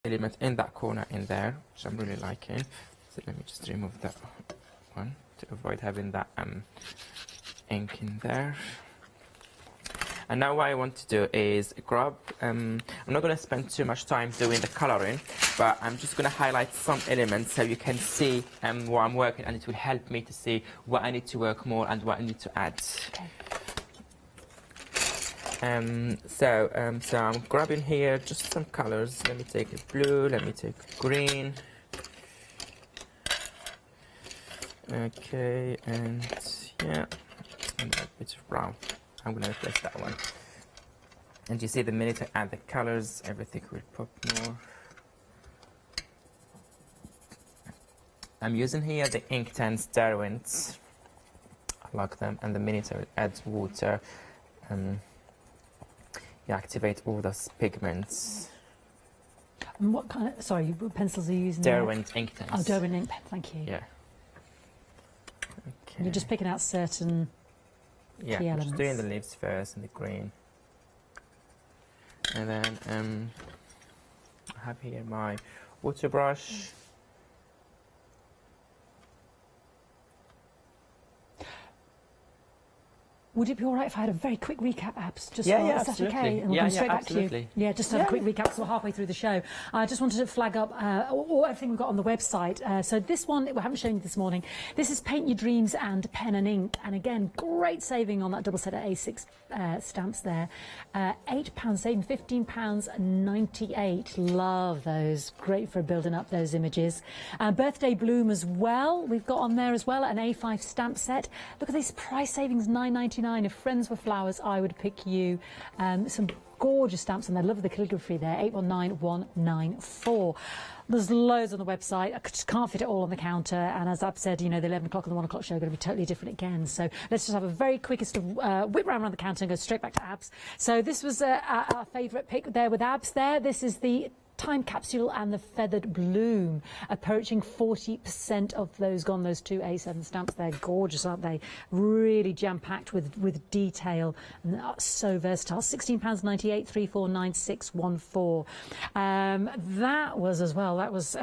element in that corner in there, which I'm really liking. So let me just remove that one to avoid having that ink in there. And now what I want to do is grab, I'm not going to spend too much time doing the colouring, but I'm just going to highlight some elements so you can see what I'm working, and it will help me to see what I need to work more and what I need to add. Okay. So I'm grabbing here just some colours. Let me take a blue, let me take green. Okay, and yeah, and a bit of brown. I'm going to replace that one. And you see the minute I add the colors, everything will pop more. I'm using here the Inktense Derwents. I like them. And the minute I add water, you activate all those pigments. And what kind of, sorry, what pencils are you using? Derwent Inktense. Oh, Derwent ink pen, thank you. Yeah. Okay. You're just picking out certain yeah, key I'm elements. just doing the leaves first and the green. And then I have here my water brush. Would it be all right if I had a very quick recap, Abs? Just Yeah, for, yeah, is that absolutely. okay? And we'll come straight back to you. absolutely. Yeah, just have a quick recap, so we're halfway through the show. I just wanted to flag up everything we've got on the website. So this one, we haven't shown you this morning. This is Paint Your Dreams and Pen and Ink. And again, great saving on that double set of A6 stamps there. £8 saving, £15.98. Love those. Great for building up those images. Birthday Bloom as well. We've got on there as well an A5 stamp set. Look at these price savings, £9.99. If friends were flowers, I would pick you. Some gorgeous stamps, and I love the calligraphy there. 819194. There's loads on the website. I just can't fit it all on the counter. And as Ab said, you know, the 11 o'clock and the 1 o'clock show are going to be totally different again. So let's just have a very quickest whip round the counter and go straight back to Abs. So this was our favourite pick there with Abs there. This is the Time Capsule and the Feathered Bloom, approaching 40% of those gone. Those two A7 stamps, they're gorgeous, aren't they? Really jam-packed with detail, and so versatile. £16.98, 349614. That was as well. That was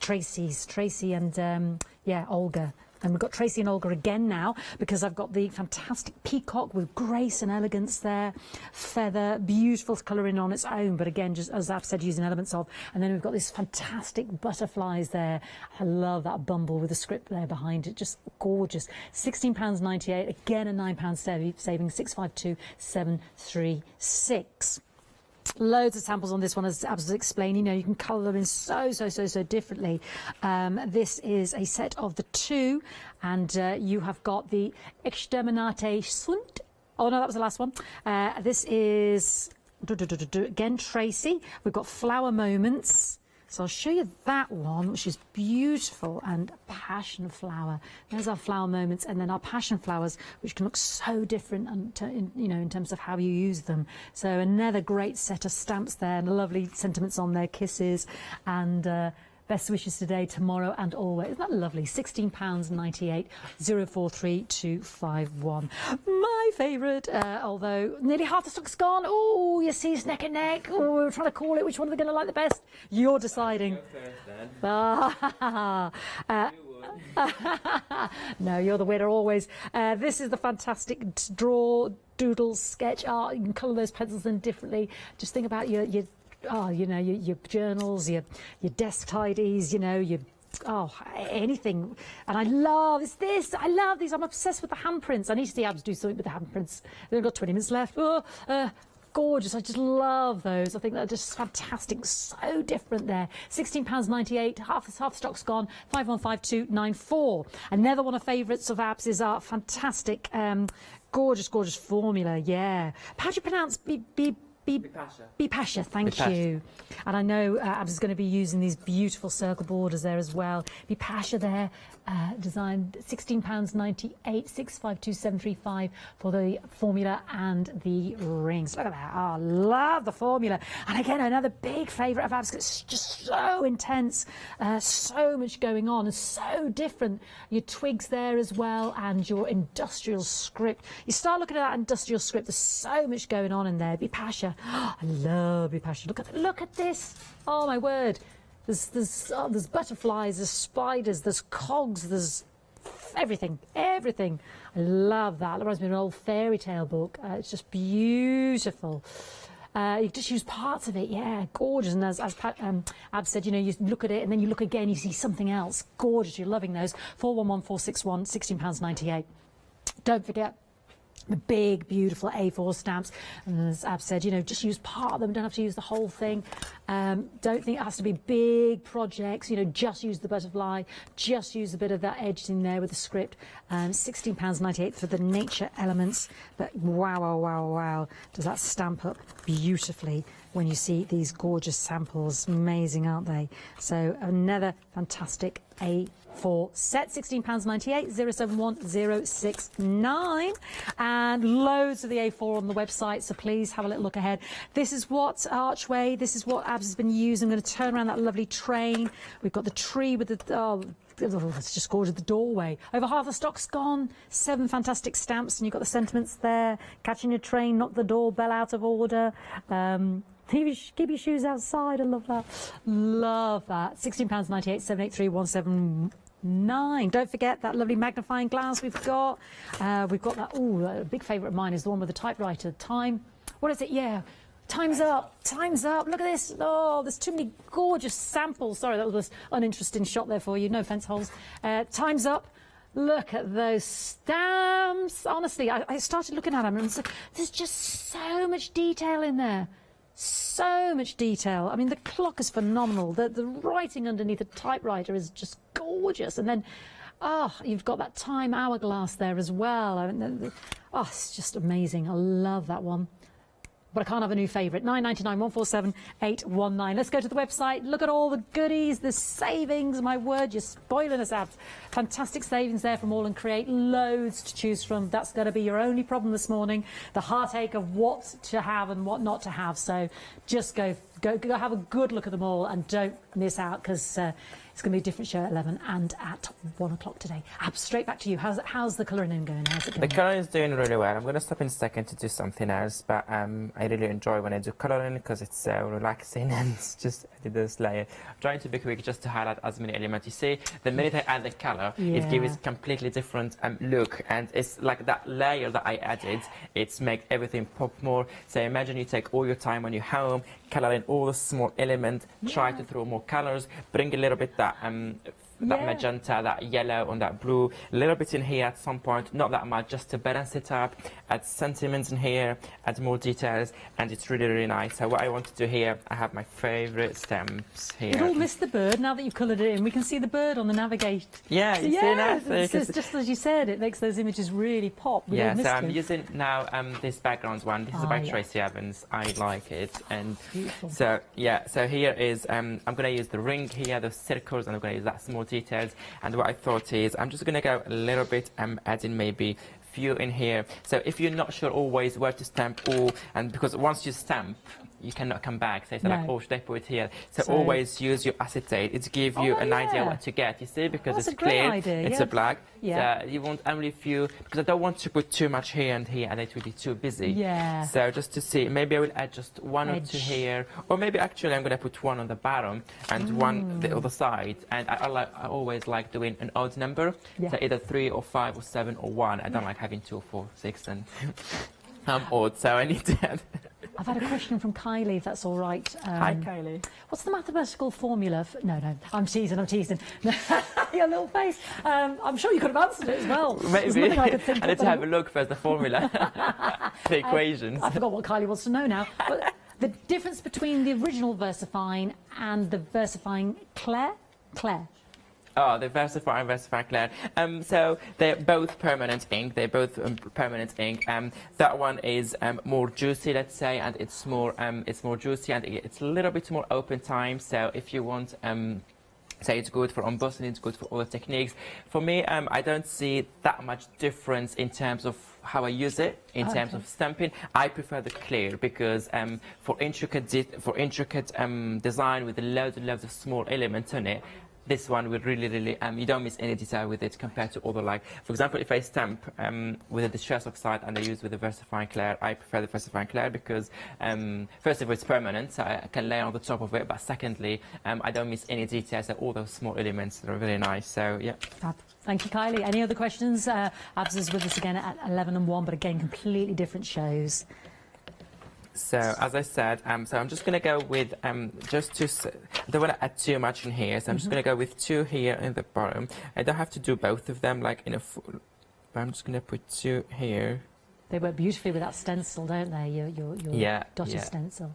Tracy and yeah, Olga. And we've got Tracy and Olga again now, because I've got the fantastic peacock with grace and elegance there. Feather, beautiful colouring on its own, but again, just as I've said, using elements of. And then we've got these fantastic butterflies there. I love that bumble with the script there behind it. Just gorgeous. £16.98, again a £9 saving, 652736. Loads of samples on this one, as Abs was explaining. You know, you can colour them in so differently. This is a set of the two, and you have got the Exterminate Sunt. Oh no, that was the last one. This is again Tracy. We've got Flower Moments. So I'll show you that one, which is beautiful, and Passion Flower. There's our flower moments, and then our passion flowers, which can look so different, and you know, in terms of how you use them. So another great set of stamps there, and lovely sentiments on there, kisses, and best wishes today, tomorrow, and always. Isn't that lovely? £16.98, 043251. My favourite, although nearly half the stock's gone. Oh, you see, it's neck and neck. Oh, we're trying to call it. Which one are they going to like the best? You're deciding. Go first, then. No, you're the winner always. This is the fantastic draw, doodle, sketch art. You can colour those pencils in differently. Just think about your you know, your journals, your desk tidies, you know, anything. And I love this. I love these. I'm obsessed with the handprints. I need to see Abs do something with the handprints. They've got 20 minutes left. Gorgeous. I just love those. I think they're just fantastic. So different there. £16.98. Half stock's gone. 515294. Another one of favourites of Abs is our fantastic, gorgeous formula. Yeah. How do you pronounce Bipasha, thank you. And I know Abs is going to be using these beautiful circle borders there as well. Bipasha there, designed £16.98, 652735 for the formula and the rings. Look at that. Oh, love the formula. And again, another big favourite of Abs. It's just so intense, so much going on, and so different. Your twigs there as well, and your industrial script. You start looking at that industrial script, there's so much going on in there. Bipasha. I love your passion. Look at this. Oh my word. There's butterflies, there's spiders, there's cogs, there's everything. I love that. It reminds me of an old fairy tale book. It's just beautiful. You just use parts of it, yeah, gorgeous. And as Ab said, you know, you look at it and then you look again, you see something else. Gorgeous, you're loving those. 411461, £16.98. Don't forget the big, beautiful A4 stamps. And as Ab said, you know, just use part of them, don't have to use the whole thing. Don't think it has to be big projects, you know, just use the butterfly, just use a bit of that edge in there with the script. £16.98 for the nature elements. But wow, does that stamp up beautifully when you see these gorgeous samples. Amazing, aren't they? So another fantastic A4 set, £16.98, 071069, and loads of the A4 on the website, so please have a little look ahead. This is what Archway, this is what Abs has been using. I'm going to turn around that lovely train. We've got the tree with the, it's just gorgeous, the doorway. Over half the stock's gone. 7 fantastic stamps, and you've got the sentiments there. Catching your train, knock the doorbell out of order. Keep your shoes outside. I love that. Love that. £16.98, 783179. Don't forget that lovely magnifying glass we've got. We've got that. Oh, a big favourite of mine is the one with the typewriter. Time. What is it? Yeah. Time's up. Time's up. Look at this. Oh, there's too many gorgeous samples. Sorry, that was an uninteresting shot there for you. No fence holes. Time's up. Look at those stamps. Honestly, I started looking at them and there's just so much detail in there. So much detail. I mean, the clock is phenomenal. The writing underneath the typewriter is just gorgeous. And then, you've got that time hourglass there as well. I mean, it's just amazing. I love that one. But I can't have a new favourite. £9.99, 147,819. Let's go to the website. Look at all the goodies, the savings. My word, you're spoiling us, Abs. Fantastic savings there from All and Create. Loads to choose from. That's going to be your only problem this morning. The heartache of what to have and what not to have. So just go have a good look at them all and don't miss out, because it's going to be a different show at 11 and at 1 o'clock today. Abs, straight back to you. How's the colouring in going? How's it going? The colouring is doing really well. I'm going to stop in a second to do something else, but I really enjoy when I do colouring because it's so relaxing and it's just I did this layer. I'm trying to be quick just to highlight as many elements. You see, the minute I add the colour, it gives a completely different look, and it's like that layer that I added, it's make everything pop more. So imagine you take all your time when you're home, colouring all the small elements, try to throw more colours, bring a little bit that magenta, that yellow and that blue, a little bit in here at some point, not that much, just to balance it up, add sentiments in here, add more details, and it's really, really nice. So what I want to do here, I have my favourite stamps here. We've all missed the bird now that you've coloured it in. We can see the bird on the Navigate. Yeah, you see that? It's just as you said, it makes those images really pop. Yeah, so I'm using now this background one. This is by Tracy Evans. I like it. And so, so here is, I'm going to use the ring here, the circles, and I'm going to use that small details. And what I thought is I'm just going to go a little bit adding maybe few in here. So if you're not sure always where to stamp, and because once you stamp you cannot come back, so it's like, oh, should I put it here? So always use your acetate. It gives you an idea what to get, you see, because it's clear, it's a black. So you want only a few, because I don't want to put too much here and here, and it will be too busy. So just to see, maybe I will add just one or two here, or maybe actually I'm going to put one on the bottom and one the other side. And I always like doing an odd number, so either 3 or 5 or 7 or 1. I don't like having 2 or 4, 6, and I'm odd, so I need to add. I've had a question from Kylie, if that's all right. Hi, Kylie. What's the mathematical formula for... No, I'm teasing. Your little face. I'm sure you could have answered it as well. Maybe. I need to have a look first, the formula, the equations. I forgot what Kylie wants to know now. But the difference between the original VersaFine and the VersaFine Claire? Oh, the VersaFine and VersaFine Claire. So they're both permanent ink. That one is more juicy, let's say, and it's more juicy, and it's a little bit more open time. So if you want, say it's good for embossing, it's good for all the techniques. For me, I don't see that much difference in terms of how I use it, in terms of stamping. I prefer the clear because for intricate design with loads and loads of small elements in it, this one will really, you don't miss any detail with it compared to other, like, for example, if I stamp with a distress oxide and I use with a versifying clay, I prefer the versifying clay because, first of all, it's permanent, so I can lay on the top of it, but secondly, I don't miss any details, so all those small elements are really nice, so yeah. Fab. Thank you, Kylie. Any other questions? Abs is with us again at 11 and 1, but again, completely different shows. So as I said, so I'm just going to go with just two. I don't want to add too much in here, so I'm just going to go with 2 here in the bottom. I don't have to do both of them like in a full. But I'm just going to put 2 here. They work beautifully with that stencil, don't they? Your dotted stencil.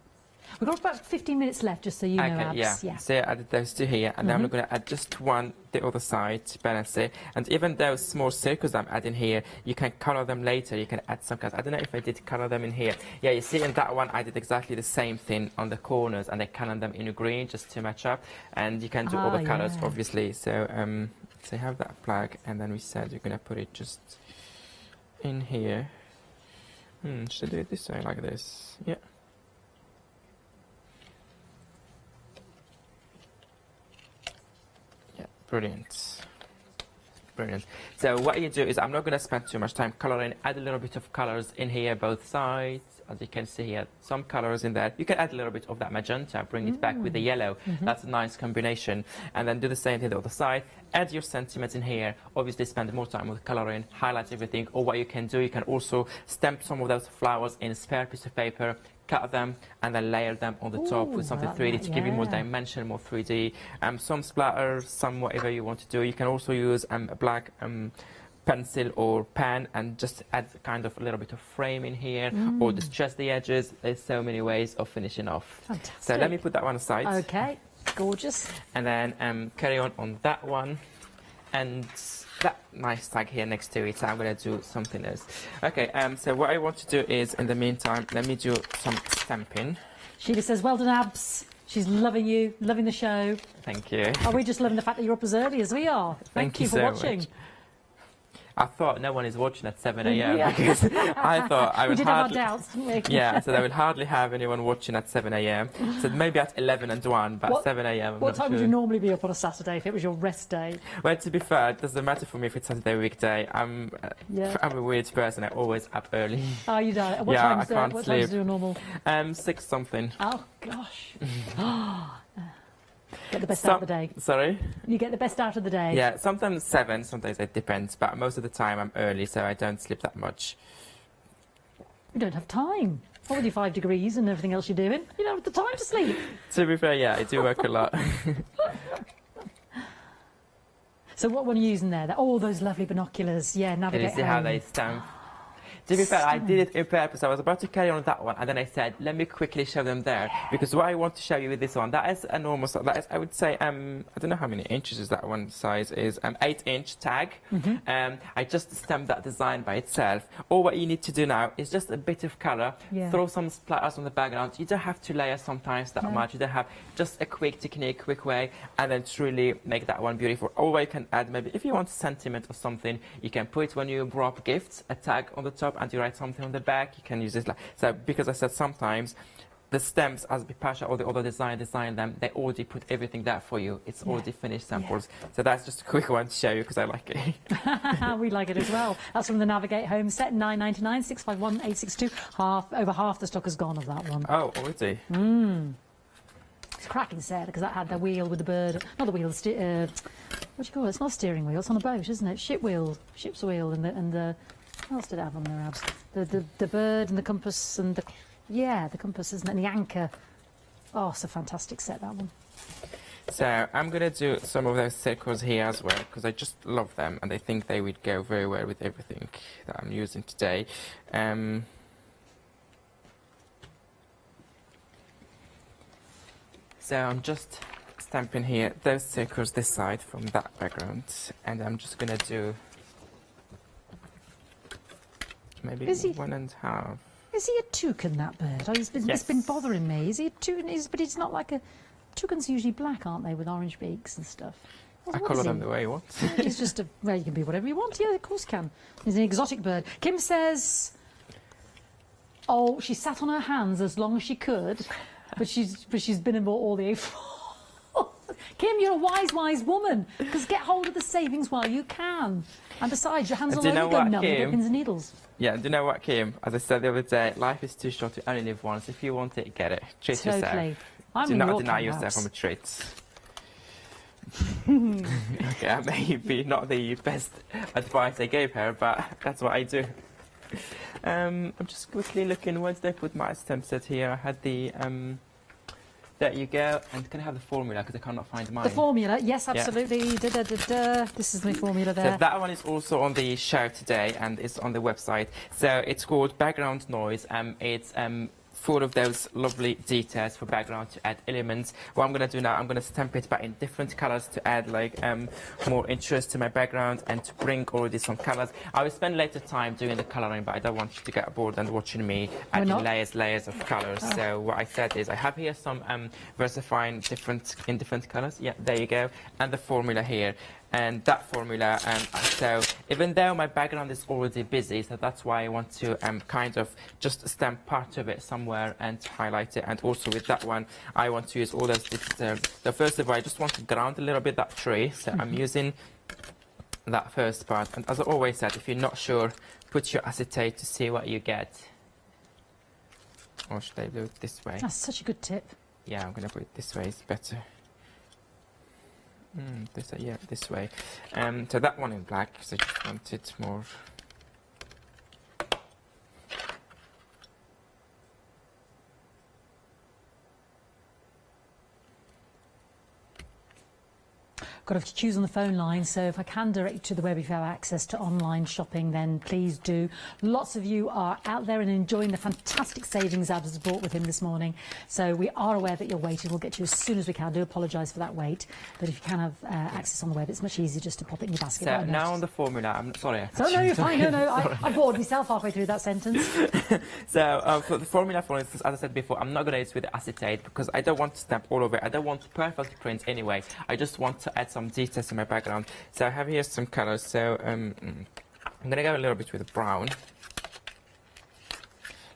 We've got about 15 minutes left, just so you know, Abs. Yeah. So I added those 2 here, and then I'm going to add just 1 the other side to balance it. And even those small circles I'm adding here, you can color them later. You can add some colors. I don't know if I did color them in here. Yeah, you see in that one I did exactly the same thing on the corners, and I colored them in green just to match up. And you can do other colors, obviously. So so you have that flag, and then we said you're going to put it just in here. Should I do it this way, like this? Yeah. Brilliant. Brilliant. So what you do is, I'm not going to spend too much time coloring. Add a little bit of colors in here, both sides. As you can see here, some colors in there. You can add a little bit of that magenta, bring it back with the yellow. That's a nice combination. And then do the same thing to the other side. Add your sentiments in here. Obviously spend more time with coloring, highlight everything. Or what you can do, you can also stamp some of those flowers in a spare piece of paper, cut them, and then layer them on the top with something 3D to give you more dimension, more 3D. Some splatter, some whatever you want to do. You can also use a black pencil or pen and just add kind of a little bit of frame in here, or distress the edges. There's so many ways of finishing off. Fantastic. So let me put that one aside. Okay, gorgeous. And then carry on that one. And that nice tag here next to it, so I'm going to do something else. Okay, so what I want to do is, in the meantime, let me do some stamping. Sheila says, well done, Abs. She's loving you, loving the show. Thank you. Are we just loving the fact that you're up as early as we are? Thank you for so watching. Much. I thought no one is watching at 7 a.m. because I thought I would hardly... have our doubts, didn't we? Yeah, so I would hardly have anyone watching at 7 a.m. So maybe at 11 and 1, but 7 a.m. What time would you normally be up on a Saturday if it was your rest day? Well, to be fair, it doesn't matter for me if it's Saturday or weekday. I'm a weird person. I'm always up early. Oh, you don't? What I can't what sleep. Time's your normal? 6 something. Oh, gosh. Get the best out of the day. Sorry? You get the best out of the day. Yeah, sometimes 7, sometimes it depends, but most of the time I'm early, so I don't sleep that much. You don't have time. What with your 5 degrees and everything else you're doing? You don't have the time to sleep. To be fair, yeah, I do work a lot. So what one are you using there? All those lovely binoculars. Yeah, navigate Can you see how they stamp? To be fair, I did it on purpose. I was about to carry on that one, and then I said, let me quickly show them there. Because what I want to show you with this one, that is a normal, that is, I would say, I don't know how many inches is that one size is, 8-inch tag. I just stamped that design by itself. All what you need to do now is just a bit of color, throw some splatters on the background. You don't have to layer sometimes that much. You don't have, just a quick technique, quick way, and then truly make that one beautiful. Or you can add, maybe if you want sentiment or something, you can put, when you wrap gifts, a tag on the top, and you write something on the back. You can use this like so, because I said sometimes the stems, as Bipasha or the other design them, they already put everything there for you. It's already finished samples. So that's just a quick one to show you because I like it. We like it as well. That's from the Navigate Home set, £9.99, 651 862. Over half the stock has gone of that one. Oh, already. It's a cracking set because that had the wheel with the bird. Not the wheel. What do you call it? It's not a steering wheel. It's on a boat, isn't it? Ship's wheel, and the. What else did it have on their abs? The bird and the compass and the compass, isn't it? And the anchor. Oh, it's a fantastic set, that one. So I'm going to do some of those circles here as well because I just love them and I think they would go very well with everything that I'm using today. So I'm just stamping here those circles this side from that background, and I'm just going to do maybe 1.5. Is he a toucan, that bird? Oh, it's been bothering me. Is he a toucan? But he's not like a... Toucans are usually black, aren't they, with orange beaks and stuff? I colour them the way you want. He's just a... Well, you can be whatever you want. Yeah, of course you can. He's an exotic bird. Kim says... Oh, she sat on her hands as long as she could, but she's been and bought all the A4. Kim, you're a wise woman, because get hold of the savings while you can. And besides, your hands will only go numb with pins and needles. Yeah, do you know what, Kim? As I said the other day, life is too short to only live once. If you want it, get it. Treat yourself. I'm do in not your deny camp, yourself perhaps. from a treat. Okay, maybe not the best advice I gave her, but that's what I do. I'm just quickly looking, where did I put my stamp set here? I had the, there you go, and can I have the formula, because I cannot find mine. The formula, yes, Yeah. absolutely. This is my formula there. So that one is also on the show today, and it's on the website. So it's called Background Noise. It's full of those lovely details for background to add elements. What I'm going to do now, I'm going to stamp it but in different colors to add like more interest to my background and to bring already some colors. I will spend later time doing the coloring, but I don't want you to get bored and watching me adding layers of colors. So what I said is I have here some VersaFine in different colors. Yeah, there you go. And the formula here. And that formula, so even though my background is already busy, so that's why I want to kind of just stamp part of it somewhere and highlight it. And also with that one, I want to use all those details. So first of all, I just want to ground a little bit that tree. So I'm using that first part. And as I always said, if you're not sure, put your acetate to see what you get. Or should I do it this way? That's such a good tip. Yeah, I'm going to put it this way, it's better. This way. So that one in black, because I just wanted more. Got to choose on the phone line, so if I can direct you to the web if you have access to online shopping, then please do. Lots of you are out there and enjoying the fantastic savings Abs has brought with him this morning. So we are aware that you're waiting. We'll get to you as soon as we can. I do apologise for that wait, but if you can have access on the web, it's much easier just to pop it in your basket. So now on the formula, I'm sorry. So no, you're fine. No, I bored myself halfway through that sentence. So for the formula, for instance, as I said before, I'm not going to use with the acetate because I don't want to stamp all over it. I don't want perfect print anyway. I just want to add some details in my background. So I have here some colors. So I'm going to go a little bit with brown.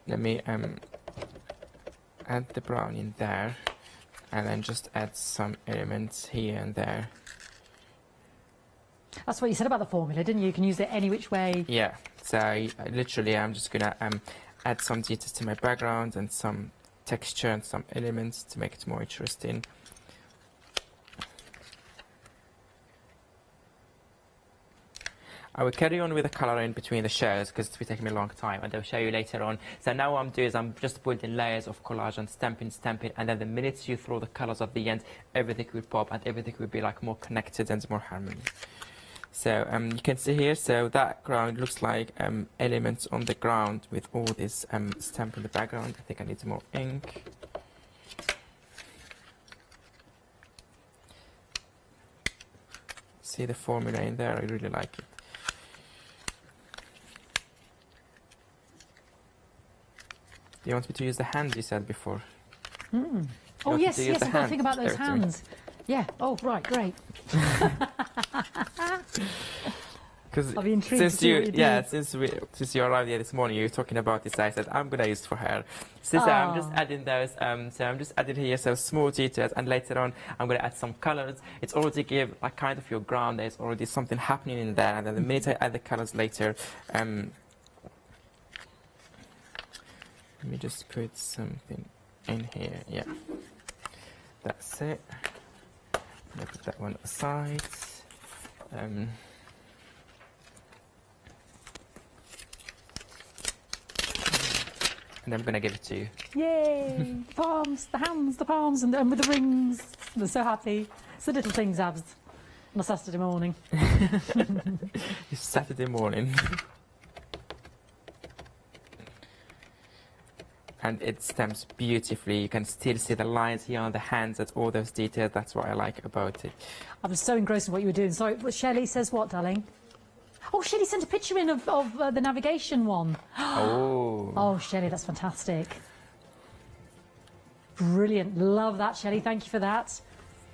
Let me add the brown in there, and then just add some elements here and there. That's what you said about the formula, didn't you? You can use it any which way. Yeah. So literally, I'm just going to add some details to my background and some texture and some elements to make it more interesting. I will carry on with the colouring between the shells because it's taking me a long time, and I'll show you later on. So now what I'm doing is I'm just building layers of collage and stamping, and then the minute you throw the colours at the end, everything will pop and everything will be like more connected and more harmony. So you can see here, so that ground looks like elements on the ground with all this stamp in the background. I think I need more ink. See the formula in there, I really like it. Do you want me to use the hands you said before? Oh yes, yes, I've got to think about those hands. Yeah, oh right, great. Because I'll be intrigued to see what you do. since you arrived here this morning, you were talking about this. I said I'm gonna use it for her. So I'm just adding those. So I'm just adding here some small details, and later on I'm gonna add some colors. It's already give like kind of your ground. There's already something happening in there, and then the minute I add the colors later, let me just put something in here. Yeah, that's it. I'll put that one aside. And I'm going to give it to you. Yay! The palms, the hands, the palms, and with the rings. They're so happy. It's the little things, Abs, on a Saturday morning. It's Saturday morning. And it stamps beautifully. You can still see the lines here on the hands and all those details. That's what I like about it. I was so engrossed in what you were doing. Sorry, but Shelley says what, darling? Oh, Shelley sent a picture in of the navigation one. Oh. Oh, Shelley, that's fantastic. Brilliant. Love that, Shelley. Thank you for that.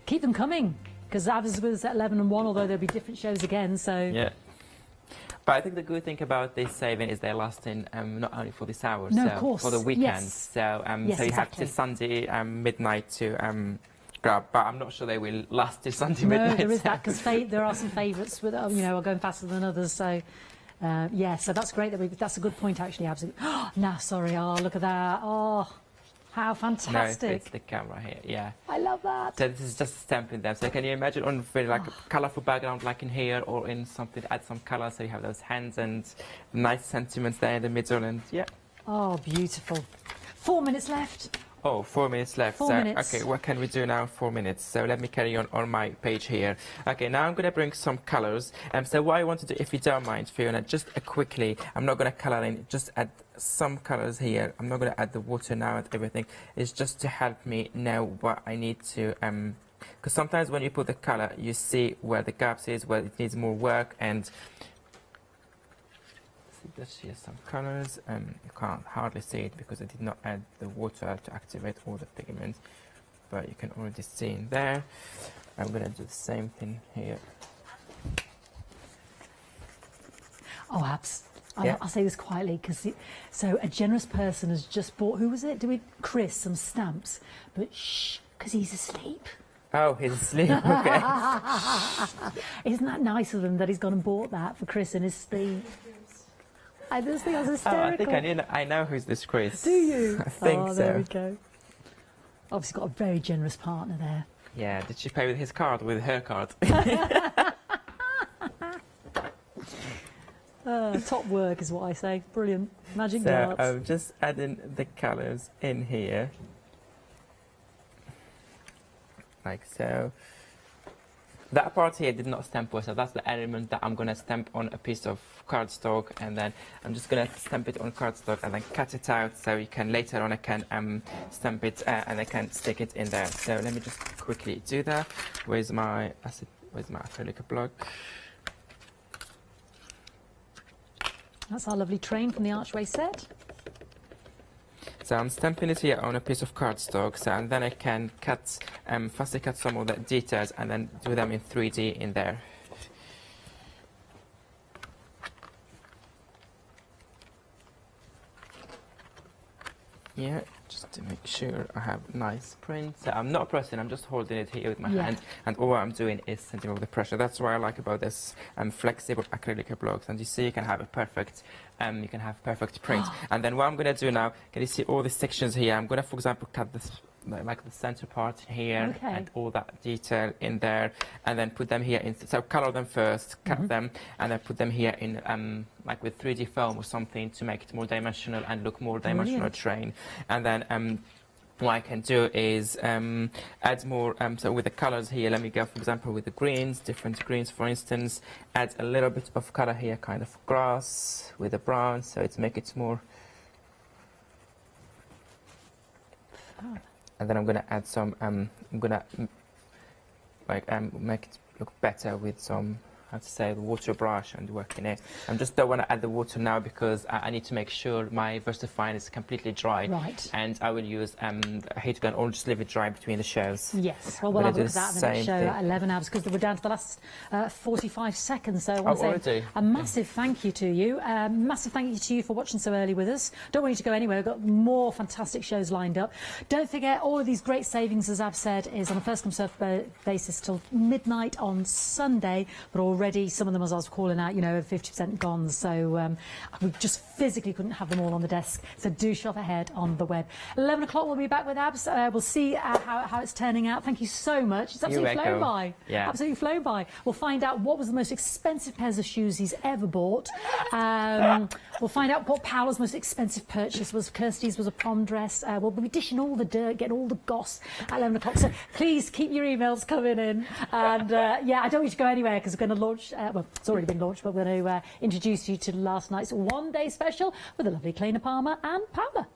Keep them coming, because Abs was at 11 and 1, although there'll be different shows again, so... Yeah. But I think the good thing about this saving is they're lasting not only for this hour, no, so of course. for the weekend. Yes. So, Yes, so you exactly. have to Sunday midnight to grab, but I'm not sure they will last till Sunday midnight. No, there is that, because there are some favourites with, you know, are going faster than others. So, yeah, so that's great. That's a good point, actually. Absolutely. Nah, sorry. Oh, look at that. Oh, how fantastic. No, it's the camera here, yeah. I love that. So this is just stamping them. So can you imagine on very like a colourful background like in here, or in something to add some colour, so you have those hands and nice sentiments there in the middle, and yeah. Oh, beautiful. 4 minutes left. Oh, 4 minutes left. 4 minutes. Okay, what can we do now? 4 minutes. So let me carry on my page here. Okay, now I'm going to bring some colors. So what I want to do, if you don't mind, Fiona, just quickly, I'm not going to color in, just add some colors here. I'm not going to add the water now and everything. It's just to help me know what I need to, because sometimes when you put the color, you see where the gaps is, where it needs more work, and just here some colors. You can't hardly see it because I did not add the water to activate all the pigments, but you can already see in there. I'm gonna do the same thing here. Oh, Abs. Yeah. I'll say this quietly, because so a generous person has just bought, who was it? Chris, some stamps, but shh, because he's asleep. Oh, he's asleep. Okay. Isn't that nice of him that he's gone and bought that for Chris in his sleep? I just think that's hysterical. I think I know who's this Chris. Do you? I think so. There we go. Obviously got a very generous partner there. Yeah, did she pay with his card or with her card? Top work is what I say. Brilliant. Magic So darts. I'm just adding the colours in here. Like so. That part here did not stamp well, so that's the element that I'm going to stamp on a piece of cardstock, and then I'm just going to stamp it on cardstock and then cut it out, so you can later on I can stamp it and I can stick it in there. So let me just quickly do that. Where's my acrylic block? That's our lovely train from the Archway set. So I'm stamping it here on a piece of cardstock, so, and then I can cut, firstly cut some of the details and then do them in 3D in there. Yeah, just to make sure I have nice print. So I'm not pressing, I'm just holding it here with my hand, and all I'm doing is sending over the pressure. That's what I like about this flexible acrylic blocks. And you see, you can have a perfect, print. And then what I'm going to do now, can you see all the sections here? I'm going to, for example, cut this, like the center part here, and all that detail in there, and then put them here in. So color them first, cut them, and then put them here in like with 3D foam or something to make it more dimensional and look more dimensional train. And then what I can do is add more, so with the colors here, let me go, for example, with the greens, different greens, for instance, add a little bit of color here, kind of grass with the brown, so it's make it more. And then I'm going to add some, I'm going to make it look better with some, how to say, the water brush and working it. I just don't want to add the water now because I need to make sure my VersaFine is completely dry. Right. And I will use a heat gun or just leave it dry between the shows. Yes. Well, we'll have a look at that in the next show at 11 hours, because we're down to the last 45 seconds. So I want to say a massive thank you to you. Massive thank you to you for watching so early with us. Don't want you to go anywhere. We've got more fantastic shows lined up. Don't forget, all of these great savings, as I've said, is on a first come first basis till midnight on Sunday. But already some of them, as I was calling out, you know, 50% gone. So we just physically couldn't have them all on the desk. So do shop ahead on the web. 11 o'clock, we'll be back with Abs. We'll see how it's turning out. Thank you so much. It's absolutely flown by. Yeah. Absolutely flown by. We'll find out what was the most expensive pairs of shoes he's ever bought. We'll find out what Paola's most expensive purchase was. Kirsty's was a prom dress. We'll be dishing all the dirt, getting all the goss at 11 o'clock. So please keep your emails coming in. And yeah, I don't want you to go anywhere, because we're going to launch, well, it's already been launched, but we're going to introduce you to last night's one-day special with the lovely Kleina Palmer and Paola.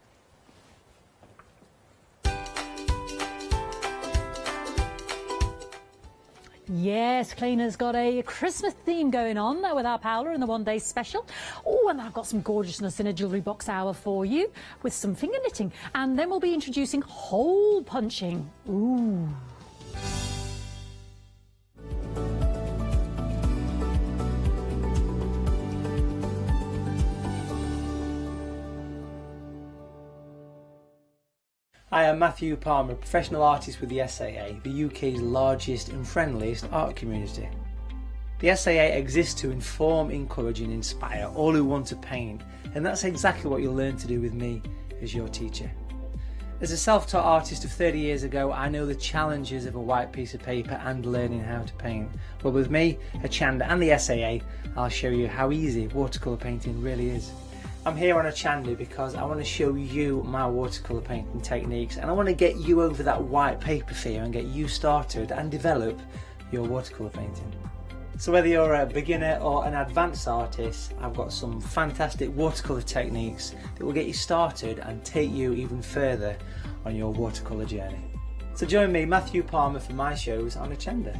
Yes, Kleina's got a Christmas theme going on with our Paola in the one-day special. Oh, and I've got some gorgeousness in a jewellery box hour for you with some finger knitting. And then we'll be introducing hole punching. Ooh. I am Matthew Palmer, professional artist with the SAA, the UK's largest and friendliest art community. The SAA exists to inform, encourage and inspire all who want to paint, and that's exactly what you'll learn to do with me as your teacher. As a self-taught artist of 30 years ago, I know the challenges of a white piece of paper and learning how to paint. But with me, Hochanda and the SAA, I'll show you how easy watercolour painting really is. I'm here on Hochanda because I want to show you my watercolour painting techniques, and I want to get you over that white paper fear and get you started and develop your watercolour painting. So whether you're a beginner or an advanced artist, I've got some fantastic watercolour techniques that will get you started and take you even further on your watercolour journey. So join me, Matthew Palmer, for my shows on Hochanda.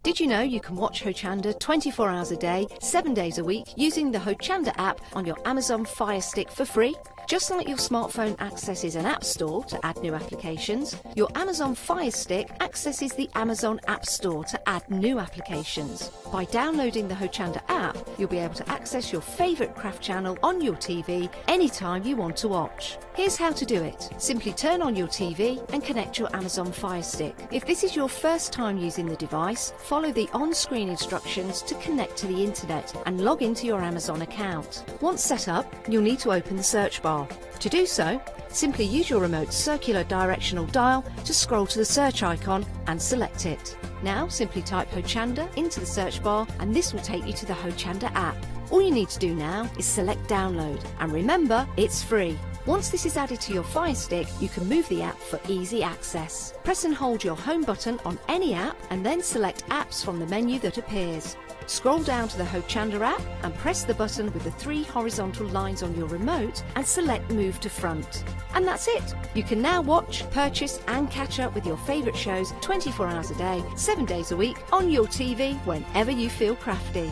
Did you know you can watch Hochanda 24 hours a day, 7 days a week using the Hochanda app on your Amazon Fire Stick for free? Just like your smartphone accesses an app store to add new applications, your Amazon Fire Stick accesses the Amazon App Store to add new applications. By downloading the Hochanda app, you'll be able to access your favourite craft channel on your TV anytime you want to watch. Here's how to do it. Simply turn on your TV and connect your Amazon Fire Stick. If this is your first time using the device, follow the on-screen instructions to connect to the internet and log into your Amazon account. Once set up, you'll need to open the search bar. To do so, simply use your remote circular directional dial to scroll to the search icon and select it. Now simply type Hochanda into the search bar and this will take you to the Hochanda app. All you need to do now is select download, and remember, it's free. Once this is added to your Fire Stick, you can move the app for easy access. Press and hold your home button on any app and then select apps from the menu that appears. Scroll down to the Hochanda app and press the button with the 3 horizontal lines on your remote and select Move to Front. And that's it! You can now watch, purchase and catch up with your favourite shows 24 hours a day, 7 days a week on your TV whenever you feel crafty.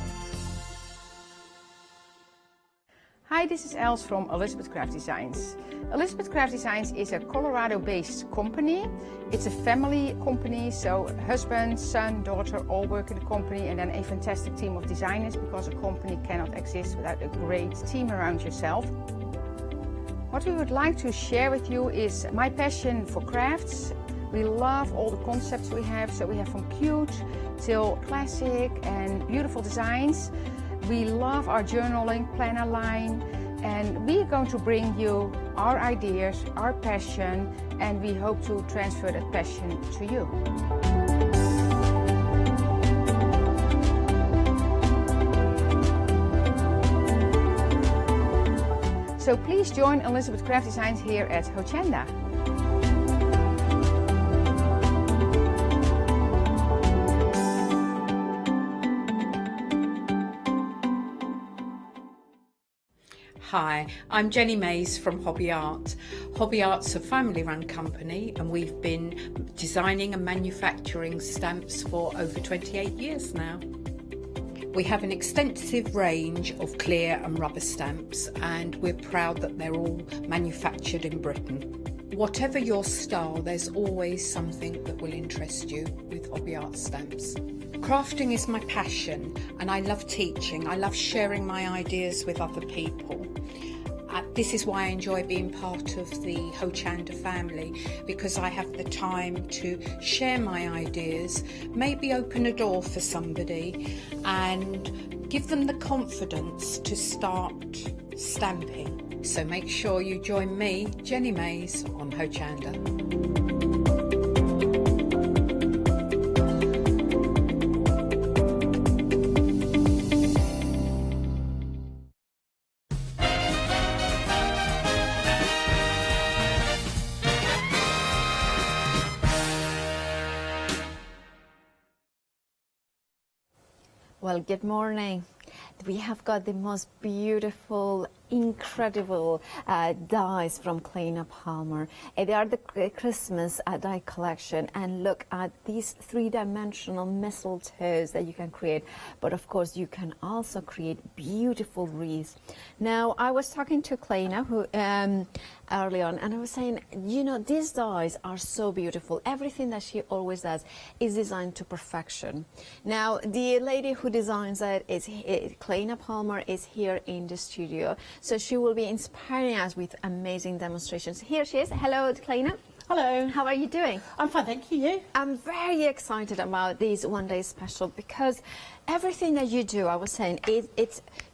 Hi, this is Els from Elizabeth Craft Designs. Elizabeth Craft Designs is a Colorado-based company. It's a family company, so husband, son, daughter all work in the company, and then a fantastic team of designers, because a company cannot exist without a great team around yourself. What we would like to share with you is my passion for crafts. We love all the concepts we have, so we have from cute till classic and beautiful designs. We love our journaling planner line, and we're going to bring you our ideas, our passion, and we hope to transfer that passion to you. So please join Elizabeth Craft Designs here at Hochanda. Hi, I'm Jenny Mays from Hobby Art. Hobby Art's a family-run company, and we've been designing and manufacturing stamps for over 28 years now. We have an extensive range of clear and rubber stamps, and we're proud that they're all manufactured in Britain. Whatever your style, there's always something that will interest you with Hobby Art stamps. Crafting is my passion, and I love teaching. I love sharing my ideas with other people. This is why I enjoy being part of the Hochanda family, because I have the time to share my ideas, maybe open a door for somebody and give them the confidence to start stamping. So make sure you join me, Jenny Mays, on Hochanda. Well, good morning. We have got the most beautiful incredible dies from Kleina Palmer. They are the Christmas die collection, and look at these three-dimensional mistletoes that you can create. But of course, you can also create beautiful wreaths. Now, I was talking to Kleina who early on, and I was saying, you know, these dies are so beautiful. Everything that she always does is designed to perfection. Now, the lady who designs it is Kleina Palmer, is here in the studio, so she will be inspiring us with amazing demonstrations. Here she is. Hello, Kleina. Hello. How are you doing? I'm fine, thank you. You? I'm very excited about this one day special because everything that you do, I was saying,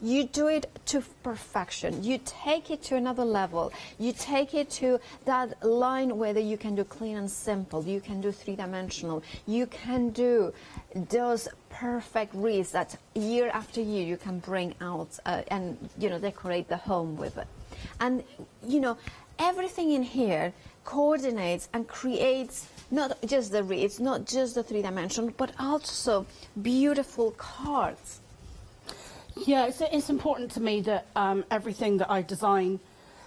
you do it to perfection. You take it to another level. You take it to that line where you can do clean and simple. You can do three-dimensional. You can do those perfect wreaths that year after year you can bring out and, you know, decorate the home with it. And, you know, everything in here coordinates and creates not just the wreaths, not just the three-dimensional, but also beautiful cards. Yeah, it's important to me that everything that I design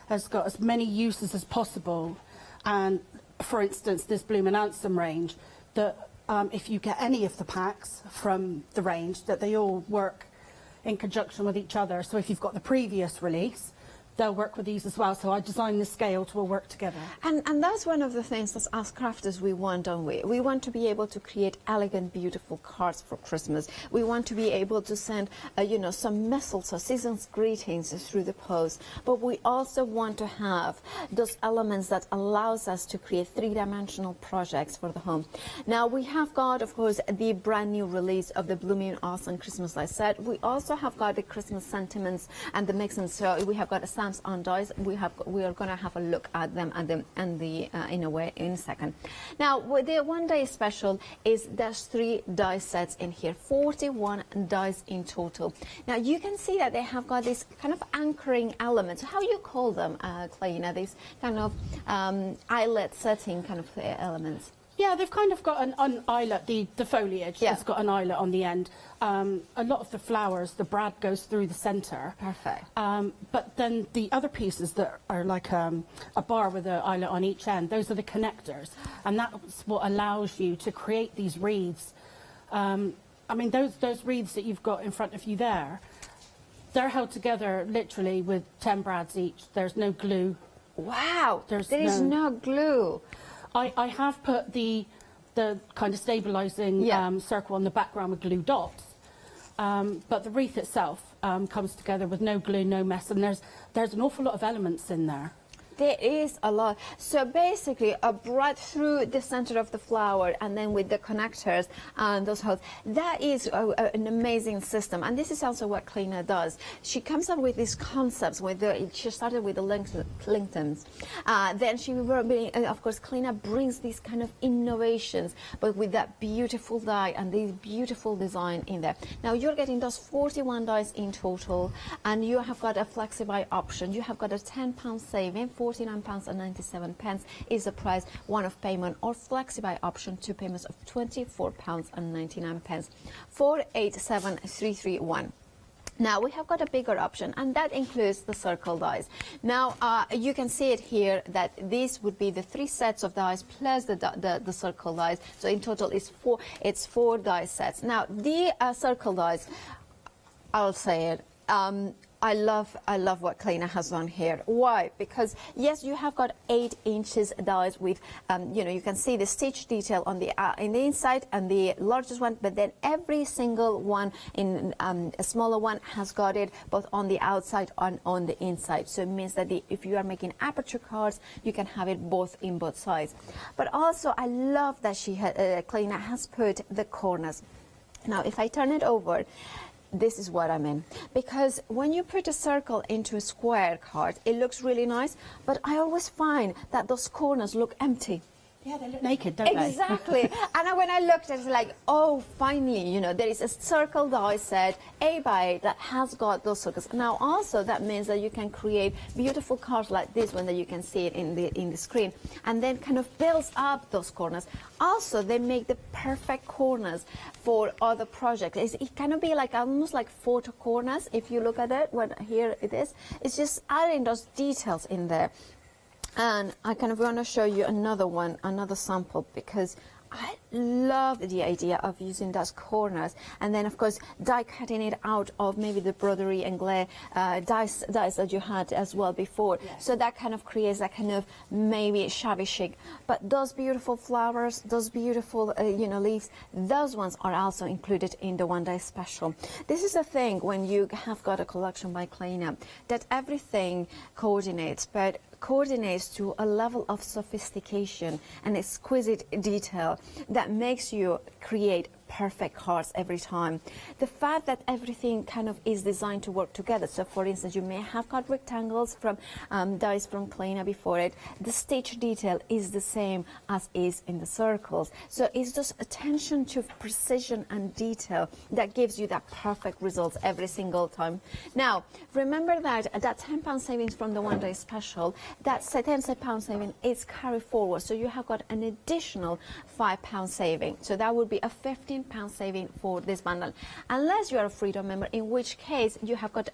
has got as many uses as possible. And for instance, this Bloom and Anthem range, that if you get any of the packs from the range, that they all work in conjunction with each other. So if you've got the previous release, they'll work with these as well. So I designed the scale to all work together. And that's one of the things that as crafters we want, don't we? We want to be able to create elegant, beautiful cards for Christmas. We want to be able to send, you know, some mistletoe, season's greetings through the post. But we also want to have those elements that allows us to create three-dimensional projects for the home. Now, we have got, of course, the brand new release of the Blooming Awesome Christmas light set. We also have got the Christmas sentiments and the mix, and so we have got a stamps on dies. We are going to have a look at them and in a second. Now, with the one day special is there's 3 die sets in here, 41 dies in total. Now you can see that they have got this kind of anchoring elements. How you call them, Kleina? These kind of eyelet setting kind of elements. Yeah, they've kind of got an eyelet, the foliage has got an eyelet on the end. A lot of the flowers, the brad goes through the centre. Perfect. But then the other pieces that are like a bar with an eyelet on each end, those are the connectors. And that's what allows you to create these wreaths. I mean, those wreaths that you've got in front of you there, they're held together literally with 10 brads each. There's no glue. Wow, there is no glue. I have put the kind of stabilising circle on the background with glue dots, but the wreath itself comes together with no glue, no mess, and there's an awful lot of elements in there. There is a lot. So basically, a brad through the center of the flower, and then with the connectors and those holes. That is an amazing system, and this is also what Kleina does. She comes up with these concepts. She started with the LinkedIn's. Then she, of course, Kleina brings these kind of innovations, but with that beautiful die and this beautiful design in there. Now you're getting those 41 dies in total, and you have got a flexi-buy option. You have got a £10 saving. £49.97 is the price, one of payment, or flexi-buy option, 2 payments of £24.99. 487331. Now we have got a bigger option, and that includes the circle dies. Now you can see it here that this would be the 3 sets of dies plus the circle dies. So in total it's 4 die sets. Now the circle dies, I'll say it. I love what Kleina has done here. Why? Because yes, you have got 8 inches dies with, you know, you can see the stitch detail on the in the inside and the largest one, but then every single one in a smaller one has got it both on the outside and on the inside. So it means that if you are making aperture cards, you can have it both in both sides. But also, I love that Kleina has put the corners. Now, if I turn it over, this is what I mean, because when you put a circle into a square card, it looks really nice, but I always find that those corners look empty. Yeah, they look naked, don't they? Exactly. And when I looked at it, like, oh, finally, you know, there is a circle die set, 8x8, that has got those circles. Now, also, that means that you can create beautiful cards like this one that you can see it in the screen, and then kind of builds up those corners. Also, they make the perfect corners for other projects. It can be like almost like photo corners if you look at it. When here it is, it's just adding those details in there. And I kind of want to show you another one, another sample, because I love the idea of using those corners, and then of course die cutting it out of maybe the broderie and glaire dies that you had as well before. Yes. So that kind of creates that kind of maybe shabby chic. But those beautiful flowers, those beautiful you know, leaves, those ones are also included in the one-day special. This is the thing when you have got a collection by Kleina, that everything coordinates, but coordinates to a level of sophistication and exquisite detail that makes you create perfect cards every time. The fact that everything kind of is designed to work together. So for instance, you may have got rectangles from dies from Kleina before it. The stitch detail is the same as is in the circles. So it's just attention to precision and detail that gives you that perfect results every single time. Now, remember that £10 savings from the one-day special, that £10 saving is carried forward. So you have got an additional £5 saving. So that would be a £15 saving for this bundle, unless you are a Freedom member, in which case you have got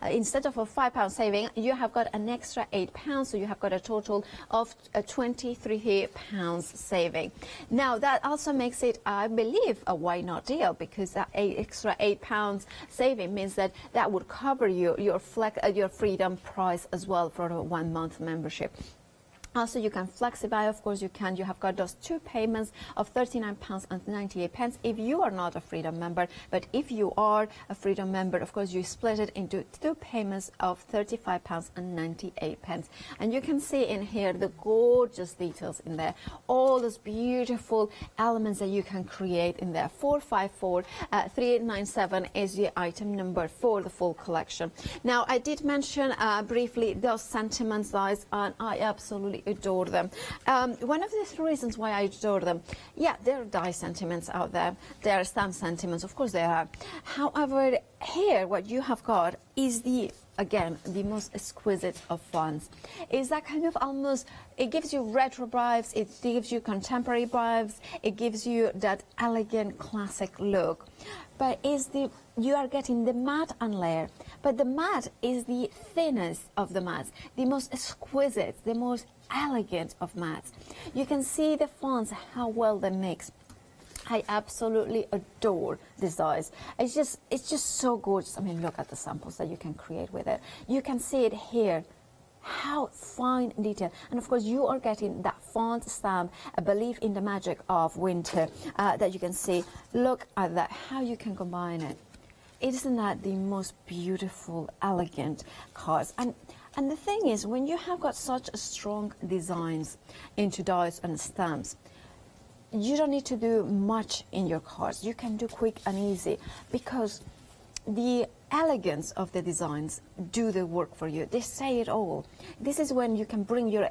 instead of a £5 saving, you have got an extra £8, so you have got a total of £23 saving. Now that also makes it, I believe, a why not deal, because that extra £8 saving means that that would cover you your Freedom price as well for a 1 month membership. Also, you can flexify, of course you can. You have got those two payments of £39.98 if you are not a Freedom member. But if you are a Freedom member, of course, you split it into two payments of £35.98. And you can see in here the gorgeous details in there, all those beautiful elements that you can create in there. 454397 is the item number for the full collection. Now, I did mention briefly those sentiments dies, and I absolutely adore them. One of the reasons why I adore them, yeah, there are die sentiments out there, there are stamp sentiments, of course there are. However, here what you have got is again, the most exquisite of fonts. Is that kind of almost, it gives you retro vibes, it gives you contemporary vibes, it gives you that elegant classic look. But you are getting the matte unlayer, but the matte is the thinnest of the mattes, the most exquisite, the most elegant of mattes. You can see the fonts, how well they mix. I absolutely adore these dies. It's just so gorgeous. I mean, look at the samples that you can create with it. You can see it here, how fine detail. And of course, you are getting that font stamp, a belief in the magic of winter that you can see. Look at that, how you can combine it. Isn't that the most beautiful, elegant cards? And the thing is, when you have got such strong designs into dies and stamps, you don't need to do much in your cards. You can do quick and easy, because the elegance of the designs do the work for you. They say it all. This is when you can bring your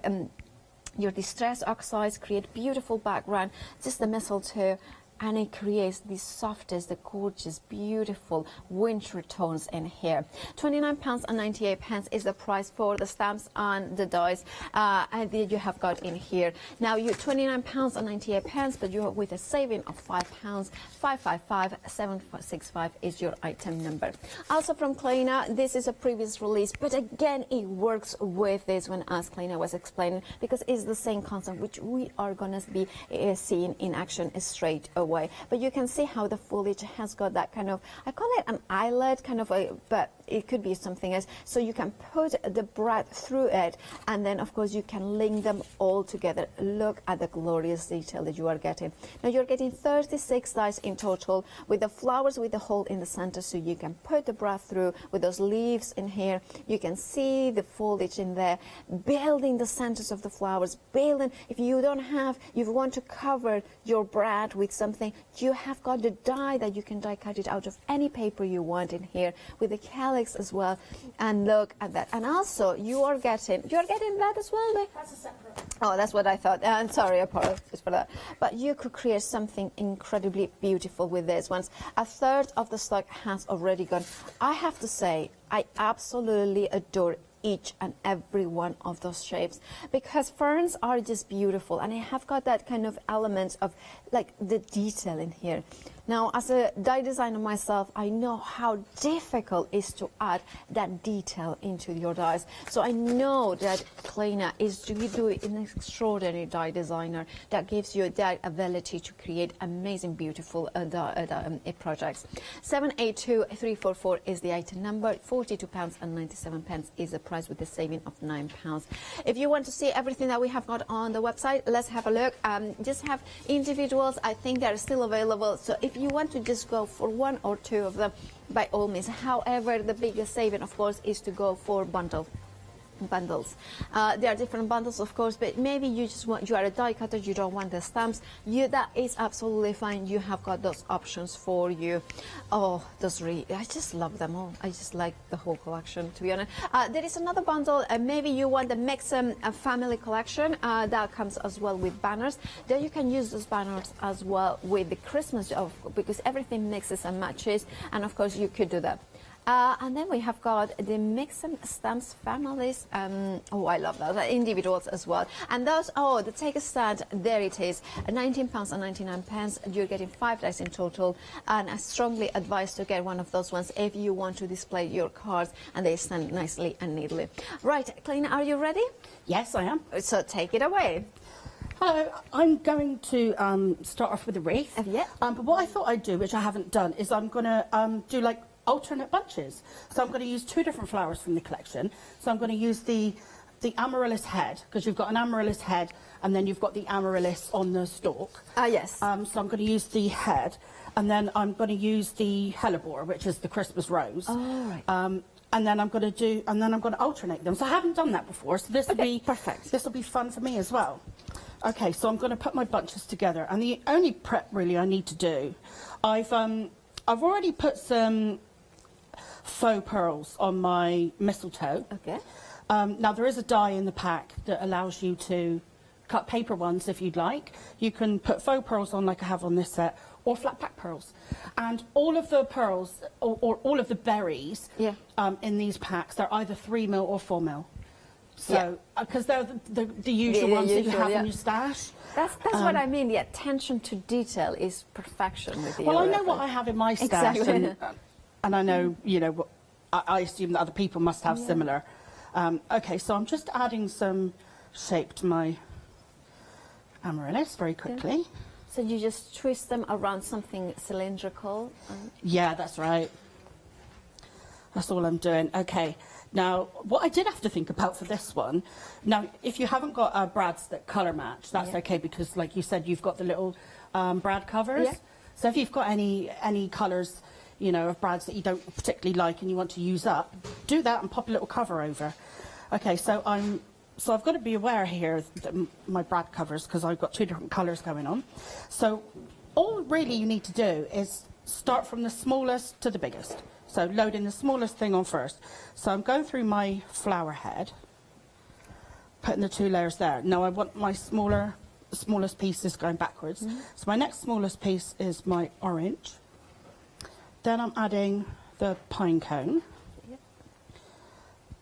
distress oxides, create beautiful background, just the mistletoe, and it creates the softest, the gorgeous, beautiful wintry tones in here. £29.98 is the price for the stamps and the dies, and then you have got in here. Now you £29.98, but you're with a saving of £5. 555765 is your item number. Also from Kleina, this is a previous release, but again it works with this one, as Kleina was explaining, because it's the same concept which we are going to be seeing in action straight away. But you can see how the foliage has got that kind of, I call it an eyelet kind of but it could be something else. So you can put the breath through it, and then of course you can link them all together. Look at the glorious detail that you are getting. Now you're getting 36 dies in total, with the flowers with the hole in the center, so you can put the breath through with those leaves in here. You can see the foliage in there, building the centers of the flowers, building. If you don't have, you want to cover your brad with something, you have got the die that you can die cut it out of any paper you want in here, with the metallics as well. And look at that. And also you're getting that as well, Nick? That's a separate. Oh, that's what I thought. I'm sorry, apologies for that. But you could create something incredibly beautiful with these ones. A third of the stock has already gone. I have to say, I absolutely adore each and every one of those shapes, because ferns are just beautiful, and I have got that kind of element of like the detail in here. Now, as a die designer myself, I know how difficult it is to add that detail into your dies. So I know that Kleina is doing an extraordinary die designer that gives you that ability to create amazing, beautiful projects. 782344 is the item number. £42.97 is the price, with the saving of £9. If you want to see everything that we have got on the website, let's have a look. Just have individuals. I think they're still available. So if you want to just go for one or two of them, by all means. However, the biggest saving, of course, is to go for bundles. There are different bundles, of course, but maybe you are a die cutter, you don't want the stamps. That is absolutely fine. You have got those options for you. Oh, I just love them all. I just like the whole collection, to be honest. There is another bundle. Maybe you want the Mix family collection that comes as well with banners. There you can use those banners as well with the Christmas, because everything mixes and matches, and of course you could do that. And then we have got the Mix and Stamps families. Oh, I love that. The individuals as well. And those, the take a stand, there it is. £19.99. You're getting 5 dice in total. And I strongly advise to get one of those ones if you want to display your cards and they stand nicely and neatly. Right, Kleina, are you ready? Yes, I am. So take it away. Hello, I'm going to start off with a wreath. Yeah. But what I thought I'd do, which I haven't done, is I'm going to do like alternate bunches. So I'm going to use 2 different flowers from the collection. So I'm going to use the amaryllis head, because you've got an amaryllis head and then you've got the amaryllis on the stalk. Yes. So I'm going to use the head, and then I'm going to use the hellebore, which is the Christmas rose. Oh, right. And then I'm going to alternate them. So I haven't done that before, so this will be perfect. This will be fun for me as well. Okay, so I'm going to put my bunches together, and the only prep really I need to do, I've already put some faux pearls on my mistletoe. Okay. Now there is a die in the pack that allows you to cut paper ones if you'd like. You can put faux pearls on like I have on this set, or flat pack pearls. And all of the pearls, or all of the berries in these packs, they're either 3mm or 4mm. So, because they're the usual ones that you have in your stash. That's what I mean. The attention to detail is perfection with you. Well, I know what I have in my stash, and I know, you know, I assume that other people must have similar. Okay, so I'm just adding some shape to my amaryllis very quickly. So you just twist them around something cylindrical? Yeah, that's right. That's all I'm doing. Okay. Now, what I did have to think about for this one, now, if you haven't got brads that colour match, that's okay, because, like you said, you've got the little brad covers. Yeah. So if you've got any colours, you know, of brads that you don't particularly like and you want to use up, do that and pop a little cover over. Okay, so I've got to be aware here that my brad covers, because I've got 2 different colours going on. So all really you need to do is start from the smallest to the biggest. So loading the smallest thing on first. So I'm going through my flower head, putting the 2 layers there. Now I want my smallest pieces going backwards. So my next smallest piece is my orange. Then I'm adding the pine cone.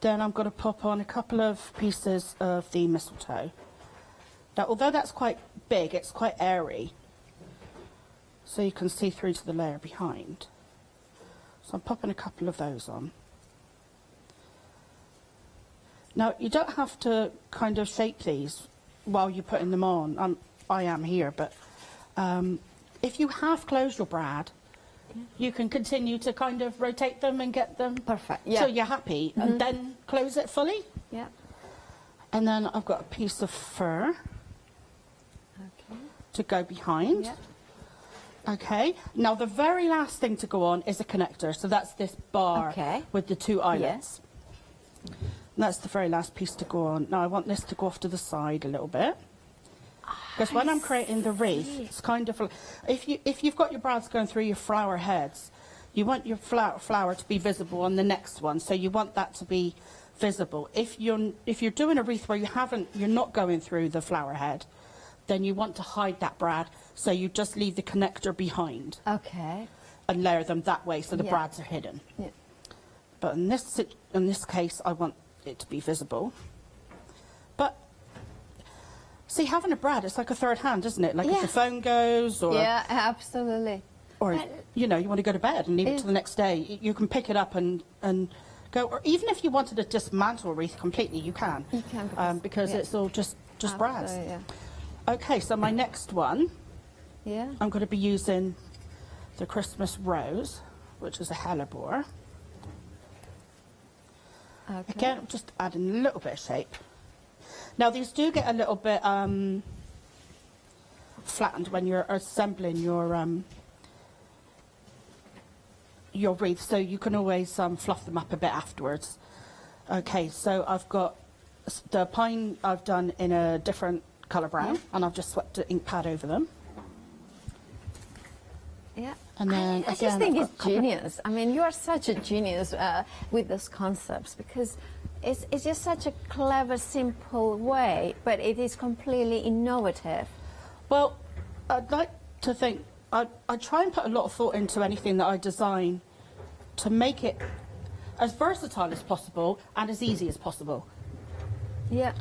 Then I'm going to pop on a couple of pieces of the mistletoe. Now, although that's quite big, it's quite airy, so you can see through to the layer behind. So I'm popping a couple of those on. Now, you don't have to kind of shape these while you're putting them on. I am here, but if you half close your brad, you can continue to kind of rotate them and get them perfect till you're happy, and then close it fully. Yeah. And then I've got a piece of fur to go behind. Yeah. Okay. Now the very last thing to go on is a connector. So that's this bar with the 2 eyelets. And that's the very last piece to go on. Now I want this to go off to the side a little bit. Because when I'm creating the wreath, it's kind of like, if you've got your brads going through your flower heads, you want your flower to be visible on the next one, so you want that to be visible. If you're doing a wreath where you're not going through the flower head, then you want to hide that brad, so you just leave the connector behind. Okay. And layer them that way, so the Yeah. brads are hidden. Yeah. But in this case, I want it to be visible. But see, having a brad, it's like a third hand, isn't it? Like if Yeah. the phone goes, or Yeah, absolutely. or But- you know, you want to go to bed and leave it Yeah. to the next day, you can pick it up and go. Or even if you wanted to dismantle a wreath completely, you can. You can, because yeah. it's all just brads. Absolutely, yeah. Okay, so my next one, Yeah. I'm going to be using the Christmas rose, which is a hellebore. Okay. Again, I'm just adding a little bit of shape. Now these do get a little bit flattened when you're assembling your wreath, so you can always fluff them up a bit afterwards. Okay, so I've got the pine I've done in a different colour brown, and I've just swept the ink pad over them. Yeah. And then I just again, think I've it's got a couple of- genius. I mean, you are such a genius with these concepts, because it's just such a clever, simple way, but it is completely innovative. Well, I'd like to think, I try and put a lot of thought into anything that I design to make it as versatile as possible and as easy as possible Yeah.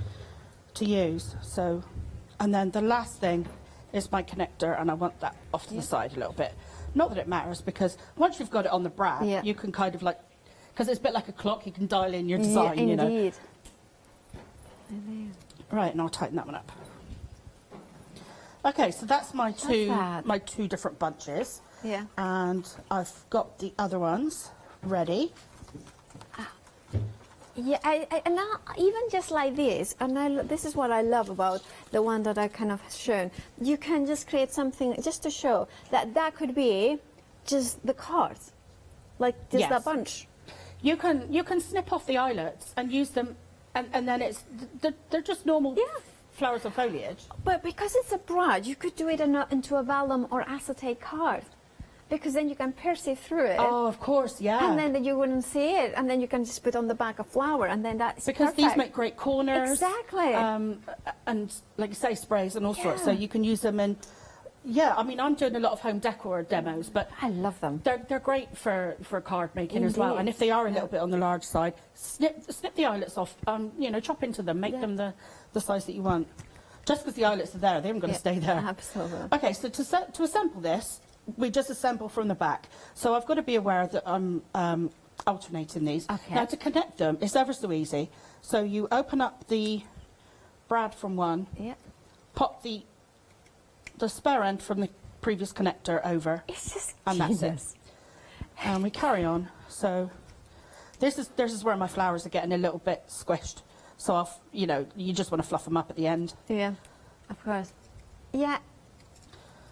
to use. So, and then the last thing is my connector, and I want that off to the side a little bit. Not that it matters, because once you've got it on the brad, Yeah. you can kind of like, because it's a bit like a clock, you can dial in your design, yeah, you know. indeed. Right, and I'll tighten that one up. Okay, so that's my fab. two different bunches. Yeah. And I've got the other ones ready. Yeah, and now even just like this, and this is what I love about the one that I kind of shown. You can just create something just to show that could be just the cards, like just Yes. that bunch. You can snip off the eyelets and use them, and then they're just normal Yeah. flowers of foliage. But because it's a brad, you could do it into a vellum or acetate card, because then you can pierce it through it. Oh, of course, yeah. And then you wouldn't see it, and then you can just put on the back a flower, and then that's because perfect. these make great corners. Exactly. And like you say, sprays and all sorts. So Yeah. you can use them in. Yeah, I mean, I'm doing a lot of home decor demos, but I love them. they're great for card making as well. Indeed. And if they are a little bit on the large side, snip the eyelets off. You know, chop into them, make Yeah. them the size that you want. Just because the eyelets are there, they haven't got to Yeah, stay there. absolutely. Okay, so to assemble this, we just assemble from the back. So I've got to be aware that I'm alternating these. Okay. Now to connect them, it's ever so easy. So you open up the brad from one, Yeah. pop the spare end from the previous connector over, It's just and that's it. genius. And we carry on. So this is where my flowers are getting a little bit squished. So you just want to fluff them up at the end. Yeah, of course. Yeah.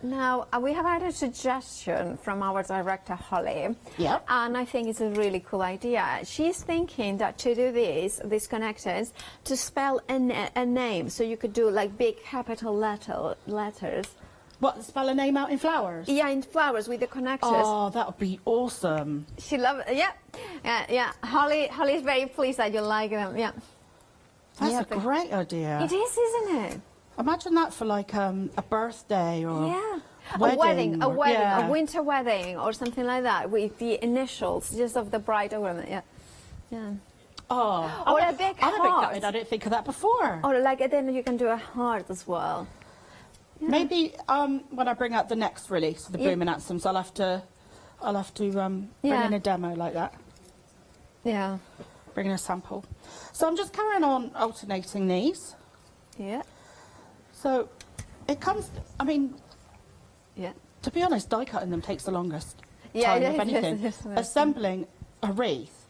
Now, we have had a suggestion from our director, Holly. Yep. And I think it's a really cool idea. She's thinking that to do these connectors, to spell a name. So you could do like big capital letters. What, spell a name out in flowers? Yeah, in flowers with the connectors. Oh, that would be awesome. She loves it. Yeah. Yeah. Holly's very pleased that you like them. Yeah. That's Yeah, a great idea. It is, isn't it? Imagine that for like a birthday or Yeah. wedding a wedding, yeah. a winter wedding or something like that with the initials just of the bride or woman. Yeah. Yeah. Oh, Or I'm a big I'm a bit heart. gutted I didn't think of that before. Or like then you can do a heart as well. Maybe when I bring out the next release, the Yeah. Blooming Anthems, I'll have to bring Yeah. in a demo like that. Yeah. Bring in a sample. So I'm just carrying on alternating these. Yeah. So it comes, I mean, Yeah. to be honest, die cutting them takes the longest Yeah, time yeah, of it anything. is, yes. Assembling a wreath,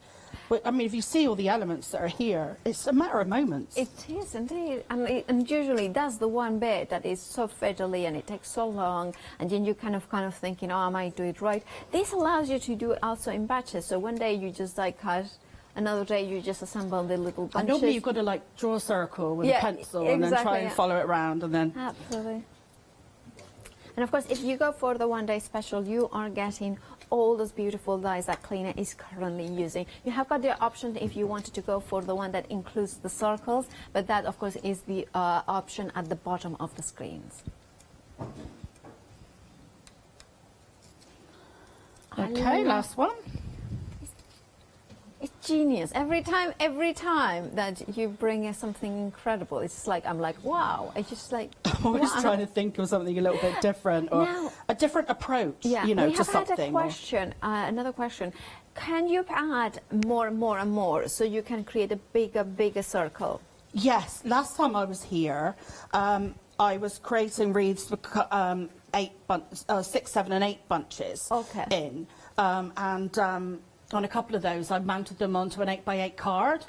I mean, if you see all the elements that are here, it's a matter of moments. It is indeed, and usually that's the one bit that is so fiddly and it takes so long, and then you kind of thinking, oh, I might do it right. This allows you to do it also in batches. So one day you just like cut, another day you just assemble the little bunches. And normally you've got to like draw a circle with Yeah, a pencil and then exactly, try and yeah. follow it around and then. Absolutely. And of course, if you go for the one-day special, you are getting all those beautiful dyes that Kleiner is currently using. You have got the option if you wanted to go for the one that includes the circles, but that of course is the option at the bottom of the screens. Okay, last one. It's genius. Every time that you bring us something incredible, it's just like, I'm like, wow. It's just like, I'm always wow. trying to think of something a little bit different, or Now, a different approach, yeah, you know, we to have something. had a question, another question. Can you add more and more and more so you can create a bigger circle? Yes, last time I was here, I was creating wreaths with 6, 7 and 8 bunches in, on a couple of those I mounted them onto an 8x8 card.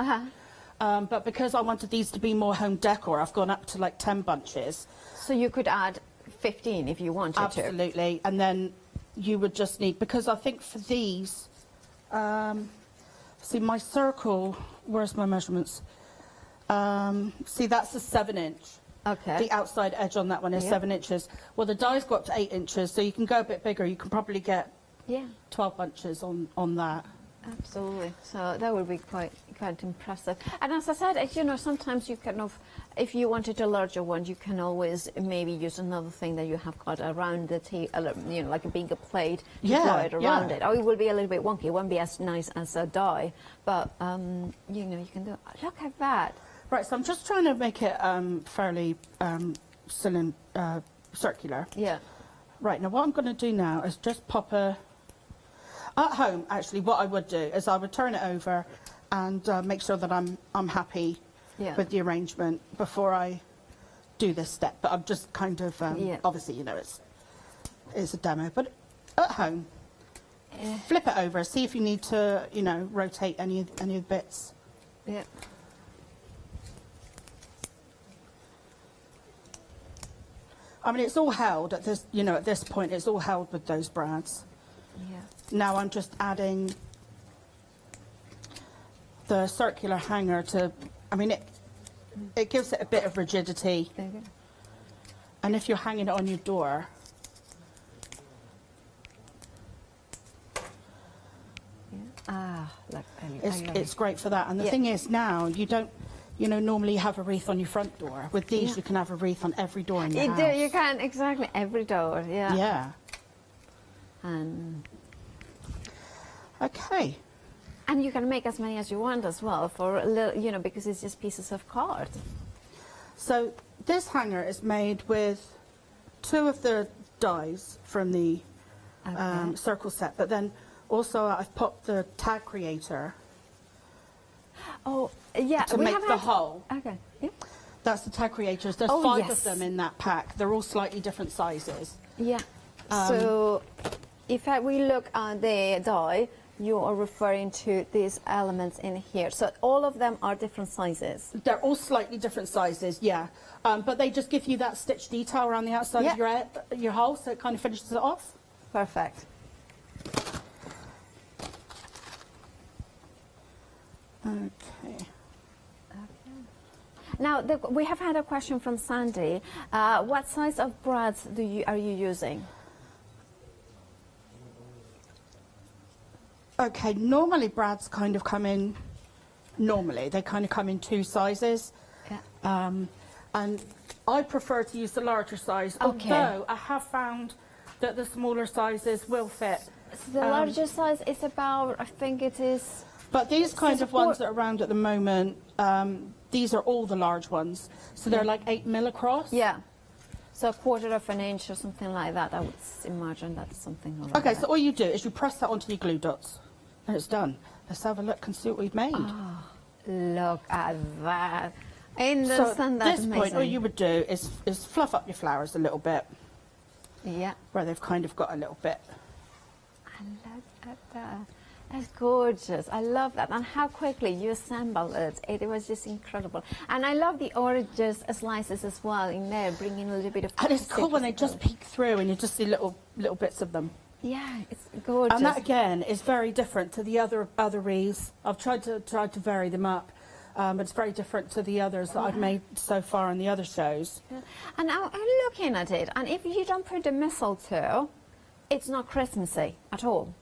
But because I wanted these to be more home decor, I've gone up to like 10 bunches. So you could add 15 if you wanted to. Absolutely, and then you would just need, because I think for these, see my circle, where's my measurements? See, that's a 7-inch. Okay. The outside edge on that one is 7 inches. Well, the die's got up to 8 inches, so you can go a bit bigger. You can probably get 12 bunches on that. Absolutely. So that would be quite impressive. And as I said, you know, sometimes you kind of, if you wanted a larger one, you can always maybe use another thing that you have got around the you know, like a bigger plate to draw it around it. Or it will be a little bit wonky. It won't be as nice as a die, but you know, you can do. Look at that. Right. So I'm just trying to make it fairly circular. Yeah. Right. Now what I'm going to do now is just pop a. At home, actually, what I would do is I would turn it over and make sure that I'm happy with the arrangement before I do this step. But I'm just kind of obviously, you know, it's a demo. But at home, flip it over, see if you need to, you know, rotate any of the bits. Yeah. I mean, it's all held at this, you know, at this point, it's all held with those brads. Yeah. Now I'm just adding the circular hanger to, I mean, it gives it a bit of rigidity. There you go. And if you're hanging it on your door, Look, it's great for that. And the thing is now, you don't, you know, normally have a wreath on your front door. With these, you can have a wreath on every door in your house. You can, exactly, every door, yeah. Yeah. And okay. And you can make as many as you want as well, for a little, you know, because it's just pieces of card. So this hanger is made with 2 of the dies from the circle set, but then also I've popped the tag creator. Oh, yeah. To make the hole. Okay, yeah. That's the tag creators. There's 5 of them in that pack. They're all slightly different sizes. Yeah. So if we look at the die, you are referring to these elements in here. So all of them are different sizes. They're all slightly different sizes, yeah. But they just give you that stitch detail around the outside of your hole, so it kind of finishes it off. Perfect. Okay. Now, we have had a question from Sandy. What size of brads are you using? Okay, normally brads kind of come in, they kind of come in 2 sizes. Yeah. And I prefer to use the larger size, although I have found that the smaller sizes will fit. So the larger size is about, I think it is... But these kind of ones that are around at the moment, these are all the large ones. So they're like 8 mil across. Yeah. So 1/4 of an inch or something like that, I would imagine that's something around Okay, that. so all you do is you press that onto your glue dots, and it's done. Let's have a look and see what we've made. Oh, look at that. In the sun, that's at this amazing. point, all you would do is fluff up your flowers a little bit. Yeah. Where they've kind of got a little bit. I look at that. That's gorgeous. I love that. And how quickly you assemble it. It was just incredible. And I love the orange slices as well in there, bringing a little bit of... And it's cool when they just peek through and you just see little bits of them. Yeah, it's gorgeous. And that, again, is very different to the other wreaths. I've tried to vary them up. But it's very different to the others that I've made so far in the other shows. Yeah. And now I'm looking at it, and if you don't put the mistletoe, it's not Christmassy at all.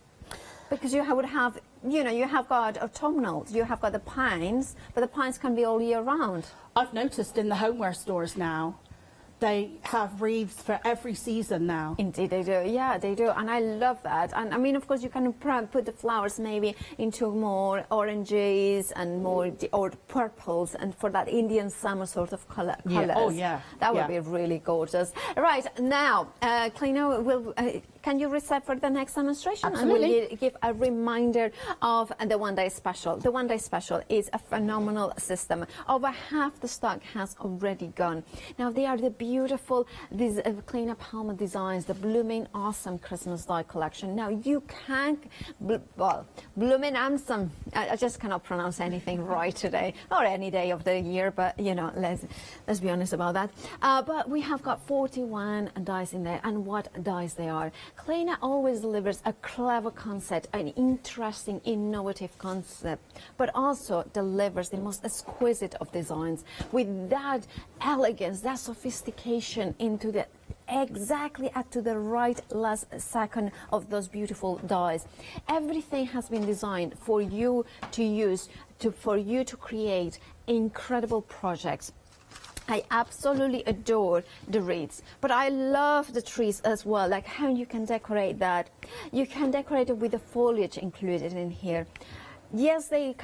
Because you would have, you know, you have got autumnals, you have got the pines, but the pines can be all year round. I've noticed in the homeware stores now, they have wreaths for every season now. Indeed they do, yeah, they do, and I love that. And I mean, of course, you can put the flowers maybe into more oranges and more or purples, and for that Indian summer sort of colours. Yeah. Oh, yeah. That would Yeah. be really gorgeous. Right, now, Clino, can you reset for the next demonstration? Absolutely. And we'll give a reminder of the one-day special. The one-day special is a phenomenal system. Over half the stock has already gone. Now, they are the beautiful these Clino Palmer designs, the blooming awesome Christmas die collection. Now, you can, blooming awesome. I just cannot pronounce anything right today, or any day of the year, but, you know, let's be honest about that. But we have got 41 dies in there, and what dies they are. Clino always delivers a clever concept, an interesting, innovative concept, but also delivers the most exquisite of designs with that elegance, that sophistication into the exactly at to the right last second of those beautiful dies. Everything has been designed for you to use, for you to create incredible projects. I absolutely adore the wreaths, but I love the trees as well, like how you can decorate that. You can decorate it with the foliage included in here. Yes, they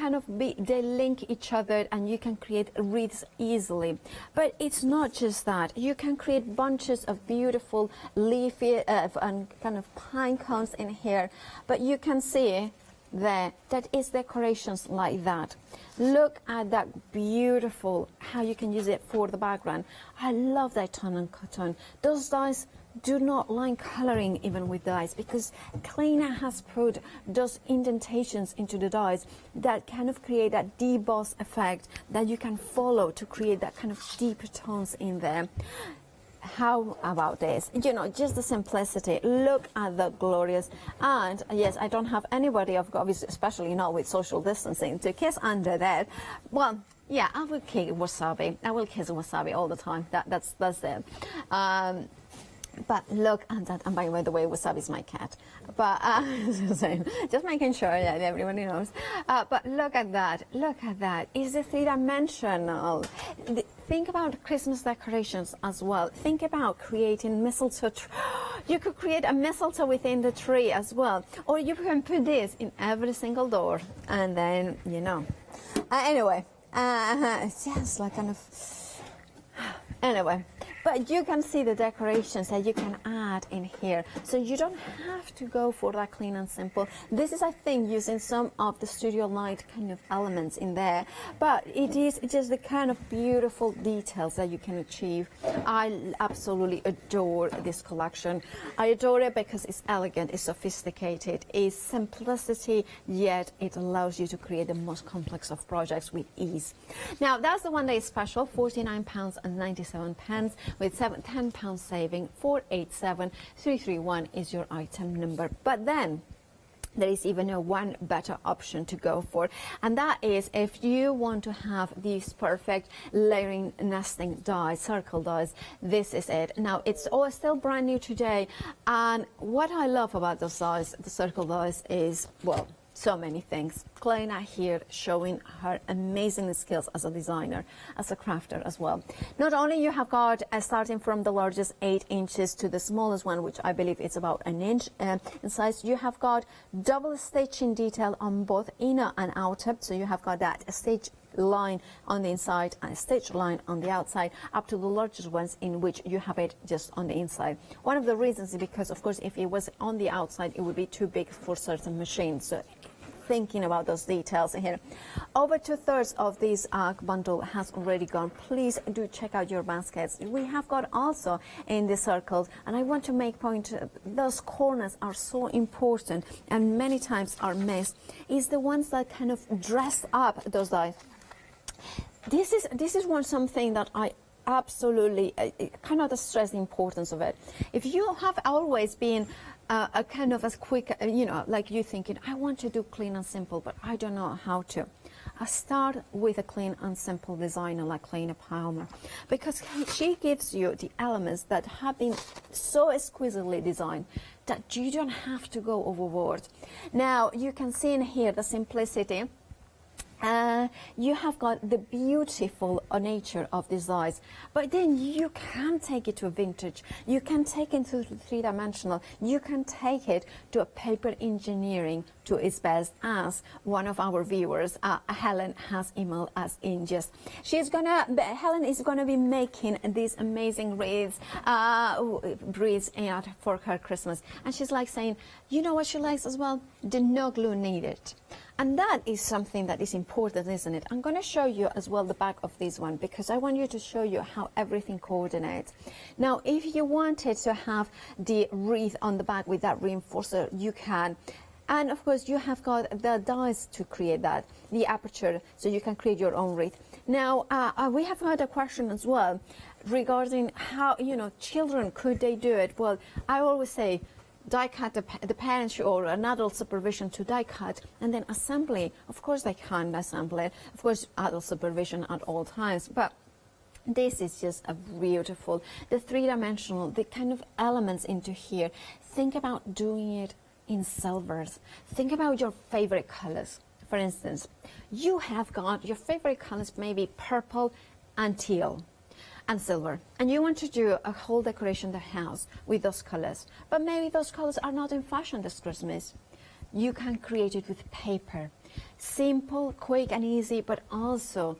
they link each other, and you can create wreaths easily. But it's not just that. You can create bunches of beautiful leafy and kind of pine cones in here. But you can see that is decorations like that. Look at that beautiful, how you can use it for the background. I love that tone and cotton. Those dies do not line coloring even with dies, because Clino has put those indentations into the dies that kind of create that deboss effect that you can follow to create that kind of deeper tones in there. How about this? You know, just the simplicity. Look at the glorious. And yes, I don't have anybody, obviously, especially not with social distancing, to kiss under that. Well, yeah, I will kiss wasabi. I will kiss wasabi all the time. That's it. But look at that, and by the way, Wasabi is my cat. But just making sure that everybody knows. But look at that. Look at that. It's a three-dimensional. Think about Christmas decorations as well. Think about creating mistletoe. You could create a mistletoe within the tree as well. Or you can put this in every single door. And then, you know. Anyway, it's just like kind of... Anyway, but you can see the decorations that you can add in here, so you don't have to go for that clean and simple. This is, I think, using some of the studio light kind of elements in there, but it is just the kind of beautiful details that you can achieve. I absolutely adore this collection. I adore it because it's elegant, it's sophisticated, it's simplicity, yet it allows you to create the most complex of projects with ease. Now, that's the one-day special, £49.97 with £10 saving. 487331 is your item number. But then there is even one better option to go for, and that is if you want to have these perfect layering nesting dies, circle dies, this is it. Now, it's all still brand new today, and what I love about those dies, the circle dies, is, well, so many things. Clino here showing her amazing skills as a designer, as a crafter as well. Not only you have got starting from the largest 8 inches to the smallest one, which I believe is about an inch in size, you have got double stitching detail on both inner and outer. So you have got that stitch line on the inside and a stitch line on the outside, up to the largest ones in which you have it just on the inside. One of the reasons is because, of course, if it was on the outside, it would be too big for certain machines. So thinking about those details in here. Over 2/3 of this bundle has already gone. Please do check out your baskets. We have got also in the circles, and I want to make point, those corners are so important and many times are missed, is the ones that kind of dress up those dies. This is something that I absolutely cannot stress the importance of it. If you have always been a kind of as quick, you know, like you thinking, I want to do clean and simple, but I don't know how to. I start with a clean and simple designer like Kleina Palmer, because she gives you the elements that have been so exquisitely designed that you don't have to go overboard. Now you can see in here the simplicity. You have got the beautiful nature of these dies, but then you can take it to a vintage, you can take it to three-dimensional, you can take it to a paper engineering to its best, as one of our viewers, Helen, has emailed us in just. Helen is gonna be making these amazing wreaths for her Christmas, and she's like saying, you know what she likes as well? The no glue needed. And that is something that is important, isn't it? I'm going to show you as well the back of this one, because I want you to show you how everything coordinates. Now, if you wanted to have the wreath on the back with that reinforcer, you can. And of course, you have got the dies to create that, the aperture, so you can create your own wreath. Now, we have had a question as well regarding how, children, could they do it? Well, I always say, die cut the parents or an adult supervision to die cut, and then assembly. Of course they can assemble it, of course adult supervision at all times, but this is just a beautiful, the three-dimensional, the kind of elements into here. Think about doing it in silvers. Think about your favorite colors. For instance, you have got your favorite colors, maybe purple and teal and silver, and you want to do a whole decoration of the house with those colors, but maybe those colors are not in fashion this Christmas. You can create it with paper, simple, quick and easy, but also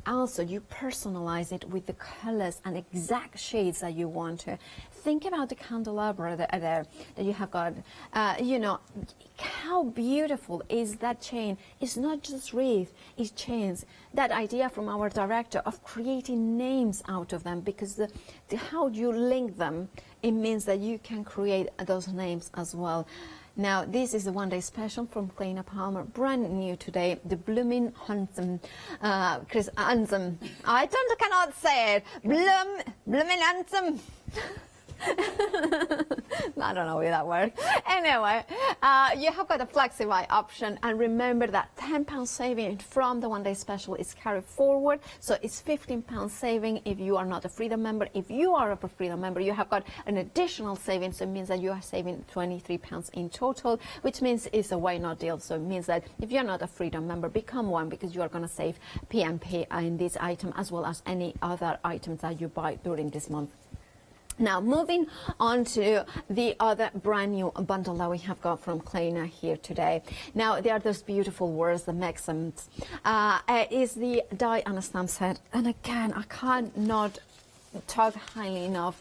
you personalize it with the colors and exact shades that you want to. Think about the candelabra there that you have got. How beautiful is that chain? It's not just wreath, it's chains. That idea from our director of creating names out of them, because how you link them, it means that you can create those names as well. Now, this is the one-day special from Kleina Palmer, brand new today, the Bloomin' Handsome, Chris Handsome. I cannot say it. Bloomin' Handsome. I don't know if that works. Anyway, you have got a FlexiBuy option, and remember that £10 saving from the one-day special is carried forward, so it's £15 saving if you are not a Freedom member. If you are a Freedom member, you have got an additional saving, so it means that you are saving £23 in total, which means it's a why not deal. So it means that if you're not a Freedom member, become one, because you are going to save PMP in this item as well as any other items that you buy during this month. Now, moving on to the other brand new bundle that we have got from Kleina here today. Now, there are those beautiful words, the maxims. Is the die and a stamp set. And again, I cannot talk highly enough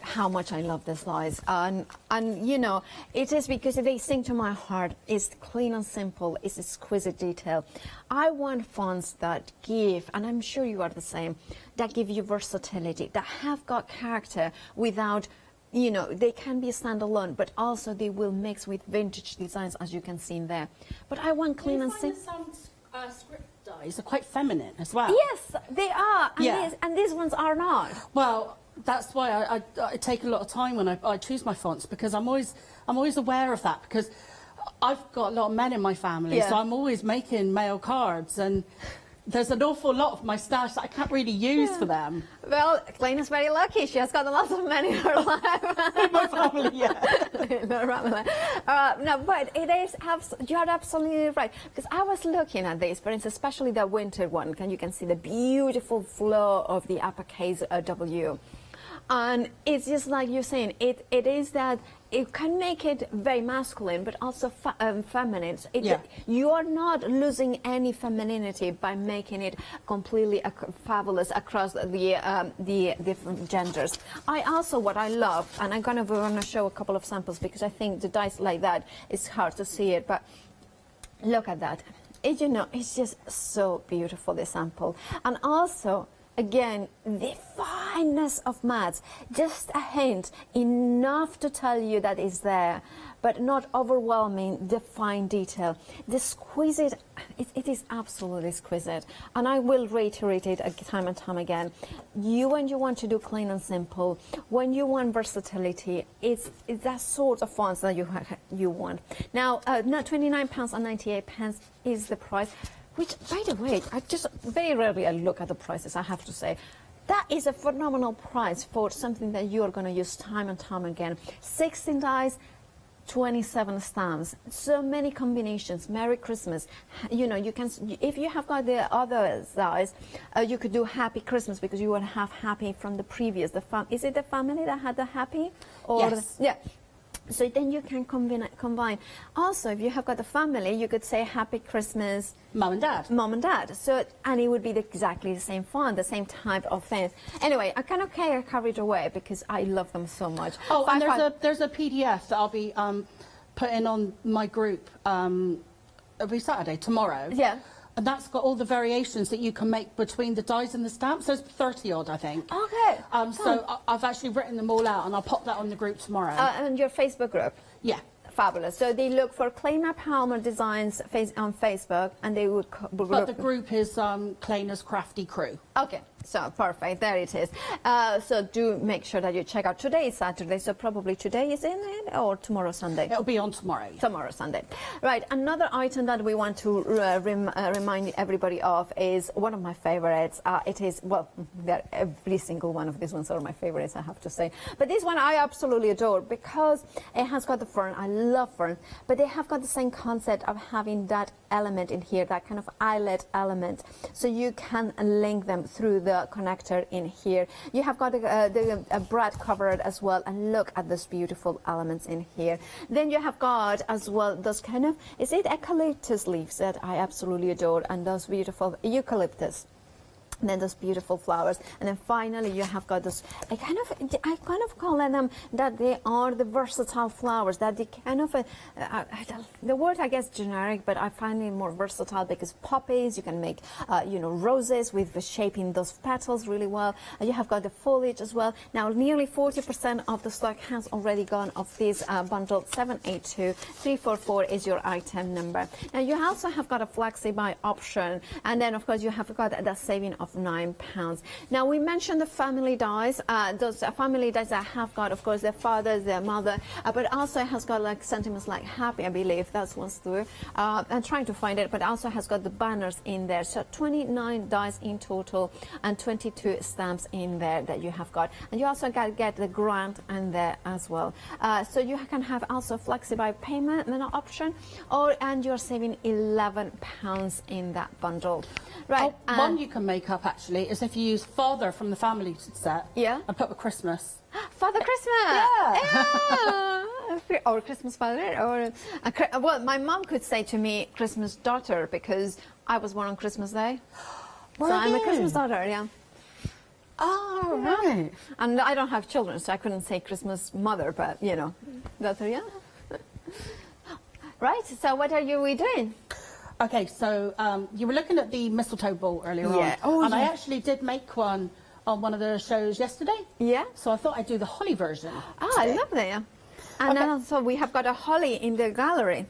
how much I love these dies, and it is because they sing to my heart. It's clean and simple, it's exquisite detail. I want fonts that give, and I'm sure you are the same, that give you versatility, that have got character without, they can be standalone, but also they will mix with vintage designs, as you can see in there. But I want clean and simple. Script dies are quite feminine as well. Yes, they are, and these ones are not. Well, that's why I take a lot of time when I choose my fonts, because I'm always aware of that, because I've got a lot of men in my family, so I'm always making male cards, and there's an awful lot of my stash that I can't really use for them. Well, Kleina's very lucky. She has got a lot of men in her life. In my family, yeah. No, but it is, you are absolutely right. Because I was looking at this, for instance, especially the winter one, and you can see the beautiful flow of the uppercase W. And it's just like you're saying, it is that it can make it very masculine, but also feminine. You are not losing any femininity by making it completely fabulous across the different genders. What I love, and I'm going to show a couple of samples, because I think the dice like that, it's hard to see it, but look at that. It's just so beautiful, this sample. And also, again, the fineness of mats, just a hint, enough to tell you that it's there, but not overwhelming the fine detail. The exquisite, it is absolutely exquisite. And I will reiterate it time and time again. When you want to do clean and simple, when you want versatility, it's that sort of fonts that you want. Now, £29.98 is the price. which, by the way, I just very rarely I look at the prices, I have to say. That is a phenomenal price for something that you are going to use time and time again. 16 dies, 27 stamps, so many combinations. Merry Christmas. You know, you can, if you have got the other dies, you could do Happy Christmas because you would have Happy from the previous. Is it the family that had the Happy? Or Yes. yeah. So then you can combine. Also, if you have got a family, you could say Happy Christmas, Mum and Dad. Mom and Dad. So, and it would be exactly the same font, the same type of things. Anyway, I kind of get carried away because I love them so much. Oh, and there's a PDF that I'll be putting on my group every Saturday, tomorrow. Yeah. And that's got all the variations that you can make between the dies and the stamps. There's 30 odd, I think. Okay. So I've actually written them all out, and I'll pop that on the group tomorrow. And your Facebook group. Yeah. Fabulous. So they look for Claina Palmer Designs on Facebook, and they would. But the group is Claina's Crafty Crew. Okay, so perfect. There it is. So do make sure that you check out. Today is Saturday, so probably today is in it, or tomorrow Sunday. It'll be on tomorrow. Tomorrow Sunday. Right. Another item that we want to remind everybody of is one of my favorites. It is, well, every single one of these ones are my favorites, I have to say. But this one I absolutely adore because it has got the fern. I love fern, but they have got the same concept of having that element in here, that kind of eyelet element, so you can link them through the connector in here. You have got the brad covered as well, and look at those beautiful elements in here. Then you have got as well those kind of, is it eucalyptus leaves that I absolutely adore, and those beautiful eucalyptus. And then those beautiful flowers, and then finally you have got this. I kind of call them that they are the versatile flowers. That they kind of the word I guess generic, but I find it more versatile because poppies. You can make you know, roses with the shaping those petals really well. And you have got the foliage as well. Now nearly 40% of the stock has already gone of this bundle. 782344 is your item number. Now you also have got a flexi buy option, and then of course you have got the saving of £9. Now we mentioned the family dies. Those family dies that have got, of course, their father, their mother, but also has got like sentiments like happy, I believe that's one's through. I'm trying to find it, but also has got the banners in there. So 29 dies in total and 22 stamps in there that you have got. And you also get the grant in there as well. So you can have also flexi-buy payment option, and you're saving £11 in that bundle. Right. Oh, one you can make up actually is if you use Father from the family set. Yeah. And put a Christmas. Father Christmas. Yeah. Or Christmas Father, or well, my mom could say to me Christmas daughter because I was born on Christmas Day. So I'm a Christmas daughter. Yeah. Oh, right. And I don't have children, so I couldn't say Christmas mother, but you know, daughter. Yeah. Right. So what are we doing? Okay, so you were looking at the mistletoe ball earlier on. Oh, and yeah. I actually did make one on one of the shows yesterday. Yeah. So I thought I'd do the holly version. I love that. Yeah. And then also we have got a Holly in the gallery.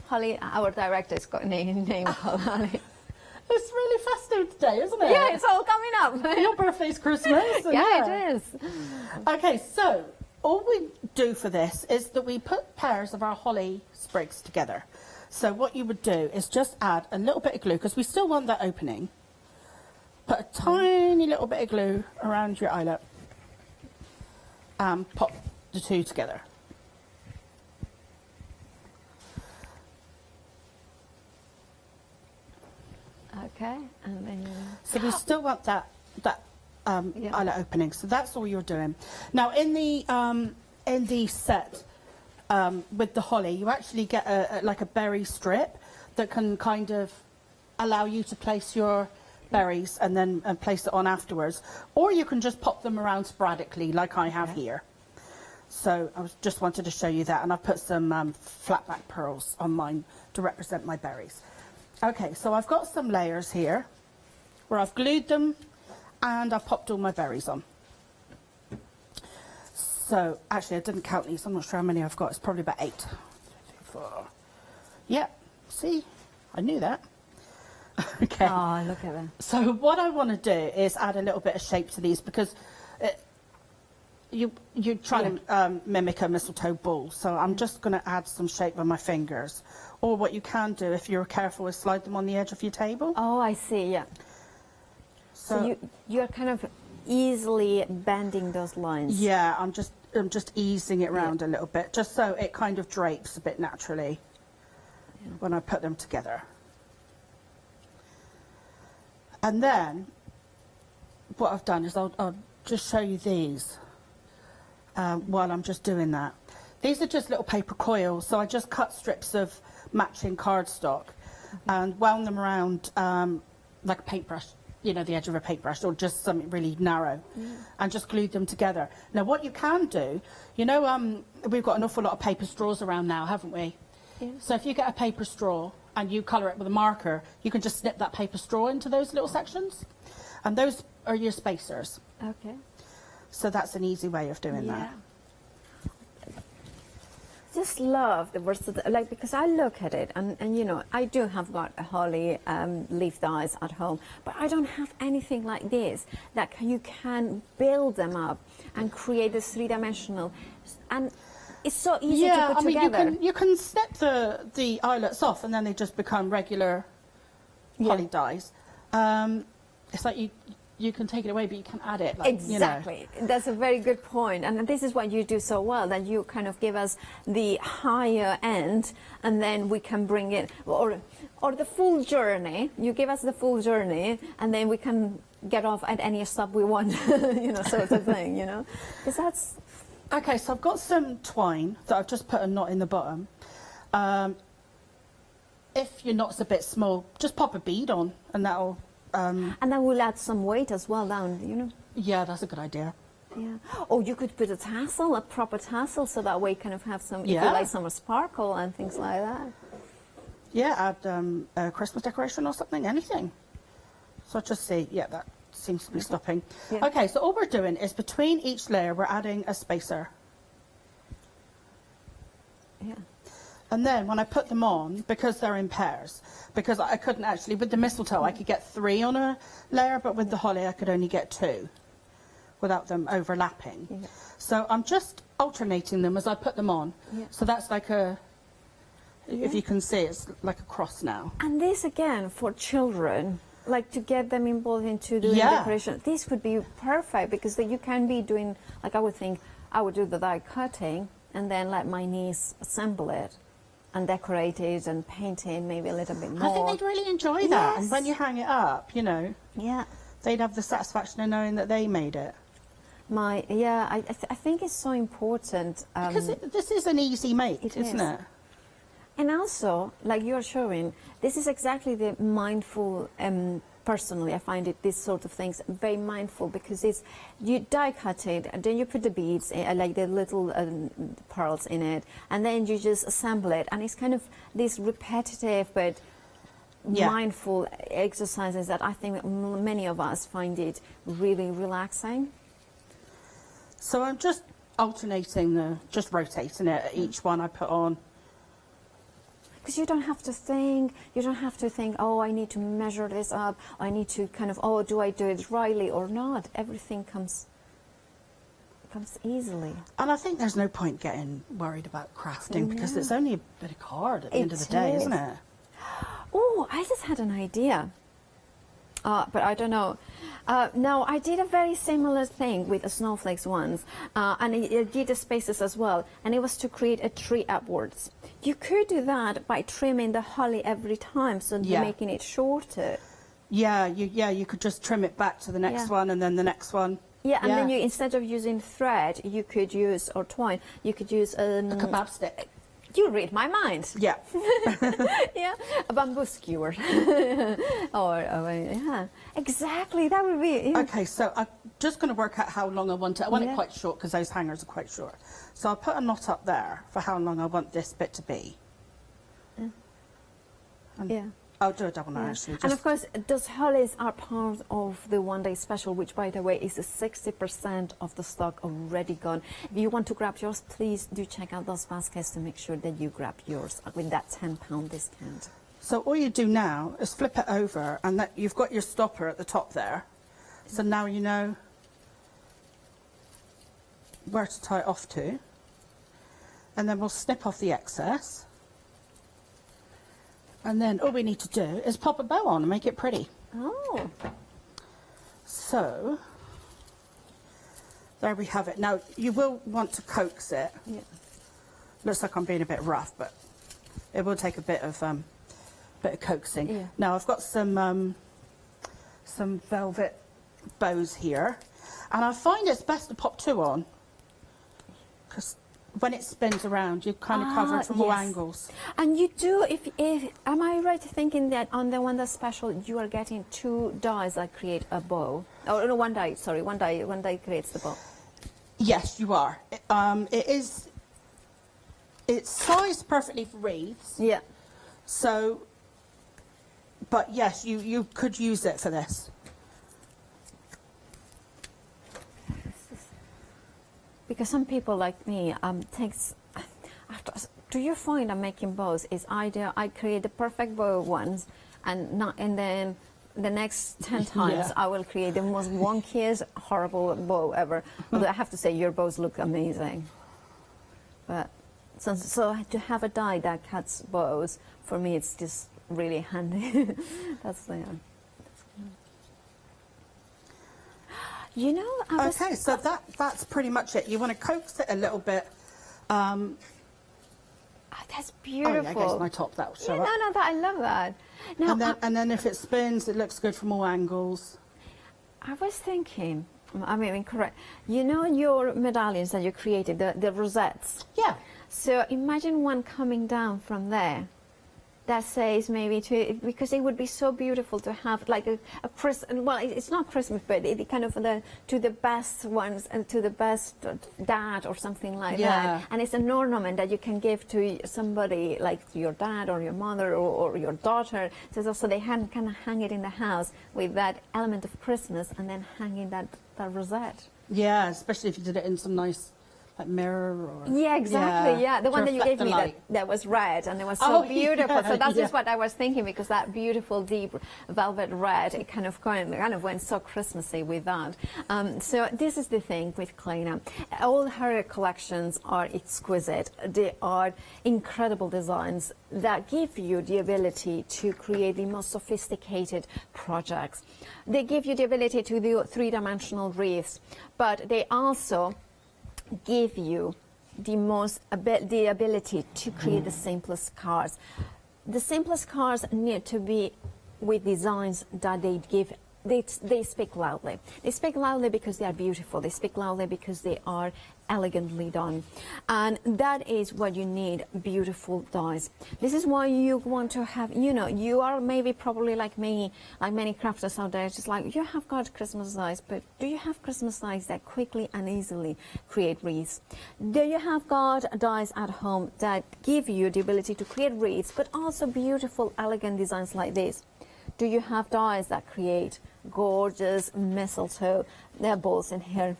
Holly, our director is got name called Holly. It's really festive today, isn't it? Yeah, it's all coming up. Your birthday's Christmas. Yeah, it is. Okay, so all we do for this is that we put pairs of our holly sprigs together. So what you would do is just add a little bit of glue, because we still want that opening. Put a tiny little bit of glue around your eyelet and pop the two together. Okay, and then So we still want that eyelet opening. So that's all you're doing. Now in the set with the holly, you actually get like a berry strip that can kind of allow you to place your berries and then place it on afterwards, or you can just pop them around sporadically like I have here. So I just wanted to show you that, and I've put some flat back pearls on mine to represent my berries. Okay, so I've got some layers here where I've glued them and I've popped all my berries on. So actually I didn't count these, I'm not sure how many I've got, it's probably about 8. 2, 3, 4. Yeah, see, I knew that. Okay. oh, look at them. So what I want to do is add a little bit of shape to these, because you're trying to mimic a mistletoe ball, so I'm just going to add some shape with my fingers. Or what you can do, if you're careful, is slide them on the edge of your table. Oh, I see, yeah. So you're kind of easily bending those lines. Yeah, I'm just easing it around a little bit, just so it kind of drapes a bit naturally when I put them together. And then what I've done is I'll just show you these while I'm just doing that. These are just little paper coils, so I just cut strips of matching cardstock and wound them around like a paintbrush, you know, the edge of a paintbrush, or just something really narrow, and just glued them together. Now, what you can do, you know, we've got an awful lot of paper straws around now, haven't we? Yeah. So if you get a paper straw and you colour it with a marker, you can just snip that paper straw into those little sections, and those are your spacers. Okay. So that's an easy way of doing that. Just love the versatility, like, because I look at it and you know, I do have got a holly leaf dies at home, but I don't have anything like this that you can build them up and create this three-dimensional, and it's so easy to put together. You can snip the eyelets off and then they just become regular holly dies. It's like you can take it away, but you can add it. Like, exactly. You know. That's a very good point. And this is what you do so well, that you kind of give us the higher end, and then we can bring it, or the full journey. You give us the full journey, and then we can get off at any stop we want, you know, sort of thing, you know. Because that's... Okay, so I've got some twine that I've just put a knot in the bottom. If your knot's a bit small, just pop a bead on, and that'll... and then we'll add some weight as well down, you know. Yeah, that's a good idea. Yeah. Or you could put a tassel, a proper tassel, so that way you kind of have some, if you like some sparkle and things like that. Yeah, add a Christmas decoration or something, anything. So just see, yeah, that seems to be stopping. Yeah. Okay, so all we're doing is between each layer, we're adding a spacer. Yeah. And then when I put them on, because they're in pairs, because I couldn't actually, with the mistletoe, I could get 3 on a layer, but with the holly, I could only get 2 without them overlapping. Yeah. So I'm just alternating them as I put them on. Yeah. So that's like a, if you can see, it's like a cross now. And this, again, for children, like to get them involved into doing decoration, this would be perfect, because you can be doing, like I would think, I would do the die cutting and then let my niece assemble it and decorate it and paint it maybe a little bit more. I think they'd really enjoy that. And when you hang it up, you know, they'd have the satisfaction of knowing that they made it. I think it's so important. Because this is an easy make, isn't it? And also, like you're showing, this is exactly the mindful, personally I find it, this sort of things, very mindful, because it's, you die cut it, and then you put the beads, like the little pearls in it, and then you just assemble it, and it's kind of this repetitive but mindful exercises that I think many of us find it really relaxing. So I'm just alternating just rotating it at each one I put on. Because you don't have to think, oh, I need to measure this up, I need to kind of, oh, do I do it rightly or not? Everything comes easily. And I think there's no point getting worried about crafting, because it's only a bit of card at the end of the day, isn't it? Oh, I just had an idea. But I don't know. Now, I did a very similar thing with the snowflakes once, and I did the spaces as well, and it was to create a tree upwards. You could do that by trimming the holly every time, so you're making it shorter. Yeah, you could just trim it back to the next one, and then the next one. Yeah, and then you, instead of using thread, you could use, or twine, you could use a kebab stick. You read my mind. Yeah. Yeah, a bamboo skewer. Yeah, exactly. That would be. Yeah. Okay, so I'm just going to work out how long I want it. I want it quite short, because those hangers are quite short. So I'll put a knot up there for how long I want this bit to be. I'll do a double knot actually. And of course, those hollies are part of the one-day special, which, by the way, is 60% of the stock already gone. If you want to grab yours, please do check out those baskets to make sure that you grab yours with that £10 discount. So all you do now is flip it over, and that you've got your stopper at the top there. So now you know where to tie it off to. And then we'll snip off the excess. And then all we need to do is pop a bow on and make it pretty. Oh. So, there we have it. Now, you will want to coax it. Yeah. Looks like I'm being a bit rough, but it will take a bit of coaxing. Yeah. Now, I've got some velvet bows here, and I find it's best to pop 2 on, because when it spins around, you kind of cover it from all yes. angles. And you do, if am I right thinking that on the one that's special, you are getting 2 dies that create a bow? Oh, no, 1 die, sorry, one die creates the bow. Yes, you are. It's sized perfectly for wreaths. Yeah. So, but yes, you could use it for this. Because some people like me do you find I'm making bows is either I create the perfect bow once and then the next 10 times Yeah. I will create the most wonkiest, horrible bow ever. Although I have to say your bows look amazing. But so to have a die that cuts bows, for me it's just really handy. That's the You know, I was... Okay, so that's pretty much it. You want to coax it a little bit. Oh, that's beautiful. Oh, yeah, against my top, that will show up. No, I love that. Now, And then if it spins, it looks good from all angles. I was thinking, I mean, correct. You know your medallions that you created, the rosettes? Yeah. So imagine one coming down from there. That says maybe because it would be so beautiful to have like a well, it's not Christmas, but it kind of to the best ones and to the best dad or something like that. And it's an ornament that you can give to somebody like your dad or your mother or your daughter. So they can kind of hang it in the house with that element of Christmas and then hanging that rosette. Yeah, especially if you did it in some nice like mirror or... Yeah, exactly, yeah. The one that you gave me that was red and it was so beautiful. Yeah, so that's just what I was thinking, because that beautiful deep velvet red, it kind of went so Christmassy with that. So this is the thing with Kleina. All her collections are exquisite. They are incredible designs that give you the ability to create the most sophisticated projects. They give you the ability to do 3-dimensional wreaths, but they also give you the ability to create the simplest cards. The simplest cards need to be with designs that they speak loudly. They speak loudly because they are beautiful. They speak loudly because they are elegantly done. And that is what you need, beautiful dies. This is why you want to have, you are maybe probably like me, like many crafters out there, just like, you have got Christmas dies, but do you have Christmas dies that quickly and easily create wreaths? Do you have got dies at home that give you the ability to create wreaths, but also beautiful, elegant designs like this? Do you have dies that create gorgeous mistletoe balls in here?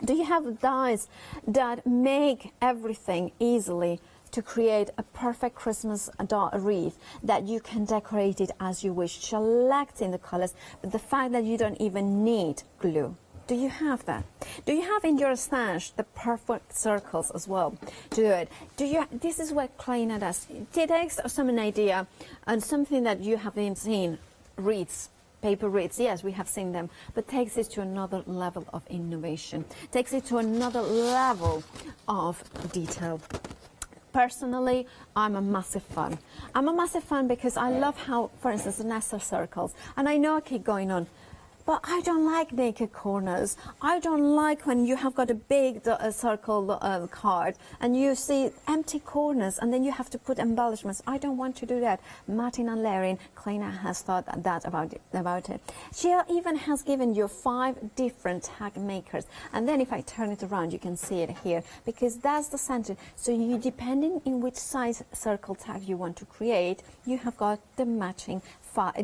Do you have dies that make everything easily to create a perfect Christmas wreath that you can decorate it as you wish, selecting the colors, but the fact that you don't even need glue? Do you have that? Do you have in your stash the perfect circles as well to do it? This is what Kleina does. It takes some idea and something that you haven't seen, wreaths. Paper wreaths, yes, we have seen them, but takes it to another level of innovation, takes it to another level of detail. Personally, I'm a massive fan. I'm a massive fan because I love how, for instance, the Nesta circles, and I know I keep going on, but I don't like naked corners. I don't like when you have got a big circle card and you see empty corners and then you have to put embellishments. I don't want to do that. Martin and Larry, Kleina has thought that about it. She even has given you 5 different tag makers. And then if I turn it around, you can see it here, because that's the center. So you, depending in which size circle tag you want to create, you have got the matching 5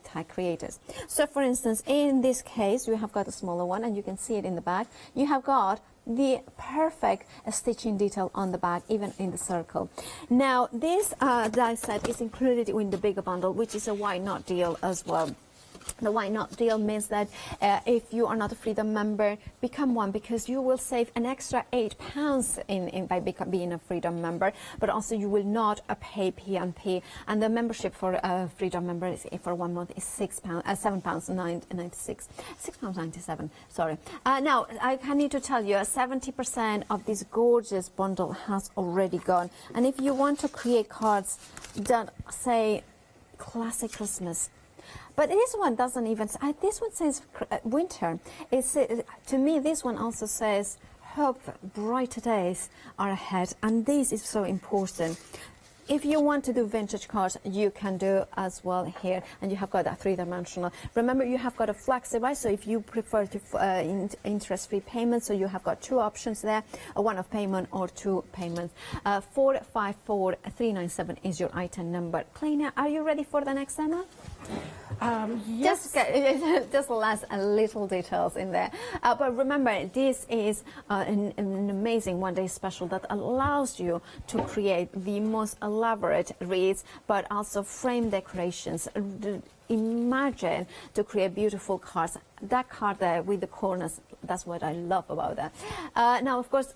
tag creators. So for instance, in this case, you have got a smaller one and you can see it in the back. You have got the perfect stitching detail on the back, even in the circle. Now this die set is included in the bigger bundle, which is a why not deal as well. The why not deal means that if you are not a Freedom member, become one, because you will save an extra £8 by being a Freedom member, but also you will not pay P&P. And the membership for a Freedom member is, for 1 month is £7.96. £6.97. Sorry. Now I need to tell you, 70% of this gorgeous bundle has already gone. And if you want to create cards that say Classic Christmas. But this one doesn't even, this one says winter. To me, this one also says hope brighter days are ahead. And this is so important. If you want to do vintage cards, you can do as well here. And you have got that 3-dimensional. Remember, you have got a flexible, so if you prefer to interest-free payment, so you have got 2 options there, a one-off payment or 2 payments. 454397 is your item number. Kleina, are you ready for the next demo? Yes. Just last little details in there. But remember, this is an amazing one-day special that allows you to create the most elaborate wreaths, but also frame decorations. Imagine to create beautiful cards. That card there with the corners, that's what I love about that. Now, of course,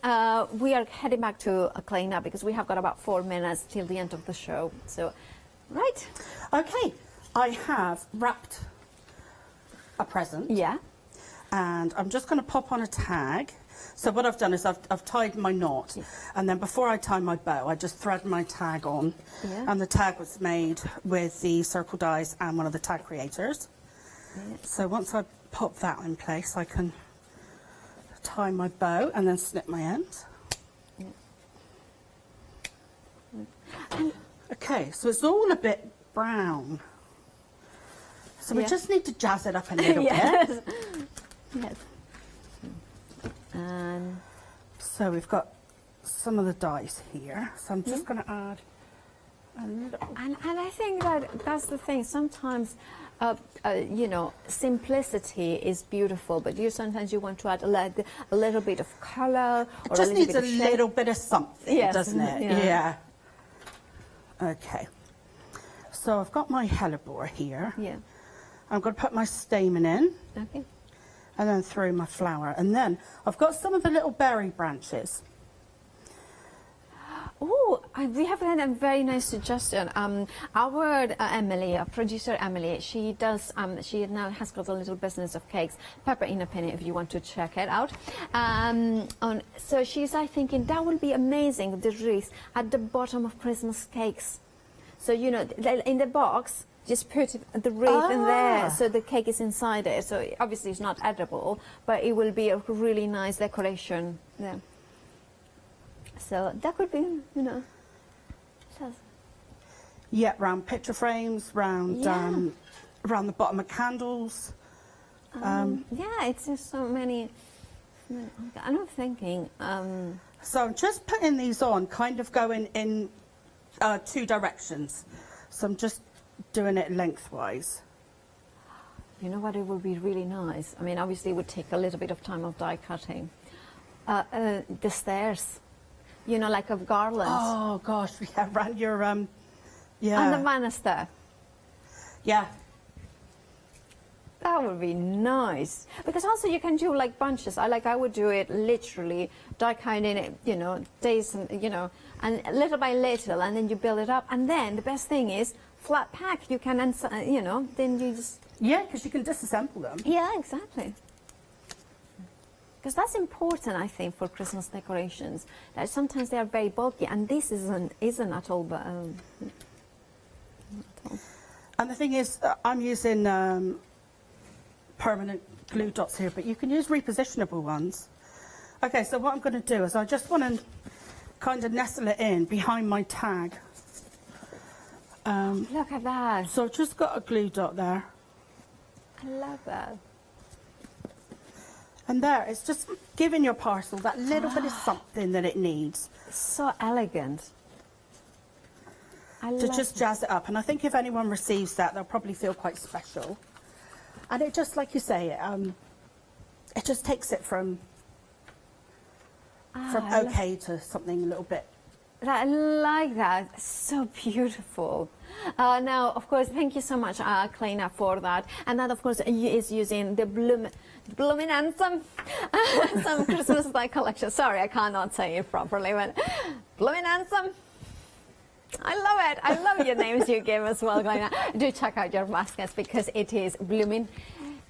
we are heading back to Kleina because we have got about 4 minutes till the end of the show. So, right? Okay. I have wrapped a present. Yeah. And I'm just going to pop on a tag. So what I've done is I've tied my knot. Yeah. And then before I tie my bow, I just thread my tag on. Yeah. And the tag was made with the circle dies and one of the tag creators. Yeah. So once I pop that in place, I can tie my bow and then snip my ends. Yeah. Okay, so it's all a bit brown. So we Yeah. just need to jazz it up a little Yes. bit. Yes. And So we've got some of the dies here. So I'm just going to add a little. And I think that that's the thing. Sometimes, you know, simplicity is beautiful, but sometimes you want to add a little bit of colour or It just a little needs bit a of shape. little bit of something, Yes, doesn't it? yeah. Okay. So I've got my hellebore here. Yeah. I'm going to put my stamen in Okay. and then through my flower. And then I've got some of the little berry branches. Oh, we have had a very nice suggestion. Our Emily, producer Emily, she does. She now has got a little business of cakes. Pepper in a penny, if you want to check it out. So she's, I thinking that would be amazing. The wreath at the bottom of Christmas cakes. So you know, in the box, just put the wreath in there, so the cake is inside it. So obviously it's not edible, but it will be a really nice decoration. Yeah. So that could be, you know. Yeah, round picture frames, round around the bottom of candles. Yeah, it's just so many. I'm not thinking. So I'm just putting these on, kind of going in 2 directions. So I'm just doing it lengthwise. You know what? It would be really nice. I mean, obviously, it would take a little bit of time of die cutting. The stairs, you know, like of garlands. Oh gosh, yeah, around your yeah. And the banister. Yeah. That would be nice. Because also you can do like bunches. I would do it literally, die cutting it, you know, days, and you know, and little by little, and then you build it up. And then the best thing is flat pack. You can, you know, then you just. Yeah, because you can disassemble them. Yeah, exactly. Because that's important, I think, for Christmas decorations. That sometimes they are very bulky, and this isn't at all. But and the thing is, I'm using permanent glue dots here, but you can use repositionable ones. Okay, so what I'm going to do is I just want to kind of nestle it in behind my tag. look at that. So I've just got a glue dot there. I love that. And there, it's just giving your parcel that little bit of something that it needs. So elegant. I To love just jazz it up. And I think if anyone receives that, they'll probably feel quite special. And it just, like you say, it just takes it from okay to something a little bit I like that. So beautiful. Now, of course, thank you so much, Kleina, for that. And that, of course, is using the Bloomin' Handsome some Christmas-like collection. Sorry, I cannot say it properly, but Bloomin' Handsome. I love it. I love your names you gave as well, Kleina. Do check out your baskets because it is blooming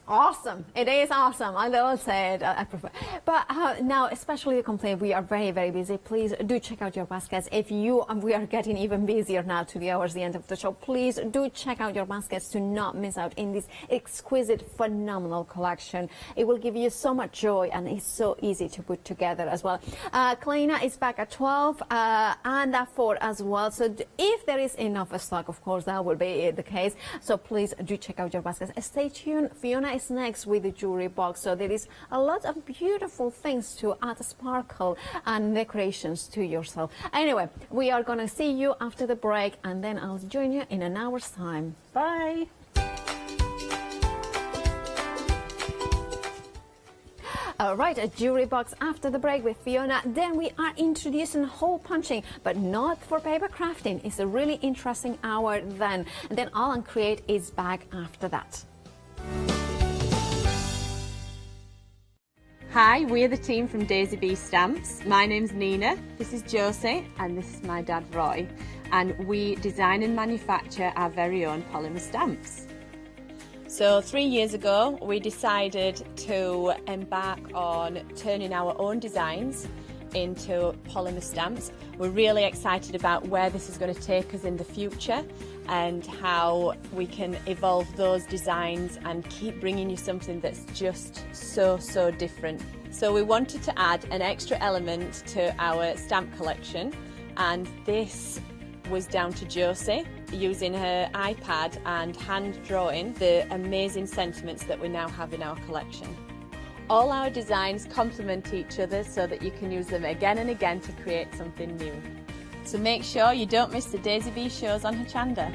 awesome. It is awesome. I will say it. I prefer. But now, especially the complaint, we are very, very busy. Please do check out your baskets. If you, we are getting even busier now to the end of the show. Please do check out your baskets to not miss out in this exquisite, phenomenal collection. It will give you so much joy and it's so easy to put together as well. Kleina is back at 12 and at 4 as well. So if there is enough stock, of course, that will be the case. So please do check out your baskets. Stay tuned. Fiona is next with the jewelry box, so there is a lot of beautiful things to add sparkle and decorations to yourself. Anyway, we are gonna see you after the break and then I'll join you in an hour's time. Bye. All right, a jewelry box after the break with Fiona. Then we are introducing hole punching, but not for paper crafting. It's a really interesting hour then. And then Alan Create is back after that. Hi, we're the team from Daisy Bee Stamps. My name's Nina, this is Josie, and this is my dad Roy. And we design and manufacture our very own polymer stamps. So 3 years ago, we decided to embark on turning our own designs into polymer stamps. We're really excited about where this is going to take us in the future and how we can evolve those designs and keep bringing you something that's just so different. So we wanted to add an extra element to our stamp collection, and this was down to Josie using her iPad and hand drawing the amazing sentiments that we now have in our collection. All our designs complement each other so that you can use them again and again to create something new. So make sure you don't miss the Daisy Bee shows on Hochanda.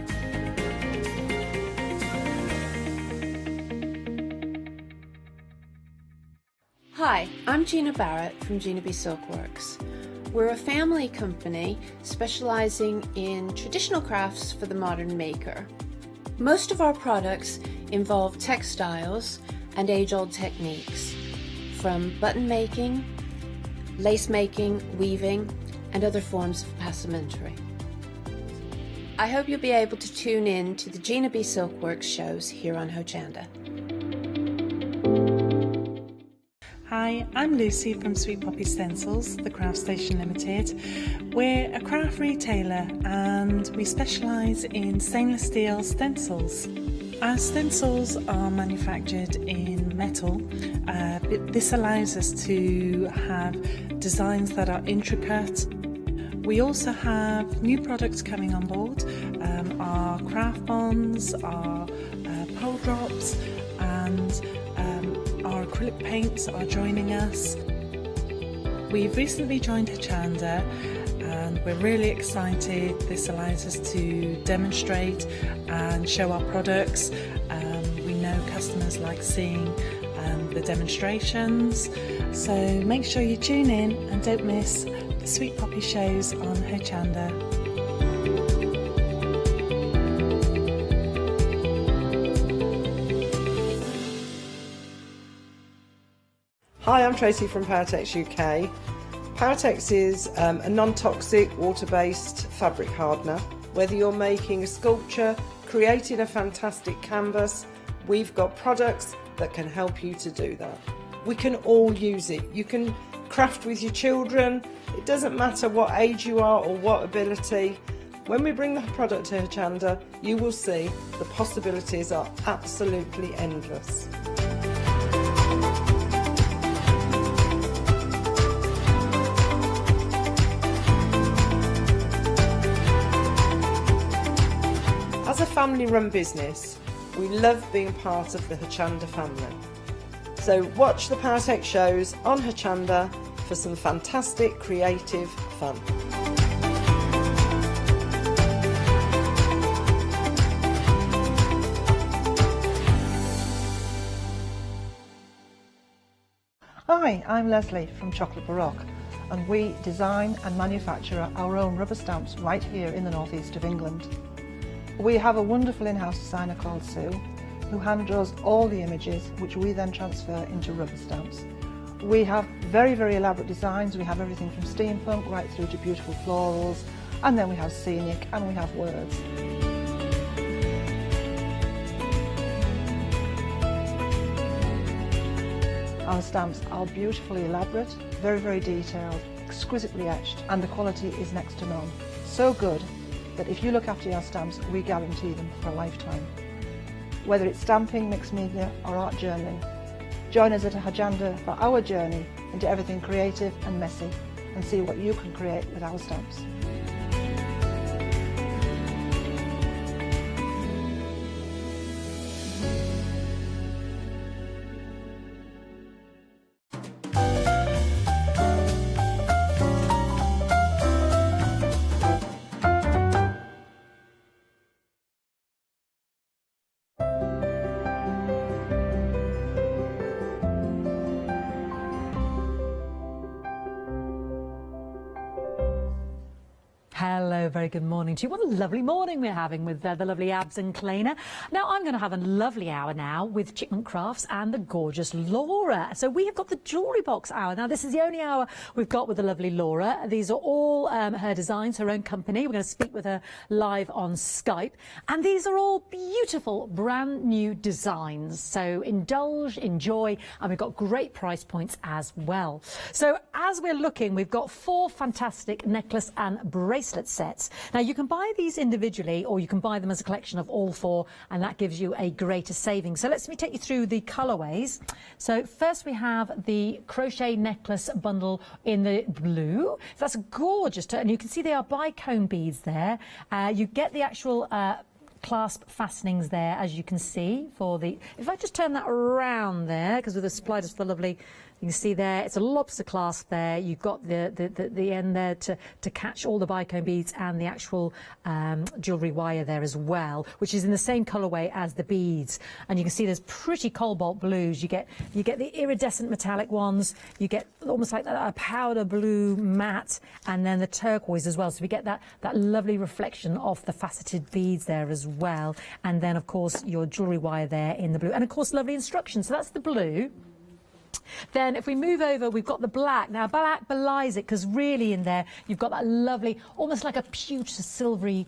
Hi, I'm Gina Barrett from Gina Bee Silkworks. We're a family company specialising in traditional crafts for the modern maker. Most of our products involve textiles and age-old techniques, from button making, lace making, weaving, and other forms of passementerie. I hope you'll be able to tune in to the Gina Bee Silkworks shows here on Hochanda. Hi, I'm Lucy from Sweet Poppy Stencils, the Craft Station Limited. We're a craft retailer and we specialise in stainless steel stencils. Our stencils are manufactured in metal. This allows us to have designs that are intricate. We also have new products coming on board, our craft bonds, our pole drops, and our acrylic paints are joining us. We've recently joined Hochanda and we're really excited. This allows us to demonstrate and show our products. We know customers like seeing the demonstrations, so make sure you tune in and don't miss the Sweet Poppy shows on Hochanda. Hi, I'm Tracy from Powertex UK. Powertex is a non-toxic, water-based fabric hardener. Whether you're making a sculpture, creating a fantastic canvas, we've got products that can help you to do that. We can all use it. You can craft with your children. It doesn't matter what age you are or what ability. When we bring the product to Hochanda, you will see the possibilities are absolutely endless. As a family-run business, we love being part of the Hochanda family. So watch the Powertex shows on Hochanda for some fantastic creative fun. Hi, I'm Leslie from Chocolate Baroque. and we design and manufacture our own rubber stamps right here in the northeast of England. We have a wonderful in-house designer called Sue, who hand draws all the images, which we then transfer into rubber stamps. We have very, very elaborate designs. We have everything from steampunk right through to beautiful florals, and then we have scenic and we have words. Our stamps are beautifully elaborate, very, very detailed, exquisitely etched, and the quality is next to none. So good that if you look after your stamps, we guarantee them for a lifetime. Whether it's stamping, mixed media or art journaling, join us at Hochanda for our journey into everything creative and messy, and see what you can create with our stamps. Hello, very good morning to you. What a lovely morning we're having with the lovely Abs and Kleiner. Now, I'm going to have a lovely hour now with Chickman Crafts and the gorgeous Laura. So we have got the jewellery box hour. Now, this is the only hour we've got with the lovely Laura. These are all her designs, her own company. We're going to speak with her live on Skype. And these are all beautiful, brand new designs. So indulge, enjoy, and we've got great price points as well. So as we're looking, we've got 4 fantastic necklace and bracelet sets. Now you can buy these individually or you can buy them as a collection of all 4, and that gives you a greater saving. So let me take you through the colourways. So first we have the crochet necklace bundle in the blue. So that's gorgeous, and you can see they are bicone beads there. You get the actual clasp fastenings there, as you can see, for the, if I just turn that around there, because with the supply just the lovely, you can see there, it's a lobster clasp there. You've got the end there to catch all the bicone beads and the actual jewellery wire there as well, which is in the same colourway as the beads. And you can see there's pretty cobalt blues. You get the iridescent metallic ones. You get almost like a powder blue matte, and then the turquoise as well. So we get that lovely reflection of the faceted beads there as well. And then of course your jewellery wire there in the blue, and of course lovely instructions. So that's the blue. Then if we move over, we've got the black. Now black belies it, because really in there you've got that lovely, almost like a pewter silvery,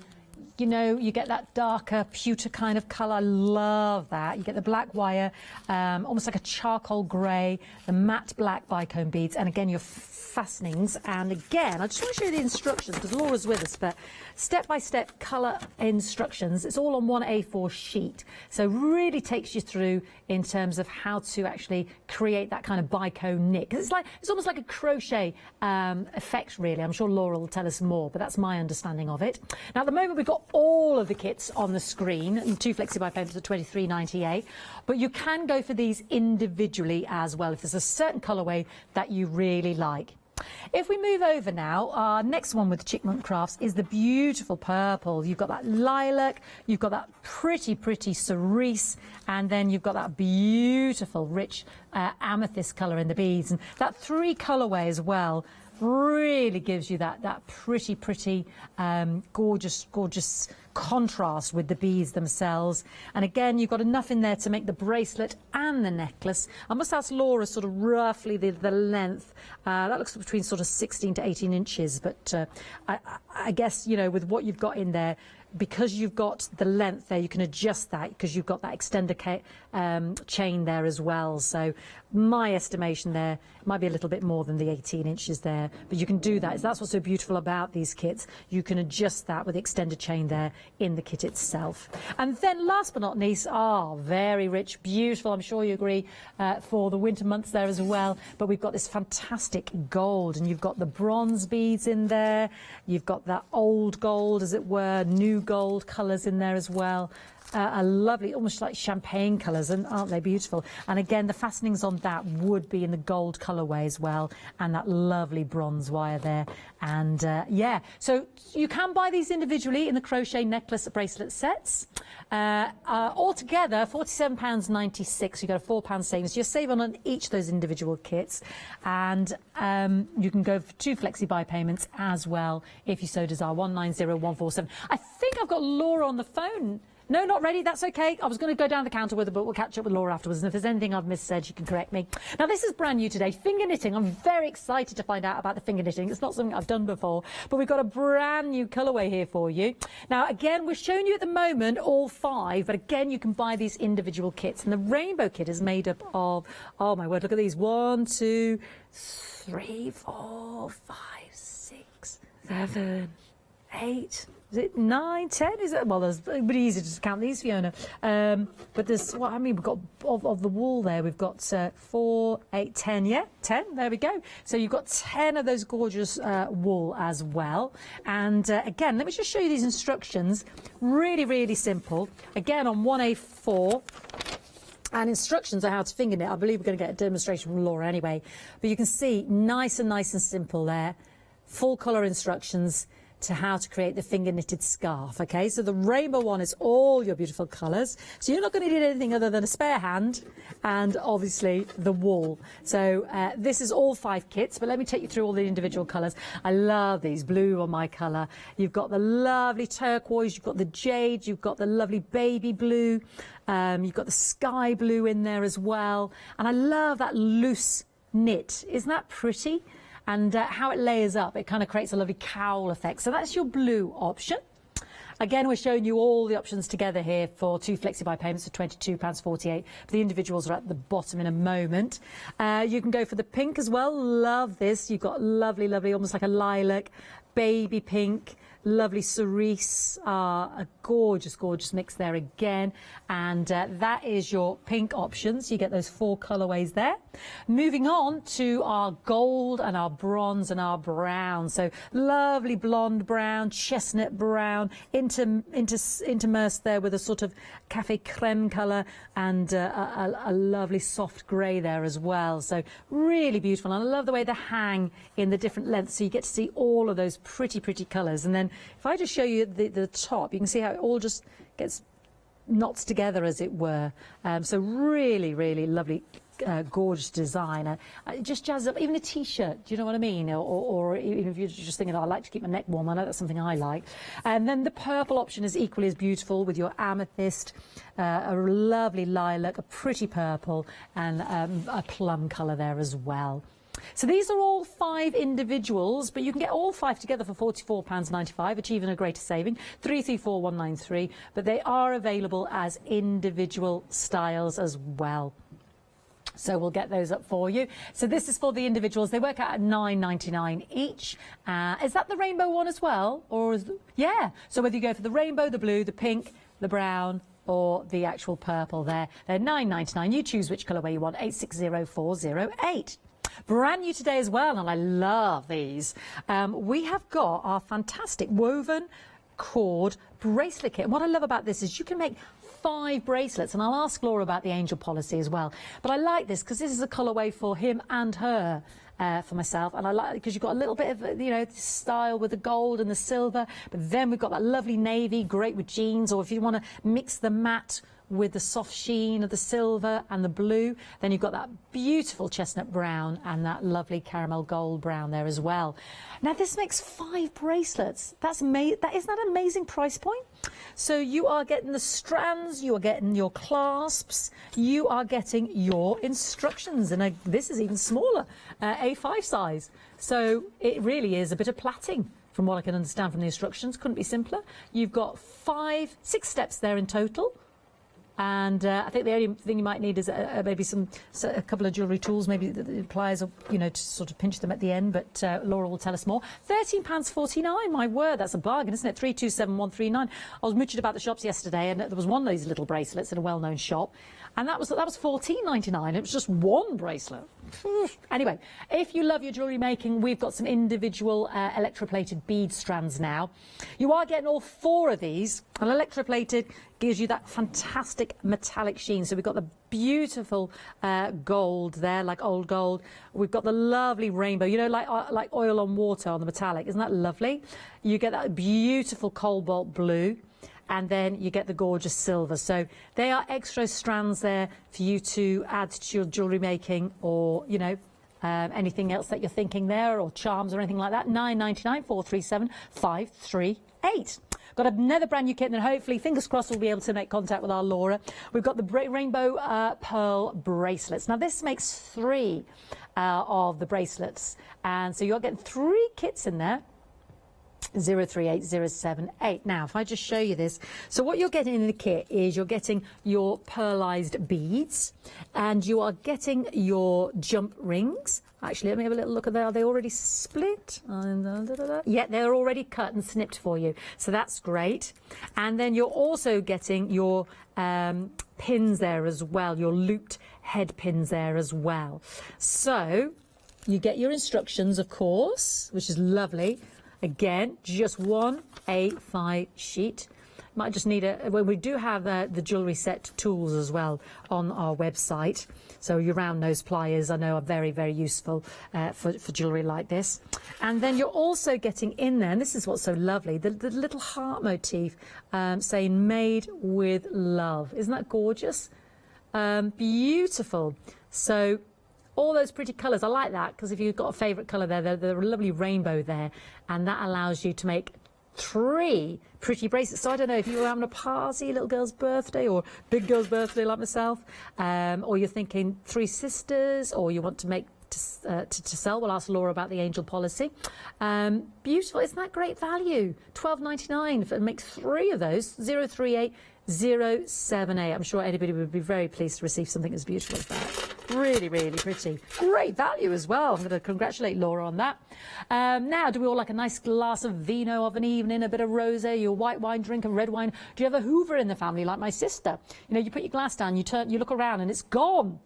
you know, you get that darker pewter kind of colour. I love that. You get the black wire, almost like a charcoal grey, the matte black bicone beads, and again your fastenings. And again, I just want to show you the instructions because Laura's with us, but step-by-step colour instructions. It's all on one A4 sheet, so really takes you through in terms of how to actually create that kind of bicone knit, because it's almost like a crochet effect really. I'm sure Laura will tell us more, but that's my understanding of it. Now at the moment we've got all of the kits on the screen, and 2 flexi-buy payments are $23.98, but you can go for these individually as well if there's a certain colourway that you really like. If we move over now, our next one with Chickman Crafts is the beautiful purple. You've got that lilac, you've got that pretty cerise, and then you've got that beautiful rich amethyst colour in the beads. And that 3 colourway as well really gives you that pretty gorgeous contrast with the beads themselves. And again, you've got enough in there to make the bracelet and the necklace. I must ask Laura sort of roughly the length. That looks between sort of 16 to 18 inches, but I guess, you know, with what you've got in there, because you've got the length there, you can adjust that because you've got that extender chain there as well. So my estimation there might be a little bit more than the 18 inches there, but you can do that. That's what's so beautiful about these kits. You can adjust that with the extender chain there in the kit itself. And then last but not least, very rich, beautiful, I'm sure you agree, for the winter months there as well. But we've got this fantastic gold, and you've got the bronze beads in there. You've got that old gold, as it were, new gold colours in there as well. a lovely, almost like champagne colours, and aren't they beautiful? And again, the fastenings on that would be in the gold colourway as well, and that lovely bronze wire there. And yeah, so you can buy these individually in the crochet necklace bracelet sets. Altogether, £47.96. You got a £4 savings. You save on each of those individual kits, and you can go for 2 flexi buy payments as well if you so desire. 190147. I think I've got Laura on the phone. No, not ready. That's okay. I was going to go down the counter with her, but we'll catch up with Laura afterwards. And if there's anything I've missaid, she can correct me. Now, this is brand new today. Finger knitting. I'm very excited to find out about the finger knitting. It's not something I've done before, but we've got a brand new colourway here for you. Now, again, we're showing you at the moment all 5, but again, you can buy these individual kits. And the rainbow kit is made up of, oh my word, look at these. 1, 2, 3, 4, 5, 6, 7, 8. Is it 9, 10? Is it? Well, it's pretty easy to count these, Fiona. But there's, what I mean, we've got of the wool there. We've got 4, 8, 10. Yeah, 10. There we go. So you've got 10 of those gorgeous wool as well. And again, let me just show you these instructions. Really, really simple. Again, on 1A4. And instructions on how to finger knit. I believe we're going to get a demonstration from Laura anyway. But you can see nice and simple there. Full colour instructions to how to create the finger knitted scarf. Okay, so the rainbow one is all your beautiful colours, so you're not going to need anything other than a spare hand and obviously the wool. So this is all 5 kits, but let me take you through all the individual colours. I love these. Blue on my colour, you've got the lovely turquoise, you've got the jade, you've got the lovely baby blue, you've got the sky blue in there as well, and I love that loose knit. Isn't that pretty? And how it layers up, it kind of creates a lovely cowl effect. So that's your blue option. Again, we're showing you all the options together here for 2 flexi buy payments of £22.48. The individuals are at the bottom in a moment. You can go for the pink as well. Love this. You've got lovely, almost like a lilac, baby pink, lovely cerise, a gorgeous mix there again. And that is your pink options. You get those 4 colorways there. Moving on to our gold and our bronze and our brown. So lovely blonde brown, chestnut brown, intermersed there with a sort of cafe creme color, and a lovely soft grey there as well. So really beautiful. And I love the way they hang in the different lengths, so you get to see all of those pretty colors. And then if I just show you the top, you can see how it all just gets knots together, as it were. So really lovely, gorgeous design. It just jazzes up even a t-shirt. Do you know what I mean? Or even if you're just thinking, oh, I like to keep my neck warm, I know that's something I like. And then the purple option is equally as beautiful, with your amethyst, a lovely lilac, a pretty purple, and a plum colour there as well. So these are all 5 individuals, but you can get all 5 together for £44.95, achieving a greater saving, 334193, but they are available as individual styles as well. So we'll get those up for you. So this is for the individuals. They work out at £9.99 each. Is that the rainbow one as well? Or yeah. So whether you go for the rainbow, the blue, the pink, the brown, or the actual purple there, they're £9.99. You choose which colourway you want, 860408. Brand new today as well, and I love these. We have got our fantastic woven cord bracelet kit. And what I love about this is you can make 5 bracelets, and I'll ask Laura about the angel policy as well. But I like this because this is a colourway for him and her. For myself, and I like it because you've got a little bit of, you know, style with the gold and the silver, but then we've got that lovely navy, great with jeans, or if you want to mix the matte with the soft sheen of the silver and the blue, then you've got that beautiful chestnut brown and that lovely caramel gold brown there as well. Now this makes 5 bracelets. Isn't that an amazing price point? So you are getting the strands, you are getting your clasps, you are getting your instructions, and this is even smaller, A5 size. So it really is a bit of plaiting, from what I can understand from the instructions. Couldn't be simpler. You've got 6 steps there in total. And I think the only thing you might need is maybe a couple of jewellery tools, maybe the pliers, or, you know, to sort of pinch them at the end. But Laura will tell us more. £13.49. My word, that's a bargain, isn't it? 327139. I was mooching about the shops yesterday, and there was one of these little bracelets in a well-known shop. And that was $14.99. It was just one bracelet. Anyway, if you love your jewellery making, we've got some individual electroplated bead strands now. You are getting all 4 of these. And electroplated gives you that fantastic metallic sheen. So we've got the beautiful gold there, like old gold. We've got the lovely rainbow, you know, like oil on water on the metallic. Isn't that lovely? You get that beautiful cobalt blue. And then you get the gorgeous silver. So they are extra strands there for you to add to your jewellery making, or, you know, anything else that you're thinking there, or charms or anything like that. $9.99, 437 538. Got another brand new kit, and then hopefully, fingers crossed, we'll be able to make contact with our Laura. We've got the rainbow pearl bracelets. Now this makes 3 of the bracelets, and so you're getting 3 kits in there. 038078. Now, if I just show you this, so what you're getting in the kit is you're getting your pearlized beads, and you are getting your jump rings. Actually, let me have a little look at that. Are they already split? Yeah, they're already cut and snipped for you, so that's great. And then you're also getting your pins there as well, your looped head pins there as well. So you get your instructions, of course, which is lovely. Again, just one A5 sheet. Might just need well, we do have the jewellery set tools as well on our website. So your round nose pliers, I know, are very, very useful for jewellery like this. And then you're also getting in there, and this is what's so lovely, the little heart motif saying made with love. Isn't that gorgeous? Beautiful. So all those pretty colours, I like that, because if you've got a favourite colour there, there's a lovely rainbow there, and that allows you to make 3 pretty bracelets. So I don't know if you were having a party, little girl's birthday, or big girl's birthday like myself, or you're thinking 3 sisters, or you want to make to sell. We'll ask Laura about the angel policy. Beautiful. Isn't that great value? $12.99 for make 3 of those. 038078. I'm sure anybody would be very pleased to receive something as beautiful as that. Really, really pretty. Great value as well. I'm going to congratulate Laura on that. Now, do we all like a nice glass of vino of an evening, a bit of rosé, your white wine drink, and red wine? Do you have a Hoover in the family like my sister? You know, you put your glass down, you look around, and it's gone.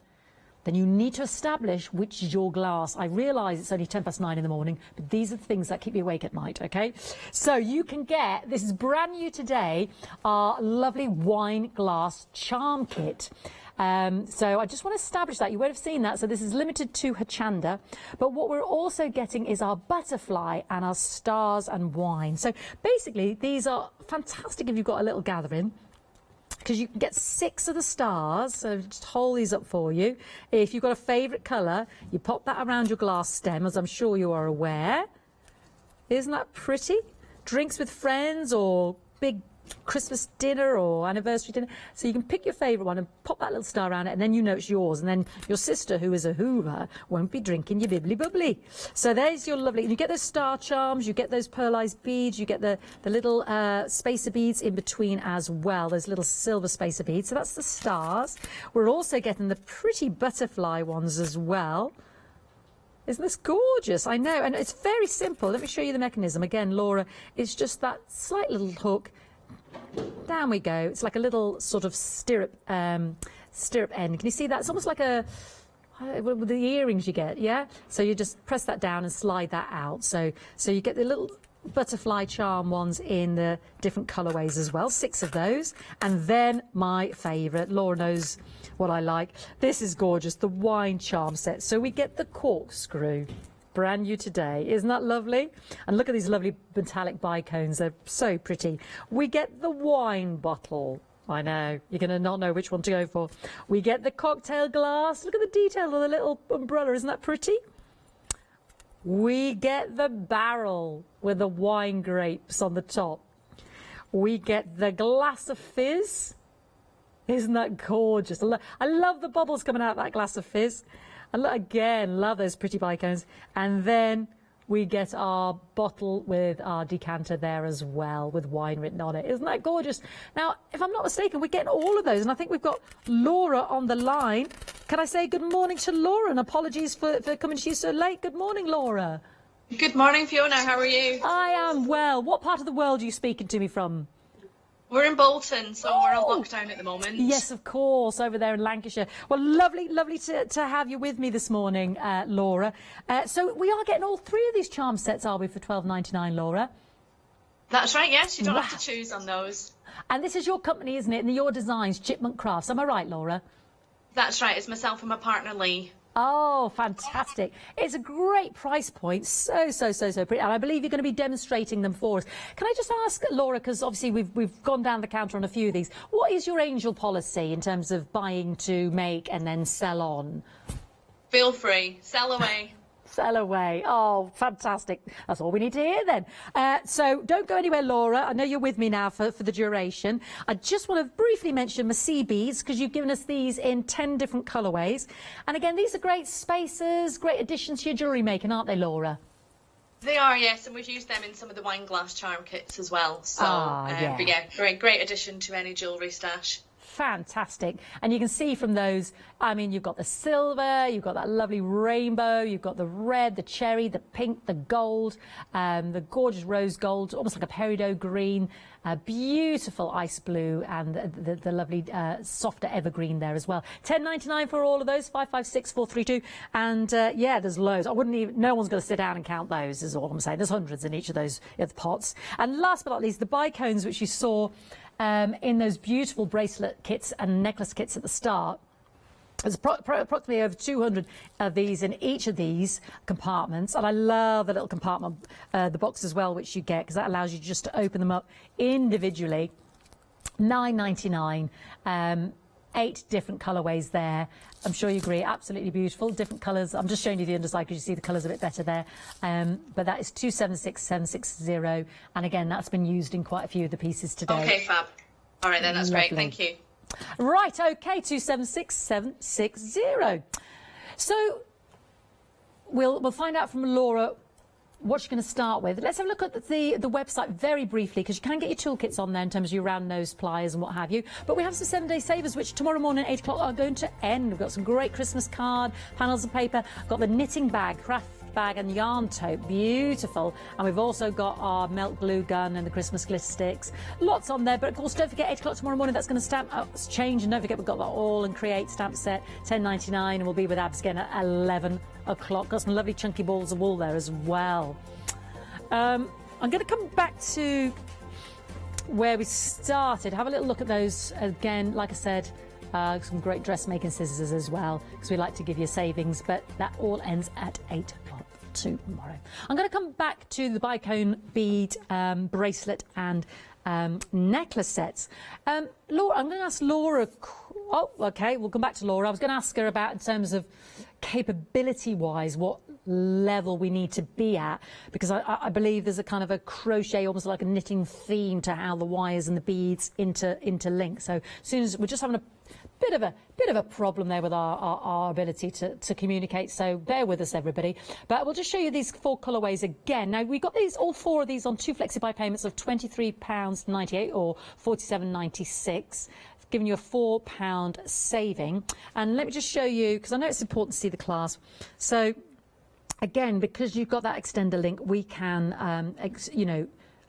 Then you need to establish which is your glass. I realise it's only 9:10 in the morning, but these are the things that keep you awake at night, okay? So you can get, this is brand new today, our lovely wine glass charm kit. So I just want to establish that. You won't have seen that. So this is limited to Hochanda. But what we're also getting is our butterfly and our stars and wine. So basically, these are fantastic if you've got a little gathering, because you can get 6 of the stars. So just hold these up for you. If you've got a favourite colour, you pop that around your glass stem, as I'm sure you are aware. Isn't that pretty? Drinks with friends, or big Christmas dinner or anniversary dinner. So you can pick your favourite one and pop that little star around it, and then you know it's yours. And then your sister, who is a Hoover, won't be drinking your bibbly bubbly. So there's your lovely, and you get those star charms, you get those pearlized beads, you get the little spacer beads in between as well, those little silver spacer beads. So that's the stars. We're also getting the pretty butterfly ones as well. Isn't this gorgeous? I know, and it's very simple. Let me show you the mechanism. Again, Laura, it's just that slight little hook. Down we go. It's like a little sort of stirrup end. Can you see that? It's almost like with the earrings you get, yeah? So you just press that down and slide that out. So you get the little butterfly charm ones in the different colourways as well, 6 of those. And then my favourite, Laura knows what I like. This is gorgeous, the wine charm set. So we get the corkscrew. Brand new today. Isn't that lovely? And look at these lovely metallic bicones. They're so pretty. We get the wine bottle. I know, you're going to not know which one to go for. We get the cocktail glass. Look at the detail of the little umbrella. Isn't that pretty? We get the barrel with the wine grapes on the top. We get the glass of fizz. Isn't that gorgeous? I love the bubbles coming out of that glass of fizz. And look, again, love those pretty bicones. And then we get our bottle with our decanter there as well, with wine written on it. Isn't that gorgeous? Now, if I'm not mistaken, we're getting all of those. And I think we've got Laura on the line. Can I say good morning to Laura? And apologies for coming to you so late. Good morning, Laura. Good morning, Fiona. How are you? I am well. What part of the world are you speaking to me from? We're in Bolton, so we're on lockdown at the moment. Yes, of course, over there in Lancashire. Well, lovely to have you with me this morning, Laura. So we are getting all 3 of these charm sets, are we, for £12.99, Laura? That's right, yes. You don't have to choose on those. And this is your company, isn't it? And your designs, Chipmunk Crafts. Am I right, Laura? That's right. It's myself and my partner, Lee. Oh, fantastic. It's a great price point. So pretty. And I believe you're going to be demonstrating them for us. Can I just ask, Laura, because obviously we've gone down the counter on a few of these, what is your angel policy in terms of buying to make and then sell on? Feel free. Sell away. Sell away. Oh, fantastic. That's all we need to hear then. So don't go anywhere, Laura. I know you're with me now for the duration. I just want to briefly mention my sea beads, because you've given us these in 10 different colourways. And again, these are great spacers, great additions to your jewellery making, aren't they, Laura? They are, yes, and we've used them in some of the wine glass charm kits as well. So, but yeah, great addition to any jewellery stash. Fantastic. And you can see from those, I mean, you've got the silver, you've got that lovely rainbow, you've got the red, the cherry, the pink, the gold, the gorgeous rose gold, almost like a peridot green, beautiful ice blue, and the lovely softer evergreen there as well. £10.99 for all of those, 556432. And yeah, there's loads. I wouldn't even, no one's going to sit down and count those, is all I'm saying. There's hundreds in each of those pots. And last but not least, the bicones, which you saw in those beautiful bracelet kits and necklace kits at the start. There's approximately over 200 of these in each of these compartments, and I love the little compartment, the box as well, which you get, because that allows you just to open them up individually. £9.99, 8 different colourways there. I'm sure you agree, absolutely beautiful, different colours. I'm just showing you the underside because you see the colours a bit better there. But that is 276760, and again, that's been used in quite a few of the pieces today. Okay, fab. All right then, that's Lovely. great, thank you. Right, okay, 276760. So we'll find out from Laura what you're going to start with. Let's have a look at the website very briefly, because you can get your toolkits on there in terms of your round nose pliers and what have you. But we have some 7-day savers, which tomorrow morning at 8 o'clock are going to end. We've got some great Christmas card, panels of paper. I've got the knitting bag, craft bag and yarn tote, beautiful. And we've also got our melt glue gun and the Christmas glitter sticks. Lots on there, but of course don't forget 8 o'clock tomorrow morning, that's going to stamp change, and don't forget we've got that all and create stamp set, £10.99, and we'll be with Abs again at 11 o'clock. Got some lovely chunky balls of wool there as well. I'm going to come back to where we started, have a little look at those again. Like I said, some great dressmaking scissors as well, because we like to give you savings, but that all ends at 8 o'clock tomorrow. I'm going to come back to the bicone bead bracelet and necklace sets. Laura, I'm going to ask Laura. Oh, okay, we'll come back to Laura. I was going to ask her about, in terms of capability-wise, what level we need to be at, because I believe there's a kind of a crochet, almost like a knitting theme to how the wires and the beads interlink. So as soon as we're just having a bit of a problem there with our ability to communicate, so bear with us, everybody. But we'll just show you these 4 colourways again. Now, we got these, all 4 of these, on 2 flexi-buy payments of £23.98 or £47.96. Giving you a £4 saving. And let me just show you, because I know it's important to see the clasp. So again, because you've got that extender link, we can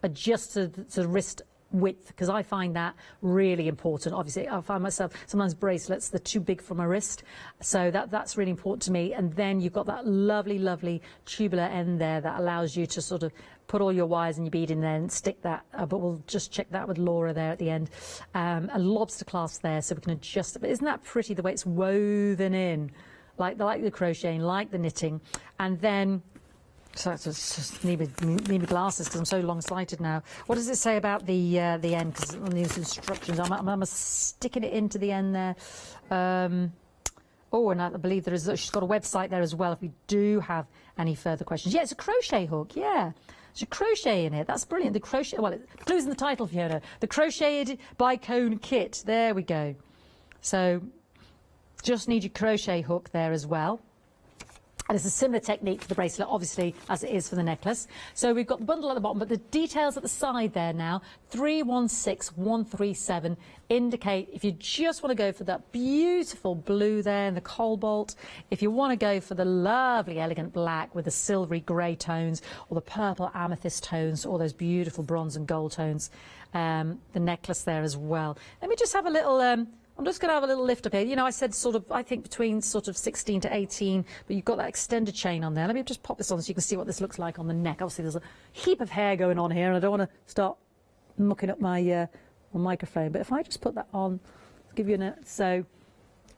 adjust to the wrist width, because I find that really important. Obviously, I find myself sometimes bracelets, they're too big for my wrist, so that's really important to me. And then you've got that lovely tubular end there that allows you to sort of put all your wires and your bead in there and stick that, but we'll just check that with Laura there at the end. A lobster clasp there, so we can adjust it. But isn't that pretty, the way it's woven in, like the crocheting, like the knitting? And then, so I just need my glasses because I'm so long-sighted now. What does it say about the end? Because on these instructions, I'm sticking it into the end there. Oh, and I believe she's got a website there as well if we do have any further questions. Yeah, it's a crochet hook, yeah. There's a crochet in it. That's brilliant. The crochet, well, it clues in the title, Fiona. The crocheted bicone kit. There we go. So just need your crochet hook there as well. And it's a similar technique for the bracelet, obviously, as it is for the necklace. So we've got the bundle at the bottom, but the details at the side there now, 316137, indicate if you just want to go for that beautiful blue there and the cobalt, if you want to go for the lovely, elegant black with the silvery grey tones, or the purple amethyst tones, or those beautiful bronze and gold tones, the necklace there as well. Let me just have a little... I'm just going to have a little lift up here. You know, I said sort of, I think between sort of 16 to 18, but you've got that extended chain on there. Let me just pop this on so you can see what this looks like on the neck. Obviously, there's a heap of hair going on here, and I don't want to start mucking up my microphone. But if I just put that on, I'll give you a... So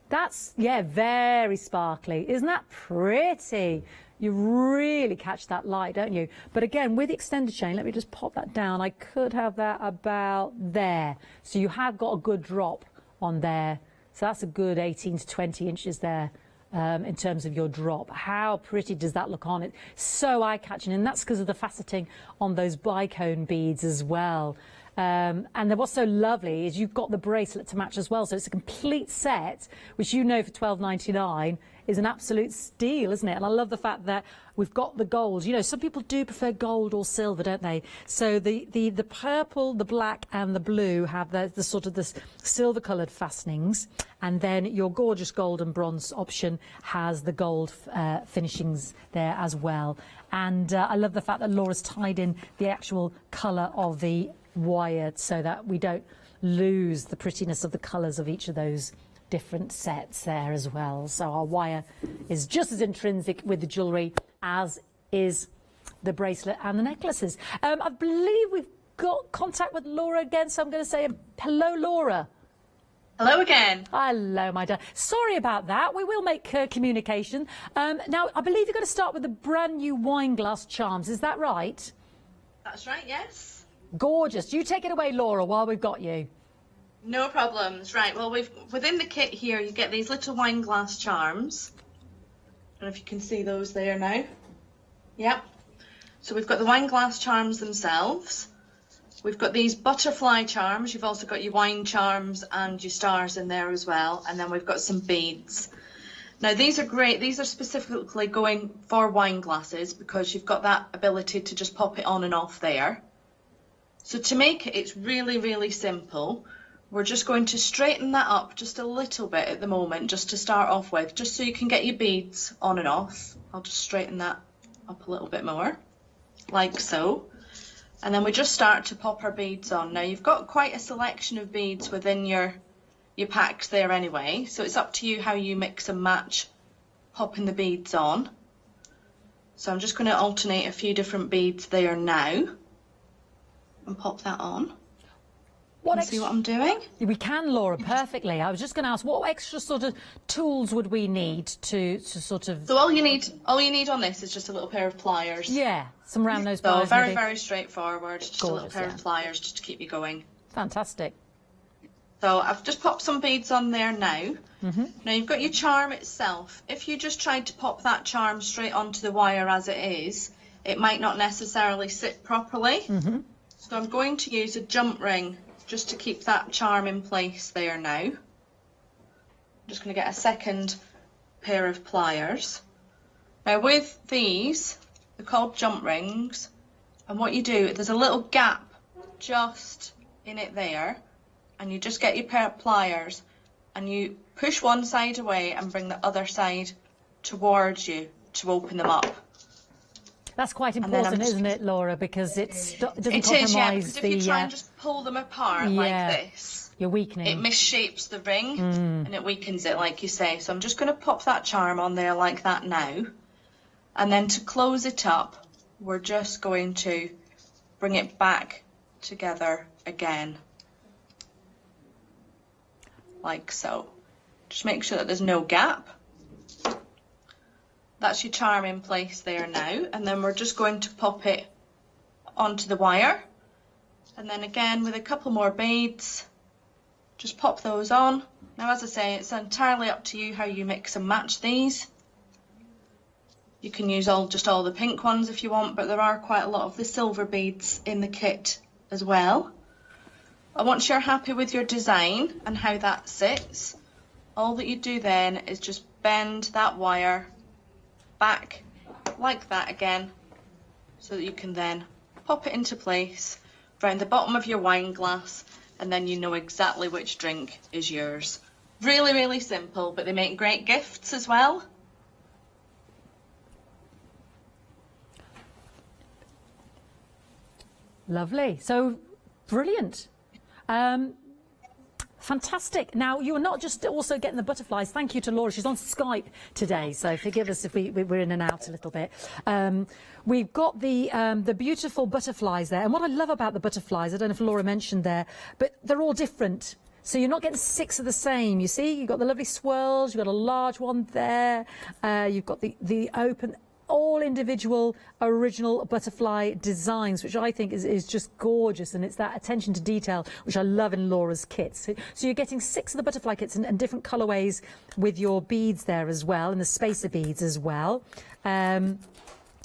that's, yeah, very sparkly. Isn't that pretty? You really catch that light, don't you? But again, with the extended chain, let me just pop that down. I could have that about there. So you have got a good drop on there, so that's a good 18 to 20 inches there in terms of your drop. How pretty does that look on it? So eye-catching, and that's because of the faceting on those bicone beads as well. And then what's so lovely is you've got the bracelet to match as well, so it's a complete set, which you know for $12.99 is an absolute steal, isn't it? And I love the fact that we've got the gold. You know, some people do prefer gold or silver, don't they? So the purple, the black and the blue have the sort of this silver coloured fastenings, and then your gorgeous gold and bronze option has the gold finishings there as well. And I love the fact that Laura's tied in the actual colour of the wire so that we don't lose the prettiness of the colours of each of those different sets there as well. So our wire is just as intrinsic with the jewellery as is the bracelet and the necklaces. I believe we've got contact with Laura again, so I'm going to say hello, Laura. Hello again. Hello, my dear. Sorry about that. We will make communication. Now, I believe you're going to start with the brand new wine glass charms. Is that right? That's right, yes. Gorgeous. You take it away, Laura, while we've got you. No problems. Right, well, within the kit here, you get these little wine glass charms. I don't know if you can see those there now. Yep. So we've got the wine glass charms themselves. We've got these butterfly charms. You've also got your wine charms and your stars in there as well. And then we've got some beads. Now, these are great. These are specifically going for wine glasses because you've got that ability to just pop it on and off there. So to make it, it's really, really simple. We're just going to straighten that up just a little bit at the moment, just to start off with, just so you can get your beads on and off. I'll just straighten that up a little bit more, like so. And then we just start to pop our beads on. Now, you've got quite a selection of beads within your packs there anyway, so it's up to you how you mix and match popping the beads on. So I'm just going to alternate a few different beads there now and pop that on. See what I'm doing? We can, Laura, perfectly. I was just going to ask, what extra sort of tools would we need to sort of... So all you need on this is just a little pair of pliers. Yeah, some round nose pliers. pliers. So very, maybe. very straightforward. Just a little pair of pliers just to keep you going. Fantastic. So I've just popped some beads on there now. Now you've got your charm itself. If you just tried to pop that charm straight onto the wire as it is, it might not necessarily sit properly. So I'm going to use a jump ring just to keep that charm in place there now. I'm just going to get a second pair of pliers. Now with these, they're called jump rings, and what you do, there's a little gap just in it there, and you just get your pair of pliers and you push one side away and bring the other side towards you to open them up. That's quite important, isn't it, Laura? Because it doesn't compromise because if you try and just pull them apart like this, you're weakening. It misshapes the ring and it weakens it, like you say. So I'm just going to pop that charm on there like that now. And then to close it up, we're just going to bring it back together again. Like so. Just make sure that there's no gap. That's your charm in place there now, and then we're just going to pop it onto the wire, and then again with a couple more beads, just pop those on. Now, as I say, it's entirely up to you how you mix and match these. You can use just all the pink ones if you want, but there are quite a lot of the silver beads in the kit as well. And once you're happy with your design and how that sits, all that you do then is just bend that wire back like that again, so that you can then pop it into place around the bottom of your wine glass, and then you know exactly which drink is yours. Really, really simple, but they make great gifts as well. Lovely. So brilliant. Fantastic. Now, you are not just also getting the butterflies. Thank you to Laura. She's on Skype today, so forgive us if we're in and out a little bit. We've got the beautiful butterflies there. And what I love about the butterflies, I don't know if Laura mentioned there, but they're all different. So you're not getting 6 of the same, you see? You've got the lovely swirls, you've got a large one there, you've got the open, all individual original butterfly designs, which I think is just gorgeous, and it's that attention to detail which I love in Laura's kits. So you're getting 6 of the butterfly kits and different colourways with your beads there as well, and the spacer beads as well. And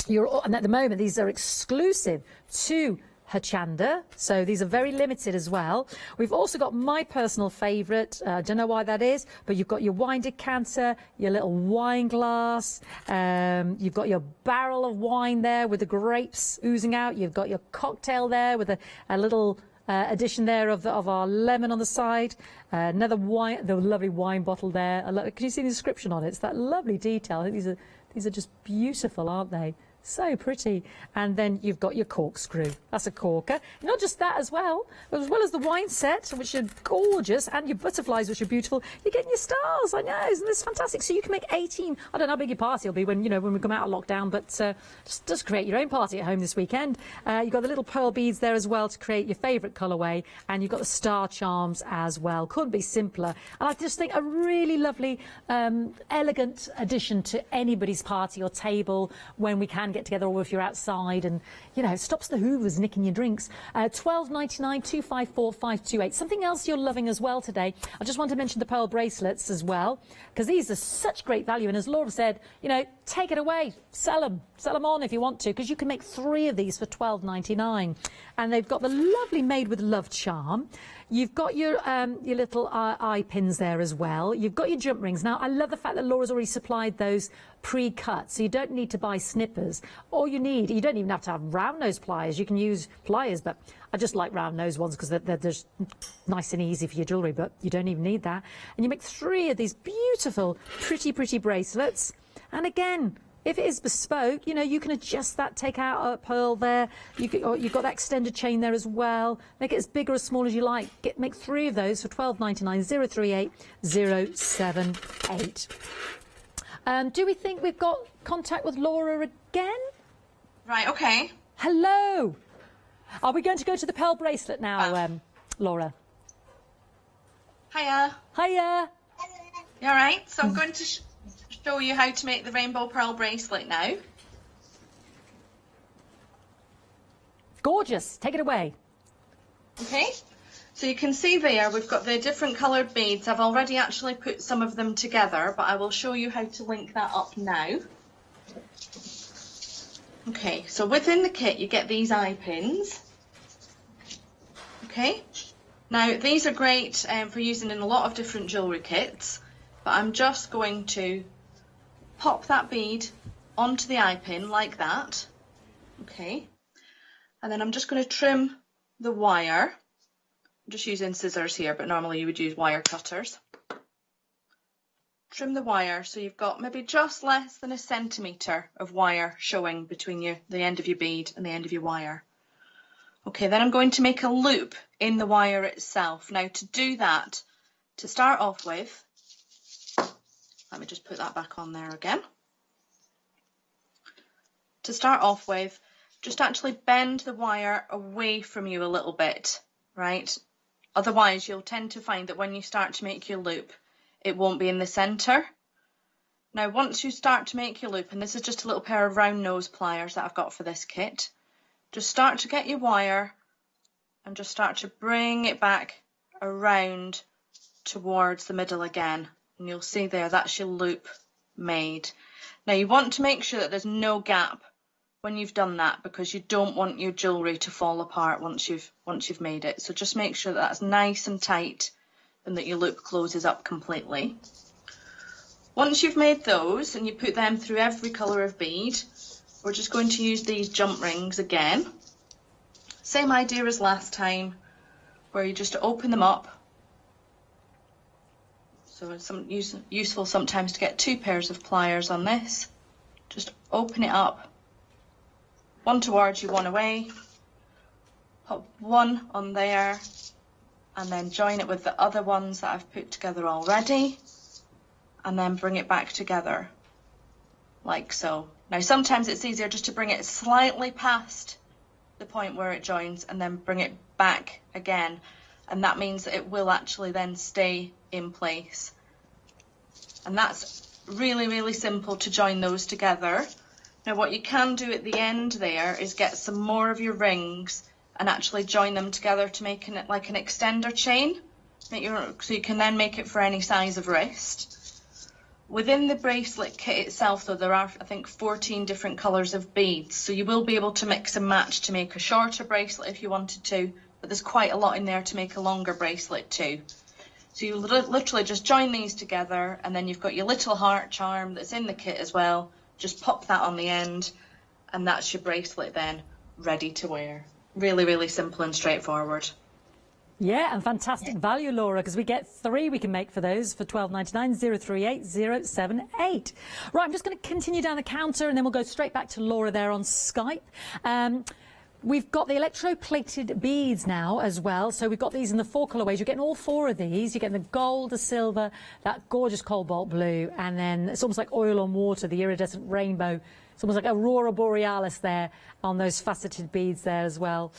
at the moment these are exclusive to Hochanda, so these are very limited as well. We've also got my personal favourite, I don't know why that is, but you've got your wine decanter, your little wine glass, you've got your barrel of wine there with the grapes oozing out, you've got your cocktail there with a little addition there of our lemon on the side, another wine, the lovely wine bottle there. Can you see the description on it? It's that lovely detail. I think these are just beautiful, aren't they? So pretty. And then you've got your corkscrew. That's a corker. Not just that as well as the wine set, which are gorgeous, and your butterflies, which are beautiful. You're getting your stars. I know, isn't this fantastic? So you can make 18. I don't know how big your party will be when we come out of lockdown, but just create your own party at home this weekend. You've got the little pearl beads there as well to create your favourite colourway, and you've got the star charms as well. Couldn't be simpler. And I just think a really lovely, elegant addition to anybody's party or table when we can get together, or if you're outside, and it stops the hoovers nicking your drinks. £12.99, 254 528. Something else you're loving as well today, I just want to mention the pearl bracelets as well, because these are such great value, and as Laura said, take it away, sell them on if you want to, because you can make 3 of these for £12.99. And they've got the lovely made with love charm. You've got your little eye pins there as well. You've got your jump rings. Now, I love the fact that Laura's already supplied those pre-cut, so you don't need to buy snippers. All you don't even have to have round nose pliers. You can use pliers, but I just like round nose ones because they're just nice and easy for your jewellery, but you don't even need that. And you make 3 of these beautiful, pretty bracelets. And again, if it is bespoke, you can adjust that, take out a pearl there. You've got that extended chain there as well. Make it as big or as small as you like. Make 3 of those for £12.99, 038 078. Do we think we've got contact with Laura again? Right, okay. Hello. Are we going to go to the pearl bracelet now, Laura? Hiya. Hiya. You all right? So I'm going to show you how to make the rainbow pearl bracelet now. Gorgeous. Take it away. Okay. So you can see there we've got the different coloured beads. I've already actually put some of them together, but I will show you how to link that up now. Okay, so within the kit you get these eye pins. Okay, now these are great for using in a lot of different jewellery kits, but I'm just going to pop that bead onto the eye pin like that. Okay, and then I'm just going to trim the wire. I'm just using scissors here, but normally you would use wire cutters. Trim the wire so you've got maybe just less than 1 centimetre of wire showing between the end of your bead and the end of your wire. Okay, then I'm going to make a loop in the wire itself. Now to do that, to start off with, let me just put that back on there again. To start off with, just actually bend the wire away from you a little bit, right? Otherwise you'll tend to find that when you start to make your loop, it won't be in the centre. Now once you start to make your loop, and this is just a little pair of round nose pliers that I've got for this kit, just start to get your wire and just start to bring it back around towards the middle again, and you'll see there that's your loop made. Now you want to make sure that there's no gap when you've done that, because you don't want your jewellery to fall apart once you've made it. So just make sure that that's nice and tight and that your loop closes up completely. Once you've made those and you put them through every colour of bead, we're just going to use these jump rings again. Same idea as last time, where you just open them up. So it's useful sometimes to get 2 pairs of pliers on this. Just open it up, one towards you, one away. Put one on there and then join it with the other ones that I've put together already, and then bring it back together like so. Now sometimes it's easier just to bring it slightly past the point where it joins and then bring it back again, and that means that it will actually then stay in place. And that's really, really simple to join those together. Now what you can do at the end there is get some more of your rings and actually join them together to make like an extender chain, so you can then make it for any size of wrist. Within the bracelet kit itself though, there are I think 14 different colours of beads, so you will be able to mix and match to make a shorter bracelet if you wanted to, but there's quite a lot in there to make a longer bracelet too. So you literally just join these together, and then you've got your little heart charm that's in the kit as well. Just pop that on the end and that's your bracelet then ready to wear. Really, really simple and straightforward. Yeah, and fantastic value, Laura, because we get 3 we can make for those for $12.99, 038078. Right, I'm just going to continue down the counter and then we'll go straight back to Laura there on Skype. We've got the electroplated beads now as well. So we've got these in the 4 colourways. You're getting all 4 of these. You're getting the gold, the silver, that gorgeous cobalt blue, and then it's almost like oil on water, the iridescent rainbow. It's almost like Aurora Borealis there on those faceted beads there as well.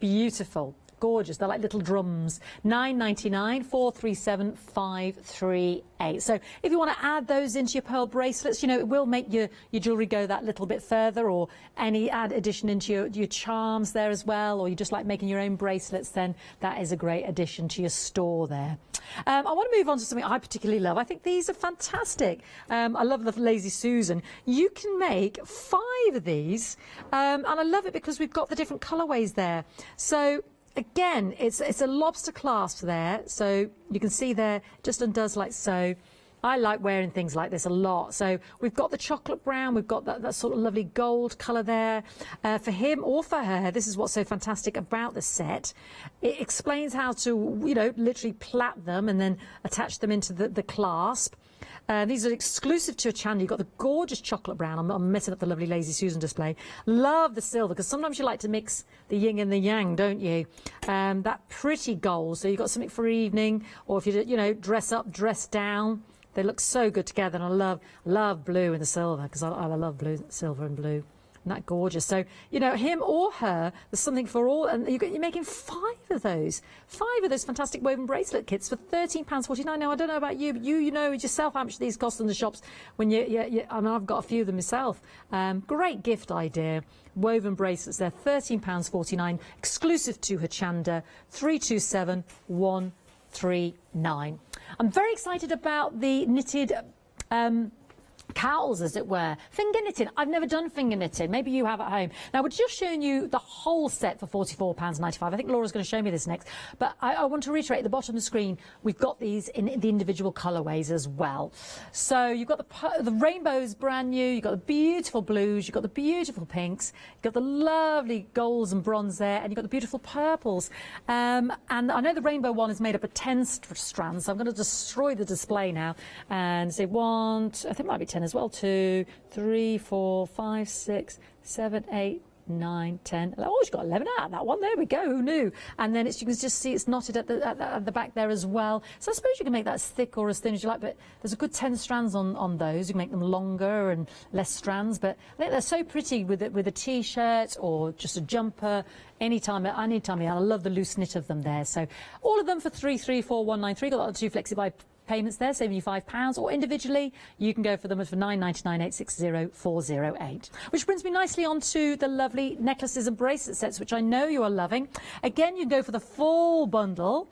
Beautiful. Gorgeous. They're like little drums. $9.99, 437538. So if you want to add those into your pearl bracelets, you know, it will make your jewellery go that little bit further, or any addition into your charms there as well, or you just like making your own bracelets, then that is a great addition to your store there. I want to move on to something I particularly love. I think these are fantastic. I love the Lazy Susan. You can make 5 of these, and I love it because we've got the different colourways there. So again, it's a lobster clasp there, so you can see there, just undoes like so. I like wearing things like this a lot. So we've got the chocolate brown, we've got that sort of lovely gold colour there. For him or for her, this is what's so fantastic about the set. It explains how to, you know, literally plait them and then attach them into the clasp. These are exclusive to Hochanda. You've got the gorgeous chocolate brown. I'm messing up the lovely Lazy Susan display. Love the silver, because sometimes you like to mix the yin and the yang, don't you? That pretty gold. So you've got something for evening, or if you know, dress up, dress down. They look so good together, and I love blue and the silver, because I love blue, silver and blue. Isn't that gorgeous? So, you know, him or her, there's something for all, and you're making 5 of those. 5 of those fantastic woven bracelet kits for £13.49. Now, I don't know about you, but you know yourself how much these cost in the shops when I mean, I've got a few of them myself. Great gift idea. Woven bracelets, they're £13.49, exclusive to Hochanda, 327139. I'm very excited about the knitted cowls, as it were. Finger knitting. I've never done finger knitting. Maybe you have at home. Now, we're just showing you the whole set for £44.95. I think Laura's going to show me this next. But I want to reiterate, at the bottom of the screen, we've got these in the individual colourways as well. So you've got the rainbows brand new. You've got the beautiful blues. You've got the beautiful pinks. You've got the lovely golds and bronze there. And you've got the beautiful purples. And I know the rainbow one is made up of 10 strands. So I'm going to destroy the display now and say I think it might be 10 as well. 2, 3, 4, 5, 6, 7, 8, 9, 10. Oh, she's got 11 out of that one. There we go. Who knew? And then you can just see it's knotted at the back there as well. So I suppose you can make that as thick or as thin as you like, but there's a good 10 strands on those. You can make them longer and less strands, but I think they're so pretty with a t-shirt or just a jumper. Anytime. I love the loose knit of them there. So all of them for 334,193. Got the 2 flexi-buy payments there, saving you £5, or individually you can go for them for £9.99, 860408. Which brings me nicely on to the lovely necklaces and bracelet sets, which I know you are loving. Again, you can go for the full bundle.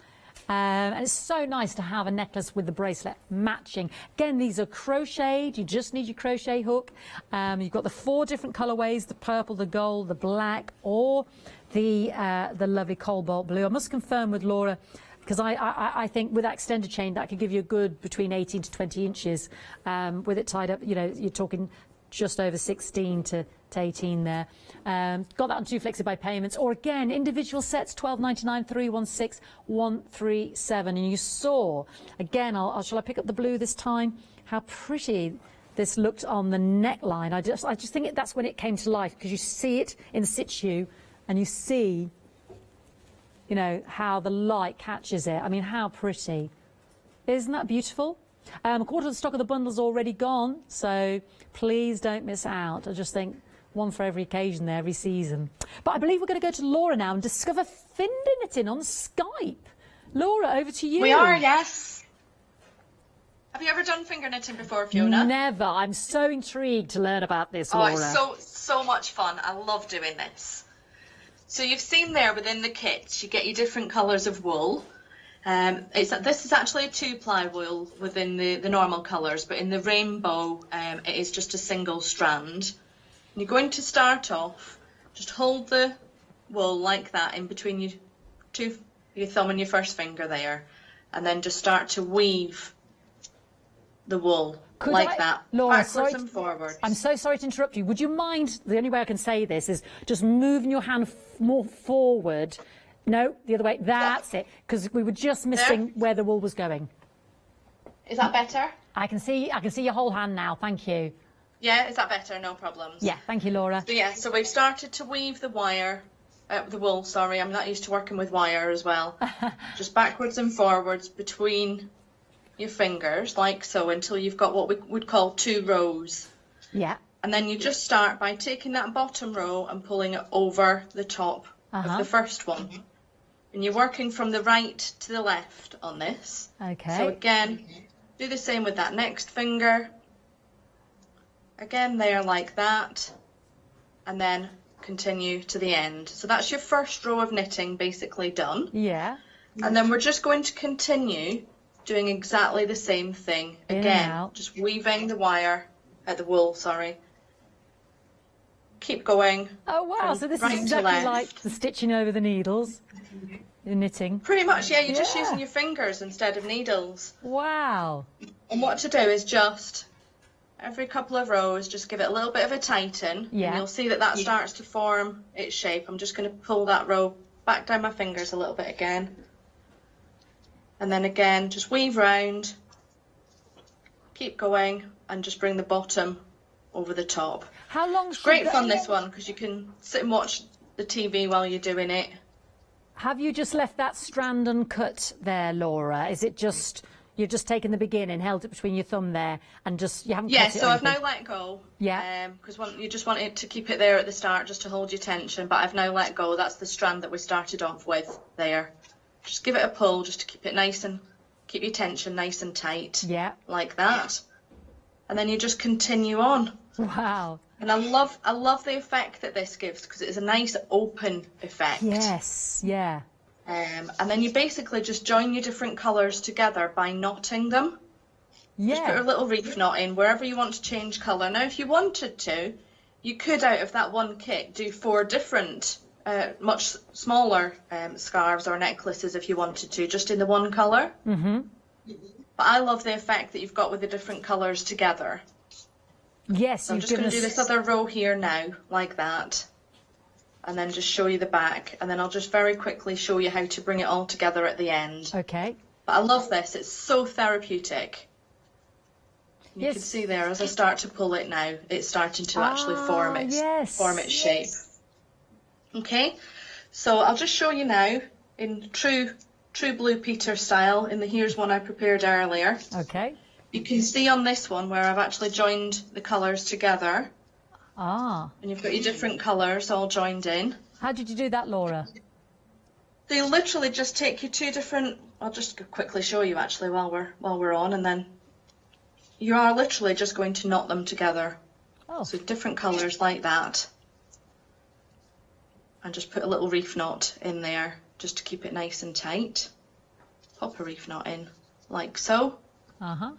And it's so nice to have a necklace with the bracelet matching. Again, these are crocheted. You just need your crochet hook. You've got the 4 different colorways: the purple, the gold, the black, or the lovely cobalt blue. I must confirm with Laura, because I think with that extended chain that could give you a good between 18 to 20 inches with it tied up. You know, you're talking just over 16 to 18 there. Got that on 2 flexi by payments, or again individual sets, $12.99, 316 137. And you saw again, shall I pick up the blue this time? How pretty this looked on the neckline. I just think that's when it came to life, because you see it in situ and you see, you know, how the light catches it. I mean, how pretty. Isn't that beautiful? A quarter of the stock of the bundle's already gone, so please don't miss out. I just think one for every occasion there, every season. But I believe we're going to go to Laura now and discover finger knitting on Skype. Laura, over to you. We are, yes. Have you ever done finger knitting before, Fiona? Never. I'm so intrigued to learn about this, Laura. Oh, it's so much fun. I love doing this. So you've seen there within the kit, you get your different colours of wool. This is actually a 2-ply wool within the normal colours, but in the rainbow, it is just a single strand. And you're going to start off, just hold the wool like that in between your thumb and your first finger there, and then just start to weave the wool that, Laura, backwards and forwards. I'm so sorry to interrupt you. Would you mind, the only way I can say this is just moving your hand more forward. No, the other way. That's it. Because we were just missing where the wool was going. Is that better? I can see your whole hand now. Thank you. Yeah, is that better? No problems. Yeah, thank you, Laura. So we've started to weave the wool, sorry, I'm not used to working with wire as well. Just backwards and forwards between your fingers, like so, until you've got what we would call 2 rows. Yeah. And then you just start by taking that bottom row and pulling it over the top of the first one. And you're working from the right to the left on this. Okay. So again, do the same with that next finger. Again there like that. And then continue to the end. So that's your first row of knitting basically done. Yeah. And then we're just going to continue doing exactly the same thing. Again, just weaving the wool, sorry. Keep going. Oh wow, so this is exactly like the stitching over the needles in knitting. Pretty much, yeah, you're just using your fingers instead of needles. Wow. And what to do is just, every couple of rows, just give it a little bit of a tighten. Yeah. And you'll see that starts to form its shape. I'm just going to pull that row back down my fingers a little bit again. And then again, just weave round, keep going, and just bring the bottom over the top. How long? It's great fun, this one, because you can sit and watch the TV while you're doing it. Have you just left that strand uncut there, Laura? Is it just, you've just taken the beginning, held it between your thumb there, and just, you haven't cut it? Yeah, so I've now let go. Yeah. Because you just wanted to keep it there at the start, just to hold your tension, but I've now let go. That's the strand that we started off with there. Just give it a pull, just to keep it nice and keep your tension nice and tight. Yeah. Like that. And then you just continue on. Wow. And I love the effect that this gives, because it's a nice open effect. Yes, yeah. And then you basically just join your different colours together by knotting them. Yeah. Just put a little wreath knot in wherever you want to change colour. Now, if you wanted to, you could, out of that one kit, do 4 different much smaller scarves or necklaces if you wanted to, just in the one colour. Mm-hmm. But I love the effect that you've got with the different colours together. Yes, so I'm just going to do this other row here now, like that. And then just show you the back. And then I'll just very quickly show you how to bring it all together at the end. Okay. But I love this. It's so therapeutic. You can see there, as I start to pull it now, it's starting to actually form its shape. Okay, so I'll just show you now in true Blue Peter style, in the here's one I prepared earlier. Okay. You can see on this one where I've actually joined the colours together. Ah. And you've got your different colours all joined in. How did you do that, Laura? So you literally just take your 2 different, I'll just quickly show you actually while we're on, and then you are literally just going to knot them together. Oh. So different colours like that. And just put a little reef knot in there just to keep it nice and tight. Pop a reef knot in like so. Uh-huh.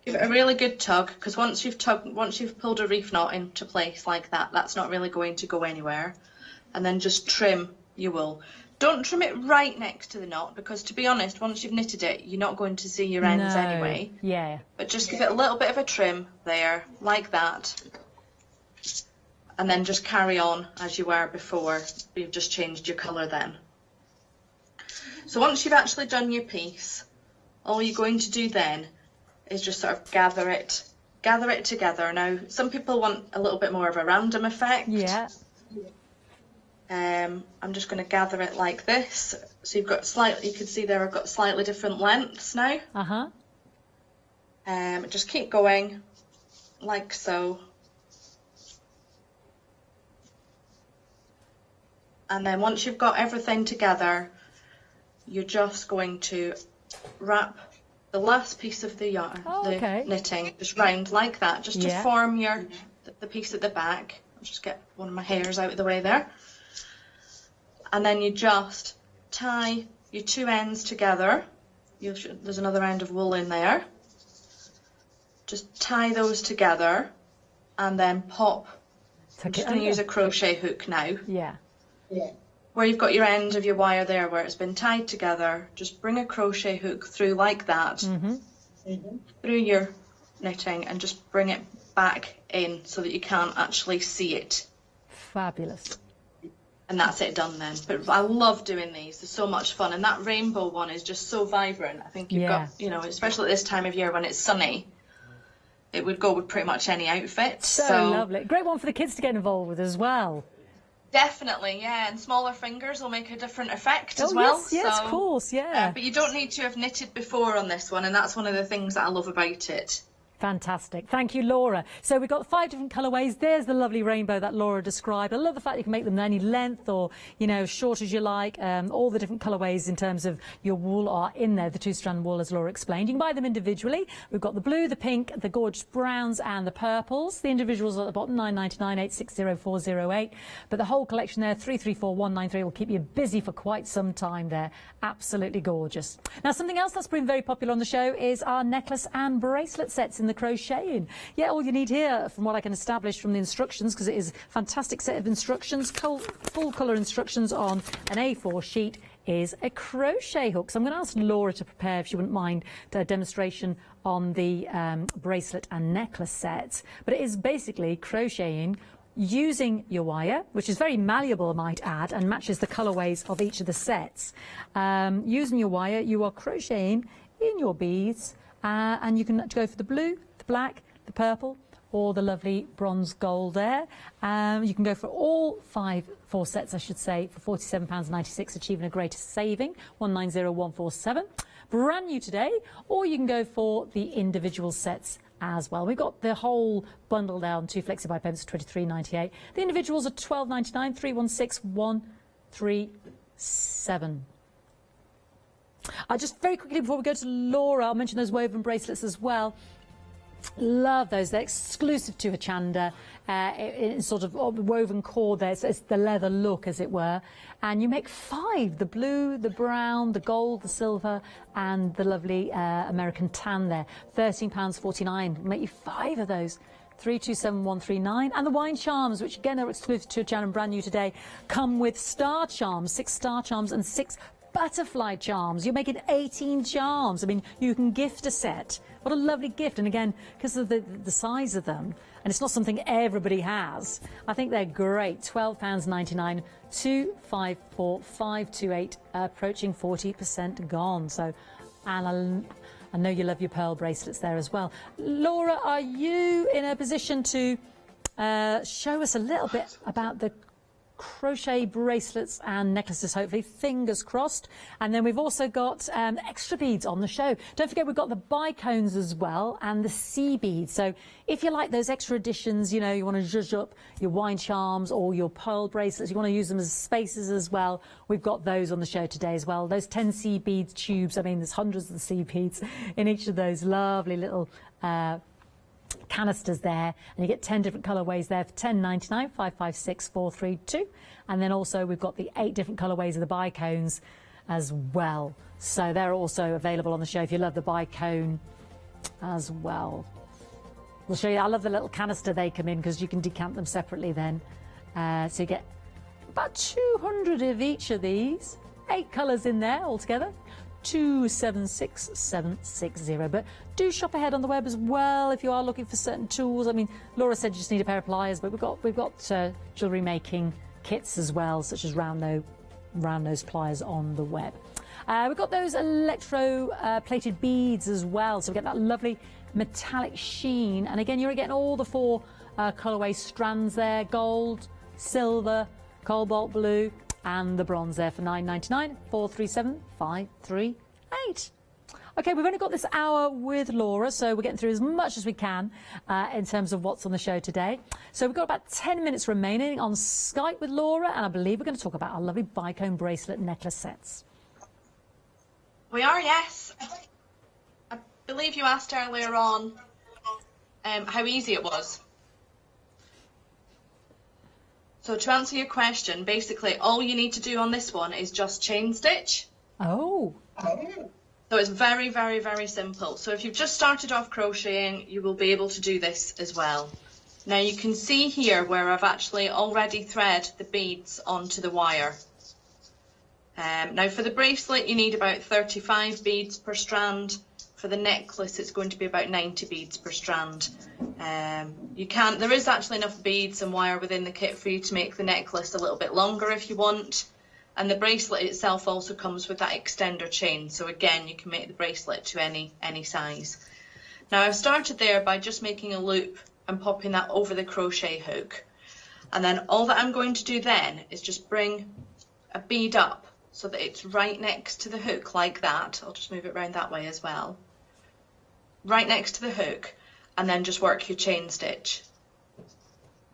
Give it a really good tug, because once you've pulled a reef knot into place like that, that's not really going to go anywhere. And then just trim your wool. Don't trim it right next to the knot, because to be honest, once you've knitted it, you're not going to see your ends No. anyway. Yeah. But just give it a little bit of a trim there, like that. And then just carry on as you were before. You've just changed your colour then. So once you've actually done your piece, all you're going to do then is just sort of gather it together. Now, some people want a little bit more of a random effect. Yeah. I'm just going to gather it like this. So you've got slightly, you can see there I've got slightly different lengths now. Uh-huh. Just keep going like so. And then once you've got everything together, you're just going to wrap the last piece of the yarn, the knitting, just round like that, just to form your the piece at the back. I'll just get one of my hairs out of the way there. And then you just tie your two ends together. There's another end of wool in there. Just tie those together and then pop. I'm just going to use a crochet hook now. Yeah. Where you've got your end of your wire there where it's been tied together, just bring a crochet hook through like that, through your knitting, and just bring it back in so that you can't actually see it. Fabulous. And that's it, done then. But I love doing these, they're so much fun, and that rainbow one is just so vibrant. I think you've got, you know, especially at this time of year when it's sunny, it would go with pretty much any outfit. So lovely. Great one for the kids to get involved with as well. Definitely, yeah, and smaller fingers will make a different effect as well. Yes, of course, yeah. But you don't need to have knitted before on this one, and that's one of the things that I love about it. Fantastic. Thank you, Laura. So we've got 5 different colourways. There's the lovely rainbow that Laura described. I love the fact you can make them any length or, you know, short as you like. All the different colourways in terms of your wool are in there, the 2-strand wool, as Laura explained. You can buy them individually. We've got the blue, the pink, the gorgeous browns and the purples. The individuals are at the bottom, $9.99, 860408. But the whole collection there, 334193, will keep you busy for quite some time there. Absolutely gorgeous. Now, something else that's been very popular on the show is our necklace and bracelet sets in the crocheting. Yeah, all you need here, from what I can establish from the instructions, because it is a fantastic set of instructions, full colour instructions on an A4 sheet, is a crochet hook. So I'm going to ask Laura to prepare, if she wouldn't mind, a demonstration on the bracelet and necklace sets. But it is basically crocheting using your wire, which is very malleable, I might add, and matches the colourways of each of the sets. Using your wire, you are crocheting in your beads, and you can go for the blue, the black, the purple, or the lovely bronze gold there. You can go for all 4 sets, I should say, for £47.96, achieving a greater saving, 190147. Brand new today, or you can go for the individual sets as well. We've got the whole bundle down, 2 flexi buy pens, £23.98. The individuals are £12.99, 316137. Just very quickly before we go to Laura, I'll mention those woven bracelets as well. Love those. They're exclusive to Hochanda. In sort of woven cord there. So it's the leather look, as it were. And you make 5, the blue, the brown, the gold, the silver, and the lovely American tan there. £13.49. Make you 5 of those. 327139. And the wine charms, which again are exclusive to Hochanda and brand new today, come with star charms, 6 star charms and 6 butterfly charms. You're making 18 charms. I mean, you can gift a set. What a lovely gift. And again, because of the size of them, and it's not something everybody has, I think they're great. £12.99, 254528, approaching 40% gone. So, and I know you love your pearl bracelets there as well. Laura, are you in a position to show us a little bit about the crochet bracelets and necklaces, hopefully, fingers crossed. And then we've also got extra beads on the show. Don't forget, we've got the bicones as well and the sea beads. So if you like those extra additions, you know, you want to zhuzh up your wine charms or your pearl bracelets, you want to use them as spacers as well, we've got those on the show today as well. Those 10 sea beads tubes, I mean, there's hundreds of the sea beads in each of those lovely little canisters there, and you get 10 different colorways there for £10.99, 556432. And then also we've got the 8 different colorways of the bicones as well, so they're also available on the show if you love the bicone as well. We'll show you. I love the little canister they come in because you can decant them separately then, so you get about 200 of each of these. 8 colours in there altogether. 276760. But do shop ahead on the web as well if you are looking for certain tools. I mean, Laura said you just need a pair of pliers, but we've got jewellery making kits as well, such as round nose pliers on the web. We've got those electro plated beads as well, so we get that lovely metallic sheen. And again, you're getting all the 4 colourway strands there: gold, silver, cobalt blue, and the bronze there for $9.99, 437 538. Okay, we've only got this hour with Laura, so we're getting through as much as we can in terms of what's on the show today. So we've got about 10 minutes remaining on Skype with Laura, and I believe we're going to talk about our lovely bicone bracelet necklace sets. We are, yes. I believe you asked earlier on how easy it was. So to answer your question, basically all you need to do on this one is just chain stitch. Oh. So it's very, very, very simple. So if you've just started off crocheting, you will be able to do this as well. Now you can see here where I've actually already thread the beads onto the wire. Now for the bracelet you need about 35 beads per strand. For the necklace it's going to be about 90 beads per strand. There is actually enough beads and wire within the kit for you to make the necklace a little bit longer if you want. And the bracelet itself also comes with that extender chain, so again you can make the bracelet to any size. Now I've started there by just making a loop and popping that over the crochet hook, and then all that I'm going to do then is just bring a bead up so that it's right next to the hook like that. I'll just move it around that way as well, right next to the hook, and then just work your chain stitch.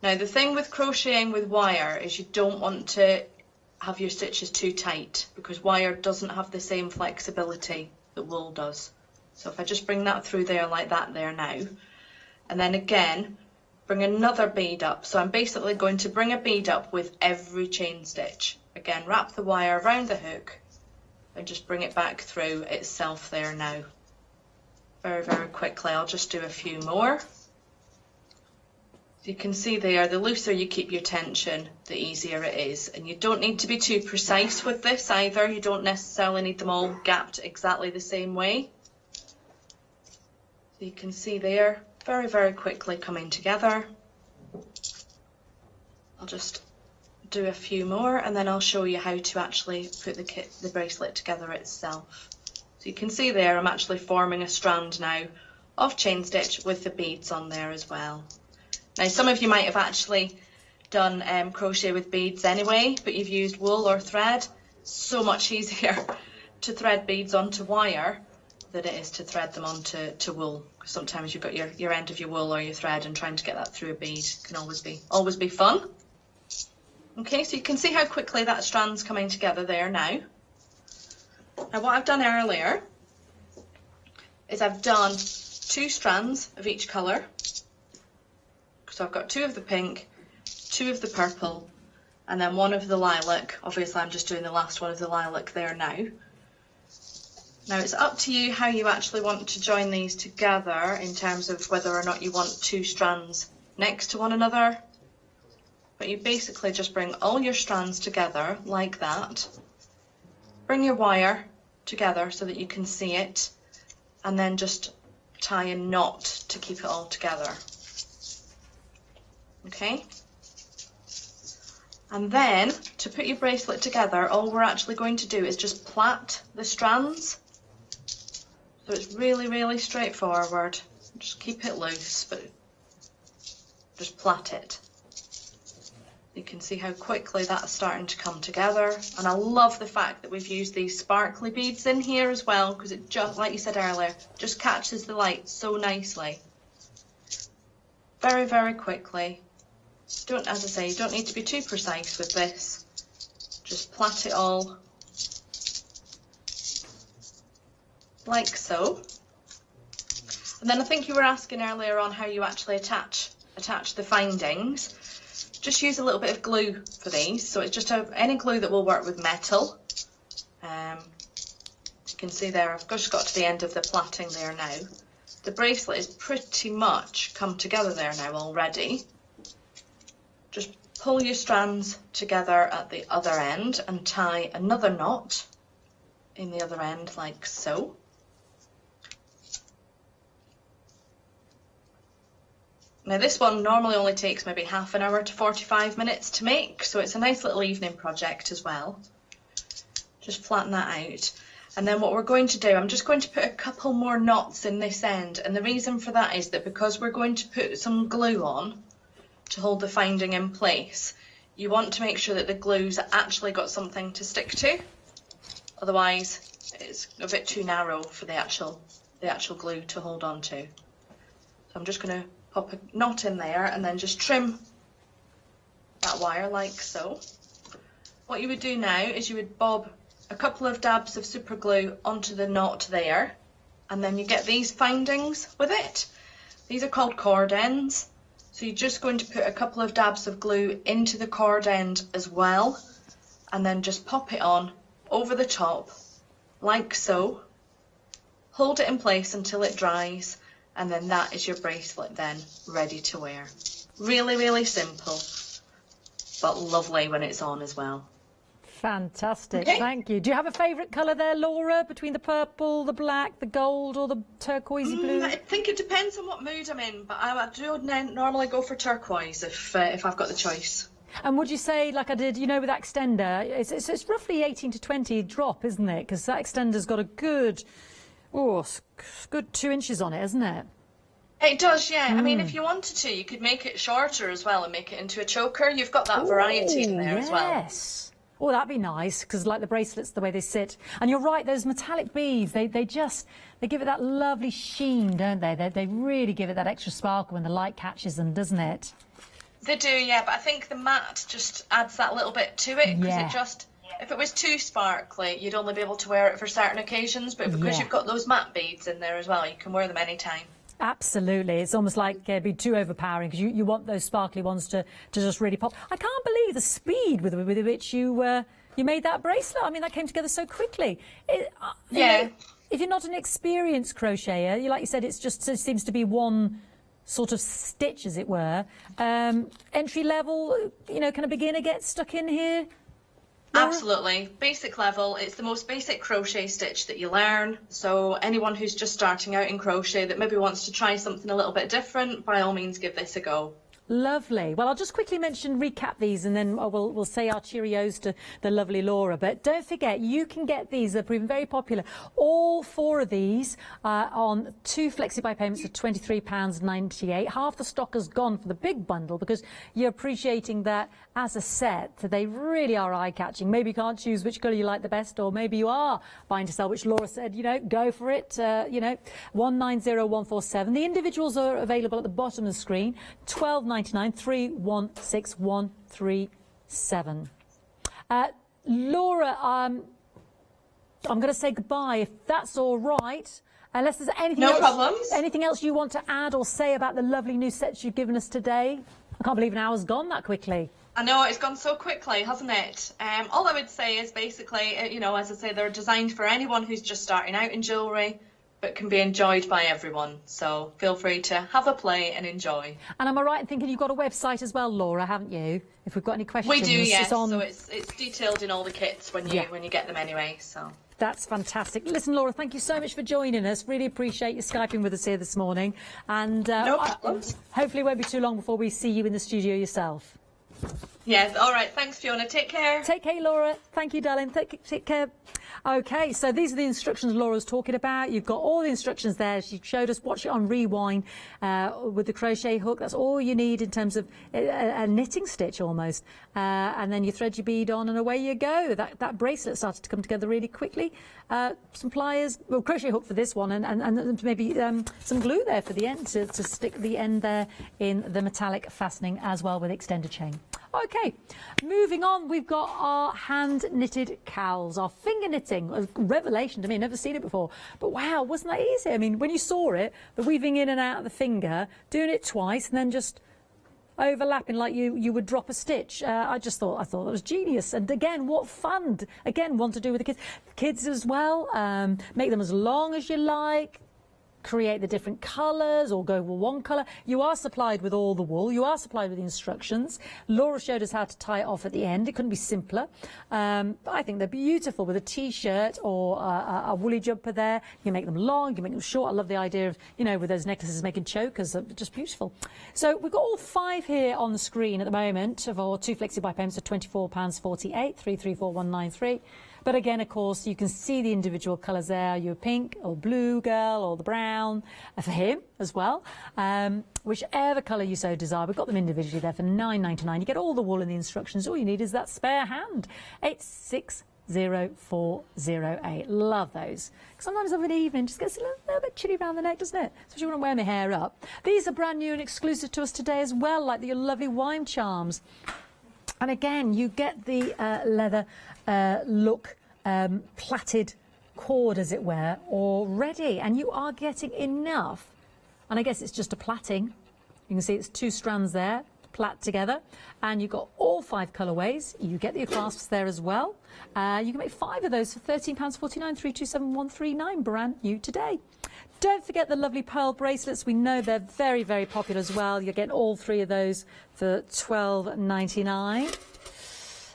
Now the thing with crocheting with wire is you don't want to have your stitches too tight, because wire doesn't have the same flexibility that wool does. So if I just bring that through there like that there now, and then again bring another bead up, so I'm basically going to bring a bead up with every chain stitch. Again, wrap the wire around the hook and just bring it back through itself there now. Very, very quickly, I'll just do a few more. You can see there, the looser you keep your tension, the easier it is. And you don't need to be too precise with this either. You don't necessarily need them all gapped exactly the same way. So you can see there, very, very quickly coming together. I'll just do a few more and then I'll show you how to actually put the bracelet together itself. So you can see there, I'm actually forming a strand now of chain stitch with the beads on there as well. Now some of you might have actually done crochet with beads anyway, but you've used wool or thread. So much easier to thread beads onto wire than it is to thread them onto wool. Because sometimes you've got your end of your wool or your thread, and trying to get that through a bead can always be fun. Okay, so you can see how quickly that strand's coming together there now. Now what I've done earlier is I've done 2 strands of each colour. So I've got 2 of the pink, 2 of the purple, and then 1 of the lilac. Obviously I'm just doing the last one of the lilac there now. Now it's up to you how you actually want to join these together in terms of whether or not you want 2 strands next to one another. But you basically just bring all your strands together like that. Bring your wire together so that you can see it, and then just tie a knot to keep it all together. Okay, and then to put your bracelet together, all we're actually going to do is just plait the strands. So it's really, really straightforward. Just keep it loose, but just plait it. You can see how quickly that's starting to come together, and I love the fact that we've used these sparkly beads in here as well, because it just, like you said earlier, just catches the light so nicely. Very, very quickly. As I say, you don't need to be too precise with this. Just plait it all like so. And then I think you were asking earlier on how you actually attach the findings. Just use a little bit of glue for these. So it's just any glue that will work with metal. You can see there, I've just got to the end of the plaiting there now. The bracelet is pretty much come together there now already. Just pull your strands together at the other end and tie another knot in the other end like so. Now this one normally only takes maybe half an hour to 45 minutes to make, so it's a nice little evening project as well. Just flatten that out. And then what we're going to do, I'm just going to put a couple more knots in this end, and the reason for that is that because we're going to put some glue on to hold the finding in place, you want to make sure that the glue's actually got something to stick to, otherwise it's a bit too narrow for the actual glue to hold on to. So I'm just going to pop a knot in there and then just trim that wire like so. What you would do now is you would bob a couple of dabs of super glue onto the knot there, and then you get these findings with it. These are called cord ends, so you're just going to put a couple of dabs of glue into the cord end as well, and then just pop it on over the top like so. Hold it in place until it dries, and then that is your bracelet then, ready to wear. Really, really simple, but lovely when it's on as well. Fantastic, Okay. thank you. Do you have a favourite colour there, Laura, between the purple, the black, the gold, or the turquoisey blue? I think it depends on what mood I'm in, but I do normally go for turquoise if I've got the choice. And would you say, like I did, you know, with that extender, it's roughly 18 to 20 drop, isn't it? Because that extender's got a good 2 inches on it, isn't it? It does, yeah. I mean, if you wanted to, you could make it shorter as well and make it into a choker. You've got that variety in there as well. Yes. Oh, that'd be nice, because like the bracelets, the way they sit. And you're right, those metallic beads, they give it that lovely sheen, don't they? They really give it that extra sparkle when the light catches them, doesn't it? They do, yeah, but I think the matte just adds that little bit to it, because Yeah. it just, if it was too sparkly, you'd only be able to wear it for certain occasions, but because Yeah. you've got those matte beads in there as well, you can wear them anytime. Absolutely. It's almost like it'd be too overpowering, because you want those sparkly ones to just really pop. I can't believe the speed with which you made that bracelet. I mean, that came together so quickly. You know, if you're not an experienced crocheter, like you said, it seems to be one sort of stitch, as it were. Entry level, you know, can a beginner get stuck in here? Laura? Absolutely. Basic level, it's the most basic crochet stitch that you learn. So anyone who's just starting out in crochet that maybe wants to try something a little bit different, by all means give this a go. Lovely. Well, I'll just quickly recap these, and then we'll say our Cheerios to the lovely Laura. But don't forget, you can get these. They're proving very popular. All 4 of these on 2 flexi-buy payments of £23.98. Half the stock has gone for the big bundle, because you're appreciating that as a set. They really are eye-catching. Maybe you can't choose which colour you like the best, or maybe you are buying to sell, which Laura said, you know, go for it. 190147. The individuals are available at the bottom of the screen. £12.99, 316137. Laura, I'm going to say goodbye, if that's all right. Unless there's anything else you want to add or say about the lovely new sets you've given us today. I can't believe an hour's gone that quickly. I know, it's gone so quickly, hasn't it? All I would say is basically, you know, as I say, they're designed for anyone who's just starting out in jewellery, but can be enjoyed by everyone. So feel free to have a play and enjoy. And am I right in thinking you've got a website as well, Laura, haven't you? If we've got any questions. We do, yes. It's on... So it's detailed in all the kits when you get them anyway. So. That's fantastic. Listen, Laura, thank you so much for joining us. Really appreciate you Skyping with us here this morning. And no problems. Hopefully it won't be too long before we see you in the studio yourself. Yes, all right. Thanks, Fiona. Take care. Take care, Laura. Thank you, darling. Take care. OK, so these are the instructions Laura's talking about. You've got all the instructions there. She showed us, watch it on rewind with the crochet hook. That's all you need in terms of a knitting stitch almost. And then you thread your bead on and away you go. That bracelet started to come together really quickly. Some pliers, well, crochet hook for this one, and maybe some glue there for the end to stick the end there in the metallic fastening as well with extender chain. OK, moving on, we've got our hand-knitted cowls, our finger knitting. A revelation to me, never seen it before. But wow, wasn't that easy? I mean, when you saw it, the weaving in and out of the finger, doing it twice, and then just overlapping like you would drop a stitch. I thought that was genius. And again, what fun. Again, want to do with the kids. Kids as well. Make them as long as you like. create the different colours or go with one colour. You are supplied with all the wool. You are supplied with the instructions. Laura showed us how to tie it off at the end. It couldn't be simpler. But I think they're beautiful with a T-shirt or a woolly jumper there. You can make them long, you can make them short. I love the idea of, you know, with those necklaces making chokers. Just beautiful. So we've got all 5 here on the screen at the moment of our 2 flexi buy payments of £24.48, 334193. But again, of course, you can see the individual colours there. You're pink or blue girl or the brown for him as well. Whichever colour you so desire. We've got them individually there for £9.99. You get all the wool and the instructions. All you need is that spare hand. 860408. Love those. Sometimes of an evening just gets a little bit chilly around the neck, doesn't it? Especially when I wear my hair up. These are brand new and exclusive to us today as well, like your lovely wine charms. And again, you get the leather look, plaited cord, as it were, already. And you are getting enough. And I guess it's just a plaiting. You can see it's 2 strands there, plait together. And you've got all 5 colourways. You get your clasps there as well. You can make 5 of those for £13.49, 327139, brand new today. Don't forget the lovely pearl bracelets. We know they're very, very popular as well. You're getting all 3 of those for £12.99.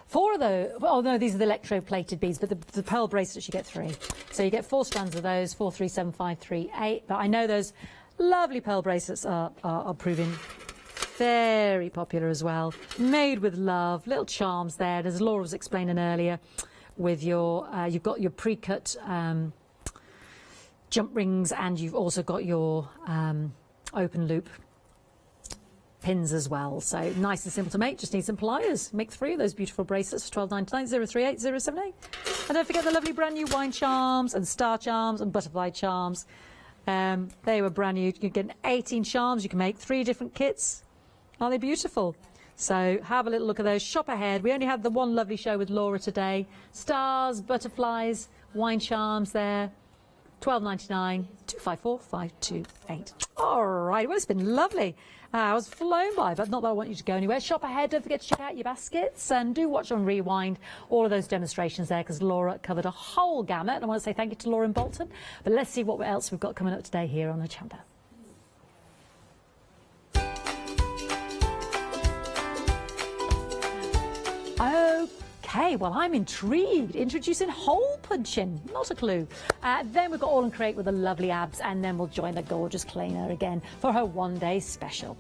4 of those, oh no, these are the electroplated beads, but the pearl bracelets you get 3. So you get 4 strands of those, 437538. But I know those lovely pearl bracelets are proving very popular as well. Made with love, little charms there, as Laura was explaining earlier, with your, you've got your pre-cut jump rings, and you've also got your open loop pins as well. So nice and simple to make, just need some pliers. Make 3 of those beautiful bracelets for £12.99, 038078. And don't forget the lovely brand new wine charms and star charms and butterfly charms. They were brand new. You can get 18 charms. You can make 3 different kits. Aren't they beautiful? So have a little look at those. Shop ahead. We only had the one lovely show with Laura today. Stars, butterflies, wine charms there. £12.99, 254528. All right, well, it's been lovely. I was flown by, but not that I want you to go anywhere. Shop ahead. Don't forget to check out your baskets, and do watch on Rewind all of those demonstrations there, because Laura covered a whole gamut. And I want to say thank you to Laura in Bolton. But let's see what else we've got coming up today here on Hochanda. Okay, well, I'm intrigued. Introducing hole punching. Not a clue. Then we've got All and Create with the lovely abs, and then we'll join the gorgeous cleaner again for her one-day special.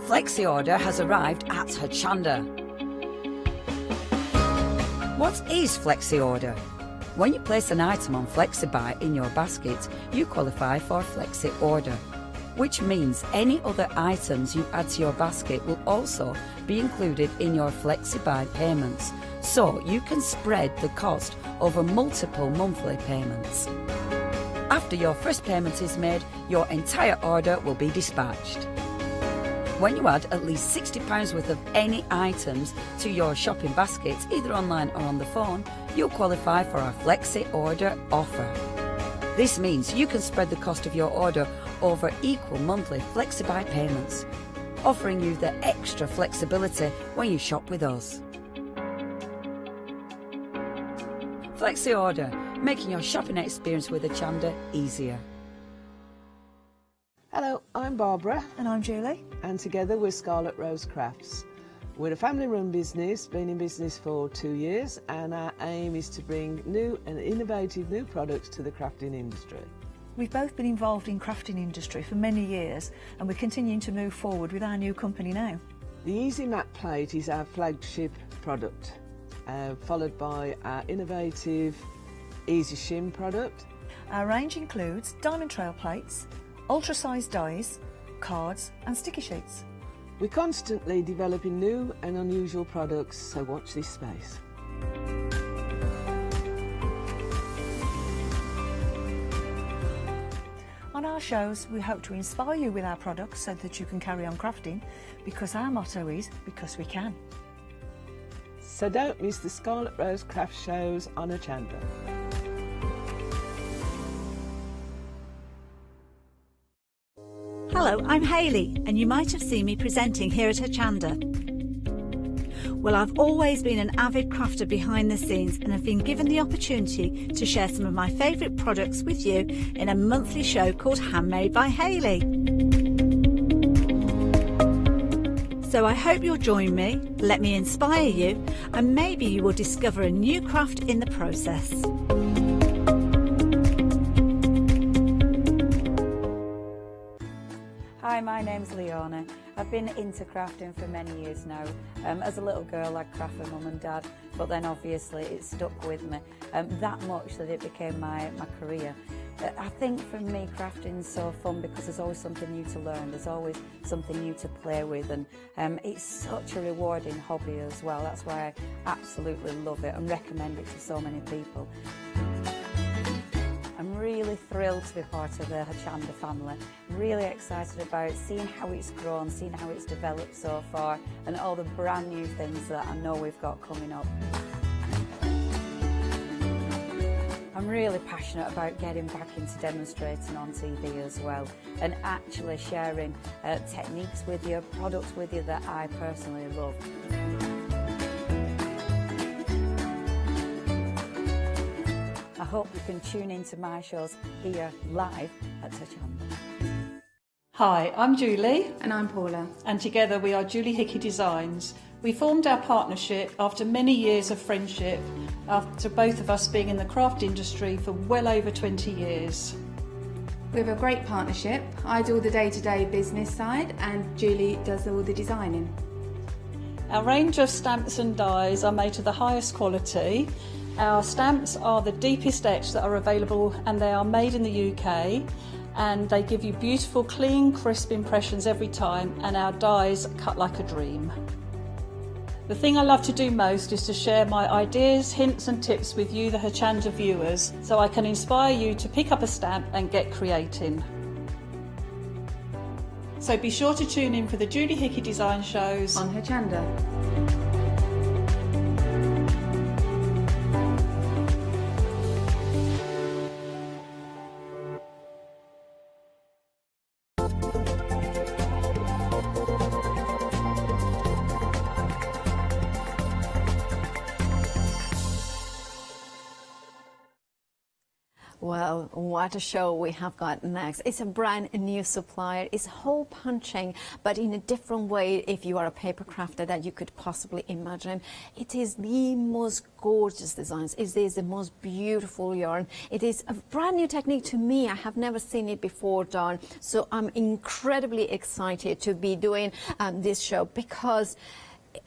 Flexi order has arrived at Hochanda. What is Flexi order? When you place an item on FlexiBuy in your basket, you qualify for Flexi order, which means any other items you add to your basket will also be included in your FlexiBuy payments, so you can spread the cost over multiple monthly payments. After your first payment is made, your entire order will be dispatched. When you add at least £60 worth of any items to your shopping basket, either online or on the phone, you'll qualify for our Flexi order offer. This means you can spread the cost of your order over equal monthly FlexiBuy payments, offering you the extra flexibility when you shop with us. Flexi order, making your shopping experience with Hochanda easier. Hello, I'm Barbara. And I'm Julie. And together we're Scarlet Rose Crafts. We're a family-run business, been in business for 2 years, and our aim is to bring new and innovative new products to the crafting industry. We've both been involved in crafting industry for many years, and we're continuing to move forward with our new company now. The Easy Mat Plate is our flagship product, followed by our innovative Easy Shim product. Our range includes diamond trail plates, ultra-sized dies, cards and sticky sheets. We're constantly developing new and unusual products, so watch this space. On our shows, we hope to inspire you with our products so that you can carry on crafting, because our motto is, because we can. So don't miss the Scarlet Rose Craft shows on Hochanda. Hello, I'm Hayley, and you might have seen me presenting here at Hochanda. Well, I've always been an avid crafter behind the scenes and have been given the opportunity to share some of my favourite products with you in a monthly show called Handmade by Hayley. So I hope you'll join me, let me inspire you, and maybe you will discover a new craft in the process. Hi, my name's Leona. I've been into crafting for many years now. As a little girl, I'd craft for mum and dad, but then obviously it stuck with me that much that it became my career. I think for me, crafting's so fun because there's always something new to learn, there's always something new to play with, and it's such a rewarding hobby as well. That's why I absolutely love it and recommend it to so many people. I'm really thrilled to be part of the Hochanda family. Really excited about seeing how it's grown, seeing how it's developed so far, and all the brand new things that I know we've got coming up. I'm really passionate about getting back into demonstrating on TV as well, and actually sharing techniques with you, products with you that I personally love. I hope you can tune into my shows here live at Hochanda. Hi, I'm Julie. And I'm Paula. And together we are Julie Hickey Designs. We formed our partnership after many years of friendship, after both of us being in the craft industry for well over 20 years. We have a great partnership. I do all the day-to-day business side and Julie does all the designing. Our range of stamps and dies are made to the highest quality. Our stamps are the deepest etch that are available, and they are made in the UK, and they give you beautiful, clean, crisp impressions every time, and our dies cut like a dream. The thing I love to do most is to share my ideas, hints and tips with you, the Hochanda viewers, so I can inspire you to pick up a stamp and get creating. So be sure to tune in for the Julie Hickey Design shows on Hochanda. Well, what a show we have got next. It's a brand new supplier. It's hole punching, but in a different way if you are a paper crafter that you could possibly imagine. It is the most gorgeous designs. It is the most beautiful yarn. It is a brand new technique to me. I have never seen it before done. So I'm incredibly excited to be doing this show because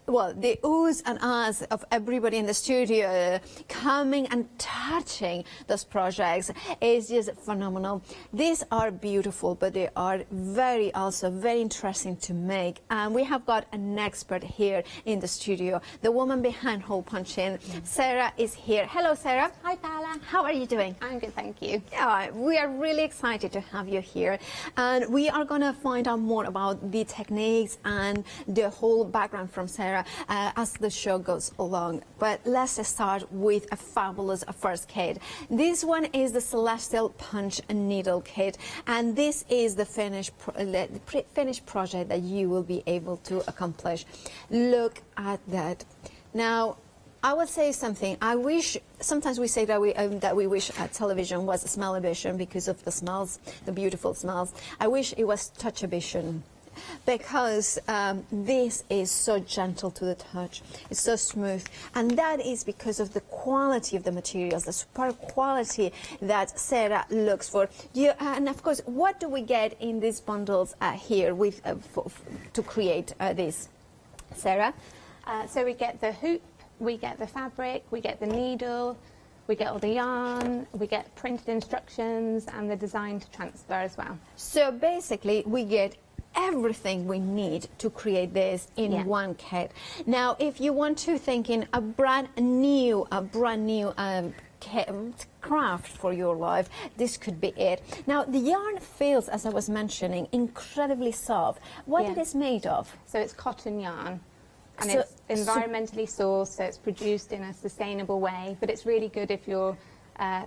well, the oohs and ahs of everybody in the studio coming and touching those projects is just phenomenal. These are beautiful, but they are also very interesting to make. And we have got an expert here in the studio, the woman behind hole punching. Sarah is here. Hello, Sarah. Hi, Paula. How are you doing? I'm good, thank you. Yeah, we are really excited to have you here, and we are going to find out more about the techniques and the whole background from Sarah as the show goes along. But let's start with a fabulous first kit. This one is the Celestial Punch Needle Kit, and this is the finished project that you will be able to accomplish. Look at that. Now, I would say something. I wish, sometimes we say that we wish television was smell-o-vision because of the smells, the beautiful smells. I wish it was touch-o-vision, because this is so gentle to the touch. It's so smooth, and that is because of the quality of the materials, the superb quality that Sarah looks for. And of course, what do we get in these bundles here with to create this, Sarah? So we get the hoop, we get the fabric, we get the needle, we get all the yarn, we get printed instructions and the design to transfer as well. So basically we get everything we need to create this in one kit. Now, if you want to think in a brand new craft for your life, this could be it. Now, the yarn feels, as I was mentioning, incredibly soft. What it is made of? So it's cotton yarn. And it's environmentally sourced, so it's produced in a sustainable way, but it's really good if you're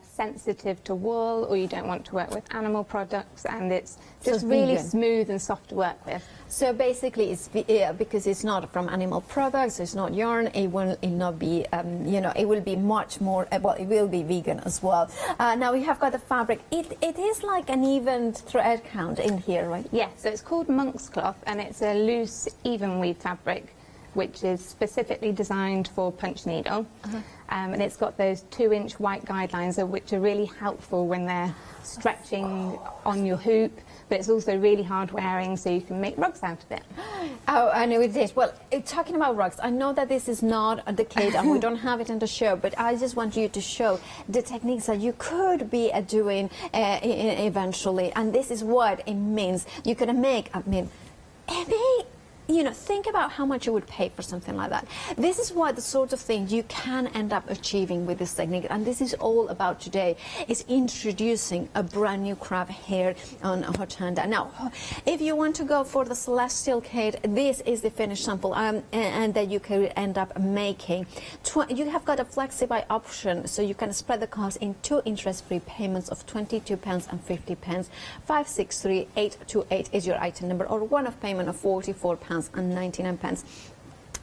sensitive to wool, or you don't want to work with animal products, and it's just really smooth and soft to work with. So basically, it's because it's not from animal products, it's not yarn. It will not be, you know, it will be much more. Well, it will be vegan as well. Now we have got the fabric. It is like an even thread count in here, right? Yeah. So it's called monk's cloth, and it's a loose, even weave fabric, which is specifically designed for punch needle. And it's got those 2-inch white guidelines, which are really helpful when they're stretching on your hoop, but it's also really hard wearing, so you can make rugs out of it. Oh, I know it is. Well, talking about rugs, I know that this is not the kit and we don't have it in the show, but I just want you to show the techniques that you could be doing eventually, and this is what it means. You could make, you know, think about how much you would pay for something like that. This is what the sort of thing you can end up achieving with this technique, and this is all about today, is introducing a brand new craft here on Hochanda. Now, if you want to go for the Celestial kit, this is the finished sample, and that you can end up making. You have got a flexi-buy option, so you can spread the cost in 2 interest-free payments of £22 and 50 pence. 563828 is your item number, or one-off payment of £44 and 99 pence.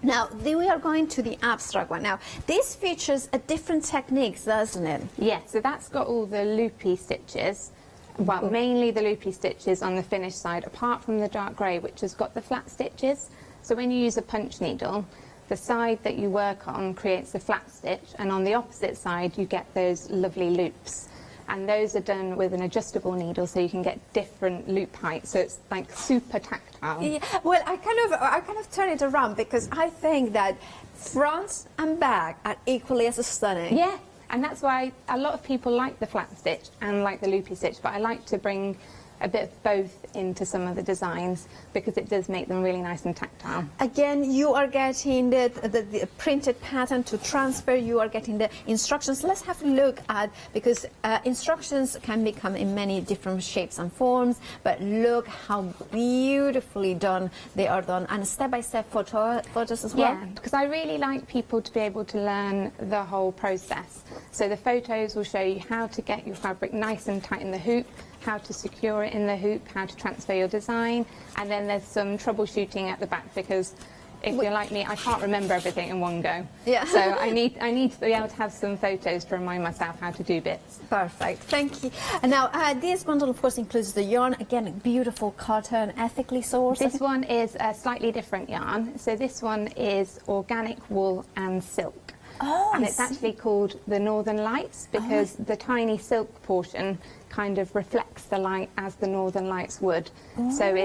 Now, we are going to the abstract one. Now, this features a different techniques, doesn't it? Yeah, so that's got all the loopy stitches, well, mainly the loopy stitches on the finished side, apart from the dark grey, which has got the flat stitches. So when you use a punch needle, the side that you work on creates a flat stitch, and on the opposite side, you get those lovely loops. And those are done with an adjustable needle, so you can get different loop heights. So it's like super tactile. Yeah, well, I kind of turn it around, because I think that front and back are equally as stunning. Yeah, and that's why a lot of people like the flat stitch and like the loopy stitch, but I like to bring a bit of both into some of the designs, because it does make them really nice and tactile. Again, you are getting the printed pattern to transfer, you are getting the instructions. Let's have a look at, because instructions can become in many different shapes and forms, but look how beautifully done they are done, and step-by-step photos as well. Yeah, because I really like people to be able to learn the whole process. So the photos will show you how to get your fabric nice and tight in the hoop, how to secure it in the hoop, how to transfer your design, and then there's some troubleshooting at the back, because if you're like me, I can't remember everything in one go. Yeah. So I need to be able to have some photos to remind myself how to do bits. Perfect, thank you. And now this bundle of course includes the yarn, again beautiful cotton, ethically sourced. This one is a slightly different yarn. So this one is organic wool and silk. Oh, and it's actually called the Northern Lights, because the tiny silk portion kind of reflects the light as the Northern Lights would. So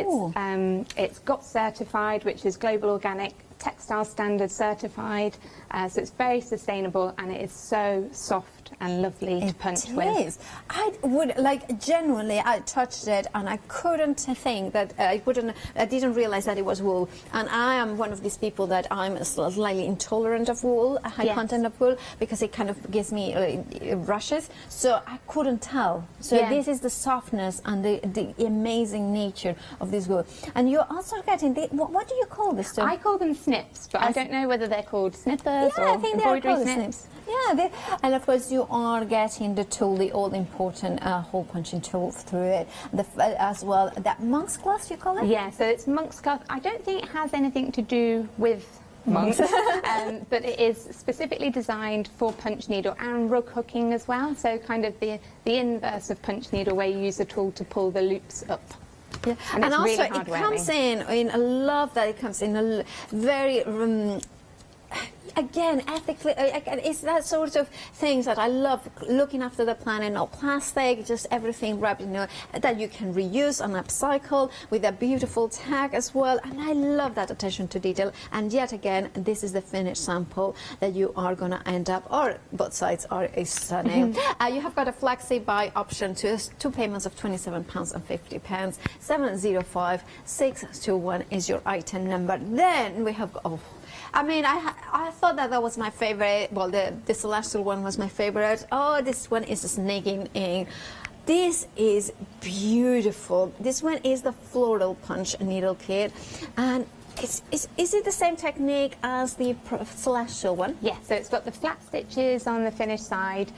it's GOTS certified, which is Global Organic Textile Standard certified. So it's very sustainable, and it is so soft and lovely to punch with. It is. I would, like, genuinely, I touched it and I couldn't think that I didn't realize that it was wool. And I am one of these people that I'm slightly intolerant of wool, high content of wool, because it kind of gives me rushes. So I couldn't tell. So this is the softness and the amazing nature of this wool. And you're also getting what do you call this stuff? I call them snips, but I don't know whether they're called snippers or I think embroidery they are snips. Yeah, and of course you are getting the tool, the all-important hole punching tool through it, as well. That monk's cloth, you call it? Yeah, so it's monk's cloth. I don't think it has anything to do with monks, but it is specifically designed for punch needle and rug hooking as well. So kind of the inverse of punch needle, where you use a tool to pull the loops up. Yeah, and also really it comes in. I love that it comes in a very. Again, ethically, it's that sort of things that I love, looking after the planet, no plastic, just everything wrapped in that you can reuse and upcycle, with a beautiful tag as well. And I love that attention to detail. And yet again, this is the finished sample that you are going to end up, or both sides are stunning. You have got a flexi buy option to 2 payments of £27 and 50 pence. 705621 is your item number. Then we have I mean, I thought that was my favorite. Well, the Celestial one was my favorite. Oh, this one is snaking in. This is beautiful. This one is the floral punch needle kit, and is it the same technique as the Celestial one? Yeah, so it's got the flat stitches on the finished side.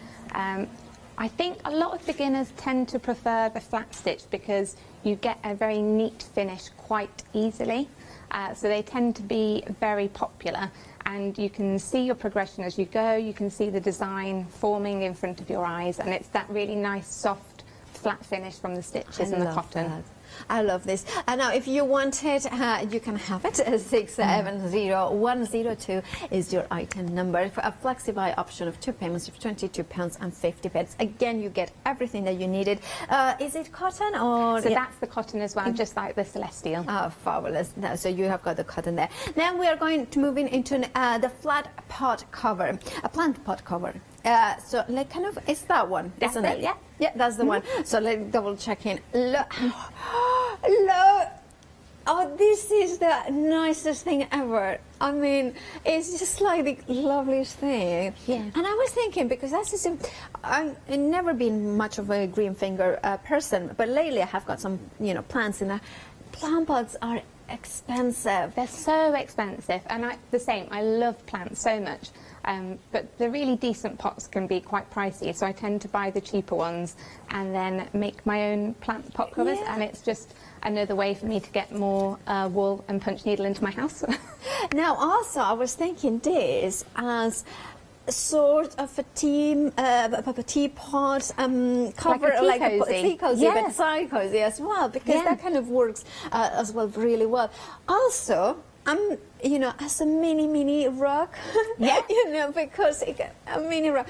I think a lot of beginners tend to prefer the flat stitch because you get a very neat finish quite easily. So they tend to be very popular, and you can see your progression as you go. You can see the design forming in front of your eyes, and it's that really nice soft flat finish from the stitches and the cotton. That. I love this. And now, if you want it, you can have it. 670102 is your item number. For a flexi-buy option of 2 payments of £22.50. Again, you get everything that you needed. Is it cotton or? So that's the cotton as well, just like the Celestial. Oh, fabulous. No, so you have got the cotton there. Now we are going to move into the flat pot cover, a plant pot cover. So like kind of, it's that one, That's isn't it? Yeah. Yeah, that's the one. So let's double check in. Look. Look. Oh, this is the nicest thing ever. I mean, it's just like the loveliest thing. Yeah. And I was thinking, because I've never been much of a green finger person, but lately I have got some, plants in there. Plant pots are expensive. They're so expensive, and the same. I love plants so much. But the really decent pots can be quite pricey, so I tend to buy the cheaper ones and then make my own plant pot covers, and it's just another way for me to get more wool and punch needle into my house. Now, also, I was thinking this as sort of a teapot cover, like a tea cozy. But side cozy as well, because that kind of works as well really well. Also, as a mini rug, because a mini rug,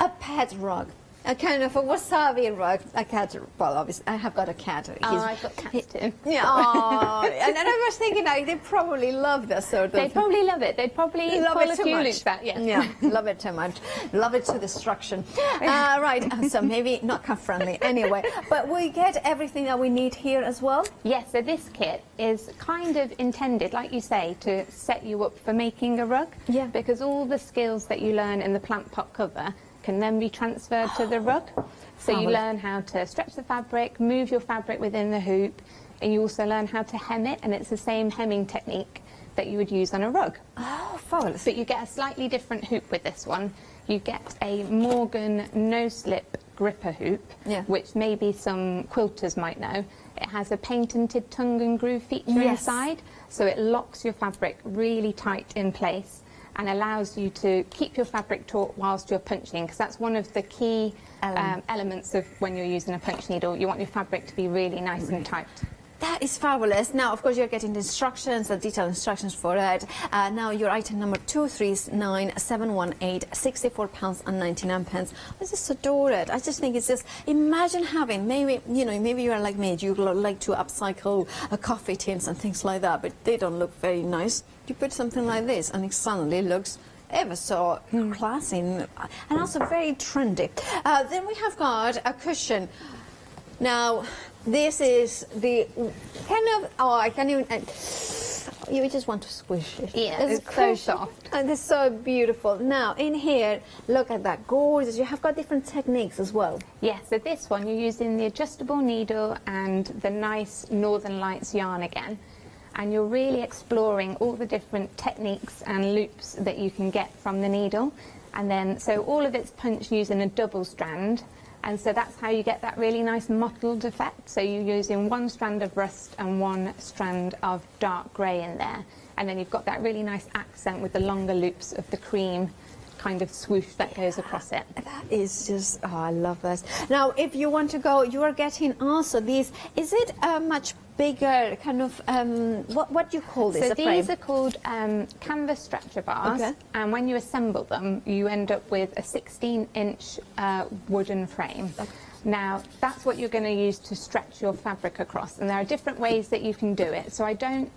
a pet rug. A kind of a wasabi rug, a cat. Well, obviously, I have got a cat. I've got cats too. Yeah, and I was thinking, they probably love this sort of. They'd probably love it. They'd probably love it too much. Yes. Yeah, love it too much. Love it to destruction. Right, so maybe not cat friendly anyway. But we get everything that we need here as well. Yes, so this kit is kind of intended, like you say, to set you up for making a rug. Yeah. Because all the skills that you learn in the plant pot cover can then be transferred to the rug. So you learn how to stretch the fabric, move your fabric within the hoop, and you also learn how to hem it, and it's the same hemming technique that you would use on a rug. Oh, fabulous. But you get a slightly different hoop with this one. You get a Morgan no-slip gripper hoop, which maybe some quilters might know. It has a patented tongue and groove feature inside, so it locks your fabric really tight in place and allows you to keep your fabric taut whilst you're punching, because that's one of the key elements of when you're using a punch needle. You want your fabric to be really nice and tight. That is fabulous. Now, of course, you're getting the instructions, the detailed instructions for it. Now, your item number 239718, £64.99. I just adore it. I just think it's just, imagine having, maybe you are like me, you like to upcycle coffee tins and things like that, but they don't look very nice. You put something like this, and it suddenly looks ever so classy and also very trendy. Then we have got a cushion. Now, this is the kind of, I can't even, you just want to squish it. Yeah, it's so soft. And it's so beautiful. Now, in here, look at that, gorgeous. You have got different techniques as well. Yeah, so this one, you're using the adjustable needle and the nice Northern Lights yarn again. And you're really exploring all the different techniques and loops that you can get from the needle. And then, so all of it's punched using a double strand. And so that's how you get that really nice mottled effect. So you're using one strand of rust and one strand of dark grey in there. And then you've got that really nice accent with the longer loops of the cream kind of swoosh that goes across it. That is just, I love this. Now, if you want to go, you are getting also these, is it a much bigger kind of, what do you call this? So these are called canvas stretcher bars, and when you assemble them, you end up with a 16-inch wooden frame. Now, that's what you're going to use to stretch your fabric across, and there are different ways that you can do it. So I don't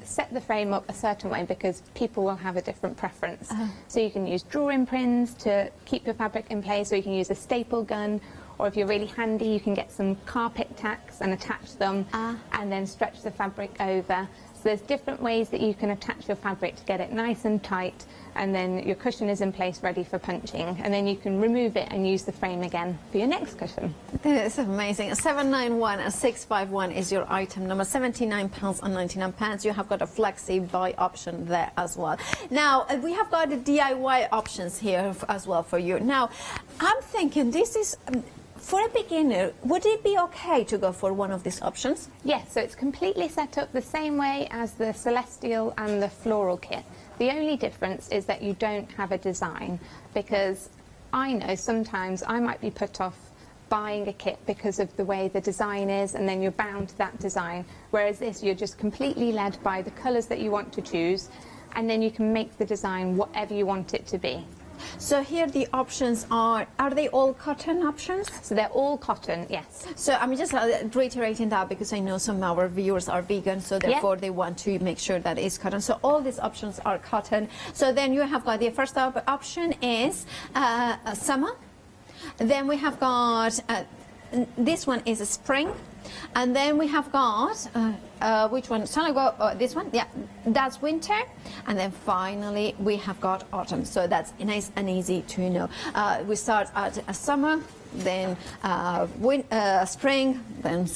set the frame up a certain way because people will have a different preference. So you can use drawing pins to keep your fabric in place, or you can use a staple gun, or if you're really handy, you can get some carpet tacks and attach them and then stretch the fabric over. So there's different ways that you can attach your fabric to get it nice and tight, and then your cushion is in place ready for punching, and then you can remove it and use the frame again for your next cushion. This is amazing. 791 and 651 is your item number. £79.99. You have got a flexi buy option there as well. Now we have got the DIY options here as well for you. Now I'm thinking this is for a beginner, would it be okay to go for one of these options? Yes, so it's completely set up the same way as the Celestial and the Floral kit. The only difference is that you don't have a design, because I know sometimes I might be put off buying a kit because of the way the design is, and then you're bound to that design, whereas this, you're just completely led by the colours that you want to choose, and then you can make the design whatever you want it to be. So here the options are they all cotton options? So they're all cotton, yes. So I'm just reiterating that because I know some of our viewers are vegan, so therefore they want to make sure that it's cotton. So all these options are cotton. So then you have got the first option is summer. Then we have got this one is a spring. And then we have got, which one? Shall I go? This one? Yeah, that's winter. And then finally we have got autumn. So that's nice and easy to know. We start at summer, then spring, then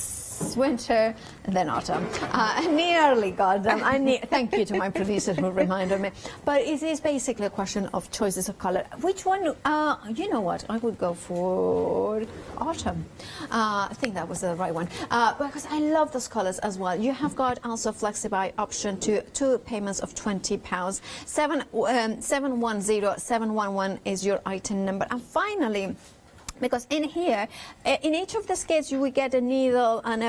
winter, and then autumn. I nearly got them. Thank you to my producer who reminded me. But it is basically a question of choices of color. Which one? You know what? I would go for autumn. I think that was the right one. Because I love those colors as well. You have got also FlexiBuy option to 2 payments of £20. 710-711 is your item number. And finally, because in here, in each of the skates, you will get a needle and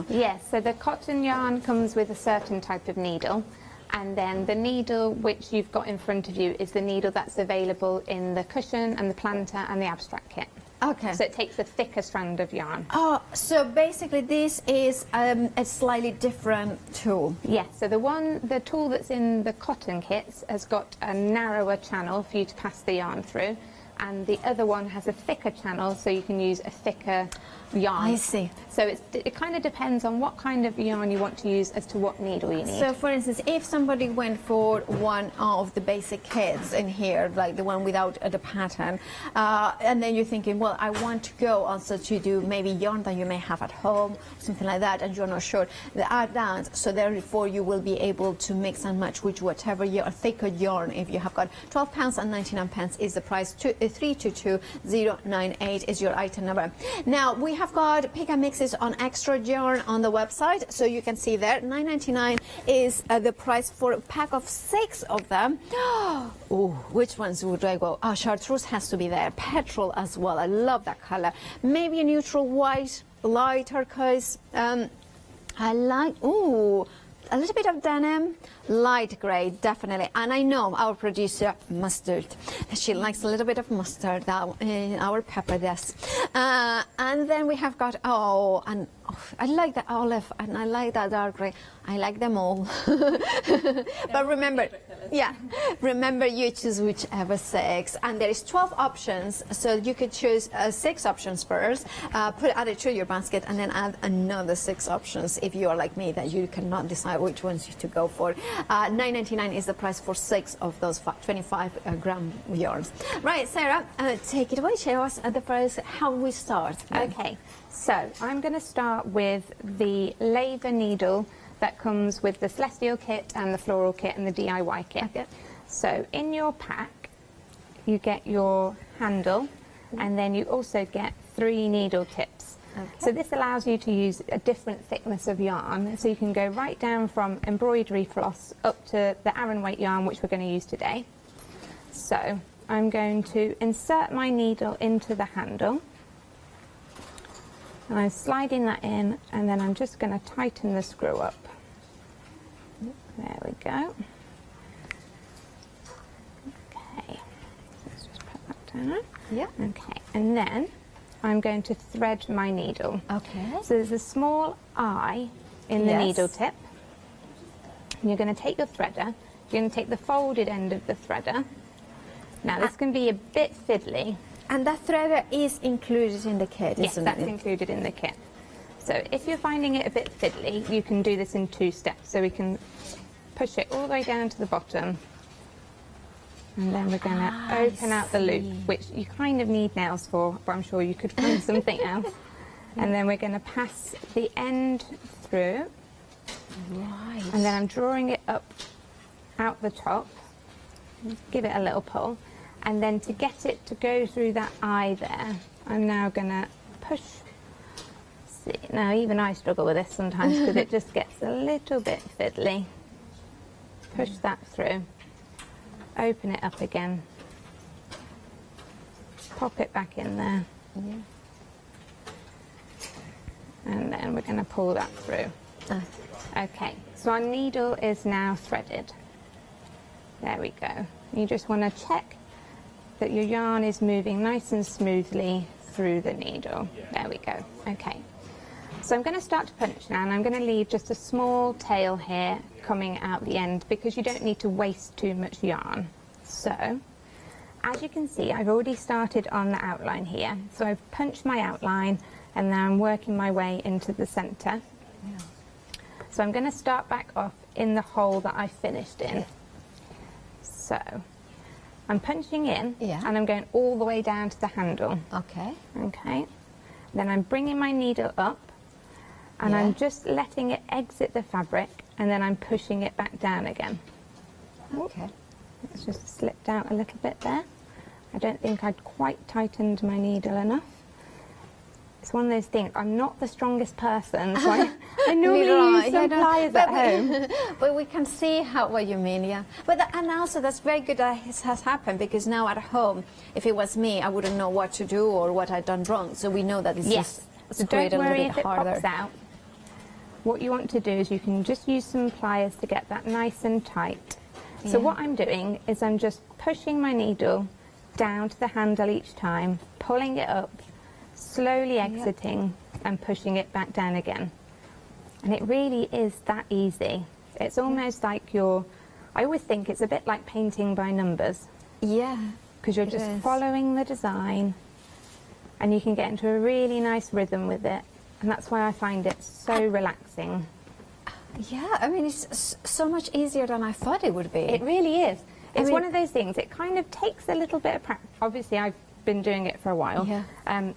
Yes, so the cotton yarn comes with a certain type of needle, and then the needle which you've got in front of you is the needle that's available in the cushion and the planter and the abstract kit. Okay. So it takes a thicker strand of yarn. Oh, so basically this is a slightly different tool. Yes, so the tool that's in the cotton kits has got a narrower channel for you to pass the yarn through, and the other one has a thicker channel, so you can use a thicker yarn. I see. So it kind of depends on what kind of yarn you want to use as to what needle you need. So for instance, if somebody went for one of the basic kits in here, like the one without the pattern, and then you're thinking, well, I want to go also to do maybe yarn that you may have at home, something like that, and you're not sure, add that, so therefore you will be able to mix and match with whatever your thicker yarn. If you have got £12.99 is the price, 322098 is your item number. Now we have got pick and mixes on extra yarn on the website, so you can see there $9.99 is the price for a pack of 6 of them. Oh, which ones would I go? Chartreuse has to be there. Petrol as well. I love that color. Maybe a neutral white, light turquoise. I like a little bit of denim, light grey, definitely. And I know our producer, mustard. She likes a little bit of mustard, our pepper, yes. And then we have got, I like the olive and I like that dark grey. I like them all. But remember, remember you choose whichever 6. And there is 12 options, so you could choose 6 options first, add it to your basket, and then add another 6 options if you are like me, that you cannot decide which ones to go for. $9.99 is the price for 6 of those 25-gram yarns. Right, Sarah, take it away. Show us the first how we start. Okay, so I'm going to start with the laver needle that comes with the Celestial kit and the Floral kit and the DIY kit. Okay. So in your pack, you get your handle, and then you also get 3 needle tips. Okay. So this allows you to use a different thickness of yarn, so you can go right down from embroidery floss up to the Aran weight yarn, which we're going to use today. So I'm going to insert my needle into the handle, and I'm sliding that in, and then I'm just going to tighten the screw up. There we go. Okay, let's just put that down. Yeah. Okay, and then I'm going to thread my needle. Okay. So there's a small eye in the needle tip. And you're going to take your threader. You're going to take the folded end of the threader. Now this can be a bit fiddly. And that threader is included in the kit, isn't it? Yes, that's included in the kit. So if you're finding it a bit fiddly, you can do this in 2 steps. So we can push it all the way down to the bottom, and then we're going to open out the loop, which you kind of need nails for, but I'm sure you could find something else. And then we're going to pass the end through. Right. And then I'm drawing it up out the top, give it a little pull, and then to get it to go through that eye there, I'm now going to push. See, now even I struggle with this sometimes because it just gets a little bit fiddly. Push that through, open it up again, pop it back in there, and then we're going to pull that through. Okay, so our needle is now threaded. There we go. You just want to check that your yarn is moving nice and smoothly through the needle. There we go. Okay. So I'm going to start to punch now, and I'm going to leave just a small tail here coming out the end because you don't need to waste too much yarn. So, as you can see, I've already started on the outline here. So I've punched my outline, and now I'm working my way into the centre. Yeah. So I'm going to start back off in the hole that I finished in. So I'm punching in, and I'm going all the way down to the handle. Okay. Okay. Then I'm bringing my needle up, and I'm just letting it exit the fabric, and then I'm pushing it back down again. Okay. It's just slipped out a little bit there. I don't think I'd quite tightened my needle enough. It's one of those things, I'm not the strongest person, so I normally use some pliers at home. But we can see what you mean, yeah. But and also that's very good that this has happened, because now at home, if it was me, I wouldn't know what to do or what I'd done wrong. So we know that it's just so don't worry if it pops out. What you want to do is you can just use some pliers to get that nice and tight. So what I'm doing is I'm just pushing my needle down to the handle each time, pulling it up, slowly exiting and pushing it back down again. And it really is that easy. It's almost like I always think it's a bit like painting by numbers. Yeah. Because you're just following the design, and you can get into a really nice rhythm with it. And that's why I find it so relaxing. Yeah, I mean, it's so much easier than I thought it would be. It really is. It's one of those things, it kind of takes a little bit of practice. Obviously, I've been doing it for a while. Yeah.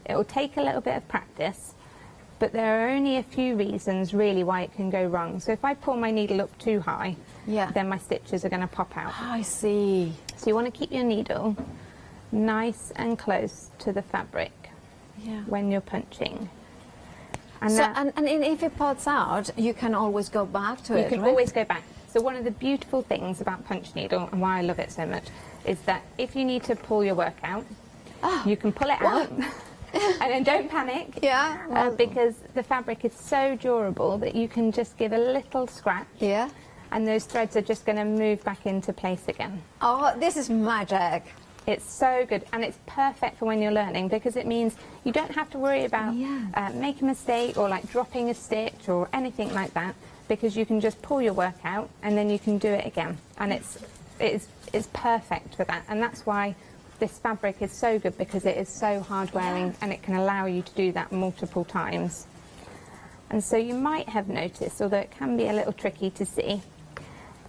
It will take a little bit of practice, but there are only a few reasons really why it can go wrong. So if I pull my needle up too high, then my stitches are going to pop out. Oh, I see. So you want to keep your needle nice and close to the fabric when you're punching. And, and if it pops out, you can always go back to it, You can always go back. So one of the beautiful things about punch needle, and why I love it so much, is that if you need to pull your work out, you can pull it out. And then don't panic. Because the fabric is so durable that you can just give a little scratch. And those threads are just going to move back into place again. Oh, this is magic. It's so good, and it's perfect for when you're learning, because it means you don't have to worry about making a mistake or like dropping a stitch or anything like that, because you can just pull your work out and then you can do it again. And it's perfect for that, and that's why this fabric is so good, because it is so hard wearing and it can allow you to do that multiple times. And so you might have noticed, although it can be a little tricky to see,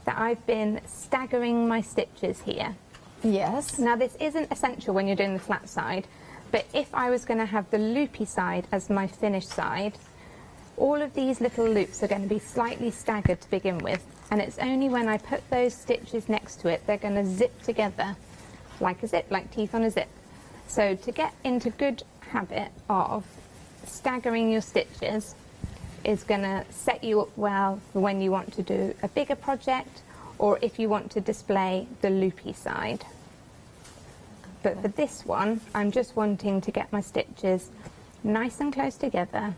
that I've been staggering my stitches here. Yes. Now this isn't essential when you're doing the flat side, but if I was going to have the loopy side as my finished side, all of these little loops are going to be slightly staggered to begin with, and it's only when I put those stitches next to it they're going to zip together like a zip, like teeth on a zip. So to get into good habit of staggering your stitches is going to set you up well for when you want to do a bigger project, or if you want to display the loopy side. But for this one, I'm just wanting to get my stitches nice and close together,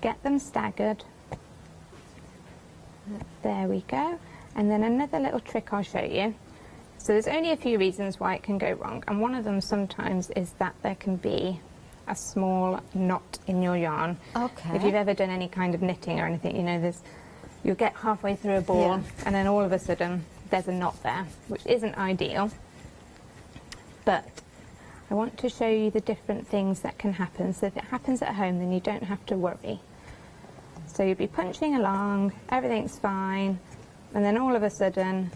get them staggered. There we go. And then another little trick I'll show you. So there's only a few reasons why it can go wrong, and one of them sometimes is that there can be a small knot in your yarn. Okay. If you've ever done any kind of knitting or anything, you know, you'll get halfway through a ball and then all of a sudden there's a knot there, which isn't ideal. But I want to show you the different things that can happen. So if it happens at home, then you don't have to worry. So you'll be punching along, everything's fine, and then all of a sudden,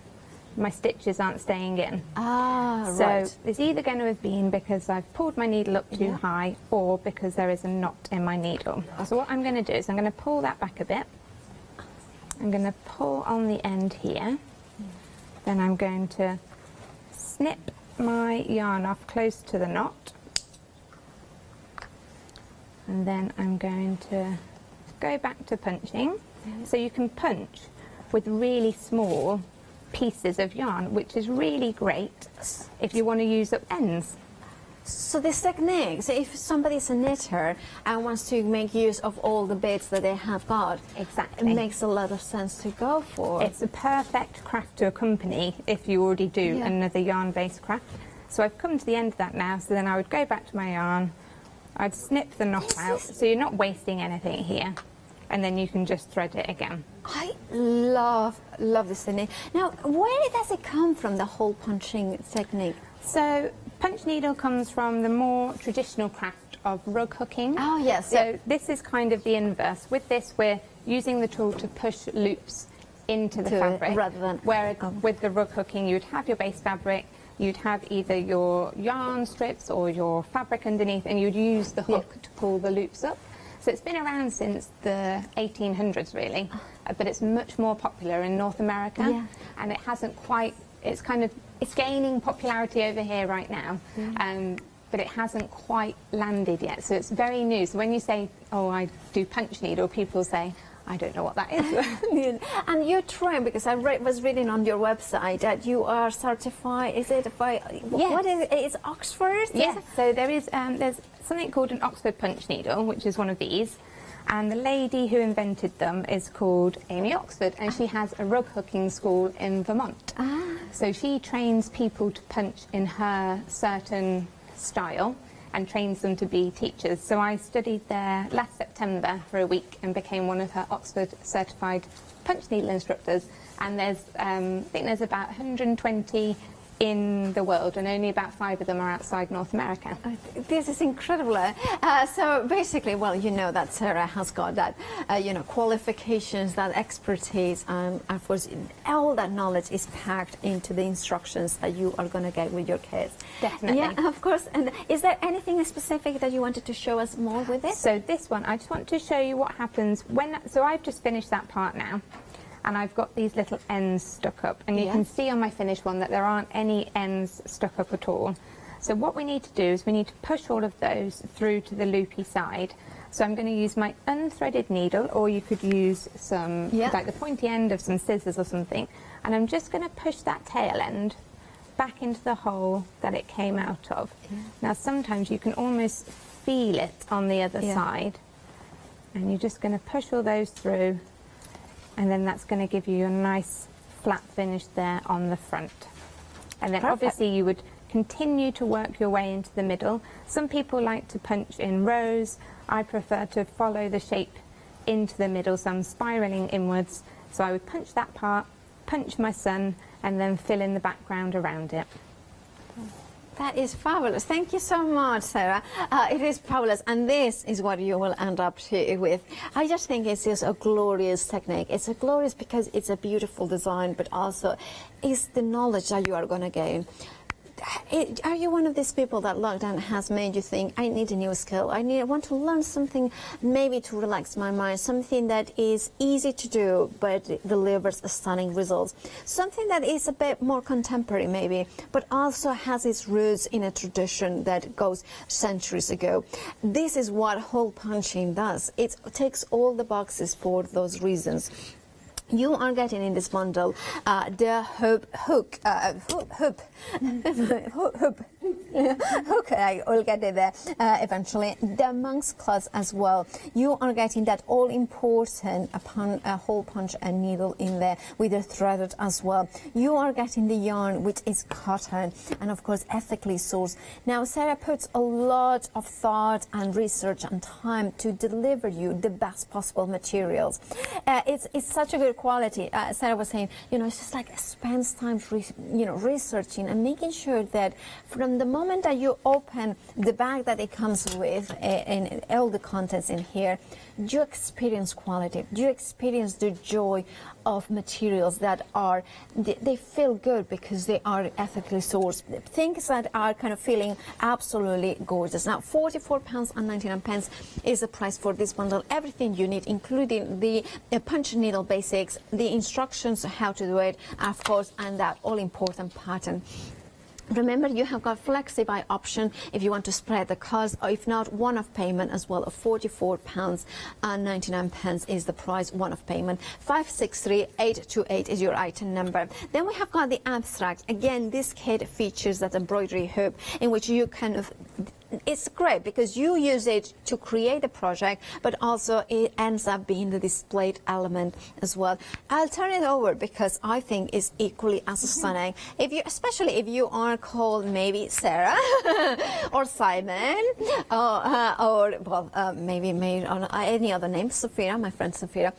my stitches aren't staying in. Ah, so right. it's either going to have been because I've pulled my needle up too high, or because there is a knot in my needle. So what I'm going to do is I'm going to pull that back a bit. I'm going to pull on the end here. Then I'm going to snip my yarn off close to the knot. And then I'm going to go back to punching. So you can punch with really small pieces of yarn, which is really great if you want to use up ends. So this technique, so if somebody's a knitter and wants to make use of all the bits that they have got, exactly, it makes a lot of sense to go for. It's a perfect craft to accompany if you already do another yarn-based craft. So I've come to the end of that now, so then I would go back to my yarn, I'd snip the knot out, so you're not wasting anything here, and then you can just thread it again. I love this technique. Now, where does it come from, the hole punching technique? So punch needle comes from the more traditional craft of rug hooking. Oh yes. So this is kind of the inverse. With this, we're using the tool to push loops into the fabric, rather than with the rug hooking, you'd have your base fabric, you'd have either your yarn strips or your fabric underneath, and you'd use the hook to pull the loops up. So it's been around since the 1800s, really, but it's much more popular in North America, and it hasn't quite. It's gaining popularity over here right now, but it hasn't quite landed yet. So it's very new. So when you say, "Oh, I do punch needle," people say, "I don't know what that is." And you're trying, because I was reading on your website that you are certified. Is it by what is it? It's Oxford? Yes. So there is there's something called an Oxford punch needle, which is one of these. And the lady who invented them is called Amy Oxford, and she has a rug hooking school in Vermont. So she trains people to punch in her certain style and trains them to be teachers. So I studied there last September for a week and became one of her Oxford certified punch needle instructors. And there's, I think there's about 120 in the world, and only about 5 of them are outside North America. This is incredible. So basically, well, you know that Sarah has got that, qualifications, that expertise, and of course, all that knowledge is packed into the instructions that you are going to get with your kids. Definitely. Yeah, of course. And is there anything specific that you wanted to show us more with it? So this one, I just want to show you what happens when. So I've just finished that part now. And I've got these little ends stuck up, and you can see on my finished one that there aren't any ends stuck up at all. So what we need to do is we need to push all of those through to the loopy side. So I'm going to use my unthreaded needle, or you could use some, like the pointy end of some scissors or something, and I'm just going to push that tail end back into the hole that it came out of. Now sometimes you can almost feel it on the other side, and you're just going to push all those through, and then that's going to give you a nice flat finish there on the front. And then obviously you would continue to work your way into the middle. Some people like to punch in rows. I prefer to follow the shape into the middle, so I'm spiraling inwards. So I would punch that part, punch my sun, and then fill in the background around it. That is fabulous. Thank you so much, Sarah. It is fabulous, and this is what you will end up with. I just think it's just a glorious technique. It's a glorious because it's a beautiful design, but also it's the knowledge that you are going to gain. Are you one of these people that lockdown has made you think, I need a new skill, I want to learn something maybe to relax my mind, something that is easy to do but delivers stunning results, something that is a bit more contemporary maybe, but also has its roots in a tradition that goes centuries ago? This is what hole punching does. It takes all the boxes for those reasons. You are getting in this bundle the hook, I will get it there eventually. The monk's claws as well. You are getting that all important hole punch and needle in there with the threaded as well. You are getting the yarn, which is cotton and of course ethically sourced. Now Sarah puts a lot of thought and research and time to deliver you the best possible materials. It's such a good quality. Sarah was saying, it's just like spends time researching and making sure that from the moment that you open the bag that it comes with and all the contents in here, you experience quality. You experience the joy of materials that are, they feel good because they are ethically sourced. Things that are kind of feeling absolutely gorgeous. Now, £44.99 is the price for this bundle. Everything you need, including the punch needle basics, the instructions how to do it, of course, and that all-important pattern. Remember, you have got flexi-buy option if you want to spread the cost, or if not, one-off payment as well of £44.99 is the price, one-off payment. 563828 is your item number. Then we have got the abstract. Again, this kit features that embroidery hoop in which you kind of, it's great because you use it to create a project, but also it ends up being the displayed element as well. I'll turn it over because I think it's equally as stunning. If you, especially if you are called maybe Sarah or Simon, maybe on any other name, Sophia, my friend Sophia,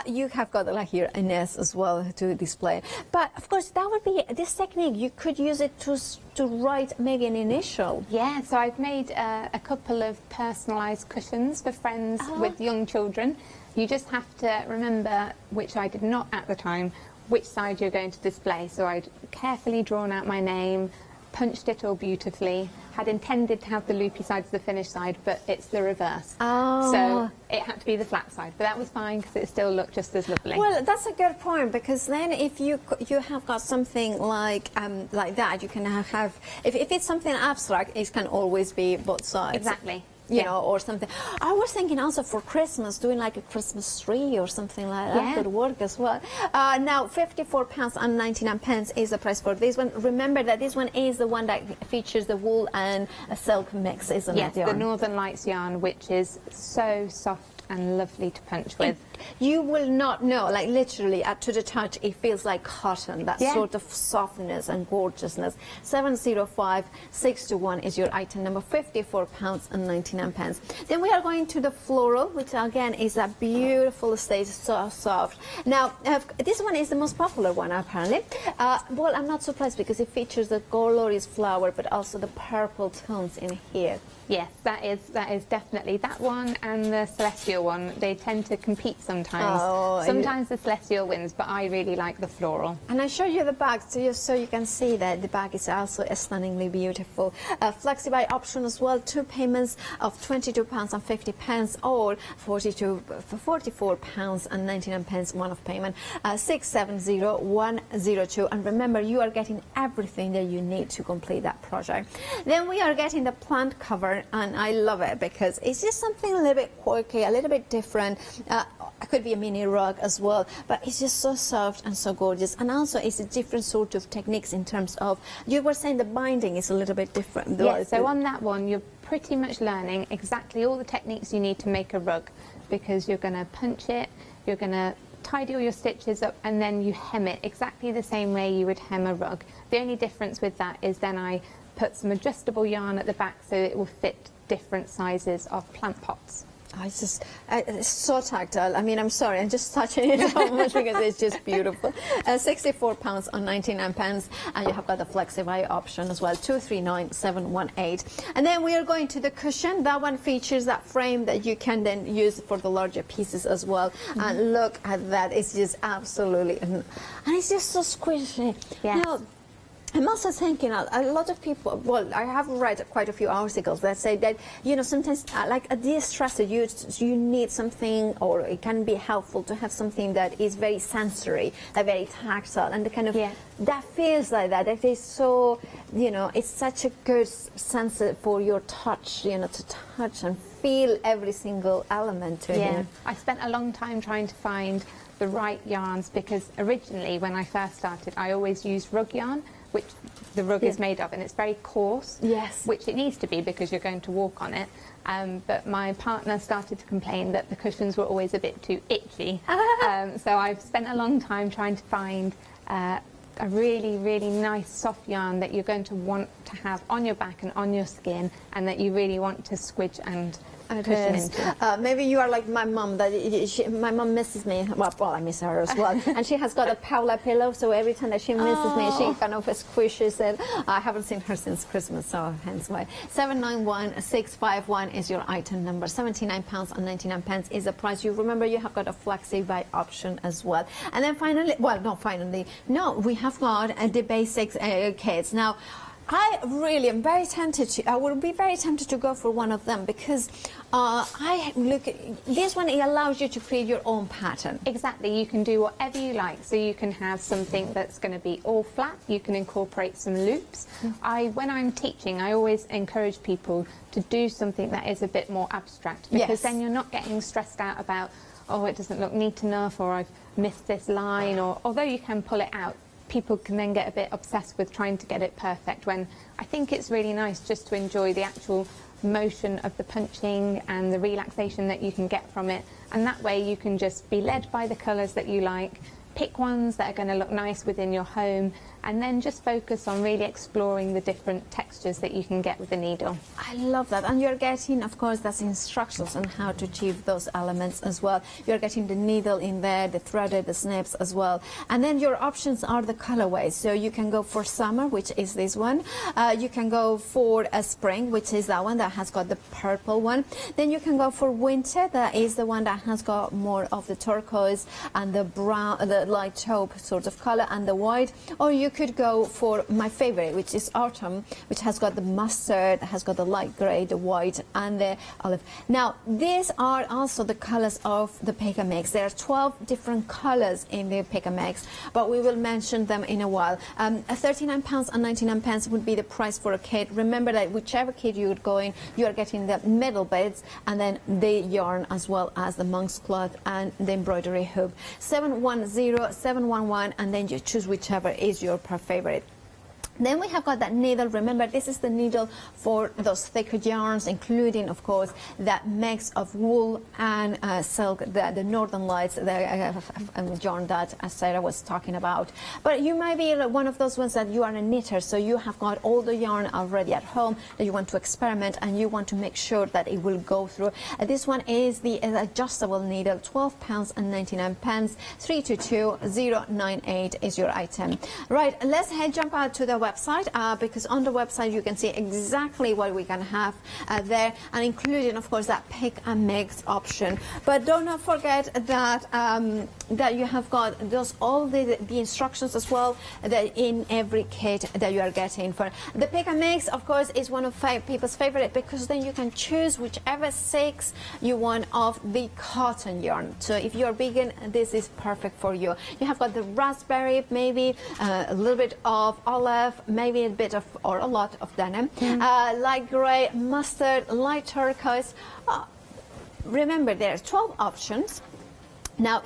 you have got like here Ines as well to display. But of course, that would be this technique. You could use it to write maybe an initial. Yeah, so I've made a couple of personalised cushions for friends with young children. You just have to remember, which I did not at the time, which side you're going to display. So I'd carefully drawn out my name, punched it all beautifully, had intended to have the loopy side as the finished side, but it's the reverse. Oh. So it had to be the flat side, but that was fine because it still looked just as lovely. Well, that's a good point, because then if you have got something like that, you can have, if it's something abstract, it can always be both sides. Exactly. You know, or something. I was thinking also for Christmas, doing like a Christmas tree or something like that could work as well. Now, £54.99 is the price for this one. Remember that this one is the one that features the wool and a silk mix, isn't it? Yes, the Northern Lights yarn, which is so soft and lovely to punch with. You will not know, like literally to the touch, it feels like cotton, that sort of softness and gorgeousness. 705621 is your item number, £54.99. Then we are going to the floral, which again is a beautiful stage, so soft. Now, this one is the most popular one apparently. Well, I'm not surprised because it features the glorious flower, but also the purple tones in here. Yes, that is definitely that one, and the Celestial one. They tend to compete sometimes. Sometimes the Celestial wins, but I really like the floral. And I show you the bag so you can see that the bag is also stunningly beautiful. Flexi-buy option as well, 2 payments of £22.50 or £44.99 one-off payment. 670102, and remember, you are getting everything that you need to complete that project. Then we are getting the plant cover, and I love it because it's just something a little bit quirky, a little bit different. It could be a mini rug as well, but it's just so soft and so gorgeous. And also it's a different sort of techniques in terms of, you were saying the binding is a little bit different. Yes, so on that one you're pretty much learning exactly all the techniques you need to make a rug, because you're going to punch it, you're going to tidy all your stitches up, and then you hem it exactly the same way you would hem a rug. The only difference with that is then I put some adjustable yarn at the back so it will fit different sizes of plant pots. It's so tactile. I mean, I'm sorry, I'm just touching it so much because it's just beautiful. £64.99, and you have got the flexi-buy option as well, 239718. And then we are going to the cushion. That one features that frame that you can then use for the larger pieces as well. And look at that, it's just absolutely, and it's just so squishy. Yes. Now, I'm also thinking a lot of people, well, I have read quite a few articles that say that, you know, sometimes like a de-stressor, you need something, or it can be helpful to have something that is very sensory, very tactile, and the kind of, that feels like that. It is so, you know, it's such a good sense for your touch, you know, to touch and feel every single element to it. I spent a long time trying to find the right yarns, because originally when I first started I always used rug yarn, which the rug is made of, and it's very coarse, which it needs to be because you're going to walk on it. But my partner started to complain that the cushions were always a bit too itchy. So I've spent a long time trying to find a really, really nice soft yarn that you're going to want to have on your back and on your skin, and that you really want to squidge and It pushing is. into. Maybe you are like my mum. My mum misses me. Well, I miss her as well. And she has got a Paula pillow, so every time that she misses me, she kind of squishes it. I haven't seen her since Christmas, so hence why. 791651 is your item number. £79.99 is the price. You remember you have got a flexi buy option as well. And then finally, well, not finally, no, we have got the basics kits. Now, I really am very tempted to, I would be very tempted to go for one of them because I look at, this one, it allows you to create your own pattern. Exactly, you can do whatever you like. So you can have something that's going to be all flat, you can incorporate some loops. When I'm teaching, I always encourage people to do something that is a bit more abstract because then you're not getting stressed out about, oh, it doesn't look neat enough, or I've missed this line, or although you can pull it out, people can then get a bit obsessed with trying to get it perfect, when I think it's really nice just to enjoy the actual motion of the punching and the relaxation that you can get from it, and that way you can just be led by the colours that you like, pick ones that are going to look nice within your home, and then just focus on really exploring the different textures that you can get with the needle. I love that. And you're getting, of course, that's instructions on how to achieve those elements as well. You're getting the needle in there, the threaded, the snips as well. And then your options are the colorways. So you can go for summer, which is this one. You can go for a spring, which is that one that has got the purple one. Then you can go for winter, that is the one that has got more of the turquoise and the brown, the light taupe sort of color, and the white. Or you could go for my favorite, which is autumn, which has got the mustard, has got the light gray, the white, and the olive. Now, these are also the colors of the Pick and Mix. There are 12 different colors in the Pick and Mix, but we will mention them in a while. £39.99 would be the price for a kit. Remember that whichever kit you're going, you are getting the middle bits and then the yarn, as well as the monk's cloth and the embroidery hoop. 710711, and then you choose whichever is your favorite. Then we have got that needle. Remember, this is the needle for those thicker yarns, including, of course, that mix of wool and silk, the Northern Lights, the yarn that Sarah was talking about. But you might be one of those ones that you are a knitter, so you have got all the yarn already at home that you want to experiment, and you want to make sure that it will go through. This one is the adjustable needle, £12.99. 322098 is your item. Right, let's jump out to the website, because on the website you can see exactly what we can have there, and including, of course, that Pick and Mix option. But do not forget that that you have got all the instructions as well, that in every kit that you are getting. For the Pick and Mix, of course, is one of people's favorite, because then you can choose whichever 6 you want of the cotton yarn. So if you're vegan, this is perfect for you. You have got the raspberry, maybe a little bit of olive, maybe a bit of, or a lot of denim, light gray, mustard, light turquoise. Remember, there are 12 options. Now,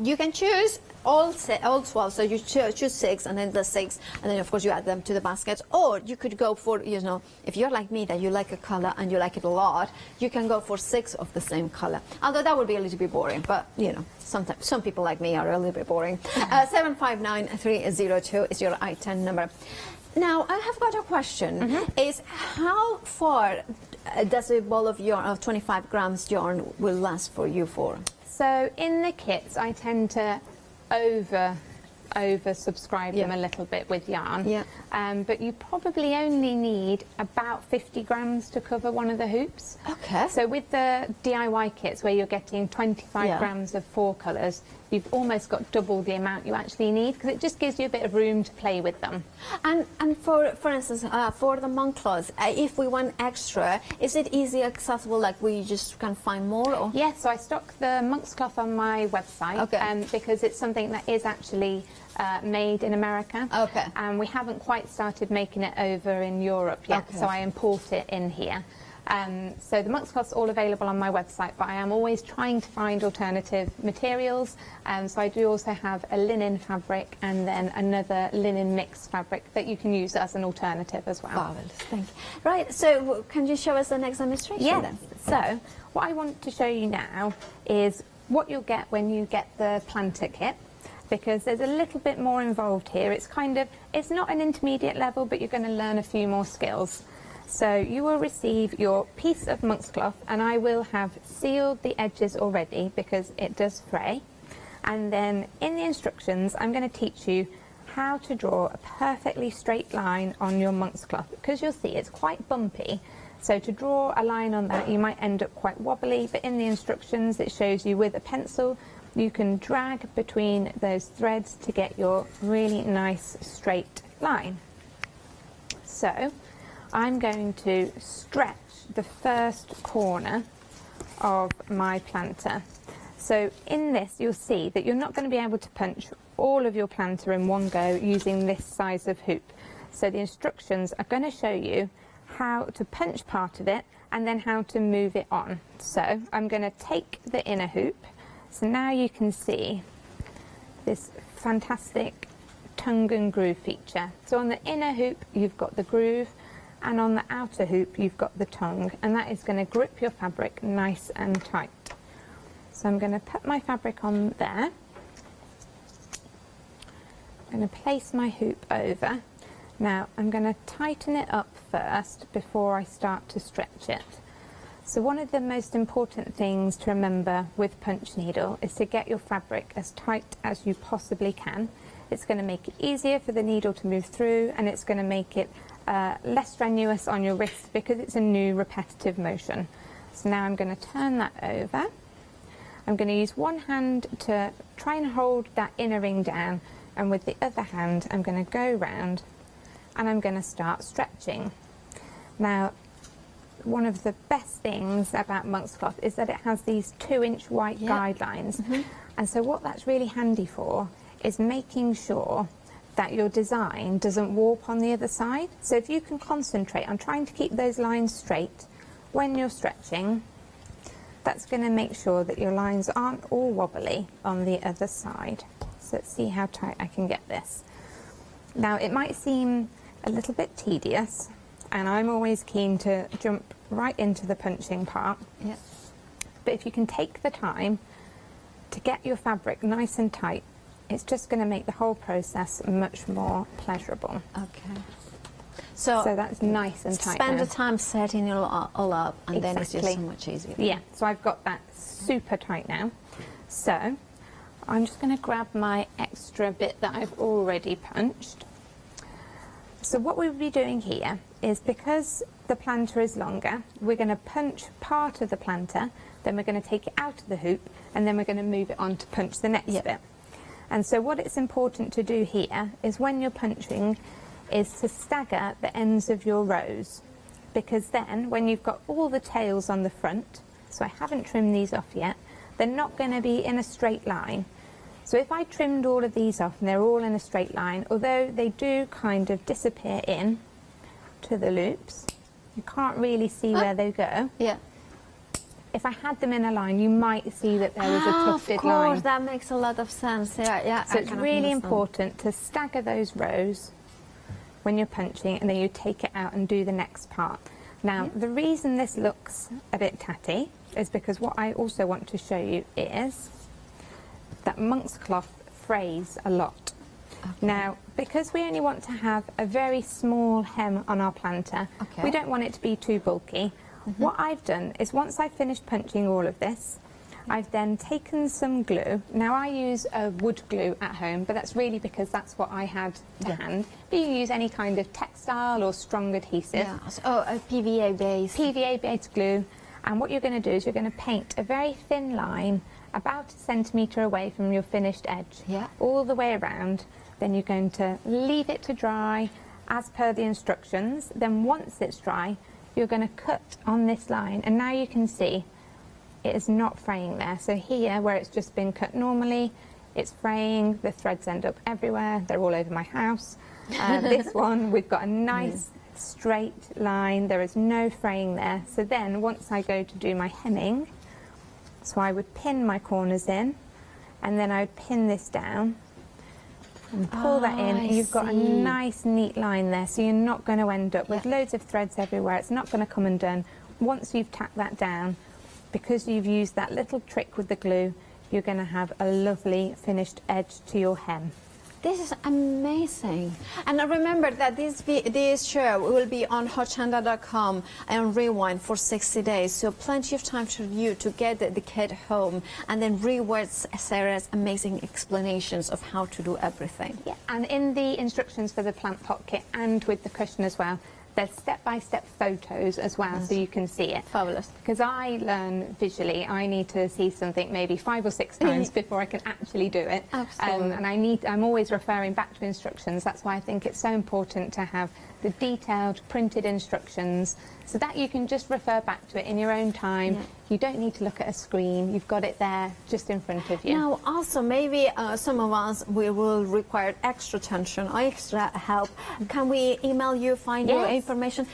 you can choose all 12, so you choose 6, and then the 6, and then of course you add them to the basket. Or you could go for, if you're like me, that you like a color and you like it a lot, you can go for 6 of the same color. Although that would be a little bit boring, but sometimes some people like me are a little bit boring. 759302 is your item number. Now, I have got a question. Is how far does a ball of yarn of 25 grams yarn will last for you for? So in the kits, I tend to over subscribe them a little bit with yarn. But you probably only need about 50 grams to cover one of the hoops. Okay. So with the DIY kits, where you're getting 25 grams of 4 colours, you've almost got double the amount you actually need, because it just gives you a bit of room to play with them. And for instance, for the monk cloth, if we want extra, is it easy accessible, like we just can find more? Or? Yes, so I stock the monk's cloth on my website, because it's something that is actually made in America. Okay. And we haven't quite started making it over in Europe yet, so I import it in here. So the monk's cloth's all available on my website, but I am always trying to find alternative materials. So I do also have a linen fabric and then another linen mix fabric that you can use as an alternative as well. Marvelous, thank you. Right, so can you show us the next demonstration then? So what I want to show you now is what you'll get when you get the planter kit, because there's a little bit more involved here. It's not an intermediate level, but you're going to learn a few more skills. So you will receive your piece of monk's cloth, and I will have sealed the edges already because it does fray. And then in the instructions, I'm going to teach you how to draw a perfectly straight line on your monk's cloth, because you'll see it's quite bumpy. So to draw a line on that, you might end up quite wobbly, but in the instructions it shows you with a pencil you can drag between those threads to get your really nice straight line. So I'm going to stretch the first corner of my planter. So in this you'll see that you're not going to be able to punch all of your planter in one go using this size of hoop. So the instructions are going to show you how to punch part of it and then how to move it on. So I'm going to take the inner hoop. So now you can see this fantastic tongue and groove feature. So on the inner hoop you've got the groove, and on the outer hoop you've got the tongue, and that is going to grip your fabric nice and tight. So I'm going to put my fabric on there. I'm going to place my hoop over. Now I'm going to tighten it up first before I start to stretch it. So one of the most important things to remember with punch needle is to get your fabric as tight as you possibly can. It's going to make it easier for the needle to move through, and it's going to make it less strenuous on your wrist because it's a new repetitive motion. So now I'm going to turn that over. I'm going to use one hand to try and hold that inner ring down, and with the other hand I'm going to go round and I'm going to start stretching. Now, one of the best things about monk's cloth is that it has these 2-inch white guidelines. And so what that's really handy for is making sure that your design doesn't warp on the other side. So if you can concentrate on trying to keep those lines straight when you're stretching, that's going to make sure that your lines aren't all wobbly on the other side. So let's see how tight I can get this. Now it might seem a little bit tedious, and I'm always keen to jump right into the punching part. But if you can take the time to get your fabric nice and tight, it's just going to make the whole process much more pleasurable. Okay. So that's nice and tight spend now. the time setting it all up, and then it's just so much easier. Yeah, so I've got that super tight now. So I'm just going to grab my extra bit that I've already punched. So what we'll be doing here is, because the planter is longer, we're going to punch part of the planter, then we're going to take it out of the hoop, and then we're going to move it on to punch the next bit. And so what it's important to do here is, when you're punching, is to stagger the ends of your rows, because then when you've got all the tails on the front, so I haven't trimmed these off yet, they're not going to be in a straight line. So if I trimmed all of these off and they're all in a straight line, although they do kind of disappear in to the loops, you can't really see where they go. If I had them in a line, you might see that there was a tufted line. Of course, that makes a lot of sense. Yeah. So it's really important to stagger those rows when you're punching, and then you take it out and do the next part. Now, the reason this looks a bit tatty is because what I also want to show you is that monk's cloth frays a lot. Now, because we only want to have a very small hem on our planter, we don't want it to be too bulky. What I've done is, once I've finished punching all of this, I've then taken some glue. Now I use a wood glue at home, but that's really because that's what I had to hand. But you can use any kind of textile or strong adhesive. A PVA base. PVA based glue. And what you're going to do is you're going to paint a very thin line about 1 centimetre away from your finished edge, all the way around. Then you're going to leave it to dry as per the instructions. Then once it's dry, you're going to cut on this line, and now you can see it is not fraying there. So here, where it's just been cut normally, it's fraying, the threads end up everywhere, they're all over my house. This one, we've got a nice straight line, there is no fraying there. So then, once I go to do my hemming, so I would pin my corners in, and then I would pin this down, and pull that in, and you've got a nice neat line there, so you're not going to end up with loads of threads everywhere. It's not going to come undone. Once you've tacked that down, because you've used that little trick with the glue, you're going to have a lovely finished edge to your hem. This is amazing. And remember that this show will be on Hochanda.com and rewind for 60 days. So plenty of time for you to get the kit home and then rewatch Sarah's amazing explanations of how to do everything. Yeah, and in the instructions for the plant pot kit and with the cushion as well, there's step-by-step photos as well, so you can see it. Fabulous. Because I learn visually, I need to see something maybe 5 or 6 times before I can actually do it. Absolutely. And I'm always referring back to instructions. That's why I think it's so important to have the detailed printed instructions so that you can just refer back to it in your own time. You don't need to look at a screen. You've got it there just in front of you. Now, also, maybe some of us, we will require extra attention or extra help. Can we email you, find your information?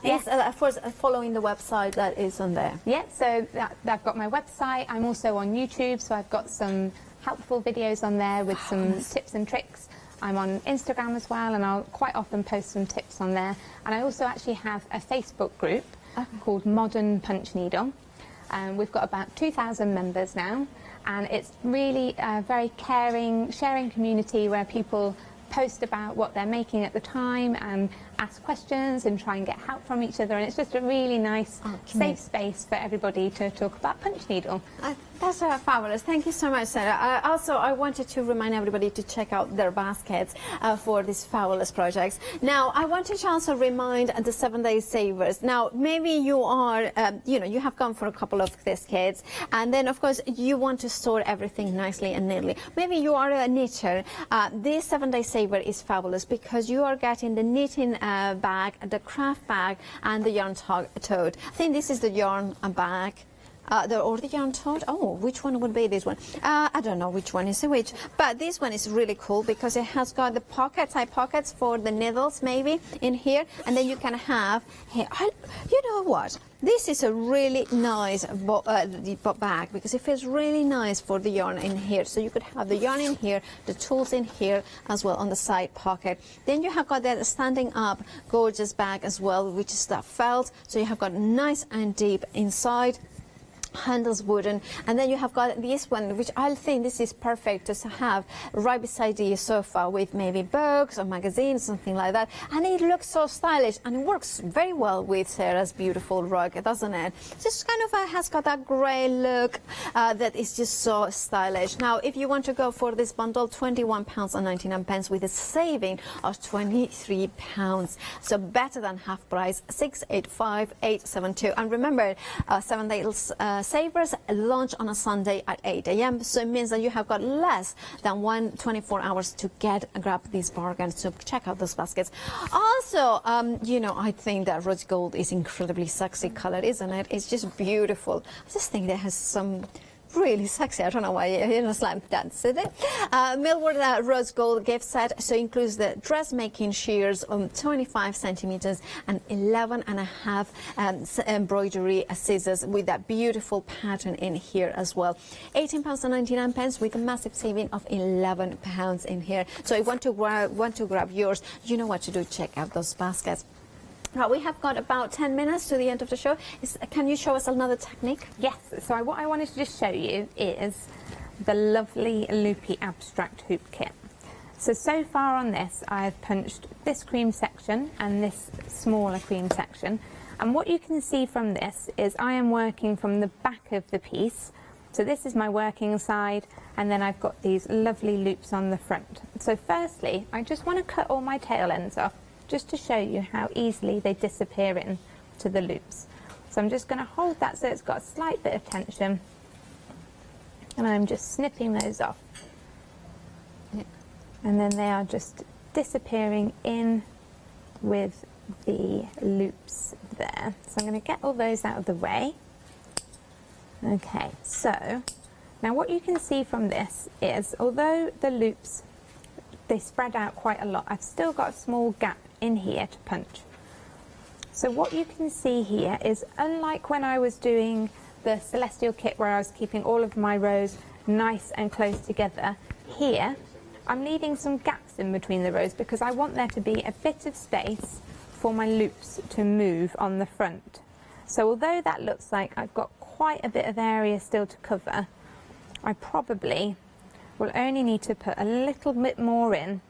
Yes. Of course, following the website that is on there. Yeah, so I've got my website. I'm also on YouTube, so I've got some helpful videos on there with some tips and tricks. I'm on Instagram as well, and I'll quite often post some tips on there. And I also actually have a Facebook group called Modern Punch Needle. We've got about 2,000 members now, and it's really a very caring, sharing community where people post about what they're making at the time and ask questions and try and get help from each other, and it's just a really nice safe space for everybody to talk about punch needle. That's fabulous. Thank you so much, Sarah. Also, I wanted to remind everybody to check out their baskets for these fabulous projects. Now, I wanted to also remind the 7-day savers. Now, maybe you are, you have gone for a couple of these kits, and then, of course, you want to store everything nicely and neatly. Maybe you are a knitter. This 7-day saver is fabulous because you are getting the knitting bag, the craft bag, and the yarn tote. I think this is the yarn bag. Or the yarn tote. Oh, which one would be this one? I don't know which one is which, but this one is really cool because it has got the side pockets for the needles maybe in here, and then you can have here. You know what? This is a really nice bag because it feels really nice for the yarn in here. So you could have the yarn in here, the tools in here as well on the side pocket. Then you have got that standing up gorgeous bag as well, which is that felt. So you have got nice and deep inside. Handles wooden, and then you have got this one, which I think this is perfect to have right beside the sofa with maybe books or magazines, something like that, and it looks so stylish and it works very well with Sarah's beautiful rug, doesn't it? Just kind of has got that grey look that is just so stylish. Now, if you want to go for this bundle, £21.99 with a saving of £23, so better than half price, 685,872. And remember, 7 days savers launch on a Sunday at 8 a.m. So it means that you have got less than 24 hours to grab these bargains. So check out those baskets. Also, I think that rose gold is incredibly sexy color, isn't it? It's just beautiful. I just think that has some really sexy. I don't know why it's like that, is it? Millward rose gold gift set, so includes the dressmaking shears on 25 centimeters and 11.5 embroidery scissors with that beautiful pattern in here as well. £18.99 with a massive saving of £11 in here. So if you want to grab yours, you know what to do. Check out those baskets. Right, we have got about 10 minutes to the end of the show. Can you show us another technique? Yes, so what I wanted to just show you is the lovely loopy abstract hoop kit. So far on this, I've punched this cream section and this smaller cream section. And what you can see from this is I am working from the back of the piece. So this is my working side, and then I've got these lovely loops on the front. So firstly, I just want to cut all my tail ends off, just to show you how easily they disappear into the loops. So I'm just going to hold that so it's got a slight bit of tension, and I'm just snipping those off. And then they are just disappearing in with the loops there. So I'm going to get all those out of the way. Okay, so now what you can see from this is, although the loops, they spread out quite a lot, I've still got a small gap in here to punch. So what you can see here is, unlike when I was doing the Celestial kit where I was keeping all of my rows nice and close together, here I'm leaving some gaps in between the rows because I want there to be a bit of space for my loops to move on the front. So although that looks like I've got quite a bit of area still to cover, I probably we'll only need to put a little bit more in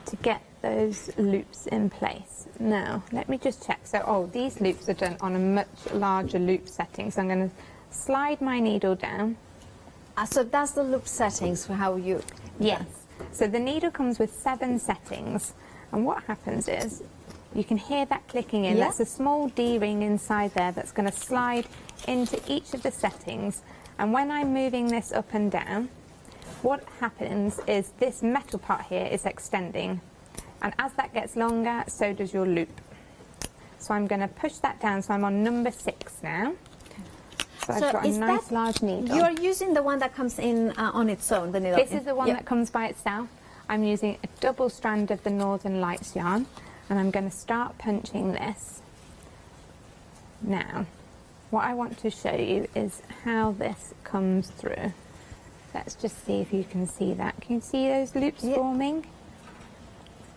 to get those loops in place. Now, let me just check. So, oh, these loops are done on a much larger loop setting. So I'm going to slide my needle down. So that's the loop settings for how you... Yes. So the needle comes with 7 settings. And what happens is, you can hear that clicking in. Yeah. That's a small D-ring inside there that's going to slide into each of the settings. And when I'm moving this up and down, what happens is this metal part here is extending. And as that gets longer, so does your loop. So I'm going to push that down. So I'm on number 6 now. So I've got a nice large needle. You're using the one that comes in on its own, the needle? This is the one that comes by itself. I'm using a double strand of the Northern Lights yarn, and I'm going to start punching this. Now, what I want to show you is how this comes through. Let's just see if you can see that. Can you see those loops forming?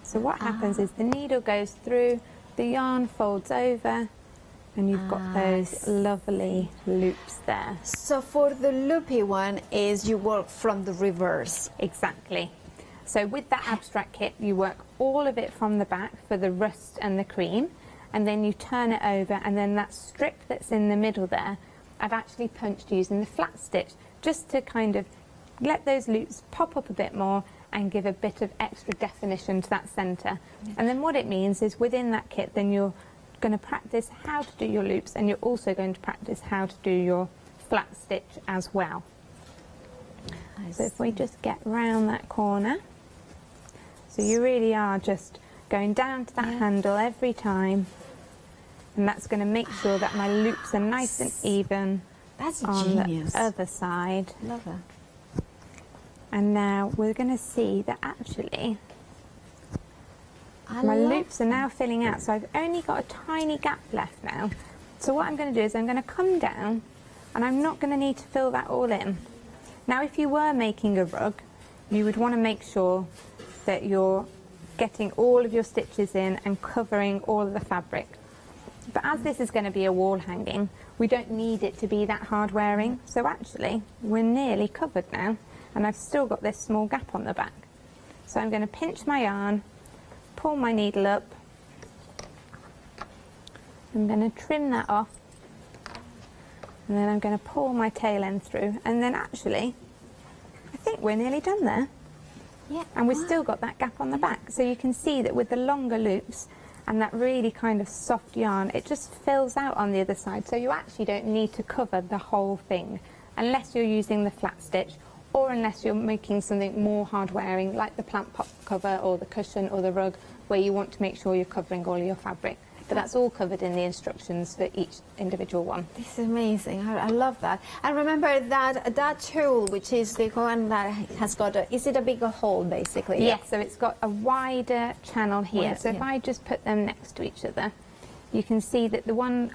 So what happens is the needle goes through, the yarn folds over, and you've got those lovely loops there. So for the loopy one is you work from the reverse. Exactly. So with that abstract kit, you work all of it from the back for the rust and the cream, and then you turn it over, and then that strip that's in the middle there, I've actually punched using the flat stitch, just to kind of let those loops pop up a bit more and give a bit of extra definition to that centre. And then what it means is within that kit, then you're going to practice how to do your loops, and you're also going to practice how to do your flat stitch as well. So if we just get round that corner, so you really are just going down to that handle every time, and that's going to make sure that my loops are nice and even. That's on genius. the other side. Love that. And now we're going to see that actually my loops are now filling out, so I've only got a tiny gap left now. So what I'm going to do is I'm going to come down, and I'm not going to need to fill that all in. Now if you were making a rug, you would want to make sure that you're getting all of your stitches in and covering all of the fabric. But as this is going to be a wall hanging, we don't need it to be that hard wearing. So actually we're nearly covered now, and I've still got this small gap on the back. So I'm going to pinch my yarn, pull my needle up, I'm going to trim that off, and then I'm going to pull my tail end through, and then actually I think we're nearly done there. Yeah. And we've still got that gap on the back, so you can see that with the longer loops and that really kind of soft yarn, it just fills out on the other side, so you actually don't need to cover the whole thing unless you're using the flat stitch, or unless you're making something more hard wearing like the plant pot cover or the cushion or the rug, where you want to make sure you're covering all your fabric. But that's all covered in the instructions for each individual one. This is amazing. I love that. And remember that tool, which is the one that has got a, is it a bigger hole basically? Yes, so it's got a wider channel here. Wider, so if I just put them next to each other, you can see that the one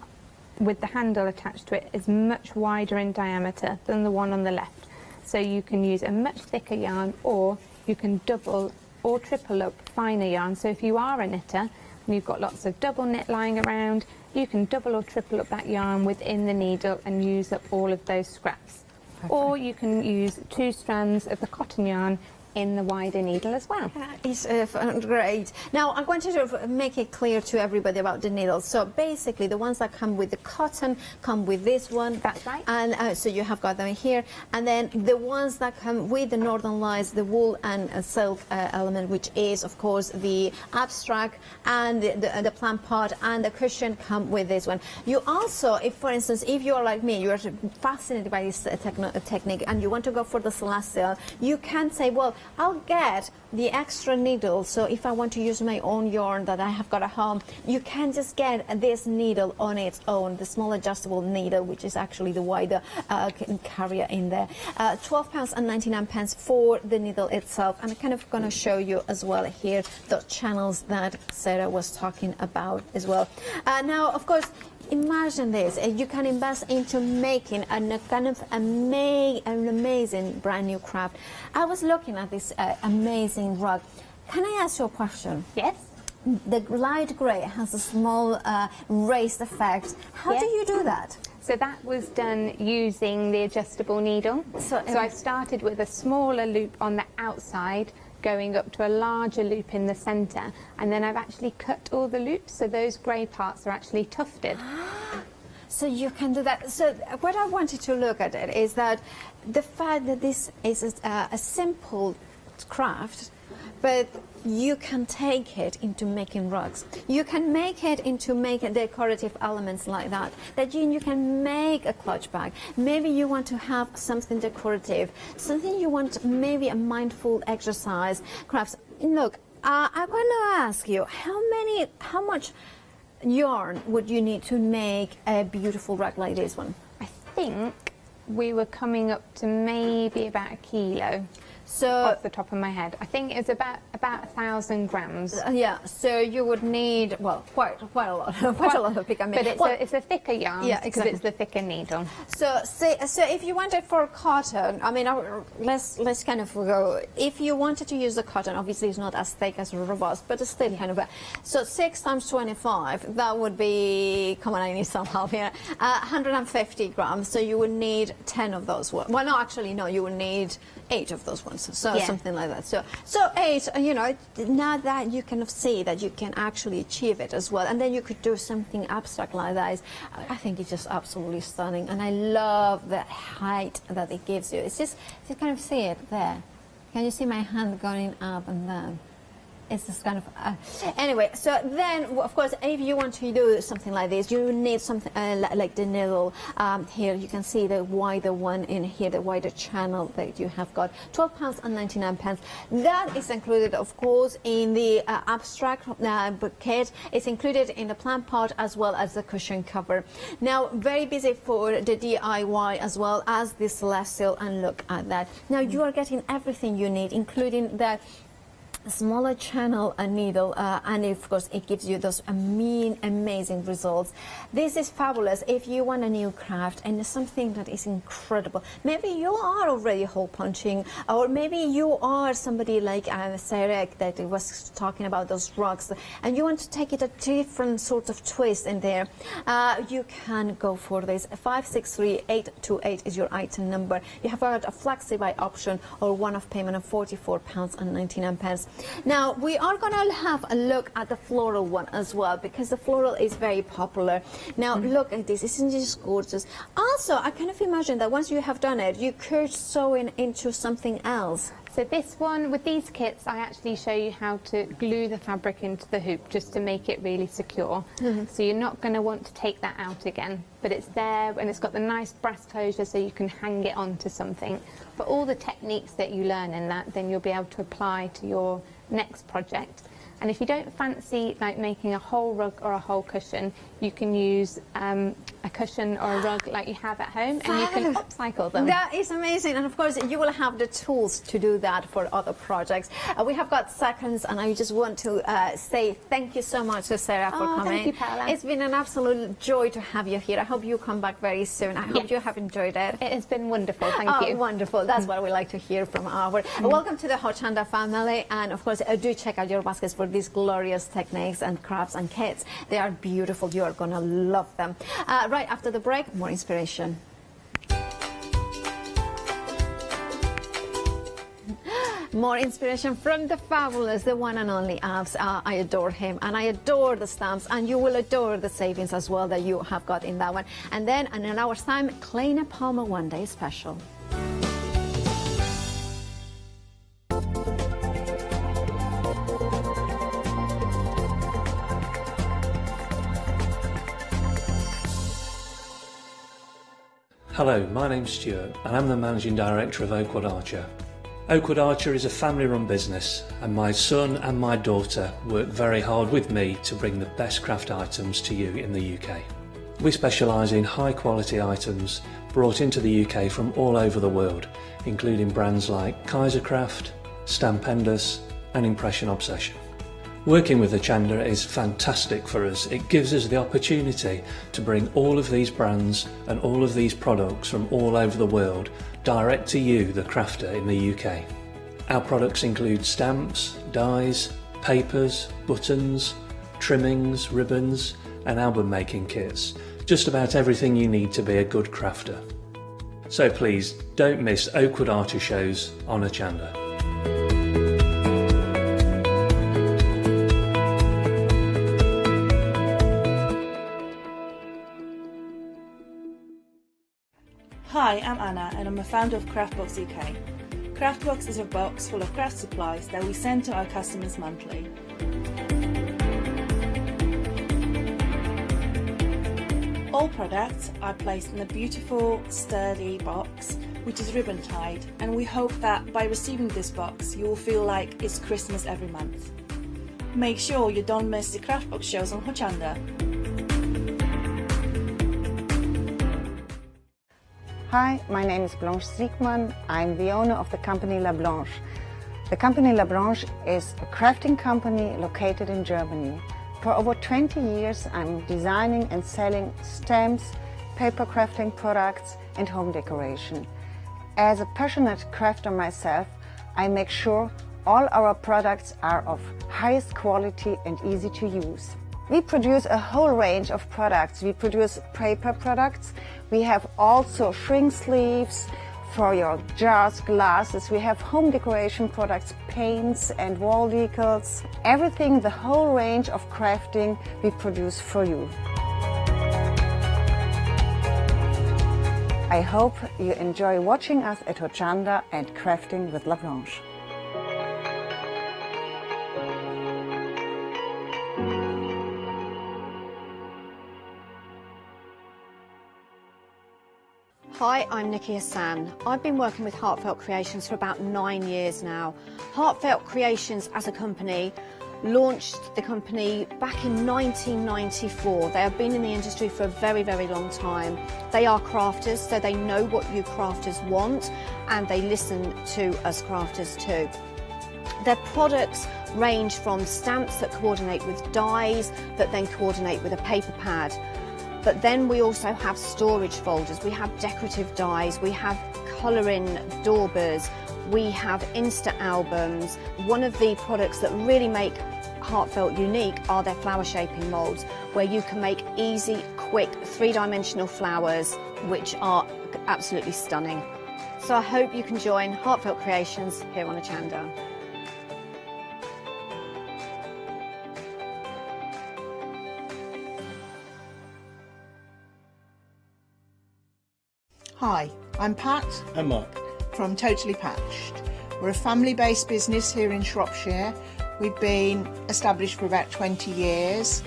with the handle attached to it is much wider in diameter than the one on the left. So you can use a much thicker yarn, or you can double or triple up finer yarn. So if you are a knitter and you've got lots of double knit lying around, you can double or triple up that yarn within the needle and use up all of those scraps. Perfect. Or you can use 2 strands of the cotton yarn in the wider needle as well. It's great. Now I want to make it clear to everybody about the needles. So basically the ones that come with the cotton come with this one. That's right. And so you have got them here. And then the ones that come with the Northern Lights, the wool and silk element, which is of course the abstract, and the plant pot and the cushion come with this one. You also, if for instance, if you are like me, you are fascinated by this technique and you want to go for the celestial, you can say, well, I'll get the extra needle, so if I want to use my own yarn that I have got at home, you can just get this needle on its own, the small adjustable needle, which is actually the wider carrier in there. £12.99 for the needle itself. And I'm kind of going to show you as well here the channels that Sarah was talking about as well. Now, of course, imagine this, you can invest into making a kind of an amazing brand new craft. I was looking at this amazing rug. Can I ask you a question? Yes. The light grey has a small raised effect. How do you do that? So that was done using the adjustable needle. So I started with a smaller loop on the outside, going up to a larger loop in the centre, and then I've actually cut all the loops, so those grey parts are actually tufted. So you can do that. So what I wanted to look at it is that the fact that this is a simple craft, but you can take it into making rugs. You can make it into making decorative elements like that. That you can make a clutch bag. Maybe you want to have something decorative, something you want, maybe a mindful exercise crafts. Look, I'm going to ask you, how much yarn would you need to make a beautiful rug like this one? I think we were coming up to maybe about 1 kilo. So off the top of my head, I think it's about 1,000 grams. Yeah, so you would need, well, quite a lot, quite a lot of pig. I mean, but it's a thicker yarn, yeah, because exactly. it's the thicker needle. So if you wanted for cotton, I mean, let's kind of go. If you wanted to use the cotton, obviously it's not as thick as robust, but it's still kind of. So 6 times 25, that would be, come on, I need some help here. 150 grams. So you would need 10 of those. Well, no, actually, no, you would need 8 of those ones. So yeah. Something like that. So 8, you know, now that you kind of see that you can actually achieve it as well, and then you could do something abstract like that. I think it's just absolutely stunning, and I love the height that it gives you. It's just, you kind of see it there. Can you see my hand going up and down? It's just kind of anyway. So then, of course, if you want to do something like this, you need something like the needle. Here you can see the wider one in here, the wider channel that you have got. £12.99. That is included, of course, in the abstract kit. It's included in the plant pot as well as the cushion cover. Now, very busy for the DIY as well as the Celestial, and look at that. Now you are getting everything you need, including the smaller channel and needle, and of course it gives you those amazing results. This is fabulous if you want a new craft and something that is incredible. Maybe you are already hole punching, or maybe you are somebody like Sarah that was talking about those rugs, and you want to take it a different sort of twist in there. You can go for this. 563828 is your item number. You have got a flexi-buy option or one-off payment of £44.99. Now we are going to have a look at the floral one as well, because the floral is very popular. Now look at this, isn't it just gorgeous? Also, I kind of imagine that once you have done it, you could sew in into something else. So this one, with these kits, I actually show you how to glue the fabric into the hoop just to make it really secure. So you're not going to want to take that out again, but it's there and it's got the nice brass closure so you can hang it onto something. But all the techniques that you learn in that, then you'll be able to apply to your next project. And if you don't fancy like making a whole rug or a whole cushion, you can use a cushion or a rug like you have at home, and you can upcycle them. That is amazing, and of course you will have the tools to do that for other projects. We have got seconds, and I just want to say thank you so much to Sarah for coming. Thank you, Paola. It's been an absolute joy to have you here. I hope you come back very soon. I hope you have enjoyed it. It has been wonderful, thank you. Wonderful, that's what we like to hear from our... Welcome to the Hochanda family, and of course do check out your baskets for these glorious techniques and crafts and kits. They are beautiful. You are going to love them. Right after the break, more inspiration. More inspiration from the fabulous, the one and only Abs. I adore him, and I adore the stamps, and you will adore the savings as well that you have got in that one. And then in an hour's time, Kleine Palmer One Day Special. Hello, my name's Stuart and I'm the Managing Director of Oakwood Archer. Oakwood Archer is a family-run business, and my son and my daughter work very hard with me to bring the best craft items to you in the UK. We specialise in high-quality items brought into the UK from all over the world, including brands like Kaisercraft, Stampendous and Impression Obsession. Working with Hochanda is fantastic for us. It gives us the opportunity to bring all of these brands and all of these products from all over the world direct to you, the crafter in the UK. Our products include stamps, dies, papers, buttons, trimmings, ribbons and album making kits just about everything you need to be a good crafter. So please, don't miss Oakwood Archer shows on Hochanda. Hi, I'm Anna and I'm a founder of Craftbox UK. Craftbox is a box full of craft supplies that we send to our customers monthly. All products are placed in a beautiful, sturdy box, which is ribbon tied, and we hope that by receiving this box, you will feel like it's Christmas every month. Make sure you don't miss the Craftbox shows on Hochanda. Hi, my name is Blanche Siegmann. I'm the owner of the company La Blanche. The company La Blanche is a crafting company located in Germany. For over 20 years, I'm designing and selling stamps, paper crafting products, and home decoration. As a passionate crafter myself, I make sure all our products are of highest quality and easy to use. We produce a whole range of products. We produce paper products. We have also shrink sleeves for your jars, glasses. We have home decoration products, paints and wall decals. Everything, the whole range of crafting we produce for you. I hope you enjoy watching us at Hochanda and crafting with La Blanche. Hi, I'm Nikki Hassan. I've been working with Heartfelt Creations for about 9 years now. Heartfelt Creations as a company launched the company back in 1994. They have been in the industry for a very, very long time. They are crafters, so they know what you crafters want, and they listen to us crafters too. Their products range from stamps that coordinate with dies that then coordinate with a paper pad. But then we also have storage folders, we have decorative dies, we have colouring daubers, we have Insta albums. One of the products that really make Heartfelt unique are their flower shaping moulds, where you can make easy, quick, three-dimensional flowers, which are absolutely stunning. So I hope you can join Heartfelt Creations here on Hochanda. Hi, I'm Pat. And Mark. From Totally Patched. We're a family-based business here in Shropshire. We've been established for about 20 years.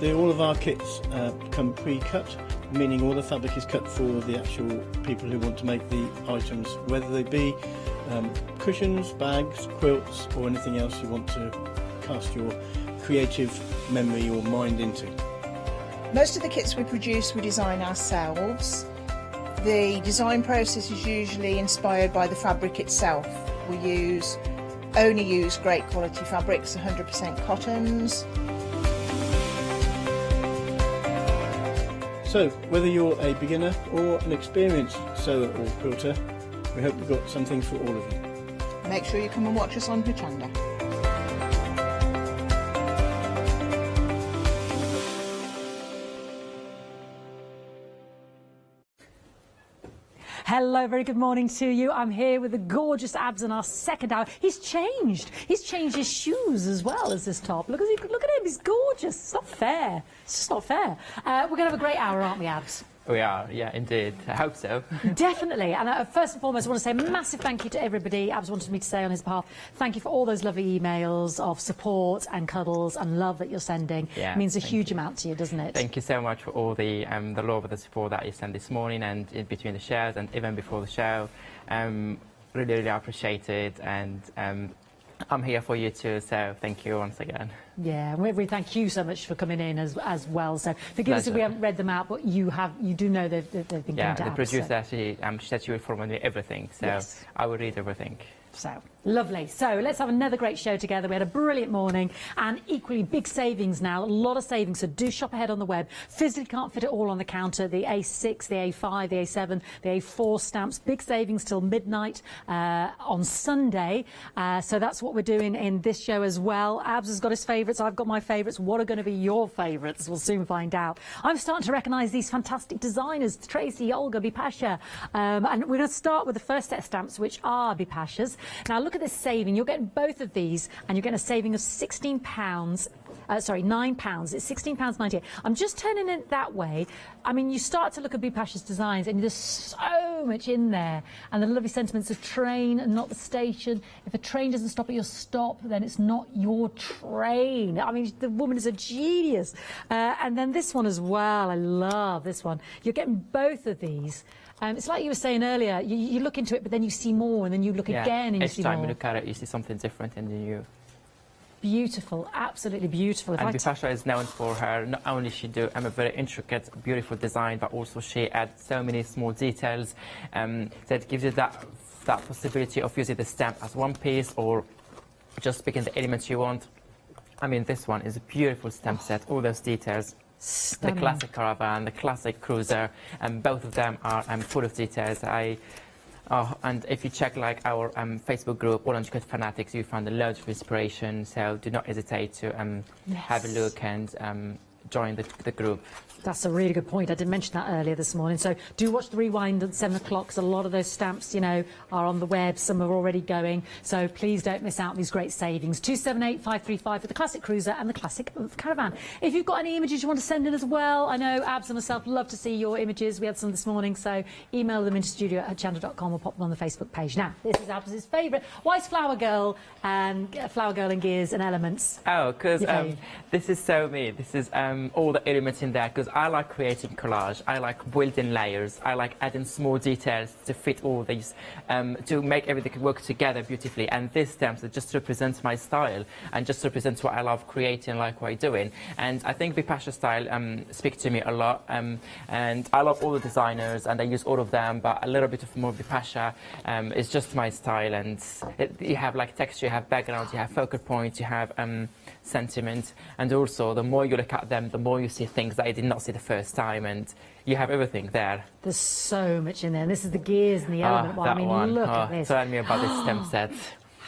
All of our kits come pre-cut, meaning all the fabric is cut for the actual people who want to make the items, whether they be cushions, bags, quilts or anything else you want to cast your creative memory or mind into. Most of the kits we produce we design ourselves. The design process is usually inspired by the fabric itself. We only use great quality fabrics, 100% cottons. So, whether you're a beginner or an experienced sewer or quilter, we hope we've got something for all of you. Make sure you come and watch us on Hochanda. Hello, very good morning to you. I'm here with the gorgeous Abs in our second hour. He's changed. He's changed his shoes as well as his top. Look at him. He's gorgeous. It's not fair. It's just not fair. We're going to have a great hour, aren't we, Abs? We are, yeah, indeed. I hope so. Definitely. And first and foremost, I want to say a massive thank you to everybody. Abs wanted me to say on his behalf, thank you for all those lovely emails of support and cuddles and love that you're sending. Yeah, it means a huge amount to you, doesn't it? Thank you so much for all the love and the support that you sent this morning and in between the shows and even before the show. Really, really appreciate it. And I'm here for you too, so thank you once again. Yeah, we thank you so much for coming in as well. So forgive us if we haven't read them out, but you do know they've been yeah, going down. the producer, she said she will forward me everything, so yes. I will read everything. So lovely. So let's have another great show together. We had a brilliant morning and equally big savings now. A lot of savings. So do shop ahead on the web. Physically can't fit it all on the counter. The A6, the A5, the A7, the A4 stamps. Big savings till midnight on Sunday. So that's what we're doing in this show as well. Abs has got his favourites. I've got my favourites. What are going to be your favourites? We'll soon find out. I'm starting to recognise these fantastic designers. Tracy, Olga, Bipasha. And we're going to start with the first set of stamps, which are Bipasha's. Now look at this saving. You're getting both of these and you're getting a saving of £16. £9. It's £16.98. I'm just turning it that way. I mean, you start to look at Bipasha's designs and there's so much in there. And the lovely sentiments of train and not the station. If a train doesn't stop at your stop, then it's not your train. I mean, the woman is a genius. And then this one as well. I love this one. You're getting both of these. It's like you were saying earlier, you look into it, but then you see more, and then you look again and you see more. Each time you look at it, you see something different in the new. Beautiful, absolutely beautiful. And Bipasha is known for her, not only she do a very intricate, beautiful design, but also she adds so many small details that gives you that possibility of using the stamp as one piece or just picking the elements you want. I mean, this one is a beautiful stamp set, all those details. Stunning. The classic caravan, the classic cruiser, and both of them are full of details. And if you check like our Facebook group, Orange Cut Fanatics, you find a loads of inspiration. So do not hesitate to have a look and join the group. That's a really good point. I did mention that earlier this morning. So do watch the rewind at 7 o'clock. A lot of those stamps, you know, are on the web. Some are already going. So please don't miss out on these great savings. 278535 for the classic cruiser and the classic caravan. If you've got any images you want to send in as well, I know Abs and myself love to see your images. We had some this morning, so email them into studio@hochanda.com or pop them on the Facebook page. Now, this is Abs' favourite. Why is Flower Girl and Gears and Elements? Oh, because this is so me. This is all the elements in there, because I like creating collage. I like building layers. I like adding small details to fit all these, to make everything work together beautifully. And this stamp just represents my style and just represents what I love creating, like what I'm doing. And I think Bipasha style speaks to me a lot. And I love all the designers and I use all of them, but a little bit of more Bipasha is just my style. And you have like texture, you have background, you have focal points, you have sentiment, and also the more you look at them, the more you see things that I did not see the first time, and you have everything there. There's so much in there. And this is the gears and the element. Well, I mean, look at this. Tell me about this stamp set.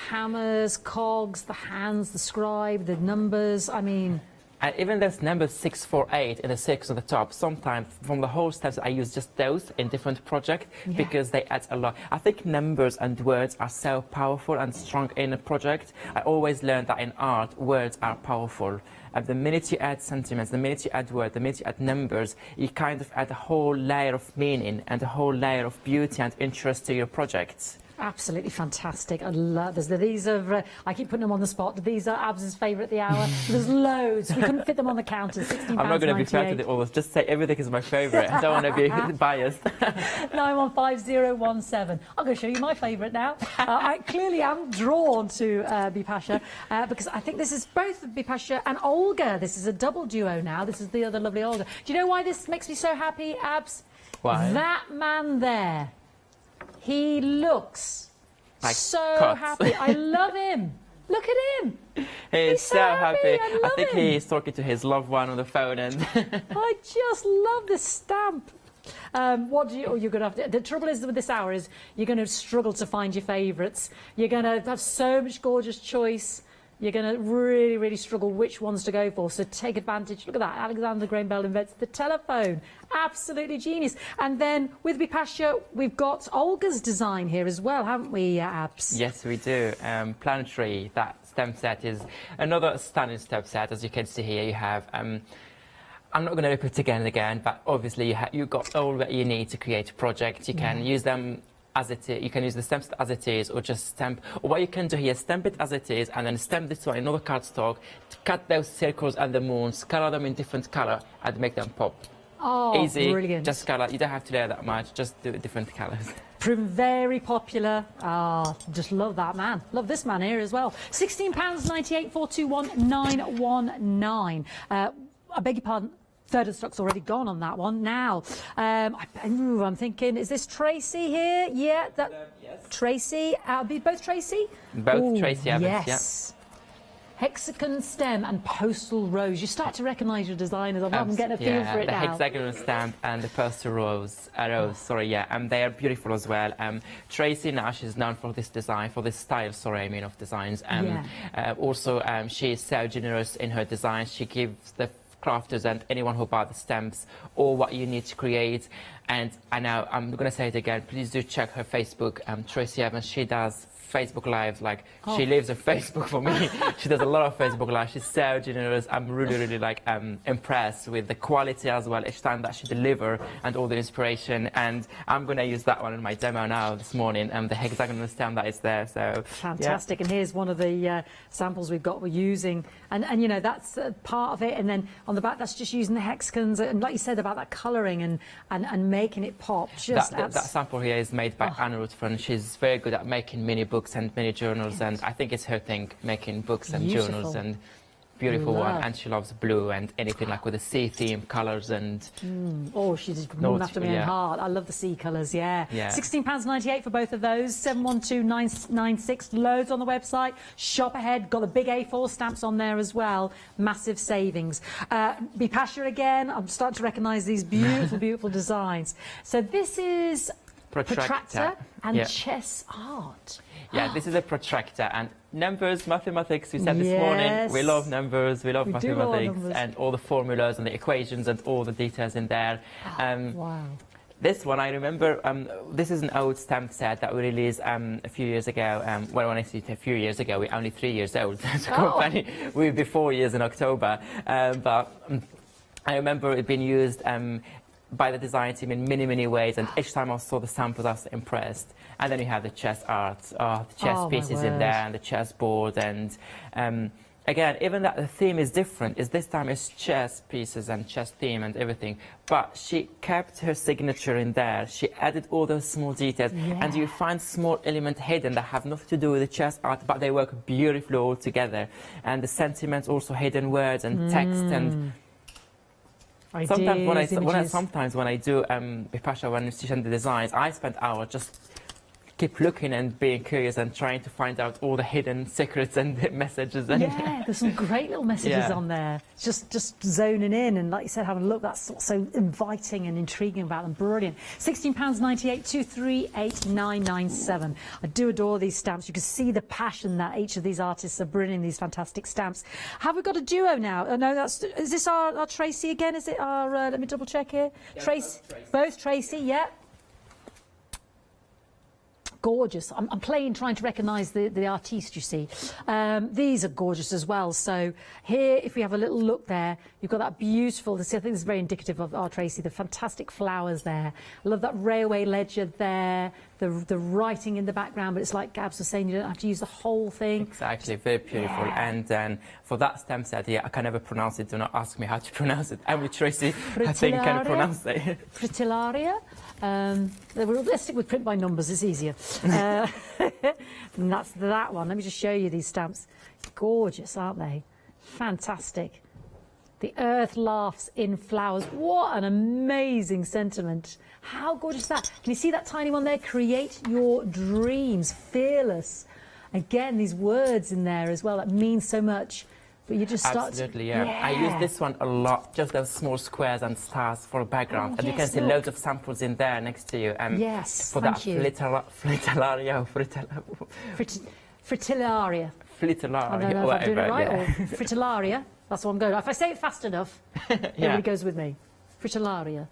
Hammers, cogs, the hands, the scribe, the numbers. I mean. And even those numbers 648 and the 6 on the top, sometimes from the whole steps I use just those in different projects because they add a lot. I think numbers and words are so powerful and strong in a project. I always learned that in art, words are powerful. And the minute you add sentiments, the minute you add words, the minute you add numbers, you kind of add a whole layer of meaning and a whole layer of beauty and interest to your projects. Absolutely fantastic. I love this. These are, I keep putting them on the spot. These are Abs' favourite of the hour. There's loads. We couldn't fit them on the counter. £16.98. I'm not going to be fair to all. Just say everything is my favourite. I don't want to be biased. 915017. I'm going to show you my favourite now. I clearly am drawn to Bipasha because I think this is both Bipasha and Olga. This is a double duo now. This is the other lovely Olga. Do you know why this makes me so happy, Abs? Why? That man there. He looks like so happy. I love him. Look at him. He's so happy. I think he's talking to his loved one on the phone. And I just love this stamp. What do you're going to have to, the trouble is with this hour is you're going to struggle to find your favourites. You're going to have so much gorgeous choice. You're going to really, really struggle which ones to go for. So take advantage. Look at that. Alexander Graham Bell invents the telephone. Absolutely genius. And then with Bipasha, we've got Olga's design here as well, haven't we, Abs? Yes, we do. Planetary, that stamp set is another stunning stamp set. As you can see here, you have... I'm not going to repeat it again and again, but obviously you've got all that you need to create a project. You can use them as it is. You can use the stamp as it is, or just stamp. Or what you can do here, stamp it as it is, and then stamp this one in another cardstock, to cut those circles and the moons, color them in different color, and make them pop. Oh, easy. Brilliant. Just color. You don't have to layer that much. Just do different colors. Proven very popular. Just love that man. Love this man here as well. £16.98, 421919. I beg your pardon. Third of stock's already gone on that one. Now, I'm thinking, is this Tracy here? Yeah. Yes. Tracy. Be both Tracy? Both Ooh, Tracy Evans, yes. Hexagon stem and postal rose. You start to recognise your designers. I'm getting a feel for it the now. hexagonal stamp and the postal rose, sorry, yeah, and they are beautiful as well. Tracy now, she's known for this design, for this style, sorry, I mean, of designs. Also, she is so generous in her designs. She gives the crafters and anyone who buys the stamps all what you need to create. And I know, I'm going to say it again, please do check her Facebook, Tracy Evans. She does Facebook Lives, like she lives on Facebook for me. She does a lot of Facebook Lives. She's so generous. I'm really like impressed with the quality as well each time that she delivers and all the inspiration. And I'm going to use that one in my demo now this morning, the hexagonal stamp that is there. So fantastic. And here's one of the samples we're using, and you know, that's part of it. And then on the back, that's just using the hexagons, and like you said about that colouring and making it pop. Just that sample here is made by Anna Ruthven. She's very good at making mini books and mini journals, and I think it's her thing, making books and journals, and beautiful one. And she loves blue and anything like with the sea theme colours and she's running after me in heart. I love the sea colours. £16.98 for both of those. 712996. Loads on the website. Shop ahead. Got the big A4 stamps on there as well. Massive savings. Bipasha again. I'm starting to recognise these beautiful designs. So this is protractor and chess art. Yeah, this is a protractor, and numbers, mathematics, we said this morning, we love numbers, we love mathematics, and all the formulas and the equations and all the details in there. Wow. This one, I remember, this is an old stamp set that we released a few years ago. Well, when I say a few years ago, we're only 3 years old as a company. We'll be 4 years in October. But I remember it being used by the design team in many ways, and each time I saw the samples I was impressed. And then you have the chess art, the chess pieces in there, and the chess board, and again, even that the theme is different, is this time it's chess pieces and chess theme and everything, but she kept her signature in there. She added all those small details, and you find small elements hidden that have nothing to do with the chess art, but they work beautifully all together. And the sentiments, also hidden words and text, and sometimes when I do Bipasha, when she sends the designs, I spend hours just keep looking and being curious and trying to find out all the hidden secrets and the messages. And there's some great little messages on there. Just zoning in, and like you said, having a look. That's what's so inviting and intriguing about them. Brilliant. £16.98, 238997. I do adore these stamps. You can see the passion that each of these artists are bringing these fantastic stamps. Have we got a duo now? No, is this our Tracy again? Is it our? Let me double check here. Yeah, Tracy, both Tracy. Yeah. Gorgeous. I'm trying to recognise the artiste, you see. These are gorgeous as well. So here, if we have a little look there, you've got that beautiful, I think this is very indicative of our Tracy, the fantastic flowers there. I love that railway ledger there, the writing in the background, but it's like Gabs was saying, you don't have to use the whole thing. Exactly, very beautiful. And then for that stamp set, I can never pronounce it. Do not ask me how to pronounce it. I'm with Tracy, I think can pronounce it. Fritillaria. Let's stick with print by numbers, it's easier. And that's that one. Let me just show you these stamps. Gorgeous, aren't they? Fantastic. The earth laughs in flowers. What an amazing sentiment. How gorgeous is that? Can you see that tiny one there? Create your dreams. Fearless. Again, these words in there as well that mean so much. But you just start Absolutely, I use this one a lot, just those small squares and stars for a background. And you can see loads of samples in there next to you. Yes, for thank you. Fritillaria. Fritillaria. Fritillaria, I don't know if I'm doing it right, or Fritillaria. That's what I'm going. If I say it fast enough, everybody goes with me. Fritillaria.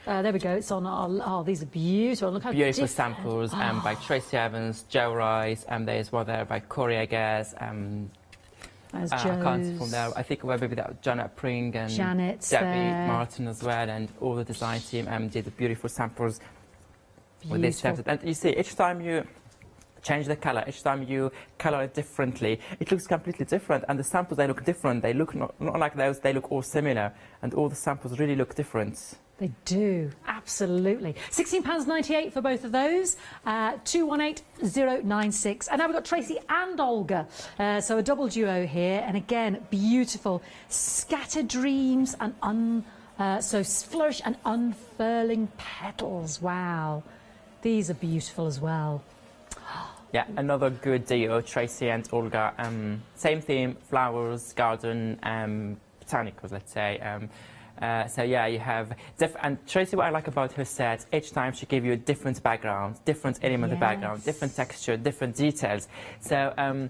There we go. It's on our. These are beautiful. Look how beautiful samples by Tracy Evans, Jewellery, there's one there by Corey, I guess. As I can't see from there. I think maybe that Janet Pring and Debbie Martin as well, and all the design team did the beautiful samples with this stamp. And you see, each time you change the color, each time you color it differently, it looks completely different. And the samples, they look different. They look not like those. They look all similar, and all the samples really look different. They do, absolutely. £16.98 for both of those, 218096. And now we've got Tracy and Olga, so a double duo here. And again, beautiful, scattered dreams and so flourish and unfurling petals. Wow, these are beautiful as well. Yeah, another good deal, Tracy and Olga. Same theme, flowers, garden, botanicals, let's say. So yeah, you have, and Tracy, what I like about her set, each time she gives you a different background, different element of the background, different texture, different details. So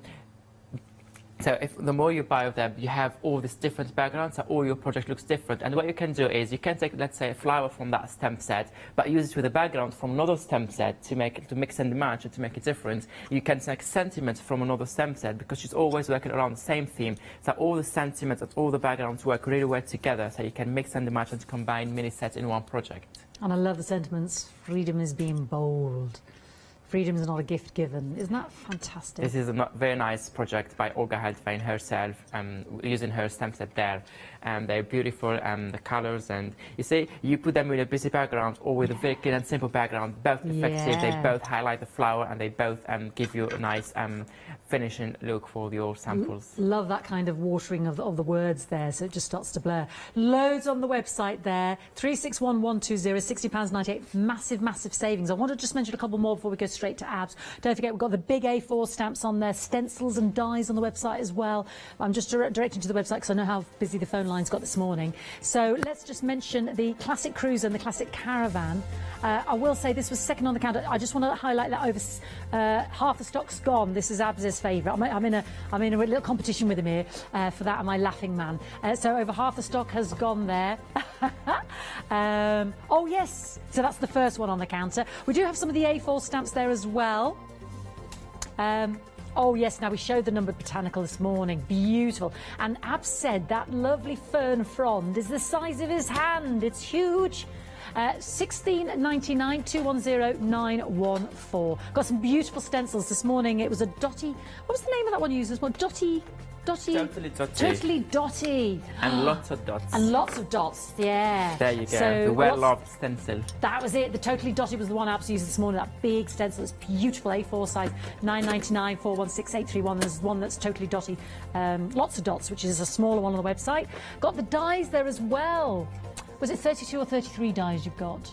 so if the more you buy of them, you have all this different backgrounds, so all your project looks different. And what you can do is you can take, let's say, a flower from that stamp set, but use it with a background from another stamp set to mix and match and to make it different. You can take sentiments from another stamp set because she's always working around the same theme. So all the sentiments and all the backgrounds work really well together, so you can mix and match and combine mini sets in one project. And I love the sentiments. Freedom is being bold. Freedom is not a gift given. Isn't that fantastic? This is a very nice project by Olga Heldvein herself, using her stamp set there. They're beautiful, the colors, and you see, you put them with a busy background or with a very clean and simple background, both effective, they both highlight the flower and they both give you a nice finishing look for your samples. Love that kind of watering of the words there, so it just starts to blur. Loads on the website there, 361120, £60.98, massive savings. I want to just mention a couple more before we go straight to abs. Don't forget, we've got the big A4 stamps on there, stencils and dies on the website as well. I'm just directing to the website because I know how busy the phone lines got this morning. So let's just mention the classic cruiser and the classic caravan. I will say this was second on the counter. I just want to highlight that over half the stock's gone. This is Abs's favourite. I'm in a little competition with him here for that. Am I laughing man? So over half the stock has gone there. Oh yes, so that's the first one on the counter. We do have some of the A4 stamps there as well. Oh yes, now we showed the numbered botanical this morning, beautiful. And Abs said that lovely fern frond is the size of his hand, it's huge. 16.99, 210914. Got some beautiful stencils this morning. It was a Dotty. What was the name of that one you used this morning? Dotty. Totally Dotty. Totally Dotty. And lots of dots. And lots of dots, yeah. There you go, So the well-loved stencil. That was it. The Totally Dotty was the one Abs used this morning. That big stencil. It's beautiful. A4 size. 9.99, 416831. There's one that's Totally Dotty. Lots of dots, which is a smaller one on the website. Got the dies there as well. Was it 32 or 33 dies you've got?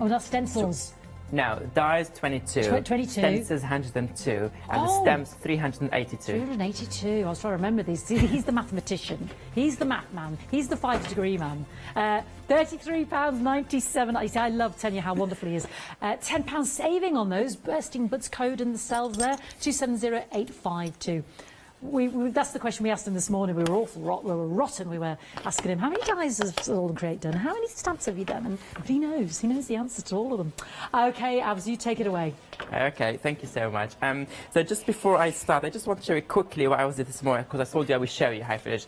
Oh, that's stencils. No, dies 22. 22. Stencils 102. And the stamps 382. 382. I was trying to remember these. See, he's the mathematician. He's the math man. He's the 5-degree man. £33.97. You see, I love telling you how wonderful he is. £10 saving on those. Bursting Buds code in the cells there. 270852. That's the question we asked him this morning. We were rotten. We were asking him, how many dies has All Create done? How many stamps have you done? And he knows the answer to all of them. Okay, Abs, you take it away. Okay, thank you so much. So just before I start, I just want to show you quickly what I was doing this morning, because I told you I would show you how I finished.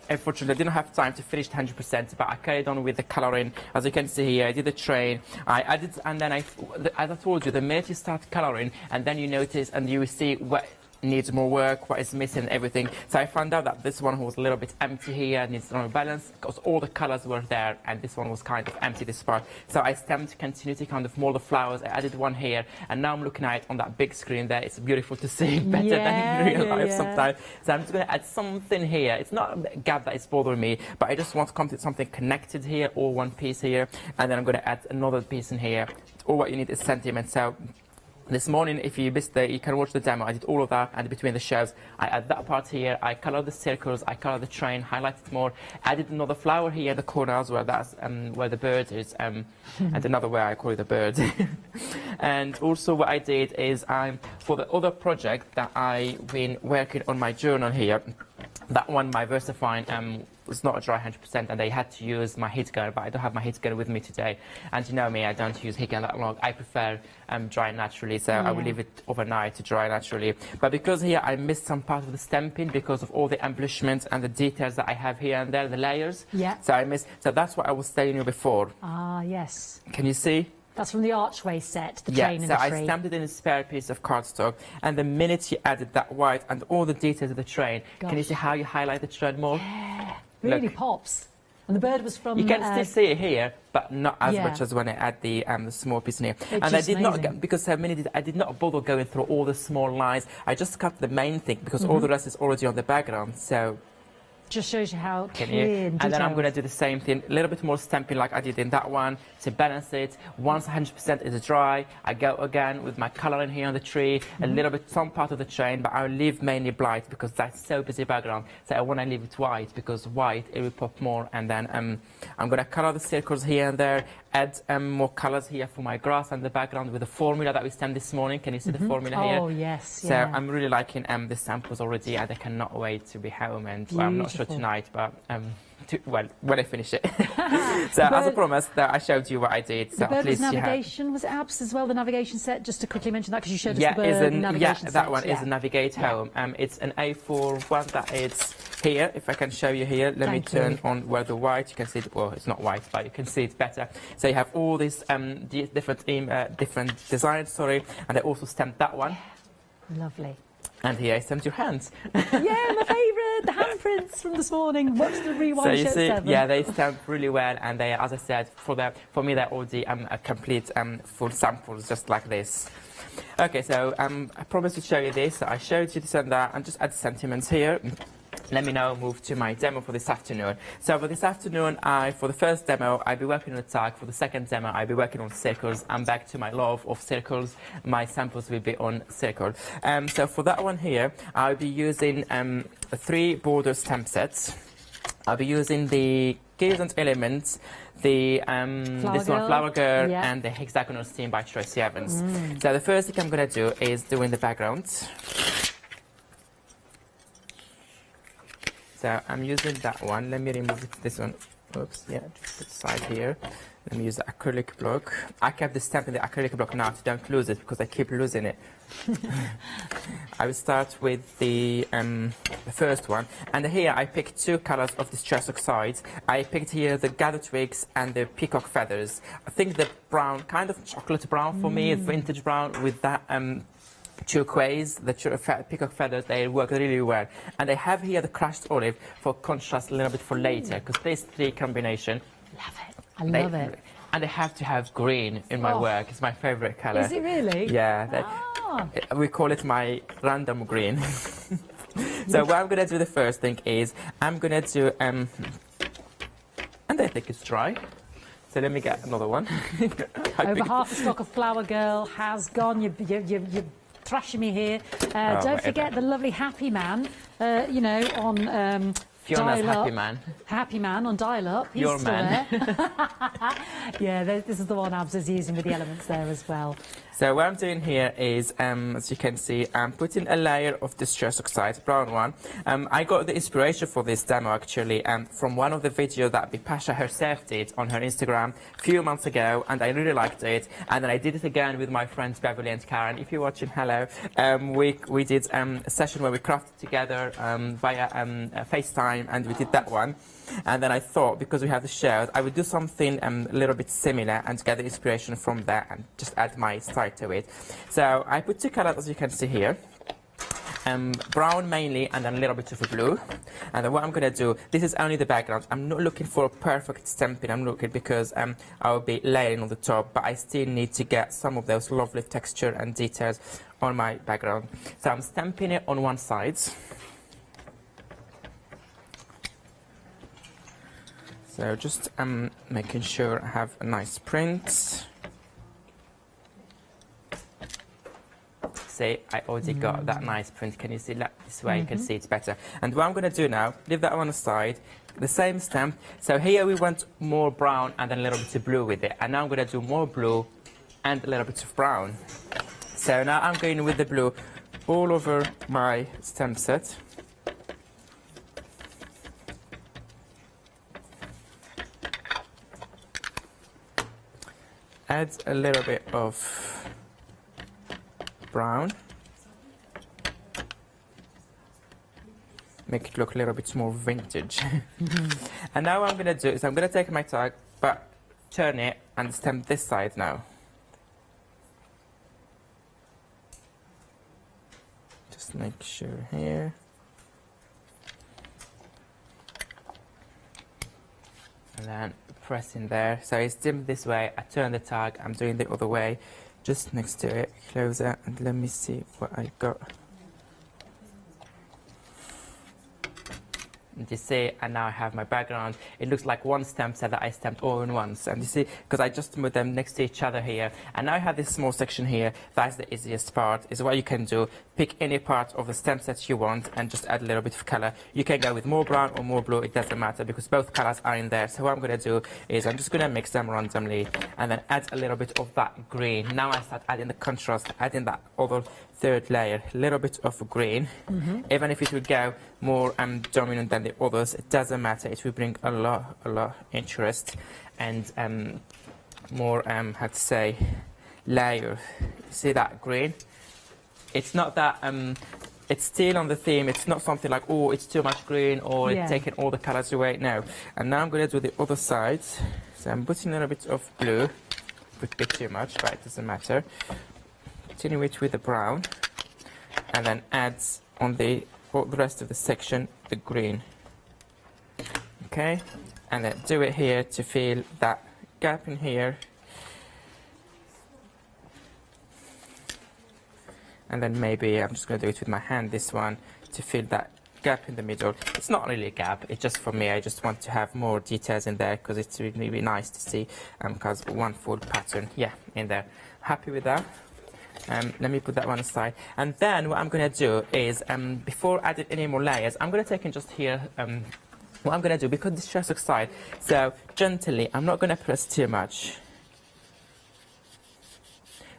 Unfortunately, I didn't have time to finish 100%, but I carried on with the colouring. As you can see here, I did the train. I did, and then as I told you, the minute you start colouring, and then you notice and you see what needs more work, what is missing, everything. So I found out that this one was a little bit empty here, needs more balance, because all the colours were there, and this one was kind of empty, this part. So I stamped continuity, kind of more the flowers. I added one here, and now I'm looking at it on that big screen there. It's beautiful to see, better than in real life sometimes. So I'm just going to add something here. It's not a gap that is bothering me, but I just want to come to something connected here, or one piece here, and then I'm going to add another piece in here. All what you need is sentiment. So this morning, if you missed you can watch the demo. I did all of that, and between the shelves, I add that part here. I colored the circles, I colored the train, highlighted more. Added another flower here in the corner as well. That's where the bird is, and another way I call it the bird. And also, what I did is, for the other project that I've been working on my journal here, that one, my VersaFine, was not a dry 100%, and they had to use my heat gun, but I don't have my heat gun with me today. And you know me, I don't use heat gun that long. I prefer dry naturally, so I will leave it overnight to dry naturally. But because here I missed some part of the stamping because of all the embellishments and the details that I have here and there, the layers. Yeah. So I missed. So that's what I was telling you before. Ah, yes. Can you see? That's from the archway set, the train and the tree. So I stamped it in a spare piece of cardstock, and the minute you added that white and all the details of the train, can you see how you highlight the train more? Yeah, really pops. And the bird was from... You can still see it here, but not as much as when I add the small piece in here. And I did not, because I did not bother going through all the small lines. I just cut the main thing, because all the rest is already on the background, so... just shows you how Can clear you? and And then I'm detailed. going to do the same thing, a little bit more stamping like I did in that one to balance it. Once 100% is dry, I go again with my color in here on the tree, a little bit, some part of the chain, but I'll leave mainly black because that's so busy background. So I want to leave it white because white, it will pop more. And then I'm going to color the circles here and there, add more colors here for my grass and the background with the formula that we stamped this morning. Can you see the formula here? Oh, yes. So Yeah. I'm really liking the samples already, and I cannot wait to be home. And well, I'm not sure Beautiful. tonight, but well, when I finish it. So as I promised, that I showed you what I did. So The at bird was least you have. navigation, was it apps as well, the navigation set? Just to quickly mention that, because you showed us Yeah, the is bird an, navigation yeah, set. that one is a Navigate Home. It's an A4 one that is here. If I can show you here, let me Thank turn you. on where the white. You can see it. Well, it's not white, but you can see it better. So you have all these different designs. Sorry, and I also stamped that one. Lovely. And here I stamped your hands. Yeah, my favourite, the handprints from this morning. Watch the rewind So you show see, 7. yeah, they stamp really well, and they, as I said, for me they're already a complete full samples, just like this. Okay, so I promised to show you this. I showed you this and that, and just add sentiments here. Let me now move to my demo for this afternoon. So for this afternoon, for the first demo, I'll be working on a tag. For the second demo, I'll be working on circles. I'm back to my love of circles. My samples will be on circle. So for that one here, I'll be using 3 border stamp sets. I'll be using the Gears and Elements, the this one, Flower Girl, yeah. and the Hexagonal Steam by Tracy Evans. So the first thing I'm going to do is doing the background. So I'm using that one. Let me remove this one. Oops, yeah, just put it aside here. Let me use the acrylic block. I kept the stamp in the acrylic block now to don't lose it because I keep losing it. I will start with the first one. And here I picked 2 colors of Distress Oxide. I picked here the Gather Twigs and the Peacock Feathers. I think the brown, kind of chocolate brown for me, vintage brown with that turquoise, the peacock feathers, they work really well. And I have here the crushed olive for contrast a little bit for later, because these 3 combination. Love it. I love it. And I have to have green in my work. It's my favorite color. Is it really? Yeah. We call it my random green. So what I'm going to do the first thing is, I'm going to do, and I think it's dry. So let me get another one. Over half the stock of Flower Girl has gone. You're thrashing me here. Don't forget the lovely Happy Man, on Fiona's Dial-Up. Happy Man. Happy Man on Dial-Up. He's Your still man. there. Yeah, this is the one Abs is using with the elements there as well. So what I'm doing here is, as you can see, I'm putting a layer of Distress Oxide, brown one. I got the inspiration for this demo actually from one of the videos that Bipasha herself did on her Instagram a few months ago, and I really liked it. And then I did it again with my friends Beverly and Karen. If you're watching, hello. We did a session where we crafted together via FaceTime, and we did that one. And then I thought, because we have the shares, I would do something a little bit similar and get the inspiration from that and just add my style to it. So I put 2 colors, as you can see here. Brown mainly, and then a little bit of a blue. And then what I'm going to do, this is only the background. I'm not looking for a perfect stamping. I'm looking because I will be layering on the top, but I still need to get some of those lovely texture and details on my background. So I'm stamping it on one side. So just making sure I have a nice print. See, I already got that nice print. Can you see that? This way you can see it better. And what I'm going to do now, leave that one aside, the same stamp. So here we want more brown and then a little bit of blue with it. And now I'm going to do more blue and a little bit of brown. So now I'm going with the blue all over my stamp set. Add a little bit of brown. Make it look a little bit more vintage. And now what I'm going to do is I'm going to take my tag, but turn it and stamp this side now. Just make sure here. And then press in there. So it's dimmed this way, I turn the tag, I'm doing the other way, just next to it, close it, and let me see what I got. And you see, and now I have my background. It looks like one stamp set that I stamped all in once. And you see, because I just moved them next to each other here. And now I have this small section here. That's the easiest part, is what you can do. Pick any part of the stamp set you want and just add a little bit of color. You can go with more brown or more blue, it doesn't matter, because both colors are in there. So what I'm going to do is I'm just going to mix them randomly and then add a little bit of that green. Now I start adding the contrast, adding that other third layer, a little bit of green. Even if it will go more dominant than the others, it doesn't matter. It will bring a lot interest and more how to say layer. See that green? It's not that it's still on the theme. It's not something like, oh, it's too much green or it's taking all the colors away. No. And now I'm going to do the other side. So I'm putting a little bit of blue, a bit too much, but it doesn't matter. Continue it with the brown and then add on the rest of the section the green. Okay, and then do it here to fill that gap in here, and then maybe I'm just going to do it with my hand, this one, to fill that gap in the middle. It's not really a gap, it's just for me. I just want to have more details in there because it's really nice to see because one full pattern in there. Happy with that. Let me put that one aside. And then what I'm going to do is, before adding any more layers, I'm going to take in just here, what I'm going to do, because this just looks side, so gently, I'm not going to press too much.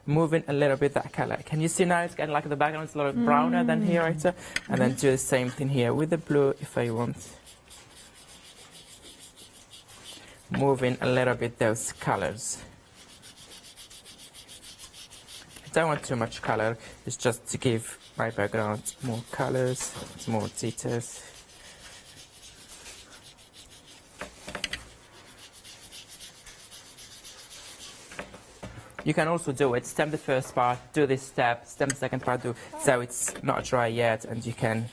Moving a little bit that color. Can you see now it's getting like the background is a little browner than here, right? And then do the same thing here with the blue if I want. Moving a little bit those colors. Don't want too much color, it's just to give my background more colors, more details. You can also do it, stamp the first part, do this step, stamp the second part, so it's not dry yet and you can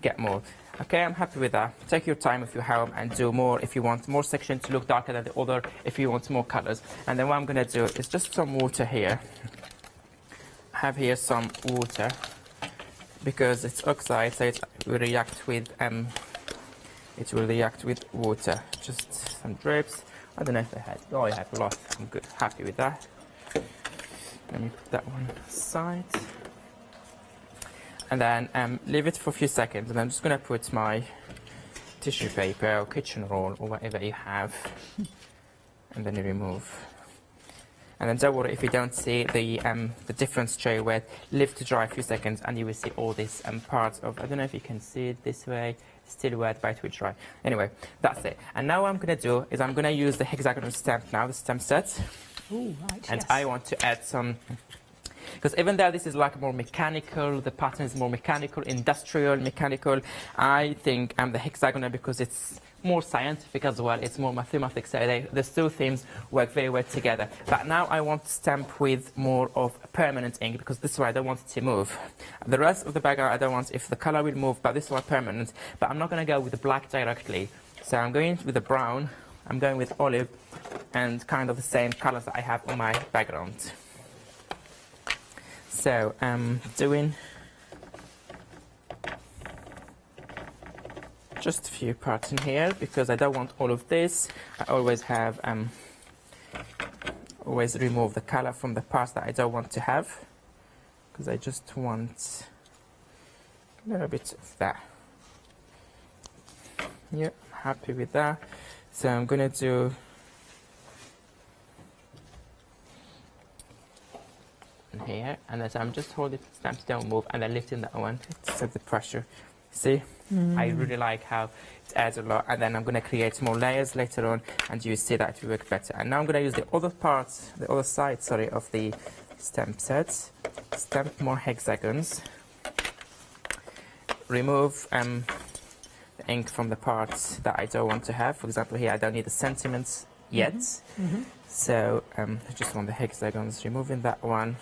get more. Okay, I'm happy with that. Take your time if you have and do more if you want more section to look darker than the other, if you want more colors. And then what I'm going to do is just some water here. Have here some water because it's oxide, so it will react with water. Just some drips. I don't know if I had. Oh, I have a lot. I'm good. Happy with that. Let me put that one aside. And then leave it for a few seconds. And I'm just going to put my tissue paper or kitchen roll or whatever you have, and then you remove. And then don't worry if you don't see the difference straight away. Leave to dry a few seconds and you will see all these parts of, I don't know if you can see it this way, still wet, but it will dry. Anyway, that's it. And now what I'm going to do is I'm going to use the hexagonal stamp now, the stamp set. Ooh, right, and I want to add some, because even though this is like more mechanical, the pattern is more mechanical, industrial, mechanical, I think the hexagonal, because it's more scientific as well, it's more mathematics, so the two themes work very well together. But now I want to stamp with more of permanent ink, because this way I don't want it to move. The rest of the background I don't want if the color will move, but this one permanent. But I'm not going to go with the black directly, so I'm going with the brown, I'm going with olive, and kind of the same colors that I have on my background. So I'm doing just a few parts in here because I don't want all of this. I always have always remove the color from the parts that I don't want to have, because I just want a little bit of that. Yep, happy with that. So I'm gonna do here, and then I'm just holding the stamps, don't move, and then lifting that one to set the pressure. See? I really like how it adds a lot, and then I'm going to create more layers later on, and you see that it will work better. And now I'm going to use the other parts, the other side, sorry, of the stamp sets. Stamp more hexagons. Remove the ink from the parts that I don't want to have. For example, here I don't need the sentiments yet, so I just want the hexagons. Removing that one.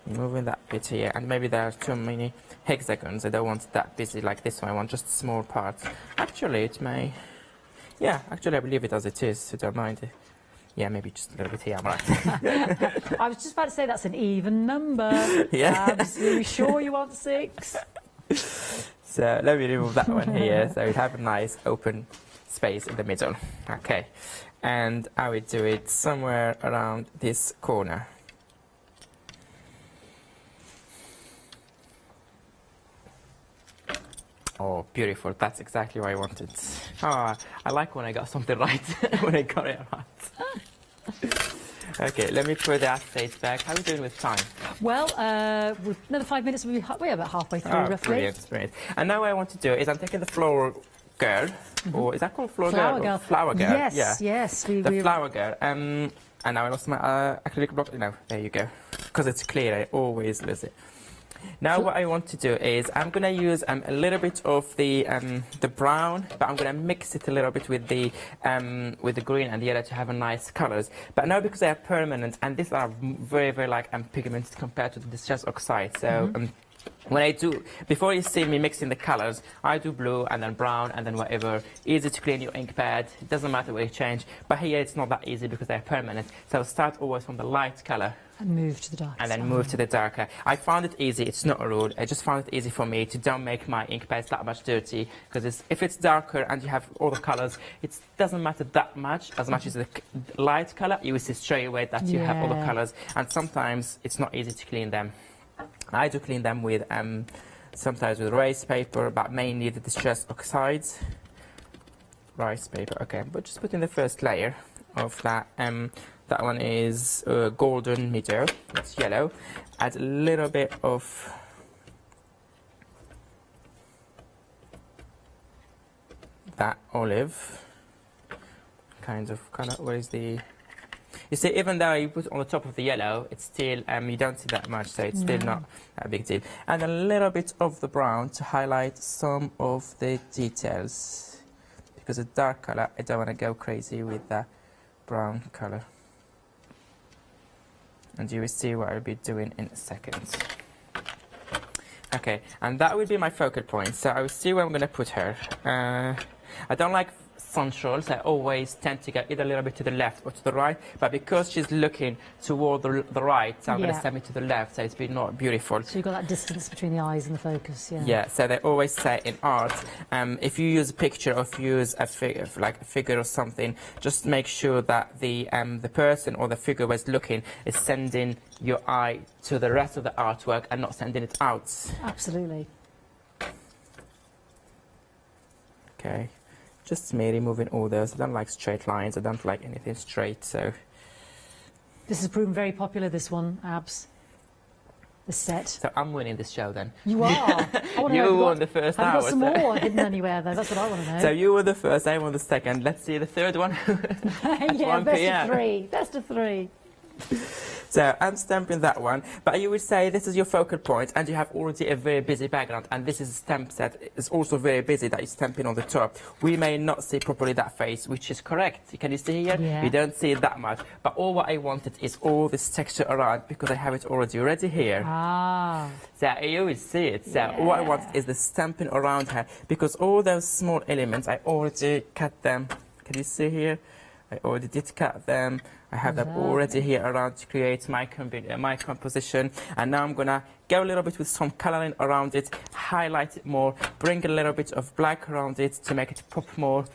Removing that bit here, and maybe there are too many hexagons. I don't want that busy like this one. I want just small parts. Actually, it may. Yeah, actually, I will leave it as it is. I don't mind it. Yeah, maybe just a little bit here. I'm right. I was just about to say that's an even number. Yeah. Absolutely sure you want 6. So let me remove that one here, so we have a nice open space in the middle. Okay, and I will do it somewhere around this corner. Oh, beautiful. That's exactly what I wanted. Ah, I like when I got something right, when I got it right. Okay, let me put the acetate back. How are we doing with time? Well, with another 5 minutes, we're about halfway through, roughly. Brilliant, brilliant. And now what I want to do is I'm taking the flower girl, or is that called flower girl? Flower girl. Yes, yeah. yes. The flower girl. And now I lost my acrylic block. No, there you go. Because it's clear, I always lose it. Now what I want to do is I'm going to use a little bit of the brown, but I'm going to mix it a little bit with the green and the yellow to have a nice colors. But now because they are permanent and these are very, very like pigmented compared to the distress oxide. So when I do, before you see me mixing the colors, I do blue and then brown and then whatever. Easy to clean your ink pad. It doesn't matter what you change. But here it's not that easy because they're permanent. So start always from the light color. And move to the dark. And then move to the darker. I found it easy. It's not a rule. I just found it easy for me to don't make my ink pads that much dirty. Because if it's darker and you have all the colors, it doesn't matter that much. As much as the light color, you will see straight away that you have all the colors. And sometimes it's not easy to clean them. I do clean them with sometimes with rice paper, but mainly the distress oxides. Rice paper. Okay, but just put in the first layer of that. That one is golden middle. It's yellow. Add a little bit of that olive kind of color. Where is the? You see, even though you put it on the top of the yellow, it's still you don't see that much, so it's still not a big deal. And a little bit of the brown to highlight some of the details, because a dark color, I don't want to go crazy with that brown color. And you will see what I'll be doing in a second. Okay, and that will be my focal point. So I will see where I'm going to put her. I don't like centrals. I always tend to go either a little bit to the left or to the right. But because she's looking toward the right, so I'm going to send it to the left. So it's been not beautiful. So you've got that distance between the eyes and the focus. Yeah. Yeah. So they always say in art, if you use a picture or if you use a figure or something, just make sure that the person or the figure was looking is sending your eye to the rest of the artwork and not sending it out. Absolutely. Okay. Just me removing all those. I don't like straight lines. I don't like anything straight, so... This has proven very popular, this one, Abs. The set. So I'm winning this show, then. You are. You won the first hour. I've got some more hidden anywhere, though. That's what I want to know. So you were the first, I won the second. Let's see the third one. Yeah, best of three. Best of three. So I'm stamping that one, but you would say this is your focal point and you have already a very busy background, and this is a stamp set. It's also very busy that you're stamping on the top. We may not see properly that face, which is correct. Can you see here? Yeah. You don't see it that much. But all what I wanted is all this texture around, because I have it already ready here. Ah. So you will see it. So what I want is the stamping around her, because all those small elements, I already cut them. Can you see here? I already did cut them. I have them already here around to create my composition. And now I'm going to go a little bit with some coloring around it, highlight it more, bring a little bit of black around it to make it pop more,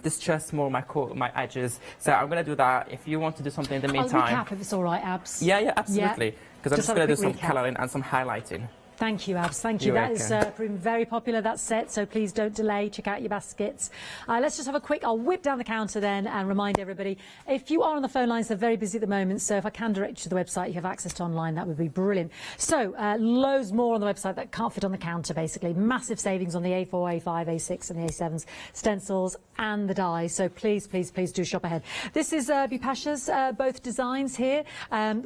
distress more my edges. So I'm going to do that. If you want to do something in the meantime... I'll recap if it's all right, Abs. Yeah, absolutely. Because I'm just going to do some colouring and some highlighting. Thank you, Abs. Thank you. That is proven very popular, that set, so please don't delay. Check out your baskets. Let's just have a quick... I'll whip down the counter then and remind everybody, if you are on the phone lines, they're very busy at the moment, so if I can direct you to the website, you have access to online, that would be brilliant. So, loads more on the website that can't fit on the counter, basically. Massive savings on the A4, A5, A6 and the A7s, stencils and the dies, so please, please, please do shop ahead. This is Bipasha's, both designs here.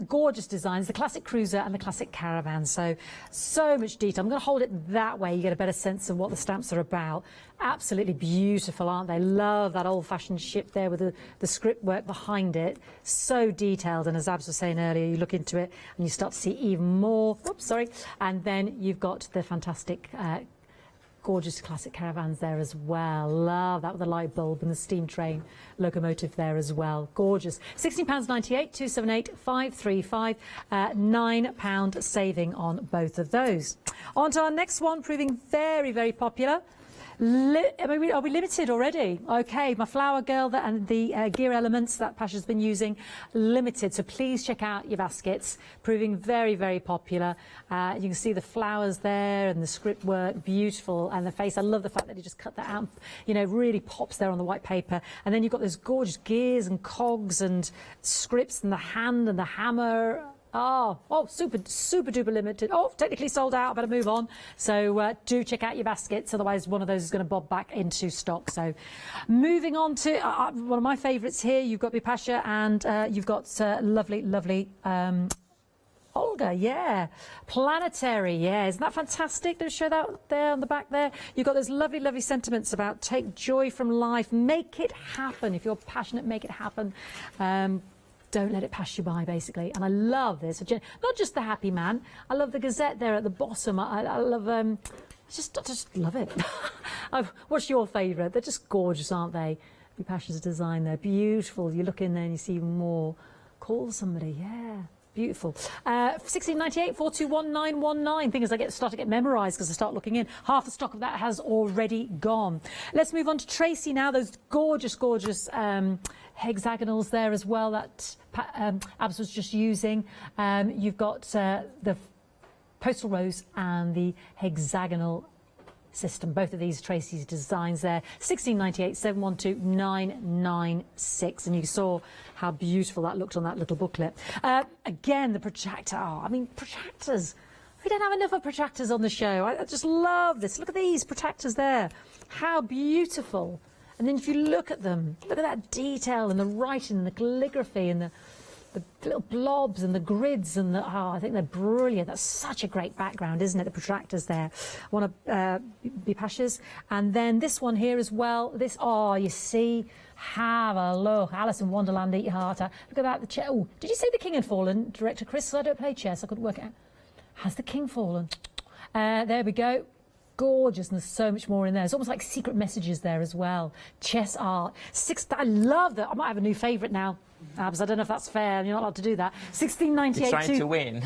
Gorgeous designs, the classic cruiser and the classic caravan, so much detail. I'm going to hold it that way, you get a better sense of what the stamps are about. Absolutely beautiful, aren't they? Love that old-fashioned ship there with the script work behind it. So detailed, and as Abs was saying earlier, you look into it and you start to see even more. Oops, sorry. And then you've got the fantastic Gorgeous classic caravans there as well. Love that with the light bulb and the steam train locomotive there as well. Gorgeous. £16.98, 278 535, £9 saving on both of those. On to our next one, proving very, very popular. Are we limited already? Okay, my flower girl and the gear elements that Pasha's been using, limited. So please check out your baskets, proving very, very popular. You can see the flowers there and the script work, beautiful. And the face, I love the fact that he just cut that out, you know, really pops there on the white paper. And then you've got those gorgeous gears and cogs and scripts and the hand and the hammer. Oh, super duper limited. Oh, technically sold out. Better move on. So do check out your baskets. Otherwise, one of those is going to bob back into stock. So moving on to one of my favourites here. You've got Bipasha and you've got lovely Olga, yeah. Planetary, yeah. Isn't that fantastic? Don't show that there on the back there. You've got those lovely, lovely sentiments about take joy from life. Make it happen. If you're passionate, make it happen. Don't let it pass you by, basically. And I love this. Not just the happy man. I love the Gazette there at the bottom. I love, I just love it. What's your favourite? They're just gorgeous, aren't they? Bipasha's design there. Beautiful. You look in there and you see even more. Call somebody, yeah. Beautiful. 1698 421 919. Thing is, I start to get memorised because I start looking in. Half the stock of that has already gone. Let's move on to Tracy now. Those gorgeous, gorgeous hexagonals there as well that Abs was just using. You've got the postal rose and the hexagonal system. Both of these Tracy's designs there. 1698 712 996. And you saw how beautiful that looked on that little booklet. Again, the protractor. Oh, I mean, protractors. We don't have enough of protractors on the show. I just love this. Look at these protractors there. How beautiful. And then if you look at them, look at that detail and the writing and the calligraphy and the little blobs and the grids and I think they're brilliant. That's such a great background, isn't it? The protractors there. One of Bipasha's. And then this one here as well. This, you see, have a look. Alice in Wonderland, eat your heart out. Look at that. The chair. Oh, did you say the king had fallen, Director Chris? I don't play chess. I couldn't work it out. Has the king fallen? There we go. Gorgeous, and there's so much more in there. It's almost like secret messages there as well. Chess art. I love that. I might have a new favourite now. Abs, I don't know if that's fair. You're not allowed to do that. 1698. You're trying to win.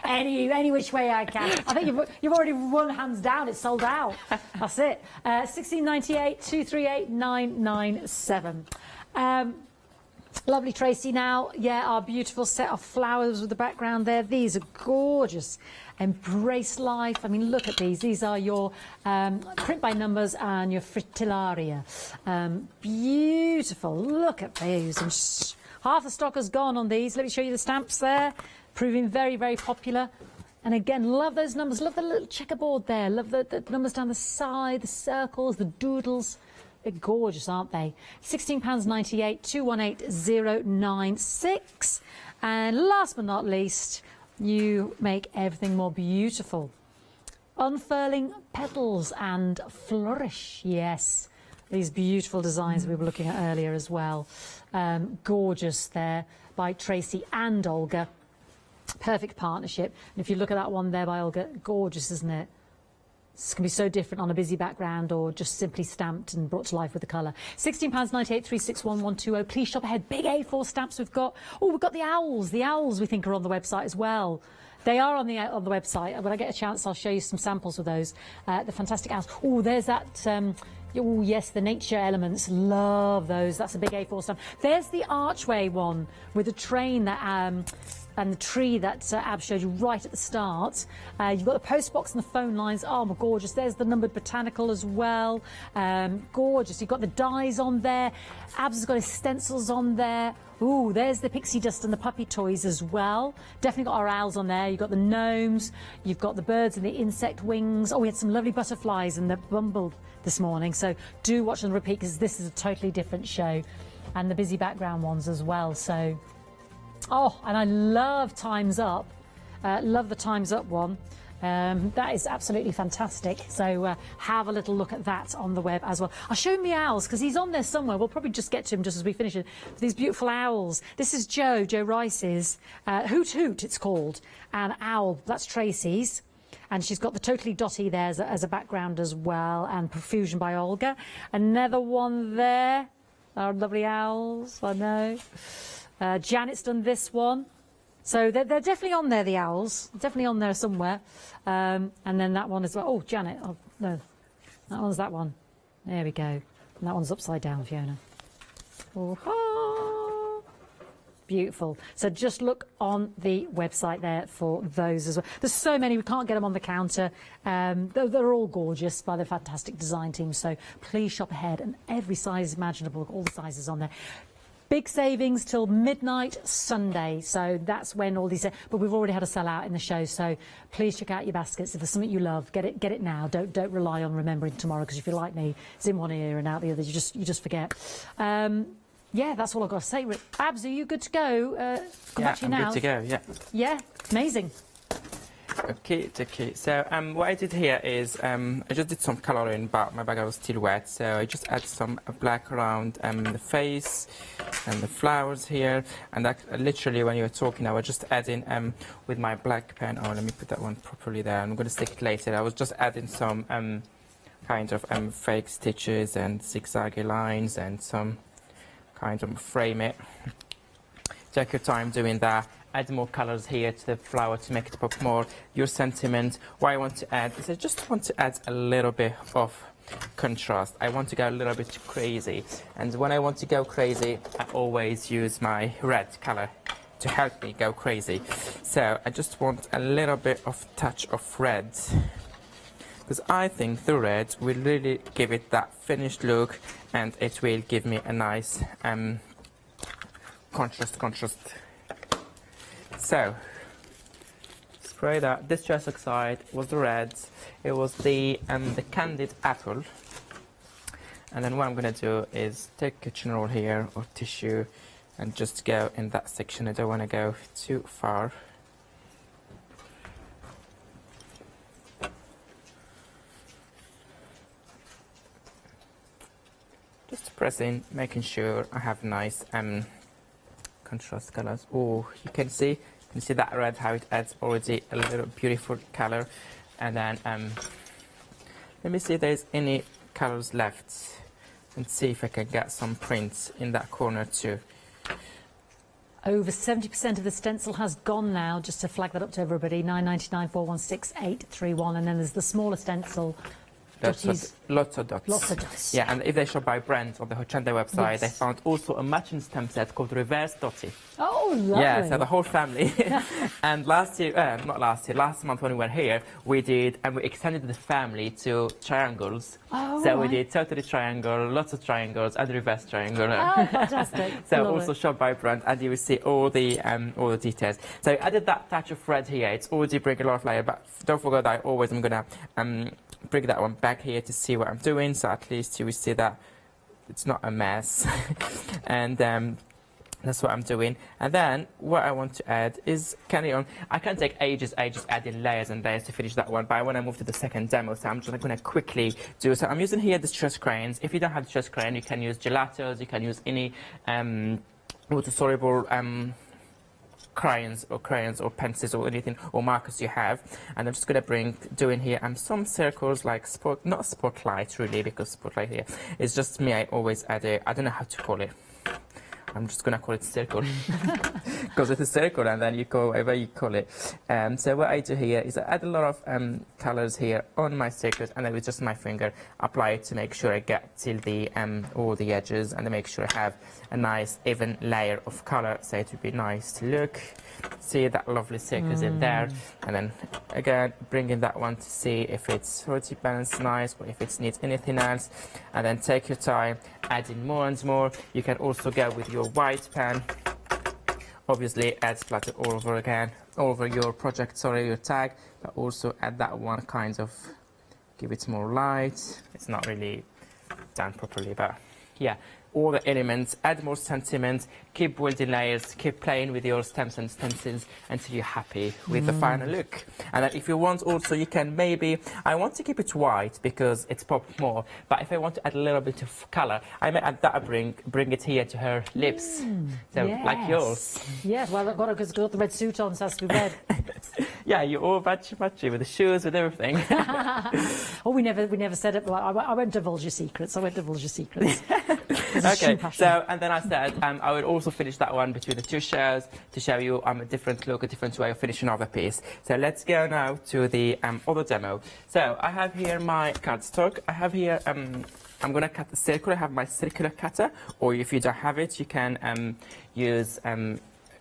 any which way I can. I think you've already won hands down. It's sold out. That's it. 1698 238 997. Lovely Tracy now. Yeah, our beautiful set of flowers with the background there. These are gorgeous. Embrace life. I mean, look at these. These are your print by numbers and your fritillaria. Beautiful. Look at these. And half the stock has gone on these. Let me show you the stamps there. Proving very, very popular. And again, love those numbers. Love the little checkerboard there. Love the numbers down the side, the circles, the doodles. They're gorgeous, aren't they? £16.98, 218096. And last but not least, you make everything more beautiful. Unfurling petals and flourish. Yes, these beautiful designs we were looking at earlier as well. Gorgeous there by Tracy and Olga. Perfect partnership. And if you look at that one there by Olga, gorgeous, isn't it? This can be so different on a busy background or just simply stamped and brought to life with the colour. £16.98, 361 120. Please shop ahead. Big A4 stamps we've got. Oh, we've got the owls. The owls we think are on the website as well. They are on the website. When I get a chance, I'll show you some samples of those. The fantastic owls. Oh, there's that... oh, yes, the nature elements. Love those. That's a big A4 stamp. There's the archway one with the train that... and the tree that Ab showed you right at the start. You've got the post box and the phone lines. Oh, my gorgeous. There's the numbered botanical as well. Gorgeous. You've got the dies on there. Abs has got his stencils on there. Ooh, there's the pixie dust and the puppy toys as well. Definitely got our owls on there. You've got the gnomes. You've got the birds and the insect wings. Oh, we had some lovely butterflies and the bumble this morning. So do watch and repeat because this is a totally different show. And the busy background ones as well. So... oh, and I love Time's Up. Love the Time's Up one. That is absolutely fantastic. So have a little look at that on the web as well. I'll show him the owls because he's on there somewhere. We'll probably just get to him just as we finish it. These beautiful owls. This is Joe Rice's. Hoot Hoot, it's called. And Owl, that's Tracy's. And she's got the Totally Dotty there as a background as well, and Profusion by Olga. Another one there. Our lovely owls, I know. Janet's done this one. So they're definitely on there, the owls. Definitely on there somewhere. And then that one as well. Oh, Janet. Oh, no. That one's that one. There we go. And that one's upside down, Fiona. Oh, beautiful. So just look on the website there for those as well. There's so many, we can't get them on the counter. They're all gorgeous by the fantastic design team. So please shop ahead, and every size imaginable, all the sizes on there. Big savings till midnight Sunday, so that's when all these. But we've already had a sell out in the show, so please check out your baskets. If there's something you love, get it now. Don't rely on remembering tomorrow, because if you're like me, it's in one ear and out the other. You just forget. Yeah, that's all I've got to say. Abs, are you good to go? Yeah, I'm good to go. Yeah. Yeah, amazing. Okay. So what I did here is I just did some colouring, but my bag was still wet, so I just add some black around the face and the flowers here. And that, literally, when you were talking, I was just adding with my black pen. Oh, let me put that one properly there. I'm going to stick it later. I was just adding some kind of fake stitches and zigzaggy lines and some kind of frame it. Take your time doing that. Add more colours here to the flower to make it pop more. Your sentiment. What I want to add is I just want to add a little bit of contrast. I want to go a little bit crazy. And when I want to go crazy, I always use my red colour to help me go crazy. So I just want a little bit of touch of red, because I think the red will really give it that finished look, and it will give me a nice contrast. So, spray that. This just oxide was the red. It was the candied apple. And then what I'm going to do is take a kitchen roll here or tissue and just go in that section. I don't want to go too far. Just pressing, making sure I have nice contrast colors. Oh, you can see that red, how it adds already a little beautiful color. And then let me see if there's any colors left, and see if I can get some prints in that corner too. Over 70% of the stencil has gone now, just to flag that up to everybody. 9.99 416 831, and then there's the smaller stencil. Lots of dots. Yeah, and if they shop by brand on the Hochanda website, yes, they found also a matching stamp set called Reverse Dotty. Oh, lovely. Yeah, so the whole family. And last month when we were here, we did, and we extended the family to triangles. Oh, so we did totally triangle, lots of triangles, and reverse triangle. Oh, fantastic. So Love also it. shop by brand, and you will see all the details. So I added that touch of red here. It's already bringing a lot of layer, but don't forget that I'm gonna bring that one back here to see what I'm doing, so at least you will see that it's not a mess. And that's what I'm doing. And then what I want to add is carry on. I can take ages adding layers and layers to finish that one, but I want to move to the second demo, so I'm just going to quickly do. So I'm using here the distress crayons. If you don't have distress crayon, you can use gelatos, you can use any water-soluble crayons or pencils or anything, or markers you have. And I'm just going to doing here some circles, like not spotlight really, because spotlight here is just me. I always add I don't know how to call it. I'm just going to call it circle because it's a circle, and then you call whatever you call it. So what I do here is I add a lot of colors here on my circles, and then with just my finger apply it to make sure I get till the all the edges, and then make sure I have a nice even layer of color, so it would be nice to look. See that lovely circles in there, and then again bringing that one to see if it's already balanced nice, or if it needs anything else. And then take your time adding more and more. You can also go with your white pen, obviously add splatter all over your project, your tag, but also add that one, kind of give it more light. It's not really done properly, but yeah, all the elements, add more sentiment, keep building layers, keep playing with your stamps and stencils until you're happy with the final look. And then if you want also, you can maybe, I want to keep it white because it's popped more, but if I want to add a little bit of colour, I may add that, bring it here to her lips. So, like yours. Yes, well, I've got the red suit on, so it has to be red. Yeah, you're all matchy with the shoes, with everything. Oh, we never said it. I won't divulge your secrets. Okay, so, and then I said I would also finish that one between the two shows to show you a different look, a different way of finishing off the piece. So let's go now to the other demo. So I have here my cardstock. I have here, I'm going to cut the circle. I have my circular cutter, or if you don't have it, you can use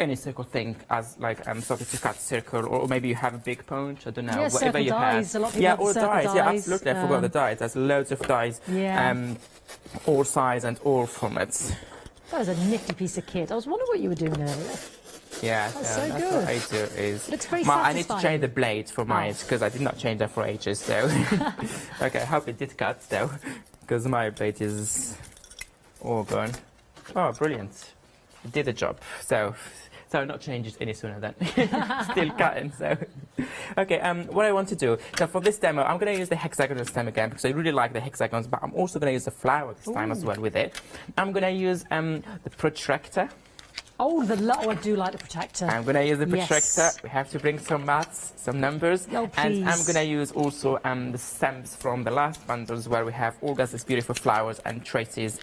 any circle thing as like something to cut circle, or maybe you have a big punch, I don't know, whatever you dies. have. A lot of people Yeah, have all circle dies. Yeah, absolutely. I forgot the dies. There's loads of dies. Yeah. All size and all formats. That was a nifty piece of kit. I was wondering what you were doing earlier. Yeah, That's so that's good. what I do is. Looks very I need to satisfying. change the blades for mine because I did not change them for ages. So, okay, I hope it did cut though, because my blade is all gone. Oh, brilliant! It did the job. So not change it any sooner than still cutting. So, okay. What I want to do. So for this demo, I'm going to use the hexagonal stem again because I really like the hexagons, but I'm also going to use the flower this time as well with it. I'm going to use the protractor. Oh, I do like the protractor. I'm going to use the protractor. Yes. We have to bring some maths, some numbers. Oh, and I'm please. going to use also the stamps from the last bundles where we have all these beautiful flowers and traces,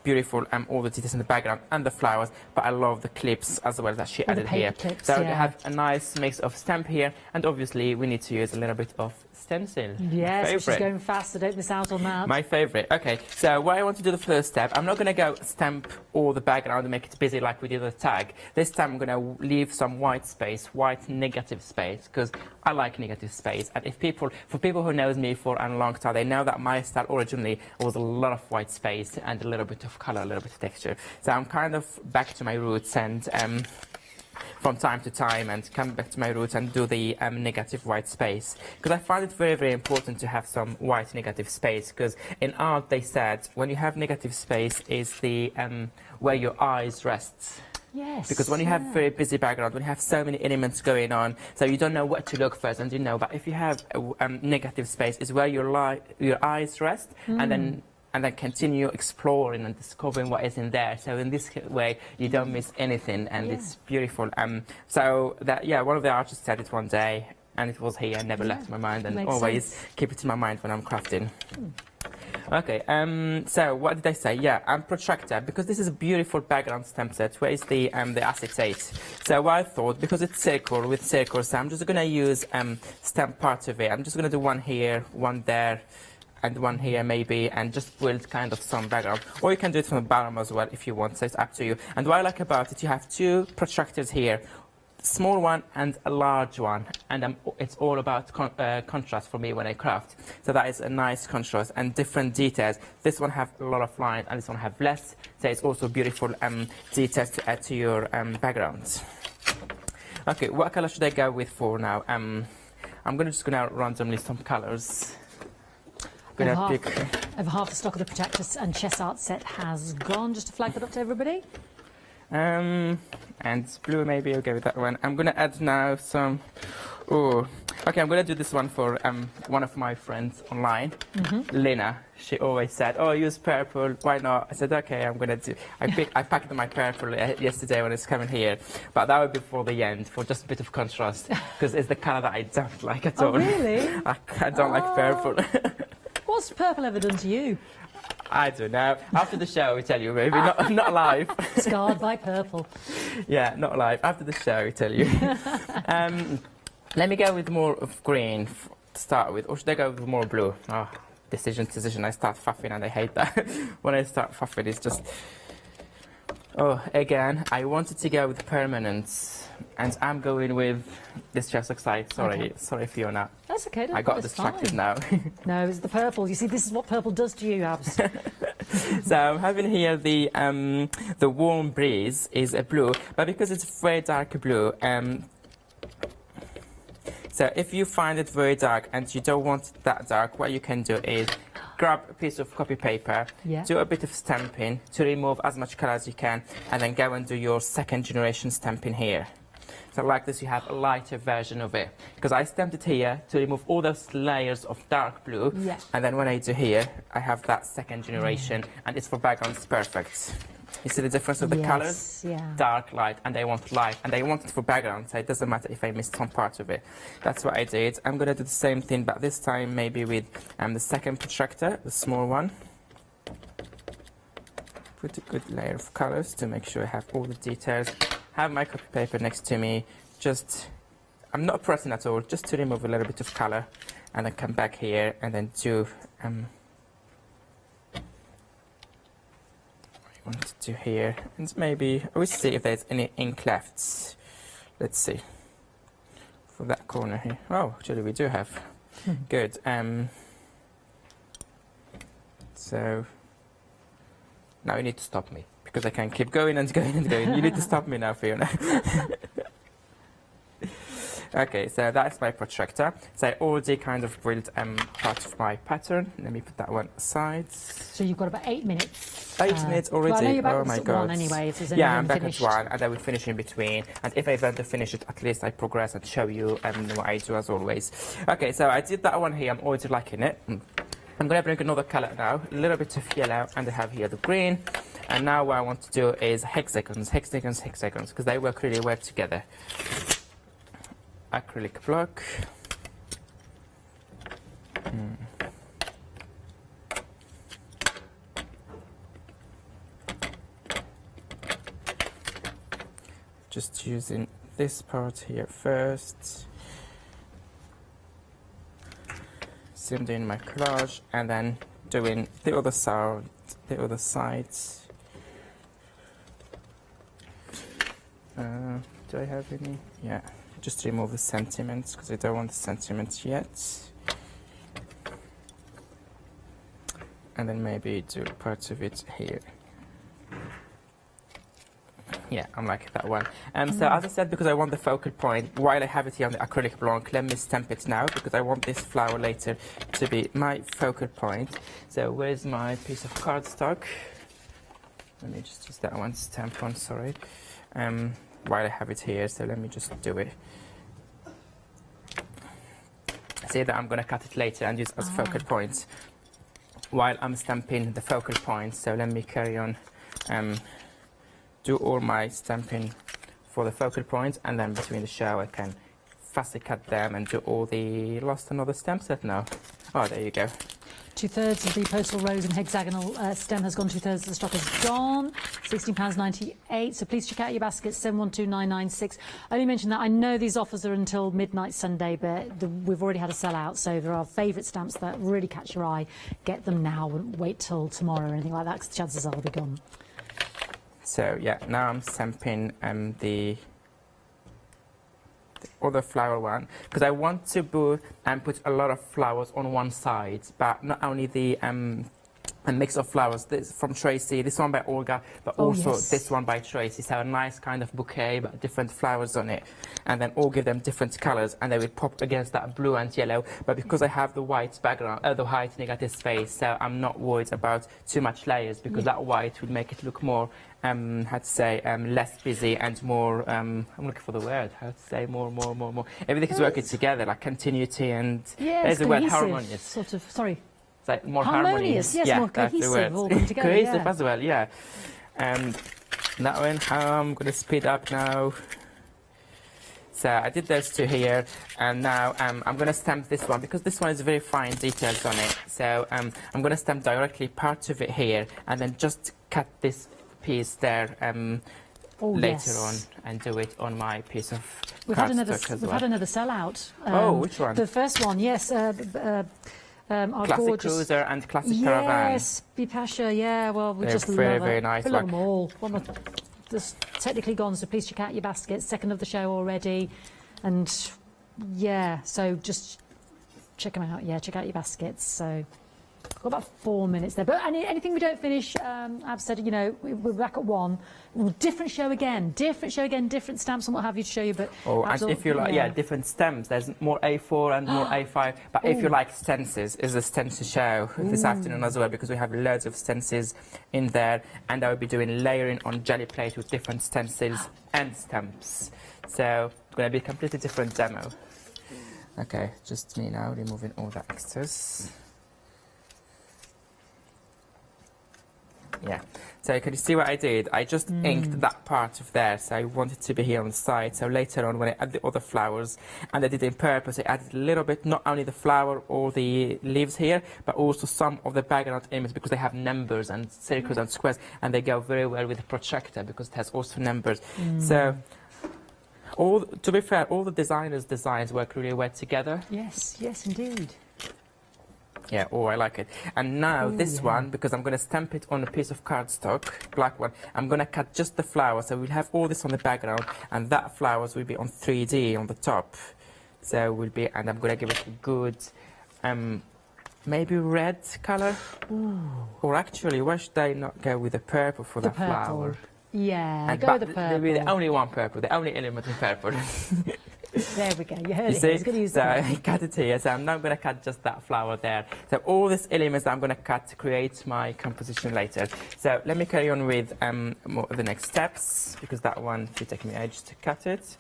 beautiful all the details in the background and the flowers. But I love the clips as well that she the added here. paper clips, So we yeah. have a nice mix of stamp here, and obviously we need to use a little bit of stencil. Yes, which is Favourite. going fast, so don't miss out on that. My favourite. Okay, so what I want to do the first step, I'm not going to go stamp all the background and make it busy like we did the tag. This time I'm going to leave some white space, white negative space, because I like negative space. And for people who knows me for a long time, they know that my style originally was a lot of white space and a little bit of colour, a little bit of texture. So I'm kind of back to my roots and from time to time and come back to my roots and do the negative white space, because I find it very, very important to have some white negative space, because in art they said when you have negative space is the where your eyes rest. Yes. Because when you have very busy background, when you have so many elements going on, so you don't know what to look first, and but if you have a negative space, is where your eyes rest, and then continue exploring and discovering what is in there. So in this way, you don't miss anything, and it's beautiful. So that, one of the artists said it one day, and it was here, never left my mind, and always keep it in my mind when I'm crafting. Okay, so what did I say? Yeah, protractor, because this is a beautiful background stamp set. Where is the acetate? So what I thought, because it's circle with circles, so I'm just going to use stamp part of it. I'm just going to do one here, one there, and one here maybe, and just build kind of some background. Or you can do it from the bottom as well if you want, so it's up to you. And what I like about it, you have two protractors here, small one and a large one, and it's all about contrast for me when I craft. So that is a nice contrast and different details. This one have a lot of lines and this one have less, so it's also beautiful details to add to your backgrounds. Okay, what color should I go with for now? I'm just gonna randomly some colors. Over half the stock of the Protectors and Chess Art set has gone, just to flag that up to everybody. And blue, maybe I'll go with that one. I'm going to add now some... Oh, okay, I'm going to do this one for one of my friends online, Lena. She always said, oh, use purple, why not? I said, okay, I'm going to do... I packed my purple yesterday when it's coming here, but that would be for the end, for just a bit of contrast, because it's the colour that I don't like at all. Oh, really? I don't like purple. What's purple ever done to you? I don't know. After the show, we tell you, maybe. Not live. Scarred by purple. Yeah, not live. After the show, we tell you. Let me go with more of green to start with. Or should I go with more blue? Oh, decision. I start faffing and I hate that. When I start faffing, it's just... Oh, again, I wanted to go with permanence, and I'm going with this Chess Side. Sorry, Fiona. That's okay. I got distracted now. No, it's the purple. You see, this is what purple does to you, Abs. So I'm having here the warm breeze is a blue, but because it's very dark blue, so if you find it very dark and you don't want it that dark, what you can do is grab a piece of copy paper, Yeah. do a bit of stamping to remove as much colour as you can, and then go and do your second generation stamping here. So like this, you have a lighter version of it. Because I stamped it here to remove all those layers of dark blue, Yeah. and then when I do here, I have that second generation, and it's for background, it's perfect. You see the difference of the Yes, colours? yeah. Dark, light, and they want light, and they want it for background, so it doesn't matter if I missed some part of it. That's what I did. I'm going to do the same thing, but this time maybe with the second protractor, the small one. Put a good layer of colours to make sure I have all the details. Have my copy paper next to me. Just, I'm not pressing at all, just to remove a little bit of colour, and then come back here and then do want to do here, and maybe we'll see if there's any ink left. Let's see for that corner here. Oh, actually we do have. Good. So now you need to stop me because I can keep going and going and going. You need to stop me now, Fiona. Okay, so that's my protractor. So I already kind of built part of my pattern. Let me put that one aside. So you've got about 8 minutes. 8 minutes already. Well, I know you're back oh at my god! one anyway. If there's yeah, I'm anything back finished. at 1, and I will finish in between. And if I want to finish it, at least I progress and show you what I do as always. Okay, so I did that one here. I'm already liking it. I'm going to bring another color now, a little bit of yellow, and I have here the green. And now what I want to do is hexagons, because they work really well together. Acrylic block. Just using this part here first. Same doing my collage, and then doing the other side, do I have any? Yeah. Just remove the sentiments because I don't want the sentiments yet. And then maybe do parts of it here. Yeah, I'm liking that one. So as I said, because I want the focal point, while I have it here on the acrylic block, let me stamp it now because I want this flower later to be my focal point. So where's my piece of cardstock? Let me just use that one, stamp one, sorry. While I have it here, so let me just do it. See that I'm going to cut it later and use as focal points while I'm stamping the focal points. So let me carry on, do all my stamping for the focal points, and then between the show I can fastly cut them and do all the lost another stamp set now. Oh, there you go. 2/3 of the postal rose and hexagonal stem has gone. 2/3 of the stock has gone. £16.98. So please check out your baskets. 712996. I only mention that I know these offers are until midnight Sunday, but we've already had a sellout. So there are favourite stamps that really catch your eye. Get them now and wait till tomorrow or anything like that, because chances are they'll be gone. So yeah, now I'm stamping the other flower one because I want to put a lot of flowers on one side, but not only the a mix of flowers. This from Tracy, this one by Olga, but also this one by Tracy. So a nice kind of bouquet, but different flowers on it, and then all give them different colors, and they will pop against that blue and yellow. But because I have the white background, the white negative space, so I'm not worried about too much layers because that white will make it look more, how to say, less busy and more. I'm looking for the word. How to say more. Everything is working together, like continuity and there's the word harmonious. Sort of. Sorry. Like more harmonious, yes, yeah, more cohesive, all come together, cohesive as well, yeah. That one, I'm going to speed up now. So I did those two here, and now I'm going to stamp this one because this one is very fine details on it. So I'm going to stamp directly part of it here, and then just cut this piece there later on and do it on my piece of cardstock as well. We've had another sellout. Which one? The first one, yes. Our Classic gorgeous Cruiser and Classic Caravan. Yes, Bipasha, yeah, well, we They're just very, love very it. nice. We love them all. One that's technically gone, so please check out your baskets. Second of the show already. And, yeah, so just check them out. Yeah, check out your baskets. So Got about 4 minutes there. But anything we don't finish, I've said, you know, we're back at 1. Different show again, different stamps and what have you to show you. But and if you like, different stems. There's more A4 and more A5. But if you like stencils, is a stencil show this afternoon as well, because we have loads of stencils in there, and I will be doing layering on jelly plate with different stencils and stamps. So it's going to be a completely different demo. Okay, just me now, removing all the extras. Yeah, so can you see what I did? I just inked that part of there, so I want it to be here on the side. So later on, when I add the other flowers, and I did it in purpose, I added a little bit, not only the flower or the leaves here, but also some of the background images, because they have numbers and circles and squares, and they go very well with the protractor because it has also numbers. So, to be fair, all the designers' designs work really well together. Yes, yes, indeed. Yeah, I like it. And now this one, because I'm going to stamp it on a piece of cardstock, black one, I'm going to cut just the flower. So we'll have all this on the background, and that flowers will be on 3D on the top. So we'll be, and I'm going to give it a good, maybe red color. Or actually, why should I not go with the purple for the flower? Yeah, and go with the purple. They'll be the only one purple, the only element in purple. There we go, you heard it. See? He's going to use so I cut it here, so I'm not going to cut just that flower there. So all these elements I'm going to cut to create my composition later. So let me carry on with the next steps, because that one will take me ages to cut it.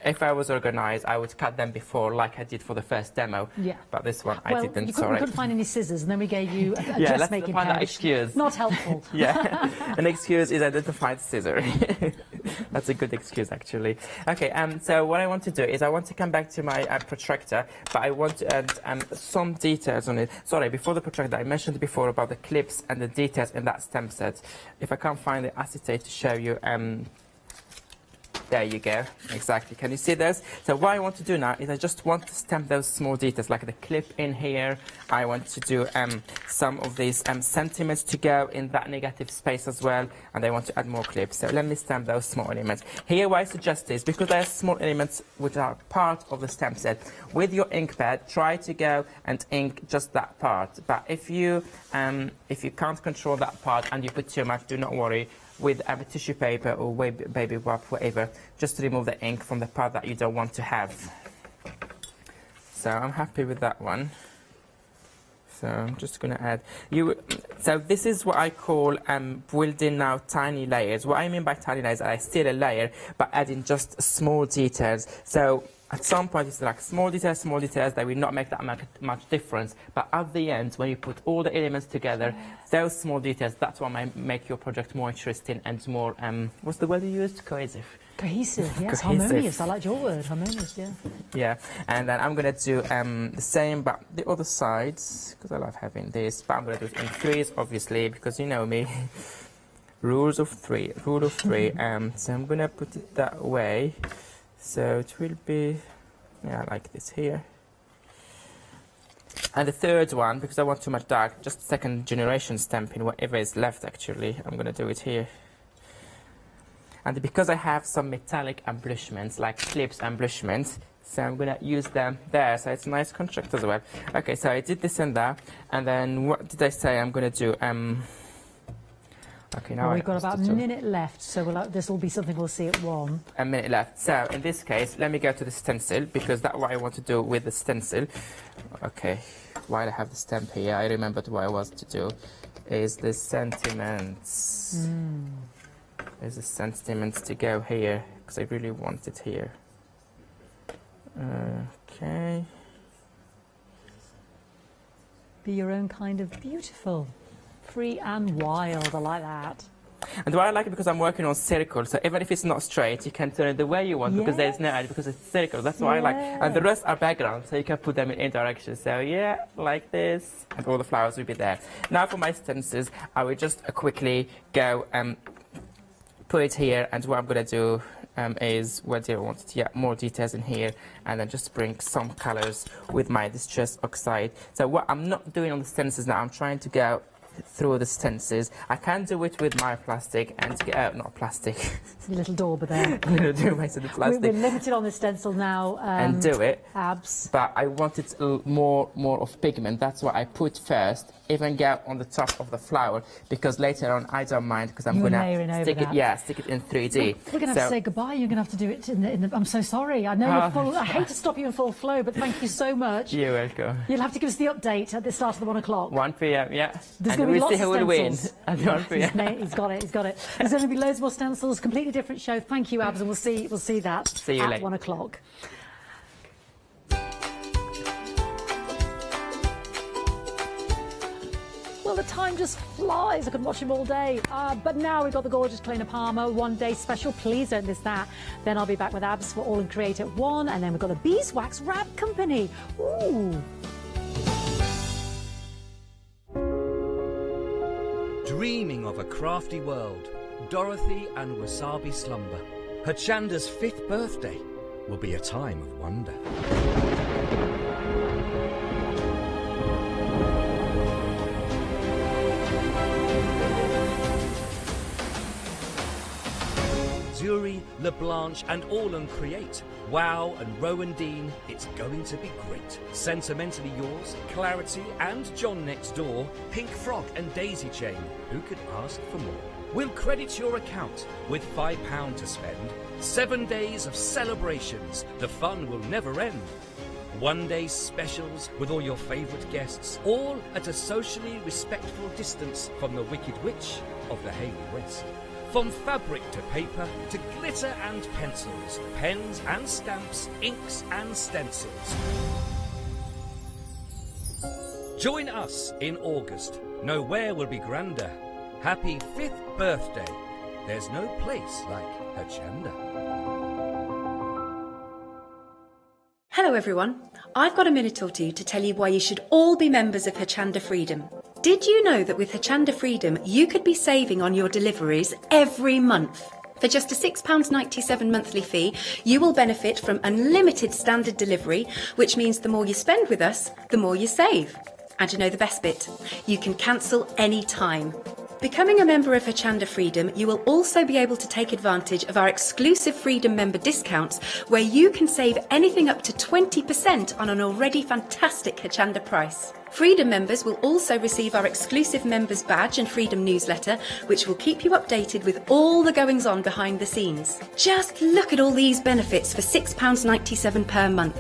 If I was organised, I would cut them before, like I did for the first demo. Yeah. But this one, I didn't, sorry. We couldn't find any scissors, and then we gave you a dressmaking find pouch. that excuse. Not helpful. Yeah, an excuse is identified scissor. That's a good excuse, actually. Okay, so what I want to do is I want to come back to my protractor, but I want to add some details on it. Sorry, before the protractor, I mentioned before about the clips and the details in that stamp set. If I can't find the acetate to show you, there you go, exactly. Can you see those? So what I want to do now is I just want to stamp those small details, like the clip in here. I want to do some of these sentiments to go in that negative space as well, and I want to add more clips. So let me stamp those small elements. Here what I suggest is, because they are small elements which are part of the stamp set, with your ink pad, try to go and ink just that part. But if you can't control that part and you put too much, do not worry. With a tissue paper or baby wipe, whatever, just remove the ink from the part that you don't want to have. So I'm happy with that one. So I'm just going to add. So this is what I call building now tiny layers. What I mean by tiny layers, I still a layer, but adding just small details. So at some point, it's like small details, they will not make that much difference. But at the end, when you put all the elements together, those small details, that's what might make your project more interesting and more, what's the word you used? Cohesive. Cohesive, yes, harmonious. I like your word, harmonious, yeah. Yeah, and then I'm going to do the same, but the other sides, because I love having this, but I'm going to do it in threes, obviously, because you know me. Rule of three. So I'm going to put it that way. So it will be, like this here. And the third one, because I want too much dark, just second generation stamping, whatever is left actually, I'm going to do it here. And because I have some metallic embellishments, like clips embellishments, so I'm going to use them there, so it's a nice contrast as well. Okay, so I did this and that, and then what did I say I'm going to do? Okay, now we've got about a minute left, so this will be something we'll see at 1. A minute left. So in this case, let me go to the stencil, because that's what I want to do with the stencil. Okay, while I have the stamp here, I remembered what I was to do. Is the sentiments. There's the sentiments to go here, because I really want it here. Okay. Be your own kind of beautiful. Free and wild, I like that. And why I like it, because I'm working on circles, so even if it's not straight, you can turn it the way you want, because there's no edge, because it's circles. That's why I like. And the rest are background, so you can put them in any direction. So yeah, like this, and all the flowers will be there. Now for my stencils, I will just quickly go put it here, and what I'm going to do is, where do I want it? Yeah, more details in here, and then just bring some colors with my distress oxide. So what I'm not doing on the stencils now, I'm trying to go through the stencils. I can do it with my plastic and not plastic. Your little dauber there. I'm going to do it with the plastic. We're limited on the stencil now. And do it. Abs. But I wanted more of pigment. That's why I put first, even get on the top of the flower, because later on I don't mind, because I'm going to stick it. Yeah, stick it in 3D. We're going to have to say goodbye. You're going to have to do it in the I'm so sorry. I know you're full. I hate to stop you in full flow, but thank you so much. You're welcome. You'll have to give us the update at the start of the 1 o'clock. 1 p.m. Yeah. There's going to be lots of stencils. Who will win at 1 p.m. He's got it. He's got it. There's going to be loads more stencils. Completely different show. Thank you, Abs, and we'll see that see you at later. 1 o'clock. Well, the time just flies. I could watch him all day. But now we've got the gorgeous Kalina Palmer one-day special. Please don't miss that. Then I'll be back with Abs for All and Create at 1. And then we've got the Beeswax Wrap Company. Ooh. Dreaming of a crafty world, Dorothy and Wasabi slumber. Hochanda's 5th birthday will be a time of wonder. Jewellery, LeBlanche and All and Create. Wow and Rowan Dean, it's going to be great. Sentimentally Yours, Clarity and John Next Door, Pink Frock and Daisy Chain. Who could ask for more? We'll credit your account with £5 to spend. 7 days of celebrations. The fun will never end. One-day specials with all your favourite guests, all at a socially respectful distance from the Wicked Witch of the Hayley West. From fabric to paper, to glitter and pencils, pens and stamps, inks and stencils. Join us in August. Nowhere will be grander. Happy 5th birthday. There's no place like Hochanda. Hello everyone. I've got a minute or two to tell you why you should all be members of Hochanda Freedom. Did you know that with Hochanda Freedom you could be saving on your deliveries every month? For just a £6.97 monthly fee, you will benefit from unlimited standard delivery, which means the more you spend with us, the more you save. And you know the best bit? You can cancel any time. Becoming a member of Hochanda Freedom, you will also be able to take advantage of our exclusive Freedom member discounts, where you can save anything up to 20% on an already fantastic Hochanda price. Freedom members will also receive our exclusive members badge and Freedom newsletter, which will keep you updated with all the goings on behind the scenes. Just look at all these benefits for £6.97 per month.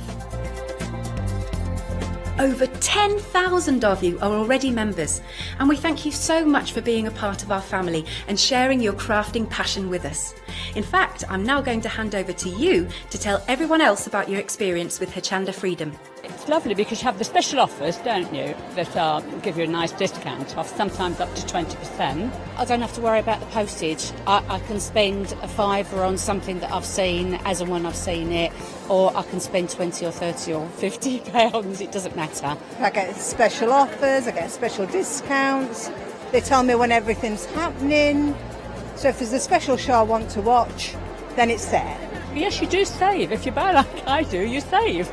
Over 10,000 of you are already members, and we thank you so much for being a part of our family and sharing your crafting passion with us. In fact, I'm now going to hand over to you to tell everyone else about your experience with Hochanda Freedom. It's lovely because you have the special offers, don't you, that give you a nice discount off, sometimes up to 20%. I don't have to worry about the postage. I can spend a £5 on something that I've seen as and when I've seen it, or I can spend 20 or 30 or 50 pounds, it doesn't matter. I get special offers, I get special discounts, they tell me when everything's happening, so if there's a special show I want to watch, then it's there. Yes, you do save. If you buy like I do, you save.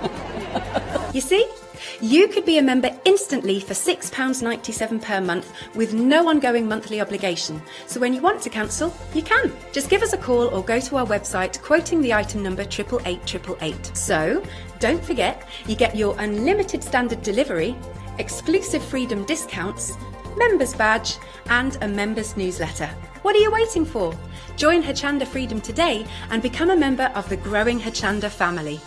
You see? You could be a member instantly for £6.97 per month with no ongoing monthly obligation. So when you want to cancel, you can. Just give us a call or go to our website quoting the item number 88888. So don't forget, you get your unlimited standard delivery, exclusive Freedom discounts, members badge and a members newsletter. What are you waiting for? Join Hochanda Freedom today and become a member of the growing Hochanda family.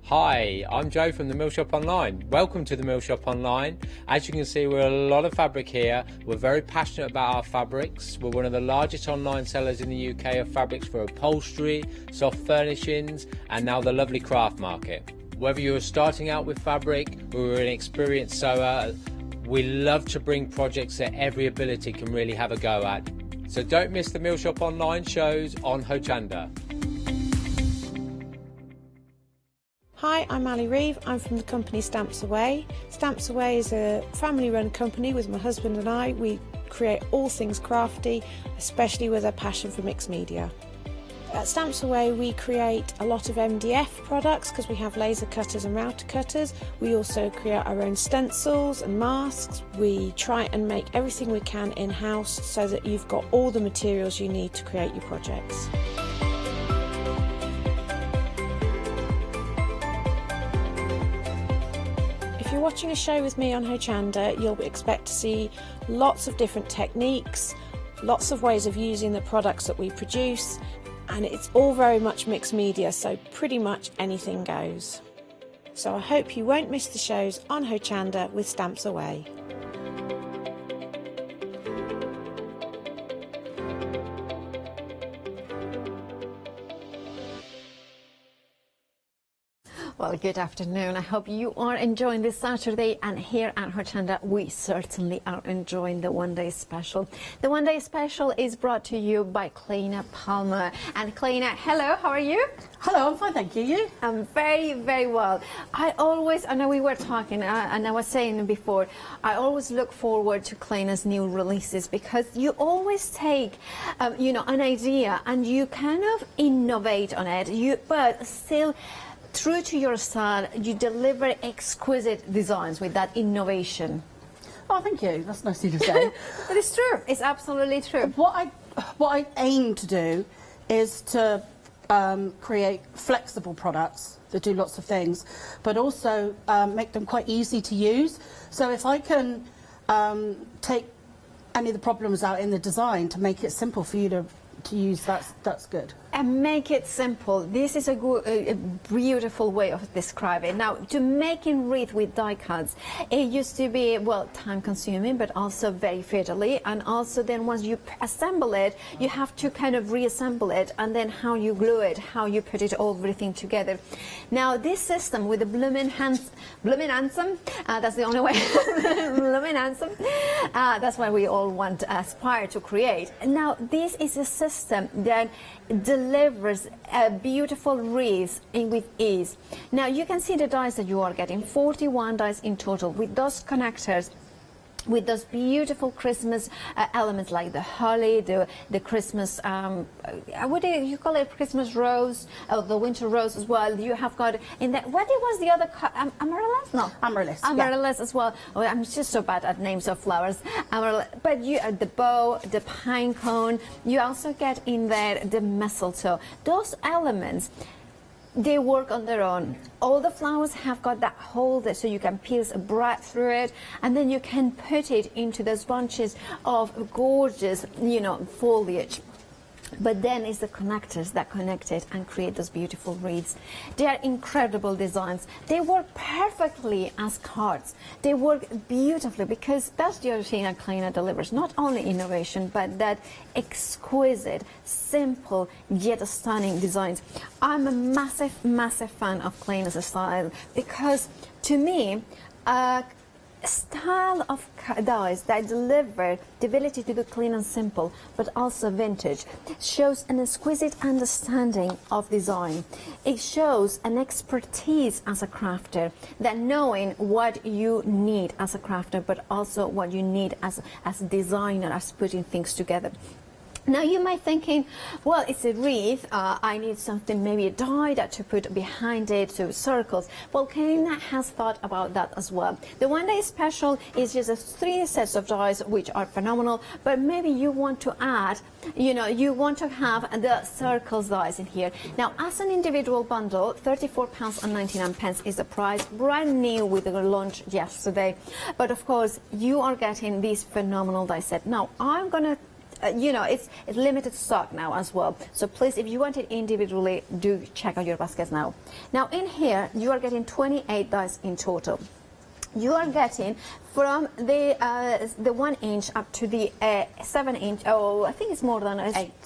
Hi, I'm Joe from the Mill Shop Online. Welcome to the Mill Shop Online. As you can see, we're a lot of fabric here. We're very passionate about our fabrics. We're one of the largest online sellers in the UK of fabrics for upholstery, soft furnishings, and now the lovely craft market. Whether you're starting out with fabric or you're an experienced sewer, we love to bring projects that every ability can really have a go at. So don't miss the Mill Shop Online shows on Hochanda. Hi, I'm Ali Reeve. I'm from the company Stamps Away. Stamps Away is a family-run company with my husband and I. We create all things crafty, especially with a passion for mixed media. At Stamps Away we create a lot of MDF products because we have laser cutters and router cutters. We also create our own stencils and masks. We try and make everything we can in-house so that you've got all the materials you need to create your projects. If you're watching a show with me on Hochanda, you'll expect to see lots of different techniques, lots of ways of using the products that we produce, and it's all very much mixed media, so pretty much anything goes. So I hope you won't miss the shows on Hochanda with Stamps Away. Well, good afternoon. I hope you are enjoying this Saturday, and here at Hochanda we certainly are enjoying the one-day special. The one-day special is brought to you by Kleina Palmer. And Kleina, hello, how are you? Hello, I'm fine, thank you. You? I'm very, very well. I know we were talking, and I was saying before, I always look forward to Kleina's new releases because you always take, an idea and you kind of innovate on it, but still true to your style, you deliver exquisite designs with that innovation. Oh, thank you. That's nice of you to say. But it's true. It's absolutely true. What I aim to do is to create flexible products that do lots of things, but also make them quite easy to use. So if I can take any of the problems out in the design to make it simple for you to use, that's good. And make it simple. This is a beautiful way of describing. Now, to making wreath with die cuts, it used to be, well, time consuming, but also very fiddly. And also then once you assemble it, you have to kind of reassemble it, and then how you glue it, how you put it everything together. Now, this system with the bloomin' handsome, that's the only way, bloomin' handsome, that's what we all want to aspire to create. Now, this is a system that delivers a beautiful wreath with ease. Now you can see the dies that you are getting, 41 dies in total, with those connectors, with those beautiful Christmas elements like the holly, the Christmas, what do you call it, Christmas rose, the winter rose as well. You have got in that, what was the other, amaryllis? No. Amaryllis. Amaryllis as well. Oh, I'm just so bad at names of flowers. But you, the bow, the pine cone, you also get in there the mistletoe. Those elements, they work on their own. All the flowers have got that hole there, so you can pierce right through it, and then you can put it into those bunches of gorgeous, foliage. But then it's the connectors that connect it and create those beautiful wreaths. They are incredible designs. They work perfectly as cards. They work beautifully because that's the other thing that Kleina delivers. Not only innovation, but that exquisite, simple, yet stunning designs. I'm a massive, massive fan of Kleina's style because to me, style of dies that deliver the ability to do clean and simple, but also vintage, shows an exquisite understanding of design. It shows an expertise as a crafter, that knowing what you need as a crafter, but also what you need as a designer, as putting things together. Now you might thinking, well, it's a wreath, I need something, maybe a die that to put behind it, so circles. Well, Kleina has thought about that as well. The one-day special is just 3 sets of dies, which are phenomenal, but maybe you want to add, you want to have the circles dies in here. Now, as an individual bundle, £34.99 is the price, brand new with the launch yesterday. But of course, you are getting this phenomenal die set. Now, I'm going to it's limited stock now as well. So please, if you want it individually, do check out your baskets now. Now in here, you are getting 28 dies in total. You are getting from the 1 inch up to the 7 inch. Oh, I think it's more than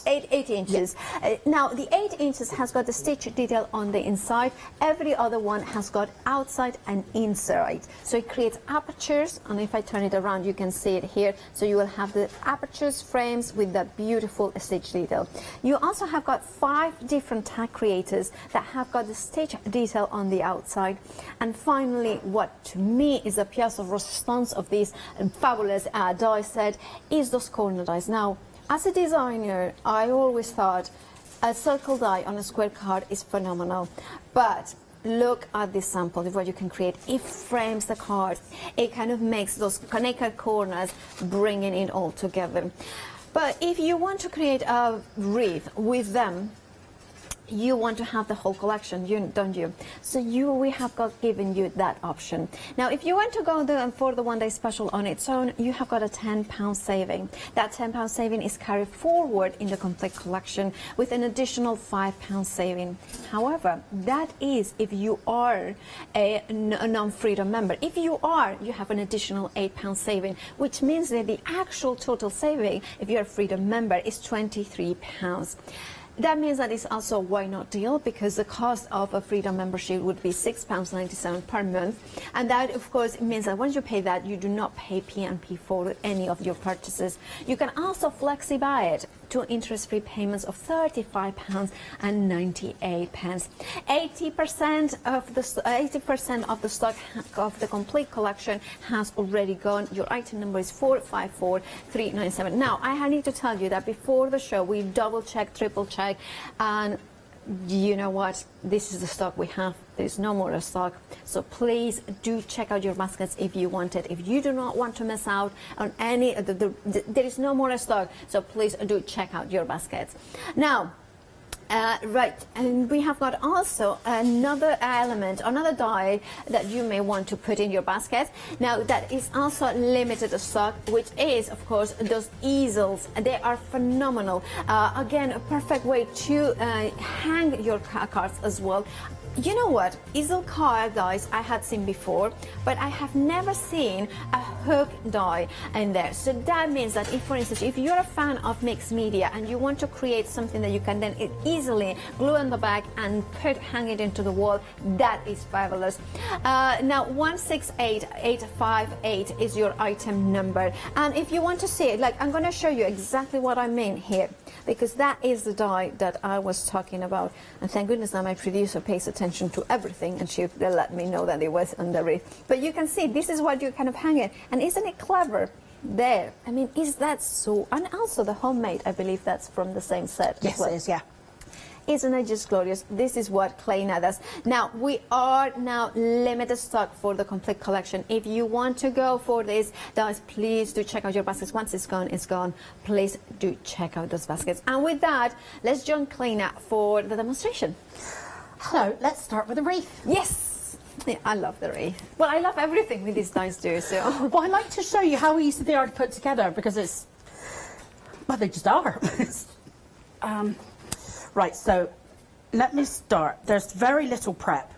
8 inches. Yeah. Now the 8 inches has got the stitch detail on the inside. Every other one has got outside and inside. So it creates apertures, and if I turn it around, you can see it here. So you will have the apertures frames with that beautiful stitch detail. You also have got 5 different tag creators that have got the stitch detail on the outside. And finally, what to me is a pièce of resistance of these fabulous die set is those corner dies. Now, as a designer, I always thought A circle die on a square card is phenomenal, but look at this sample of what you can create. It frames the card. It kind of makes those naked corners, bringing it all together. But if you want to create a wreath with them, you want to have the whole collection, don't you? So we have given you that option. Now, if you want to go for the one-day special on its own, you have got a £10 saving. That £10 saving is carried forward in the complete collection with an additional £5 saving. However, that is if you are a non-freedom member. If you are, you have an additional £8 saving, which means that the actual total saving, if you're a freedom member, is £23. That means that it's also a why not deal, because the cost of a freedom membership would be £6.97 per month, and that of course means that once you pay that, you do not pay P&P for any of your purchases. You can also flexi buy it to interest-free payments of £35.98. 80% of the stock of the complete collection has already gone. Your item number is 454397. Now, I need to tell you that before the show, we double-check, triple-check, and you know what? This is the stock we have. There's no more stock. So please do check out your baskets if you want it. If you do not want to miss out on any, there is no more stock. So please do check out your baskets. Now, right, and we have got also another element, another die that you may want to put in your basket. Now, that is also limited stock, which is, of course, those easels. They are phenomenal. Again, a perfect way to hang your cards as well. You know what? Easel card dies I had seen before, but I have never seen a hook die in there. So that means that if, for instance, if you're a fan of mixed media and you want to create something that you can then easily glue on the back and hang it into the wall, that is fabulous. Now, 168858 is your item number. And if you want to see it, like, I'm going to show you exactly what I mean here, because that is the die that I was talking about. And thank goodness that my producer pays attention to everything, and she let me know that it was on the wreath. But you can see this is what you kind of hang it, and isn't it clever? There, I mean, is that so? And also the homemade, I believe that's from the same set. Yes, it is, yeah. Isn't it just glorious? This is what Kleina does. Now, we are now limited stock for the complete collection. If you want to go for this, guys, please do check out your baskets. Once it's gone, it's gone. Please do check out those baskets. And with that, let's join Kleina for the demonstration. Hello, let's start with a wreath. Yes, yeah, I love the wreath. Well, I love everything with these dies too, so. Well, I like to show you how easy they are to put together, because it's, well, they just are. Right, so let me start. There's very little prep,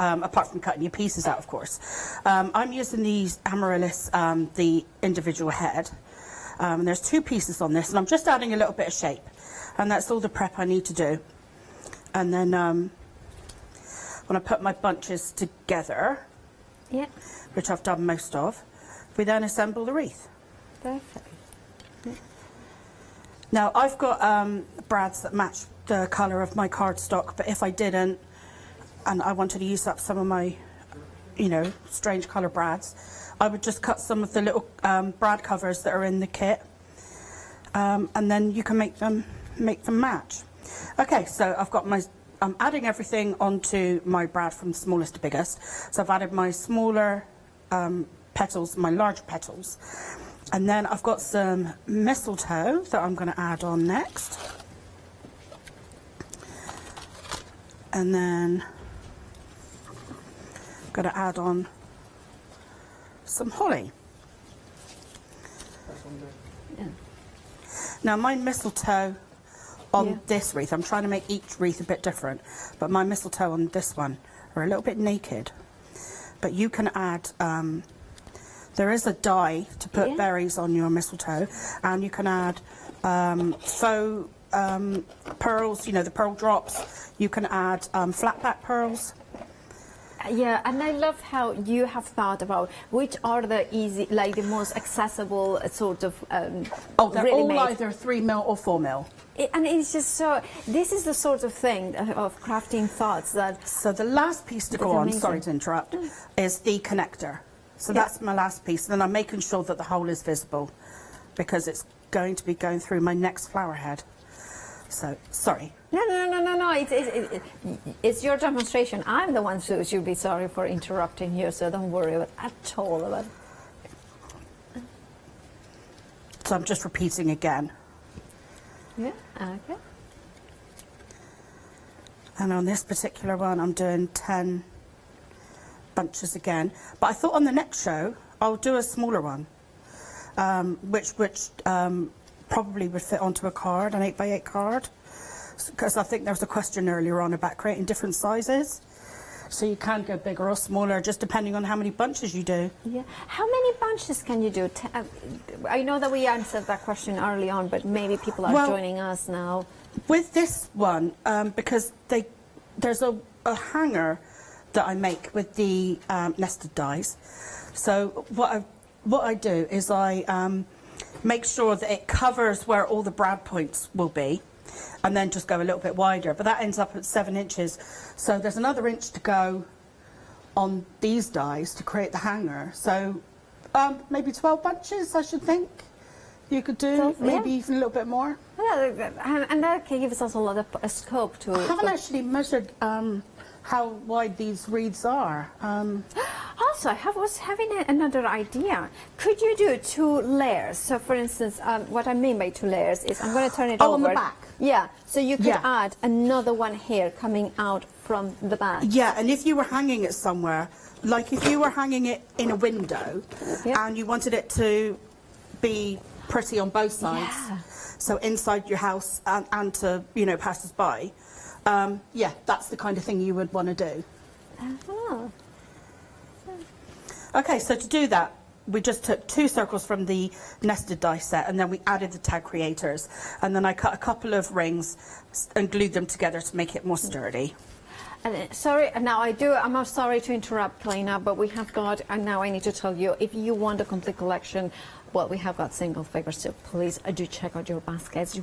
apart from cutting your pieces out, of course. I'm using these Amaryllis, the individual head. There's 2 pieces on this, and I'm just adding a little bit of shape. And that's all the prep I need to do. And then when I put my bunches together, yeah, which I've done most of, we then assemble the wreath. Perfect. Yeah. Now, I've got brads that match the colour of my cardstock, but if I didn't, and I wanted to use up some of my, you know, strange colour brads, I would just cut some of the little brad covers that are in the kit, and then you can make them match. Okay, so I've got my, I'm adding everything onto my brad from smallest to biggest. So I've added my smaller petals, my larger petals. And then I've got some mistletoe that I'm going to add on next. And then I'm going to add on some holly. Yeah. Now, my mistletoe on this wreath, I'm trying to make each wreath a bit different, but my mistletoe on this one are a little bit naked. But you can add, there is a die to put berries on your mistletoe, and you can add faux pearls, you know, the pearl drops. You can add flat back pearls. Yeah, and I love how you have thought about which are the easy, like the most accessible sort of oh, they're all either 3mm or 4mm. And it's just so, this is the sort of thing of crafting thoughts that... So the last piece to go on, amazing. Sorry to interrupt, is the connector. So that's my last piece. Then I'm making sure that the hole is visible, because it's going to be going through my next flower head. So, sorry. No. It's your demonstration. I'm the one who should be sorry for interrupting you, so don't worry at all about it. So I'm just repeating again. Yeah, okay. And on this particular one, I'm doing 10 bunches again. But I thought on the next show, I'll do a smaller one, which probably would fit onto a card, an 8x8 card. Because I think there was a question earlier on about creating different sizes. So you can go bigger or smaller, just depending on how many bunches you do. Yeah. How many bunches can you do? I know that we answered that question early on, but maybe people are joining us now. With this one, because there's a hanger that I make with the nested dies. So what I do is I make sure that it covers where all the brad points will be, and then just go a little bit wider. But that ends up at 7 inches. So there's another inch to go on these dies to create the hanger. So maybe 12 bunches, I should think. You could do maybe even a little bit more. Yeah, and that gives us a lot of scope to. I haven't actually measured how wide these wreaths are. Also, I was having another idea. Could you do 2 layers? So, for instance, what I mean by 2 layers is I'm going to turn it over. On the back? Yeah. So you could add another one here coming out from the back. Yeah, and if you were hanging it somewhere, like if you were hanging it in a window and you wanted it to be pretty on both sides, so inside your house and to, you know, passers-by, yeah, that's the kind of thing you would want to do. Okay, so to do that, we just took 2 circles from the nested die set, and then we added the tag creators, and then I cut a couple of rings and glued them together to make it more sturdy. And sorry, now I'm not sorry to interrupt, Kalina, but we have got, and now I need to tell you, if you want a complete collection, well, we have got single figures, so please do check out your baskets.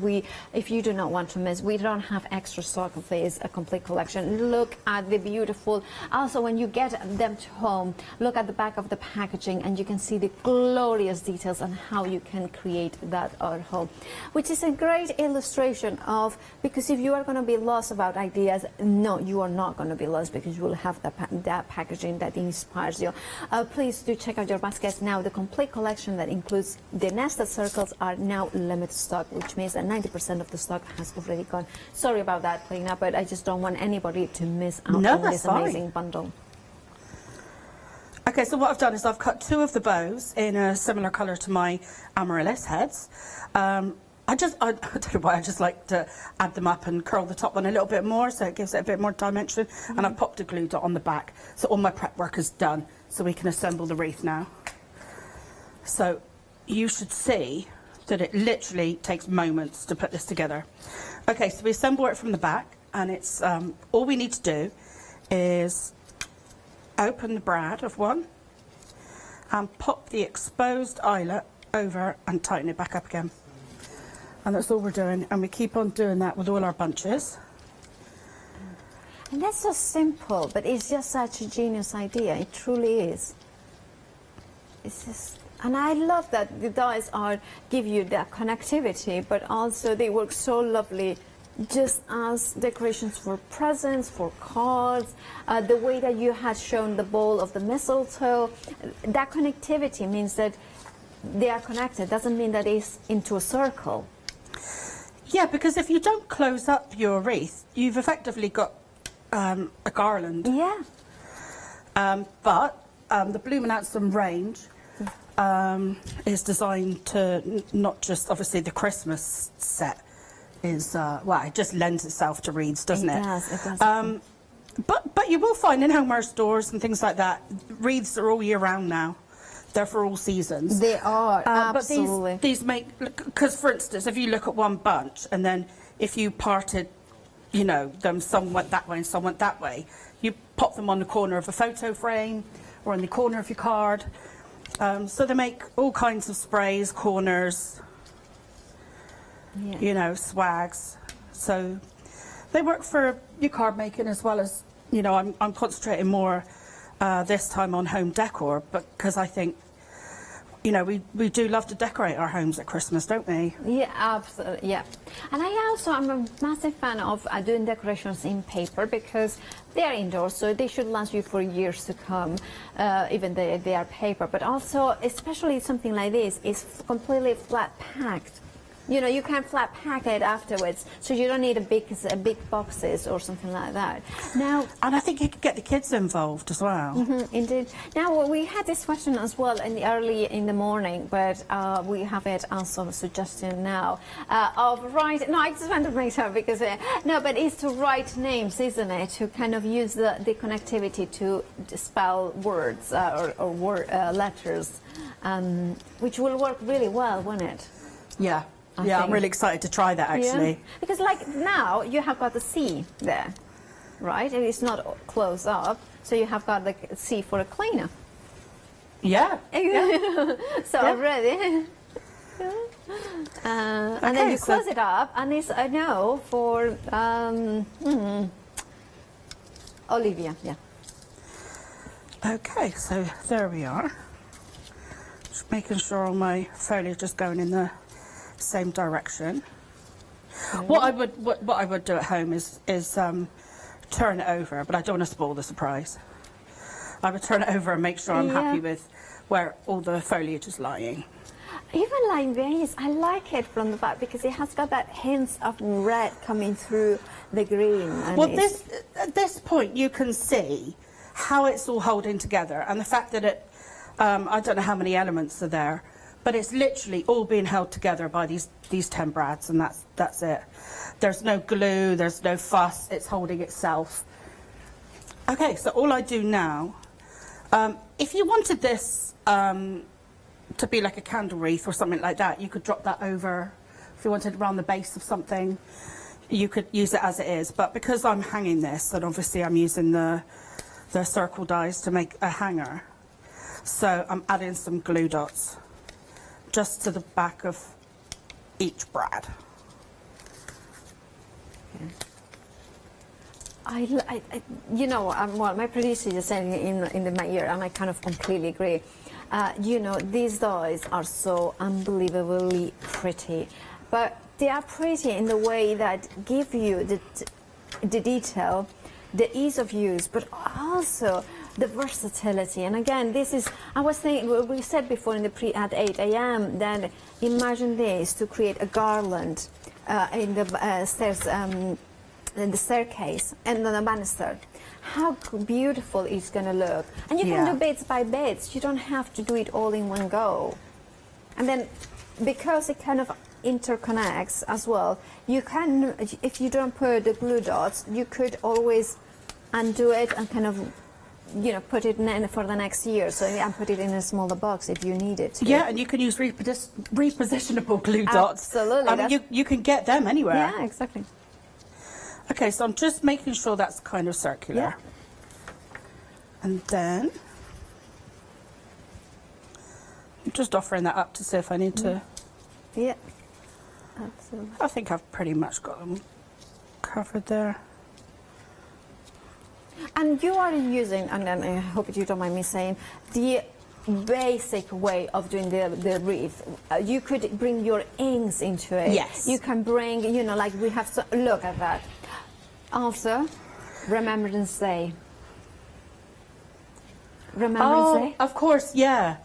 If you do not want to miss, we don't have extra stock of this, a complete collection. Look at the beautiful, also when you get them to home, look at the back of the packaging and you can see the glorious details on how you can create that at home, which is a great illustration of, because if you are going to be lost about ideas, no, you are not going to be lost, because you will have that packaging that inspires you. Please do check out your baskets. Now, the complete collection that includes the nested circles are now limited stock, which means that 90% of the stock has already gone. Sorry about that, Kalina, but I just don't want anybody to miss out on this amazing bundle. Okay, so what I've done is I've cut 2 of the bows in a similar colour to my amaryllis heads. I don't know why, I just like to add them up and curl the top one a little bit more, so it gives it a bit more dimension. And I've popped a glue dot on the back, so all my prep work is done, so we can assemble the wreath now. So you should see that it literally takes moments to put this together. Okay, so we assemble it from the back, and it's all we need to do is open the brad of one and pop the exposed eyelet over and tighten it back up again. And that's all we're doing, and we keep on doing that with all our bunches. And that's so simple, but it's just such a genius idea. It truly is. It's just, and I love that the dies give you that connectivity, but also they work so lovely just as decorations for presents, for cards, the way that you had shown the bowl of the mistletoe. That connectivity means that they are connected. Doesn't mean that it's into a circle. Yeah, because if you don't close up your wreath, you've effectively got a garland. Yeah. But the Bloomin' Handsome range is designed to not just, obviously, the Christmas set is, well, it just lends itself to wreaths, doesn't it? It does. But you will find in homeware stores and things like that, wreaths are all year round now. They're for all seasons. They are, absolutely. But these make, because for instance, if you look at one bunch and then if you parted, you know, them, some went that way and some went that way, you pop them on the corner of a photo frame or in the corner of your card. So they make all kinds of sprays, corners, you know, swags. So they work for your card making as well as, you know, I'm concentrating more this time on home decor, but because I think, you know, we do love to decorate our homes at Christmas, don't we? Yeah, absolutely, yeah. And I'm a massive fan of doing decorations in paper because they are indoors, so they should last you for years to come, even though they are paper. But also, especially something like this, is completely flat packed. You know, you can flat pack it afterwards, so you don't need a big boxes or something like that. Now, and I think you could get the kids involved as well. Indeed. Now, we had this question as well early in the morning, but we have it as a suggestion now of write. No, I just want to make sure because no, but it's to write names, isn't it? To kind of use the connectivity to spell words or letters, which will work really well, won't it? Yeah. I'm really excited to try that, actually. Yeah. Because, like, now you have got the C there, right? And it's not close up, so you have got the C for a cleaner. Yeah. So already. And then you close it up, and it's a no for Olivia. Yeah. Okay, so there we are. Just making sure all my foliage is going in the same direction. What I would do at home is turn it over, but I don't want to spoil the surprise. I would turn it over and make sure I'm happy with where all the foliage is lying. Even like this, I like it from the back because it has got that hints of red coming through the green. And well, at this point you can see how it's all holding together, and the fact that it, I don't know how many elements are there, but it's literally all being held together by these 10 brads, and that's it. There's no glue, there's no fuss, it's holding itself. Okay, so all I do now, if you wanted this to be like a candle wreath or something like that, you could drop that over. If you wanted around the base of something, you could use it as it is. But because I'm hanging this, and obviously I'm using the circle dies to make a hanger, so I'm adding some glue dots just to the back of each brad. You know, well, my producer is saying in my ear, and I kind of completely agree. You know, these dies are so unbelievably pretty, but they are pretty in the way that give you the detail, the ease of use, but also the versatility. And again, this is, I was thinking, we said before in the at 8 a.m. that imagine this to create a garland in the stairs, in the staircase and on the banister. How beautiful it's going to look. And you can do bits by bits. You don't have to do it all in one go. And then because it kind of interconnects as well, you can, if you don't put the glue dots, you could always undo it and kind of, you know, put it in for the next year. So and put it in a smaller box if you need it. Yeah, and you can use repositionable glue dots. Absolutely. I mean, you can get them anywhere. Yeah, exactly. Okay, so I'm just making sure that's kind of circular. Yeah. And then I'm just offering that up to see if I need to. Yeah, absolutely. I think I've pretty much got them covered there. And you are using, and I hope you don't mind me saying, the basic way of doing the wreath. You could bring your inks into it. Yes. You can bring, you know, like we have, look at that. Also, Remembrance Day. Remembrance Day? Of course, yeah.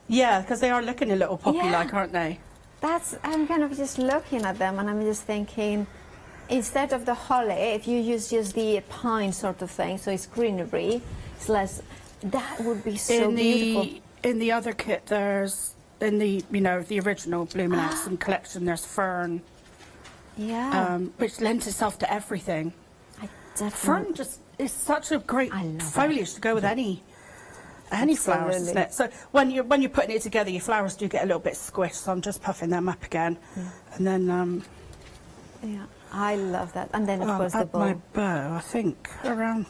Yeah, because they are looking a little poppy-like, aren't they? I'm kind of just looking at them and I'm just thinking, instead of the holly, if you use just the pine sort of thing, so it's greenery, it's less, that would be so beautiful. In the other kit, there's, in the, you know, the original Blooming Accent collection, there's fern. Yeah. Which lends itself to everything. Fern just is such a great foliage to go with any flowers, isn't it? So when you're putting it together, your flowers do get a little bit squished. So I'm just puffing them up again, and then. Yeah, I love that. And then of course the bow. My bow, I think around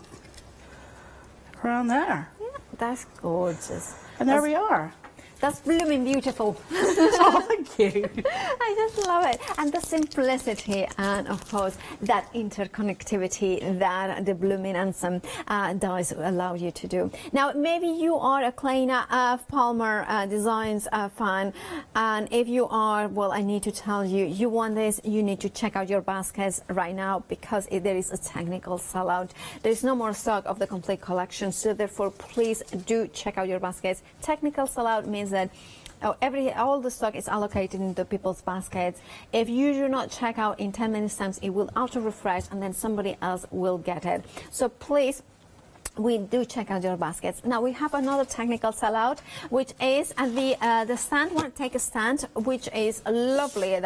there. Yeah, that's gorgeous. And there we are. That's blooming beautiful. Oh, thank you. I just love it. And the simplicity and, of course, that interconnectivity that the blooming and some dies allow you to do. Now, maybe you are a Kleiner Palmer Designs fan, and if you are, well, I need to tell you, you want this, you need to check out your baskets right now, because there is a technical sellout. There is no more stock of the complete collection, so therefore, please do check out your baskets. Technical sellout means that all the stock is allocated into people's baskets. If you do not check out in 10 minutes times, it will auto refresh and then somebody else will get it. So please, we do check out your baskets. Now we have another technical sellout, which is the stand one. Take a stand, which is lovely.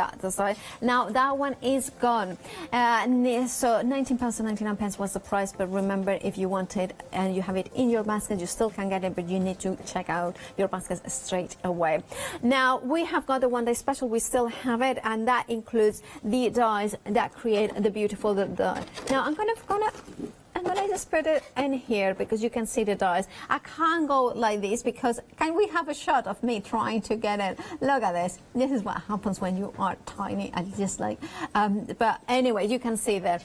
Now that one is gone. So £19.99 was the price. But remember, if you want it and you have it in your basket, you still can get it, but you need to check out your baskets straight away. Now we have got the one day special. We still have it, and that includes the dies that create the beautiful die. Now I'm gonna just put it in here because you can see the dies. I can't go like this because can we have a shot of me trying to get it? Look at this. This is what happens when you are tiny. I just like, but anyway, you can see that.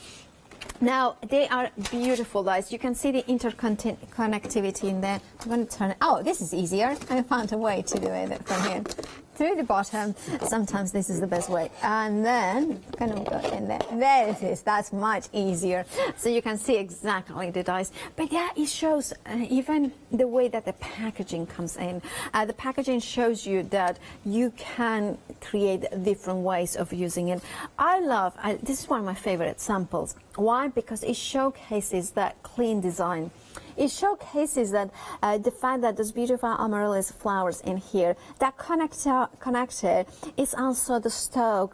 Now they are beautiful dies. You can see the interconnectivity in there. I'm going to turn it. Oh, this is easier. I found a way to do it from here. Through the bottom. Sometimes this is the best way. And then kind of go in there. There it is. That's much easier. So you can see exactly the dies. But yeah, it shows even the way that the packaging comes in. The packaging shows you that you can create different ways of using it. This is one of my favorite samples. Why? Because it showcases that clean design. It showcases that the fact that those beautiful amaryllis flowers in here, that connected is also the stem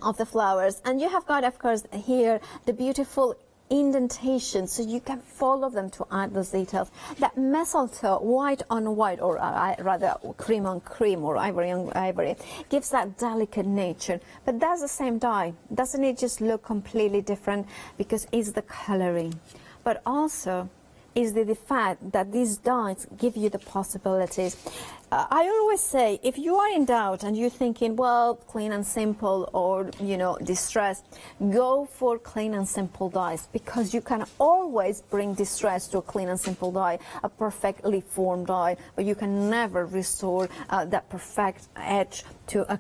of the flowers. And you have got, of course, here the beautiful indentation, so you can follow them to add those details. That mistletoe, white on white, or rather cream on cream, or ivory on ivory, gives that delicate nature. But that's the same dye. Doesn't it just look completely different? Because it's the coloring, but also is the fact that these dyes give you the possibilities. I always say, if you are in doubt and you're thinking, well, clean and simple, or, you know, distress, go for clean and simple dyes, because you can always bring distress to a clean and simple dye, a perfectly formed dye, but you can never restore that perfect edge to a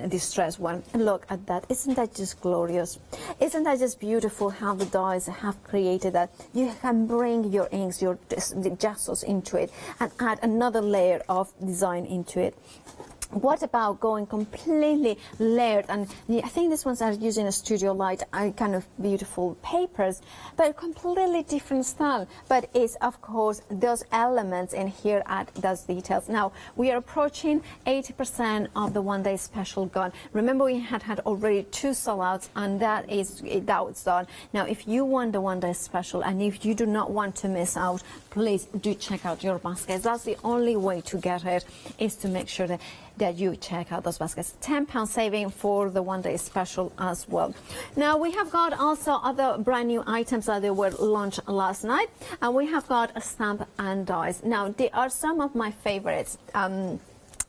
distressed one. And look at that. Isn't that just glorious? Isn't that just beautiful how the dyes have created that? You can bring your inks, the gessos into it, and add another layer of design into it. What about going completely layered? And I think these ones are using a studio light, kind of beautiful papers, but completely different style. But it's, of course, those elements in here add those details. Now, we are approaching 80% of the one day special gone. Remember, we had already 2 sellouts, and that is done. Now, if you want the one day special, and if you do not want to miss out, please do check out your baskets. That's the only way to get it, is to make sure that you check out those baskets. £10 saving for the one day special as well. Now we have got also other brand new items that they were launched last night, and we have got a stamp and dies. Now they are some of my favorites.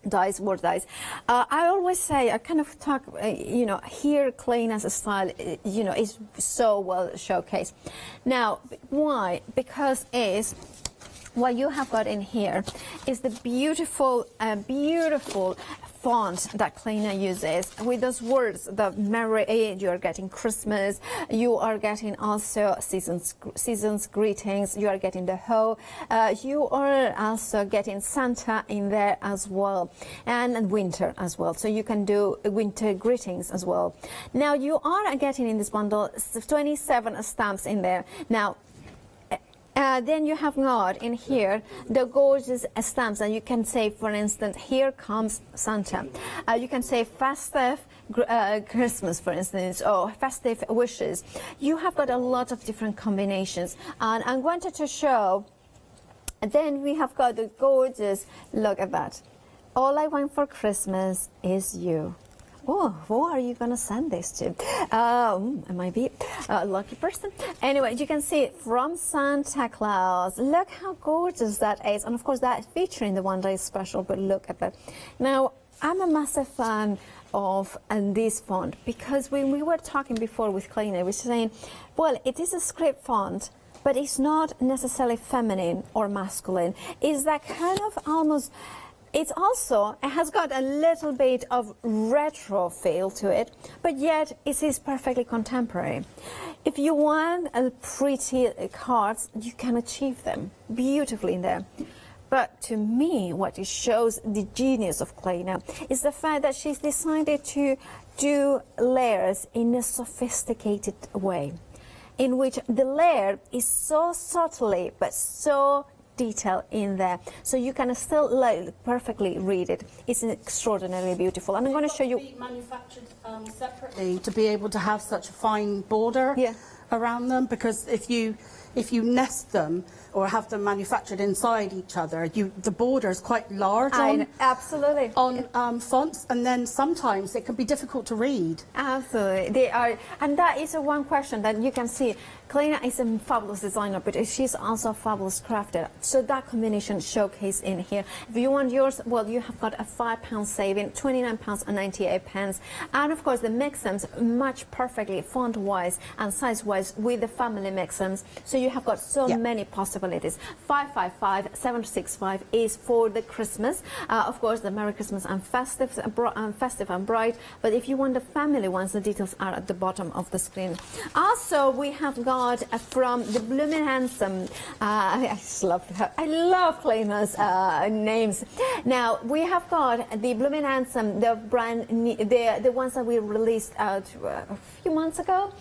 Dies, word dies. I always say, I kind of talk, you know, here clean as a style, you know, is so well showcased. Now, why? Because what you have got in here is the beautiful, beautiful font that Kleiner uses with those words, the Merry, you are getting Christmas, you are getting also seasons greetings, you are getting the Ho, you are also getting Santa in there as well, and winter as well, so you can do winter greetings as well. Now you are getting in this bundle 27 stamps in there. Now then you have got in here the gorgeous stamps, and you can say, for instance, here comes Santa. You can say festive Christmas, for instance, or festive wishes. You have got a lot of different combinations, and I wanted to show. Then we have got the gorgeous, look at that. All I want for Christmas is you. Oh, who are you going to send this to? I might be a lucky person. Anyway, you can see it from Santa Claus. Look how gorgeous that is. And of course, that is featuring the one day special, but look at that. Now, I'm a massive fan of this font because when we were talking before with Kleina, we were saying, well, it is a script font, but it's not necessarily feminine or masculine. It's that kind of almost... It has got a little bit of retro feel to it, but yet it is perfectly contemporary. If you want a pretty cards, you can achieve them beautifully in there. But to me, what it shows the genius of Kleina is the fact that she's decided to do layers in a sophisticated way, in which the layer is so subtly but so detail in there, so you can still perfectly read it. It's extraordinarily beautiful, and I'm going to show you. Manufactured separately to be able to have such a fine border around them, because if you nest them or have them manufactured inside each other, the border is quite large absolutely on fonts, and then sometimes it can be difficult to read. Absolutely, they are, and that is one question that you can see. Kleina is a fabulous designer, but she's also a fabulous crafter. So that combination showcased in here. If you want yours, well, you have got a £5 saving, £29.98, and of course the mix-ems match perfectly font-wise and size-wise with the family mix-ems. So you have got so many possibilities. 555-765 is for the Christmas, of course the Merry Christmas and festive and bright. But if you want the family ones, the details are at the bottom of the screen. Also, we have got from the Bloomin' Handsome. I just love her. I love Kleina's names. Now we have got the Bloomin' Handsome, the brand, the ones that we released a few months ago.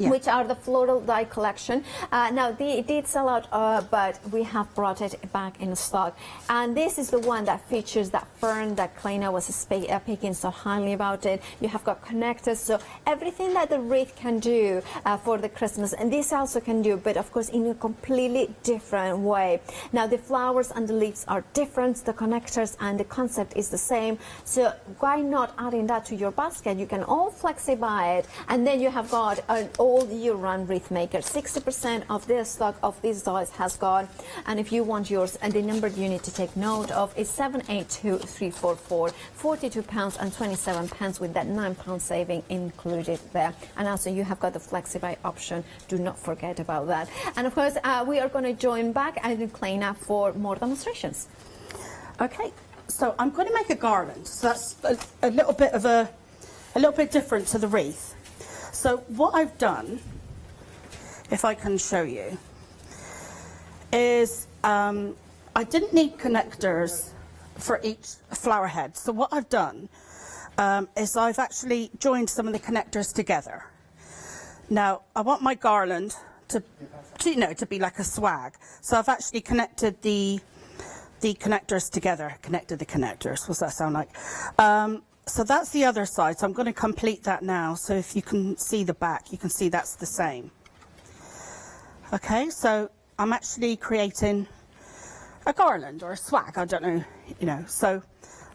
Which are the floral dye collection. Now they did sell out, but we have brought it back in stock. And this is the one that features that fern that Kleina was speaking so highly about it. You have got connectors, so everything that the Wreath can do for the Christmas, and this also can do, but of course in a completely different way. Now the flowers and the leaves are different, the connectors and the concept is the same. So why not adding that to your basket? You can all flexi buy it, and then you have got an all year-round wreath maker. 60% of the stock of these dolls has gone, and if you want yours, and the number you need to take note of is 782344, £42.27 with that £9 saving included there. And also you have got the flexi-buy option. Do not forget about that. And of course we are going to join back and Kleina for more demonstrations. Okay, so I'm going to make a garland. So that's a little bit different to the wreath. So what I've done, if I can show you, is I didn't need connectors for each flower head. So what I've done is I've actually joined some of the connectors together. Now I want my garland to be like a swag. So I've actually connected the connectors together. Connected the connectors. What's that sound like? So that's the other side, so I'm going to complete that now. So if you can see the back, you can see that's the same. Okay, so I'm actually creating a garland or a swag, I don't know, So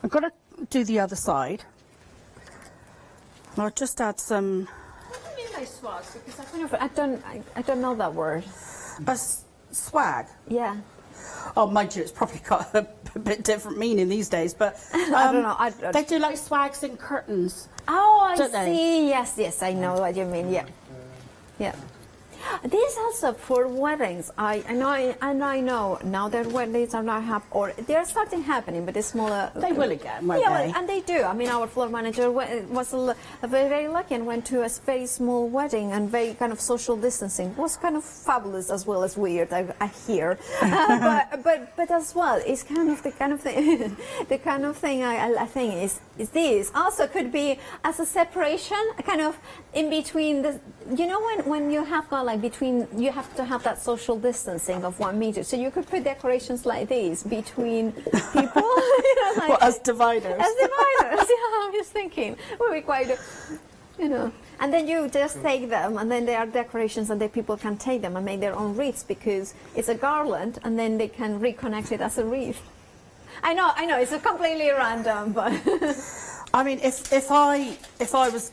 I'm going to do the other side. And I'll just add some... What do you mean by swag? Because I don't know that word. A swag? Yeah. Oh, mind you, it's probably got a bit different meaning these days, but I don't know. They do like swags in curtains. Oh, I see. Yes, I know what you mean. Yeah. These also for weddings. I know now that weddings are not happening, or they're starting happening, but it's smaller. They will again, won't they? And they do. I mean, our floor manager was very, very lucky and went to a very small wedding and very kind of social distancing. It was kind of fabulous as well as weird, I hear. But as well, it's kind of the kind of thing. The kind of thing I think is this also could be as a separation, kind of in between the. You know when you have got like between, you have to have that social distancing of 1 meter. So you could put decorations like these between people. Well, as dividers. As dividers, yeah, I'm just thinking. Would be quite, And then you just take them, and then there are decorations, and then people can take them and make their own wreaths because it's a garland, and then they can reconnect it as a wreath. I know, it's a completely random, but... I mean, if I was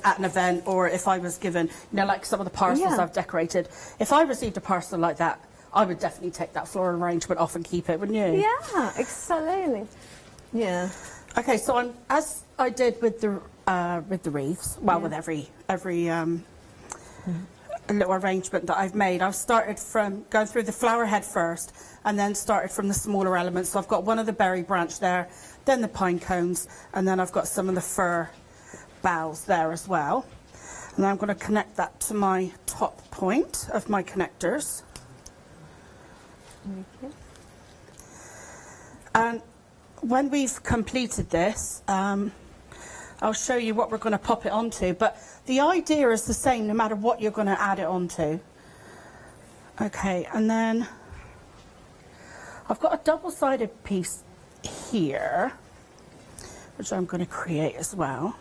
at an event, or if I was given, you know, like some of the parcels Yeah. I've decorated, if I received a parcel like that, I would definitely take that floral arrangement off and keep it, wouldn't you? Yeah, absolutely. Yeah. Okay, so I'm, as I did with the wreaths, well, with every little arrangement that I've made, I've started from going through the flower head first, and then started from the smaller elements. So I've got one of the berry branch there, then the pine cones, and then I've got some of the fir boughs there as well. And I'm going to connect that to my top point of my connectors. Okay. And when we've completed this, I'll show you what we're going to pop it onto, but the idea is the same no matter what you're going to add it onto. Okay, and then I've got a double-sided piece here, which I'm going to create as well.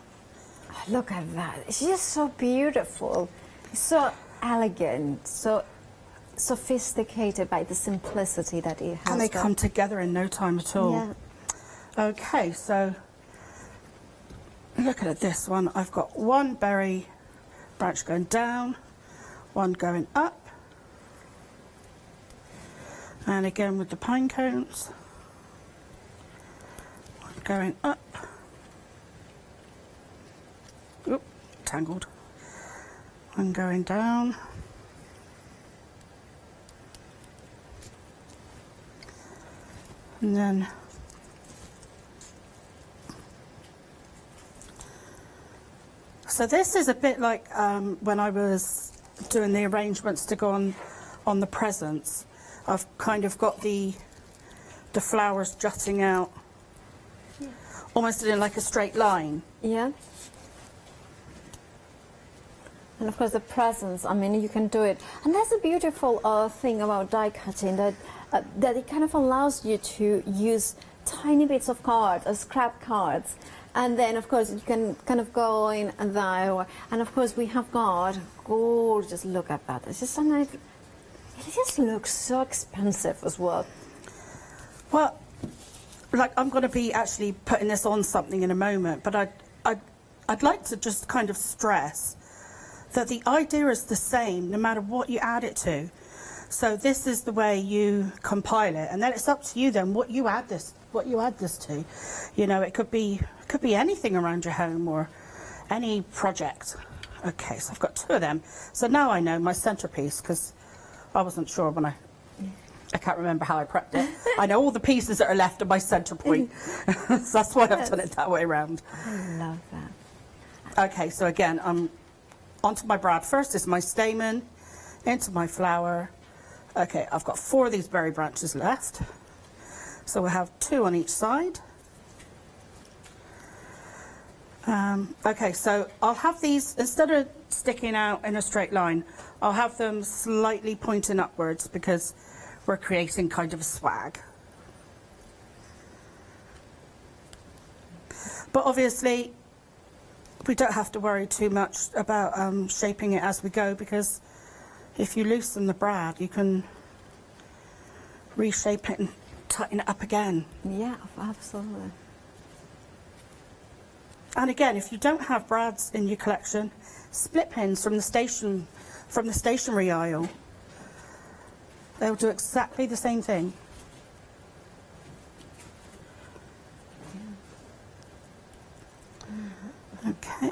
Look at that. It's just so beautiful. It's so elegant, so sophisticated by the simplicity that it has. And they come together in no time at all. Yeah. Okay, so look at this one. I've got one berry branch going down, one going up, and again with the pine cones, one going up. Oop, tangled. One going down. And then so this is a bit like when I was doing the arrangements to go on the presents. I've kind of got the flowers jutting out, almost in like a straight line. Yeah. And of course the presents, I mean, you can do it. And that's a beautiful thing about die cutting, that it kind of allows you to use tiny bits of cards, scrap cards. And then, of course, you can kind of go in there. And of course, we have got gorgeous, look at that. It's just so nice. It just looks so expensive as well. Well, like I'm going to be actually putting this on something in a moment, but I'd like to just kind of stress that the idea is the same no matter what you add it to. So this is the way you compile it, and then it's up to you then what you add this to. You know, it could be anything around your home or any project. Okay, so I've got two of them. So now I know my centerpiece, because I wasn't sure when I can't remember how I prepped it. I know all the pieces that are left of my center point. So that's why I've done it that way around. I love that. Okay, so again, onto my brad first is my stamen, into my flower. Okay, I've got 4 of these berry branches left. So we'll have 2 on each side. Okay, so I'll have these, instead of sticking out in a straight line, I'll have them slightly pointing upwards because we're creating kind of a swag. But obviously, we don't have to worry too much about shaping it as we go, because if you loosen the brad, you can reshape it and tighten it up again. Yeah, absolutely. And again, if you don't have brads in your collection, split pins from the stationery aisle, they'll do exactly the same thing. Okay.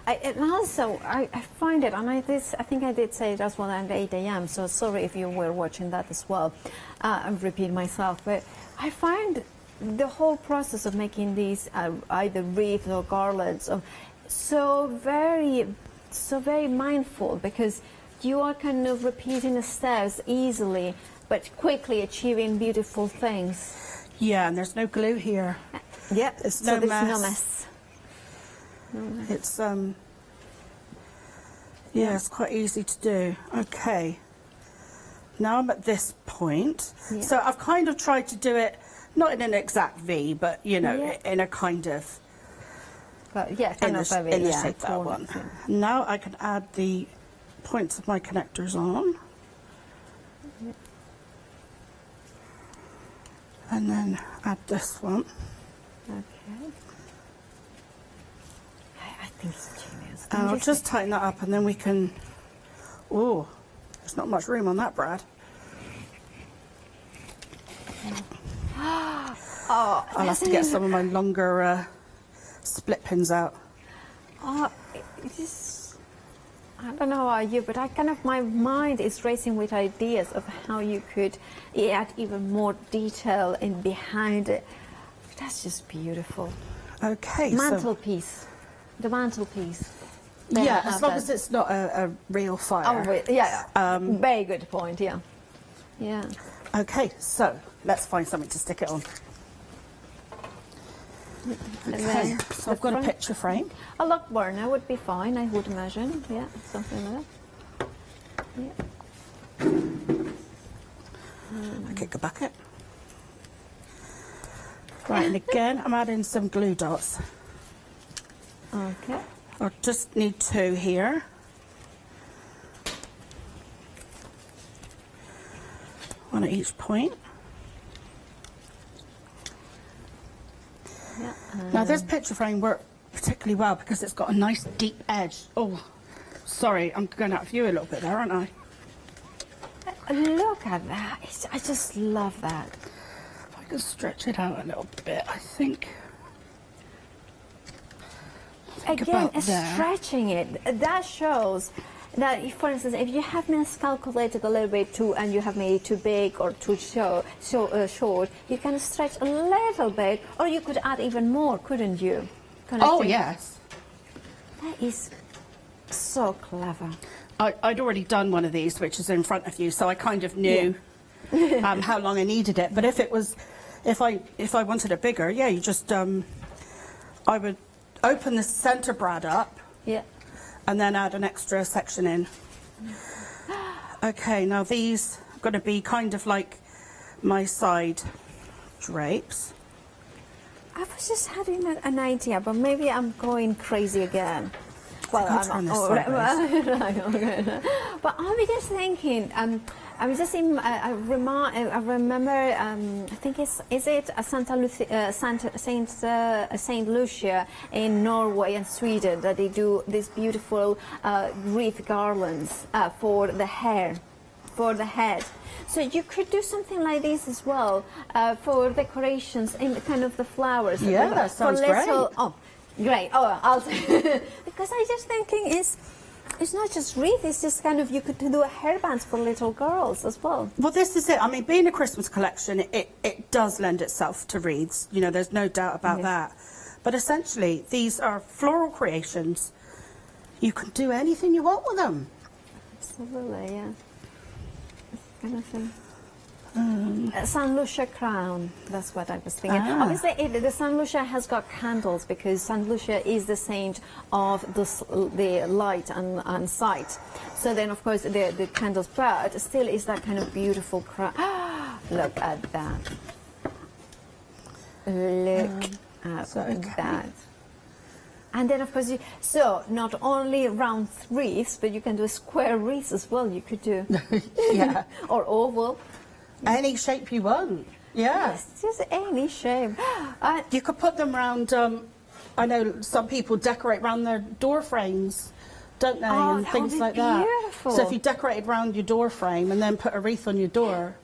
And also, I find it, and I think I did say it as well at 8 a.m., so sorry if you were watching that as well. I'm repeating myself, but I find the whole process of making these either wreaths or garlands so very mindful, because you are kind of repeating the steps easily, but quickly achieving beautiful things. Yeah, and there's no glue here. Yep, It's so no there's mess. no mess. It's yeah, it's quite easy to do. Okay, now I'm at this point. Yeah. So I've kind of tried to do it not in an exact V, but you know, in a kind of yeah, kind of a V, in the yeah, shape that one. Now I can add the points of my connectors on, and then add this one. Okay. I think it's genius. And I'll just tighten that up and then we can... Oh, there's not much room on that, Brad. Oh, I'll have to get some of my longer split pins out. Oh, it is, I don't know about you, but my mind is racing with ideas of how you could add even more detail in behind it. That's just beautiful. Okay, mantelpiece. The mantelpiece. Yeah, as long as it's not a real fire. Oh, yeah. Very good point, yeah. Yeah. Okay, so let's find something to stick it on. Okay, so I've got a picture frame. A log burner would be fine, I would imagine. Yeah, something like that. Yeah. Okay, go bucket. Right, and again, I'm adding some glue dots. Okay. I'll just need 2 here. One at each point. Yeah, now this picture frame worked particularly well because it's got a nice deep edge. Oh, sorry, I'm going out of view a little bit there, aren't I? Look at that. I just love that. If I can stretch it out a little bit, I think... Again, stretching it, that shows that, if, for instance, if you have miscalculated a little bit too and you have made it too big or too short, you can stretch a little bit, or you could add even more, couldn't you? Yes. That is so clever. I'd already done one of these, which is in front of you, so I kind of knew how long I needed it. But if I wanted it bigger, yeah, you just I would open the centre brad up, and then add an extra section in. Okay, now these are going to be kind of like my side drapes. I was just having an idea, but maybe I'm going crazy again. Well, I'm not. But I was just thinking. I was just in. I remember. I think is it Saint Lucia in Norway and Sweden that they do these beautiful wreath garlands for the hair, for the head. So you could do something like this as well for decorations in kind of the flowers. Yeah, that sounds great. Oh, great. Oh, I'll because I just thinking it's not just wreath, it's just kind of, you could do a hairbands for little girls as well. Well, this is it. I mean, being a Christmas collection, it does lend itself to wreaths. You know, there's no doubt about that. But essentially, these are floral creations. You can do anything you want with them. Absolutely, yeah. Kind of thing. Saint Lucia crown, that's what I was thinking. Obviously, the Saint Lucia has got candles because Saint Lucia is the saint of the light and sight. So then, of course, the candles, but still is that kind of beautiful crown. Look at that. Look at that. And then, of course, so not only round wreaths, but you can do a square wreaths as well. You could do, yeah, or oval. Any shape you want. Yeah. Yes, just any shape. You could put them round. I know some people decorate round their door frames, don't they, and things like beautiful. that. So if you decorated round your door frame and then put a wreath on your door.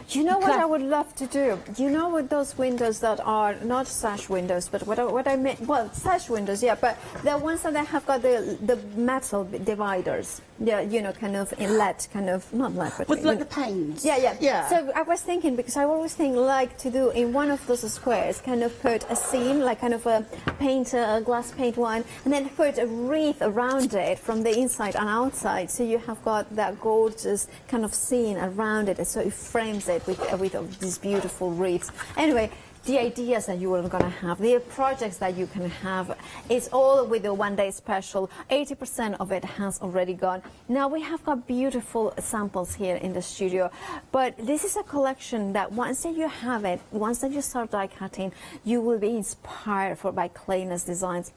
You know what I would love to do? You know, with those windows that are not sash windows, but what I mean, well, sash windows, yeah, but the ones that have got the metal dividers, yeah, you know, kind of in lead, kind of, not lead, but with like the panes. Yeah. So I was thinking, because I always think like to do in one of those squares, kind of put a seam, like kind of a glass paint one, and then put a wreath around it from the inside and outside, so you have got that gorgeous kind of scene around it, so it frames it with these beautiful wreaths. Anyway, the ideas that you are going to have, the projects that you can have, it's all with the one-day special. 80% of it has already gone. Now we have got beautiful samples here in the studio, but this is a collection that once that you have it, once that you start die cutting, you will be inspired by Kleina's designs.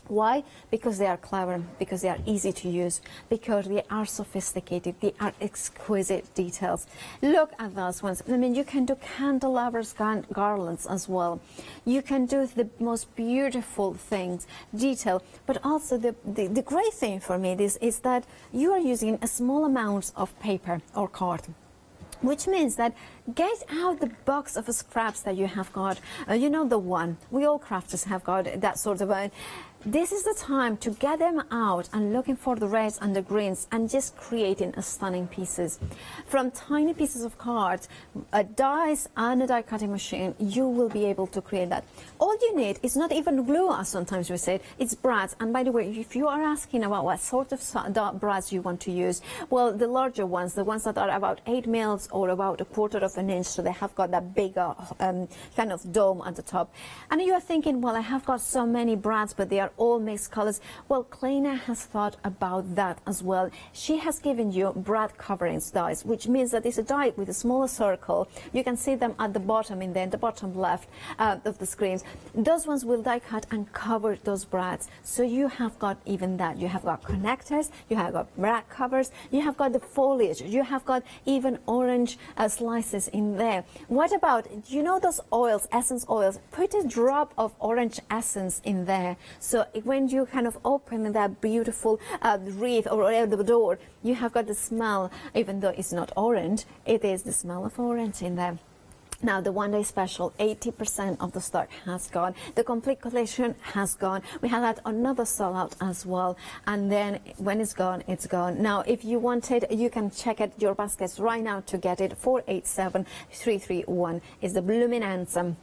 Why? Because they are clever, because they are easy to use, because they are sophisticated, they are exquisite details. Look at those ones. I mean, you can do candelabras, garlands as well. You can do the most beautiful things, detail, but also the great thing for me is that you are using a small amount of paper or card, which means that get out the box of scraps that you have got. You know, the one we all crafters have got, that sort of a. This is the time to get them out and looking for the reds and the greens and just creating stunning pieces. From tiny pieces of cards, dies and a die cutting machine, you will be able to create that. All you need is not even glue, as sometimes we say, it's brads. And by the way, if you are asking about what sort of brads you want to use, well, the larger ones, the ones that are about 8 mils or about 1/4 of an inch, so they have got that bigger kind of dome at the top. And you are thinking, well, I have got so many brads, but they are all mixed colors. Well, Kleina has thought about that as well. She has given you brad coverings dies, which means that it's a die with a smaller circle. You can see them at the bottom, in the bottom left of the screens. Those ones will die cut and cover those brads. So you have got even that. You have got connectors, you have got brad covers, you have got the foliage, you have got even orange slices in there. What about, you know, those oils, essence oils? Put a drop of orange essence in there. So when you kind of open that beautiful wreath or the door, you have got the smell, even though it's not orange, it is the smell of orange in there. Now, the one-day special, 80% of the stock has gone. The complete collection has gone. We have had another sellout as well. And then when it's gone, it's gone. Now, if you want it, you can check out your baskets right now to get it. 487331 is the Luminanza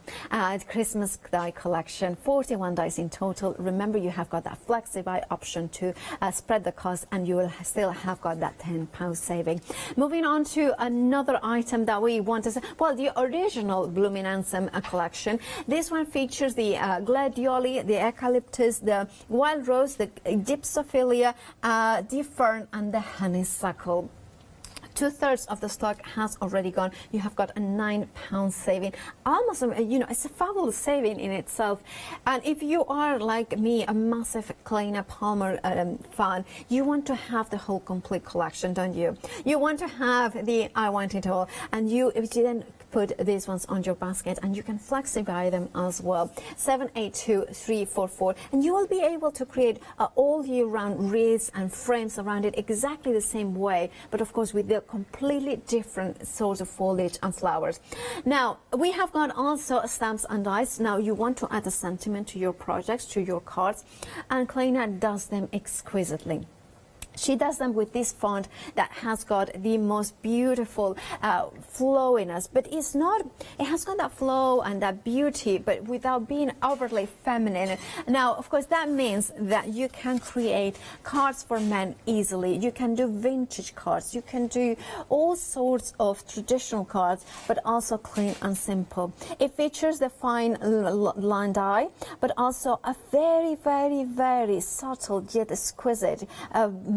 Christmas die collection. 41 dies in total. Remember, you have got that flexi-buy option to spread the cost, and you will still have got that £10 saving. Moving on to another item that we want to say, well, the original Luminanza collection. This one features the gladioli, the eucalyptus, the wild rose, the gypsophilia, the fern, and the honeysuckle. 2/3 of the stock has already gone. You have got a £9 saving. Almost, you know, it's a fabulous saving in itself. And if you are like me, a massive Kleina Palmer fan, you want to have the whole complete collection, don't you? You want to have the I want it all, and you then put these ones on your basket, and you can flexify them as well. 782344, and you will be able to create all year round wreaths and frames around it exactly the same way, but of course with the completely different sorts of foliage and flowers. Now, we have got also stamps and dies. Now, you want to add a sentiment to your projects, to your cards, and Kleina does them exquisitely. She does them with this font that has got the most beautiful flowiness, but it's not, it has got that flow and that beauty, but without being overly feminine. Now, of course, that means that you can create cards for men easily. You can do vintage cards. You can do all sorts of traditional cards, but also clean and simple. It features the fine line die, but also a very, very, very subtle yet exquisite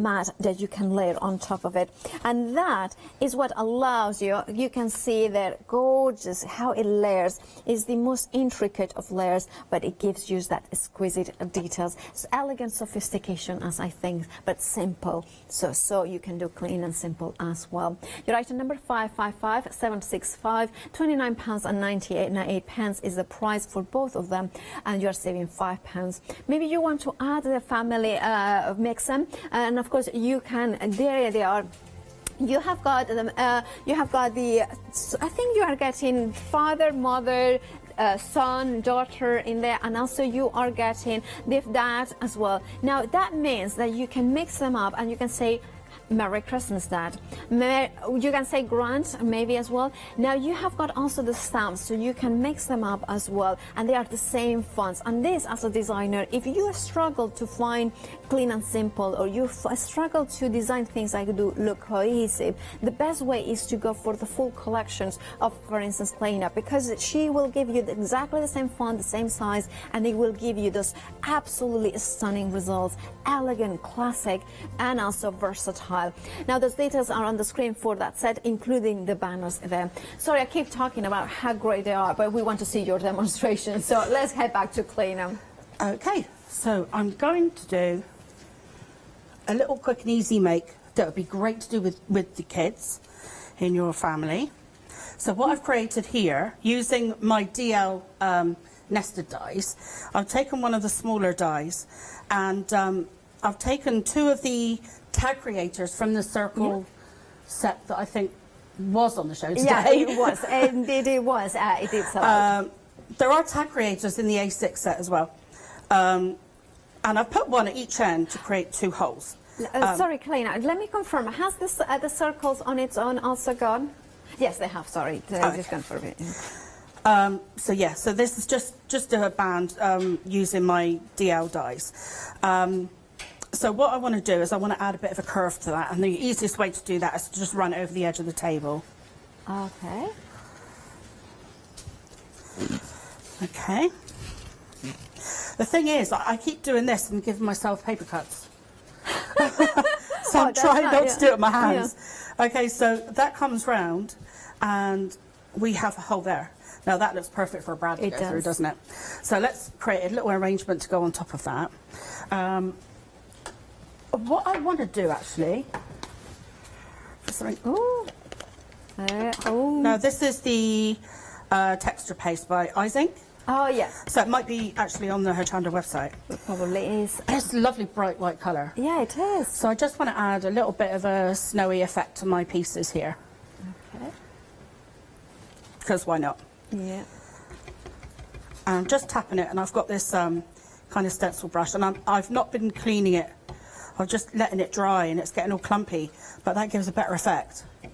mat that you can layer on top of it, and that is what allows you can see that gorgeous how it layers. Is the most intricate of layers, but it gives you that exquisite details. It's elegant sophistication, as I think, but simple, so you can do clean and simple as well. Your item number 555765, £29.98 is the price for both of them, and you're saving £5. Maybe you want to add the family mix them, and of course you can. And there they are. You have got them. You have got the. I think you are getting father, mother, son, daughter in there, and also you are getting the dad as well. Now that means that you can mix them up, and you can say, Merry Christmas, Dad. You can say Grant maybe as well. Now you have got also the stamps, so you can mix them up as well, and they are the same fonts. And this, as a designer, if you struggle to find clean and simple, or you struggle to design things that do look cohesive, the best way is to go for the full collections of, for instance, Kleina, because she will give you exactly the same font, the same size, and it will give you those absolutely stunning results, elegant, classic, and also versatile. Now those details are on the screen for that set, including the banners there. Sorry, I keep talking about how great they are, but we want to see your demonstration, so let's head back to Kleina. Okay, So I'm going to do a little quick and easy make that would be great to do with the kids in your family. So what I've created here, using my DL nested dies, I've taken one of the smaller dies, and I've taken 2 of the tag creators from the circle set that I think was on the show today. Yeah, it was. Indeed, it was. It did sell out. There are tag creators in the A6 set as well. And I've put one at each end to create 2 holes. Sorry, Kalina, let me confirm. Has this, the circles on its own also gone? Yes, they have, sorry. Just confirm it. So yeah, so this is just a band using my DL dies. So what I want to do is I want to add a bit of a curve to that, and the easiest way to do that is to just run it over the edge of the table. Okay. Okay. The thing is, I keep doing this and giving myself paper cuts. So I'm trying not to do it with my hands. Yeah. Okay, so that comes round, and we have a hole there. Now that looks perfect for a brad to go through, doesn't it? So let's create a little arrangement to go on top of that. What I want to do actually, something. Oh. Now this is the texture paste by Ising. Oh yeah. So it might be actually on the Hochanda website. It probably is. It's a lovely bright white colour. Yeah, it is. So I just want to add a little bit of a snowy effect to my pieces here. Okay. Because why not? Yeah. And I'm just tapping it, and I've got this kind of stencil brush, and I've not been cleaning it. I'm just letting it dry, and it's getting all clumpy, but that gives a better effect. It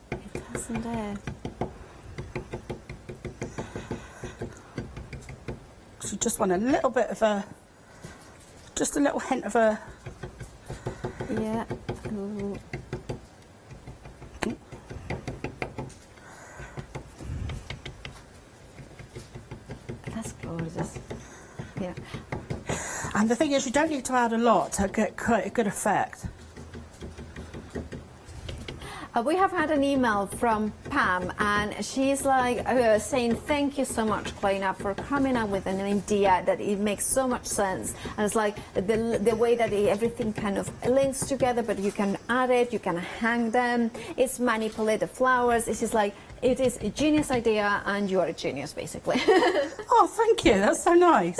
does indeed. So you just want a little bit of just a little hint of a... Yeah. Ooh. That's gorgeous. Yeah. And the thing is, you don't need to add a lot to get quite a good effect. We have had an email from Pam, and she's like saying thank you so much, Kalina, for coming up with an idea that it makes so much sense. And it's like the way that everything kind of links together, but you can add it, you can hang them. It's manipulated flowers. It's just like, it is a genius idea, and you are a genius, basically. Oh, thank you. That's so nice.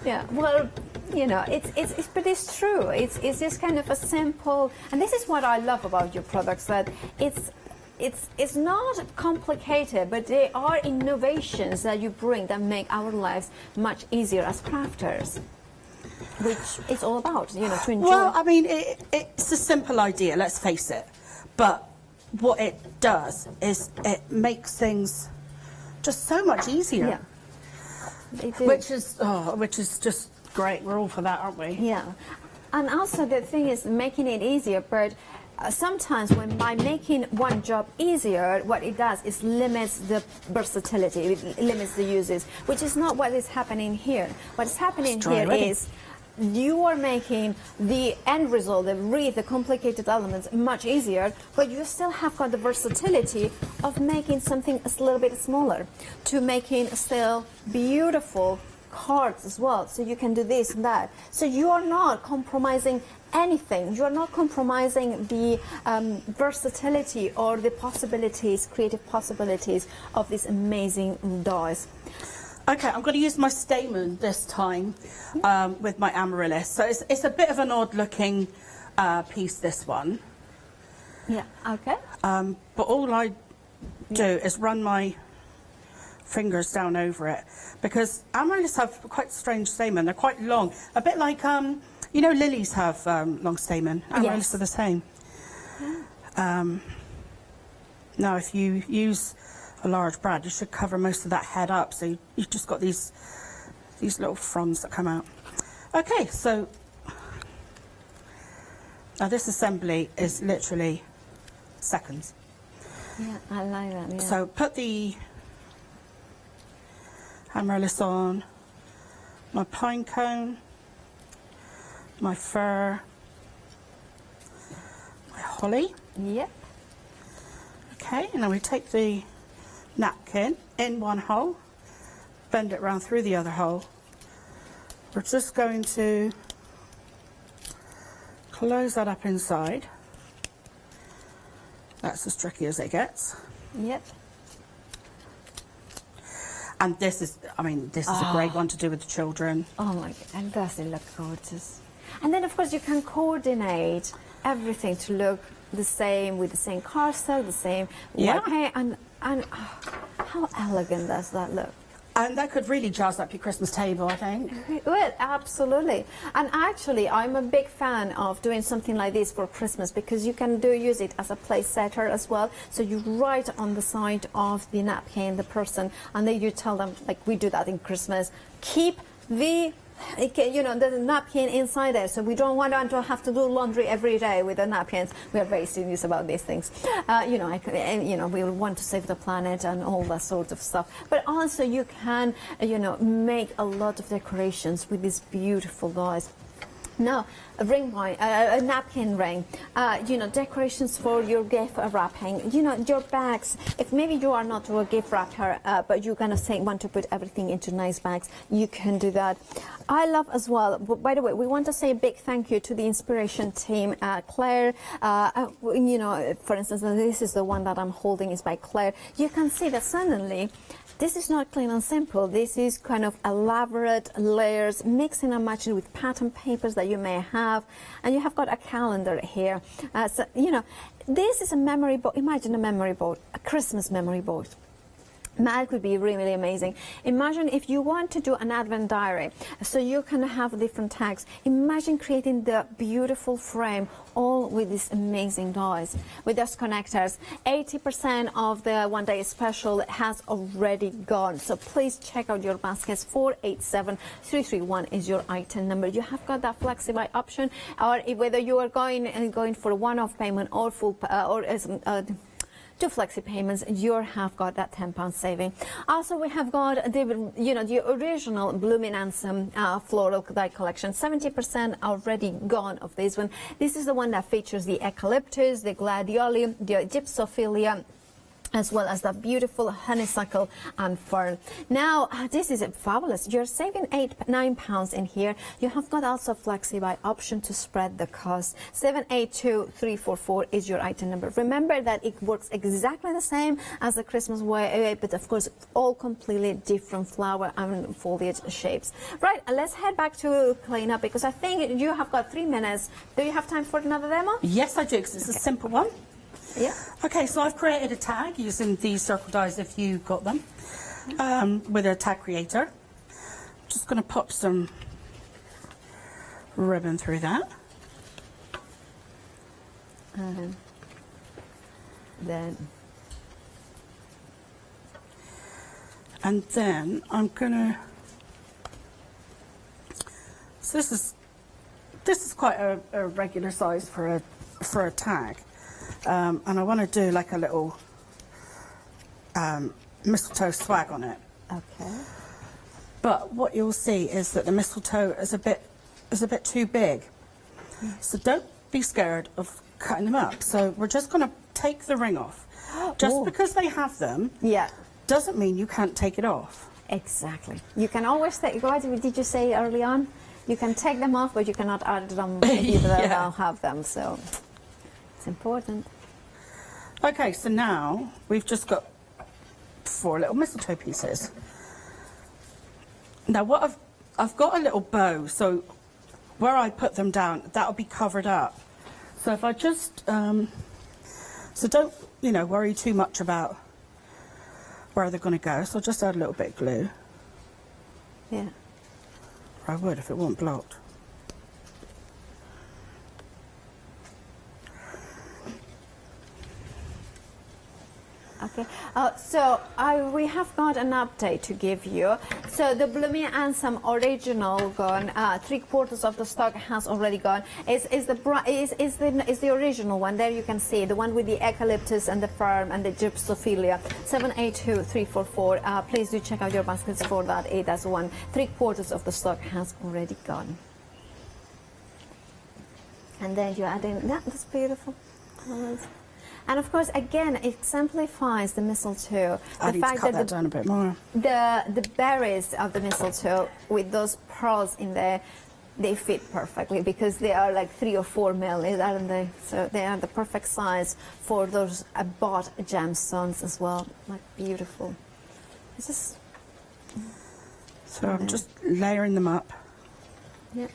Yeah. Well, you know, but it's true. It's just kind of a simple, and this is what I love about your products, that it's not complicated, but they are innovations that you bring that make our lives much easier as crafters, which it's all about, you know, to enjoy. Well, I mean, it's a simple idea, let's face it, but what it does is it makes things just so much easier. Yeah. Which is just great. We're all for that, aren't we? Yeah. And also the thing is making it easier, but sometimes by making one job easier, what it does is limits the versatility, it limits the uses, which is not what is happening here. What's happening here is you are making the end result, the wreath, the complicated elements much easier, but you still have got the versatility of making something a little bit smaller, to making still beautiful cards as well, so you can do this and that. So you are not compromising anything. You are not compromising the versatility or the possibilities, creative possibilities of these amazing dies. Okay, I'm going to use my stamen this time with my amaryllis. So it's a bit of an odd-looking piece, this one. Yeah. Okay. But all I do is run my fingers down over it, because amaryllis have quite strange stamen. They're quite long, a bit like you know, lilies have long stamen. Amaryllis are the same. Now, if you use a large brad, you should cover most of that head up, so you've just got these little fronds that come out. Okay, so now this assembly is literally seconds. Yeah, I like that. Yeah. So put the amaryllis on, my pine cone, my fir, my holly. Yep. Okay, and then we take the napkin in one hole, bend it round through the other hole, we're just going to close that up inside. That's as tricky as it gets. Yep. And this is, I mean, this is a great one to do with the children. Oh my God, and does it look gorgeous? And then of course you can coordinate everything to look the same with the same cardstock, the same white paint, and how elegant does that look? And that could really jazz up your Christmas table, I think. Well, absolutely. And actually, I'm a big fan of doing something like this for Christmas because you can use it as a place setter as well. So you write on the side of the napkin the person, and then you tell them, like we do that in Christmas, keep the the napkin inside there, so we don't want them to have to do laundry every day with the napkins. We are very serious about these things. We want to save the planet and all that sort of stuff. But also you can, make a lot of decorations with these beautiful dies. Now, a napkin ring, decorations for your gift wrapping, your bags. If maybe you are not a gift wrapper, but you kind of want to put everything into nice bags, you can do that. I love as well, by the way, we want to say a big thank you to the inspiration team, Claire. For instance, this is the one that I'm holding is by Claire. You can see that suddenly this is not clean and simple. This is kind of elaborate layers, mixing and matching with pattern papers that you may have. And you have got a calendar here. This is a memory board. Imagine a memory board, a Christmas memory board. That could be really, really amazing. Imagine if you want to do an advent diary, so you can have different tags. Imagine creating the beautiful frame all with these amazing dies, with those connectors. 80% of the one day special has already gone. So please check out your baskets. 487331 is your item number. You have got that flexi-buy option, or whether you are going for a one-off payment or full two flexi payments, you have got that £10 saving. Also, we have got the original Blooming Ansem floral die collection. 70% already gone of this one. This is the one that features the eucalyptus, the gladioli, the gypsophilia, as well as the beautiful honeysuckle and fern. Now, this is fabulous. You're saving £9 in here. You have got also flexi-buy option to spread the cost. 782344 is your item number. Remember that it works exactly the same as the Christmas way, but of course, all completely different flower and foliage shapes. Right, let's head back to clean up because I think you have got 3 minutes. Do you have time for another demo? Yes, I do, because it's a simple one. Yeah. Okay, so I've created a tag using these circle dies if you got them, with a tag creator. Just going to pop some ribbon through that. And then I'm going to. So this is quite a regular size for a tag. And I want to do like a little mistletoe swag on it. Okay. But what you'll see is that the mistletoe is a bit too big. So don't be scared of cutting them up. So we're just going to take the ring off. Just because they have them, doesn't mean you can't take it off. Exactly. You can always take. What did you say early on? You can take them off, but you cannot add them if you don't have them. So it's important. Okay, so now we've just got 4 little mistletoe pieces. Now what I've got a little bow, so where I put them down, that'll be covered up. So if I just, so don't, worry too much about where they're going to go. So I'll just add a little bit of glue. Yeah. I would if it wasn't blocked. Okay, so we have got an update to give you. So the Blooming Ansem original gone. 3/4 of the stock has already gone. Is the original one. There you can see the one with the eucalyptus and the fern and the gypsophilia. 782344. Please do check out your baskets for that. That's one. 3/4 of the stock has already gone. And then you add in that's beautiful. And of course, again, it exemplifies the mistletoe. I need to cut that down a bit more. The berries of the mistletoe with those pearls in there, they fit perfectly because they are like 3 or 4 mil, aren't they? So they are the perfect size for those bought gemstones as well. Like beautiful. It's just. So I'm just layering them up. Yeah.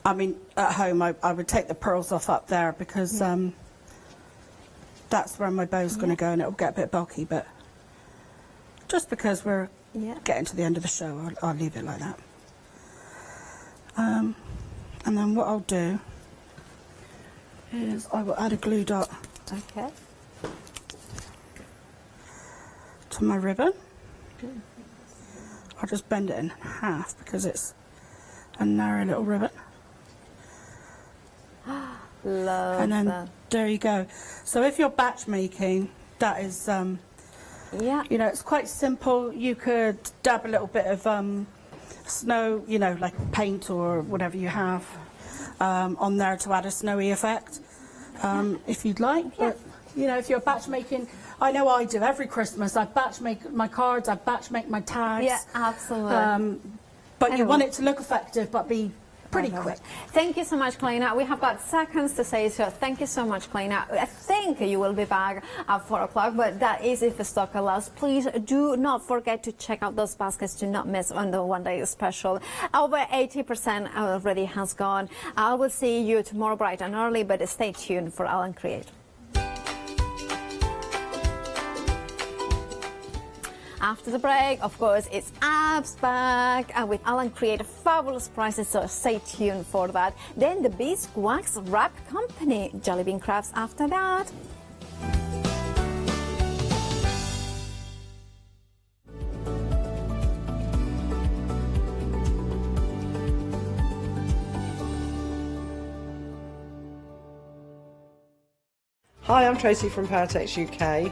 I mean, at home, I would take the pearls off up there because that's where my bow's going to go and it'll get a bit bulky, but just because we're getting to the end of the show, I'll leave it like that. And then what I'll do is I will add a glue dot to my ribbon. I'll just bend it in half because it's a narrow little ribbon. Love and then that. There you go. So if you're batch making, that is, you know, it's quite simple. You could dab a little bit of snow, you know, like paint or whatever you have on there to add a snowy effect, if you'd like. But, you know, if you're batch making, I know I do every Christmas. I batch make my cards, I batch make my tags. Yeah, absolutely. But you want it to look effective, but be pretty quick. Thank you so much, Kleina. We have got seconds to say so. Thank you so much, Kleina. I think you will be back at 4 o'clock, but that is if the stock allows. Please do not forget to check out those baskets to not miss on the one-day special. Over 80% already has gone. I will see you tomorrow bright and early, but stay tuned for Alan Create. After the break, of course, it's Abs back and with Alan Create fabulous prices, so stay tuned for that. Then the Beeswax Wrap Company, Jelly Bean Crafts after that. Hi, I'm Tracy from Paratex UK.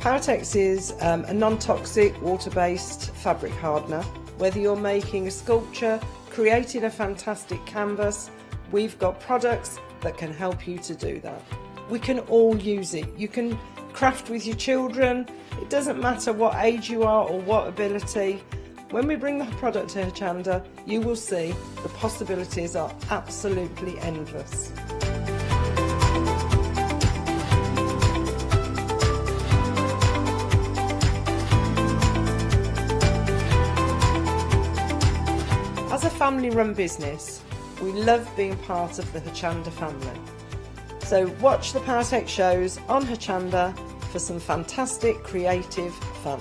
Paratex is a non-toxic, water-based fabric hardener. Whether you're making a sculpture, creating a fantastic canvas, we've got products that can help you to do that. We can all use it. You can craft with your children. It doesn't matter what age you are or what ability. When we bring the product to Hochanda, you will see the possibilities are absolutely endless. As a family-run business, we love being part of the Hochanda family. So watch the Paratex shows on Hochanda for some fantastic creative fun.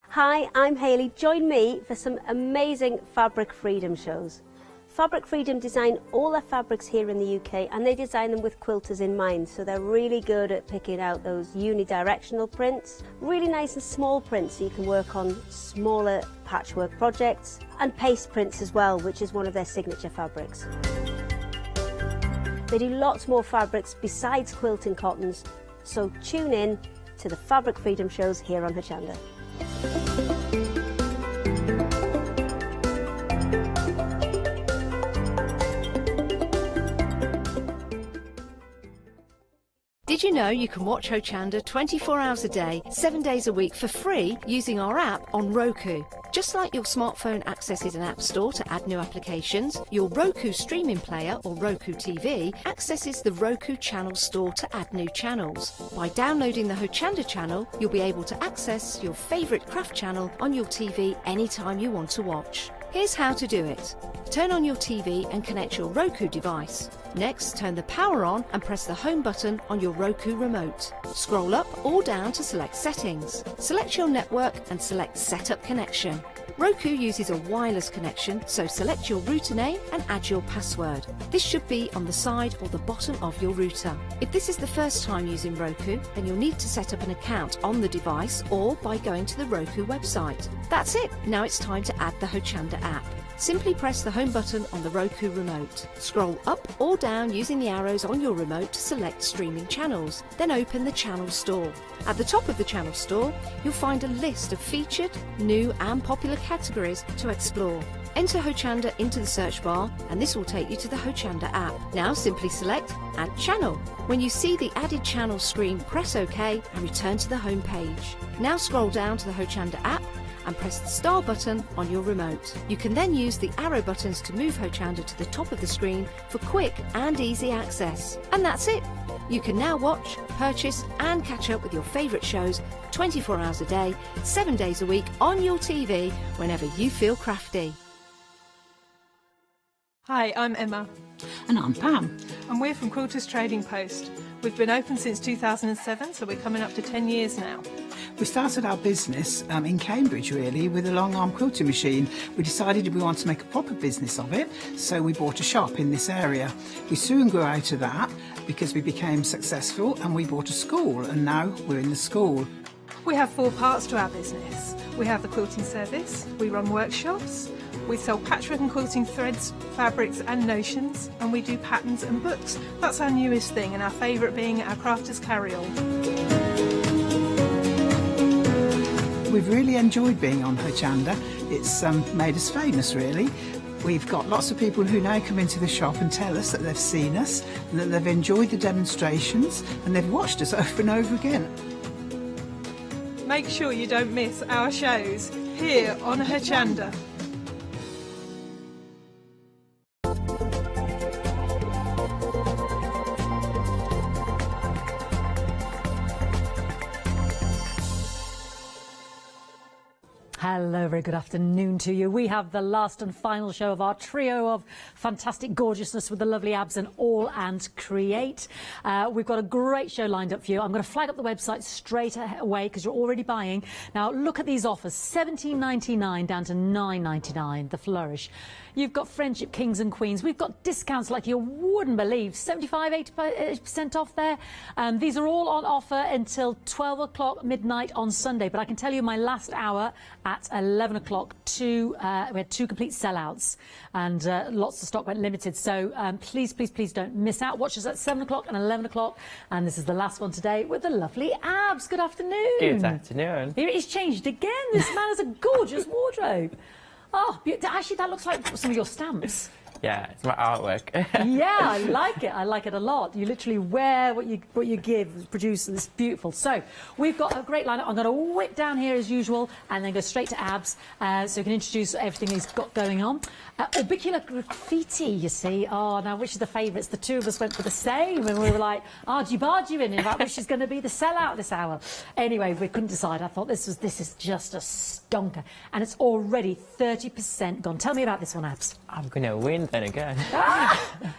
Hi, I'm Hayley. Join me for some amazing Fabric Freedom shows. Fabric Freedom design all their fabrics here in the UK, and they design them with quilters in mind, so they're really good at picking out those unidirectional prints, really nice and small prints so you can work on smaller patchwork projects, and paste prints as well, which is one of their signature fabrics. They do lots more fabrics besides quilting cottons, so tune in to the Fabric Freedom shows here on Hochanda. Did you know you can watch Hochanda 24 hours a day, 7 days a week for free using our app on Roku? Just like your smartphone accesses an app store to add new applications, your Roku streaming player or Roku TV accesses the Roku channel store to add new channels. By downloading the Hochanda channel, you'll be able to access your favourite craft channel on your TV anytime you want to watch. Here's how to do it. Turn on your TV and connect your Roku device. Next, turn the power on and press the home button on your Roku remote. Scroll up or down to select settings. Select your network and select Setup Connection. Roku uses a wireless connection, so select your router name and add your password. This should be on the side or the bottom of your router. If this is the first time using Roku, then you'll need to set up an account on the device or by going to the Roku website. That's it. Now it's time to add the Hochanda app. Simply press the home button on the Roku remote. Scroll up or down using the arrows on your remote to select streaming channels, then open the channel store. At the top of the channel store, you'll find a list of featured, new and popular categories to explore. Enter Hochanda into the search bar and this will take you to the Hochanda app. Now simply select Add Channel. When you see the added channel screen, press OK and return to the home page. Now scroll down to the Hochanda app and press the star button on your remote. You can then use the arrow buttons to move Hochanda to the top of the screen for quick and easy access. And that's it! You can now watch, purchase and catch up with your favourite shows 24 hours a day, 7 days a week on your TV whenever you feel crafty. Hi, I'm Emma. And I'm Pam. And we're from Quilters Trading Post. We've been open since 2007, so we're coming up to 10 years now. We started our business in Cambridge, really, with a long arm quilting machine. We decided we wanted to make a proper business of it, so we bought a shop in this area. We soon grew out of that because we became successful and we bought a school, and now we're in the school. We have 4 parts to our business. We have the quilting service, we run workshops, we sell patchwork and quilting threads, fabrics and notions, and we do patterns and books. That's our newest thing, and our favourite being our Crafters Carry-All. We've really enjoyed being on Hochanda. It's made us famous, really. We've got lots of people who now come into the shop and tell us that they've seen us, and that they've enjoyed the demonstrations, and they've watched us over and over again. Make sure you don't miss our shows here on Hochanda. Hello, very good afternoon to you. We have the last and final show of our trio of fantastic gorgeousness with the lovely Abs and All and Create. We've got a great show lined up for you. I'm going to flag up the website straight away because you're already buying. Now, look at these offers, $17.99 down to $9.99, the Flourish. You've got Friendship Kings and Queens. We've got discounts like you wouldn't believe, 75, 80% off there. These are all on offer until 12 o'clock midnight on Sunday. But I can tell you my last hour at 11 o'clock, we had 2 complete sellouts and lots of stock went limited. So please, please, please don't miss out. Watch us at 7 o'clock and 11 o'clock. And this is the last one today with the lovely Abs. Good afternoon. Good afternoon. He's changed again. This man has a gorgeous wardrobe. Oh, actually, that looks like some of your stamps. Yeah, it's my artwork. Yeah, I like it. I like it a lot. You literally wear what you give, produce, and it's beautiful. So we've got a great lineup. I'm going to whip down here as usual and then go straight to Abs so you can introduce everything he's got going on. Orbicular graffiti, you see. Oh, now which is the favourites? The two of us went for the same and we were like, argy-bargy in about which is going to be the sellout this hour. Anyway, we couldn't decide. I thought this is just a stonker. And it's already 30% gone. Tell me about this one, Abs. I'm going to win then again.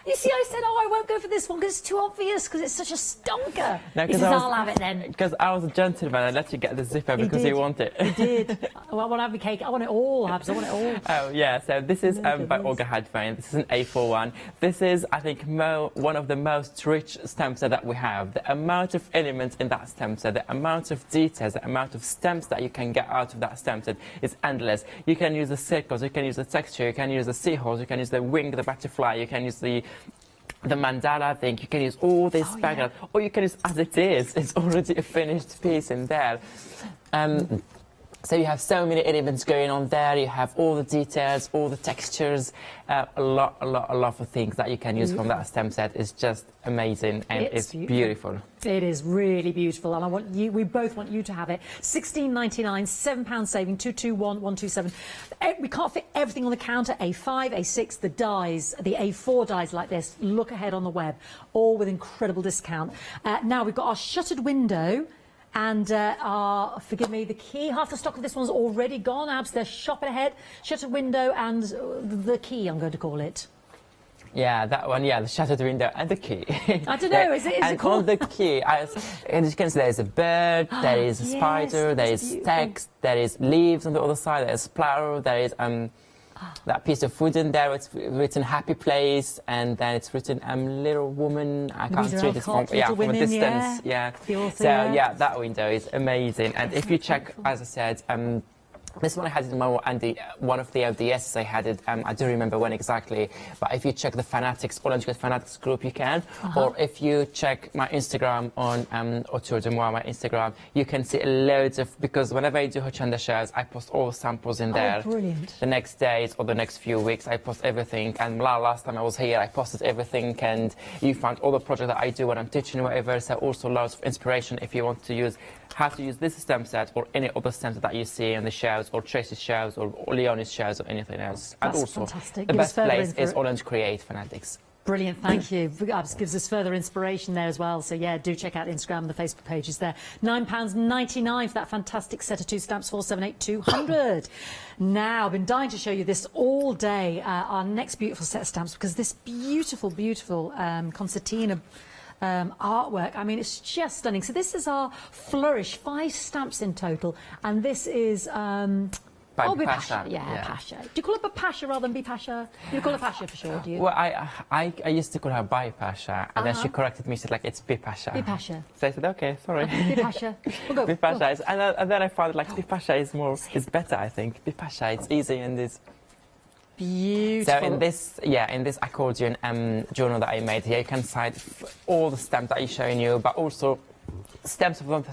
You see, I said, I won't go for this one because it's too obvious, because it's such a stonker. No, he says, I'll have it then. Because I was a gentleman, I let you get the zipper because you want it. He did. I want to have my cake. I want it all, Abs. I want it all. Oh, yeah. So this is by Olga Hadvain. This is an A4 one. This is, I think, one of the most rich stamps that we have. The amount of elements in that stamp set, the amount of details, the amount of stamps that you can get out of that stamp set is endless. You can use the circles, you can use the texture, you can use the seahorse, you can use the wing, the butterfly, you can use the mandala thing, you can use all this background, or you can use as it is. It's already a finished piece in there. So you have so many elements going on there. You have all the details, all the textures, a lot of things that you can use from that stamp set. It's just amazing and it's beautiful. It is really beautiful, and we both want you to have it. £16.99, £7 saving, 221 127. We can't fit everything on the counter. A5, A6, the dies, the A4 dies like this. Look ahead on the web, all with incredible discount. Now we've got our shuttered window. And forgive me, the key, half the stock of this one's already gone. Abs, they're shopping ahead. Shuttered window and the key, I'm going to call it. Yeah, that one, yeah, the shuttered window and the key. I don't know, is it called? On the key, as you can see, there is a bird, there is a spider, there is text, there is leaves on the other side, there is flower, there is that piece of wood in there. It's written "Happy Place," and then it's written "Little Woman." I can't read it from a distance. Yeah. The author, so yeah, that window is amazing. And if you check, as I said, This one I had it more, and one of the LDSs I had it, I don't remember when exactly, but if you check the Fanatics, Orange Cat Fanatics group, you can. Or if you check my Instagram on Autour de Moi, my Instagram, you can see loads of, because whenever I do Hochanda shares, I post all the samples in there. Oh, brilliant. The next days or the next few weeks, I post everything. And last time I was here, I posted everything, and you found all the projects that I do when I'm teaching, whatever. So also lots of inspiration if you want to use how to use this stamp set or any other stamp set that you see in the shelves, or Tracy's shelves, or Leonie's shelves, or anything else. That's and also, fantastic. the Give us best further place is Orange Create Fanatics. Brilliant, thank you. That gives us further inspiration there as well. So yeah, do check out Instagram, the Facebook pages there. £9.99 for that fantastic set of 2 stamps, 478-200. Now, I've been dying to show you this all day, our next beautiful set of stamps, because this beautiful, beautiful concertina artwork, I mean, it's just stunning. So this is our Flourish, 5 stamps in total, and this is Bipasha. Yeah, Pasha. Do you call it Bipasha rather than Bipasha? You call it Pasha for sure, do you? Well, I used to call her Bipasha, and then she corrected me. She said, like, it's Bipasha. Bipasha. So I said, okay, sorry. Bipasha. We'll go. Bipasha. And then I found, like, Bipasha is better, I think. Bipasha, it's easy and it's beautiful. So in this accordion journal that I made here, you can cite all the stamps that I'm showing you, but also stamps from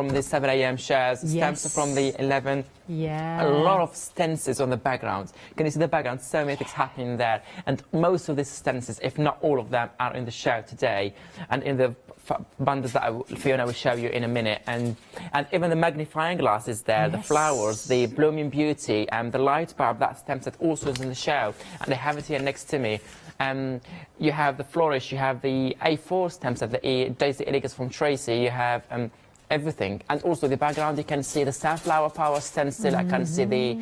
the 7 a.m. shares, stamps from the 11. Yeah. A lot of stencils on the background. Can you see the background? So many things happening there. And most of these stencils, if not all of them, are in the show today. And in the bundles that Fiona will show you in a minute. And even the magnifying glass is there, the flowers, the blooming beauty, and the light bulb, that stamp set also is in the show. And I have it here next to me. You have the Flourish, you have the A4 stamp set, the Daisy Elegance from Tracy, you have everything. And also the background, you can see the Sunflower Power stencil, I can see the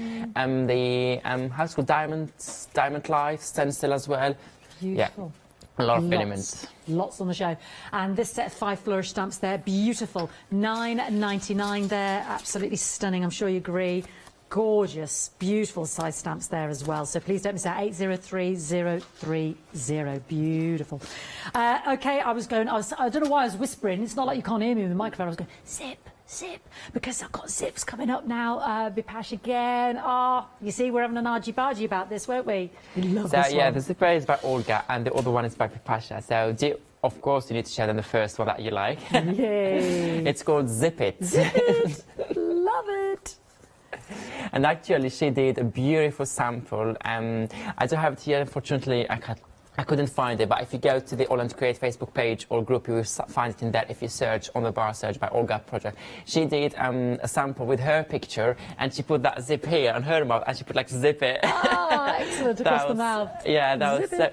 how's it called, Diamond Life stencil as well. Beautiful. Yeah, a lot of elements. Lots on the show. And this set of 5 Flourish stamps there, beautiful. £9.99 there, absolutely stunning, I'm sure you agree. Gorgeous, beautiful size stamps there as well. So please don't miss out. 803030. Beautiful. Okay, I don't know why I was whispering. It's not like you can't hear me with the microphone. I was going, zip, zip, because I've got zips coming up now. Bipash again. You see, we're having an argy-bargy about this, won't we? We love this one. The zipper is by Olga, and the other one is by Bipasha. So of course, you need to share them the first one that you like. Yay. It's called Zip It. Zip It. Love it. And actually, she did a beautiful sample. I don't have it here, unfortunately. I couldn't find it, but if you go to the Orange Create Facebook page or group, you will find it in there if you search on the bar search by Olga Project. She did a sample with her picture, and she put that zip here on her mouth, and she put like zip it. Oh, excellent, across the mouth. Yeah, that zip was so...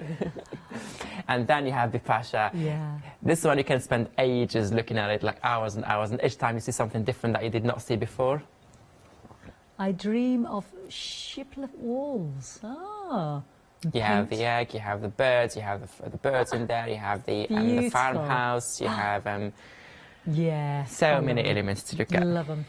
And then you have Bipasha. Yeah. This one, you can spend ages looking at it, like hours and hours, and each time you see something different that you did not see before. I dream of shiplet walls. You have the egg, you have the birds, you have the birds in there, you have the farmhouse, you have so many elements to look at. Love them.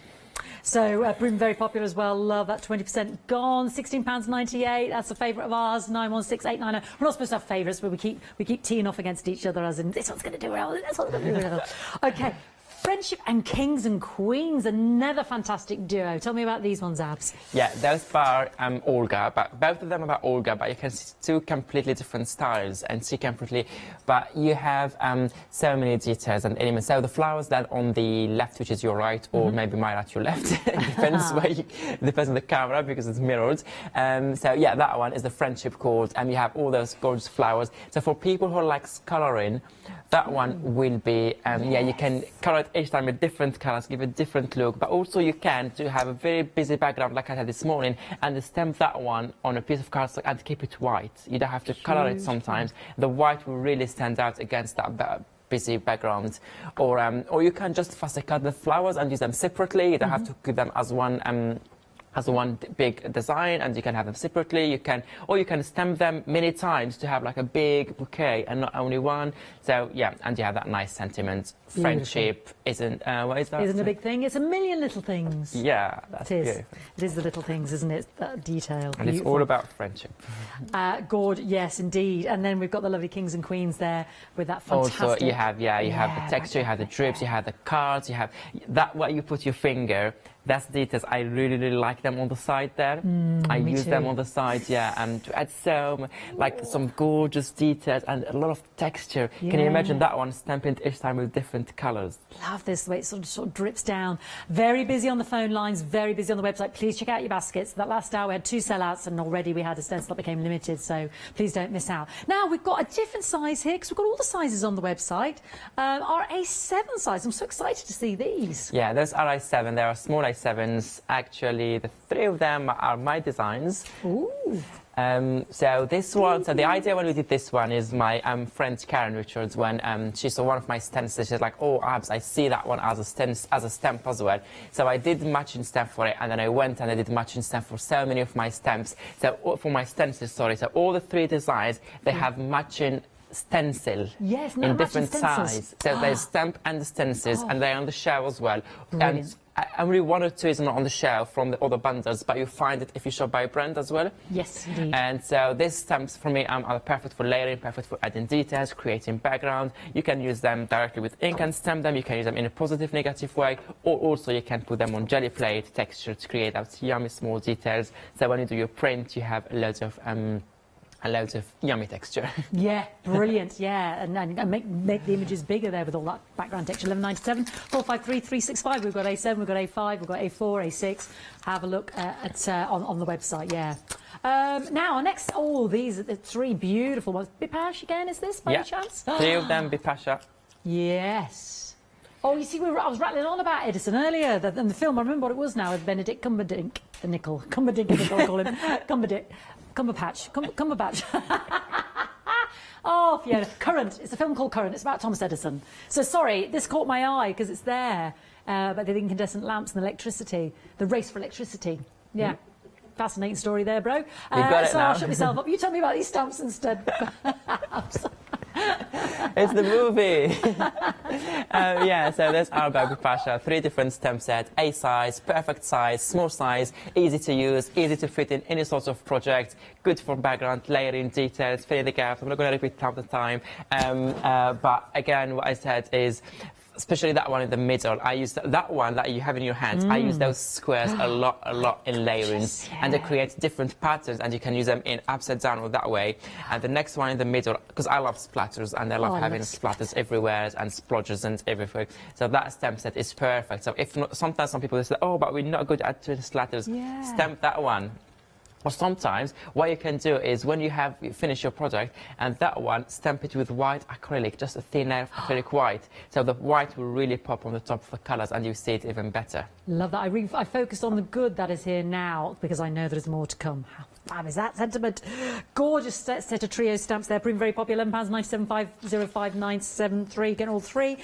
So Broom, very popular as well. Love that 20% gone. £16.98. That's a favourite of ours. 916890. We're not supposed to have favourites, but we keep teeing off against each other, as in this one's going to do well, this one's going to do well. Okay. Friendship and Kings and Queens, another fantastic duo. Tell me about these ones, Abs. Yeah, those are Olga, but both of them are Olga, but you can see 2 completely different styles and see completely, but you have so many details and elements. So the flowers that on the left, which is your right, or maybe mine at your left, depends depends on the camera because it's mirrored. So yeah, that one is the Friendship cord, and you have all those gorgeous flowers. So for people who like colouring, that one will be, you can colour it each time with different colours, give a different look, but also you can have a very busy background like I had this morning, and stamp that one on a piece of cardstock and keep it white. You don't have to colour it sometimes. The white will really stand out against that busy background. Or you can just fussy cut the flowers and use them separately. You don't have to keep them as one big design, and you can have them separately. You can stamp them many times to have like a big bouquet and not only one. So yeah, and you have that nice sentiment. Beautiful. Friendship isn't what is that? Isn't a big thing. It's a million little things. Yeah, that's beautiful. It is the little things, isn't it? That detail. And it's all about friendship. Yes, indeed. And then we've got the lovely Kings and Queens there with that fantastic. Also, you have the texture, you have the drips, you have the cards, you have that what you put your finger. That's details. I really, really like them on the side there. I me use too. them on the side, yeah, and to add some gorgeous details and a lot of texture. Can you imagine that one stamping each time with different colours? Love this, the way it sort of drips down. Very busy on the phone lines, very busy on the website. Please check out your baskets. That last hour we had 2 sellouts and already we had a stencil that became limited, so please don't miss out. Now we've got a different size here because we've got all the sizes on the website. Our A7 size, I'm so excited to see these. Yeah, those are A7. They are small A7s. Actually, the 3 of them are my designs. Ooh. So this one, so the idea when we did this one is my friend Karen Richards, when she saw one of my stencils, she's like, oh, Abs, I see that one as a stamp as well. So I did matching stamp for it, and then I went and I did matching stamp for so many of my stamps. So for my stencils, sorry, so all the 3 designs, they have matching stencil in different size. So there's stamp and the stencils, and they're on the shelf as well. Brilliant. And only 1 or 2 is not on the shelf from the other bundles, but you find it if you shop by brand as well. Yes, indeed. And so these stamps for me are perfect for layering, perfect for adding details, creating background. You can use them directly with ink and stamp them. You can use them in a positive, negative way, or also you can put them on jelly plate texture to create out yummy small details. So when you do your print, you have loads of yummy texture. Yeah, brilliant. Yeah, and make the images bigger there with all that background texture. 1197 453 365. We've got A7, we've got A5, we've got A4, A6. Have a look on the website. Yeah. Now our next. Oh, these are the 3 beautiful ones. Bipash again, is this by any chance? 3 of them Bipasha. Yes. Oh, you see, I was rattling on about Edison earlier. In the film, I remember what it was now with Benedict Cumberbatch. I call him. Cumberbatch. Oh, Fiona. Current. It's a film called Current. It's about Thomas Edison. So sorry, this caught my eye because it's there. About the incandescent lamps and electricity. The race for electricity. Yeah. Fascinating story there, bro. You got it now. I'll shut myself up. You tell me about these stamps instead. It's the movie. Yeah, so there's our Baby Pasha, 3 different stamp sets, A size, perfect size, small size, easy to use, easy to fit in any sort of project, good for background, layering, details, filling the gaps. I'm not going to repeat time to time. But again, what I said is, especially that one in the middle, I use that one that you have in your hands. I use those squares a lot in layerings, and they create different patterns, and you can use them in upside down or that way. And the next one in the middle, because I love splatters and I love having splatters everywhere and splodges and everything. So that stamp set is perfect. So if not, sometimes some people say, oh, but we're not good at doing splatters. Stamp that one. Or sometimes what you can do is when you finish your project and that one, stamp it with white acrylic, just a thin layer of acrylic white. So the white will really pop on the top of the colours and you see it even better. Love that. I focused on the good that is here now because I know there's more to come. How fab is that sentiment? Gorgeous set of trio stamps there, proving very popular. £11.97 505 Get all 3.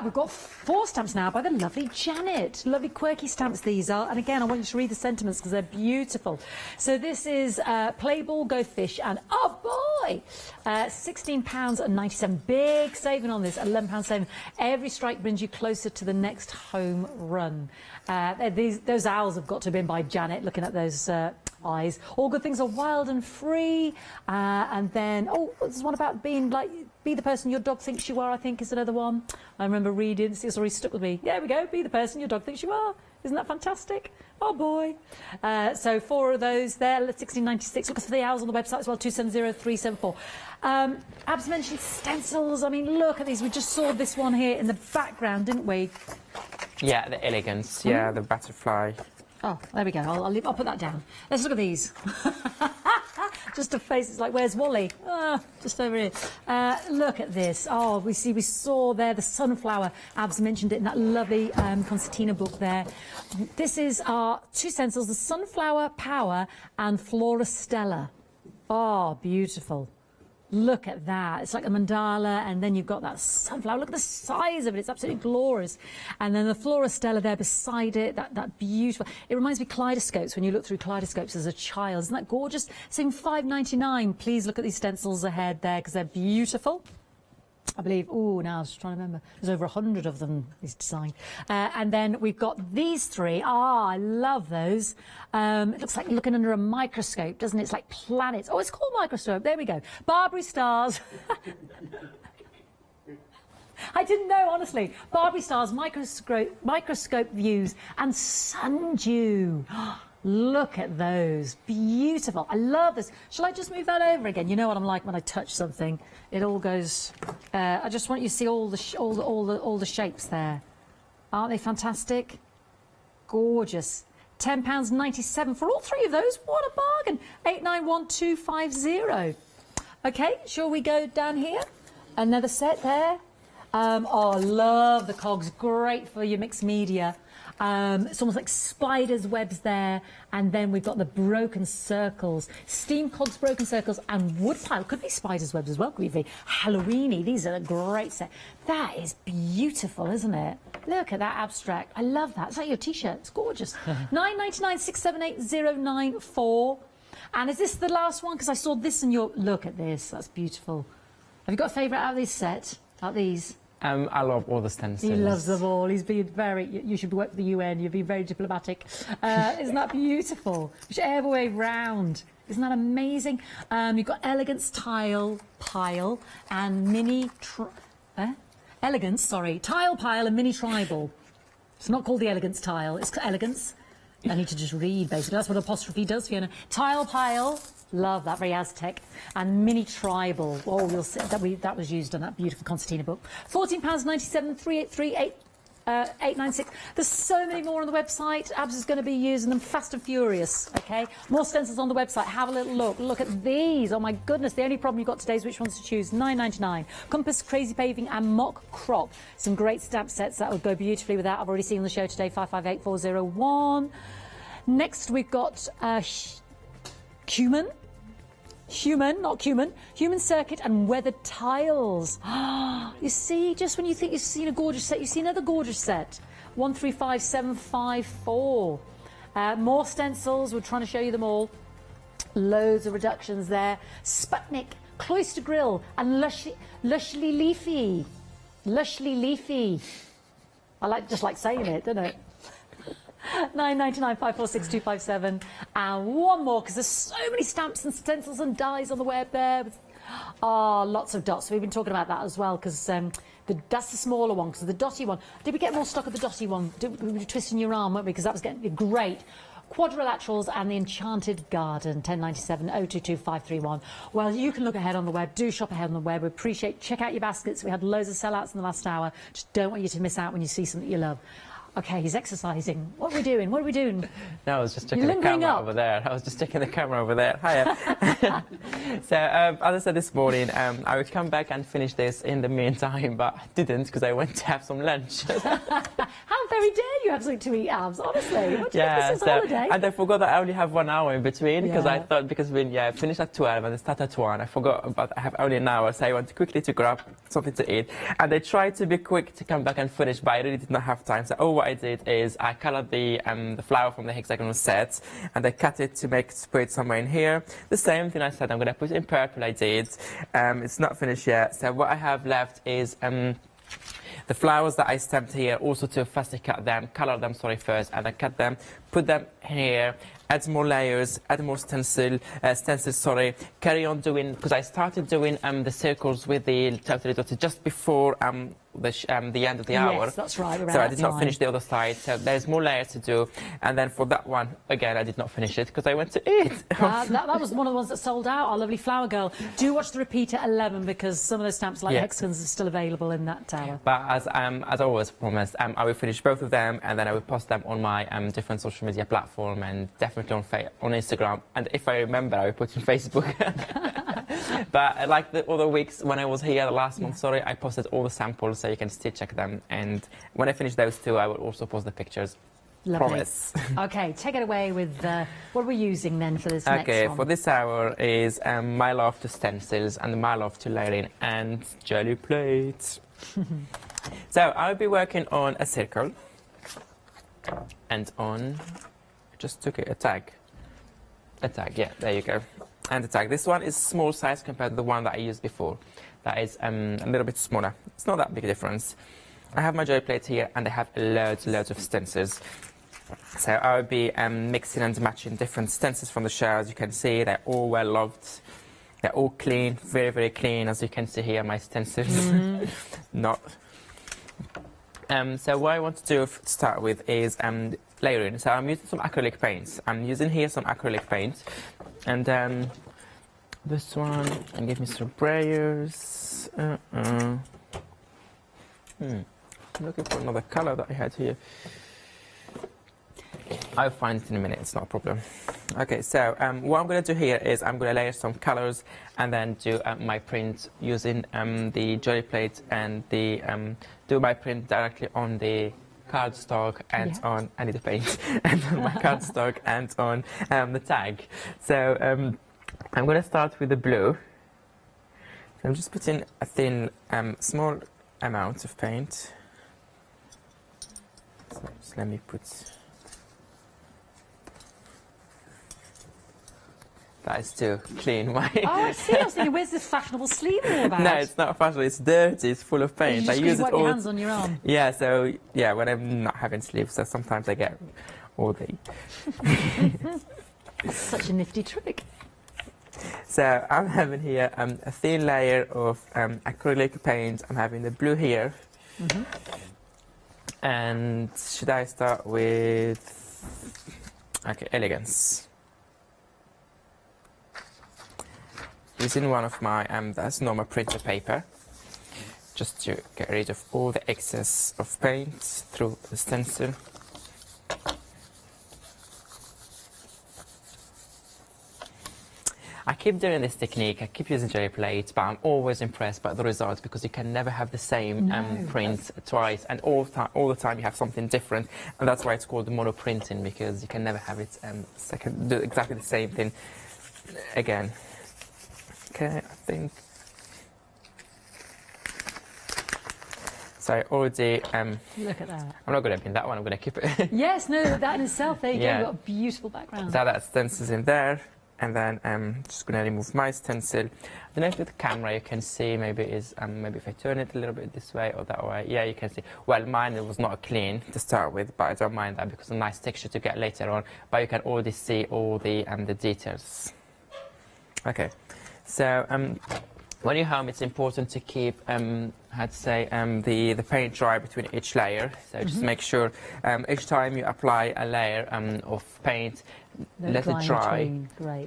We've got 4 stamps now by the lovely Janet. Lovely quirky stamps these are. And again, I want you to read the sentiments because they're beautiful. So this is Play Ball, Go Fish, and oh boy, £16.97. Big saving on this, £11 saving. Every strike brings you closer to the next home run. Those owls have got to have been by Janet, looking at those eyes. All good things are wild and free. And then, there's one about being like, be the person your dog thinks you are, I think is another one. I remember reading, it's already stuck with me. There we go, be the person your dog thinks you are. Isn't that fantastic? Oh boy. So 4 of those there, 1696. Look for the owls on the website as well, 270374. Abs mentioned stencils. I mean, look at these. We just saw this one here in the background, didn't we? Yeah, the elegance. Yeah, the butterfly. Oh, there we go. I'll put that down. Let's look at these. Just a face. It's like, where's Wally? Just over here. Look at this. Oh, we saw there the sunflower. Abs mentioned it in that lovely concertina book there. This is our 2 stencils, the Sunflower Power and Flora Stella. Oh, beautiful. Look at that. It's like a mandala, and then you've got that sunflower. Look at the size of it. It's absolutely glorious. And then the Flora Stella there beside it, that beautiful. It reminds me of kaleidoscopes when you look through kaleidoscopes as a child. Isn't that gorgeous? Saying £5.99. Please look at these stencils ahead there because they're beautiful. I believe, now I was trying to remember, there's over 100 of them he's designed. And then we've got these 3. I love those. It looks like looking under a microscope, doesn't it? It's like planets. Oh, it's called microscope. There we go. Barbary stars. I didn't know, honestly. Barbie Stars, microscope views, and sundew. Look at those. Beautiful. I love this. Shall I just move that over again? You know what I'm like when I touch something. It all goes... I just want you to see all the shapes there. Aren't they fantastic? Gorgeous. £10.97 for all three of those. What a bargain. 891250. Okay, shall we go down here? Another set there. Oh, love the cogs. Great for your mixed media. It's almost like spiders' webs there. And then we've got the broken circles. Steam cogs, broken circles, and woodpile. Could be spiders' webs as well. Could be Halloweeny. These are a great set. That is beautiful, isn't it? Look at that abstract. I love that. It's like your T-shirt. It's gorgeous. £9.99, 678094. And is this the last one? Because I saw this in your... Look at this. That's beautiful. Have you got a favourite out of this set? Out of these? I love all the stencils. He loves them all. He's been very... You should work for the UN. You've been very diplomatic. Isn't that beautiful? Whichever way round. Isn't that amazing? You've got elegance tile pile and mini... Elegance, sorry. Tile pile and mini tribal. It's not called the elegance tile. It's elegance. I need to just read, basically. That's what apostrophe does, Fiona. Tile pile. Love that, very Aztec. And mini tribal. Oh, we'll see. That was used on that beautiful concertina book. £14.97, 3838. 896. There's so many more on the website. Abs is going to be using them fast and furious. Okay, more stencils on the website. Have a little look. Look at these. Oh my goodness, the only problem you've got today is which ones to choose. £9.99. Compass, Crazy Paving and Mock Crop. Some great stamp sets that would go beautifully with that. I've already seen on the show today. 558401. Next we've got human circuit and weathered tiles. You see, just when you think you've seen a gorgeous set, you see another gorgeous set. 135754. More stencils. We're trying to show you them all. Loads of reductions there. Sputnik, Cloister Grill, and Lushly Leafy. Lushly Leafy. I just like saying it, don't I? 9.99, 546257, and one more because there's so many stamps and stencils and dies on the web there. Oh, lots of dots. We've been talking about that as well because that's the smaller one. Because the dotty one, did we get more stock of the dotty one? We were twisting your arm, weren't we? Because that was getting great. Quadrilaterals and the Enchanted Garden, 1097 022 531. Well, you can look ahead on the web. Do shop ahead on the web. We appreciate. Check out your baskets. We had loads of sellouts in the last hour. Just don't want you to miss out when you see something you love. Okay, he's exercising. What are we doing? What are we doing? No, I was just checking the camera over there. I was just checking the camera over there. Hiya. So, as I said this morning, I would come back and finish this in the meantime, but I didn't because I went to have some lunch. How very dare you have something to eat, Abs, honestly. What do you think this is holiday? And I forgot that I only have 1 hour in between because I thought because we finished at 12 and I start at 1. I forgot about I have only an hour, so I went quickly to grab something to eat. And I tried to be quick to come back and finish, but I really did not have time. So, what I did is I colored the flower from the hexagonal set and I cut it to put it somewhere in here. The same thing I said, I'm going to put it in purple. I did. It's not finished yet. So what I have left is the flowers that I stamped here, also to firstly color them first, and I cut them, put them here, add more layers, add more stencils, carry on doing, because I started doing the circles with the totally dotted just before the end of the hour. Yes, that's right. So I did not finish the other side, so there's more layers to do. And then for that one, again, I did not finish it because I went to eat. That was one of the ones that sold out, our lovely Flower Girl. Do watch the repeat at 11 because some of those stamps, like hexagons, are still available in that tower. But as I always promised, I will finish both of them and then I will post them on my different social media platform and definitely on Instagram. And if I remember, I will put on Facebook. But like the other weeks when I was here, the last month, I posted all the samples so you can still check them. And when I finish those two, I will also post the pictures. Lovely. Promise. Okay, take it away with what are we using then for this next one? Okay, for this hour is my love to stencils and my love to layering and jelly plates. So I'll be working on a circle and on, I just took it, a tag, yeah, there you go. And the tag. This one is small size compared to the one that I used before. That is a little bit smaller. It's not that big a difference. I have my jelly plate here and I have loads of stencils. So I'll be mixing and matching different stencils from the show. As you can see, they're all well loved. They're all clean, very clean. As you can see here, my stencils. So what I want to do to start with is layering. So I'm using some acrylic paints. I'm using here some acrylic paint, and this one, and give me some sprayers. I'm looking for another color that I had here. I'll find it in a minute, it's not a problem. Okay, so what I'm going to do here is I'm going to layer some colors and then do my print using the Jewellery plate and the do my print directly on the cardstock and on, I need to paint, and on my cardstock and on the tag. So I'm going to start with the blue. So I'm just putting a thin, small amount of paint. So just let me put... That is too clean. Why? Oh, I see. I was thinking, where's this fashionable sleeve all about? No, it's not fashionable. It's dirty. It's full of paint. You just wipe your hands on your arm. Yeah. So yeah, when I'm not having sleeves, so sometimes I get all the. Such a nifty trick. So I'm having here a thin layer of acrylic paint. I'm having the blue here. And should I start with? Okay, elegance. Using one of my that's normal printer paper, just to get rid of all the excess of paint through the stencil. I keep doing this technique, I keep using Jewellery plate, but I'm always impressed by the results because you can never have the same print twice, and all the time you have something different, and that's why it's called mono printing, because you can never have it do exactly the same thing again. Okay, I think. So I already. Look at that. I'm not going to pin that one. I'm going to keep it. Yes, no, that in itself. There you go. You've got a beautiful background. So that stencil's in there, and then I'm just going to remove my stencil. I don't know if with the camera you can see. Maybe is maybe if I turn it a little bit this way or that way. Yeah, you can see. Well, mine it was not clean to start with, but I don't mind that because it's a nice texture to get later on. But you can already see all the details. Okay. So when you're home, it's important to keep, how to say, the paint dry between each layer. So just make sure each time you apply a layer of paint, let it dry,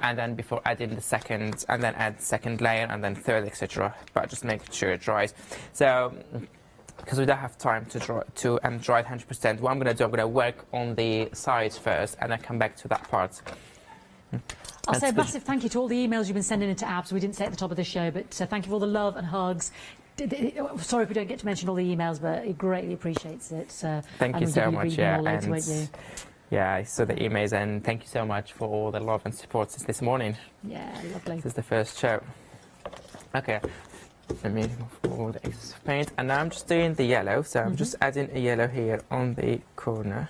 and then before adding the second, and then add second layer, and then third, etc. But just make sure it dries. So because we don't have time to dry it 100%, what I'm going to do, I'm going to work on the sides first, and then come back to that part. I'll say a massive thank you to all the emails you've been sending into Abs. We didn't say at the top of the show, but thank you for all the love and hugs. Sorry if we don't get to mention all the emails, but he greatly appreciates it. Thank you so much. Yeah, later, won't you? Yeah, I saw the emails, and thank you so much for all the love and support since this morning. Yeah, lovely. This is the first show. Okay, let me remove all the excess paint, and now I'm just doing the yellow. So I'm just adding a yellow here on the corner.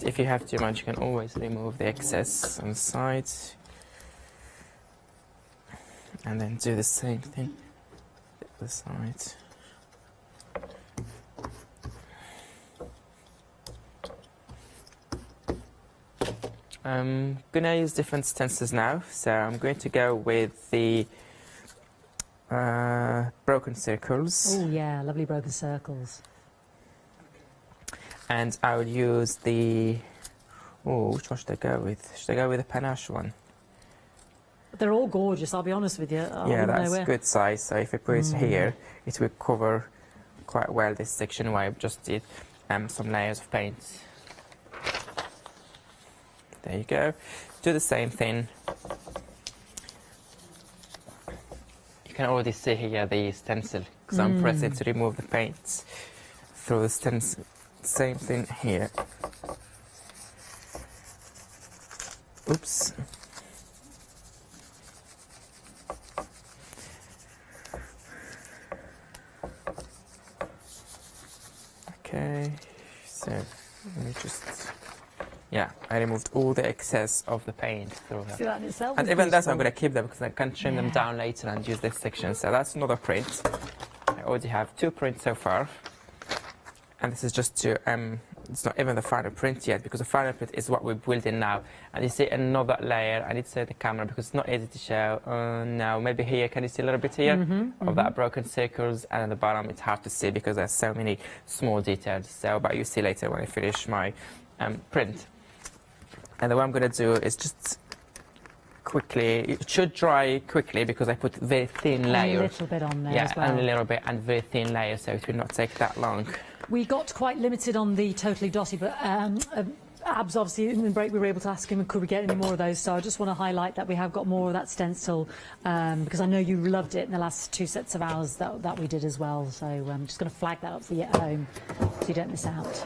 If you have too much, you can always remove the excess on the sides. And then do the same thing at the sides. I'm going to use different stencils now. So I'm going to go with the broken circles. Oh yeah, lovely broken circles. And I will use the... Oh, which one should I go with? Should I go with the panache one? They're all gorgeous, I'll be honest with you. Yeah, that's a good size. So if I put it here, it will cover quite well this section where I've just did some layers of paint. There you go. Do the same thing. You can already see here the stencil, because I'm pressing to remove the paint through the stencil. Same thing here. Oops. Okay, so let me just... Yeah, I removed all the excess of the paint through See, that in itself and is even that's, I'm beautiful. going to keep them because I can trim them down later and use this section. So that's another print. I already have 2 prints so far. And this is just to it's not even the final print yet, because the final print is what we're building now. And you see another layer. I need to set the camera because it's not easy to show. Now, maybe here, can you see a little bit here of that broken circles? And at the bottom, it's hard to see because there's so many small details. So, but you see later when I finish my print. And then what I'm going to do is just quickly, it should dry quickly because I put very thin layers. A little bit on there as well. Yeah, and a little bit, and very thin layers, so it will not take that long. We got quite limited on the Totally Dotty, but Abs, obviously, in the break we were able to ask him, could we get any more of those? So I just want to highlight that we have got more of that stencil, because I know you loved it in the last 2 sets of hours that we did as well. So I'm just going to flag that up for you at home so you don't miss out.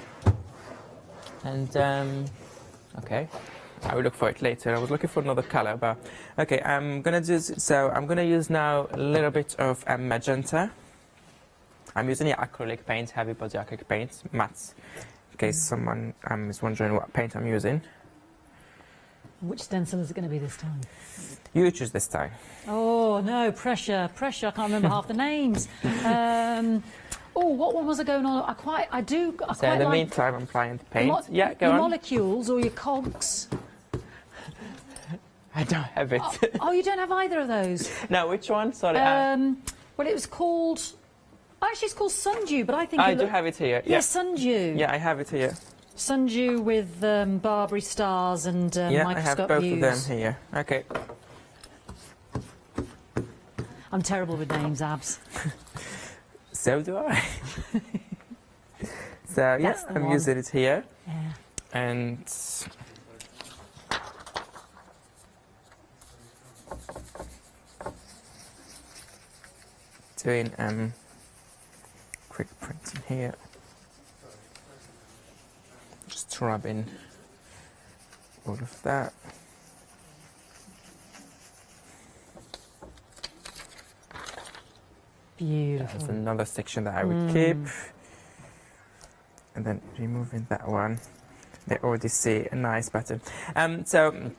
And, okay. I will look for it later. I was looking for another color, but okay. I'm gonna use now a little bit of magenta. I'm using the acrylic paint, heavy body acrylic paint, matte. In case someone is wondering what paint I'm using. Which stencil is it going to be this time? You choose this time. Oh no, pressure! I can't remember half the names. Oh, what one was I going on? I do. So in the meantime, I'm applying the paint. Yeah, go on. Your molecules or your cogs? I don't have it. Oh, you don't have either of those? No, which one? Sorry. Well, it was called... Actually, it's called Sundew, but I think... I do have it here. Yeah, Sundew. Yeah, I have it here. Sundew with Barbary stars and yeah, microscope I have both views. of them here. Okay. I'm terrible with names, Abs. So do I. So, yeah, I'm using it here. Yeah. And... doing quick printing here, just rubbing all of that. Beautiful. There's another section that I would keep, and then removing that one. They already see a nice pattern. So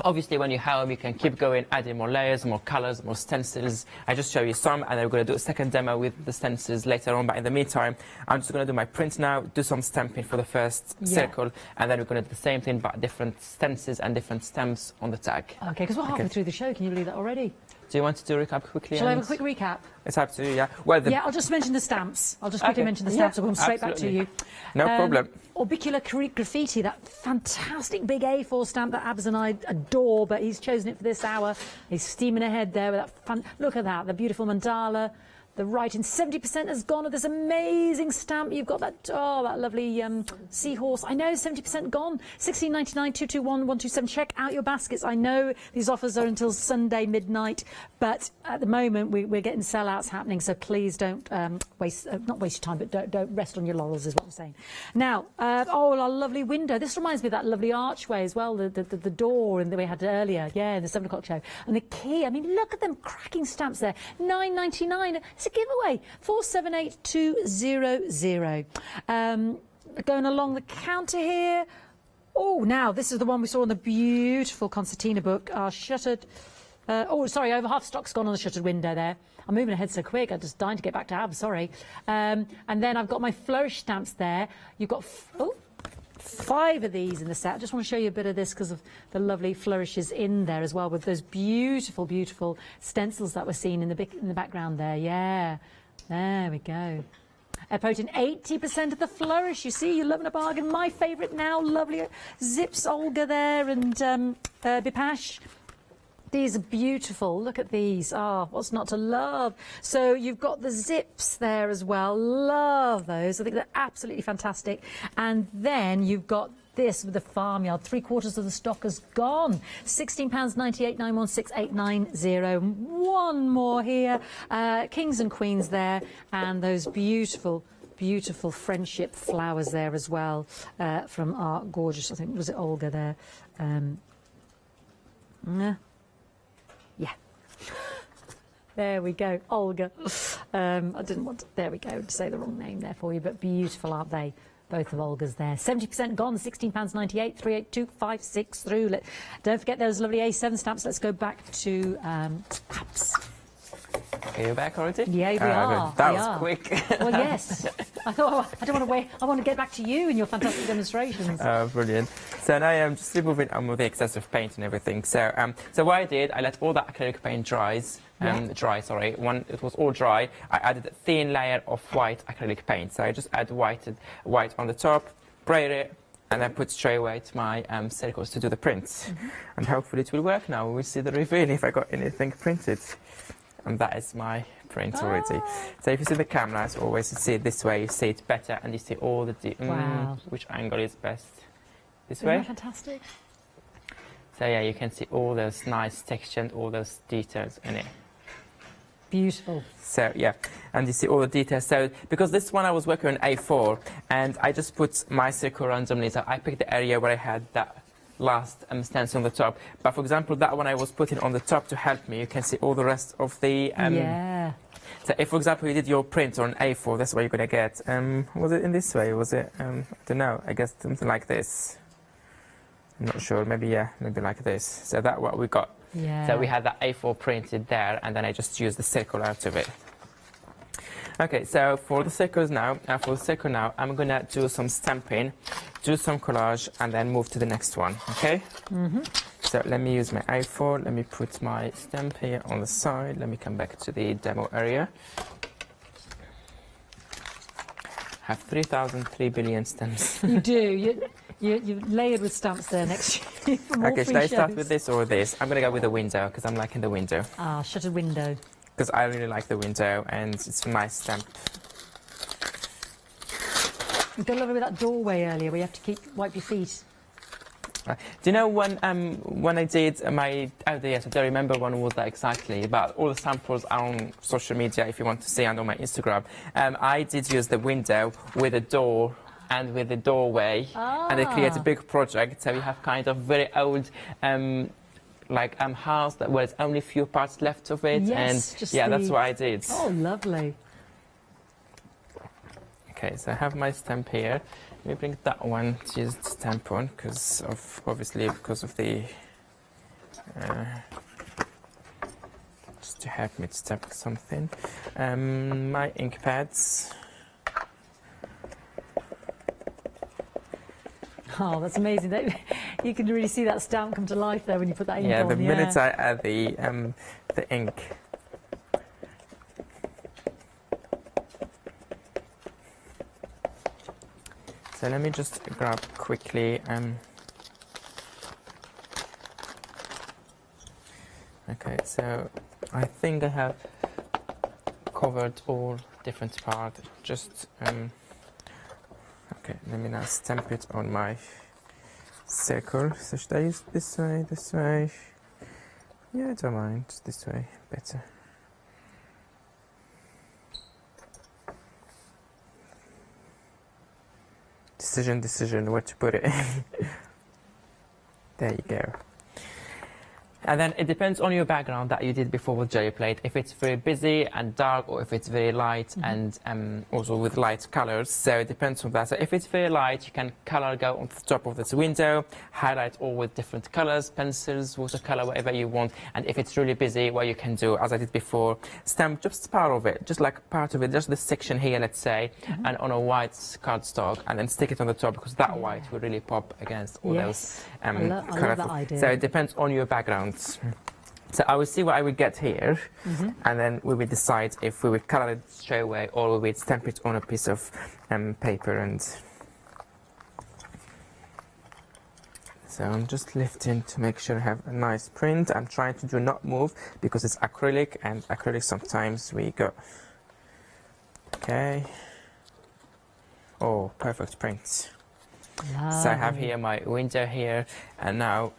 obviously when you're home, you can keep going, adding more layers, more colors, more stencils. I just show you some, and then we're going to do a second demo with the stencils later on. But in the meantime, I'm just going to do my print now, do some stamping for the first circle, and then we're going to do the same thing, but different stencils and different stamps on the tag. Okay, because we're halfway through the show. Can you believe that already? Do you want to do a recap quickly? Shall I have a quick recap? It's up to you, yeah. Well, yeah, I'll just mention the stamps. I'll just quickly mention the stamps. I'll come straight back to you. No problem. Orbicular Graffiti, that fantastic big A4 stamp that Abs and I adore, but he's chosen it for this hour. He's steaming ahead there with that fun. Look at that, the beautiful mandala. The writing, 70% has gone of this amazing stamp. You've got that, that lovely seahorse. I know, 70% gone. $16.99, 221 127. Check out your baskets. I know these offers are until Sunday midnight, but at the moment we're getting sellouts happening. So please don't not waste your time, but don't rest on your laurels, is what I'm saying. Now, our lovely window. This reminds me of that lovely archway as well. The door and that we had earlier. Yeah, the 7 o'clock show. And the key. I mean, look at them cracking stamps there. $9.99. It's a giveaway. 478200. Going along the counter here. Oh, now this is the one we saw in the beautiful concertina book. Our shuttered. Over half stock's gone on the shuttered window there. I'm moving ahead so quick. I'm just dying to get back to Ab. Sorry. And then I've got my flourish stamps there. You've got 5 of these in the set. I just want to show you a bit of this because of the lovely flourishes in there as well, with those beautiful, beautiful stencils that we're seeing in the background there. Yeah, there we go. Protein 80% of the flourish. You see, you're loving a bargain. My favourite now, lovely zips, Olga there, and Bipash. These are beautiful. Look at these. What's not to love? So you've got the zips there as well. Love those. I think they're absolutely fantastic. And then you've got this with the farmyard. 3/4 of the stock has gone. £16.98 916890. One more here. Kings and queens there, and those beautiful, beautiful friendship flowers there as well from our gorgeous. I think was it Olga there. Yeah. There we go, Olga. I didn't want to, there we go, to say the wrong name there for you, but beautiful, aren't they? Both of Olga's there. 70% gone, £16.98, 38256 through. Don't forget those lovely A7 stamps. Let's go back to apps. Are you back already? Yeah, we Ah, are. good. That we was are. quick. Well, yes. I thought, oh, I don't want to wait. I want to get back to you and your fantastic demonstrations. Oh, brilliant. So now I'm just removing the excessive paint and everything. So so what I did, I let all that acrylic paint dry, sorry. When it was all dry, I added a thin layer of white acrylic paint. So I just add white on the top, braid it, and then put straight away to my circles to do the prints. And hopefully it will work now. We'll see the reveal if I got anything printed. And that is my print already. So if you see the camera, as always, you see it this way, you see it better, and you see all the... Wow. Which angle is best? This Isn't way? that fantastic? So yeah, you can see all those nice texture and all those details in it. Beautiful. So yeah, and you see all the details. So because this one I was working on A4, and I just put my circle randomly. So I picked the area where I had that last stencil on the top. But for example, that one I was putting on the top to help me. You can see all the rest of the. Yeah. So if, for example, you did your print on A4, that's what you're gonna get. Was it in this way? Was it? I don't know. I guess something like this. I'm not sure. Maybe like this. So that's what we got. Yeah. So we had that A4 printed there, and then I just used the circle out of it. Okay, so for the circles now, I'm gonna do some stamping, do some collage, and then move to the next one. Okay. So let me use my A4. Let me put my stamp here on the side. Let me come back to the demo area. I have 3,003 billion stamps. You do. You're layered with stamps there next to you. Okay, should I start with this or this? I'm going to go with the window because I'm liking the window. Ah, shuttered window. Because I really like the window and it's a nice stamp. You got a lot with that doorway earlier where you have to wipe your feet. Do you know when I did my... Oh, yes, I don't remember when it was that exactly, but all the samples are on social media if you want to see, and on my Instagram. I did use the window with a door and with the doorway, and it creates a big project. So you have kind of very old, house where there's only a few parts left of it. Yes, and yeah, that's what I did. Oh, lovely. Okay, so I have my stamp here. Let me bring that one to use the stamp on, because of the just to help me to stamp something. My ink pads. Oh, that's amazing. You can really see that stamp come to life there when you put that ink on. Yeah, the minute I add the ink. So let me just grab quickly. Okay, so I think I have covered all different parts. Just okay, let me now stamp it on my circle. So should I use this way, this way? Yeah, I don't mind. This way, better. Decision, where to put it. There you go. And then it depends on your background that you did before with jelly plate. If it's very busy and dark, or if it's very light and also with light colors. So it depends on that. So if it's very light, you can color go on the top of this window, highlight all with different colors, pencils, watercolor, whatever you want. And if it's really busy, what you can do, as I did before, stamp just part of it, just like part of it, just this section here, let's say, and on a white cardstock, and then stick it on the top, because that white will really pop against all those I love that idea. So it depends on your background. So I will see what I will get here, and then we will decide if we will color it straight away or we will stamp it on a piece of paper. And so I'm just lifting to make sure I have a nice print. I'm trying to do not move because it's acrylic, and acrylic sometimes we go. Okay. Oh, perfect print. So I have here my window here, and now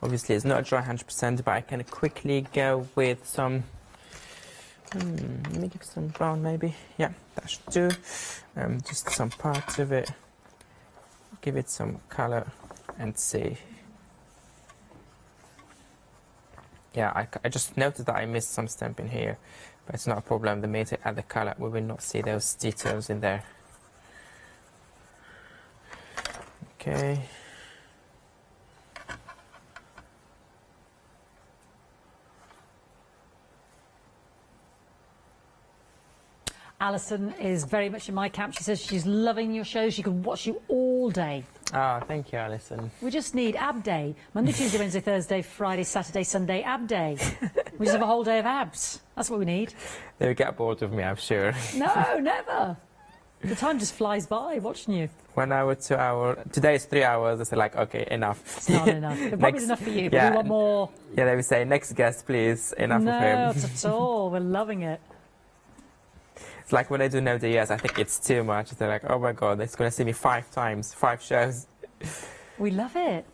obviously it's not dry 100%, but I can quickly go with some, let me give some brown maybe, yeah, that should do, just some parts of it, give it some color and see. Yeah, I just noticed that I missed some stamping here, but it's not a problem. The minute I add the color, we will not see those details in there. Okay. Alison is very much in my camp. She says she's loving your show. She can watch you all day. Oh, thank you, Alison. We just need ab day. Monday, Tuesday, Wednesday, Thursday, Friday, Saturday, Sunday, ab day. We just have a whole day of abs. That's what we need. They'll get bored of me, I'm sure. No, never. The time just flies by watching you. 1 hour, 2 hours. Today is 3 hours. It's like, okay, enough. It's not enough. It probably is enough for you, but we want more. Yeah, they would say, next guest, please. Enough of him. No, not at all. We're loving it. It's like when I do No DS, I think it's too much. They're like, oh my God, it's going to see me 5 times, 5 shows. We love it.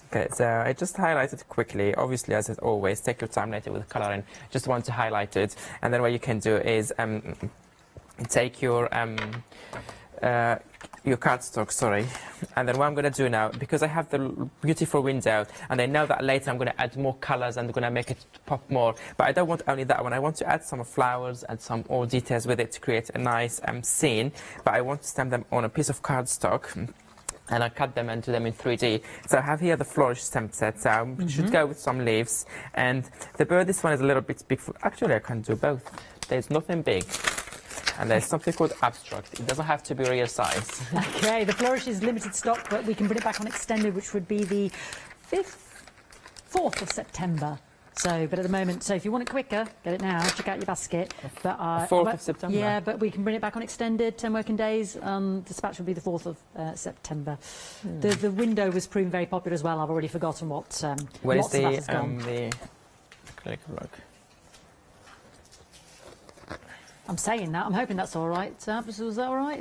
Okay, so I just highlighted quickly. Obviously, as always, take your time later with coloring. Just want to highlight it. And then what you can do is take your cardstock, sorry. And then what I'm going to do now, because I have the beautiful window, and I know that later I'm going to add more colors and I'm going to make it pop more. But I don't want only that one. I want to add some flowers and some more details with it to create a nice scene. But I want to stamp them on a piece of cardstock. And I cut them and do them in 3D. So I have here the flourish stamp set. So I should go with some leaves. And the bird, this one is a little bit big. Actually, I can do both. There's nothing big. And there's something called abstract. It doesn't have to be real size. Okay, the flourish is limited stock, but we can bring it back on extended, which would be the 4th of September. So, but at the moment, so if you want it quicker, get it now. Check out your basket. But 4th of September. Yeah, but we can bring it back on extended, 10 working days. Dispatch will be the 4th of September. The window was proving very popular as well. I've already forgotten what. Where is lots of that has gone. the acrylic rug? I'm saying that. I'm hoping that's all right. Was that all right?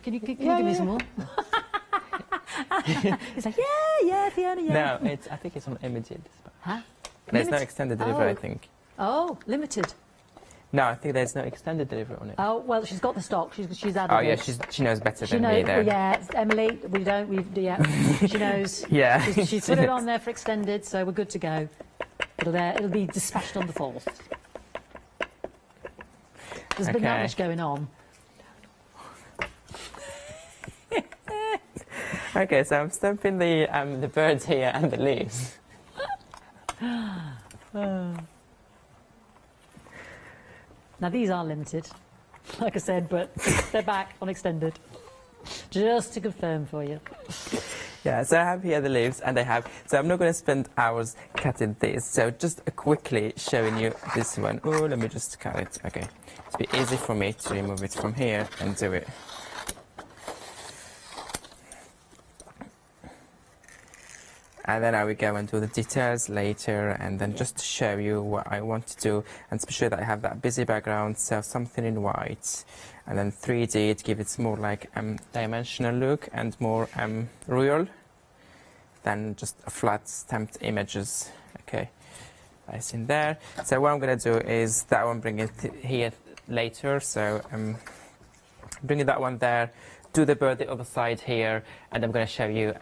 Can you give me some more? He's like, yeah, Fiona, yeah. No, I think it's on images. Huh? There's no extended delivery, I think. Oh, limited. No, I think there's no extended delivery on it. Oh, well, she's got the stock. She's added Oh, yeah, it. she knows better She than knows, me there. yeah, Emily, she knows. Yeah. She's put it on there for extended, so we're good to go. It'll be dispatched on the 4th. There's been that much going on. Okay, so I'm stamping the birds here and the leaves. Now these are limited, like I said, but they're back on extended. Just to confirm for you. Yeah, so I have here the leaves, and I have. So I'm not going to spend hours cutting this. So just quickly showing you this one. Oh, let me just cut it. Okay, it's a bit easy for me to remove it from here and do it. And then I will go and do the details later, and then just to show you what I want to do, and especially that I have that busy background, so something in white, and then 3D to give it more like dimensional look and more real than just a flat stamped images. Okay, nice in there. So what I'm going to do is that one, bring it here later. So bringing that one there, do the bird the other side here, and I'm going to show you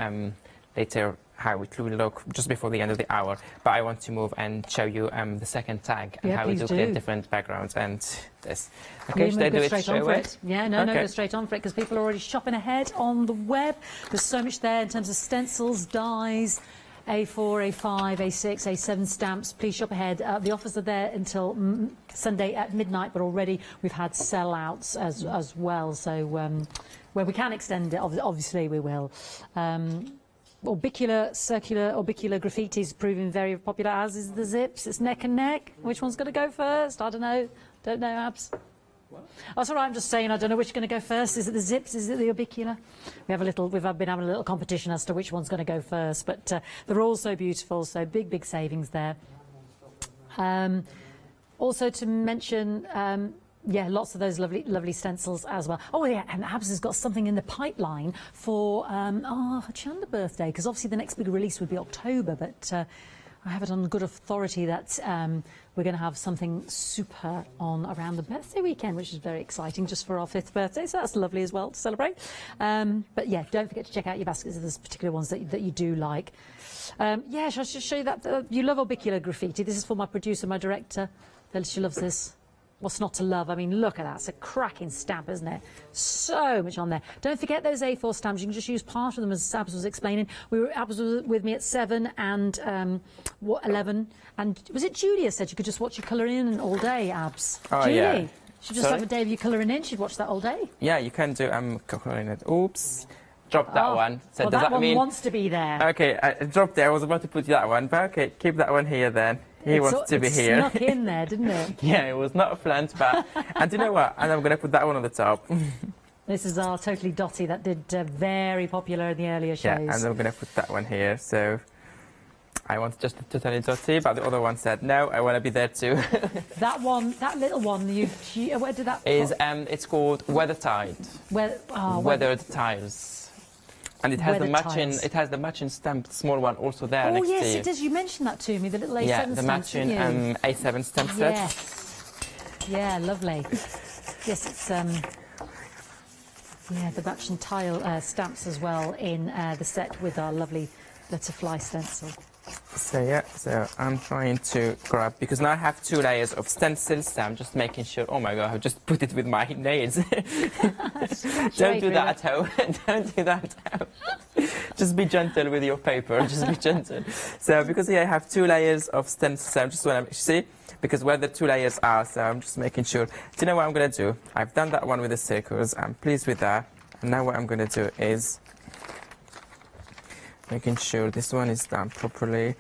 later how it will look just before the end of the hour. But I want to move and show you the second tag and how we do create different backgrounds and this. Okay, should I do it straight away? Yeah, no, go straight on for it, because people are already shopping ahead on the web. There's so much there in terms of stencils, dies, A4, A5, A6, A7 stamps. Please shop ahead. The offers are there until Sunday at midnight, but already we've had sellouts as well. So where we can extend it, obviously we will. Circular orbicular graffiti is proving very popular, as is the zips. It's neck and neck. Which one's going to go first? I don't know. Don't know, Abs. What? Oh, sorry, I'm just saying I don't know which is going to go first. Is it the zips? Is it the orbicular? We've been having a little competition as to which one's going to go first, but they're all so beautiful, so big savings there. Also to mention, yeah, lots of those lovely stencils as well. Oh yeah, and Abs has got something in the pipeline for Hochanda birthday, because obviously the next big release would be October, but I have it on good authority that we're going to have something super on around the birthday weekend, which is very exciting, just for our 5th birthday, so that's lovely as well to celebrate. But yeah, don't forget to check out your baskets if there's particular ones that you do like. Yeah, shall I just show you that? You love orbicular graffiti. This is for my producer, my director. She loves this. What's not to love? I mean, look at that. It's a cracking stamp, isn't it? So much on there. Don't forget those A4 stamps. You can just use part of them, as Abs was explaining. Abs was with me at 7 and 11. And was it Julia said you could just watch your colouring in all day, Abs? Oh, Julie, yeah. she'd just have a day of you colouring in. She'd watch that all day. Yeah, you can do colouring it. Oops. Drop that one. So well, does that one mean... wants to be there. Okay, I dropped it. I was about to put that one, but okay, keep that one here then. He wants to be here. It snuck in there, didn't it? Yeah, it was not planned, but... And you know what? And I'm going to put that one on the top. This is our Totally Dotty that did very popular in the earlier shows. Yeah, and I'm going to put that one here. So I want just the Totally Dotty, but the other one said, no, I want to be there too. That one, that little one, where did that... It's called Weather Tide. Weathered Tiles. And it has the matching stamp, small one, also there next to you. Oh yes, it does. You mentioned that to me, the little A7 yeah, stamp. the matching A7 stamp set. Yes. Yeah, lovely. Yes, it's yeah, the matching tile stamps as well in the set with our lovely butterfly stencil. So yeah, so I'm trying to grab, because now I have 2 layers of stencils, so I'm just making sure, oh my god, I've just put it with my nails. Don't do that at home. Don't do that at home. Just be gentle with your paper, just be gentle. So because here I have 2 layers of stencils, so I'm just want to see, because where the 2 layers are, so I'm just making sure. Do you know what I'm going to do? I've done that one with the circles, I'm pleased with that, and now what I'm going to do is making sure this one is done properly.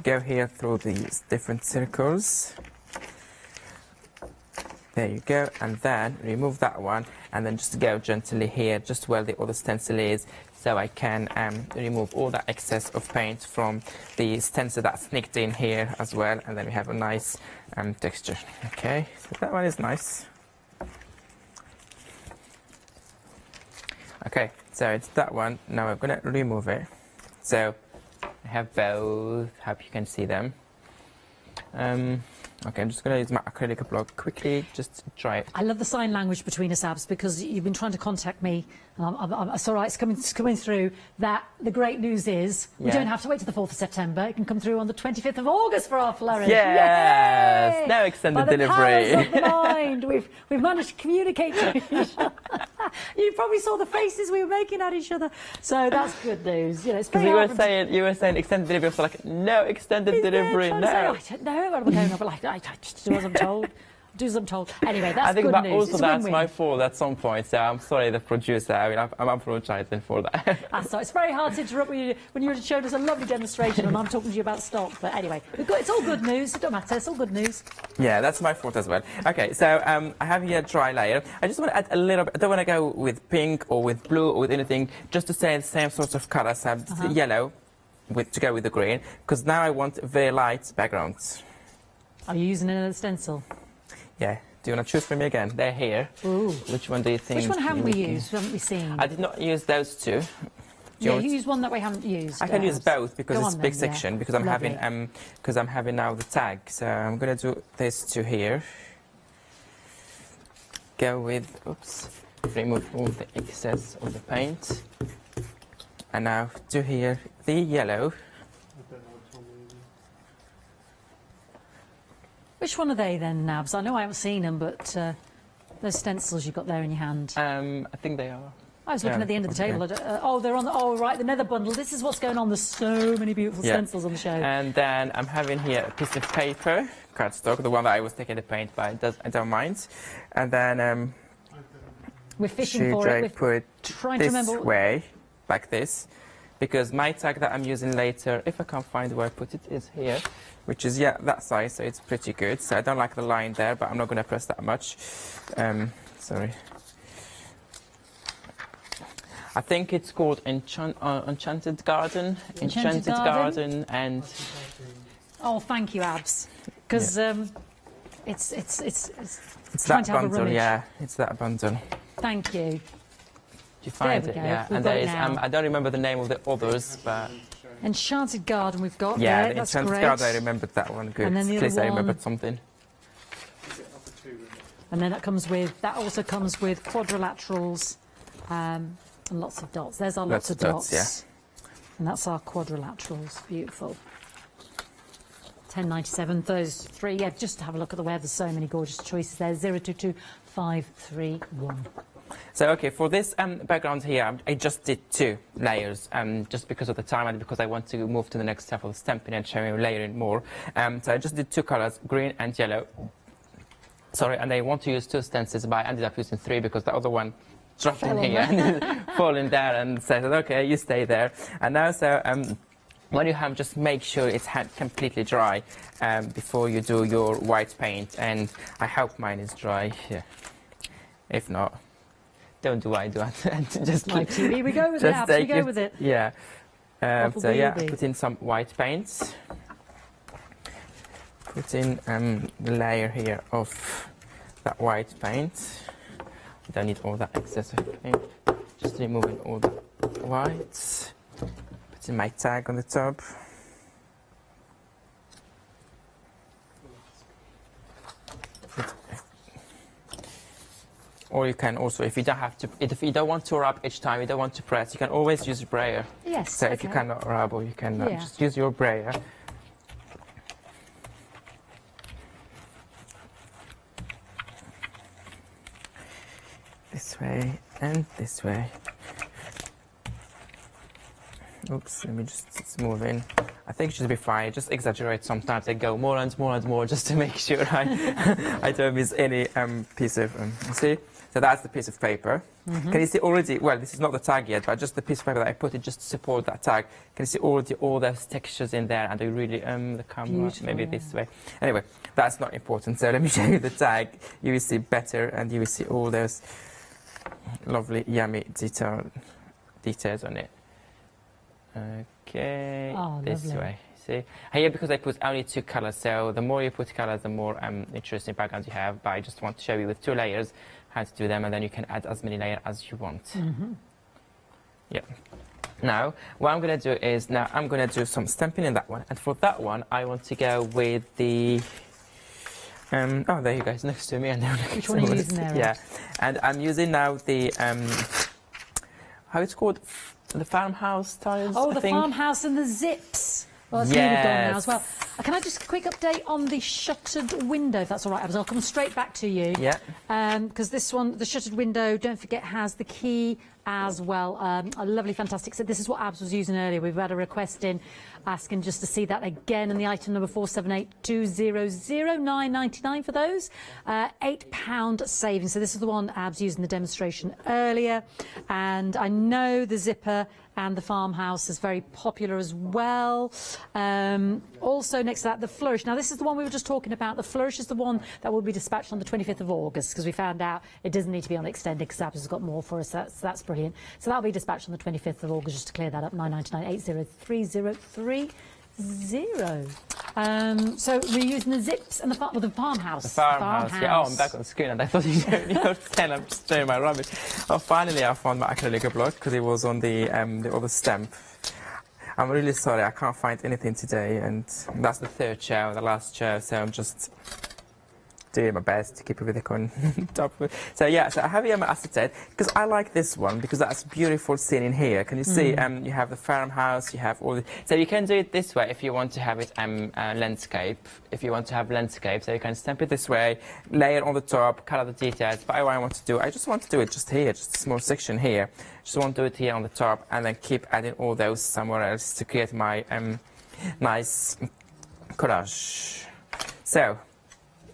Go here through these different circles. There you go, and then remove that one, and then just go gently here, just where the other stencil is, so I can remove all that excess of paint from the stencil that sneaked in here as well, and then we have a nice texture. Okay, so that one is nice. Okay, so it's that one. Now I'm gonna remove it. So I have both, hope you can see them. Okay, I'm just going to use my acrylic block quickly, just try it. I love the sign language between us, Abs, because you've been trying to contact me, and it's all right, it's coming through, that the great news is we don't have to wait till the 4th of September. It can come through on the 25th of August for our flourish. Yes! Yay! No extended By the delivery. powers of the mind, we've managed to communicate to each other. You probably saw the faces we were making at each other. So that's good news. You know, it's very hard. You were saying extended delivery, so like, no extended delivery, no. I don't know what I'm going on, but like, I just do as I'm told. Do as I'm told. Anyway, that's good news. I think also that's win-win. my fault at some point, so I'm sorry, the producer. I mean, I'm apologising for that. So it's very hard to interrupt when you showed us a lovely demonstration and I'm talking to you about stock. But anyway, it's all good news. It don't matter. It's all good news. Yeah, that's my fault as well. Okay, so I have here a dry layer. I just want to add a little bit. I don't want to go with pink or with blue or with anything, just to stay the same sorts of colours. So yellow to go with the green, because now I want very light backgrounds. Are you using another stencil? Yeah. Do you want to choose for me again? They're here. Ooh. Which one do you think? Which one haven't we used? Haven't we seen? I did not use those two. Yeah, you use one that we haven't used. I can use both because it's a big then, section. yeah. Because I'm having now the tag. So I'm gonna do these two here. Go with remove all the excess of the paint, and now do here the yellow. Which one are they then, Nabs? I know I haven't seen them, but those stencils you've got there in your hand. I think they are. I was looking at the end of the table. Oh, they're on the... Oh, right, the nether bundle. This is what's going on. There's so many beautiful stencils on the show. And then I'm having here a piece of paper, cardstock, the one that I was taking the paint by. I don't mind. And then... we're fishing for it. We're trying to remember... way, like this. Because my tag that I'm using later, if I can't find where I put it, is here. Which is, that size, so it's pretty good. So I don't like the line there, but I'm not going to press that much. Sorry. I think it's called Enchanted Garden. Enchanted Garden and... Oh, thank you, Abs. Because it's that bundle, yeah. It's that bundle. Thank you. Did you find it? Yeah. And there is, I don't remember the name of the others, but... Enchanted Garden we've got. Yeah, there. the Enchanted Garden, I remembered that one good. And then the At least other I one, remembered something. And then that also comes with quadrilaterals and lots of dots. There's our lots of dots. Yeah. And that's our quadrilaterals. Beautiful. 10.97. Those three, yeah, just have a look at the web. There's so many gorgeous choices there. 022531. So, okay, for this background here, I just did 2 layers, just because of the time and because I want to move to the next step of stamping and showing layering more. So I just did 2 colors, green and yellow. Sorry, and I want to use 2 stencils, but I ended up using 3 because the other one dropped in here and fall in there, and said, okay, you stay there. And now, so when you have, just make sure it's completely dry before you do your white paint. And I hope mine is dry. Yeah. If not, don't do what I do. Just like TV, we go with it. We go with it. Yeah. So yeah, put in some white paints. Put in the layer here of that white paint. You don't need all that excessive paint. Just removing all the whites. Put in my tag on the top. Or you can also, if you don't have to, if you don't want to rub each time, you don't want to press, you can always use a brayer. Yes. So if you cannot rub, or you can Yeah. just use your brayer. This way and this way. Oops, let me just move in. I think it should be fine. Just exaggerate sometimes. I go more and more and more just to make sure I don't miss any piece of. See? So that's the piece of paper. Mhm. Can you see already? Well, this is not the tag yet, but just the piece of paper that I put it just to support that tag. Can you see already all those textures in there? And they really the camera Beautiful, maybe yeah. this way. Anyway, that's not important. So let me show you the tag. You will see better, and you will see all those lovely, yummy details on it. Okay, Oh, this lovely. way. See here, because I put only 2 colors, so the more you put colors, the more interesting backgrounds you have. But I just want to show you with 2 layers how to do them, and then you can add as many layers as you want. Mhm. Yeah. Now, what I'm going to do is I'm going to do some stamping in that one, and for that one, I want to go with the. Oh, there you go. It's next to me, and Which one are you using there, Yeah, Ross? and I'm using now the how it's called. The farmhouse tiles. Oh, I the think. farmhouse and the zips. Well, that's nearly gone now as well. Yes. Can I just a quick update on the shuttered window, if that's all right, Abs? I'll come straight back to you. Yeah. Because this one, the shuttered window, don't forget, has the key as well. A lovely, fantastic set. This is what Abs was using earlier. We've had a request in asking just to see that again, and the item number 4782000999 for those. £8 saving. So this is the one Abs used in the demonstration earlier. And I know the zipper and the farmhouse is very popular as well. Also next to that, the flourish. Now this is the one we were just talking about. The flourish is the one that will be dispatched on the 25th of August, because we found out it doesn't need to be on extended, because Abs has got more for us. That's brilliant. So that'll be dispatched on the 25th of August, just to clear that up. 999-803-030. So we're using the zips and the farmhouse. The farmhouse. Yeah. Oh, I'm back on the screen, and I thought you were saying I'm just showing my rubbish. Oh, finally I found my acrylic block, because it was on the other stamp. I'm really sorry, I can't find anything today, and that's the 3rd show, the last show, so I'm just doing my best to keep everything on top of it. So yeah, so I have here my acetate, because I like this one, because that's beautiful scene in here. Can you see? You have the farmhouse, you have all the... So you can do it this way if you want to have it landscape. If you want to have landscape, so you can stamp it this way, layer on the top, color the details. But what I want to do, I just want to do it just here, just a small section here. Just want to do it here on the top, and then keep adding all those somewhere else to create my nice collage. So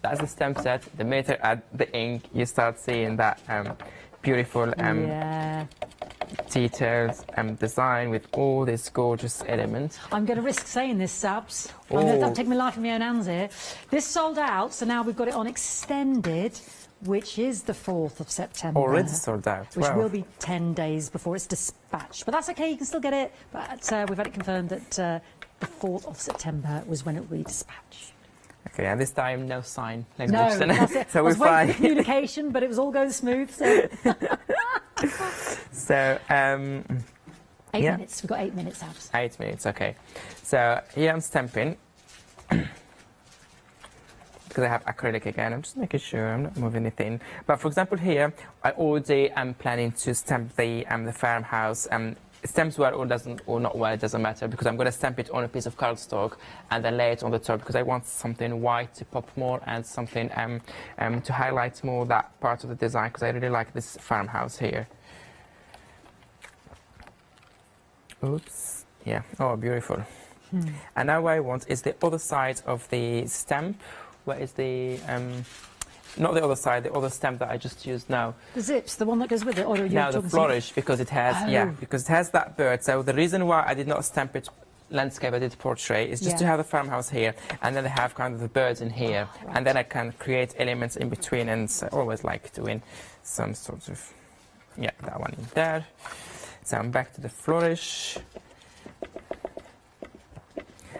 that's the stamp set. The minute you add the ink, you start seeing that beautiful details design with all these gorgeous elements. I'm going to risk saying this, Sabs. I'm going to take my life in my own hands here. This sold out, so now we've got it on extended, which is the 4th of September. Already sold out. Which Wow. will be 10 days before it's dispatched. But that's okay, you can still get it. But we've had it confirmed that the 4th of September was when it will be dispatched. Okay, and this time no sign. No, that's it. So I was we're waiting fine. for the communication, but it was all going smooth. So, So 8 minutes. We've got 8 minutes, Abs. 8 minutes, okay. So here I'm stamping. Because I have acrylic again, I'm just making sure I'm not moving anything. But for example here, I already am planning to stamp the farmhouse stamps well or doesn't, or not well, it doesn't matter, because I'm going to stamp it on a piece of cardstock and then lay it on the top, because I want something white to pop more and something to highlight more that part of the design, because I really like this farmhouse here. Oops. Yeah. Oh, beautiful. And now what I want is the other side of the stamp. Where is the not the other side, the other stamp that I just used now. The zips, the one that goes with it, or are you No, the talking flourish, because it has because it has that bird. So the reason why I did not stamp it landscape, I did portrait, is just to have the farmhouse here, and then I have kind of the birds in here, and then I can create elements in between, and so I always like doing some sort of that one in there. So I'm back to the flourish.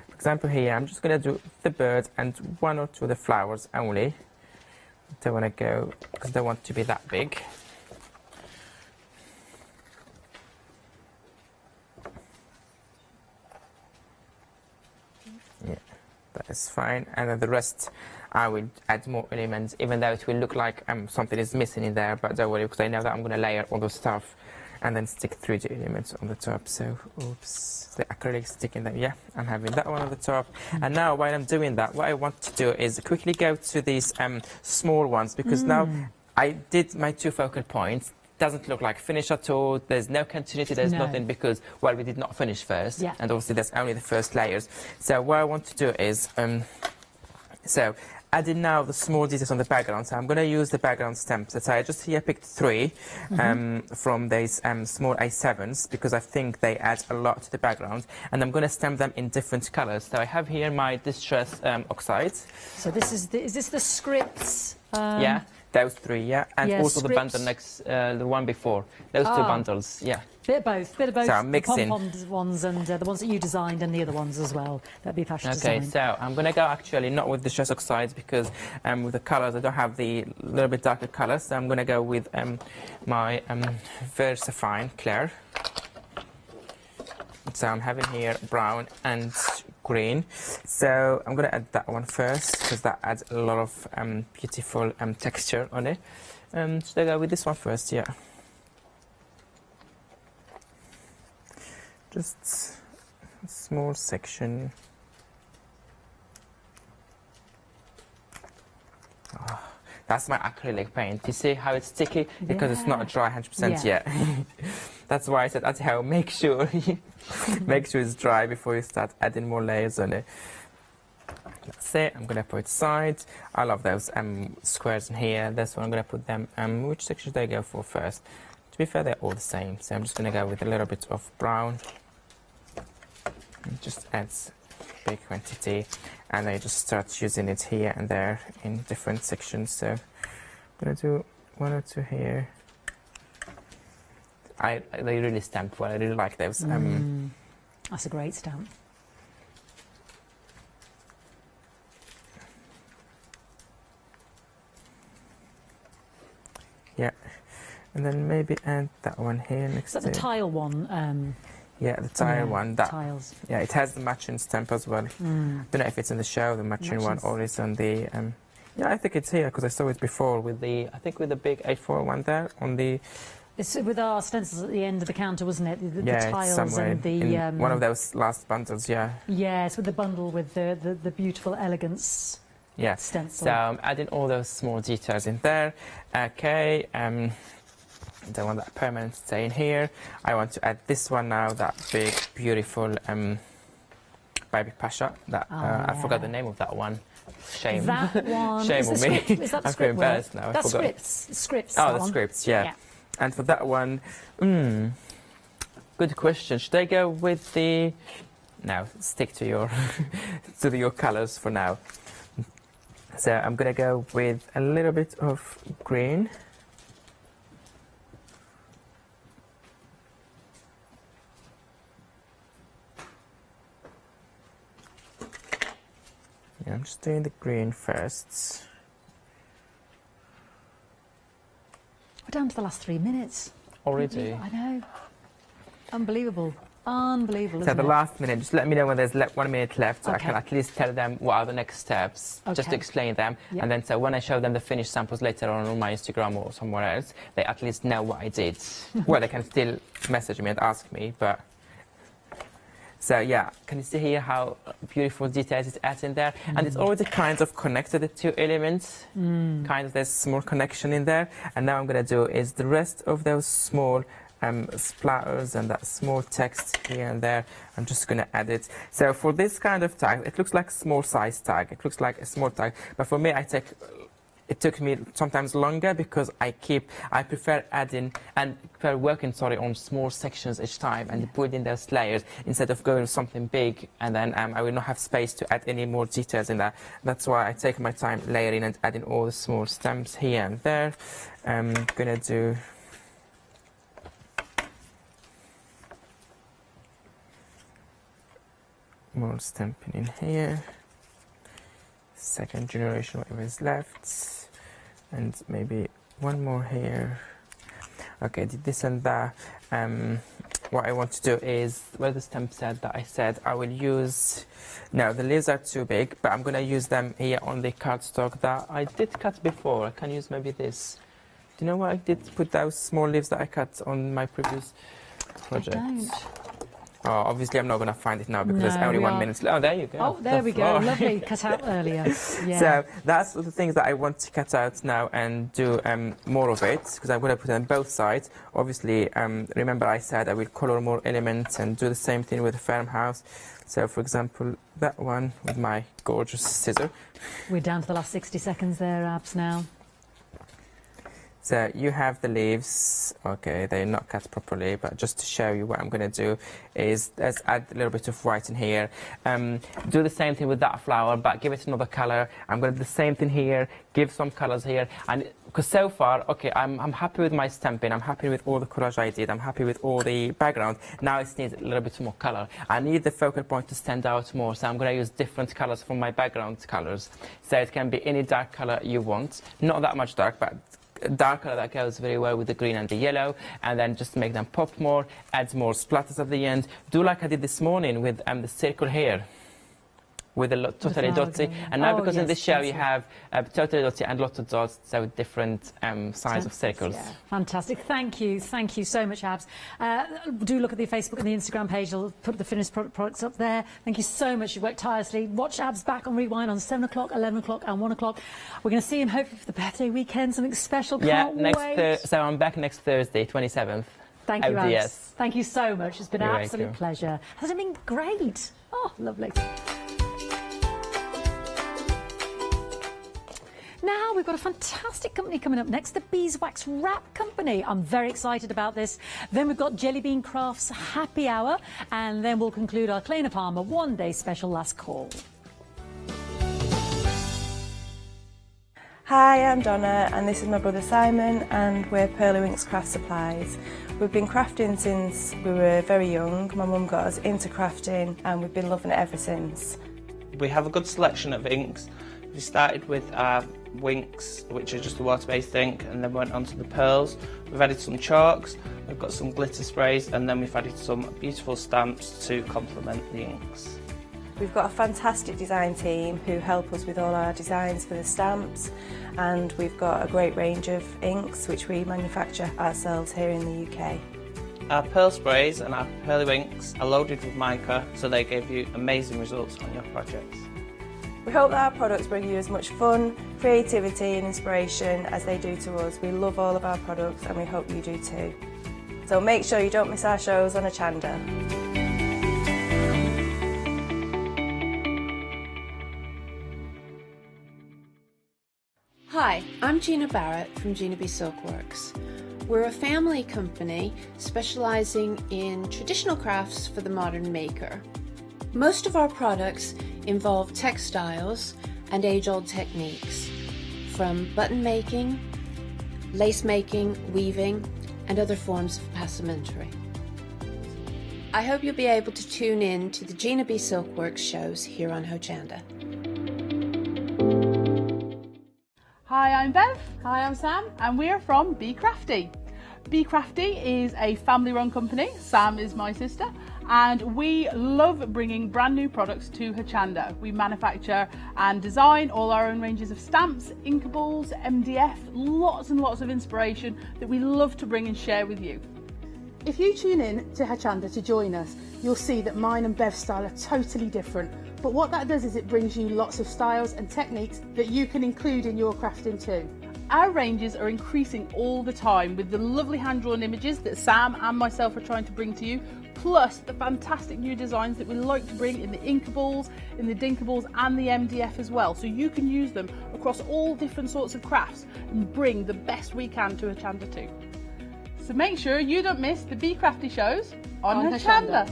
For example, here I'm just going to do the bird and one or two of the flowers only. Don't want to go because I don't want to be that big. Yeah, that is fine. And then the rest, I will add more elements, even though it will look like something is missing in there. But don't worry, because I know that I'm going to layer all the stuff and then stick 3D elements on the top. So, oops, the acrylic sticking there. Yeah, I'm having that one on the top. And now, while I'm doing that, what I want to do is quickly go to these small ones, because now I did my 2 focal points. Doesn't look like finish at all. There's no continuity. There's nothing, because well, we did not finish first, and obviously that's only the first layers. So what I want to do is adding now the small details on the background. So I'm going to use the background stamps. So I just here picked 3 from these small A7s, because I think they add a lot to the background, and I'm going to stamp them in different colors. So I have here my distress oxides. So this is this the scripts? Yeah, those 3, and also scripts. the bundle next, the one before. Those 2 bundles, Bit of both. So I'm mixing. the pom-pom ones and the ones that you designed, and the other ones as well that be fashion designed. Okay, so I'm going to go actually not with the distress oxides, because with the colours I don't have the little bit darker colours. So I'm going to go with my Versafine Claire. So I'm having here brown and green. So I'm going to add that one first, because that adds a lot of beautiful texture on it. Should I go with this one first? Yeah. Just a small section. Oh, that's my acrylic paint. You see how it's sticky? Because it's not dry 100% yet. That's why I said at home, make sure it's dry before you start adding more layers on it. That's it. I'm gonna put it aside. I love those squares in here. That's where I'm gonna put them. Which section should I go for first? To be fair, they're all the same. So I'm just gonna go with a little bit of brown. It just adds big quantity, and I just start using it here and there in different sections. So I'm gonna do 1 or 2 here. They really stamp well. I really like those. That's a great stamp. Yeah, and then maybe add that one here next. Is that the tile one? Yeah, the tile one. That, tiles. Yeah, it has the matching stamp as well. I don't know if it's in the show, the matching one, or it's on the... yeah, I think it's here, because I saw it before with the... I think with the big A4 one there on the... It's with our stencils at the end of the counter, wasn't it? The tiles somewhere and the... in one of those last bundles, yeah. Yeah, it's with the bundle with the beautiful elegance stencil. So I'm adding all those small details in there. Okay, don't want that permanent staying here. I want to add this one now, that big, beautiful Baby Pasha. That I forgot the name of that one. Shame. That one. Shame on me. Is that the I'm feeling embarrassed now. That's I forgot. Scripts. Oh, the scripts, yeah. And for that one, good question. Should I go with the... No, stick to your to your colours for now. So I'm going to go with a little bit of green. Yeah, I'm just doing the green first. We're down to the last 3 minutes. Already? I know. Unbelievable. unbelievable, So isn't the it? last minute, just let me know when there's 1 minute left, so I Okay. can at least tell them what are the next steps, just to Okay. explain them. Yep. And then so when I show them the finished samples later on my Instagram or somewhere else, they at least know what I did. Well, they can still message me and ask me, but... So yeah, can you see here how beautiful details it adds in there? And it's already kind of connected, the two elements. Kind of there's small connection in there. And now I'm going to do is the rest of those small splatters and that small text here and there. I'm just going to add it. So for this kind of tag, it looks like a small size tag. It looks like a small tag. But for me, it took me sometimes longer because I prefer adding and prefer working, on small sections each time and building those layers instead of going with something big, and then I will not have space to add any more details in that. That's why I take my time layering and adding all the small stamps here and there. I'm gonna do more stamping in here. Second generation, whatever is left, and maybe one more here. Okay, did this and that. What I want to do is, well, the stamp set that I said I will use. No, the leaves are too big, but I'm gonna use them here on the cardstock that I did cut before. I can use maybe this. Do you know what I did? Put those small leaves that I cut on my previous project. I don't. Oh, obviously I'm not going to find it now because there's only 1 minute. Oh, there you go. Oh, there we go. Lovely. Cut out earlier. Yeah. So that's the things that I want to cut out now and do more of it, because I'm going to put it on both sides. Obviously, remember I said I will color more elements and do the same thing with the farmhouse. So, for example, that one with my gorgeous scissor. We're down to the last 60 seconds there, Abs, now. So you have the leaves, okay, they're not cut properly, but just to show you what I'm going to do is let's add a little bit of white in here. Do the same thing with that flower, but give it another color. I'm going to do the same thing here, give some colors here. And because so far, okay, I'm happy with my stamping, I'm happy with all the collage I did, I'm happy with all the background. Now it needs a little bit more color. I need the focal point to stand out more, so I'm going to use different colors for my background colors. So it can be any dark color you want, not that much dark, but dark color that goes very well with the green and the yellow, and then just make them pop more, add more splatters at the end. Do like I did this morning with the circle here, with the totally dotty. And now because in this show you have totally dotty and lots of dots, so different size of circles. Yeah. Fantastic. Thank you so much, Abs. Do look at the Facebook and the Instagram page. I'll put the finished products up there. Thank you so much. You've worked tirelessly. Watch Abs back on Rewind on 7 o'clock, 11 o'clock and 1 o'clock. We're going to see him hopefully for the birthday weekend, something special. Can't wait. So I'm back next Thursday, 27th. Thank you, LDS. Abs. Thank you so much. It's been an You're absolute welcome. pleasure. Has it been great? Oh, lovely. Now we've got a fantastic company coming up next, the Beeswax Wrap Company. I'm very excited about this. Then we've got Jelly Bean Crafts Happy Hour, and then we'll conclude our Kleiner Palmer one-day special last call. Hi, I'm Donna and this is my brother Simon and we're Pearly Winks Craft Supplies. We've been crafting since we were very young. My mum got us into crafting and we've been loving it ever since. We have a good selection of inks. We started with our Winks, which are just a water-based ink, and then went on to the pearls. We've added some chalks, we've got some glitter sprays, and then we've added some beautiful stamps to complement the inks. We've got a fantastic design team who help us with all our designs for the stamps, and we've got a great range of inks which we manufacture ourselves here in the UK. Our pearl sprays and our Pearly Winks are loaded with mica, so they give you amazing results on your projects. We hope that our products bring you as much fun, creativity and inspiration as they do to us. We love all of our products and we hope you do too. So make sure you don't miss our shows on Hochanda. Hi, I'm Gina Barrett from Gina B Silkworks. We're a family company specialising in traditional crafts for the modern maker. Most of our products involve textiles and age-old techniques, from button making, lace making, weaving, and other forms of passementerie. I hope you'll be able to tune in to the Gina B Silkworks shows here on Hochanda. Hi, I'm Bev. Hi, I'm Sam, and we're from Be Crafty. Be Crafty is a family-run company. Sam is my sister, and we love bringing brand new products to Hochanda. We manufacture and design all our own ranges of stamps, inkables, MDF, lots and lots of inspiration that we love to bring and share with you. If you tune in to Hochanda to join us, you'll see that mine and Bev's style are totally different. But what that does is it brings you lots of styles and techniques that you can include in your crafting too. Our ranges are increasing all the time with the lovely hand-drawn images that Sam and myself are trying to bring to you, plus the fantastic new designs that we like to bring in the inkables, in the dinkables and the MDF as well, so you can use them across all different sorts of crafts and bring the best we can to Hochanda too. So make sure you don't miss the Be Crafty shows on Hochanda.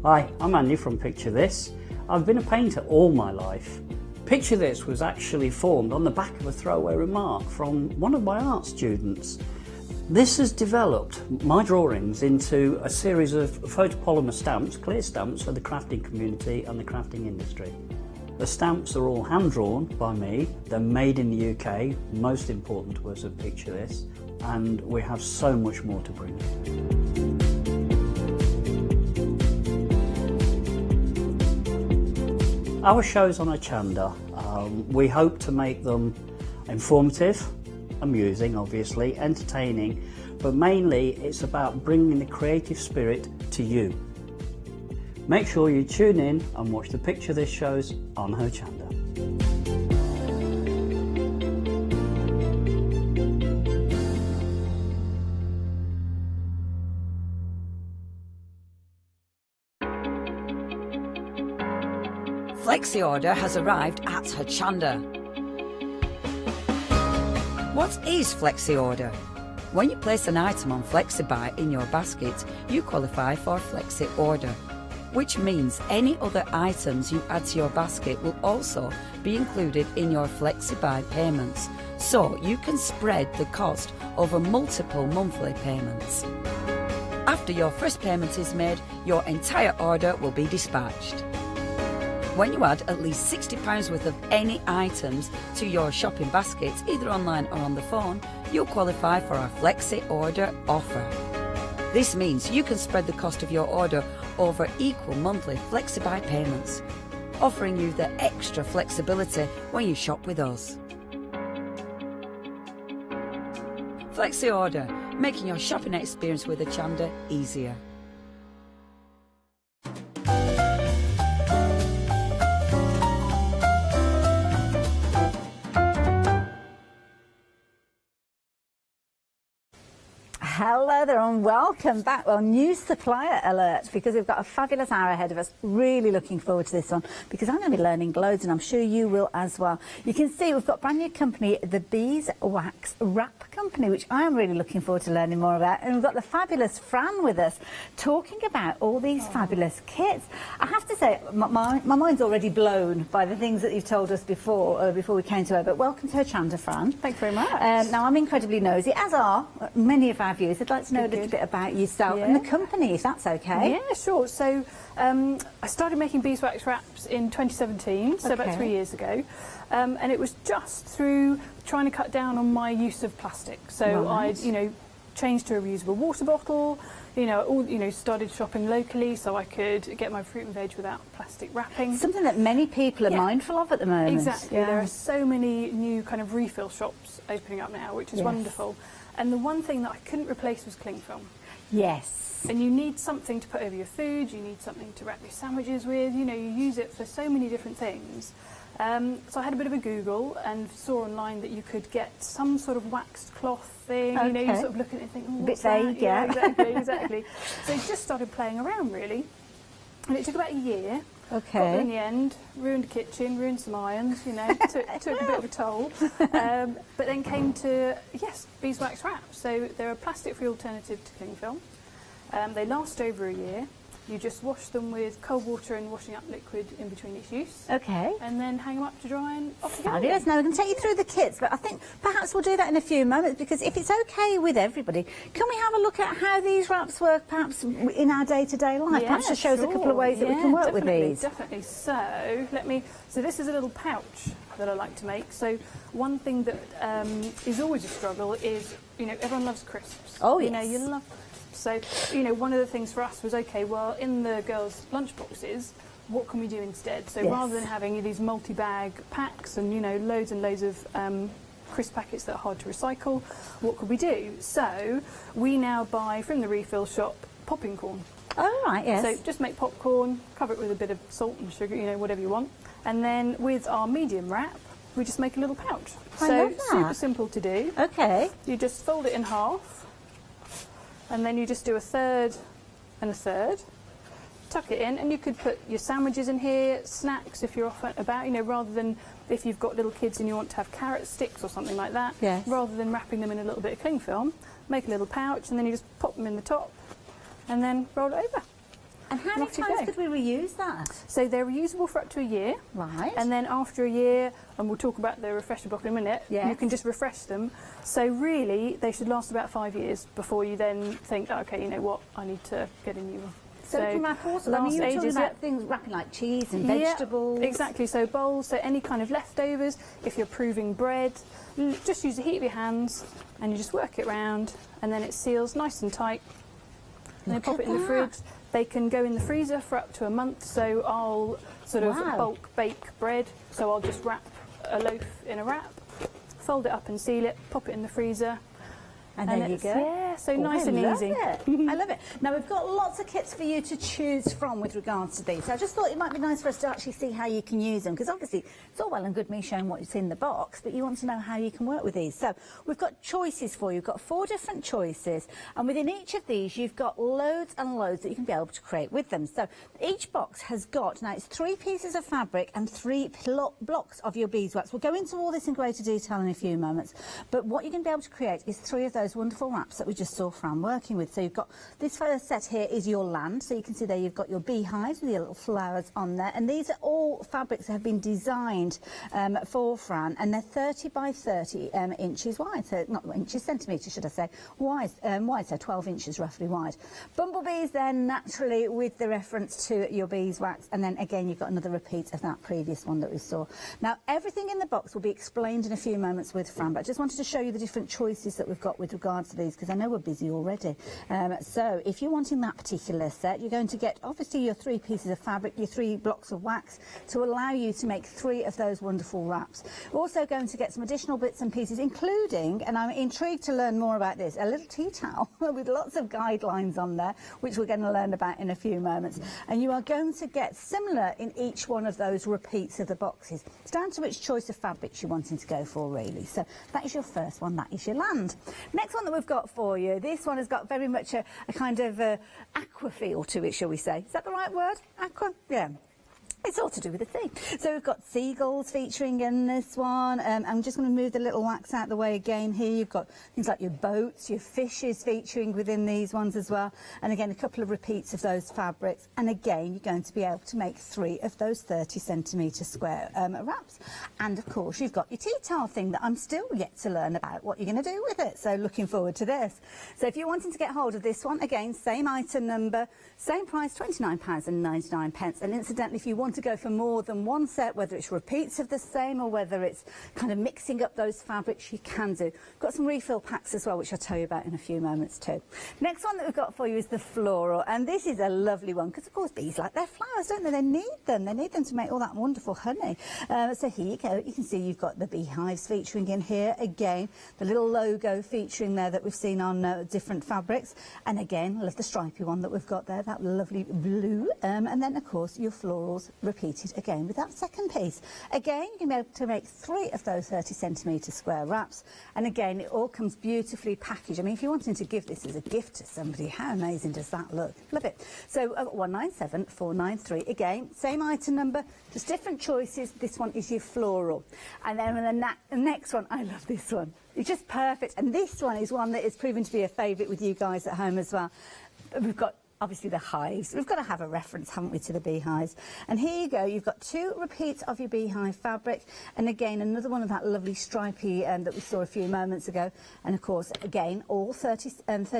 Hi, I'm Andy from Picture This. I've been a painter all my life. Picture This was actually formed on the back of a throwaway remark from one of my art students. This has developed my drawings into a series of photopolymer stamps, clear stamps for the crafting community and the crafting industry. The stamps are all hand-drawn by me, they're made in the UK, most important to us at Picture This, and we have so much more to bring. Our shows on Hochanda, we hope to make them informative, amusing obviously, entertaining, but mainly it's about bringing the creative spirit to you. Make sure you tune in and watch the Picture This shows on Hochanda. Flexi order has arrived at Hochanda. What is Flexi order? When you place an item on FlexiBuy in your basket, you qualify for Flexi order, which means any other items you add to your basket will also be included in your FlexiBuy payments, so you can spread the cost over multiple monthly payments. After your first payment is made, your entire order will be dispatched. When you add at least £60 worth of any items to your shopping basket, either online or on the phone, you'll qualify for our Flexi Order offer. This means you can spread the cost of your order over equal monthly FlexiBuy payments, offering you the extra flexibility when you shop with us. Flexi Order, making your shopping experience with Hochanda easier. Hello there and welcome back. Well, new supplier alert, because we've got a fabulous hour ahead of us. Really looking forward to this one because I'm going to be learning loads and I'm sure you will as well. You can see we've got a brand new company, the Beeswax Wrap Company, which I'm really looking forward to learning more about. And we've got the fabulous Fran with us talking about all these fabulous kits. I have to say, my mind's already blown by the things that you've told us before we came to her. But welcome to Hochanda, Fran. Thanks very much. Now, I'm incredibly nosy, as are many of our viewers. I'd like to know a little bit about yourself and the company, if that's okay. Yeah, sure. So I started making beeswax wraps in 2017, so about 3 years ago, and it was just through trying to cut down on my use of plastic. So I'd, changed to a reusable water bottle. Started shopping locally so I could get my fruit and veg without plastic wrapping. Something that many people are mindful of at the moment. Exactly. Yeah. There are so many new kind of refill shops opening up now, which is wonderful. And the one thing that I couldn't replace was cling film. Yes. And you need something to put over your food, you need something to wrap your sandwiches with, you use it for so many different things. So I had a bit of a Google and saw online that you could get some sort of waxed cloth thing, you sort of look at it and think, oh, what's that? Vague, yeah. Exactly. So I just started playing around really. And it took about a year. Okay. Got there in the end, ruined the kitchen, ruined some irons, took a bit of a toll. But then came to, beeswax wraps. So they're a plastic-free alternative to cling film. They last over a year. You just wash them with cold water and washing up liquid in between each use. Okay. And then hang them up to dry and off you go. Fabulous. Now we're going to take you through the kits, but I think perhaps we'll do that in a few moments, because if it's okay with everybody, can we have a look at how these wraps work perhaps in our day-to-day life? Perhaps just show us a couple of ways that we can work with these. Definitely. So this is a little pouch that I like to make. So one thing that is always a struggle is, everyone loves crisps. Oh, yes. You love crisps. So, one of the things for us was, okay, well, in the girls' lunch boxes, what can we do instead? So rather than having these multi-bag packs and, loads and loads of crisp packets that are hard to recycle, what could we do? So we now buy from the refill shop popping corn. Oh, right, yes. So just make popcorn, cover it with a bit of salt and sugar, whatever you want. And then with our medium wrap, we just make a little pouch. I love that. Super simple to do. Okay. You just fold it in half, and then you just do a third and a third. Tuck it in, and you could put your sandwiches in here, snacks if you're off and about, rather than if you've got little kids and you want to have carrot sticks or something like that. Yes. Rather than wrapping them in a little bit of cling film, make a little pouch, and then you just pop them in the top, and then roll it over. And how many times could we reuse that? So they're reusable for up to a year. Right. And then after a year, and we'll talk about the refresher bottle in a minute, you can just refresh them. So really, they should last about 5 years before you then think, okay, you know what, I need to get a new one. So we can wrap also. I mean, you were talking about things wrapping like cheese and vegetables. Exactly. So bowls, so any kind of leftovers. If you're proving bread, just use the heat of your hands and you just work it round, and then it seals nice and tight. And then pop it in the fridge. They can go in the freezer for up to a month. So I'll sort of bulk bake bread. So I'll just wrap a loaf in a wrap, fold it up and seal it, pop it in the freezer. And there you go. Yeah, so nice and easy. I love it. Now, we've got lots of kits for you to choose from with regards to these. So I just thought it might be nice for us to actually see how you can use them, because obviously it's all well and good me showing what's in the box, but you want to know how you can work with these. So we've got choices for you. We've got 4 different choices, and within each of these you've got loads and loads that you can be able to create with them. So each box has got, now it's 3 pieces of fabric and 3 blocks of your beeswax. We'll go into all this in greater detail in a few moments, but what you're going to be able to create is 3 of those wonderful wraps that we just saw Fran working with. So you've got this first set here is your land, so you can see there you've got your beehives with your little flowers on there, and these are all fabrics that have been designed for Fran, and they're 30 by 30 inches wide, so not inches, centimetres should I say, wide, so 12 inches roughly wide. Bumblebees then naturally with the reference to your beeswax, and then again you've got another repeat of that previous one that we saw. Now everything in the box will be explained in a few moments with Fran, but I just wanted to show you the different choices that we've got with regards to these, because I know we're busy already. So if you're wanting that particular set, you're going to get obviously your 3 pieces of fabric, your 3 blocks of wax to allow you to make 3 of those wonderful wraps. We're also going to get some additional bits and pieces, including, and I'm intrigued to learn more about this, a little tea towel with lots of guidelines on there, which we're going to learn about in a few moments. And you are going to get similar in each one of those repeats of the boxes. It's down to which choice of fabrics you're wanting to go for, really. So that is your first one, that is your land. Next one that we've got for you, this one has got very much a kind of aqua feel to it, shall we say. Is that the right word? Aqua? Yeah. It's all to do with the theme. So we've got seagulls featuring in this one. I'm just going to move the little wax out the way again here. You've got things like your boats, your fishes featuring within these ones as well. And again, a couple of repeats of those fabrics. And again, you're going to be able to make 3 of those 30cm square wraps. And of course, you've got your tea towel thing that I'm still yet to learn about what you're going to do with it. So looking forward to this. So if you're wanting to get hold of this one, again, same item number, same price, £29.99. And incidentally, if you want to go for more than one set, whether it's repeats of the same or whether it's kind of mixing up those fabrics, you can do. Got some refill packs as well, which I'll tell you about in a few moments too. Next one that we've got for you is the floral, and this is a lovely one because of course bees like their flowers, don't they? They need them to make all that wonderful honey. So here you go, you can see you've got the beehives featuring in here, again the little logo featuring there that we've seen on different fabrics, and again I love the stripy one that we've got there, that lovely blue, and then of course your florals repeated again with that second piece. Again, you can be able to make 3 of those 30cm square wraps, and again, it all comes beautifully packaged. I mean, if you're wanting to give this as a gift to somebody, how amazing does that look? Love it. So 197493. Again, same item number, just different choices. This one is your floral, and then the next one, I love this one. It's just perfect, and this one is one that is proven to be a favourite with you guys at home as well. We've got obviously the hives. We've got to have a reference, haven't we, to the beehives. And here you go, you've got 2 repeats of your beehive fabric, and again another one of that lovely stripy that we saw a few moments ago, and of course again all 30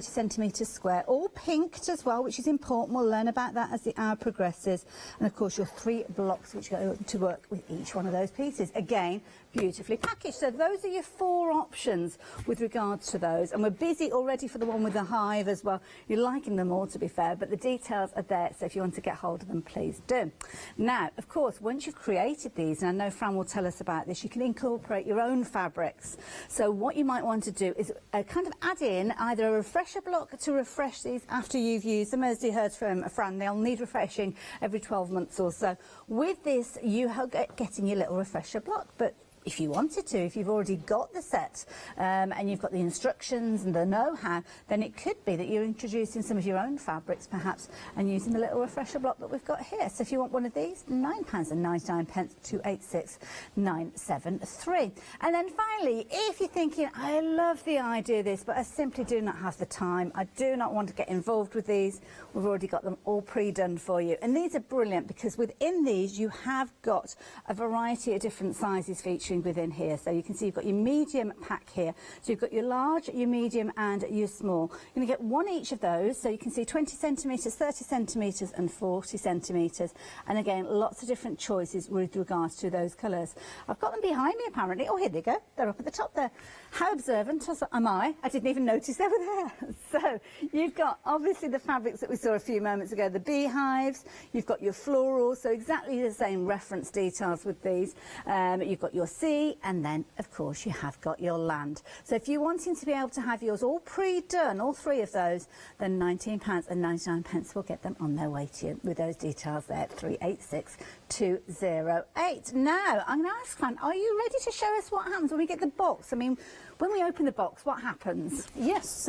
centimetres square, all pinked as well, which is important. We'll learn about that as the hour progresses. And of course your 3 blocks which go to work with each one of those pieces, again beautifully packaged. So those are your 4 options with regards to those, and we're busy already for the one with the hive as well. You're liking them all, to be fair, but the details are there, so if you want to get hold of them, please do. Now, of course, once you've created these, and I know Fran will tell us about this, you can incorporate your own fabrics. So what you might want to do is kind of add in either a refresher block to refresh these after you've used them. As you heard from Fran, they'll need refreshing every 12 months or so. With this, you are getting your little refresher block, but if you wanted to, if you've already got the set and you've got the instructions and the know-how, then it could be that you're introducing some of your own fabrics perhaps and using the little refresher block that we've got here. So if you want one of these, £9.99, 286-973. And then finally, if you're thinking, I love the idea of this, but I simply do not have the time, I do not want to get involved with these, we've already got them all pre-done for you. And these are brilliant because within these you have got a variety of different sizes featuring within here. So you can see you've got your medium pack here. So you've got your large, your medium and your small. You're going to get 1 each of those. So you can see 20 centimetres, 30 centimetres and 40 centimetres. And again, lots of different choices with regards to those colours. I've got them behind me apparently. Oh, here they go. They're up at the top there. How observant am I? I didn't even notice they were there. So you've got obviously the fabrics that we saw a few moments ago, the beehives, you've got your florals, so exactly the same reference details with these. You've got your sea, and then of course you have got your land. So if you're wanting to be able to have yours all pre-done, all 3 of those, then £19.99 will get them on their way to you with those details there, 386208. Now I'm going to ask Fran, are you ready to show us what happens when we get the box? I mean, when we open the box, what happens? Yes,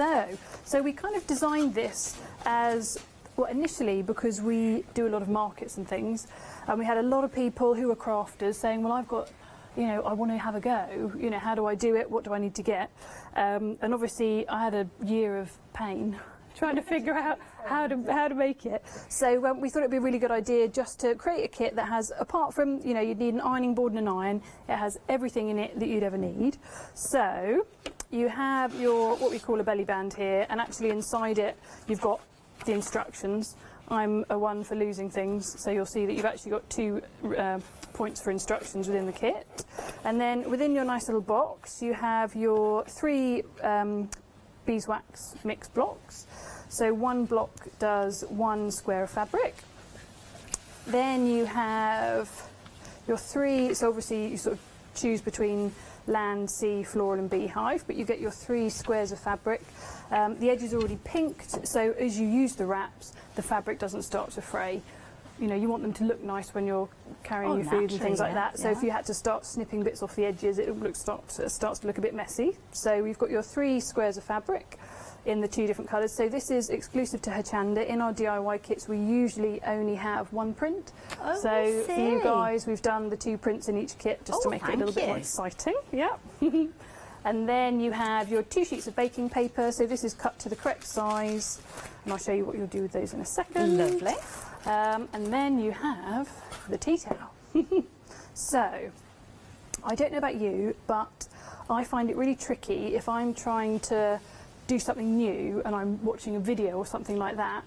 so we kind of designed this as, well, initially because we do a lot of markets and things, and we had a lot of people who are crafters saying, well, I've got, you know, I want to have a go, you know, how do I do it, what do I need to get? And obviously I had a year of pain trying to figure out how to make it. So we thought it'd be a really good idea just to create a kit that has, apart from, you know, you'd need an ironing board and an iron, it has everything in it that you'd ever need. So you have your, what we call a belly band here, and actually inside it you've got the instructions. I'm a one for losing things, so you'll see that you've actually got 2 points for instructions within the kit. And then within your nice little box you have your 3 beeswax mix blocks. So 1 block does 1 square of fabric. Then you have your 3, so obviously you sort of choose between land, sea, floral and beehive, but you get your 3 squares of fabric. The edge is already pinked, so as you use the wraps, the fabric doesn't start to fray. You know, you want them to look nice when you're carrying your food and things like that. So if you had to start snipping bits off the edges, it starts to look a bit messy. So we've got your 3 squares of fabric in the 2 different colours. So this is exclusive to Hochanda. In our DIY kits, we usually only have 1 print. Oh, so for you guys, we've done the 2 prints in each kit just to make it a little bit more exciting. Yeah. And then you have your 2 sheets of baking paper. So this is cut to the correct size, and I'll show you what you'll do with those in a second. Lovely. And then you have the tea towel. So I don't know about you, but I find it really tricky if I'm trying to do something new and I'm watching a video or something like that,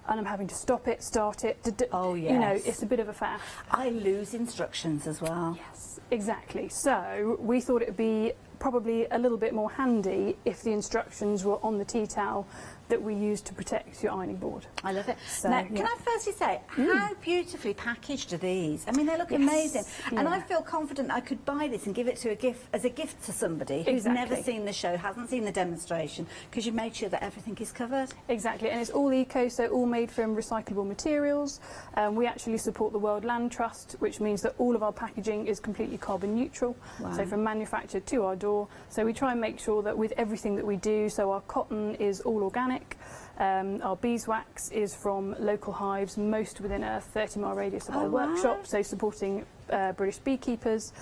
and I'm having to stop it, start it. Oh, yes. You know, it's a bit of a faff. I lose instructions as well. Yes, exactly. So we thought it would be probably a little bit more handy if the instructions were on the tea towel that we use to protect your ironing board. I love it. So, now, can I firstly say, how beautifully packaged are these? I mean, they look amazing. Yeah. And I feel confident I could buy this and give it to as a gift to somebody who's never seen the show, hasn't seen the demonstration, because you've made sure that everything is covered. Exactly, and it's all eco, so all made from recyclable materials. We actually support the World Land Trust, which means that all of our packaging is completely carbon neutral. Wow. So from manufacture to our door. So we try and make sure that with everything that we do, so our cotton is all organic. Our beeswax is from local hives, most within a 30-mile radius of our workshop, so supporting British beekeepers.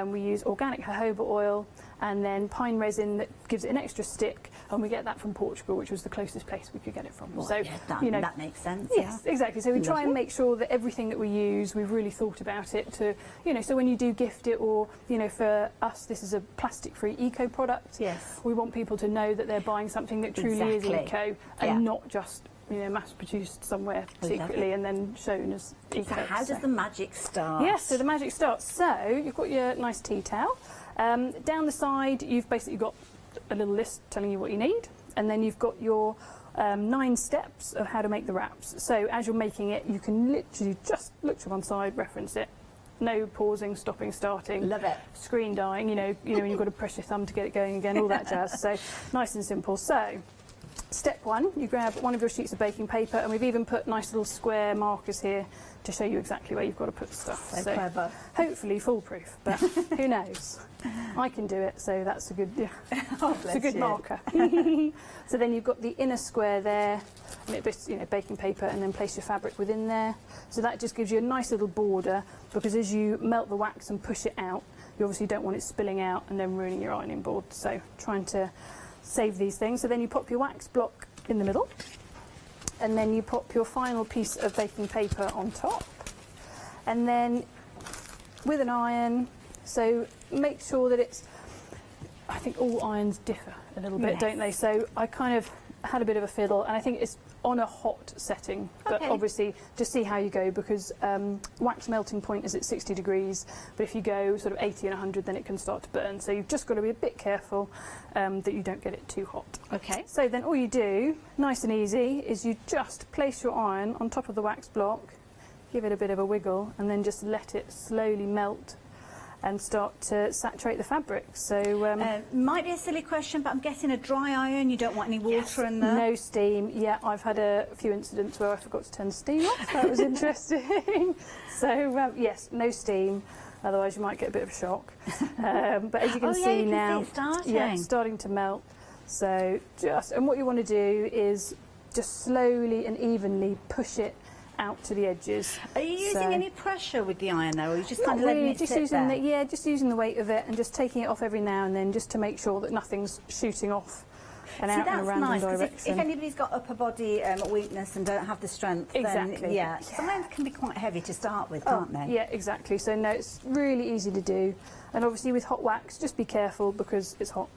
We use organic jojoba oil and then pine resin that gives it an extra stick, and we get that from Portugal, which was the closest place we could get it from. Well, so yeah, that, you know, that makes sense. yes, Yeah. exactly. So we try and Lovely. make sure that everything that we use, we've really thought about it to, you know, so when you do gift it, or, you know, for us, this is a plastic-free eco product. Yes. We want people to know that they're buying something that truly is Exactly. eco, and Yeah. not just, you know, mass-produced somewhere Love secretly it. and then shown as eco. So how does the magic start? Yes, so the magic starts. So you've got your nice tea towel. Down the side, you've basically got a little list telling you what you need, and then you've got your 9 steps of how to make the wraps. So as you're making it, you can literally just look to one side, reference it. No pausing, stopping, starting. Love it. Screen dying, you know, when you've got to press your thumb to get it going again, all that jazz. So nice and simple. So step 1, you grab one of your sheets of baking paper, and we've even put nice little square markers here to show you exactly where you've got to put stuff. So clever. Hopefully foolproof, but who knows? I can do it, so that's a good, Oh, it's a good bless you. marker. So then you've got the inner square there, and you know, baking paper, and then place your fabric within there. So that just gives you a nice little border, because as you melt the wax and push it out, you obviously don't want it spilling out and then ruining your ironing board. So trying to save these things. So then you pop your wax block in the middle, and then you pop your final piece of baking paper on top, and then with an iron, so make sure that it's, I think all irons differ a little bit, Yes. don't they? So I kind of had a bit of a fiddle, and I think it's on a hot setting, but Okay. obviously just see how you go, because wax melting point is at 60 degrees, but if you go sort of 80 and 100, then it can start to burn. So you've just got to be a bit careful that you don't get it too hot. Okay. So then all you do, nice and easy, is you just place your iron on top of the wax block, give it a bit of a wiggle, and then just let it slowly melt and start to saturate the fabric. So might be a silly question, but I'm guessing a dry iron, you don't want any water in there? no steam. Yeah, I've had a few incidents where I forgot to turn the steam off. That was interesting. So yes, no steam. Otherwise, you might get a bit of a shock. But as you can Oh, yeah, see you can now, see it starting. yeah, it's starting to melt. So and what you want to do is just slowly and evenly push it out to the edges. Are you using So- any pressure with the iron though, or are you just Not kind of letting really, it just sit using there? the just using the weight of it and just taking it off every now and then, just to make sure that nothing's shooting off and See, out in a that's random nice, 'cause direction. if anybody's got upper body weakness and don't have the strength, Exactly. then yeah, some irons can be quite heavy to start with, can't they? Yeah, exactly. So no, it's really easy to do, and obviously with hot wax, just be careful because it's hot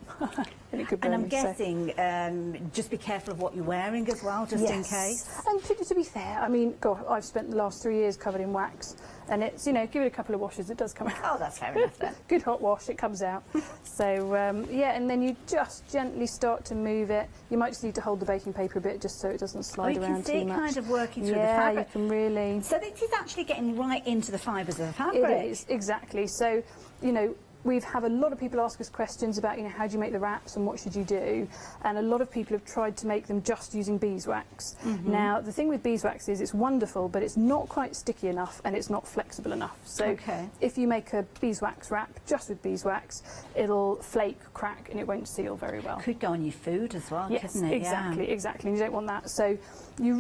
and it could burn And I'm you, so- guessing just be careful of what you're wearing as well, just in Yes. case. And to be fair, I mean, God, I've spent the last 3 years covered in wax, and it's, you know, give it a couple of washes, it does come out. Oh, that's fair enough then. Good hot wash, it comes out. So yeah, and then you just gently start to move it. You might just need to hold the baking paper a bit just so it doesn't slide you around can see too it much. kind of working through the Yeah, fabric. you can really. So this is actually getting right into the fibres of the fabric. It is, exactly. So, you know, we've had a lot of people ask us questions about, you know, how do you make the wraps and what should you do? And a lot of people have tried to make them just using beeswax. Now, the thing with beeswax is it's wonderful, but it's not quite sticky enough and it's not flexible enough. So Okay. if you make a beeswax wrap just with beeswax, it'll flake, crack, and it won't seal very well. Could go on your food as well, Yes, couldn't it? exactly, Yeah. exactly. And you don't want that. So you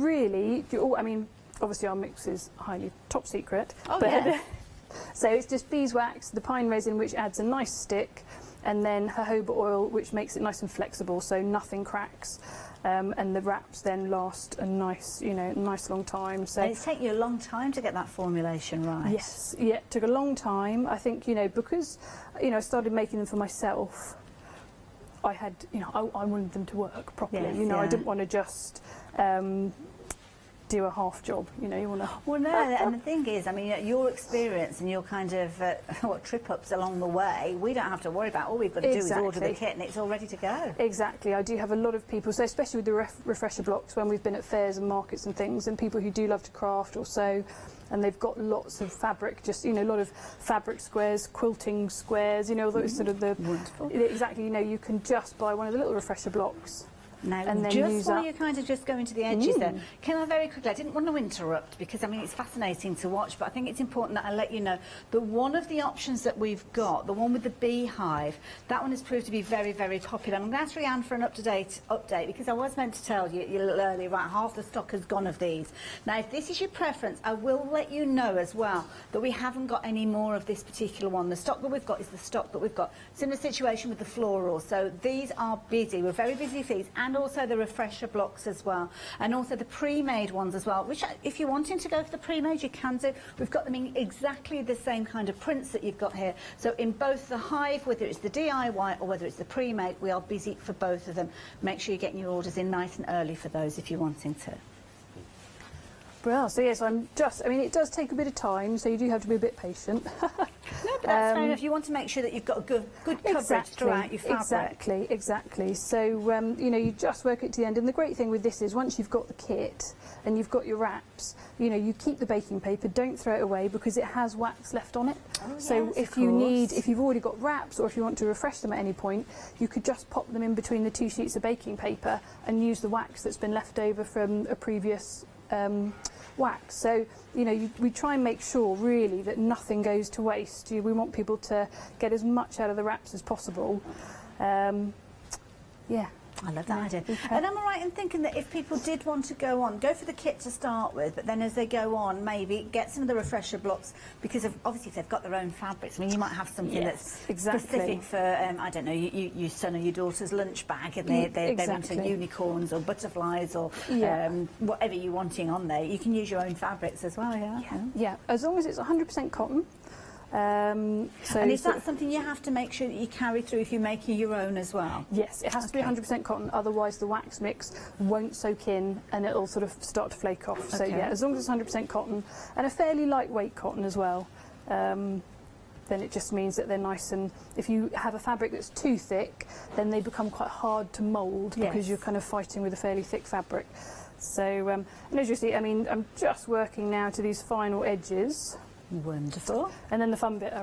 I mean, obviously our mix is highly top secret. Oh, but yeah. So it's just beeswax, the pine resin, which adds a nice stick, and then jojoba oil, which makes it nice and flexible, so nothing cracks. And the wraps then last a nice, you know, nice long time. So And it's taken you a long time to get that formulation right. yes, yeah, it took a long time. I think, you know, because, you know, I started making them for myself. I had, you know, I wanted them to work properly. Yes, you know, I yeah. didn't want to just do a half job. You know, you want to. Well, no, and the thing is, I mean, your experience and your kind of trip-ups along the way, we don't have to worry about. All we've got to do is order the Exactly. kit and it's all ready to go. Exactly. I do have a lot of people, so especially with the refresher blocks, when we've been at fairs and markets and things, and people who do love to craft or sew, and they've got lots of fabric, just, you know, a lot of fabric squares, quilting squares, you know, those sort of the... Wonderful. Exactly, you know, you can just buy one of the little refresher blocks, Now, and then just use while up. you're kind of just going to the edges there, can I very quickly, I didn't want to interrupt because I mean it's fascinating to watch, but I think it's important that I let you know that one of the options that we've got, the one with the beehive, that one has proved to be very, very popular. I'm going to ask Rhiannon for an up-to-date update because I was meant to tell you a little earlier, right, half the stock has gone of these. Now, if this is your preference, I will let you know as well that we haven't got any more of this particular one. The stock that we've got is the stock that we've got. It's in a situation with the floral, so these are busy. We're very busy with these, and also the refresher blocks as well, and also the pre-made ones as well, which if you're wanting to go for the pre-made, you can do. We've got them in exactly the same kind of prints that you've got here. So in both the hive, whether it's the DIY or whether it's the pre-made, we are busy for both of them. Make sure you're getting your orders in nice and early for those if you're wanting to. Well, so yes, I mean, it does take a bit of time, so you do have to be a bit patient. No, but that's fair enough. You want to make sure that you've got a good coverage throughout your fabric. Exactly. So, you know, you just work it to the end. And the great thing with this is once you've got the kit and you've got your wraps, you know, you keep the baking paper, don't throw it away because it has wax left on it. Oh, so yes, if you've already got wraps or if you want to refresh them at any point, you could just pop them in between the 2 sheets of baking paper and use the wax that's been left over from a previous wax. So, you know, we try and make sure really that nothing goes to waste. We want people to get as much out of the wraps as possible. Yeah. I love that idea. And am I right in thinking that if people did want to go for the kit to start with, but then as they go on, maybe get some of the refresher blocks, because obviously if they've got their own fabrics, I mean, you might have something that's specific for, I don't know, your son or your daughter's lunch bag, and they're into unicorns or butterflies or whatever you're wanting on there. You can use your own fabrics as well, Yeah, as long as it's 100% cotton. And is that something you have to make sure that you carry through if you're making your own as well? Yes, it has to be 100% cotton, otherwise the wax mix won't soak in and it'll sort of start to flake off. So yeah, as long as it's 100% cotton, and a fairly lightweight cotton as well, then it just means that they're nice. And if you have a fabric that's too thick, then they become quite hard to mould because you're kind of fighting with a fairly thick fabric. So, and as you see, I mean, I'm just working now to these final edges. Wonderful. And then the fun bit,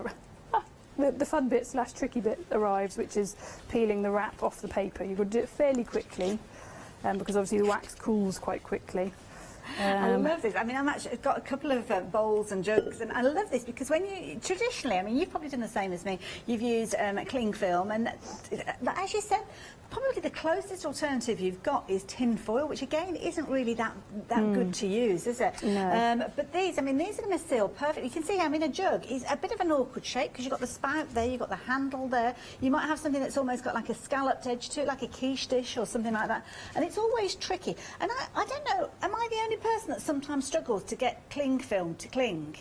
the fun bit / tricky bit arrives, which is peeling the wrap off the paper. You've got to do it fairly quickly, because obviously the wax cools quite quickly. I love this. I mean, I've actually got a couple of bowls and jugs, and I love this because when you traditionally, I mean, you've probably done the same as me. You've used cling film, and as you said, probably the closest alternative you've got is tin foil, which again isn't really that good to use, is it? No. But these, I mean, these are going to seal perfect. You can see, I mean, a jug is a bit of an awkward shape because you've got the spout there, you've got the handle there. You might have something that's almost got like a scalloped edge to it, like a quiche dish or something like that. And it's always tricky. And I don't know, am I the only person that sometimes struggles to get cling film to cling?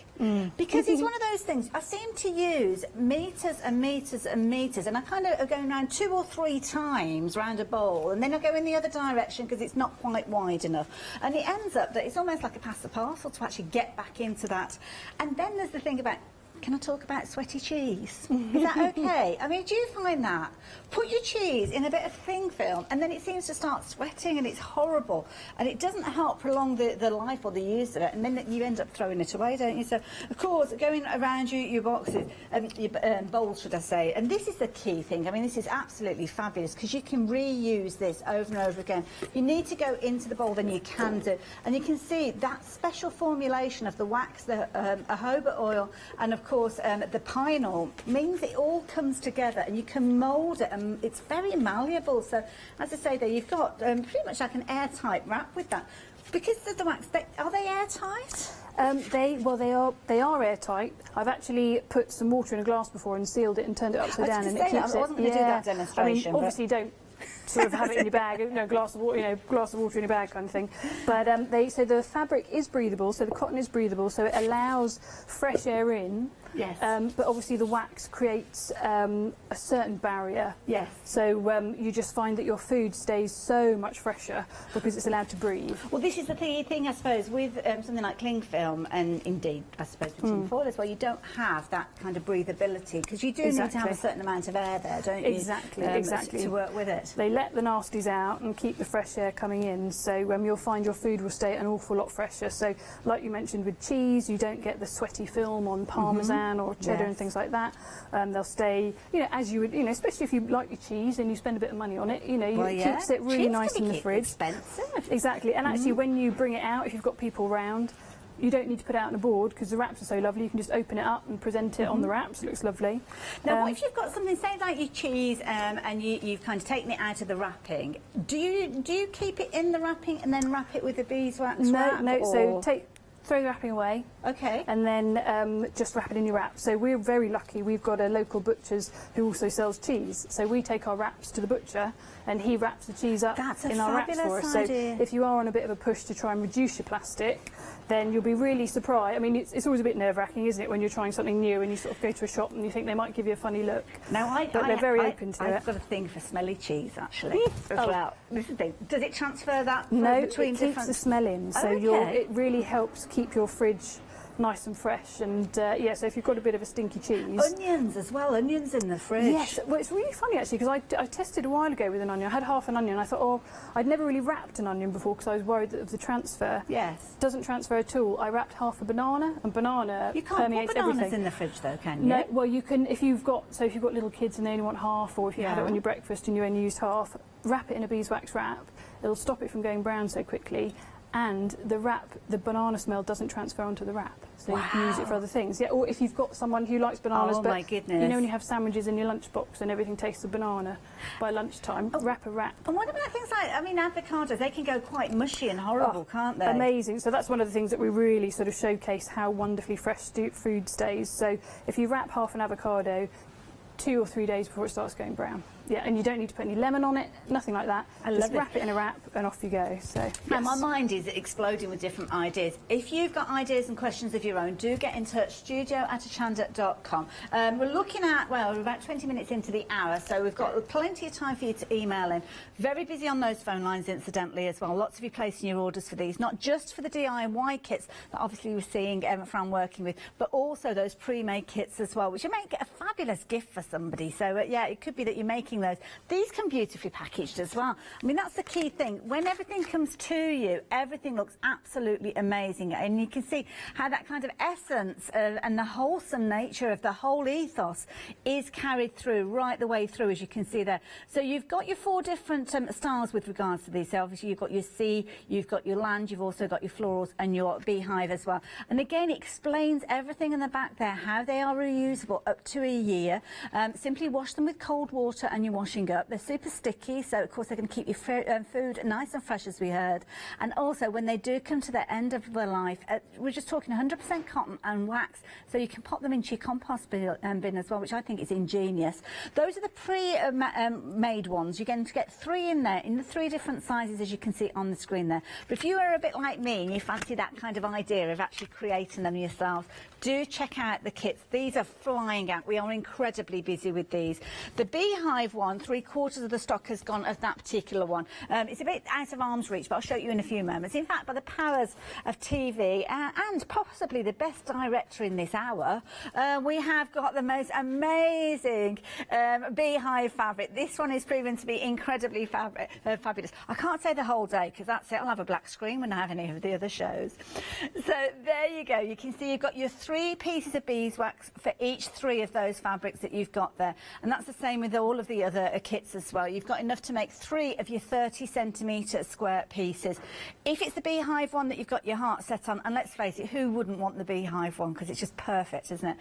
Because it's one of those things. I seem to use meters and meters and meters, and I kind of are going around 2 or 3 times round a bowl, and then I go in the other direction because it's not quite wide enough, and it ends up that it's almost like a pass the parcel to actually get back into that. And then there's the thing about, can I talk about sweaty cheese? Is that okay? I mean, do you find that? Put your cheese in a bit of cling film and then it seems to start sweating and it's horrible. And it doesn't help prolong the life or the use of it, and then you end up throwing it away, don't you? So, of course, going around your boxes, your bowls, should I say, and this is the key thing. I mean, this is absolutely fabulous because you can reuse this over and over again. You need to go into the bowl, then you can do. And you can see that special formulation of the wax, the jojoba oil, and of course the pine oil means it all comes together and you can mould it, and it's very malleable. So as I say there, you've got pretty much like an airtight wrap with that. Because of the wax, are they airtight? They are airtight. I've actually put some water in a glass before and sealed it and turned it upside down, and it keeps it. I wasn't going to do that demonstration. I mean, obviously don't sort of have it in your bag, you know, glass of water in your bag kind of thing. But so the fabric is breathable, so the cotton is breathable, so it allows fresh air in. Yes. But obviously the wax creates a certain barrier. Yes. So you just find that your food stays so much fresher because it's allowed to breathe. Well, this is the thing I suppose, with something like cling film, and indeed, I suppose, with tin foil as well, you don't have that kind of breathability because you do need to have a certain amount of air there, don't you? Exactly. To work with it. Right. They let the nasties out and keep the fresh air coming in, so you'll find your food will stay an awful lot fresher. So like you mentioned with cheese, you don't get the sweaty film on Parmesan or cheddar and things like that. They'll stay, as you would, especially if you like your cheese and you spend a bit of money on it, it keeps it really nice in the fridge. Expensive. Exactly, and actually when you bring it out, if you've got people around, you don't need to put it out on a board because the wraps are so lovely. You can just open it up and present it on the wraps. It looks lovely. Now, what if you've got something, say like your cheese, and you've kind of taken it out of the wrapping? Do you keep it in the wrapping and then wrap it with a beeswax wrap? No. So throw the wrapping away. Okay. And then just wrap it in your wrap. So we're very lucky. We've got a local butcher's who also sells cheese. So we take our wraps to the butcher and he wraps the cheese up in our wraps for us. Idea. So if you are on a bit of a push to try and reduce your plastic, then you'll be really surprised. I mean, it's always a bit nerve-wracking, isn't it, when you're trying something new and you sort of go to a shop and you think they might give you a funny look. Now, but they're very open to it. I've got a thing for smelly cheese, actually, as well. This is the thing. Does it transfer that No, between it keeps the smell in, so it really helps keep your fridge nice and fresh. And so if you've got a bit of a stinky cheese, onions as well, onions in the fridge. Yes, well, it's really funny actually because I tested a while ago with an onion. I had half an onion. I thought, I'd never really wrapped an onion before because I was worried of the transfer. Yes, doesn't transfer at all. I wrapped half a banana, and banana you can't permeates put bananas everything. in the fridge though, can you? No, well you can if you've got little kids and they only want half, or if you had it on your breakfast and you only used half, wrap it in a beeswax wrap. It'll stop it from going brown so quickly. And the banana smell doesn't transfer onto the wrap, so you can use it for other things. Yeah, or if you've got someone who likes bananas, my goodness. when you have sandwiches in your lunchbox and everything tastes of banana by lunchtime, wrap a wrap. And what about things like, avocados? They can go quite mushy and horrible, can't they? Amazing. So that's one of the things that we really sort of showcase how wonderfully fresh food stays. So if you wrap half an avocado 2 or 3 days before it starts going brown. Yeah, and you don't need to put any lemon on it, nothing like that. Just wrap it in a wrap and off you go. So, Now, my mind is exploding with different ideas. If you've got ideas and questions of your own, do get in touch, studio@hochanda.com. We're looking at, we're about 20 minutes into the hour, so we've got plenty of time for you to email in. Very busy on those phone lines, incidentally, as well. Lots of you placing your orders for these, not just for the DIY kits that obviously we're seeing Fran working with, but also those pre-made kits as well, which you make a fabulous gift for somebody. So, it could be that you're making those. These come beautifully packaged as well. I mean, that's the key thing. When everything comes to you, everything looks absolutely amazing. And you can see how that kind of essence and the wholesome nature of the whole ethos is carried through, right the way through, as you can see there. So you've got your 4 different styles with regards to these. So obviously you've got your sea, you've got your land, you've also got your florals and your beehive as well. And again, it explains everything in the back there, how they are reusable up to a year. Simply wash them with cold water and you're washing up. They're super sticky, so of course they're going to keep your food nice and fresh, as we heard. And also, when they do come to the end of their life, we're just talking 100% cotton and wax, so you can pop them into your compost bin as well, which I think is ingenious. Those are the pre-made ones. You're going to get 3 in there, in the 3 different sizes, as you can see on the screen there. But if you are a bit like me and you fancy that kind of idea of actually creating them yourselves, do check out the kits. These are flying out. We are incredibly busy with these. The beehive one, 3/4 of the stock has gone of that particular one. It's a bit out of arm's reach, but I'll show you in a few moments. In fact, by the powers of TV and possibly the best director in this hour, we have got the most amazing beehive fabric. This one is proven to be incredibly fabulous. I can't say the whole day because that's it. I'll have a black screen when I have any of the other shows. So there you go. You can see you've got your 3 pieces of beeswax for each 3 of those fabrics that you've got there. And that's the same with all of the other kits as well. You've got enough to make 3 of your 30cm square pieces. If it's the beehive one that you've got your heart set on, and let's face it, who wouldn't want the beehive one, because it's just perfect, isn't it?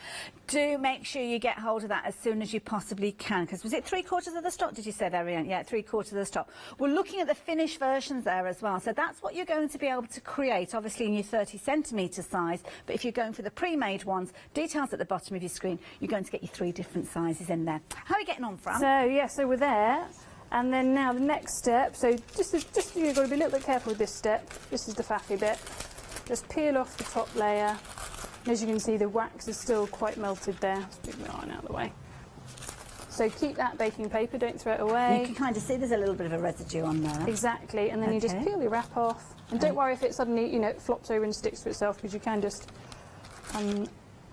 Do make sure you get hold of that as soon as you possibly can, because was it 3/4 of the stock, did you say there, Rianne? Yeah, 3/4 of the stock. We're looking at the finished versions there as well, so that's what you're going to be able to create, obviously in your 30cm size, but if you're going for the pre-made ones, details at the bottom of your screen, you're going to get your 3 different sizes in there. How are you getting on, Fran? So we're there, and then now the next step. So just you've got to be a little bit careful with this step. This is the faffy bit. Just peel off the top layer. And as you can see, the wax is still quite melted there. Let's move my iron out of the way. So keep that baking paper, don't throw it away. You can kind of see there's a little bit of a residue on there. Exactly, and then you just peel your wrap off. And don't worry if it suddenly, it flops over and sticks to itself, because you can just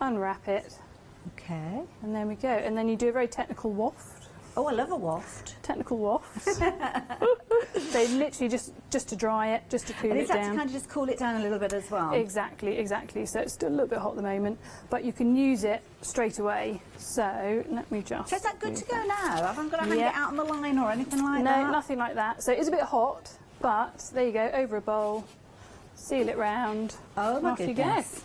unwrap it. Okay. And there we go. And then you do a very technical waft. Oh, I love a waft. Technical wafts. They literally just to dry it, just to cool and it is that down. to kind of just cool it down a little bit as well? Exactly, exactly. So it's still a little bit hot at the moment, but you can use it straight away. So let me just... So is that good to go now? Haven't got to hang it out on the line or anything like that? No, nothing like that. So it is a bit hot, but there you go, over a bowl, seal it round, oh my off goodness. you go.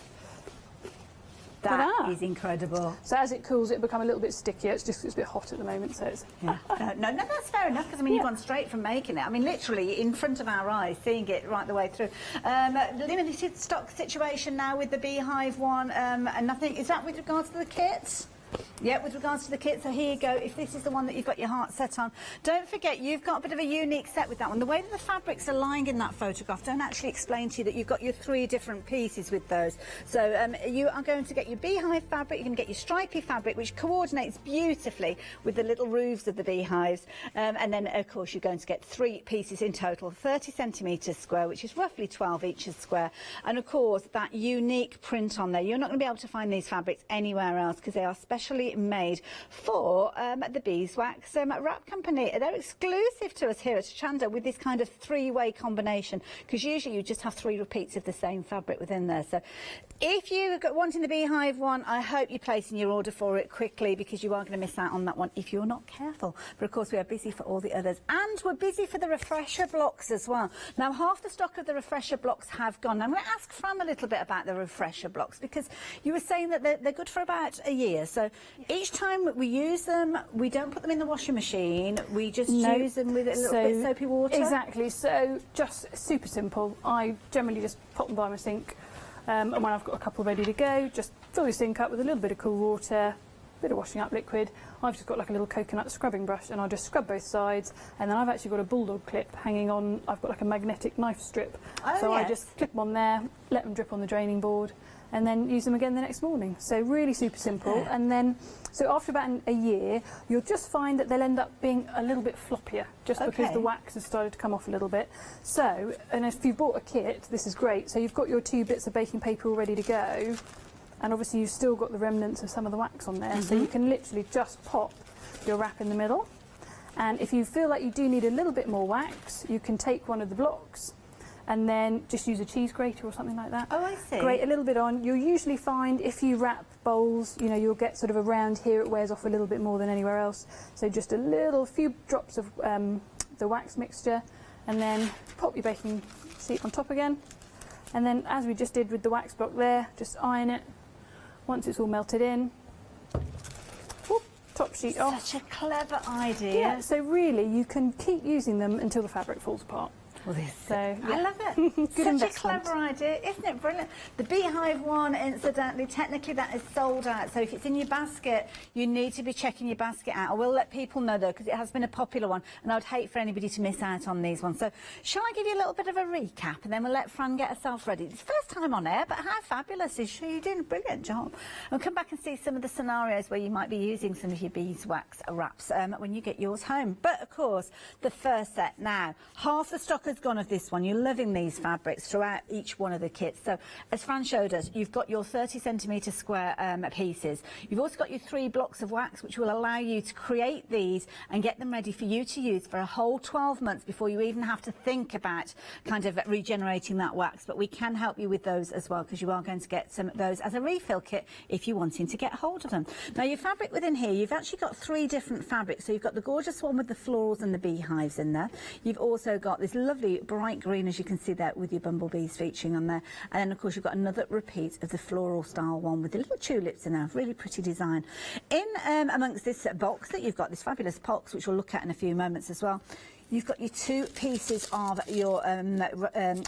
That is incredible. So as it cools, it'll become a little bit stickier. It's a bit hot at the moment, so it's... Yeah. No, that's fair enough, because I mean, you've gone straight from making it. I mean, literally in front of our eyes, seeing it right the way through. Limited stock situation now with the beehive one, and nothing. Is that with regards to the kits? Yeah, with regards to the kit, so here you go. If this is the one that you've got your heart set on, don't forget you've got a bit of a unique set with that one. The way that the fabrics are lying in that photograph don't actually explain to you that you've got your 3 different pieces with those. So you are going to get your beehive fabric, you're going to get your stripy fabric, which coordinates beautifully with the little roofs of the beehives, and then of course you're going to get 3 pieces in total, 30 centimetres square, which is roughly 12 inches square, and of course that unique print on there. You're not going to be able to find these fabrics anywhere else because they are specially made for the Beeswax wrap company. They're exclusive to us here at Hochanda with this kind of 3-way combination, because usually you just have 3 repeats of the same fabric within there. So if you're wanting the beehive one, I hope you're placing your order for it quickly, because you are going to miss out on that one if you're not careful. But of course we are busy for all the others, and we're busy for the refresher blocks as well. Now half the stock of the refresher blocks have gone. I'm going to ask Fran a little bit about the refresher blocks, because you were saying that they're good for about a year. So each time we use them, we don't put them in the washing machine, we just use them with a little bit of soapy water. Exactly, so just super simple. I generally just pop them by my sink, and when I've got a couple ready to go, just fill your sink up with a little bit of cool water, a bit of washing up liquid. I've just got like a little coconut scrubbing brush, and I'll just scrub both sides, and then I've actually got a bulldog clip hanging on. I've got like a magnetic knife strip, so I just clip them on there, let them drip on the draining board, and then use them again the next morning. So really super simple. And then, so after about a year, you'll just find that they'll end up being a little bit floppier, just because the wax has started to come off a little bit. So, and if you bought a kit, this is great. So you've got your 2 bits of baking paper all ready to go, and obviously you've still got the remnants of some of the wax on there. So you can literally just pop your wrap in the middle. And if you feel like you do need a little bit more wax, you can take one of the blocks and then just use a cheese grater or something like that. Oh, I see. Grate a little bit on. You'll usually find if you wrap bowls, you know, you'll get sort of around here, it wears off a little bit more than anywhere else. So just a few drops of the wax mixture, and then pop your baking sheet on top again. And then, as we just did with the wax block there, just iron it. Once it's all melted in, whoop, top sheet off. Such a clever idea. Yeah, so really you can keep using them until the fabric falls apart. Well, so, yeah. I love it. Good Such investment. a clever idea, isn't it brilliant? The beehive one, incidentally, technically that is sold out. So if it's in your basket, you need to be checking your basket out. I will let people know though, because it has been a popular one, and I would hate for anybody to miss out on these ones. So shall I give you a little bit of a recap, and then we'll let Fran get herself ready. It's first time on air, but how fabulous is she? You're doing a brilliant job. We'll come back and see some of the scenarios where you might be using some of your beeswax wraps when you get yours home. But of course, the first set now, half the stock has gone of this one. You're loving these fabrics throughout each one of the kits. So as Fran showed us, you've got your 30 centimetre square pieces. You've also got your 3 blocks of wax, which will allow you to create these and get them ready for you to use for a whole 12 months before you even have to think about kind of regenerating that wax. But we can help you with those as well, because you are going to get some of those as a refill kit if you're wanting to get hold of them. Now your fabric within here, you've actually got 3 different fabrics. So you've got the gorgeous one with the florals and the beehives in there. You've also got this lovely bright green, as you can see there, with your bumblebees featuring on there, and then of course you've got another repeat of the floral style one with the little tulips in there. Really pretty design. In amongst this box that you've got this fabulous box, which we'll look at in a few moments as well, you've got your 2 pieces of your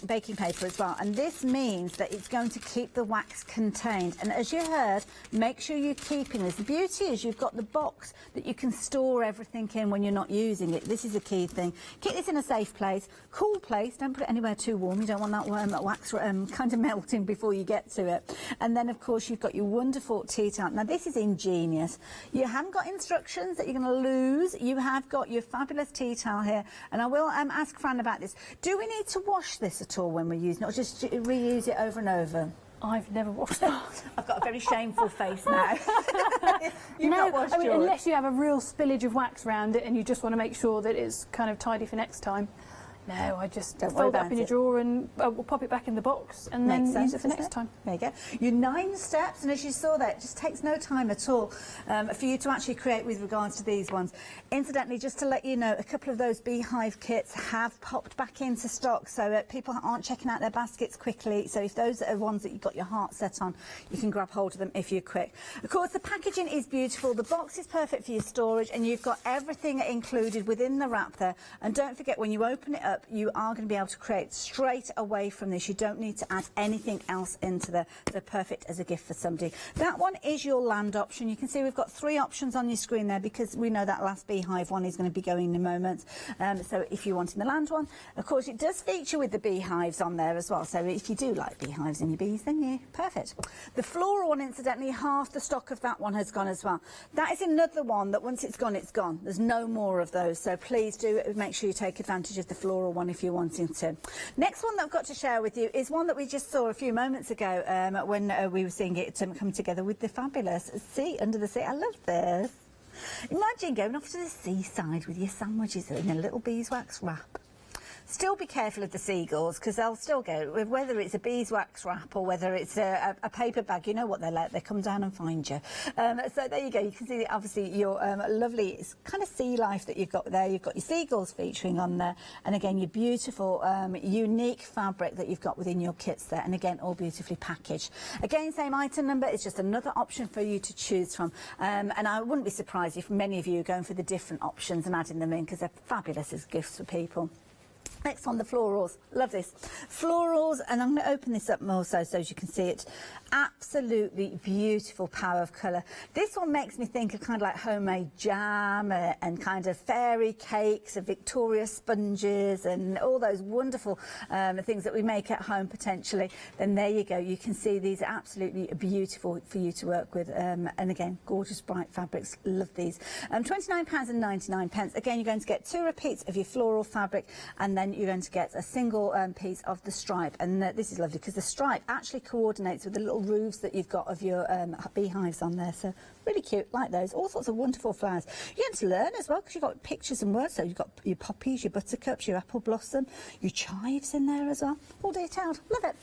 baking paper as well, and this means that it's going to keep the wax contained. And as you heard, make sure you're keeping this. The beauty is you've got the box that you can store everything in when you're not using it. This is a key thing. Keep this in a safe place, cool place. Don't put it anywhere too warm. You don't want that wax kind of melting before you get to it. And then of course you've got your wonderful tea towel. Now this is ingenious. You haven't got instructions that you're going to lose. You have got your fabulous tea towel here. And I will ask Fran about this. Do we need to wash this at all when we're using it, or just reuse it over and over? I've never washed it. I've got got a very shameful face now. I mean, unless you have a real spillage of wax around it and you just want to make sure that it's kind of tidy for next time. No, I just fold it up in your drawer and we'll pop it back in the box and then use it for next time. There you go. Your 9 steps, and as you saw there, it just takes no time at all for you to actually create with regards to these ones. Incidentally, just to let you know, a couple of those beehive kits have popped back into stock, so people aren't checking out their baskets quickly. So if those are ones that you've got your heart set on, you can grab hold of them if you're quick. Of course, the packaging is beautiful. The box is perfect for your storage, and you've got everything included within the wrap there. And don't forget, when you open it up, you are going to be able to create straight away from this. You don't need to add anything else into there. They're perfect as a gift for somebody. That one is your land option. You can see we've got 3 options on your screen there because we know that last beehive one is going to be going in a moment. So if you're wanting the land one, of course it does feature with the beehives on there as well. So if you do like beehives in your bees, then yeah, perfect. The floral one, incidentally, half the stock of that one has gone as well. That is another one that once it's gone, it's gone. There's no more of those. So please do make sure you take advantage of the floral one if you're wanting to. Next one that I've got to share with you is one that we just saw a few moments ago when we were seeing it come together with the fabulous Sea Under the Sea. I love this. Imagine going off to the seaside with your sandwiches in a little beeswax wrap. Still be careful of the seagulls because they'll still go, whether it's a beeswax wrap or whether it's a paper bag, you know what they're like, they come down and find you. So there you go, you can see obviously your lovely it's kind of sea life that you've got there. You've got your seagulls featuring on there, and again your beautiful unique fabric that you've got within your kits there, and again all beautifully packaged. Again, same item number, it's just another option for you to choose from, and I wouldn't be surprised if many of you are going for the different options and adding them in because they're fabulous as gifts for people. Next one, the florals. Love this. Florals, and I'm going to open this up more so as you can see it. Absolutely beautiful power of colour. This one makes me think of kind of like homemade jam and kind of fairy cakes and Victoria sponges and all those wonderful things that we make at home potentially. Then there you go. You can see these are absolutely beautiful for you to work with. And again, gorgeous bright fabrics. Love these. £29.99. Again, you're going to get 2 repeats of your floral fabric, and then you're going to get a single piece of the stripe. And this is lovely because the stripe actually coordinates with the little roofs that you've got of your beehives on there. So really cute, like those. All sorts of wonderful flowers. You're going to learn as well because you've got pictures and words. So you've got your poppies, your buttercups, your apple blossom, your chives in there as well. All detailed. Love it.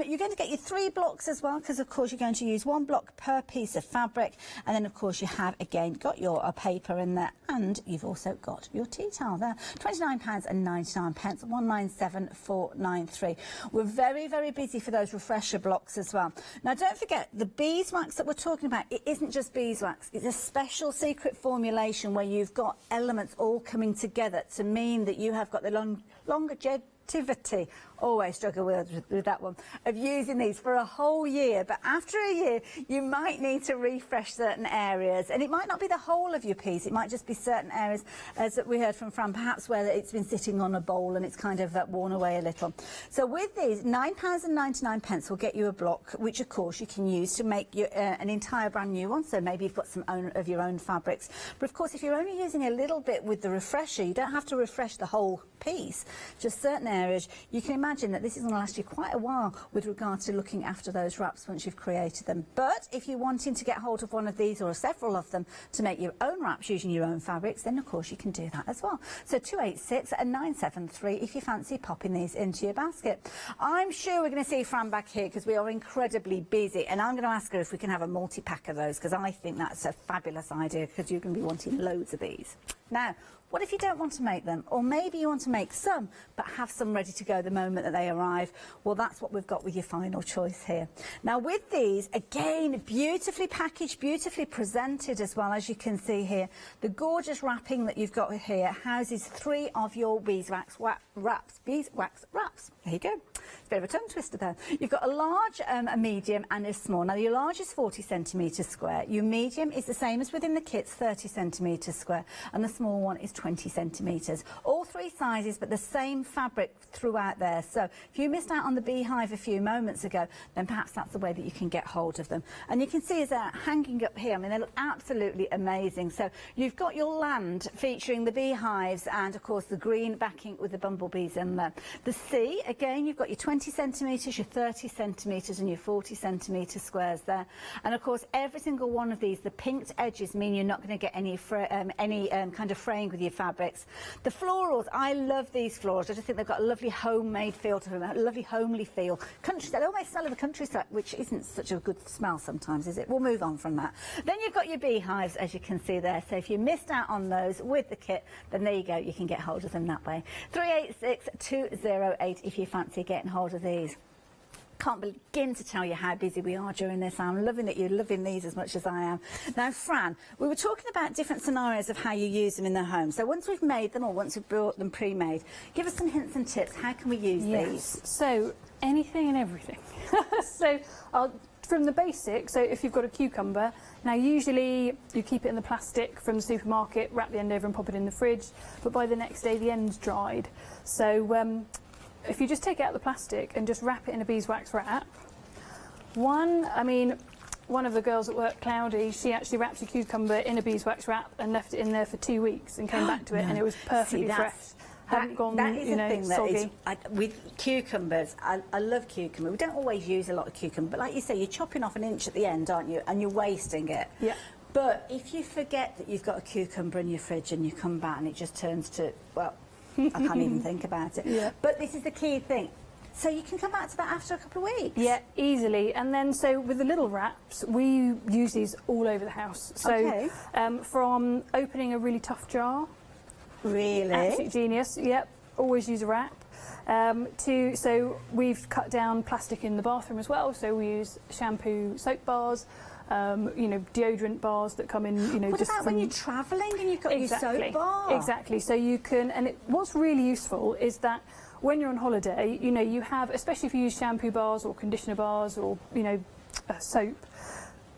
You're going to get your 3 blocks as well because, of course, you're going to use 1 block per piece of fabric. And then, of course, you have, again, got your paper in there, and you've also got your tea towel there. £29.99. 197,493. We're very, very busy for those refresher blocks as well. Now, don't forget, the beeswax that we're talking about, it isn't just beeswax. It's a special secret formulation where you've got elements all coming together to mean that you have got the longevity. Always struggle with that one, of using these for a whole year. But after a year, you might need to refresh certain areas. And it might not be the whole of your piece. It might just be certain areas, as we heard from Fran, perhaps where it's been sitting on a bowl and it's kind of worn away a little. So with these, £9.99 will get you a block, which, of course, you can use to make your, an entire brand new one. So maybe you've got some of your own fabrics. But, of course, if you're only using a little bit with the refresher, you don't have to refresh the whole piece, just certain areas. You can imagine that this is going to last you quite a while with regard to looking after those wraps once you've created them. But if you're wanting to get hold of one of these or several of them to make your own wraps using your own fabrics, then of course you can do that as well. So 286 and 973 if you fancy popping these into your basket. I'm sure we're going to see Fran back here because we are incredibly busy, and I'm going to ask her if we can have a multi-pack of those because I think that's a fabulous idea because you're going to be wanting loads of these. Now, what if you don't want to make them? Or maybe you want to make some, but have some ready to go the moment that they arrive. Well, that's what we've got with your final choice here. Now, with these, again, beautifully packaged, beautifully presented as well, as you can see here. The gorgeous wrapping that you've got here houses 3 of your beeswax wraps. Beeswax wraps. There you go. It's a bit of a tongue twister there. You've got a large, a medium and a small. Now, your large is 40 centimetres square. Your medium is the same as within the kits, 30 centimetres square. And the small one is 20 centimetres. All 3 sizes, but the same fabric throughout there. So if you missed out on the beehive a few moments ago, then perhaps that's the way that you can get hold of them. And you can see as they're hanging up here, I mean, they look absolutely amazing. So you've got your land featuring the beehives and, of course, the green backing with the bumblebees in there. The sea, again, you've got your 20 centimetres, your 30 centimetres and your 40 centimetre squares there. And, of course, every single one of these, the pinked edges mean you're not going to get any kind of fraying with your fabrics. The florals, I love these florals. I just think they've got a lovely homemade feel to them, a lovely homely feel. Countryside, they almost smell of the countryside, which isn't such a good smell sometimes, is it? We'll move on from that. Then you've got your beehives, as you can see there. So if you missed out on those with the kit, then there you go, you can get hold of them that way. 386208 if you fancy getting hold of these. Can't begin to tell you how busy we are during this. I'm loving that you're loving these as much as I am. Now, Fran, we were talking about different scenarios of how you use them in the home. So once we've made them or once we've brought them pre-made, give us some hints and tips. How can we use these? So anything and everything. So from the basic, so if you've got a cucumber, now usually you keep it in the plastic from the supermarket, wrap the end over and pop it in the fridge, but by the next day the end's dried. So if you just take it out of the plastic and just wrap it in a beeswax wrap, one of the girls at work, Cloudy, she actually wrapped a cucumber in a beeswax wrap and left it in there for 2 weeks and came back to it and it was perfectly fresh. Hadn't gone, that is you know, a thing that soggy. is, with cucumbers, I love cucumber. We don't always use a lot of cucumber, but like you say, you're chopping off an inch at the end, aren't you? And you're wasting it. Yeah. But if you forget that you've got a cucumber in your fridge and you come back and it just turns to, well, I can't even think about it. Yeah. But this is the key thing. So you can come back to that after a couple of weeks? Yeah, easily. And then, so with the little wraps, we use these all over the house. So Okay. From opening a really tough jar. Really? Absolute genius, yep. Always use a wrap. So we've cut down plastic in the bathroom as well. So we use shampoo soap bars, you know, deodorant bars that come in, you know, what just about from... when you're travelling and you've got your soap bar? Exactly. So you can, and what's really useful is that when you're on holiday, you know, you have, especially if you use shampoo bars or conditioner bars or, you know, soap,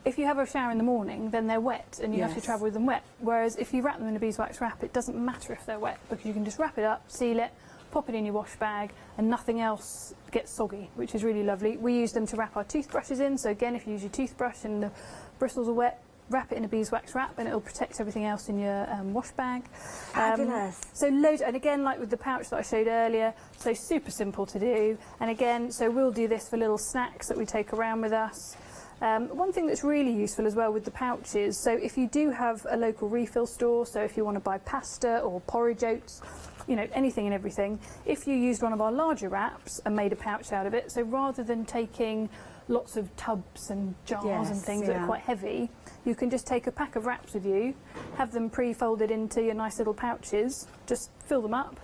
if you have a shower in the morning, then they're wet and you have to travel with them wet. Whereas if you wrap them in a beeswax wrap, it doesn't matter if they're wet because you can just wrap it up, seal it, pop it in your wash bag and nothing else gets soggy, which is really lovely. We use them to wrap our toothbrushes in. So again, if you use your toothbrush and the bristles are wet, wrap it in a beeswax wrap and it'll protect everything else in your wash bag. Fabulous. So loads, and again, like with the pouch that I showed earlier, so super simple to do. And again, so we'll do this for little snacks that we take around with us. One thing that's really useful as well with the pouches, so if you do have a local refill store, so if you want to buy pasta or porridge oats, you know, anything and everything, if you used one of our larger wraps and made a pouch out of it, so rather than taking lots of tubs and jars and things that are quite heavy, you can just take a pack of wraps with you, have them pre-folded into your nice little pouches, just fill them up,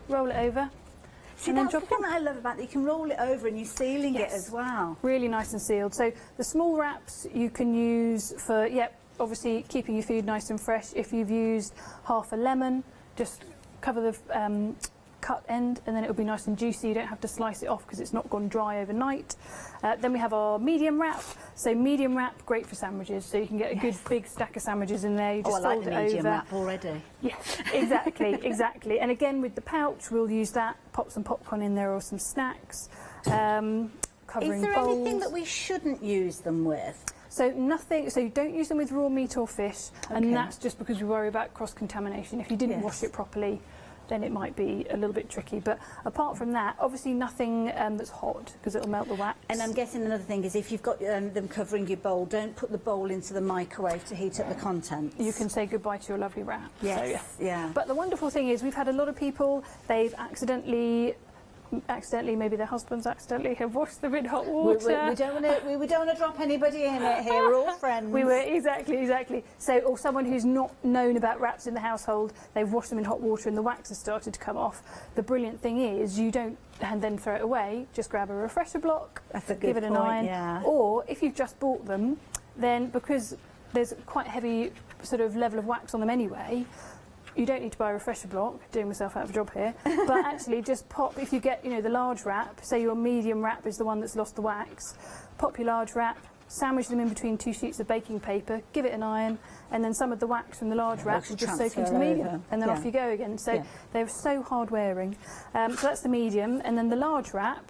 roll it over. See, that's the thing that I love about it. You can roll it over and you're sealing it as well. Really nice and sealed. So the small wraps you can use for, obviously keeping your food nice and fresh. If you've used half a lemon, just cover the cut end and then it'll be nice and juicy. You don't have to slice it off because it's not gone dry overnight. Then we have our medium wrap. So medium wrap, great for sandwiches. So you can get a good big stack of sandwiches in there. You just I like fold the it medium over. wrap already. Yes, exactly, exactly. And again with the pouch, we'll use that. Pop some popcorn in there or some snacks. Covering Is there bowls. anything that we shouldn't use them with? So nothing, so you don't use them with raw meat or fish, and that's just because we worry about cross-contamination. If you didn't wash it properly, then it might be a little bit tricky. But apart from that, obviously nothing that's hot, because it'll melt the wax. And I'm guessing another thing is if you've got them covering your bowl, don't put the bowl into the microwave to heat up the contents. You can say goodbye to your lovely wrap. Yes, So, yeah. But the wonderful thing is we've had a lot of people, they've accidentally, maybe their husbands accidentally have washed them in hot water. We don't want to drop anybody in it here. We're all friends. Exactly. So, or someone who's not known about wraps in the household, they've washed them in hot water and the wax has started to come off. The brilliant thing is you don't and then throw it away. Just grab a refresher block, That's a good give it an point, iron. yeah. Or if you've just bought them, then because there's quite heavy sort of level of wax on them anyway, you don't need to buy a refresher block, doing myself out of a job here, but actually just pop, if you get, you know, the large wrap, say your medium wrap is the one that's lost the wax, pop your large wrap, sandwich them in between 2 sheets of baking paper, give it an iron, and then some of the wax from the large wrap will just soak into the medium, and then off you go again. So they're so hard wearing. So that's the medium, and then the large wrap.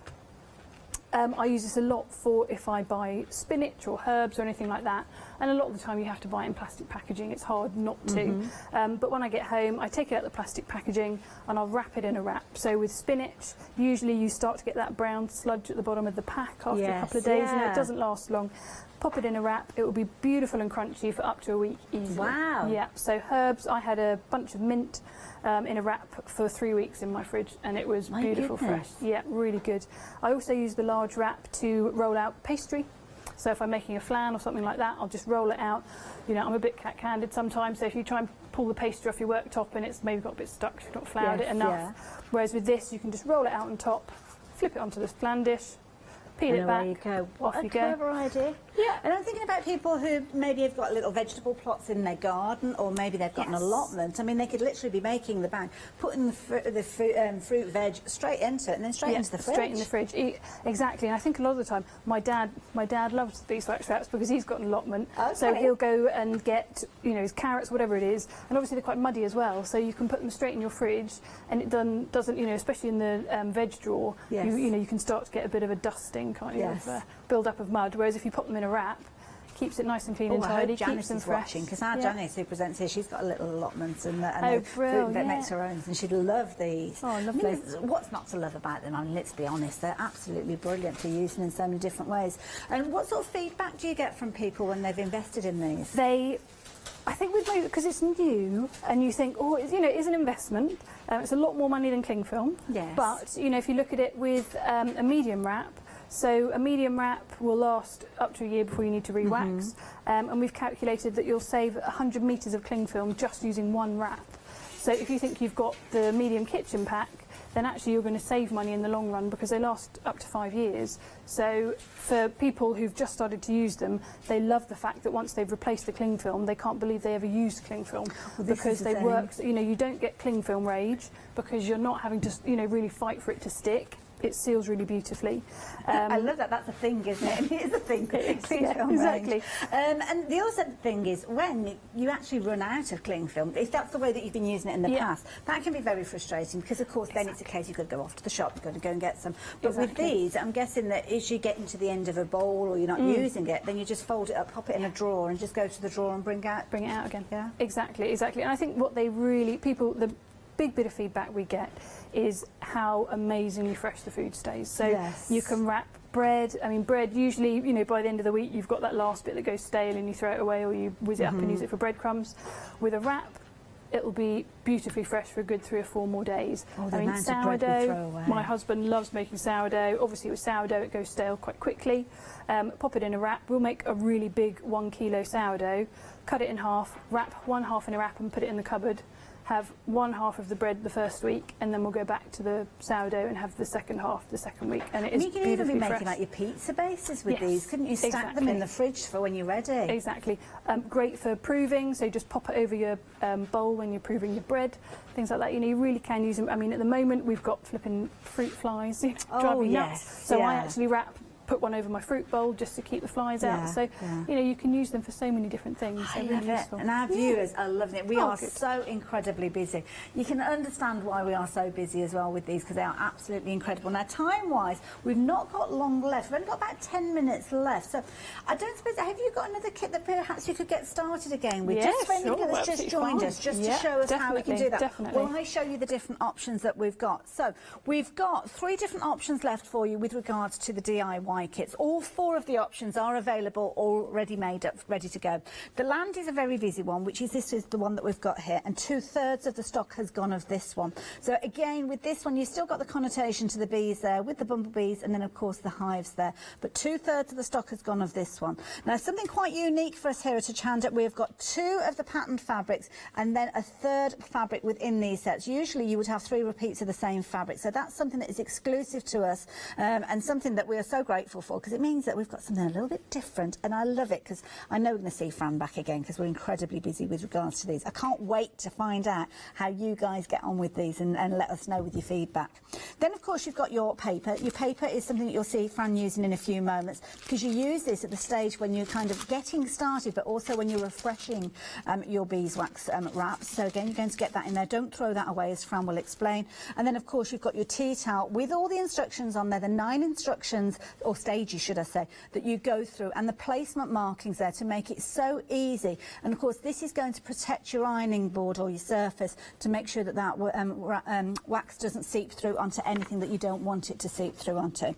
I use this a lot for if I buy spinach or herbs or anything like that, and a lot of the time you have to buy it in plastic packaging. It's hard not to. But when I get home, I take it out of the plastic packaging and I'll wrap it in a wrap. So with spinach, usually you start to get that brown sludge at the bottom of the pack after a couple of days, and it doesn't last long. Pop it in a wrap. It will be beautiful and crunchy for up to a week easily. Wow. Yeah. So herbs, I had a bunch of mint in a wrap for 3 weeks in my fridge, and it was beautiful, fresh. Yeah, really good. I also use the large wrap to roll out pastry. So if I'm making a flan or something like that, I'll just roll it out. You know, I'm a bit cat-handed sometimes, so if you try and pull the pastry off your worktop and it's maybe got a bit stuck, you've not floured it enough. Whereas with this, you can just roll it out on top, flip it onto this flan dish, peel it back. Away you go. What off a you go. clever idea. Yeah. And I'm thinking about people who maybe have got little vegetable plots in their garden, or maybe they've got an allotment. I mean, they could literally be making the bag, putting the fruit, veg straight into it, and then straight into the fridge. Straight in the fridge. Exactly. And I think a lot of the time, my dad loves beeswax wraps because he's got an allotment. Okay. So he'll go and get, you know, his carrots, whatever it is, and obviously they're quite muddy as well. So you can put them straight in your fridge, and it doesn't, you know, especially in the veg drawer, you know, you can start to get a bit of a dusting kind of build up of mud. Whereas if you put them in a wrap, keeps it nice and clean and tidy, keeps them fresh. Because our Janice, who presents here, she's got a little allotment and fruit that makes her own, and she'd love these. Oh, lovely. I mean, what's not to love about them? I mean, let's be honest, they're absolutely brilliant for using in so many different ways. And what sort of feedback do you get from people when they've invested in these? I think with me, because it's new, and you think, oh, it's, you know, it is an investment. It's a lot more money than cling film. Yes. But you know, if you look at it with a medium wrap. So a medium wrap will last up to a year before you need to re-wax, and we've calculated that you'll save 100 metres of cling film just using one wrap. So if you think you've got the medium kitchen pack, then actually you're going to save money in the long run because they last up to 5 years. So for people who've just started to use them, they love the fact that once they've replaced the cling film, they can't believe they ever used cling film because they work. You know, you don't get cling film rage because you're not having to, you know, really fight for it to stick. It seals really beautifully. I love that. That's a thing, isn't it? It is a thing. Exactly. And the other thing is when you actually run out of cling film, if that's the way that you've been using it in the past, that can be very frustrating because, of course, then it's a case you've got to go off to the shop, you've got to go and get some. But with these, I'm guessing that as you're getting to the end of a bowl or you're not using it, then you just fold it up, pop it in a drawer, and just go to the drawer and bring it out again. Yeah. Exactly. And I think what they really the big bit of feedback we get is how amazingly fresh the food stays. So you can wrap bread. I mean, bread usually, you know, by the end of the week you've got that last bit that goes stale and you throw it away or you whiz it up and use it for breadcrumbs. With a wrap, it'll be beautifully fresh for a good 3 or 4 more days. I mean, sourdough. My husband loves making sourdough. Obviously, with sourdough, it goes stale quite quickly. Pop it in a wrap. We'll make a really big 1 kilo sourdough, cut it in half, wrap one half in a wrap and put it in the cupboard. Have one half of the bread the first week, and then we'll go back to the sourdough and have the second half the second week. And it is beautifully fresh. You can even be making like your pizza bases with these, couldn't you? Stack them in the fridge for when you're ready. Exactly. Great for proving, so just pop it over your bowl when you're proving your bread, things like that. You know, you really can use them. I mean, at the moment we've got flipping fruit flies, drive me nuts. So I actually put one over my fruit bowl just to keep the flies out. So, you know, you can use them for so many different things. I love it. And our viewers are loving it. We are so incredibly busy. You can understand why we are so busy as well with these because they are absolutely incredible. Now, time-wise, we've not got long left. We've only got about 10 minutes left. So, I don't suppose, have you got another kit that perhaps you could get started again with? Just for anyone that's just joined us, just to show us how we can do that. Definitely. Well, I show you the different options that we've got. So, we've got 3 different options left for you with regards to the DIY kits. All 4 of the options are available, already made up, ready to go. The land is a very busy one, which is this is the one that we've got here, and 2/3 of the stock has gone of this one. So again, with this one, you've still got the connotation to the bees there, with the bumblebees, and then of course the hives there. But 2/3 of the stock has gone of this one. Now, something quite unique for us here at Hochanda, we've got 2 of the patterned fabrics, and then a 3rd fabric within these sets. Usually, you would have 3 repeats of the same fabric, so that's something that is exclusive to us, and something that we are so grateful grateful for, because it means that we've got something a little bit different, and I love it because I know we're going to see Fran back again because we're incredibly busy with regards to these. I can't wait to find out how you guys get on with these and let us know with your feedback. Then, of course, you've got your paper. Your paper is something that you'll see Fran using in a few moments, because you use this at the stage when you're kind of getting started, but also when you're refreshing your beeswax wraps. So again, you're going to get that in there. Don't throw that away, as Fran will explain. And then, of course, you've got your tea towel with all the instructions on there, the 9 instructions, or stages, should I say, that you go through, and the placement markings there to make it so easy. And, of course, this is going to protect your ironing board or your surface to make sure that that wax doesn't seep through onto anything that you don't want it to seep through onto.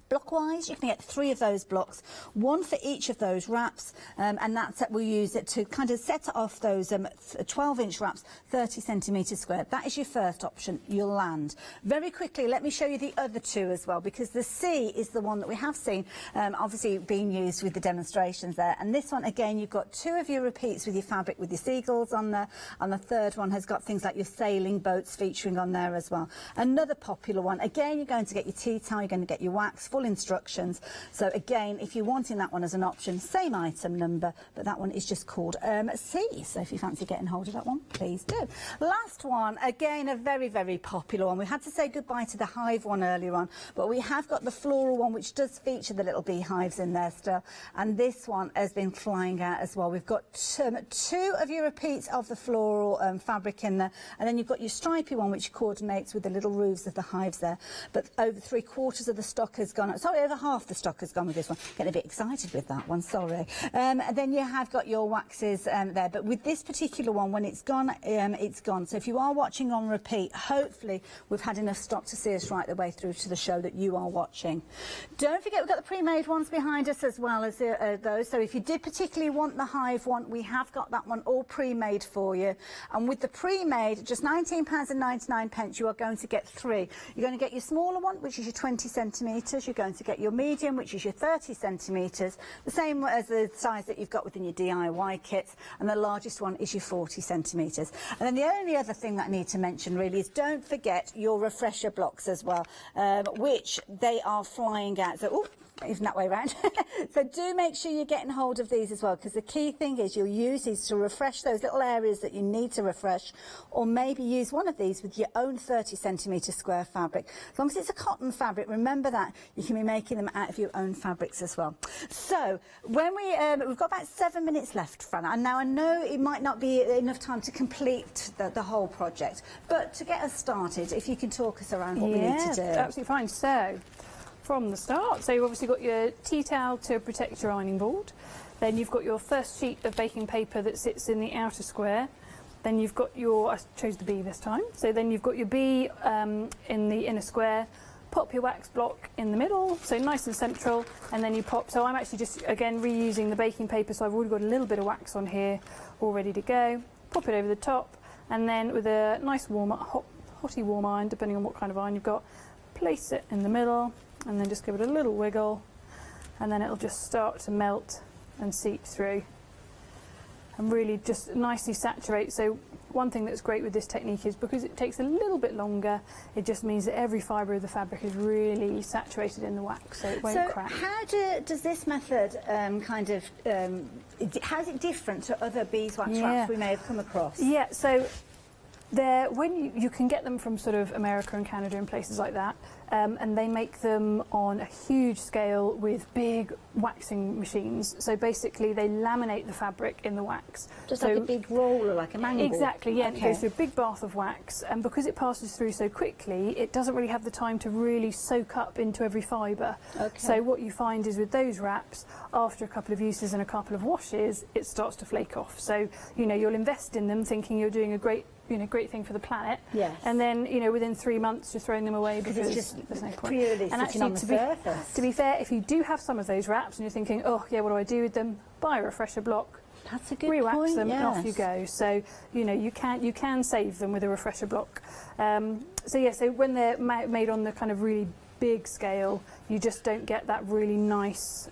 Block-wise, you can get 3 of those blocks, 1 for each of those wraps, and that's we'll use it to kind of set off those 12-inch wraps, 30 centimetres square. That is your first option. You'll land. Very quickly, let me show you the other 2 as well, because the C is the one that we have seen, obviously being used with the demonstrations there. And this one, again, you've got 2 of your repeats with your fabric with your seagulls on there, and the third one has got things like your sailing boats featuring on there as well. Another popular one, again, you're going to get your tea towel, you're going to get your wax, full instructions. So again, if you're wanting that one as an option, same item number, but that one is just called C. So if you fancy getting hold of that one, please do. Last one, again, a very, very popular one. We had to say goodbye to the hive one earlier on, but we have got the floral one, which does feature the little beehives in there still. And this one has been flying out as well. We've got 2 of your repeats of the floral fabric in there, and then you've got your stripy one, which coordinates with the little roofs of the hives there. But over 3/4 of the stock has gone. Sorry, over half the stock has gone with this one. Getting a bit excited with that one, sorry. And then you have got your waxes there, but with this particular one, when it's gone, it's gone. So if you are watching on repeat, hopefully we've had enough stock to see us right the way through to the show that you are watching. Don't forget, we've got the pre-made ones behind us as well as those. So if you did particularly want the hive one, we have got that one all pre-made for you. And with the pre-made, just £19.99, you are going to get 3. You're going to get your smaller one, which is your 20 centimetres. You're going to get your medium, which is your 30 centimetres, the same as the size that you've got within your DIY kits, and the largest one is your 40 centimetres. And then the only other thing that I need to mention really is don't forget your refresher blocks as well, which they are flying out. So, ooh, even that way around. So do make sure you're getting hold of these as well, because the key thing is you'll use these to refresh those little areas that you need to refresh, or maybe use one of these with your own 30 centimetre square fabric. As long as it's a cotton fabric, remember that you can be making them out of your own fabrics as well. So when we've got about 7 minutes left, Fran, and now I know it might not be enough time to complete the whole project, but to get us started, if you can talk us around what we need to do. Absolutely fine. So from the start, so you've obviously got your tea towel to protect your ironing board, then you've got your first sheet of baking paper that sits in the outer square, then you've got your, I chose the bee this time, so then you've got your bee in the inner square, pop your wax block in the middle, so nice and central, and then you pop, so I'm actually just again reusing the baking paper, so I've already got a little bit of wax on here all ready to go, pop it over the top, and then with a nice hotty warm iron, depending on what kind of iron you've got, place it in the middle, and then just give it a little wiggle, and then it'll just start to melt and seep through and really just nicely saturate. So one thing that's great with this technique is because it takes a little bit longer, it just means that every fibre of the fabric is really saturated in the wax, so it won't crack. How does this method how is it different to other beeswax wraps we may have come across? Yeah, so when you can get them from sort of America and Canada and places like that, and they make them on a huge scale with big waxing machines. So basically they laminate the fabric in the wax. Just like a big roller, like a mango. Exactly, yeah. Okay. It goes through a big bath of wax, and because it passes through so quickly, it doesn't really have the time to really soak up into every fibre. Okay. So what you find is with those wraps, after a couple of uses and a couple of washes, it starts to flake off. So, you know, you'll invest in them thinking you're doing a great thing for the planet. Yes. And then, within 3 months, you're throwing them away because it's just there's no point. And actually, to be fair, if you do have some of those wraps and you're thinking, oh yeah, what do I do with them? Buy a refresher block. That's a good re-wax point, them and off you go. So you can save them with a refresher block. So when they're made on the kind of really big scale, you just don't get that really nice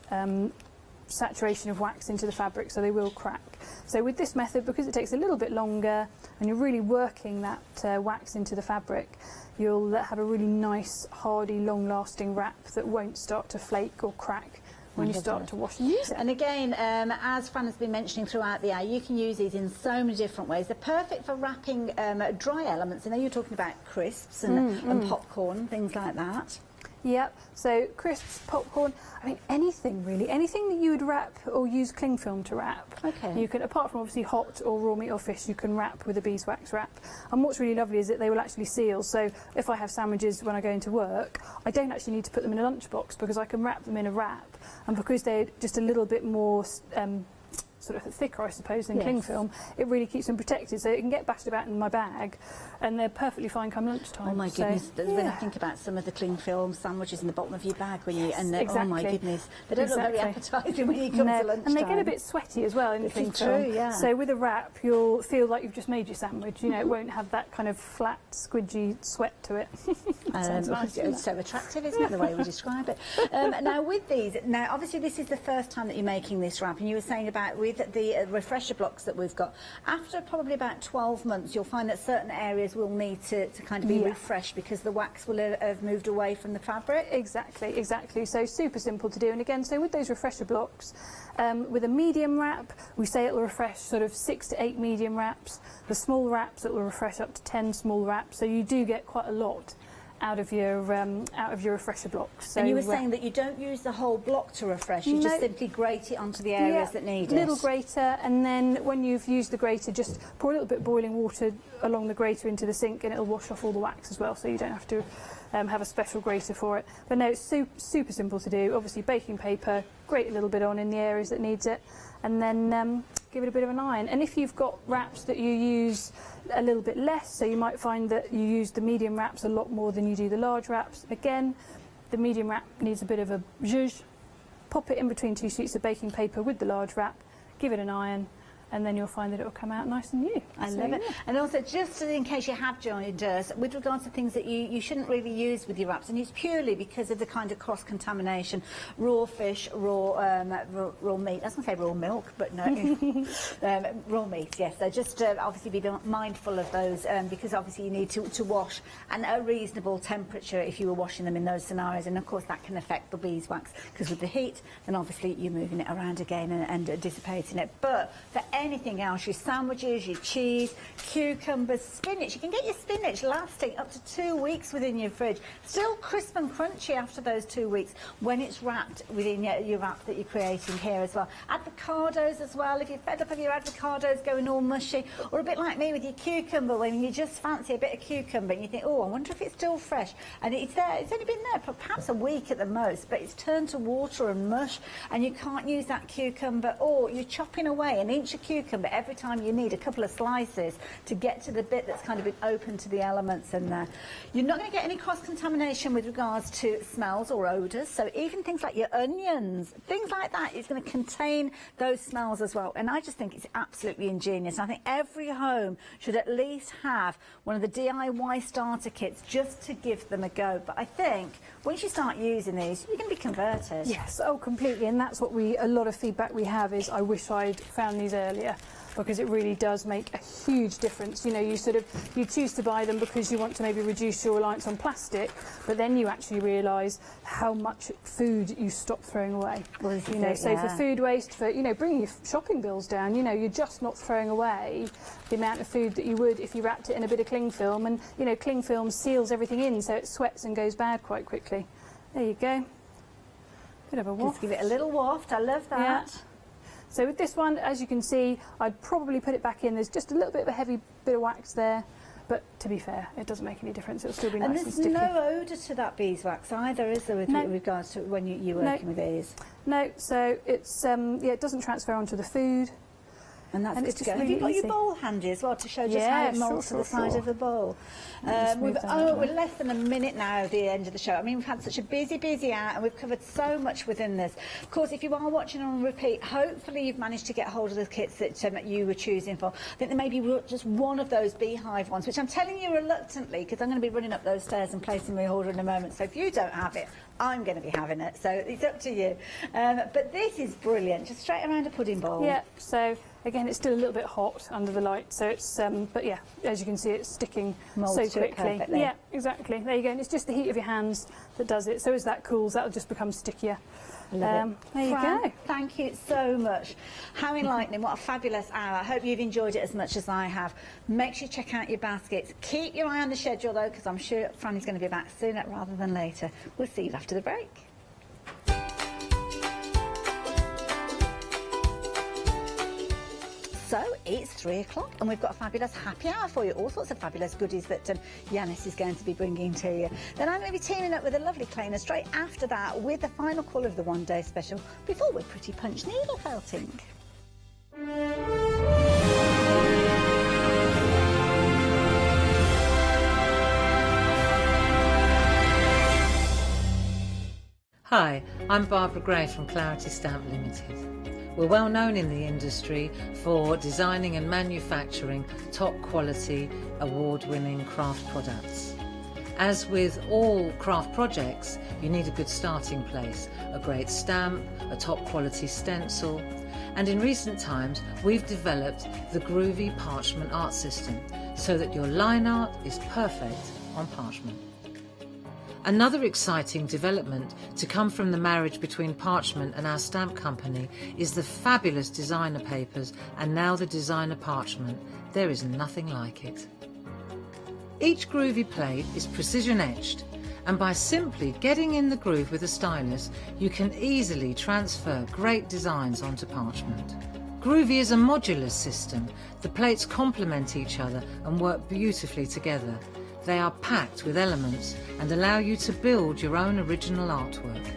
saturation of wax into the fabric, so they will crack. So with this method, because it takes a little bit longer and you're really working that wax into the fabric, you'll have a really nice, hardy, long-lasting wrap that won't start to flake or crack when you start to wash and use it. And again, as Fran has been mentioning throughout the hour, you can use these in so many different ways. They're perfect for wrapping dry elements. I know you're talking about crisps and popcorn, things like that. Yep, so crisps, popcorn, I mean anything really, anything that you would wrap or use cling film to wrap. Okay. You can, apart from obviously hot or raw meat or fish, you can wrap with a beeswax wrap. And what's really lovely is that they will actually seal, so if I have sandwiches when I go into work, I don't actually need to put them in a lunchbox because I can wrap them in a wrap, and because they're just a little bit more sort of thicker, I suppose, than cling film, it really keeps them protected, so it can get bashed about in my bag and they're perfectly fine come lunchtime. Oh my goodness, when I think about some of the cling film sandwiches in the bottom of your bag when you, and exactly. oh my goodness, they don't look very appetising when you come to lunchtime. And they get a bit sweaty as well in the cling film. True, yeah. So with a wrap, you'll feel like you've just made your sandwich, you know, it won't have that kind of flat, squidgy sweat to it. It's so attractive, isn't it, the way we describe it? Now with these, now obviously this is the first time that you're making this wrap, and you were saying about with the refresher blocks that we've got, after probably about 12 months you'll find that certain areas will need to kind of be refreshed because the wax will have moved away from the fabric. Exactly, so super simple to do. And again, so with those refresher blocks, with a medium wrap, we say it will refresh sort of 6 to 8 medium wraps. The small wraps, it will refresh up to 10 small wraps, so you do get quite a lot out of your refresher blocks. So, and you were saying that you don't use the whole block to refresh, you just simply grate it onto the areas that need it. Little grater, and then when you've used the grater, just pour a little bit of boiling water along the grater into the sink, and it'll wash off all the wax as well, so you don't have to have a special grater for it. But no, it's super simple to do. Obviously baking paper, grate a little bit on in the areas that needs it, and then give it a bit of an iron. And if you've got wraps that you use a little bit less, so you might find that you use the medium wraps a lot more than you do the large wraps, again, the medium wrap needs a bit of a zhuzh. Pop it in between 2 sheets of baking paper with the large wrap, give it an iron, and then you'll find that it will come out nice and new. I love it. And also, just in case you have joined us, with regards to things that you shouldn't really use with your wraps, and it's purely because of the kind of cross-contamination, raw fish, raw meat. I was going to say raw milk, but no, raw meat, yes. So just obviously be mindful of those, because obviously you need to wash at a reasonable temperature if you were washing them in those scenarios, and of course that can affect the beeswax, because with the heat, then obviously you're moving it around again and dissipating it. But for anything else, your sandwiches, your cheese, cucumbers, spinach, you can get your spinach lasting up to 2 weeks within your fridge, still crisp and crunchy after those 2 weeks when it's wrapped within your wrap that you're creating here as well. Avocados as well, if you're fed up of your avocados going all mushy, or a bit like me with your cucumber, when you just fancy a bit of cucumber and you think, oh, I wonder if it's still fresh, and it's there, it's only been there for perhaps a week at the most, but it's turned to water and mush and you can't use that cucumber, or you're chopping away an inch of cucumber every time you need a couple of slices to get to the bit that's kind of been open to the elements in there. You're not going to get any cross-contamination with regards to smells or odours, so even things like your onions, things like that, is going to contain those smells as well. And I just think it's absolutely ingenious. And I think every home should at least have one of the DIY starter kits just to give them a go. But I think once you start using these, you're going to be converted. Yes, oh, completely. And that's what a lot of feedback we have is, I wish I'd found these earlier, because it really does make a huge difference. You know, you choose to buy them because you want to maybe reduce your reliance on plastic, but then you actually realise how much food you stop throwing away. Well, you know, so for food waste, for bringing your shopping bills down, you're just not throwing away the amount of food that you would if you wrapped it in a bit of cling film. And cling film seals everything in, so it sweats and goes bad quite quickly. There you go. Bit of a waft. Just give it a little waft. I love that. Yeah. So with this one, as you can see, I'd probably put it back in. There's just a little bit of a heavy bit of wax there, but to be fair, it doesn't make any difference. It'll still be nice and sticky. And there's no odour to that beeswax either, is there, with regards to when you're working with these? No, so it's it doesn't transfer onto the food. And that's good to go. Really Have you got easy. your bowl handy as well to show just how it molds to the side of the bowl? We're less than a minute now at the end of the show. I mean, we've had such a busy hour and we've covered so much within this. Of course, if you are watching on repeat, hopefully you've managed to get hold of the kits that you were choosing for. I think there may be just one of those beehive ones, which I'm telling you reluctantly, because I'm going to be running up those stairs and placing my order in a moment. So if you don't have it, I'm going to be having it, so it's up to you. But this is brilliant, just straight around a pudding bowl. Yeah, so again, it's still a little bit hot under the light, so it's, but yeah, as you can see, it's sticking Moulds so to it quickly. perfectly. Yeah, exactly. There you go. And it's just the heat of your hands that does it. So as that cools, that'll just become stickier. Love it. There you Fran, go. Thank you so much. How enlightening, what a fabulous hour. I hope you've enjoyed it as much as I have. Make sure you check out your baskets. Keep your eye on the schedule though, because I'm sure Fran is going to be back sooner rather than later. We'll see you after the break. So it's 3 o'clock and we've got a fabulous happy hour for you. All sorts of fabulous goodies that Yanis is going to be bringing to you. Then I'm going to be teaming up with a lovely cleaner straight after that with the final call of the one-day special before we're pretty punch needle felting. Hi, I'm Barbara Gray from Clarity Stamp Limited. We're well known in the industry for designing and manufacturing top quality, award-winning craft products. As with all craft projects, you need a good starting place, a great stamp, a top quality stencil, and in recent times we've developed the groovy parchment art system so that your line art is perfect on parchment. Another exciting development to come from the marriage between parchment and our stamp company is the fabulous designer papers and now the designer parchment. There is nothing like it. Each groovy plate is precision etched, and by simply getting in the groove with a stylus, you can easily transfer great designs onto parchment. Groovy is a modular system. The plates complement each other and work beautifully together. They are packed with elements and allow you to build your own original artwork.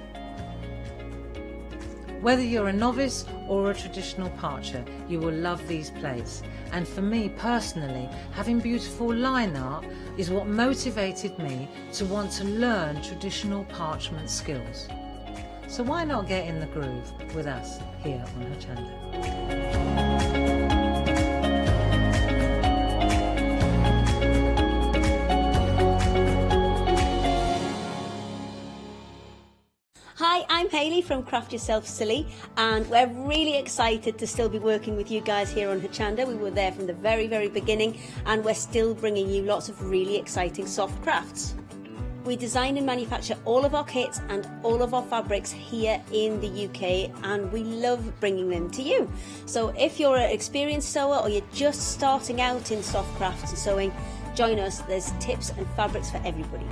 Whether you're a novice or a traditional parcher, you will love these plates. And for me personally, having beautiful line art is what motivated me to want to learn traditional parchment skills. So why not get in the groove with us here on Hochanda? Hi, I'm Hayley from Craft Yourself Silly, and we're really excited to still be working with you guys here on Hochanda. We were there from the very, very beginning, and we're still bringing you lots of really exciting soft crafts. We design and manufacture all of our kits and all of our fabrics here in the UK, and we love bringing them to you. So if you're an experienced sewer or you're just starting out in soft crafts and sewing, join us. There's tips and fabrics for everybody.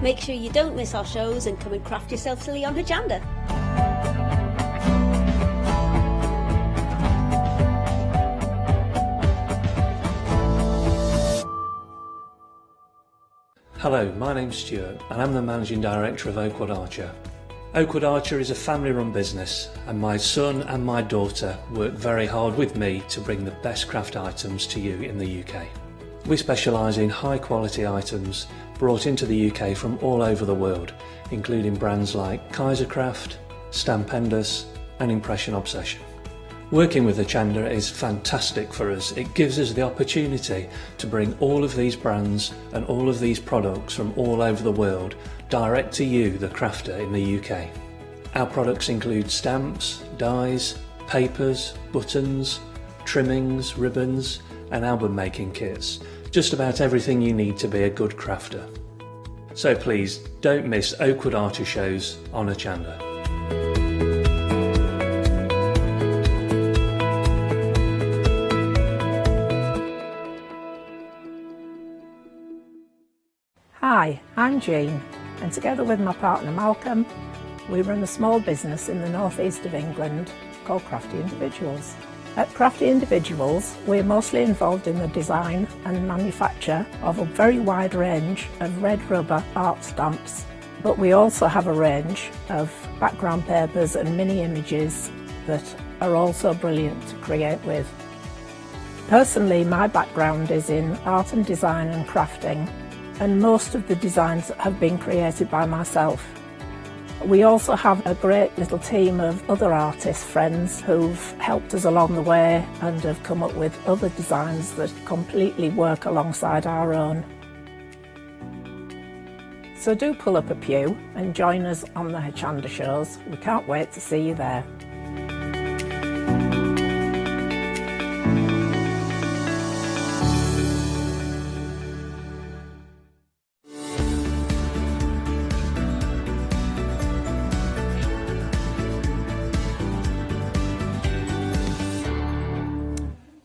Make sure you don't miss our shows and come and craft yourself silly on Hochanda. Hello, my name's Stuart and I'm the Managing Director of Oakwood Archer. Oakwood Archer is a family-run business and my son and my daughter work very hard with me to bring the best craft items to you in the UK. We specialise in high-quality items brought into the UK from all over the world, including brands like Kaisercraft, Stampendous and Impression Obsession. Working with Hochanda is fantastic for us. It gives us the opportunity to bring all of these brands and all of these products from all over the world direct to you, the crafter in the UK. Our products include stamps, dies, papers, buttons, trimmings, ribbons and album making kits. Just about everything you need to be a good crafter. So please don't miss Oakwood Archer shows on Hochanda. Hi, I'm Jean, and together with my partner Malcolm, we run a small business in the northeast of England called Crafty Individuals. At Crafty Individuals, we're mostly involved in the design and manufacture of a very wide range of red rubber art stamps, but we also have a range of background papers and mini images that are also brilliant to create with. Personally, my background is in art and design and crafting, and most of the designs have been created by myself. We also have a great little team of other artist friends who've helped us along the way and have come up with other designs that completely work alongside our own. So do pull up a pew and join us on the Hochanda shows. We can't wait to see you there.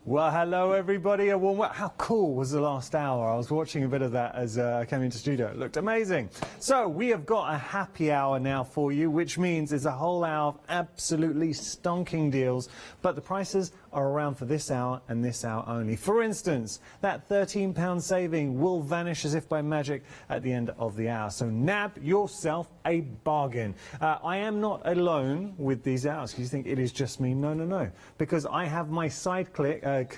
Well, hello everybody. A warm welcome. How cool was the last hour? I was watching a bit of that as I came into studio. It looked amazing. So we have got a happy hour now for you, which means it's a whole hour of absolutely stonking deals, but the prices are around for this hour and this hour only. For instance, that £13 saving will vanish as if by magic at the end of the hour. So nab yourself a bargain. I am not alone with these hours. You think it is just me? No, no, no. Because I have my sidekick,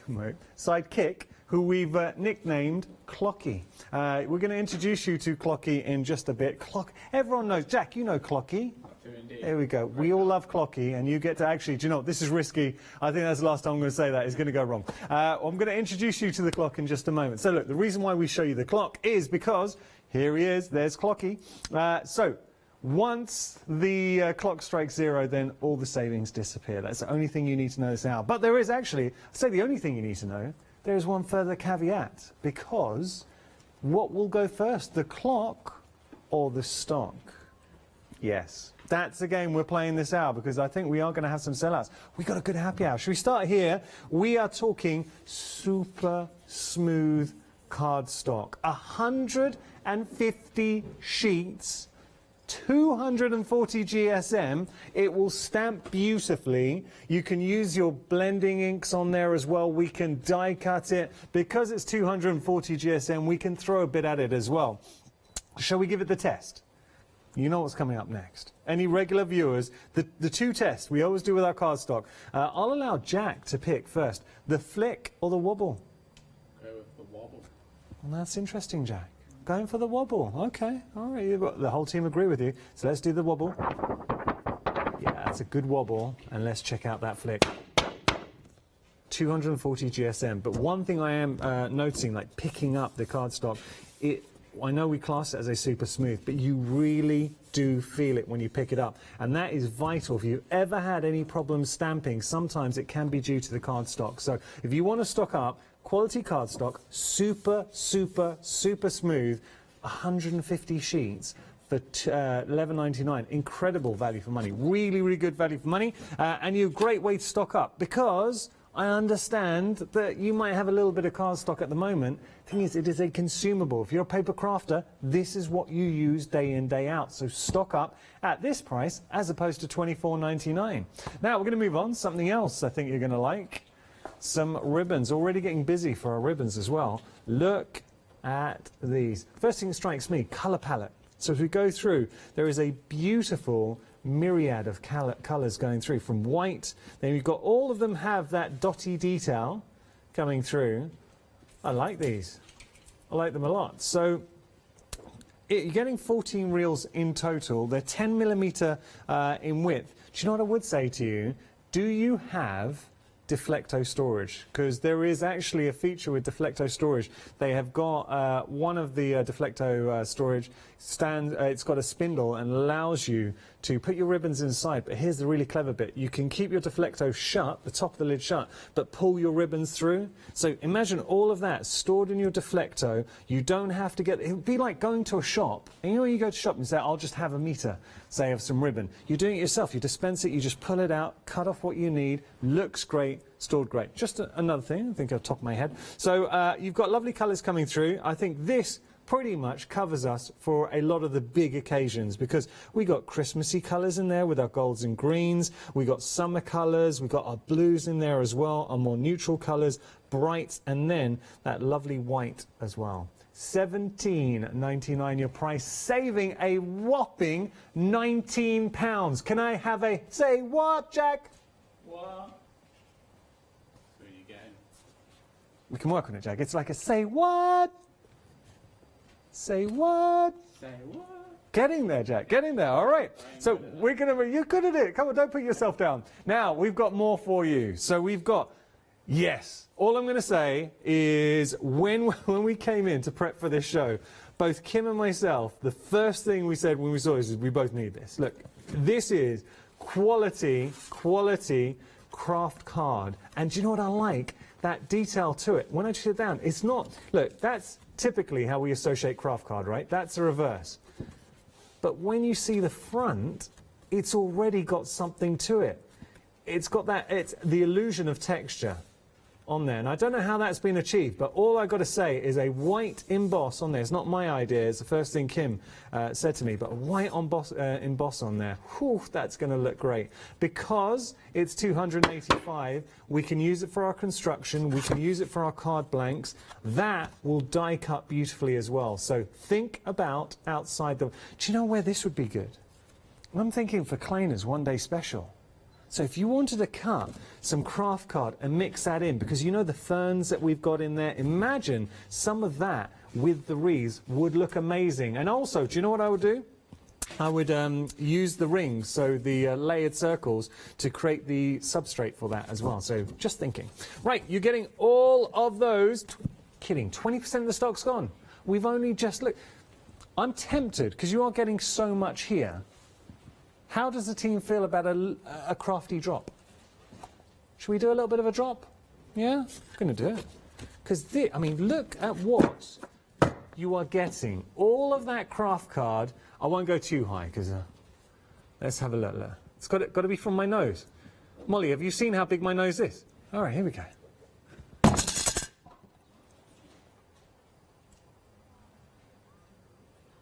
who we've nicknamed Clocky. We're going to introduce you to Clocky in just a bit. Everyone knows. Jack, you know Clocky. There we go. We all love Clocky, and you get to actually, do you know what, this is risky. I think that's the last time I'm going to say that. It's going to go wrong. I'm going to introduce you to the clock in just a moment. So look, the reason why we show you the clock is because here he is. There's Clocky. So once the clock strikes 0, then all the savings disappear. That's the only thing you need to know this hour. But there is actually, I say the only thing you need to know, there is one further caveat, because what will go first, the clock or the stock? Yes, that's the game we're playing this hour, because I think we are going to have some sellouts. We've got a good happy hour. Should we start here? We are talking super smooth cardstock. 150 sheets, 240 GSM. It will stamp beautifully. You can use your blending inks on there as well. We can die cut it. Because it's 240 GSM, we can throw a bit at it as well. Shall we give it the test? You know what's coming up next. Any regular viewers, the two tests we always do with our cardstock. I'll allow Jack to pick first, the flick or the wobble. Go with the wobble. Well, that's interesting, Jack. Going for the wobble. Okay, all right. You've got the whole team agree with you. So let's do the wobble. Yeah, that's a good wobble. And let's check out that flick. 240 GSM. But one thing I am noticing, like picking up the cardstock, I know we class it as a super smooth, but you really do feel it when you pick it up. And that is vital. If you've ever had any problems stamping, sometimes it can be due to the cardstock. So if you want to stock up, quality cardstock, super, super, super smooth, 150 sheets for $11.99. Incredible value for money. Really, really good value for money. And a great way to stock up, because I understand that you might have a little bit of cardstock at the moment. Thing is, it is a consumable. If you're a paper crafter, this is what you use day in, day out. So stock up at this price as opposed to $24.99. Now we're going to move on. Something else I think you're going to like. Some ribbons. Already getting busy for our ribbons as well. Look at these. First thing that strikes me, colour palette. So as we go through, there is a beautiful myriad of colours going through, from white, then you've got all of them have that dotty detail coming through. I like these. I like them a lot. So you're getting 14 reels in total. They're 10mm in width. Do you know what I would say to you? Do you have Deflecto storage? Because there is actually a feature with Deflecto storage. They have got one of the Deflecto storage stands, it's got a spindle and allows you to put your ribbons inside. But here's the really clever bit. You can keep your Deflecto shut, the top of the lid shut, but pull your ribbons through. So imagine all of that stored in your Deflecto. You don't have to get, it would be like going to a shop. And you know when you go to shop and say, I'll just have a meter, say, of some ribbon. You're doing it yourself. You dispense it, you just pull it out, cut off what you need, looks great, stored great. Just another thing, I think off the top of my head. So you've got lovely colours coming through. I think this pretty much covers us for a lot of the big occasions, because we got Christmassy colours in there with our golds and greens, we got summer colours, we got our blues in there as well, our more neutral colours, brights, and then that lovely white as well. £17.99 your price, saving a whopping £19. Can I have a say what, Jack? What? So you getting? We can work on it, Jack. It's like a say what? Say what? Say what? Getting there, Jack. Getting there. All right. So we're going to... You're good at it. Come on, don't put yourself down. Now, we've got more for you. So we've got... Yes. All I'm going to say is when we came in to prep for this show, both Kim and myself, the first thing we said when we saw this is we both need this. Look, this is quality craft card. And do you know what I like? That detail to it. When I sit down, it's not... Look, that's typically how we associate craft card, right? That's a reverse. But when you see the front, it's already got something to it. It's got that, it's the illusion of texture on there. And I don't know how that's been achieved, but all I've got to say is a white emboss on there. It's not my idea, it's the first thing Kim said to me, but a white emboss on there. Whew, that's going to look great. Because it's 285, we can use it for our construction, we can use it for our card blanks. That will die cut beautifully as well. So think about outside the... Do you know where this would be good? I'm thinking for Kleiners One Day Special. So if you wanted to cut some craft card and mix that in, because you know the ferns that we've got in there, imagine some of that with the wreaths would look amazing. And also, do you know what I would do? I would use the rings, so the layered circles, to create the substrate for that as well. So just thinking. Right, you're getting all of those. Kidding, 20% of the stock's gone. We've only just looked. I'm tempted, because you are getting so much here. How does the team feel about a crafty drop? Should we do a little bit of a drop? Yeah? I'm going to do it. Because, I mean, look at what you are getting. All of that craft card. I won't go too high, because let's have a look. It's got to be from my nose. Molly, have you seen how big my nose is? All right, here we go.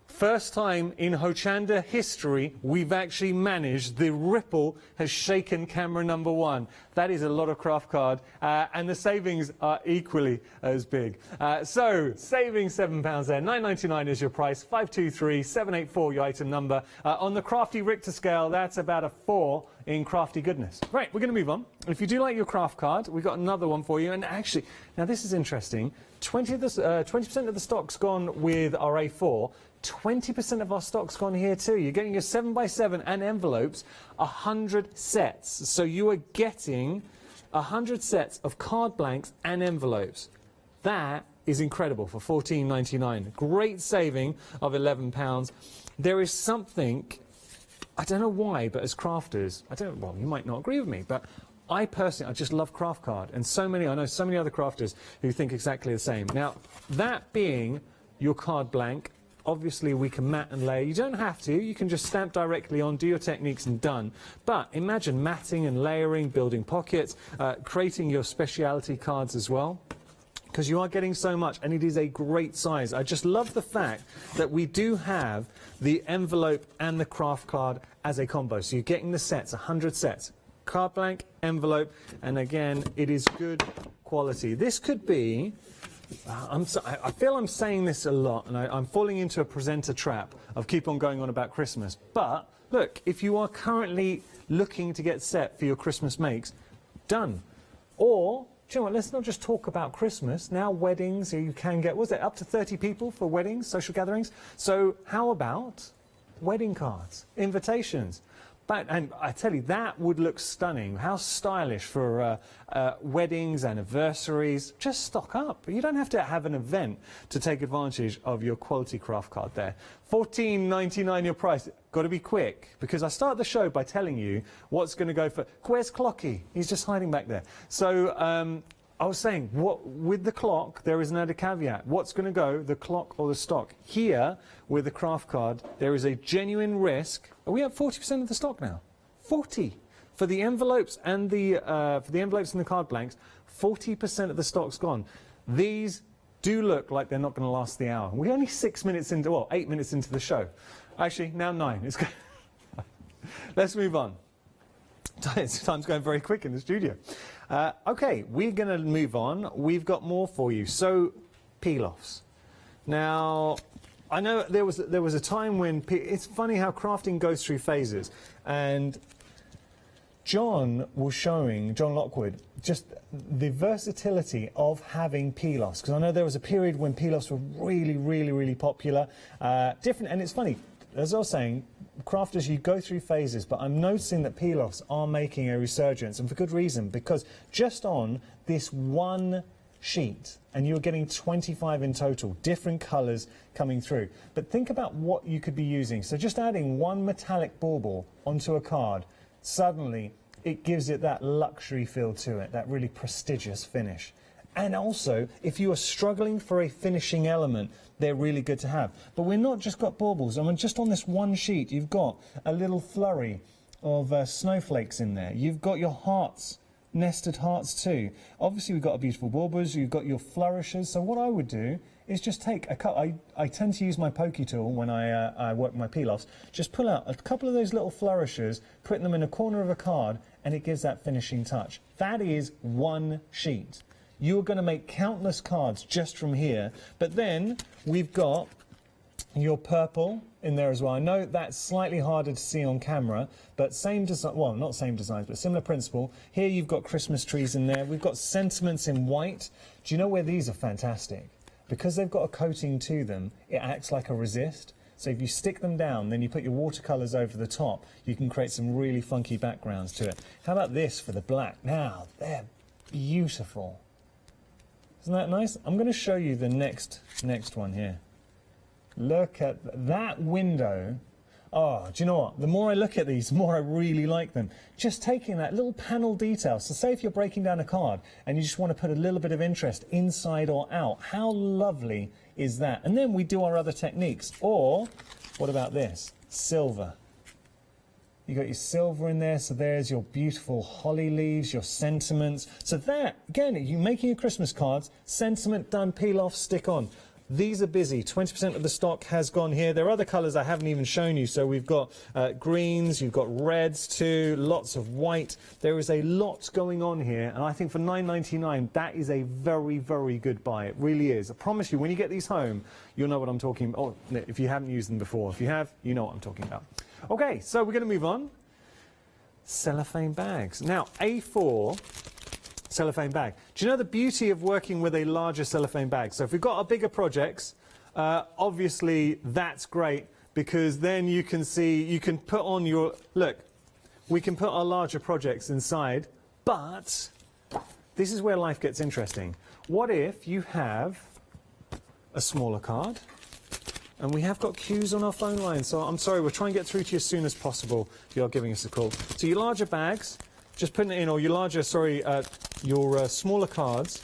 First time in Hochanda history we've actually managed, the ripple has shaken camera number one. That is a lot of craft card, and the savings are equally as big. So, saving £7 there, £9.99 is your price, 523784 your item number. On the crafty Richter scale, that's about a 4 in crafty goodness. Right, we're going to move on. If you do like your craft card, we've got another one for you. And actually, now this is interesting, 20% of the stock's gone with our A4, 20% of our stock's gone here too. You're getting your 7x7 and envelopes, 100 sets. So you are getting 100 sets of card blanks and envelopes. That is incredible for $14.99. Great saving of £11. There is something, I don't know why, but as crafters, well, you might not agree with me, but I personally, I just love craft card. And I know so many other crafters who think exactly the same. Now, that being your card blank, obviously we can mat and layer. You don't have to, you can just stamp directly on, do your techniques and done. But imagine matting and layering, building pockets, creating your speciality cards as well. Because you are getting so much, and it is a great size. I just love the fact that we do have the envelope and the craft card as a combo. So you're getting the sets, 100 sets. Card blank, envelope, and again, it is good quality. This could be... I feel I'm saying this a lot, and I'm falling into a presenter trap of keep on going on about Christmas. But, look, if you are currently looking to get set for your Christmas makes, done. Or, do you know what, let's not just talk about Christmas. Now weddings, you can get, was it up to 30 people for weddings, social gatherings? So how about wedding cards, invitations? And I tell you, that would look stunning. How stylish for weddings, anniversaries. Just stock up. You don't have to have an event to take advantage of your quality craft card there. $14.99 your price. Got to be quick, because I start the show by telling you what's going to go for... Where's Clocky? He's just hiding back there. So... I was saying, with the clock, there is another caveat. What's going to go, the clock or the stock? Here, with the craft card, there is a genuine risk. Are we at 40% of the stock now? 40. For the envelopes and the card blanks, 40% of the stock's gone. These do look like they're not going to last the hour. We're only 6 minutes into, well, 8 minutes into the show. Actually, now 9. It's good. Let's move on. Time's going very quick in the studio. Okay, we're going to move on. We've got more for you. So, peel-offs. Now, I know there was a time when... It's funny how crafting goes through phases. And John was showing, John Lockwood, just the versatility of having peel-offs, because I know there was a period when peel-offs were really popular. Different, and it's funny, as I was saying, crafters, you go through phases, but I'm noticing that peel-offs are making a resurgence, and for good reason, because just on this one sheet, and you're getting 25 in total, different colours coming through. But think about what you could be using. So just adding one metallic bauble onto a card, suddenly it gives it that luxury feel to it, that really prestigious finish. And also, if you are struggling for a finishing element, they're really good to have. But we're not just got baubles. I mean, just on this one sheet, you've got a little flurry of snowflakes in there. You've got your hearts, nested hearts too. Obviously, we've got a beautiful baubles. You've got your flourishes. So what I would do is just take a couple. I tend to use my pokey tool when I work my peel-offs. Just pull out a couple of those little flourishes, put them in a corner of a card, and it gives that finishing touch. That is one sheet. You're going to make countless cards just from here. But then we've got your purple in there as well. I know that's slightly harder to see on camera, but same design, well, not same designs, but similar principle. Here you've got Christmas trees in there. We've got sentiments in white. Do you know where these are fantastic? Because they've got a coating to them, it acts like a resist. So if you stick them down, then you put your watercolours over the top, you can create some really funky backgrounds to it. How about this for the black? Now, they're beautiful. Isn't that nice? I'm going to show you the next one here. Look at that window. Oh, do you know what? The more I look at these, the more I really like them. Just taking that little panel detail. So say if you're breaking down a card and you just want to put a little bit of interest inside or out. How lovely is that? And then we do our other techniques. Or, what about this? Silver. You got your silver in there, so there's your beautiful holly leaves, your sentiments. So that, again, you're making your Christmas cards, sentiment done, peel off, stick on. These are busy. 20% of the stock has gone here. There are other colours I haven't even shown you. So we've got greens, you've got reds too, lots of white. There is a lot going on here, and I think for $9.99, that is a very good buy. It really is. I promise you, when you get these home, you'll know what I'm talking about. Oh, if you haven't used them before. If you have, you know what I'm talking about. Okay, so we're going to move on. Cellophane bags. Now, A4 cellophane bag. Do you know the beauty of working with a larger cellophane bag? So if we've got our bigger projects, obviously that's great, because then you can see, you can put on your, look, we can put our larger projects inside, but this is where life gets interesting. What if you have a smaller card? And we have got queues on our phone line, so I'm sorry, we'll try and get through to you as soon as possible if you're giving us a call. So your larger bags, just putting it in, or your larger, sorry, your smaller cards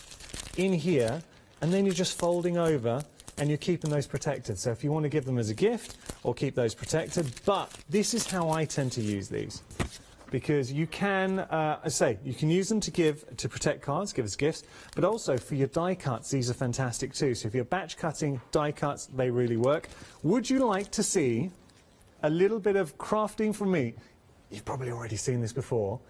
in here, and then you're just folding over and you're keeping those protected. So if you want to give them as a gift or keep those protected, but this is how I tend to use these. Because you can, you can use them to protect cards, give as gifts, but also for your die cuts, these are fantastic too. So if you're batch cutting die cuts, they really work. Would you like to see a little bit of crafting from me? You've probably already seen this before.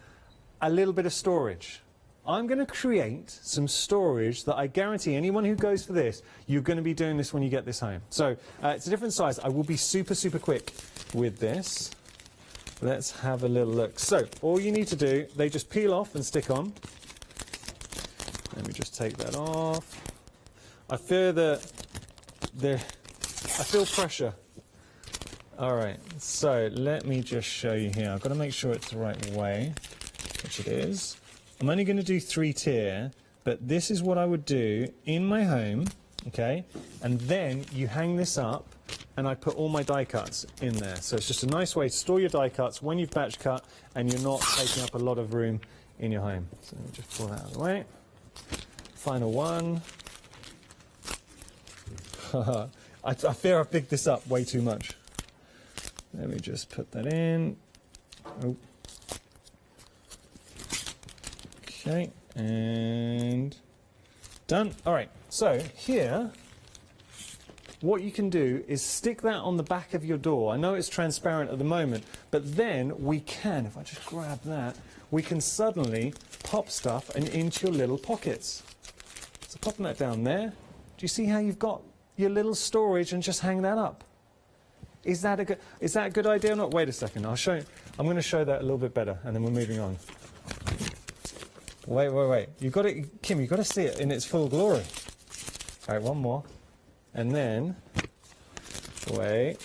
A little bit of storage. I'm going to create some storage that I guarantee anyone who goes for this, you're going to be doing this when you get this home. So it's a different size. I will be super quick with this. Let's have a little look. So all you need to do, they just peel off and stick on. Let me just take that off. I fear that I feel pressure. All right, so let me just show you here. I've got to make sure it's the right way, which it is. I'm only going to do 3-tier, but this is what I would do in my home, okay? And then you hang this up, and I put all my die cuts in there. So it's just a nice way to store your die cuts when you've batch cut and you're not taking up a lot of room in your home. So let me just pull that out of the way. Final one. I fear I've picked this up way too much. Let me just put that in. Oh. Okay, and done. All right, so here, what you can do is stick that on the back of your door. I know it's transparent at the moment, but then we can, if I just grab that, we can suddenly pop stuff into your little pockets. So popping that down there, do you see how you've got your little storage and just hang that up? Is that a good idea or not? Wait a second, I'll show you. I'm going to show that a little bit better, and then we're moving on. Wait. You've got it, Kim, you've got to see it in its full glory. All right, one more. And then, wait.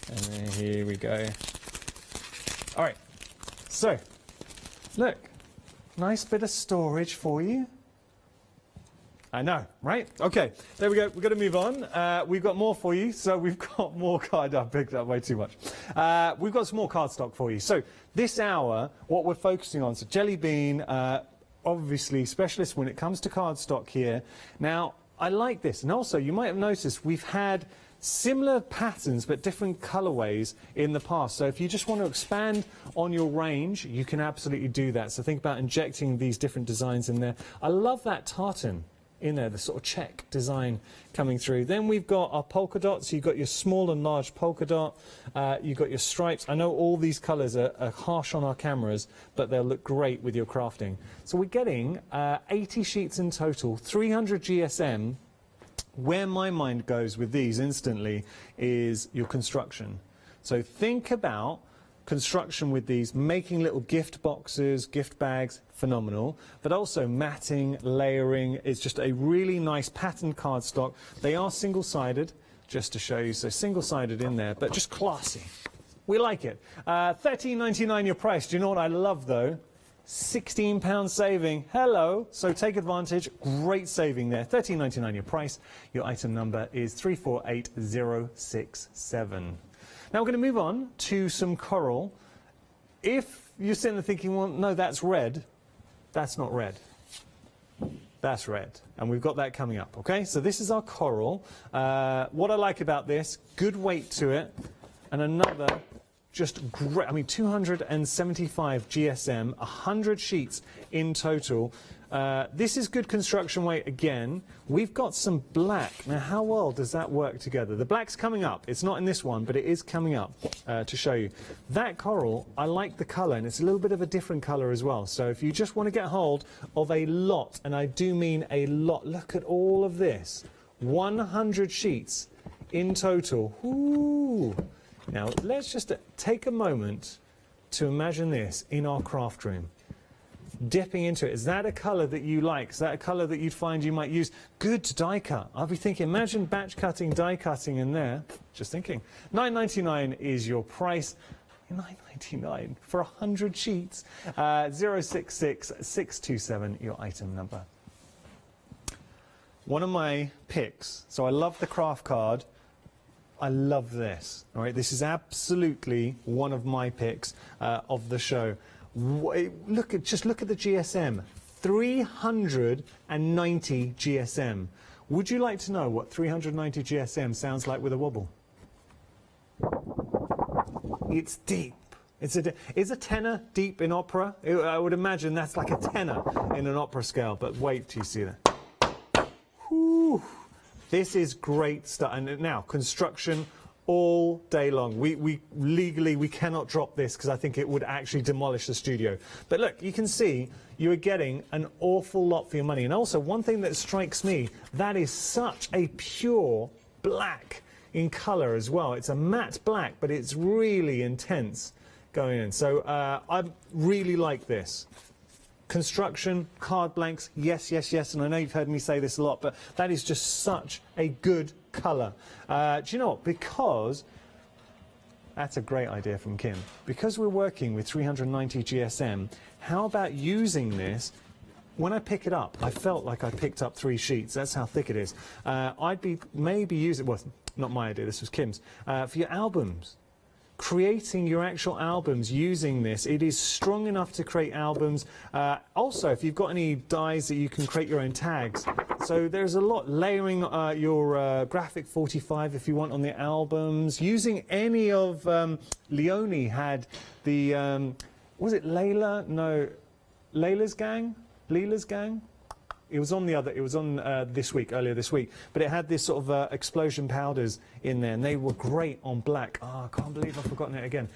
And then here we go. All right, so, look. Nice bit of storage for you. I know, right? Okay, there we go. We're going to move on. We've got more for you. So we've got more card. I've picked up way too much. We've got some more cardstock for you. So this hour, what we're focusing on, so Jelly Bean, obviously specialist when it comes to cardstock here. Now, I like this. And also, you might have noticed we've had similar patterns but different colorways in the past. So if you just want to expand on your range, you can absolutely do that. So think about injecting these different designs in there. I love that tartan in there, the sort of check design coming through. Then we've got our polka dots. You've got your small and large polka dot. You've got your stripes. I know all these colors are harsh on our cameras, but they'll look great with your crafting. So we're getting 80 sheets in total, 300 GSM. Where my mind goes with these instantly is your construction. So think about construction with these, making little gift boxes, gift bags, phenomenal. But also matting, layering is just a really nice patterned cardstock. They are single-sided, just to show you. So single-sided in there, but just classy. We like it. $13.99 your price. Do you know what I love though? £16 saving. Hello. So take advantage. Great saving there. $13.99 your price. Your item number is 348067. Now we're going to move on to some coral. If you're sitting there thinking, well, no, that's red. That's not red. That's red. And we've got that coming up, okay? So this is our coral. What I like about this, good weight to it. And another just great, I mean, 275 GSM, 100 sheets in total. This is good construction weight again. We've got some black. Now, how well does that work together? The black's coming up. It's not in this one, but it is coming up to show you. That coral, I like the colour, and it's a little bit of a different colour as well. So if you just want to get hold of a lot, and I do mean a lot, look at all of this. 100 sheets in total. Ooh. Now, let's just take a moment to imagine this in our craft room. Dipping into it. Is that a colour that you like? Is that a colour that you'd find you might use? Good to die cut. I'll be thinking, imagine batch cutting, die cutting in there. Just thinking. $9.99 is your price. $9.99 for 100 sheets. 066627, your item number. One of my picks. So I love the craft card. I love this. All right, this is absolutely one of my picks of the show. Just look at the GSM. 390 GSM. Would you like to know what 390 GSM sounds like with a wobble? It's deep. Is a tenor deep in opera? I would imagine that's like a tenor in an opera scale, but wait till you see that. Whew. This is great stuff. And now, construction all day long. We legally, we cannot drop this because I think it would actually demolish the studio. But look, you can see you are getting an awful lot for your money. And also, one thing that strikes me, that is such a pure black in colour as well. It's a matte black, but it's really intense going in. So I really like this. Construction, card blanks, yes, yes, yes, and I know you've heard me say this a lot, but that is just such a good colour. Do you know what? Because, that's a great idea from Kim, because we're working with 390 GSM, how about using this? When I pick it up, I felt like I picked up 3 sheets. That's how thick it is. Maybe use it, well, not my idea, this was Kim's, for your albums. Creating your actual albums using this. It is strong enough to create albums. Also, if you've got any dies that you can create your own tags. So there's a lot. Layering your graphic 45 if you want on the albums. Using any of Leonie had the, was it Layla? No, Layla's Gang? Leela's Gang? It was on earlier this week, but it had this sort of explosion powders in there, and they were great on black. Oh, I can't believe I've forgotten it again.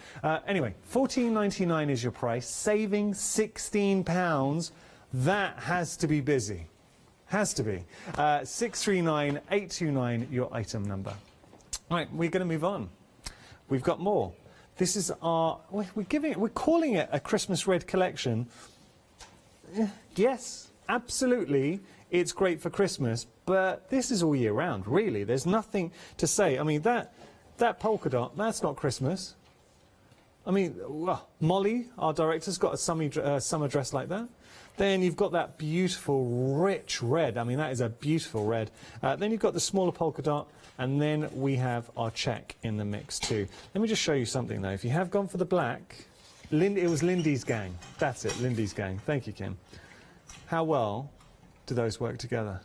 Anyway, $14.99 is your price, saving £16. That has to be busy. Has to be. 639829, your item number. Right, we're going to move on. we've got more. This is our, we're calling it a Christmas red collection. Yes, absolutely, it's great for Christmas, but this is all year round, really. There's nothing to say. I mean, that polka dot, that's not Christmas. I mean, well, Molly, our director's got a summer dress like that. Then you've got that beautiful, rich red. I mean, that is a beautiful red. Then you've got the smaller polka dot, and then we have our check in the mix too. Let me just show you something though. If you have gone for the black, it was Lindy's gang. That's it, Lindy's gang. Thank you, Kim. How well do those work together?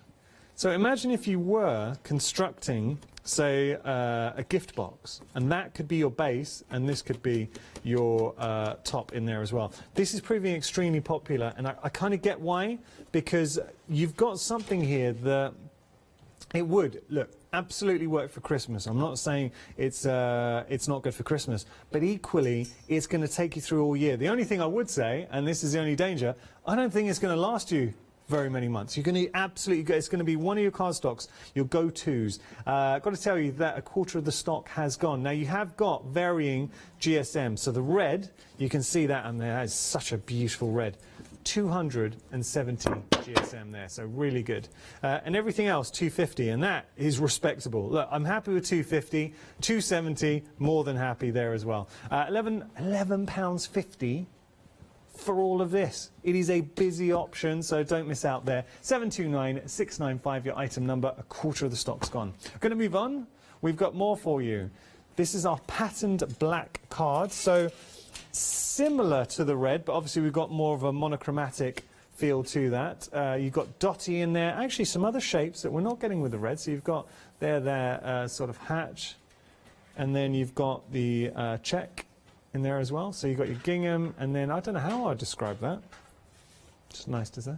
So imagine if you were constructing, say, a gift box, and that could be your base, and this could be your top in there as well. This is proving extremely popular, and I kind of get why, because you've got something here that it would, look, absolutely work for Christmas. I'm not saying it's not good for Christmas, but equally, it's going to take you through all year. The only thing I would say, and this is the only danger, I don't think it's going to last you very many months. You're going to absolutely, it's going to be one of your cardstocks, your go-tos. Got to tell you that a quarter of the stock has gone. Now you have got varying GSM. So the red, you can see that, and there is such a beautiful red. 270 GSM there, so really good. And everything else 250, and that is respectable. Look, I'm happy with 250, 270, more than happy there as well. £11.50 for all of this. It is a busy option, so don't miss out there. 729695, your item number, a quarter of the stock's gone. Going to move on. We've got more for you. This is our patterned black card, so similar to the red, but obviously we've got more of a monochromatic feel to that. You've got dotty in there, actually some other shapes that we're not getting with the red. So you've got there sort of hatch, and then you've got the check in there as well. So you've got your gingham, and then I don't know how I'd describe that. Just nice design.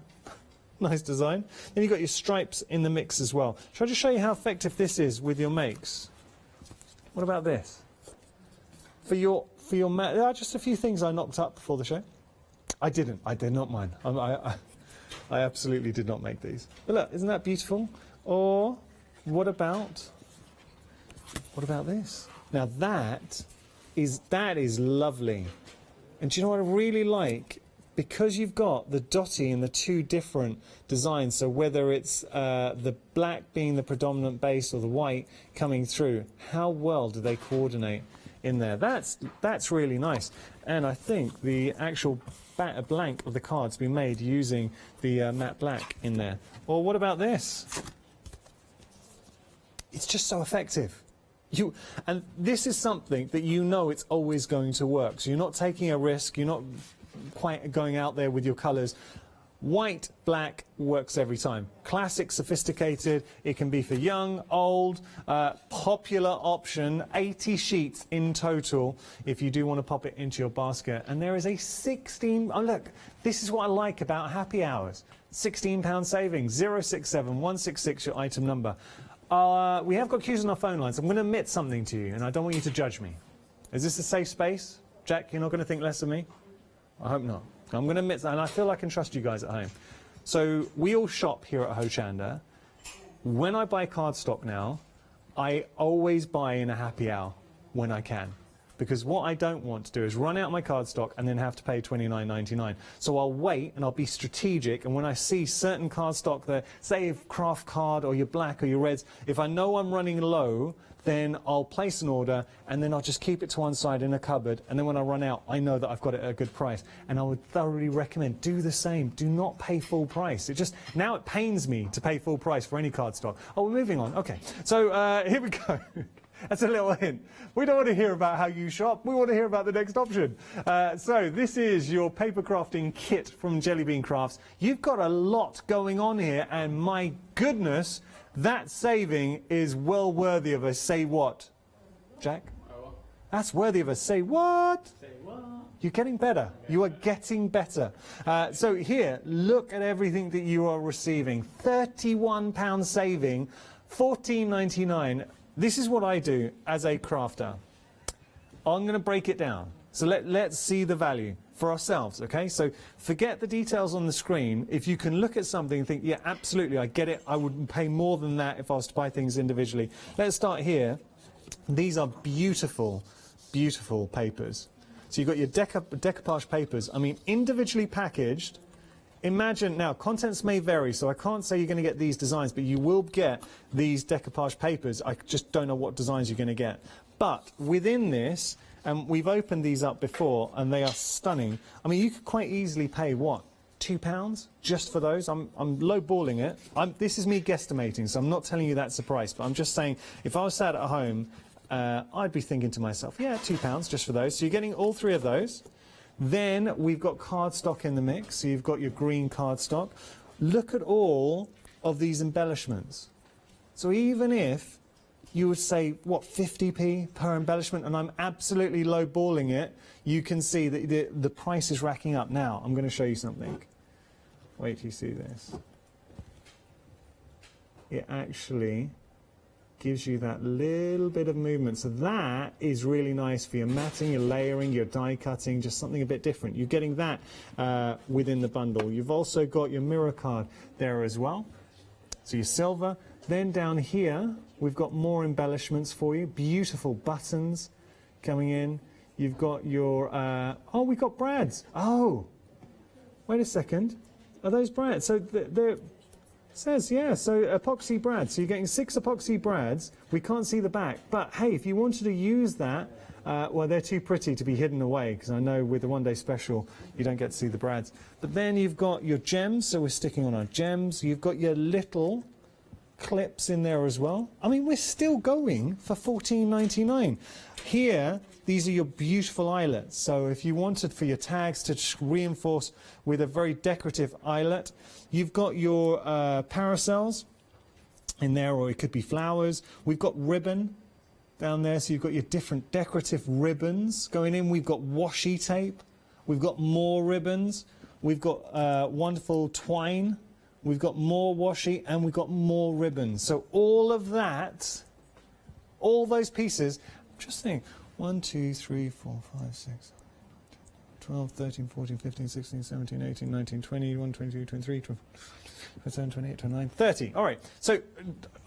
Nice design. Then you've got your stripes in the mix as well. Shall I just show you how effective this is with your makes? What about this? For your just a few things I knocked up before the show. I did not mind. I absolutely did not make these. But look, isn't that beautiful? Or what about this? Now that is lovely. And do you know what I really like? Because you've got the dotty in the two different designs, so whether it's the black being the predominant base or the white coming through, how well do they coordinate in there? That's really nice. And I think the actual blank of the card's been made using the matte black in there. Or what about this? It's just so effective. And this is something that you know it's always going to work. So you're not taking a risk, you're not quite going out there with your colours. White, black works every time. Classic, sophisticated, it can be for young, old, popular option, 80 sheets in total if you do want to pop it into your basket. And there is a 16, oh look, this is what I like about happy hours. £16 savings, 067 166 your item number. We have got queues on our phone lines. I'm going to admit something to you, and I don't want you to judge me. Is this a safe space? Jack, you're not going to think less of me? I hope not. I'm going to admit that, and I feel I can trust you guys at home. So we all shop here at Hochanda. When I buy cardstock now, I always buy in a happy hour when I can. Because what I don't want to do is run out my cardstock and then have to pay $29.99. So I'll wait and I'll be strategic, and when I see certain cardstock that, say, craft card or your black or your reds, if I know I'm running low, then I'll place an order and then I'll just keep it to one side in a cupboard, and then when I run out, I know that I've got it at a good price. And I would thoroughly recommend, do the same. Do not pay full price. Now it pains me to pay full price for any cardstock. Oh, we're moving on. Okay. So here we go. That's a little hint. We don't want to hear about how you shop. We want to hear about the next option. So this is your paper crafting kit from Jelly Bean Crafts. You've got a lot going on here, and my goodness, that saving is well worthy of a say what? Jack? That's worthy of a say what? Say what? You're getting better. Yeah. You are getting better. So here, look at everything that you are receiving. £31 saving, $14.99. This is what I do as a crafter. I'm going to break it down. So let's see the value for ourselves, okay? So forget the details on the screen. If you can look at something and think, yeah, absolutely, I get it. I would pay more than that if I was to buy things individually. Let's start here. These are beautiful beautiful papers. So you've got your decoupage papers. I mean, individually packaged. Imagine, now contents may vary, so I can't say you're going to get these designs, but you will get these decoupage papers. I just don't know what designs you're going to get. But within this, and we've opened these up before, and they are stunning. I mean, you could quite easily pay, what, £2 just for those? I'm low-balling it. This is me guesstimating, so I'm not telling you that's the price, but I'm just saying, if I was sat at home, I'd be thinking to myself, yeah, £2 just for those. So you're getting all three of those. Then we've got cardstock in the mix, so you've got your green cardstock. Look at all of these embellishments. So even if you would say, what, 50p per embellishment, and I'm absolutely low-balling it, you can see that the price is racking up. Now, I'm going to show you something. Wait till you see this. It actually gives you that little bit of movement. So that is really nice for your matting, your layering, your die cutting, just something a bit different. You're getting that within the bundle. You've also got your mirror card there as well. So your silver. Then down here, we've got more embellishments for you. Beautiful buttons coming in. You've got your, oh, we've got brads. Oh, wait a second. Are those brads? So they're, says, yeah, so epoxy brads. So you're getting 6 epoxy brads. We can't see the back. But, hey, if you wanted to use that, well, they're too pretty to be hidden away, because I know with the one-day special, you don't get to see the brads. But then you've got your gems, so we're sticking on our gems. You've got your little clips in there as well. I mean, we're still going for $14.99. Here, these are your beautiful eyelets. So if you wanted for your tags to reinforce with a very decorative eyelet, you've got your parasols in there, or it could be flowers. We've got ribbon down there, so you've got your different decorative ribbons going in. We've got washi tape. We've got more ribbons. We've got wonderful twine. We've got more washi, and we've got more ribbons. So all of that, all those pieces, just think, 1, 2, 3, 4, 5, 6, 12, 13, 14, 15, 16, 17, 18, 19, 20, 21, 22, 23, 27, 28, 29, 30. All right, so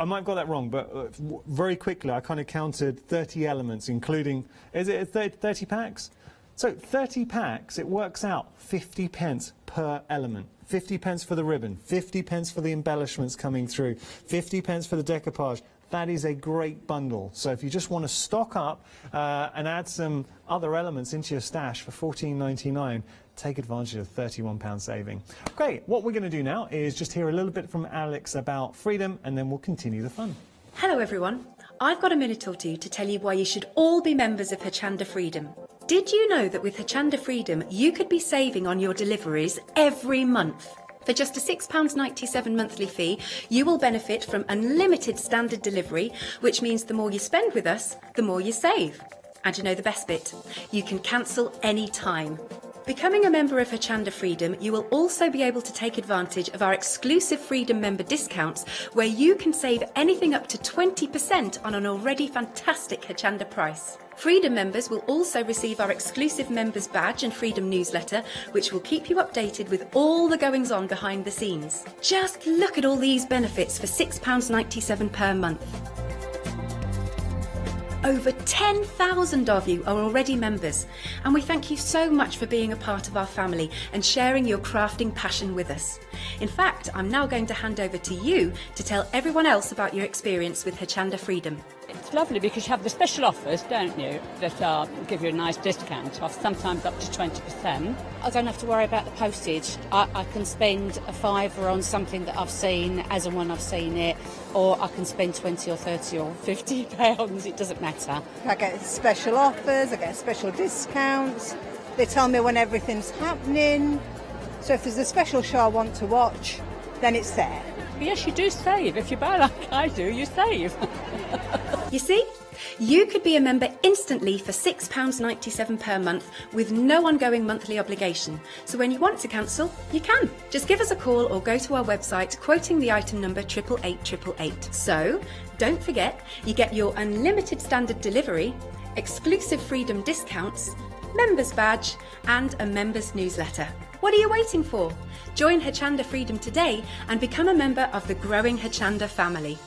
I might have got that wrong, but very quickly I kind of counted 30 elements, including, is it 30 packs? So 30 packs, it works out 50 pence per element. 50 pence for the ribbon, 50 pence for the embellishments coming through, 50 pence for the decoupage. That is a great bundle. So if you just want to stock up and add some other elements into your stash for $14.99, take advantage of £31 saving. Okay, what we're going to do now is just hear a little bit from Alex about freedom, and then we'll continue the fun. Hello everyone. I've got a minute or two to tell you why you should all be members of Hochanda Freedom. Did you know that with Hochanda Freedom you could be saving on your deliveries every month? For just a £6.97 monthly fee, you will benefit from unlimited standard delivery, which means the more you spend with us, the more you save. And you know the best bit? You can cancel any time. Becoming a member of Hochanda Freedom, you will also be able to take advantage of our exclusive Freedom member discounts, where you can save anything up to 20% on an already fantastic Hochanda price. Freedom members will also receive our exclusive members badge and Freedom newsletter, which will keep you updated with all the goings on behind the scenes. Just look at all these benefits for £6.97 per month. Over 10,000 of you are already members, and we thank you so much for being a part of our family and sharing your crafting passion with us. In fact, I'm now going to hand over to you to tell everyone else about your experience with Hochanda Freedom. It's lovely because you have the special offers, don't you, that give you a nice discount off, sometimes up to 20%. I don't have to worry about the postage. I can spend a £5 on something that I've seen as and when I've seen it, or I can spend 20 or 30 or 50 pounds, it doesn't matter. I get special offers, I get special discounts, they tell me when everything's happening, so if there's a special show I want to watch, then it's there. Yes, you do save. If you buy like I do, you save. You see? You could be a member instantly for £6.97 per month with no ongoing monthly obligation. So when you want to cancel, you can. Just give us a call or go to our website quoting the item number 88888. So don't forget, you get your unlimited standard delivery, exclusive Freedom discounts, members badge and a members newsletter. What are you waiting for? Join Hochanda Freedom today and become a member of the growing Hochanda family.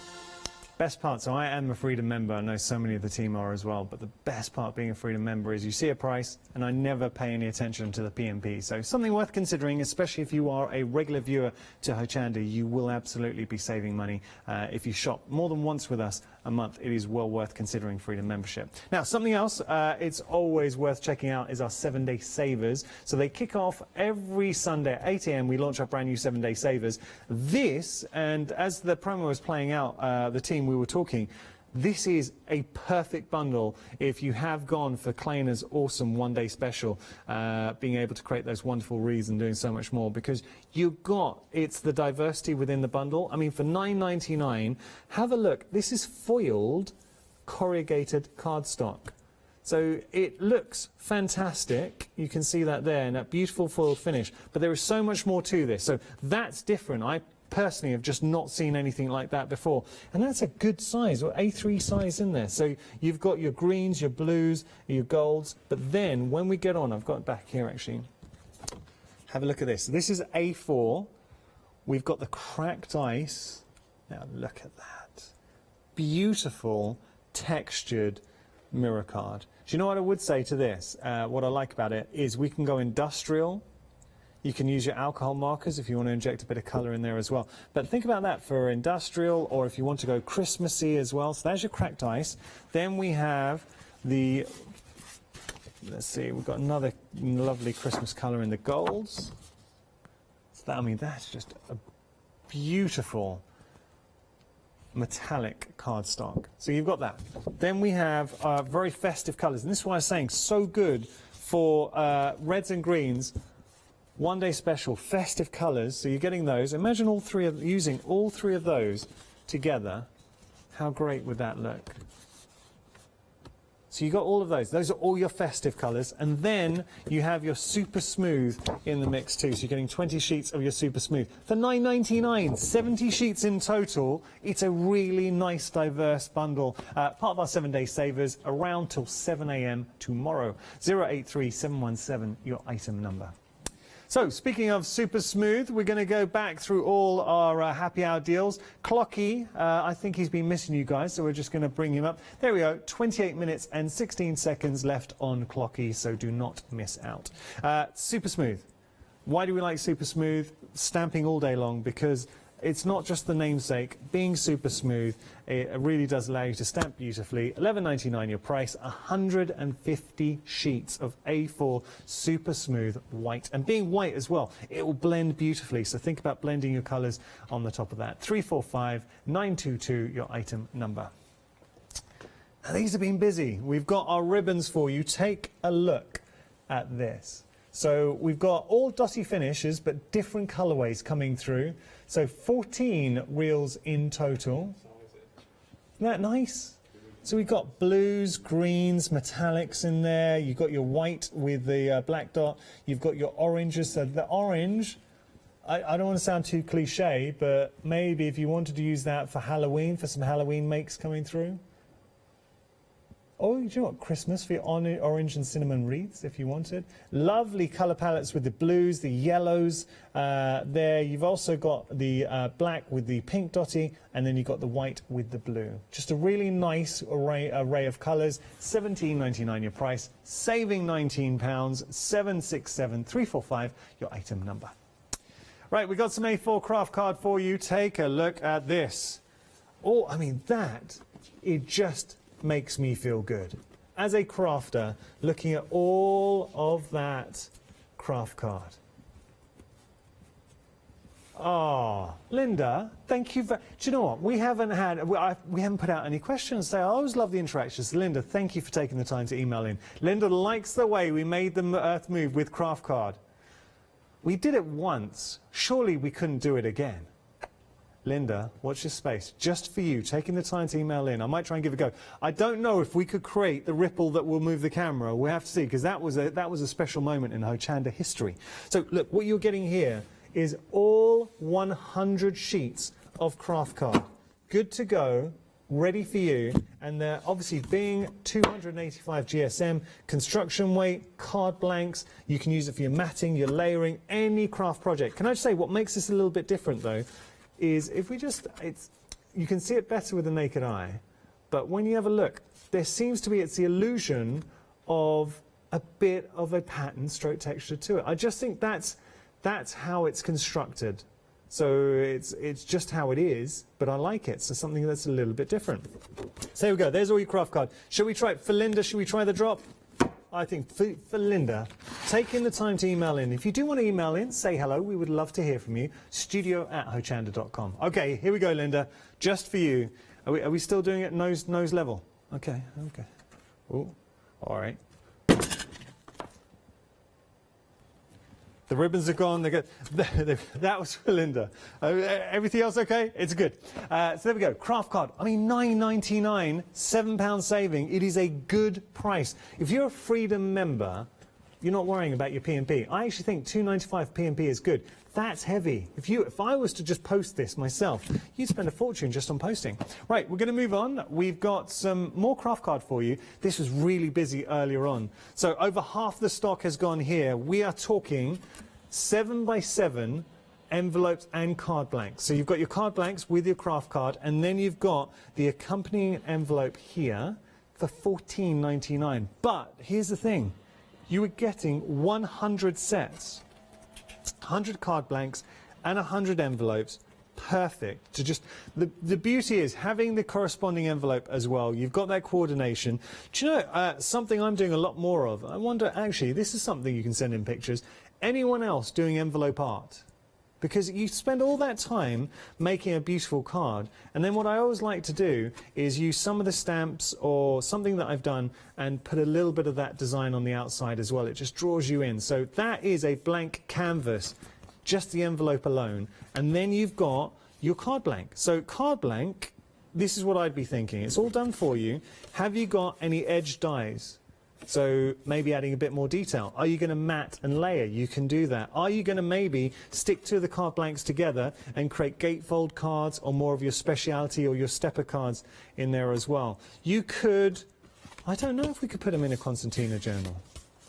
Best part, so I am a Freedom member, I know so many of the team are as well, but the best part being a Freedom member is you see a price and I never pay any attention to the P&P. So something worth considering, especially if you are a regular viewer to Hochanda, you will absolutely be saving money. If you shop more than once with us a month, it is well worth considering Freedom membership. Now, something else it's always worth checking out is our 7-day savers. So they kick off every Sunday at 8 AM. We launch our brand new 7-day savers. This, and as the promo was playing out, the team we were talking, this is a perfect bundle if you have gone for Klainer's awesome one-day special, being able to create those wonderful wreaths and doing so much more, because you've got, it's the diversity within the bundle. I mean, for $9.99, have a look. This is foiled corrugated cardstock. So it looks fantastic. You can see that there in that beautiful foiled finish, but there is so much more to this. So that's different. I personally have just not seen anything like that before, and that's a good size, or A3 size in there. So you've got your greens, your blues, your golds, but then when we get on, I've got it back here actually, have a look at this. This is A4. We've got the cracked ice. Now look at that, beautiful textured mirror card. Do you know what I would say to this? What I like about it is we can go industrial. You can use your alcohol markers if you want to inject a bit of colour in there as well. But think about that for industrial, or if you want to go Christmassy as well. So there's your cracked ice. Then we have the, let's see, we've got another lovely Christmas colour in the golds. So that, I mean, that's just a beautiful metallic cardstock. So you've got that. Then we have very festive colours. And this is why I was saying so good for reds and greens. One-day special, festive colours, so you're getting those. Imagine all three of, using all three of those together. How great would that look? So you got all of those. Those are all your festive colours, and then you have your super smooth in the mix too. So you're getting 20 sheets of your super smooth for $9.99. 70 sheets in total. It's a really nice, diverse bundle. Part of our 7-day savers, around till 7 AM tomorrow. 083717, your item number. So, speaking of super smooth, we're going to go back through all our happy hour deals. Clocky, I think he's been missing you guys, so we're just going to bring him up. There we go, 28 minutes and 16 seconds left on Clocky, so do not miss out. Super smooth. Why do we like super smooth? Stamping all day long, because it's not just the namesake. Being super smooth, it really does allow you to stamp beautifully. $11.99 your price, 150 sheets of A4 super smooth white. And being white as well, it will blend beautifully. So think about blending your colours on the top of that. 345922, your item number. Now, these have been busy. We've got our ribbons for you. Take a look at this. So we've got all dotty finishes, but different colourways coming through. So 14 reels in total. Isn't that nice? So we've got blues, greens, metallics in there. You've got your white with the black dot. You've got your oranges. So the orange, I don't want to sound too cliche, but maybe if you wanted to use that for Halloween, for some Halloween makes coming through. Oh, do you know what? Christmas for your orange and cinnamon wreaths, if you wanted. Lovely colour palettes with the blues, the yellows there. You've also got the black with the pink dotty, and then you've got the white with the blue. Just a really nice array of colours. $17.99 your price, saving £19, 767345, your item number. Right, we got some A4 craft card for you. Take a look at this. Oh, I mean, it just makes me feel good. As a crafter, looking at all of that craft card. Oh, Linda, thank you. Do you know what? We haven't put out any questions. So I always love the interactions. Linda, thank you for taking the time to email in. Linda likes the way we made the Earth move with craft card. We did it once. Surely we couldn't do it again. Linda, watch this space. Just for you, taking the time to email in. I might try and give it a go. I don't know if we could create the ripple that will move the camera. We'll have to see, because that was a special moment in Hochanda history. So look, what you're getting here is all 100 sheets of craft card. Good to go, ready for you. And they're obviously being 285 GSM, construction weight, card blanks. You can use it for your matting, your layering, any craft project. Can I just say what makes this a little bit different though? Is if we just, you can see it better with the naked eye, but when you have a look, there seems to be, it's the illusion of a bit of a pattern stroke texture to it. I just think that's how it's constructed. So it's just how it is, but I like it. So something that's a little bit different. So here we go. There's all your craft card. Shall we try it for Linda? Shall we try the drop? I think for Linda, taking the time to email in. If you do want to email in, say hello. We would love to hear from you. studio@hochanda.com. Okay, here we go, Linda. Just for you. Are we still doing it nose level? Okay, okay. Oh, all right. The ribbons are gone. They're good. That was for Linda. Everything else okay? It's good. So there we go. Craft card. I mean, £9.99, £7 saving. It is a good price. If you're a Freedom member, you're not worrying about your P&P. I actually think £2.95 P&P is good. That's heavy. If I was to just post this myself, you'd spend a fortune just on posting. Right, we're going to move on. We've got some more craft card for you. This was really busy earlier on. So over half the stock has gone here. We are talking 7x7 envelopes and card blanks. So you've got your card blanks with your craft card, and then you've got the accompanying envelope here for £14.99. But here's the thing. You were getting 100 sets. 100 card blanks and 100 envelopes. Perfect. To just the beauty is having the corresponding envelope as well. You've got that coordination. Do you know something I'm doing a lot more of? I wonder, actually, this is something you can send in pictures. Anyone else doing envelope art? Because you spend all that time making a beautiful card, and then what I always like to do is use some of the stamps or something that I've done and put a little bit of that design on the outside as well. It just draws you in. So that is a blank canvas, just the envelope alone. And then you've got your card blank. So card blank, this is what I'd be thinking. It's all done for you. Have you got any edge dies? So maybe adding a bit more detail. Are you going to mat and layer? You can do that. Are you going to maybe stick two of the card blanks together and create gatefold cards or more of your speciality or your stepper cards in there as well? You could, I don't know if we could put them in a concertina journal.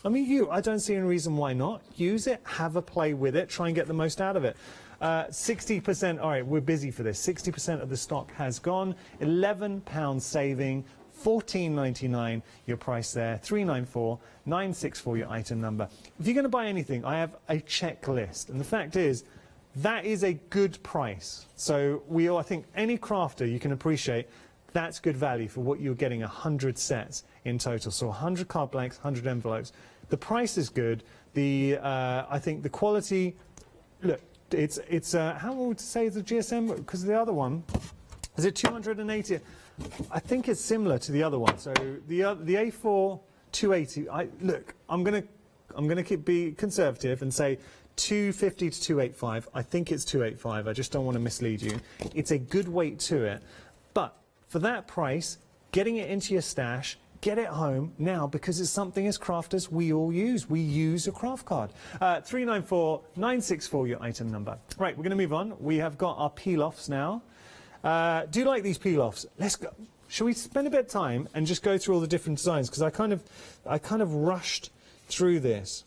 I mean, I don't see any reason why not. Use it, have a play with it, try and get the most out of it. 60%, all right, we're busy for this. 60% of the stock has gone, £11 saving, $14.99 your price there, $3.94, $9.64 your item number. If you're going to buy anything, I have a checklist, and the fact is that is a good price. So I think any crafter you can appreciate that's good value for what you're getting 100 sets in total. So 100 card blanks, 100 envelopes. The price is good. I think the quality. Look, it's how would you say the GSM? Because the other one is it 280. I think it's similar to the other one. So the A4 280. Look, I'm gonna be conservative and say 250 to 285. I think it's 285. I just don't want to mislead you. It's a good weight to it, but for that price, getting it into your stash, get it home now, because it's something as crafters we all use. We use a craft card. 394 964 your item number. Right, we're going to move on. We have got our peel-offs now. Do you like these peel-offs? Let's go. Shall we spend a bit of time and just go through all the different designs? Because I kind of rushed through this.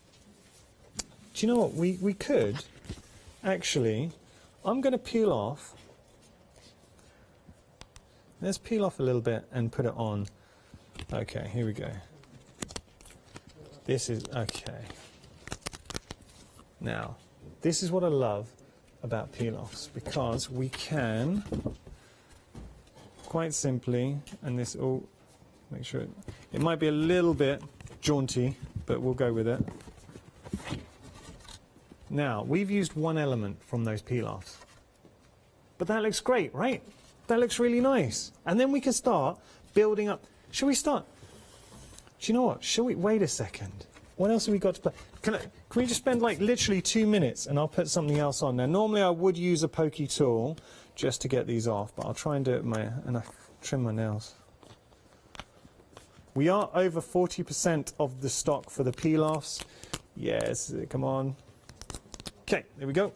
Do you know what? We could actually. I'm going to peel off. Let's peel off a little bit and put it on. Okay, here we go. This is okay. Now, this is what I love about peel-offs, because we can quite simply, and this all, make sure it might be a little bit jaunty, but we'll go with it. Now, we've used one element from those peel-offs, but that looks great, right? That looks really nice. And then we can start building up. Shall we start? Do you know what? Shall we? Wait a second. What else have we got to play? Can we just spend like literally 2 minutes and I'll put something else on. Now, normally I would use a pokey tool just to get these off, but I'll try and do it and I trim my nails. We are over 40% of the stock for the peel-offs. Yes, come on. Okay, there we go.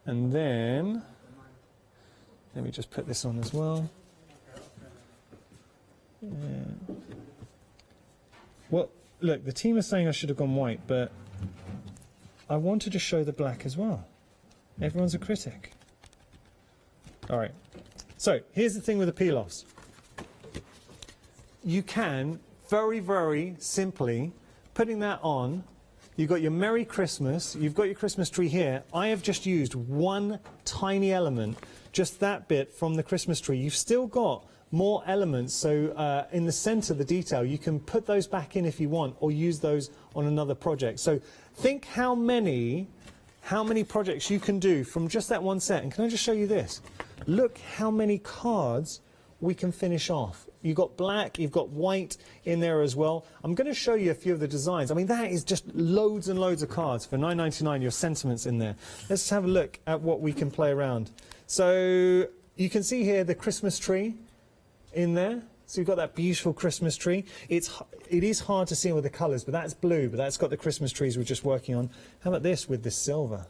And then, let me just put this on as well. Yeah. Well, look, the team is saying I should have gone white, but I wanted to show the black as well. Everyone's a critic. All right, So here's the thing with the peel-offs. You can very, very simply, putting that on, you've got your Merry Christmas, you've got your Christmas tree here. I have just used one tiny element, just that bit from the Christmas tree. You've still got more elements, so in the center, the detail, you can put those back in if you want, or use those on another project. So think how many projects you can do from just that one set. And can I just show you this? Look how many cards we can finish off. You've got black, you've got white in there as well. I'm going to show you a few of the designs. I mean, that is just loads and loads of cards for $9.99, your sentiments in there. Let's have a look at what we can play around. So you can see here the Christmas tree in there. So you've got that beautiful Christmas tree. It is hard to see with the colours, but that's blue, but that's got the Christmas trees we're just working on. How about this with this silver?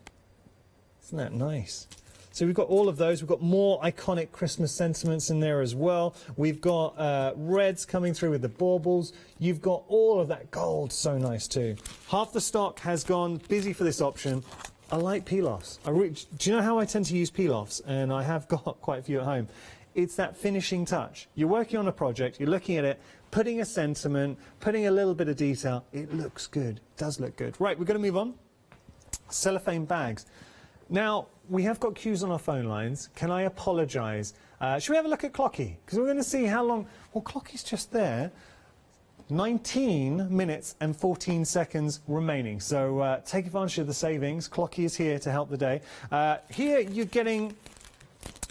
Isn't that nice? So we've got all of those. We've got more iconic Christmas sentiments in there as well. We've got reds coming through with the baubles. You've got all of that gold. So nice too. Half the stock has gone. Busy for this option. I like peel-offs. Do you know how I tend to use peel-offs? And I have got quite a few at home. It's that finishing touch. You're working on a project, you're looking at it, putting a sentiment, putting a little bit of detail. It looks good. It does look good. Right, we're going to move on. Cellophane bags. Now, we have got queues on our phone lines. Can I apologise? Should we have a look at Clocky? Because we're going to see how long... Well, Clocky's just there. 19 minutes and 14 seconds remaining. So take advantage of the savings. Clocky is here to help the day. Here you're getting...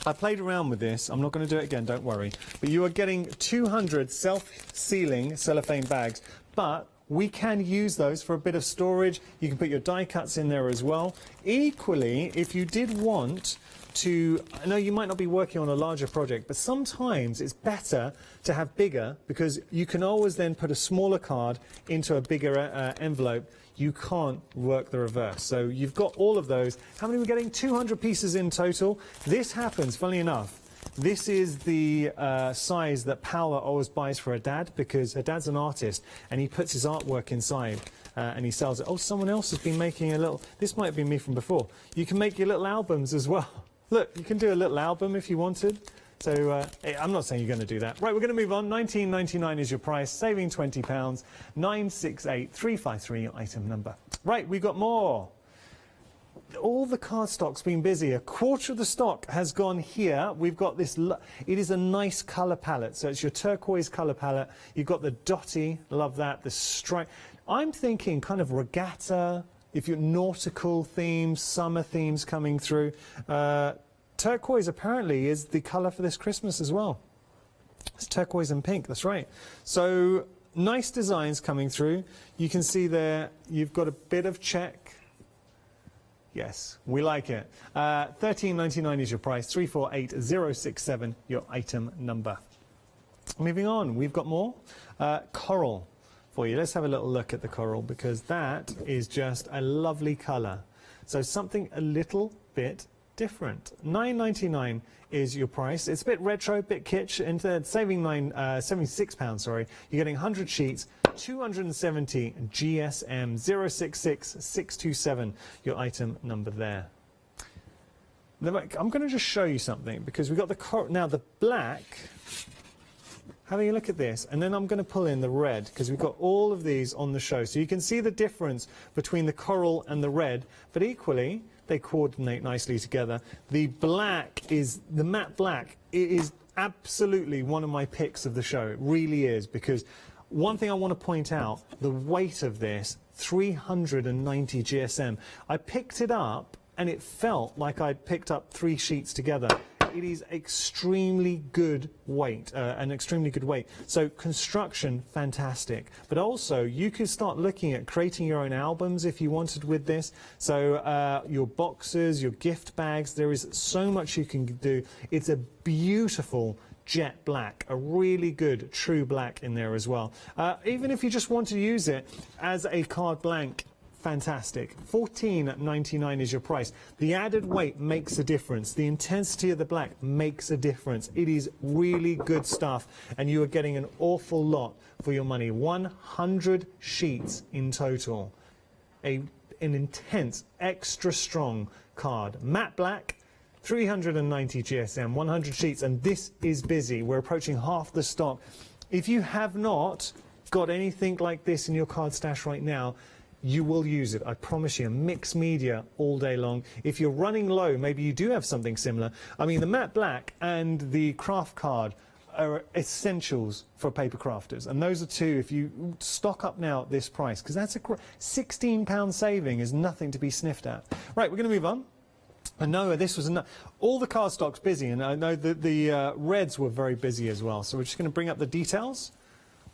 I played around with this. I'm not going to do it again, don't worry. But you are getting 200 self-sealing cellophane bags. But we can use those for a bit of storage. You can put your die cuts in there as well. Equally, if you did want to... I know you might not be working on a larger project, but sometimes it's better to have bigger, because you can always then put a smaller card into a bigger envelope. You can't work the reverse. So you've got all of those. How many are we getting? 200 pieces in total. This happens, funnily enough, this is the size that Paula always buys for her dad, because her dad's an artist and he puts his artwork inside and he sells it. Oh, someone else has been making a little... This might have been me from before. You can make your little albums as well. Look, you can do a little album if you wanted. So I'm not saying you're going to do that. Right, we're going to move on. $19.99 is your price, saving £20. 968353, your item number. Right, we've got more. All the card stock's been busy. A quarter of the stock has gone here. We've got this, it is a nice colour palette. So it's your turquoise colour palette. You've got the dotty, love that, the stripe. I'm thinking kind of regatta, if you're nautical themes, summer themes coming through. Turquoise apparently is the colour for this Christmas as well. It's turquoise and pink, that's right. So nice designs coming through. You can see there you've got a bit of check. Yes, we like it. $13.99 is your price. 348067, your item number. Moving on, we've got more. Coral for you. Let's have a little look at the coral, because that is just a lovely colour. So something a little bit different. $9.99 is your price. It's a bit retro, a bit kitsch, and saving £76, sorry. You're getting 100 sheets, 270 GSM 066627, your item number there. I'm going to just show you something, because we've got the now the black. Having a look at this, and then I'm going to pull in the red, because we've got all of these on the show. So you can see the difference between the coral and the red, but equally they coordinate nicely together. The black is, the matte black, it is absolutely one of my picks of the show. It really is, because one thing I want to point out, the weight of this, 390 GSM. I picked it up and it felt like I'd picked up 3 sheets together. It is extremely good weight, an extremely good weight. So construction, fantastic. But also, you could start looking at creating your own albums if you wanted with this. So your boxes, your gift bags, there is so much you can do. It's a beautiful jet black, a really good true black in there as well. Even if you just want to use it as a card blank, fantastic. $14.99 is your price. The added weight makes a difference. The intensity of the black makes a difference. It is really good stuff, and you are getting an awful lot for your money. 100 sheets in total. An intense, extra strong card. Matte black, 390 GSM, 100 sheets, and this is busy. We're approaching half the stock. If you have not got anything like this in your card stash right now, you will use it, I promise you. Mixed media all day long. If you're running low, maybe you do have something similar. I mean, the matte black and the craft card are essentials for paper crafters, and those are two if you stock up now at this price, because that's a £16 saving is nothing to be sniffed at. Right, we're going to move on. I know this was all the cardstock's busy, and I know that the reds were very busy as well, so we're just going to bring up the details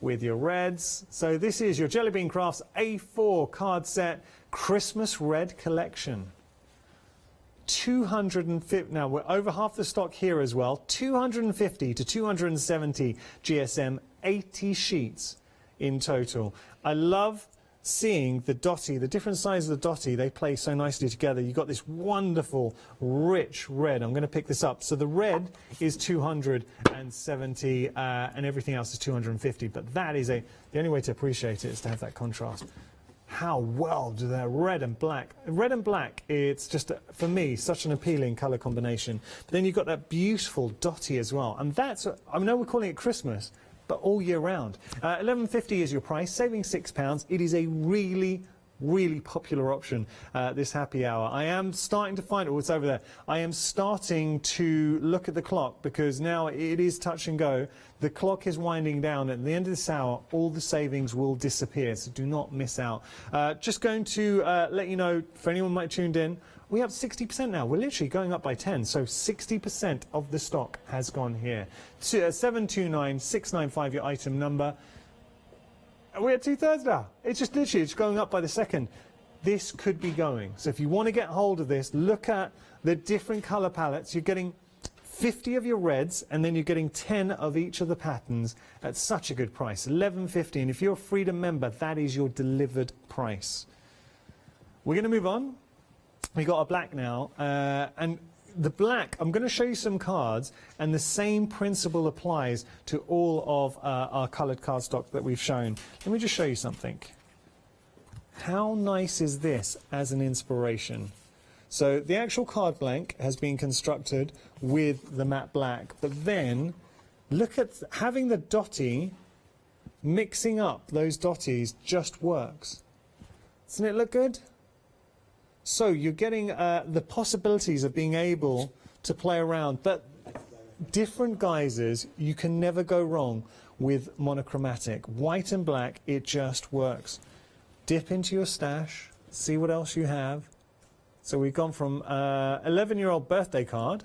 with your reds. So this is your Jelly Bean Crafts A4 card set Christmas Red Collection. 250, now we're over half the stock here as well, 250 to 270 GSM, 80 sheets in total. I love seeing the dotty, the different sizes of the dotty, they play so nicely together. You've got this wonderful, rich red. I'm going to pick this up. So the red is 270 and everything else is 250, but that is the only way to appreciate it is to have that contrast. How well do that red and black? Red and black, it's just, for me, such an appealing colour combination. But then you've got that beautiful dotty as well. And that's, I know we're calling it Christmas, but all year round. £11.50 is your price, saving £6. It is a really, really popular option this happy hour. I am starting to find, oh, it's over there. I am starting to look at the clock because now it is touch and go. The clock is winding down. At the end of this hour, all the savings will disappear, so do not miss out. Just going to let you know, for anyone who might have tuned in, we have 60% now. We're literally going up by 10, so 60% of the stock has gone here. 729695, your item number. We're at 2/3 now. It's just literally, it's going up by the second. This could be going. So if you want to get hold of this, look at the different colour palettes. You're getting 50 of your reds, and then you're getting 10 of each of the patterns at such a good price, £11.50. And if you're a Freedom member, that is your delivered price. We're going to move on. We got a black now, and the black, I'm going to show you some cards, and the same principle applies to all of our coloured cardstock that we've shown. Let me just show you something. How nice is this as an inspiration? So the actual card blank has been constructed with the matte black, but then look at having the dotty, mixing up those dotties just works. Doesn't it look good? So you're getting the possibilities of being able to play around, but different guises, you can never go wrong with monochromatic. White and black, it just works. Dip into your stash, see what else you have. So we've gone from 11-year-old birthday card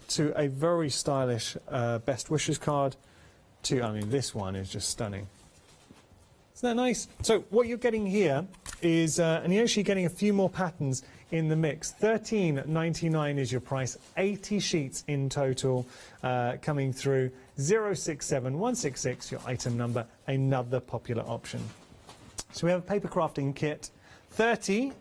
to a very stylish best wishes card to, I mean, this one is just stunning. Isn't that nice? So what you're getting here is, and you're actually getting a few more patterns in the mix. £13.99 is your price, 80 sheets in total coming through. 067166, your item number, another popular option. So we have a paper crafting kit, 30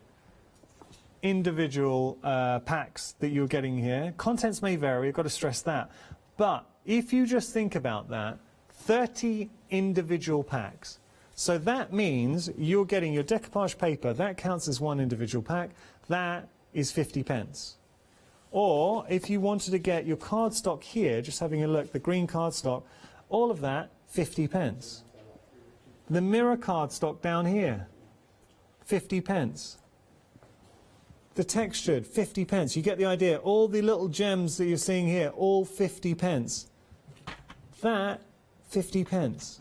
individual packs that you're getting here. Contents may vary, I've got to stress that. But if you just think about that, 30 individual packs. So that means you're getting your decoupage paper, that counts as one individual pack, that is 50p. Or if you wanted to get your cardstock here, just having a look, the green cardstock, all of that, 50p. The mirror cardstock down here, 50p. The textured, 50p. You get the idea. All the little gems that you're seeing here, all 50p. That, 50p.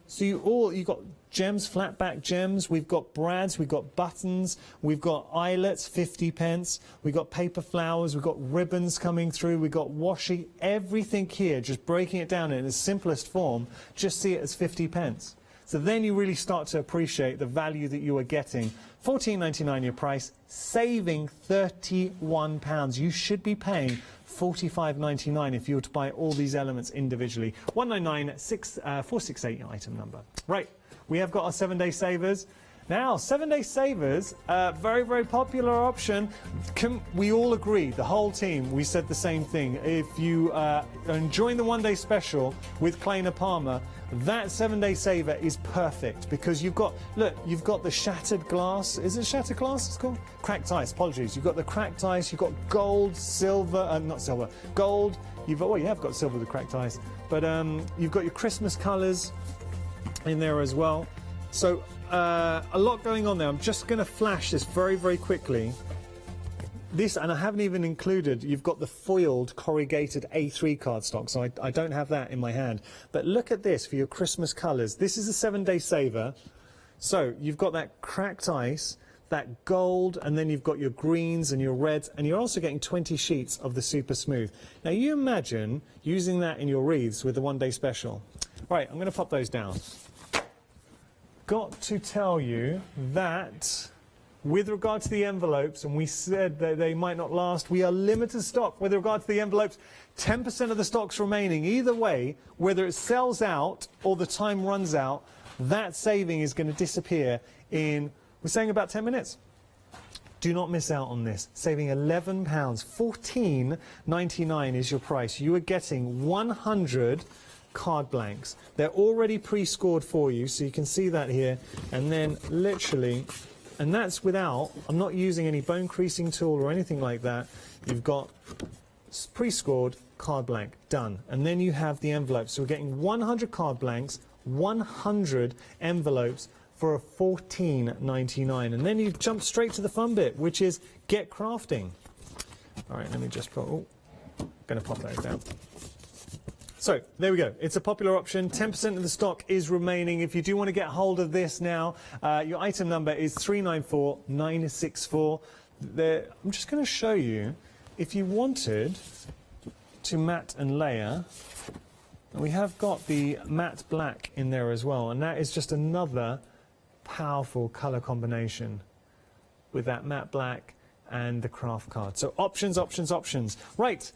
So you've got gems, flat back gems, we've got brads, we've got buttons, we've got eyelets, 50p, we've got paper flowers, we've got ribbons coming through, we've got washi, everything here, just breaking it down in its simplest form, just see it as 50p. So then you really start to appreciate the value that you are getting. £14.99 your price, saving £31. You should be paying £45.99 if you were to buy all these elements individually. 199 468 your item number. Right, we have got our 7-day savers. Now, 7-day savers, very, very popular option. We all agree, the whole team, we said the same thing. If you are enjoying the 1-day special with Kleiner Palmer, that 7-day saver is perfect because you've got, look, you've got the shattered glass. Is it shattered glass it's called? Cracked ice, apologies. You've got the cracked ice, you've got gold, silver, not silver, gold. Well, you have got silver with the cracked ice, but you've got your Christmas colours in there as well. So a lot going on there. I'm just going to flash this very, very quickly. This, and I haven't even included, you've got the foiled corrugated A3 cardstock, so I don't have that in my hand. But look at this for your Christmas colours. This is a 7-day saver. So you've got that cracked ice, that gold, and then you've got your greens and your reds, and you're also getting 20 sheets of the super smooth. Now you imagine using that in your wreaths with the 1-day special. Right, I'm going to pop those down. Got to tell you that with regard to the envelopes, and we said that they might not last, we are limited stock with regard to the envelopes. 10% of the stock's remaining. Either way, whether it sells out or the time runs out, that saving is going to disappear in, we're saying, about 10 minutes. Do not miss out on this. Saving £11, $14.99 is your price. You are getting 100 card blanks. They're already pre-scored for you, so you can see that here. And then literally, and that's without, I'm not using any bone creasing tool or anything like that. You've got pre-scored card blank, done. And then you have the envelopes. So we're getting 100 card blanks, 100 envelopes for a $14.99. And then you jump straight to the fun bit, which is get crafting. All right, let me just put, going to pop those down. So there we go. It's a popular option. 10% of the stock is remaining. If you do want to get hold of this now, your item number is 394964. I'm just going to show you, if you wanted to matte and layer, we have got the matte black in there as well, and that is just another powerful color combination with that matte black and the craft card. So options, options, options. Right,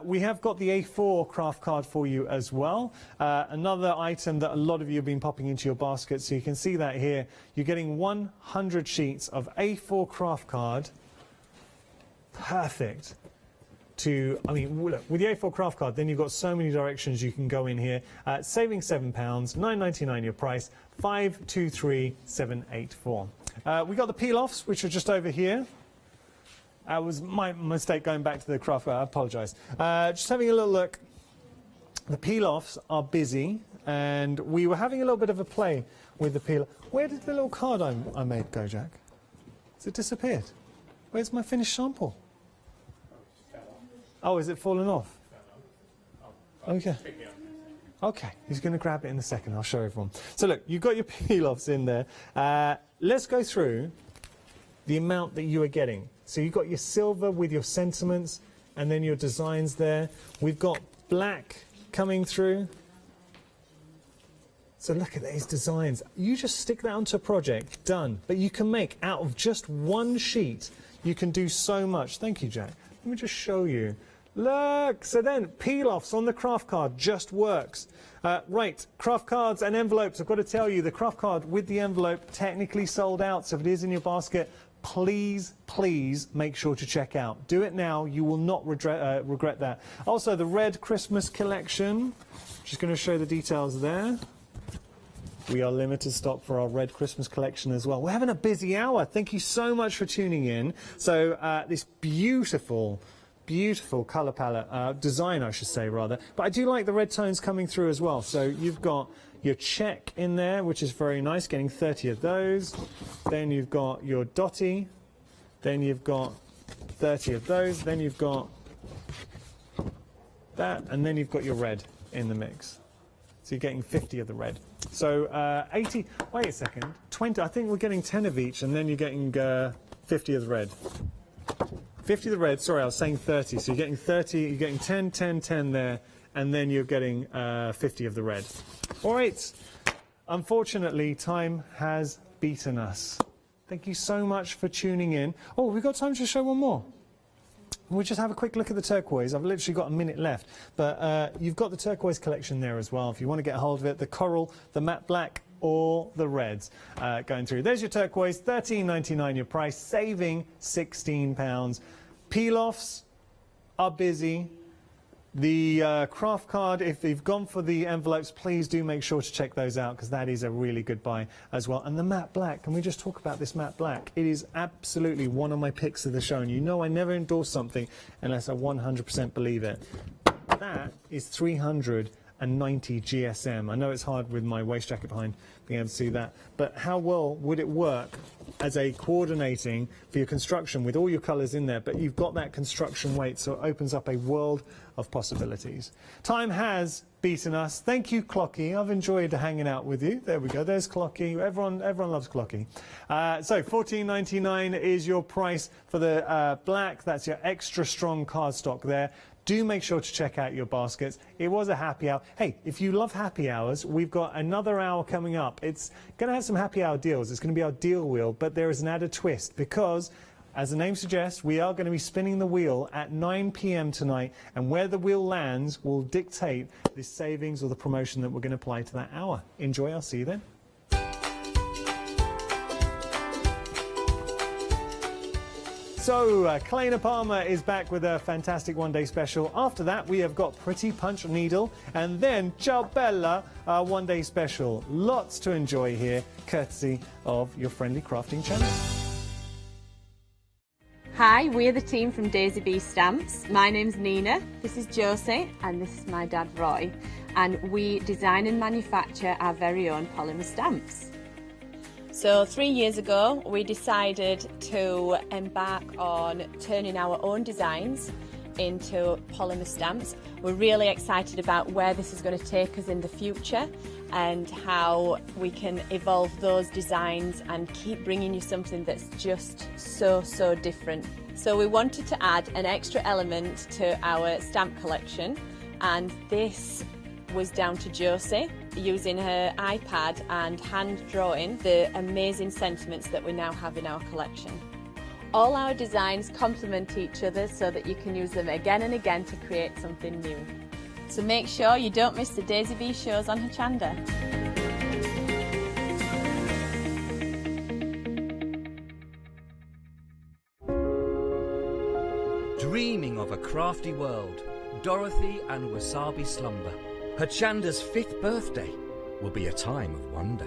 we have got the A4 craft card for you as well. Another item that a lot of you have been popping into your basket, so you can see that here. You're getting 100 sheets of A4 craft card. Perfect. To, I mean, look, with the A4 craft card, then you've got so many directions you can go in here. Saving £7, $9.99 your price, 523784. We got the peel-offs, which are just over here. Was my mistake going back to the craft. I apologise. Just having a little look. The peel-offs are busy, and we were having a little bit of a play with the peel. Where did the little card I made go, Jack? Has it disappeared? Where's my finished sample? Oh, is it fallen off? Okay. Okay, he's going to grab it in a second. I'll show everyone. So look, you've got your peel-offs in there. Let's go through the amount that you are getting. So you've got your silver with your sentiments and then your designs there. We've got black coming through. So look at these designs. You just stick that onto a project, done. But you can make, out of just one sheet, you can do so much. Thank you, Jack. Let me just show you. Look, so then peel-offs on the craft card just works. Right, craft cards and envelopes. I've got to tell you, the craft card with the envelope technically sold out. So if it is in your basket, please, please make sure to check out. Do it now. You will not regret that. Also, the red Christmas collection. Just going to show the details there. We are limited stock for our red Christmas collection as well. We're having a busy hour. Thank you so much for tuning in. So this beautiful colour palette, design I should say rather. But I do like the red tones coming through as well. So you've got your check in there, which is very nice, getting 30 of those. Then you've got your dotty. Then you've got 30 of those. Then you've got that. And then you've got your red in the mix. So you're getting 50 of the red. So 80, wait a second, 20, I think we're getting 10 of each, and then you're getting 50 of the red. 50 of the red, sorry, I was saying 30. So you're getting 30, you're getting 10, 10, 10 there, and then you're getting 50 of the red. All right, unfortunately, time has beaten us. Thank you so much for tuning in. Oh, we've got time to show one more. We'll just have a quick look at the turquoise. I've literally got a minute left. But you've got the turquoise collection there as well. If you want to get a hold of it, the coral, the matte black, all the reds going through. There's your turquoise, £13.99 your price, saving £16. Peel-offs are busy. The craft card, if you've gone for the envelopes, please do make sure to check those out, because that is a really good buy as well. And the matte black, can we just talk about this matte black? It is absolutely one of my picks of the show, and you know I never endorse something unless I 100% believe it. That is 390 GSM. I know it's hard with my waist jacket behind being able to see that, but how well would it work as a coordinating for your construction with all your colours in there, but you've got that construction weight, so it opens up a world of possibilities. Time has beaten us. Thank you, Clocky. I've enjoyed hanging out with you. There we go. There's Clocky. Everyone loves Clocky. So £14.99 is your price for the black. That's your extra strong cardstock there. Do make sure to check out your baskets. It was a happy hour. Hey, if you love happy hours, we've got another hour coming up. It's going to have some happy hour deals. It's going to be our deal wheel, but there is an added twist because, as the name suggests, we are going to be spinning the wheel at 9 p.m. tonight, and where the wheel lands will dictate the savings or the promotion that we're going to apply to that hour. Enjoy. I'll see you then. So, Kalena Palmer is back with a fantastic one-day special. After that, we have got Pretty Punch Needle, and then Ciao Bella, one-day special. Lots to enjoy here, courtesy of your friendly crafting channel. Hi, we're the team from Daisy Bee Stamps. My name's Nina, this is Josie, and this is my dad Roy. And we design and manufacture our very own polymer stamps. So 3 years ago, we decided to embark on turning our own designs into polymer stamps. We're really excited about where this is going to take us in the future and how we can evolve those designs and keep bringing you something that's just so different. So we wanted to add an extra element to our stamp collection, and this was down to Josie using her iPad and hand drawing the amazing sentiments that we now have in our collection. All our designs complement each other so that you can use them again and again to create something new. So make sure you don't miss the Daisy Bee shows on Hochanda. Dreaming of a crafty world, Dorothy and Wasabi slumber. Hochanda's 5th birthday will be a time of wonder.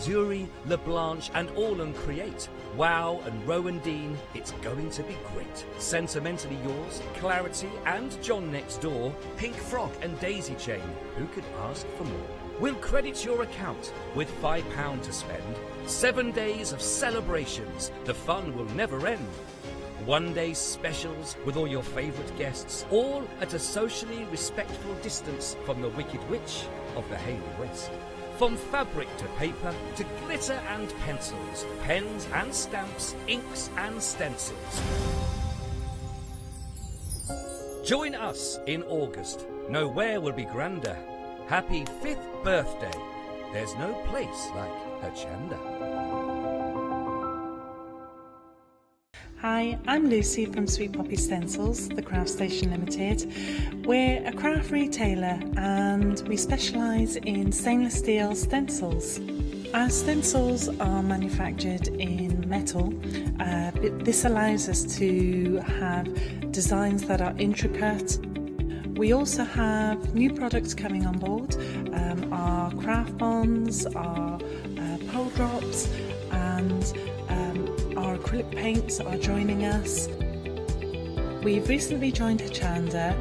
Jewellery, LeBlanche and All'n Create. Wow and Rowan Dean, it's going to be great. Sentimentally yours, Clarity and John Next Door, Pink Frock and Daisy Chain. Who could ask for more? We'll credit your account with £5 to spend. 7 days of celebrations. The fun will never end. One-day specials with all your favourite guests, all at a socially respectful distance from the Wicked Witch of the Haley West. From fabric to paper, to glitter and pencils, pens and stamps, inks and stencils. Join us in August. Nowhere will be grander. Happy 5th birthday. There's no place like Hochanda. Hi, I'm Lucy from Sweet Poppy Stencils, the Craft Station Limited. We're a craft retailer and we specialise in stainless steel stencils. Our stencils are manufactured in metal. This allows us to have designs that are intricate. We also have new products coming on board, our craft bonds, our pole drops and our acrylic paints are joining us. We've recently joined Hochanda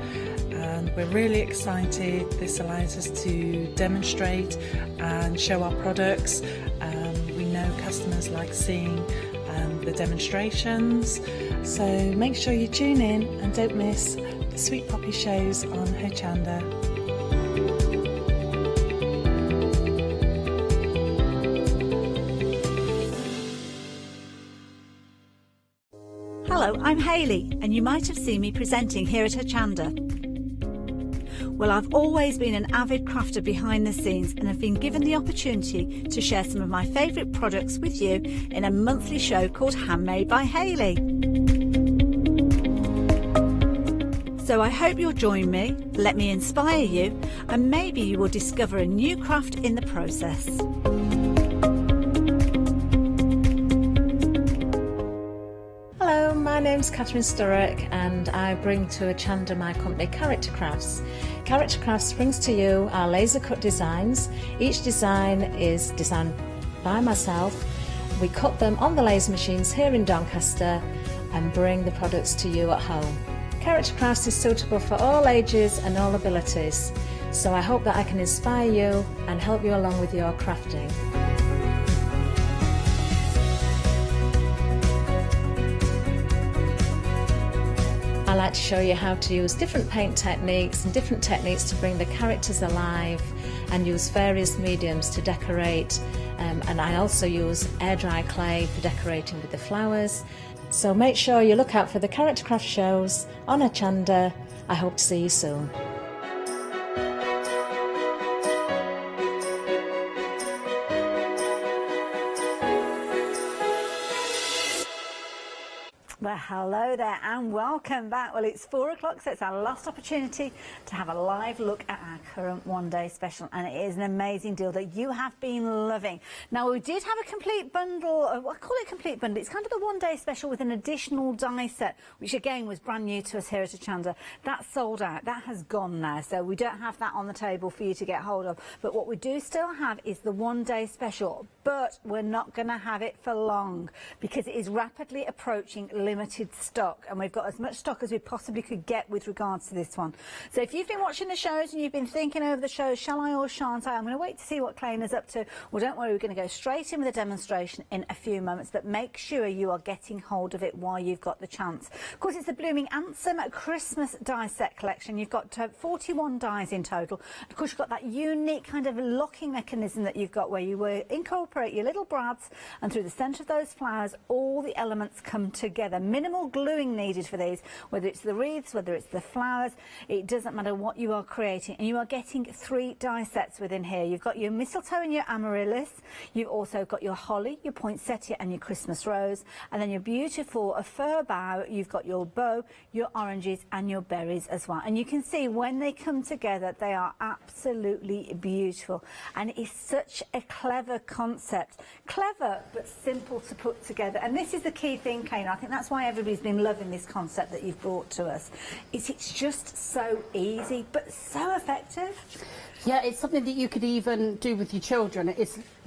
and we're really excited. This allows us to demonstrate and show our products. We know customers like seeing the demonstrations, so make sure you tune in and don't miss the Sweet Poppy shows on Hochanda. Hello, I'm Hayley, and you might have seen me presenting here at Hochanda. Well, I've always been an avid crafter behind the scenes and have been given the opportunity to share some of my favourite products with you in a monthly show called Handmade by Hayley. So I hope you'll join me, let me inspire you, and maybe you will discover a new craft in the process. Hello, my name's Catherine Sturrock and I bring to Hochanda my company Character Crafts. Character Crafts brings to you our laser cut designs. Each design is designed by myself. We cut them on the laser machines here in Doncaster and bring the products to you at home. Character Crafts is suitable for all ages and all abilities, so I hope that I can inspire you and help you along with your crafting. I like to show you how to use different paint techniques and different techniques to bring the characters alive and use various mediums to decorate, and I also use air dry clay for decorating with the flowers. So make sure you look out for the Character Craft shows on Hochanda. I hope to see you soon. Well, hello there and welcome back. Well, it's 4 o'clock, so it's our last opportunity to have a live look at our current one-day special, and it is an amazing deal that you have been loving. Now, we did have a complete bundle, I call it a complete bundle, it's kind of the one-day special with an additional die set, which again was brand new to us here at Hochanda. That's sold out, that has gone now, so we don't have that on the table for you to get hold of. But what we do still have is the one-day special, but we're not going to have it for long because it is rapidly approaching limited stock, and we've got as much stock as we possibly could get with regards to this one. So if you've been watching the shows and you've been thinking over the shows, shall I or shan't I? I'm going to wait to see what Claina's up to. Well, don't worry, we're going to go straight in with a demonstration in a few moments, but make sure you are getting hold of it while you've got the chance. Of course, it's the Blooming Anthem Christmas die set collection. You've got 41 dies in total. Of course, you've got that unique kind of locking mechanism that you've got where you incorporate your little brads, and through the centre of those flowers, all the elements come together. Minimal gluing needed for these, whether it's the wreaths, whether it's the flowers, it doesn't matter what you are creating. And you are getting 3 die sets within here. You've got your mistletoe and your amaryllis, you've also got your holly, your poinsettia and your Christmas rose, and then your beautiful fir bough, you've got your bow, your oranges and your berries as well. And you can see when they come together, they are absolutely beautiful, and it is such a clever concept. Clever but simple to put together, and this is the key thing, Kane. I think that's why everybody's been loving this concept that you've brought to us. It's just so easy but so effective. Yeah, it's something that you could even do with your children.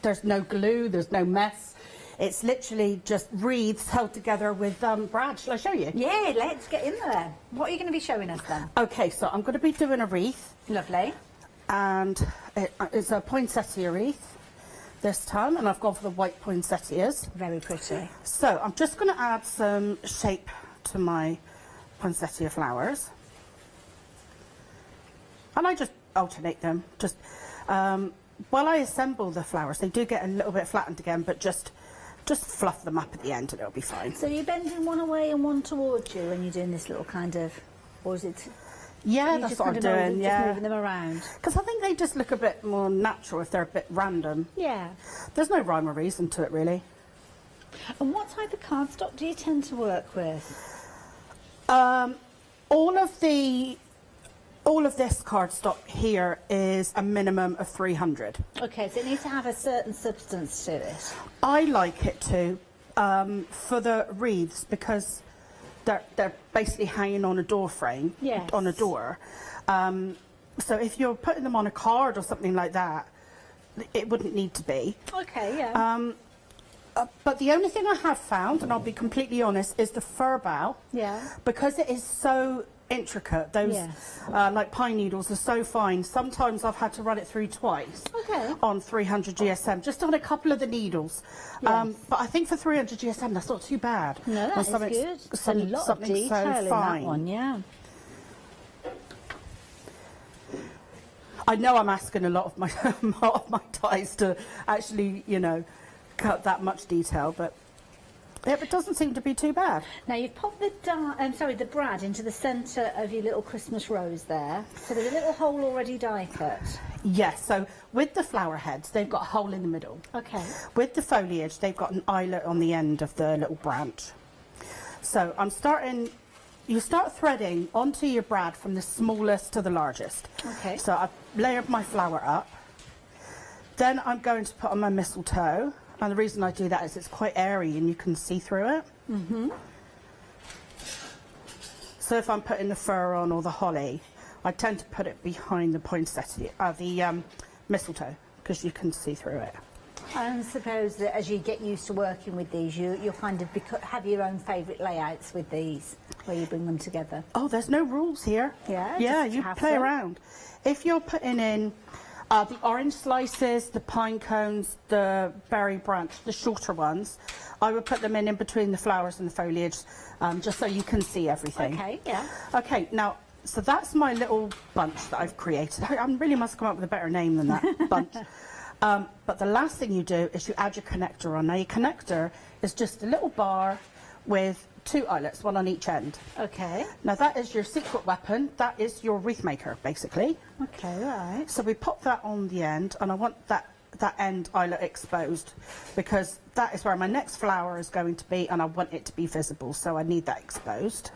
There's no glue, there's no mess. It's literally just wreaths held together with brad. Shall I show you? Yeah, let's get in there. What are you going to be showing us then? Okay, so I'm going to be doing a wreath. Lovely. And it's a poinsettia wreath this time, and I've gone for the white poinsettias. Very pretty. So I'm just going to add some shape to my poinsettia flowers, and I just alternate them. Just while I assemble the flowers, they do get a little bit flattened again, but just fluff them up at the end and it'll be fine. So you're bending one away and one towards you when you're doing this little kind of, or is it? Yeah, that's what I'm doing. Just moving them around. Because I think they just look a bit more natural if they're a bit random. Yeah. There's no rhyme or reason to it, really. And what type of cardstock do you tend to work with? All of this cardstock here is a minimum of 300. Okay, so it needs to have a certain substance to it. I like it to for the wreaths because they're basically hanging on a door frame, on a door. So if you're putting them on a card or something like that, it wouldn't need to be. Okay, yeah. But the only thing I have found, and I'll be completely honest, is the fir bough. Yeah. Because it is so intricate. Those like pine needles are so fine. Sometimes I've had to run it through twice. Okay. On 300 GSM, just on a couple of the needles. Yes. But I think for 300 GSM, that's not too bad. No, that is good. There's a lot of detail in that one, yeah. I know I'm asking a lot of my dies to actually, you know, cut that much detail, but Yeah, but it doesn't seem to be too bad. Now you've popped the brad into the centre of your little Christmas rose there. So there's a little hole already die cut. Yes, so with the flower heads, they've got a hole in the middle. Okay. With the foliage, they've got an eyelet on the end of the little branch. So you start threading onto your brad from the smallest to the largest. Okay. So I've layered my flower up. Then I'm going to put on my mistletoe. And the reason I do that is it's quite airy and you can see through it. Mm-hmm. So if I'm putting the fir on or the holly, I tend to put it behind the poinsettia, the mistletoe, because you can see through it. I suppose that as you get used to working with these, you'll kind of have your own favourite layouts with these, where you bring them together. Oh, there's no rules here. Yeah, yeah, just you have play some. around. If you're putting in the orange slices, the pine cones, the berry branch, the shorter ones, I would put them in between the flowers and the foliage, just so you can see everything. Okay, yeah. Okay, now, so that's my little bunch that I've created. I really must come up with a better name than that, bunch. But the last thing you do is you add your connector on. Now, your connector is just a little bar with 2 eyelets, one on each end. Okay. Now that is your secret weapon. That is your wreath maker, basically. Okay, right. So we pop that on the end, and I want that end eyelet exposed, because that is where my next flower is going to be, and I want it to be visible, so I need that exposed.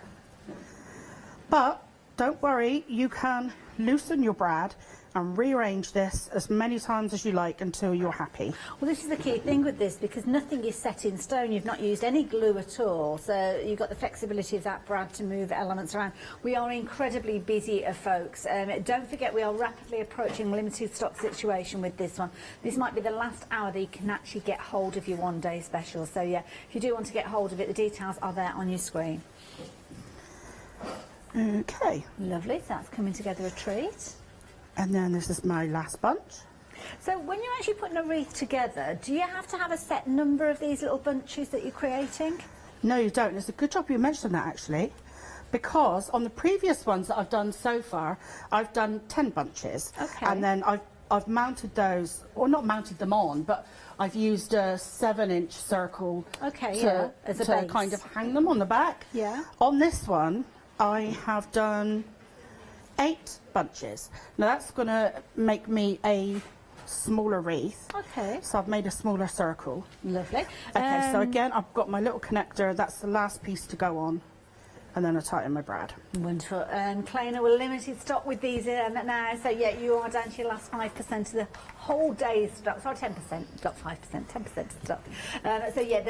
But don't worry, you can loosen your brad and rearrange this as many times as you like until you're happy. Well, this is the key thing with this, because nothing is set in stone. You've not used any glue at all, so you've got the flexibility of that brad to move elements around. We are incredibly busy, folks. Don't forget, we are rapidly approaching limited stock situation with this one. This might be the last hour that you can actually get hold of your one-day special. So yeah, if you do want to get hold of it, the details are there on your screen. Okay. Lovely, so that's coming together a treat. And then this is my last bunch. So when you're actually putting a wreath together, do you have to have a set number of these little bunches that you're creating? No, you don't. It's a good job you mentioned that, actually, because on the previous ones that I've done so far, I've done 10 bunches. Okay. And then I've mounted those, or not mounted them on, but I've used a 7-inch circle to as a base. kind of hang them on the back. Yeah. On this one, I have done 8 bunches. Now that's going to make me a smaller wreath. Okay. So I've made a smaller circle. Lovely. Okay, so again, I've got my little connector. That's the last piece to go on. And then I tighten my brad. Wonderful. Kleiner, we're limited stock with these now. So yeah, you are down to your last 5% of the whole day's stock. Sorry, 10%. You've got 5%, 10% of stock. So yeah,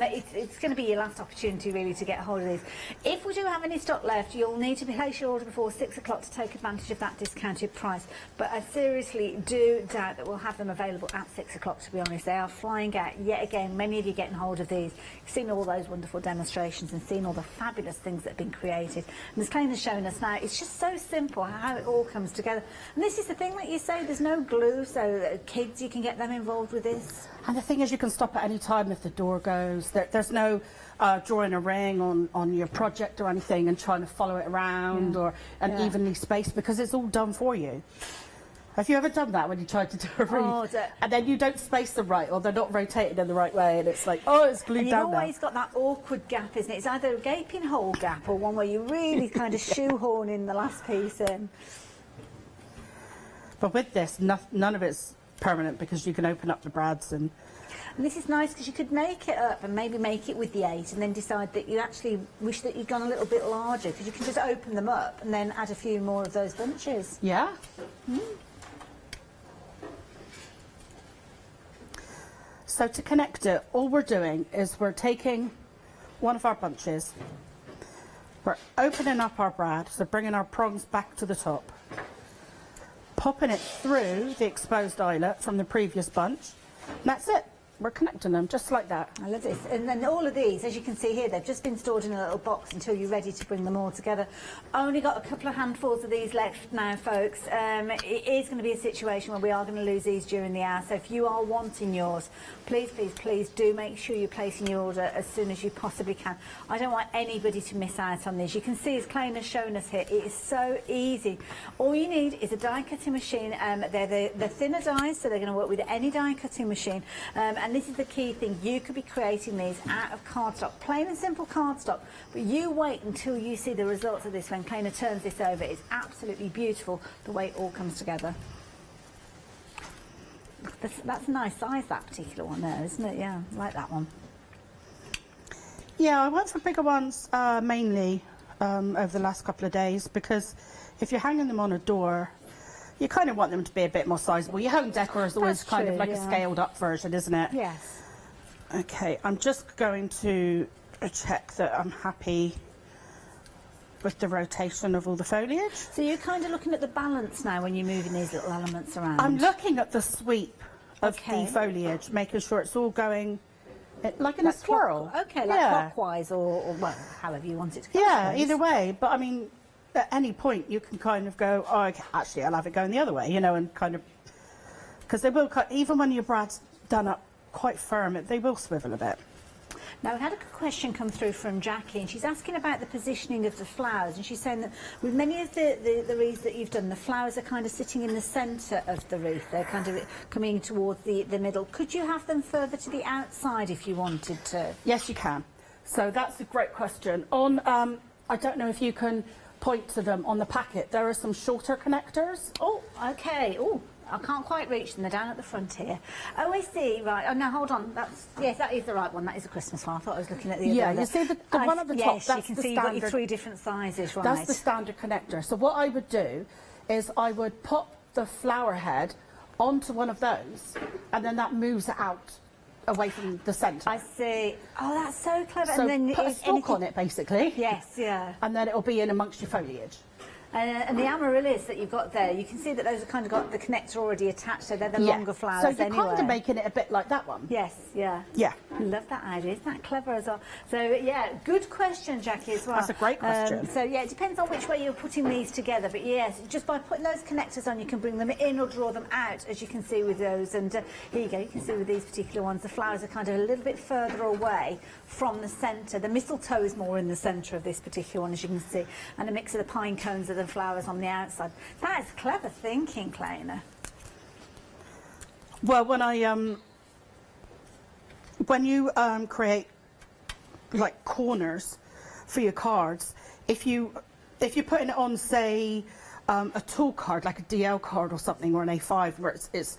it's going to be your last opportunity really to get hold of these. If we do have any stock left, you'll need to place your order before 6 o'clock to take advantage of that discounted price. But I seriously do doubt that we'll have them available at 6 o'clock, to be honest. They are flying out yet again. Many of you getting hold of these. You've seen all those wonderful demonstrations and seen all the fabulous things that have been created. And as Klein has shown us now, it's just so simple how it all comes together. And this is the thing that you say, there's no glue, so kids, you can get them involved with this. And the thing is, you can stop at any time if the door goes. There's no drawing a ring on your project or anything and trying to follow it around and evenly spaced, because it's all done for you. Have you ever done that when you tried to do a wreath and then you don't space them right, or they're not rotated in the right way, and it's like, oh, it's glued and down you've always got that awkward gap, isn't it? It's either a gaping hole gap or one where you really kind of shoehorn in the last piece in. But with this, none of it's permanent, because you can open up the brads and this is nice, because you could make it up and maybe make it with the 8 and then decide that you actually wish that you'd gone a little bit larger, because you can just open them up and then add a few more of those bunches. Yeah. Mm. So to connect it, all we're doing is we're taking one of our bunches, we're opening up our brad, so bringing our prongs back to the top, popping it through the exposed eyelet from the previous bunch, and that's it. We're connecting them just like that. I love this. And then all of these, as you can see here, they've just been stored in a little box until you're ready to bring them all together. Only got a couple of handfuls of these left now, folks. It is going to be a situation where we are going to lose these during the hour. So if you are wanting yours, please, please, please do make sure you're placing your order as soon as you possibly can. I don't want anybody to miss out on these. You can see, as Klein has shown us here, it is so easy. All you need is a die cutting machine. They're thinner dies, so they're going to work with any die cutting machine. and this is the key thing, you could be creating these out of cardstock, plain and simple cardstock, but you wait until you see the results of this when Kleina turns this over. It's absolutely beautiful the way it all comes together. That's a nice size, that particular one there, isn't it? Yeah, I like that one. Yeah, I went for bigger ones mainly over the last couple of days, because if you're hanging them on a door, you kind of want them to be a bit more sizable. Your home decor is always kind of like a scaled up version, isn't it? Yes. Okay, I'm just going to check that I'm happy with the rotation of all the foliage. So you're kind of looking at the balance now when you're moving these little elements around? I'm looking at the sweep of the foliage, making sure it's all going like in a swirl. Like clockwise or well, however you want it to go. Yeah, either way. But I mean, at any point you can kind of go, oh, okay, actually I'll have it going the other way, you know, and kind of, because they will, even when your brad's done up quite firm, they will swivel a bit. Now, we had a question come through from Jackie, and she's asking about the positioning of the flowers, and she's saying that with many of the wreaths that you've done, the flowers are kind of sitting in the centre of the wreath. They're kind of coming towards the middle. Could you have them further to the outside if you wanted to? Yes, you can. So that's a great question. On, I don't know if you can point to them on the packet. There are some shorter connectors. Oh, okay. Oh, I can't quite reach them. They're down at the front here. Oh, I see. Right. Oh, no, hold on. Yes, that is the right one. That is a Christmas one. I thought I was looking at the other. Yeah, you see the one at the top. Yes, that's you can the see standard. you've got your 3 different sizes, right? That's the standard connector. So what I would do is I would pop the flower head onto one of those, and then that moves it out away from the centre. I see. Oh, that's so clever. So and then put a stalk on it, basically. Yes, yeah. And then it'll be in amongst your foliage. And the amaryllis that you've got there, you can see that those are kind of got the connector already attached, so they're the longer flowers so you're anyway. kind of making it a bit like that one. Yes, yeah. Yeah. I love that idea. Isn't that clever as well? So, yeah, good question, Jackie, as well. That's a great question. So, yeah, it depends on which way you're putting these together. But, yes, just by putting those connectors on, you can bring them in or draw them out, as you can see with those. And here you go. You can see with these particular ones, the flowers are kind of a little bit further away from the centre. The mistletoe is more in the centre of this particular one, as you can see. And a mix of the pine cones of the flowers on the outside. That is clever thinking, Kleina. Well, when you create like corners for your cards, if you're putting it on, say, a tool card like a DL card or something, or an A5 where it's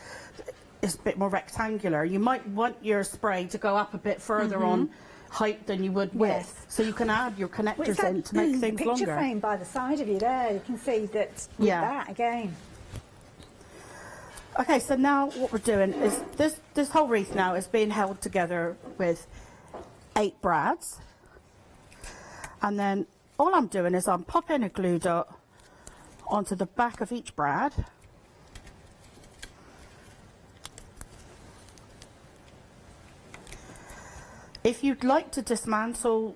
a bit more rectangular, you might want your spray to go up a bit further on height than you would width, so you can add your connectors in to make things longer. Picture frame by the side of you there, you can see that with that again. Okay, so now what we're doing is this whole wreath now is being held together with 8 brads, and then all I'm doing is I'm popping a glue dot onto the back of each brad. If you'd like to dismantle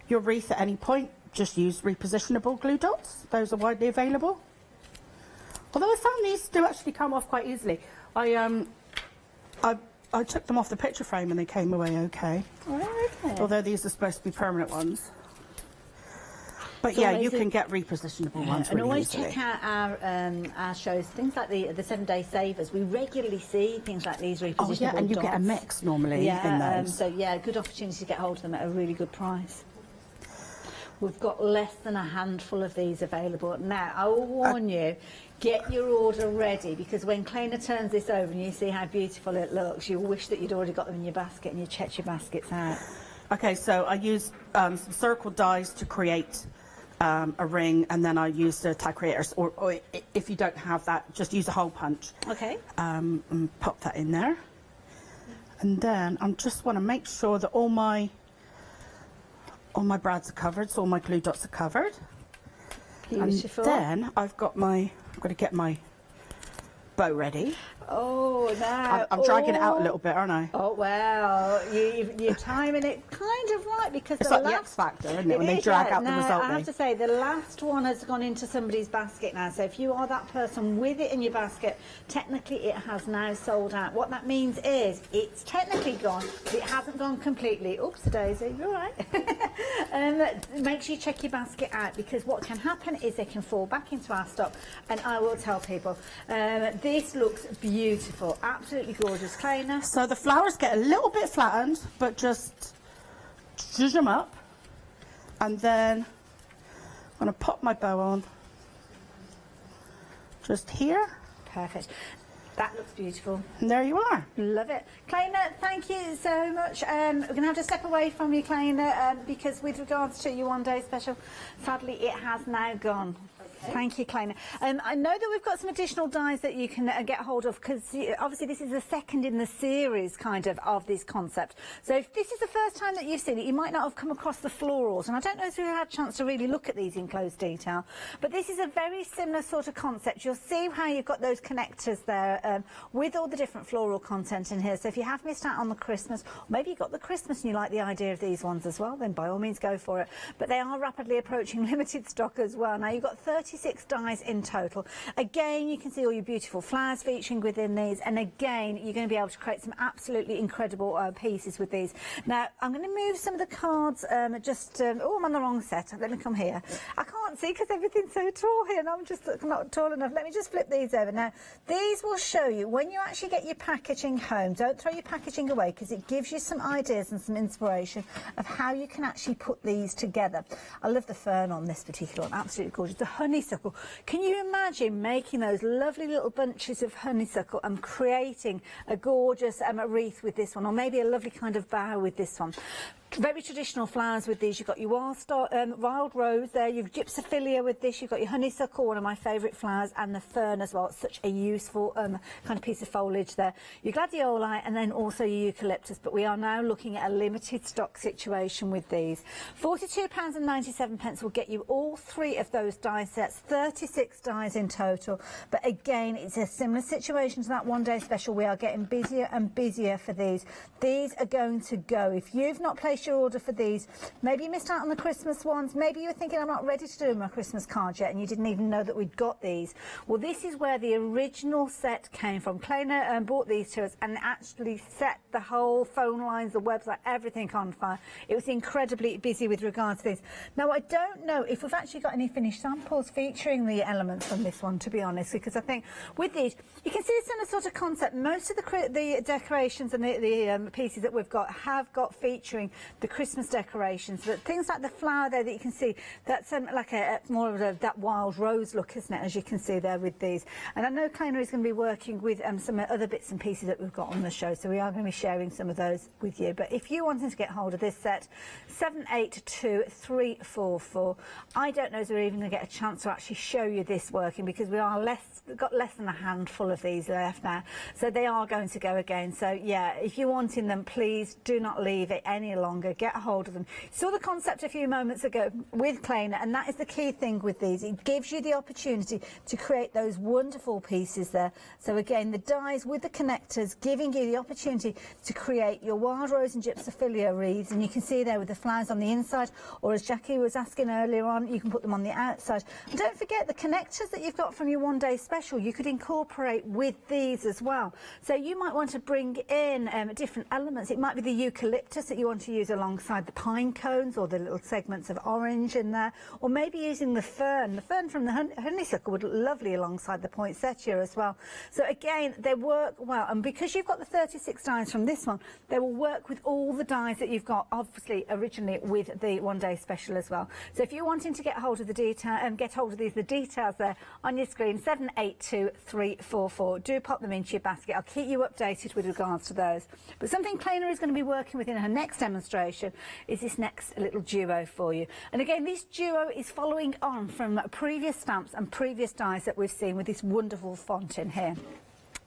your wreath at any point, just use repositionable glue dots. Those are widely available. Although I found these do actually come off quite easily. I took them off the picture frame and they came away okay. Oh, okay. Although these are supposed to be permanent ones. But yeah, you can get repositionable ones and really always easily. check out our shows, things like the 7-day savers. We regularly see things like these repositionable Oh yeah, and you dots. get a mix normally in those. So yeah, good opportunity to get hold of them at a really good price. We've got less than a handful of these available. Now, I will warn you, get your order ready, because when Kleina turns this over and you see how beautiful it looks, you'll wish that you'd already got them in your basket and you checked your baskets out. Okay, so I used some circle dies to create a ring, and then I used the tag creators, or if you don't have that, just use a hole punch. Okay. And pop that in there. And then I just want to make sure that all my brads are covered, so all my glue dots are covered. Beautiful. And then I've got I'm going to get my bow ready. Oh, now. I'm dragging it out a little bit, aren't I? Oh, well, you're timing it kind of right, because it's like the X Factor, isn't it, when they drag out the result. I have to say, the last one has gone into somebody's basket now, so if you are that person with it in your basket, technically it has now sold out. What that means is it's technically gone, but it hasn't gone completely. Oops, Daisy, you're right. Make sure you check your basket out, because what can happen is they can fall back into our stock, and I will tell people, this looks beautiful. Beautiful, absolutely gorgeous. Kleiner? So the flowers get a little bit flattened, but just zhuzh them up. And then I'm going to pop my bow on just here. Perfect. That looks beautiful. And there you are. Love it. Kleiner, thank you so much. We're going to have to step away from you, Kleiner, because with regards to your one-day special, sadly it has now gone. Thank you, Kleiner. I know that we've got some additional dies that you can get hold of, because obviously this is the second in the series kind of this concept. So if this is the first time that you've seen it, you might not have come across the florals, and I don't know if you've had a chance to really look at these in close detail, but this is a very similar sort of concept. You'll see how you've got those connectors there with all the different floral content in here. So if you have missed out on the Christmas, or maybe you got the Christmas and you like the idea of these ones as well, then by all means go for it. But they are rapidly approaching limited stock as well. Now you've got 36 dies in total. Again, you can see all your beautiful flowers featuring within these, and again you're going to be able to create some absolutely incredible pieces with these. Now I'm going to move some of the cards oh, I'm on the wrong set. Let me come here. I can't see because everything's so tall here and I'm just not tall enough. Let me just flip these over. Now these will show you when you actually get your packaging home, don't throw your packaging away, because it gives you some ideas and some inspiration of how you can actually put these together. I love the fern on this particular one, absolutely gorgeous. The honeysuckle, can you imagine making those lovely little bunches of honeysuckle and creating a gorgeous wreath with this one, or maybe a lovely kind of bow with this one? Very traditional flowers with these. You've got your wild rose there, you've gypsophilia with this, you've got your honeysuckle, one of my favourite flowers, and the fern as well. It's such a useful kind of piece of foliage there. Your gladioli, and then also your eucalyptus, but we are now looking at a limited stock situation with these. £42.97 will get you all three of those die sets, 36 dies in total, but again it's a similar situation to that one day special. We are getting busier and busier for these. These are going to go. If you've not placed your order for these, maybe you missed out on the Christmas ones, maybe you were thinking I'm not ready to do my Christmas card yet and you didn't even know that we'd got these. Well, this is where the original set came from. Kleiner bought these to us and actually set the whole phone lines, the website, everything on fire. It was incredibly busy with regards to this. Now I don't know if we've actually got any finished samples featuring the elements from this one, to be honest, because I think with these you can see the similar sort of concept. Most of the decorations and the pieces that we've got have got featuring the Christmas decorations, but things like the flower there that you can see, that's like more of that wild rose look, isn't it, as you can see there with these. And I know Kleiner is going to be working with some other bits and pieces that we've got on the show, so we are going to be sharing some of those with you. But if you wanted to get hold of this set, 782344. I don't know if we're even going to get a chance to actually show you this working, because we are got less than a handful of these left now, so they are going to go again. So yeah, if you're wanting them, please do not leave it any longer. Get hold of them. Saw the concept a few moments ago with Kleiner, and that is the key thing with these. It gives you the opportunity to create those wonderful pieces there. So again, the dies with the connectors giving you the opportunity to create your wild rose and gypsophilia wreaths, and you can see there with the flowers on the inside, or as Jackie was asking earlier on, you can put them on the outside. And don't forget the connectors that you've got from your one day special, you could incorporate with these as well. So you might want to bring in different elements. It might be the eucalyptus that you want to use alongside the pine cones, or the little segments of orange in there, or maybe using the fern. The fern from the honeysuckle would look lovely alongside the poinsettia as well. So again, they work well, and because you've got the 36 dies from this one, they will work with all the dies that you've got obviously originally with the one day special as well. So if you're wanting to get hold of the detail and get hold of the details there on your screen, 782344, do pop them into your basket. I'll keep you updated with regards to those. But something Kleiner is going to be working with in her next demonstration is this next little duo for you. And again, this duo is following on from previous stamps and previous dies that we've seen with this wonderful font in here.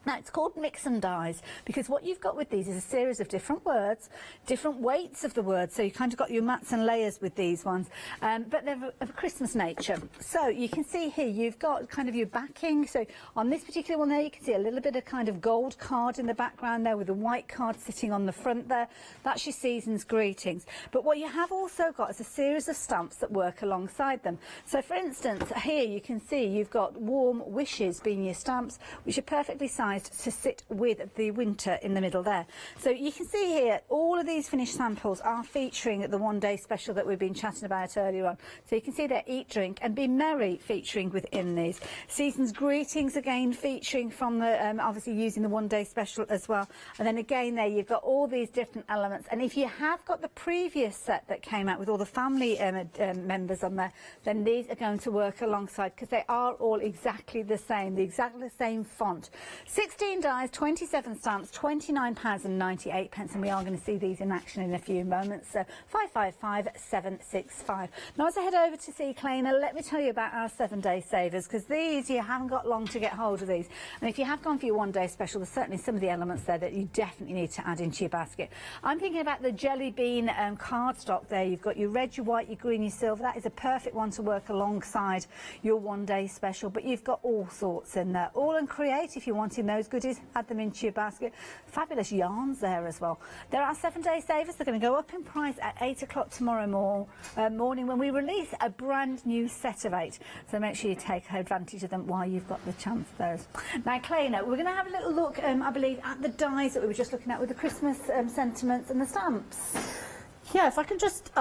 Now, it's called Mix and Dies because what you've got with these is a series of different words, different weights of the words. So you kind of got your mats and layers with these ones, but they're of a Christmas nature. So you can see here you've got kind of your backing. So on this particular one there, you can see a little bit of kind of gold card in the background there with a white card sitting on the front there. That's your season's greetings. But what you have also got is a series of stamps that work alongside them. So for instance, here you can see you've got warm wishes being your stamps, which are perfectly sized devised to sit with the winter in the middle there. So you can see here, all of these finished samples are featuring the one-day special that we've been chatting about earlier on. So you can see there, Eat, Drink and Be Merry featuring within these. Season's Greetings again featuring from the, obviously using the one-day special as well. And then again there, you've got all these different elements. And if you have got the previous set that came out with all the family members on there, then these are going to work alongside, because they are all exactly the same, exactly the same font. 16 dies, 27 stamps, £29.98, and we are going to see these in action in a few moments. So 555765. Now as I head over to see Kleiner, let me tell you about our 7-day savers, because these, you haven't got long to get hold of these. And if you have gone for your one-day special, there's certainly some of the elements there that you definitely need to add into your basket. I'm thinking about the Jelly Bean cardstock there. You've got your red, your white, your green, your silver. That is a perfect one to work alongside your one-day special, but you've got all sorts in there. All and Create, if you're wanting those goodies, add them into your basket. Fabulous yarns there as well. There are 7-day savers. They're going to go up in price at 8 o'clock tomorrow morning when we release a brand new set of 8. So make sure you take advantage of them while you've got the chance of those. Now, Kleiner, we're going to have a little look, I believe, at the dies that we were just looking at with the Christmas sentiments and the stamps. Yeah, if I can just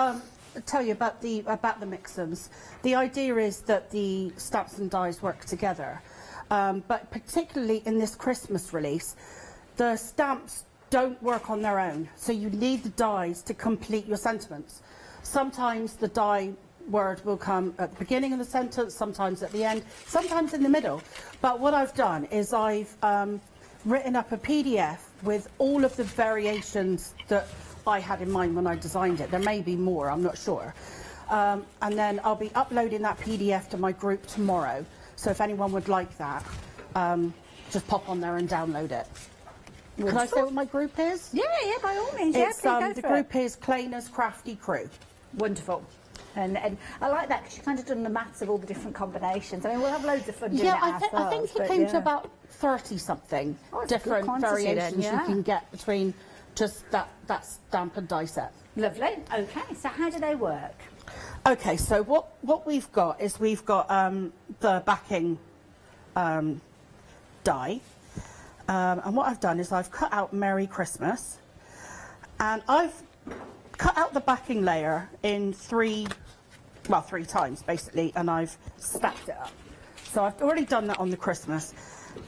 tell you about the mix-ems. The idea is that the stamps and dies work together, but particularly in this Christmas release, the stamps don't work on their own, so you need the dies to complete your sentiments. Sometimes the die word will come at the beginning of the sentence, sometimes at the end, sometimes in the middle. But what I've done is I've written up a PDF with all of the variations that I had in mind when I designed it. There may be more, I'm not sure. And then I'll be uploading that PDF to my group tomorrow. So if anyone would like that, just pop on there and download it. Can I say what my group is? Yeah, by all means. It's, the group is Kleiner's Crafty Crew. Wonderful. And I like that, because you've kind of done the maths of all the different combinations. I mean, we'll have loads of fun doing it ourselves. I think it came to about 30-something different variations you can get between just that stamp and die set. Lovely. Okay, so how do they work? Okay, so what we've got is we've got the backing die. And what I've done is I've cut out Merry Christmas, and I've cut out the backing layer in three times basically, and I've stacked it up. So I've already done that on the Christmas.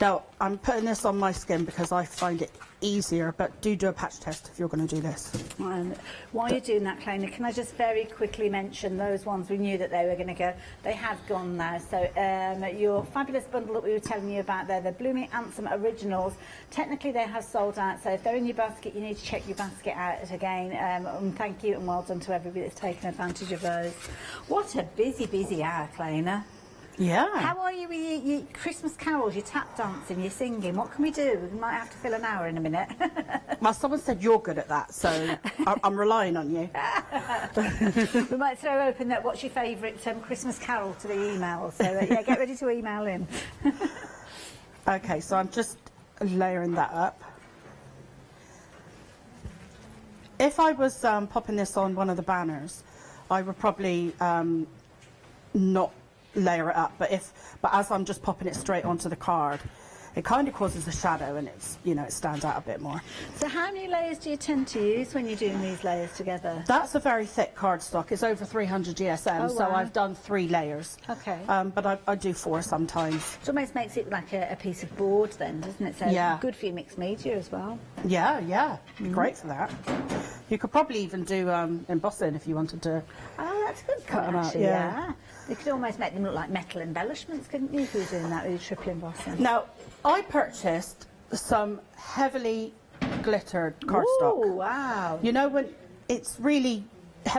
Now I'm putting this on my skin because I find it easier, but do a patch test if you're going to do this. And while you're doing that, Kleiner, can I just very quickly mention those ones we knew that they were going to go? They have gone now. So your fabulous bundle that we were telling you about there, the Blooming Anthem Originals, technically they have sold out. So if they're in your basket, you need to check your basket out again. And thank you and well done to everybody that's taken advantage of those. What a busy hour, Kleiner. Yeah. How are you with your Christmas carols, your tap dancing, your singing? What can we do? We might have to fill an hour in a minute. Well, someone said you're good at that, so I'm relying on you. We might throw open that what's your favourite Christmas carol to the email. So yeah, get ready to email in. Okay, so I'm just layering that up. If I was popping this on one of the banners, I would probably not layer it up, but as I'm just popping it straight onto the card, it kind of causes a shadow, and it's, you know, it stands out a bit more. So how many layers do you tend to use when you're doing these layers together? That's a very thick cardstock. It's over 300 GSM, so I've done 3 layers. Okay. But I do 4 sometimes. It almost makes it like a piece of board then, doesn't it? So yeah. Good for your mixed media as well. Yeah. Great for that. You could probably even do embossing if you wanted to. Oh, that's a good cut, actually, yeah. You could almost make them look like metal embellishments, couldn't you, if you were doing that with your triple embossing? Now, I purchased some heavily glittered cardstock. Oh, wow. You know, when it's really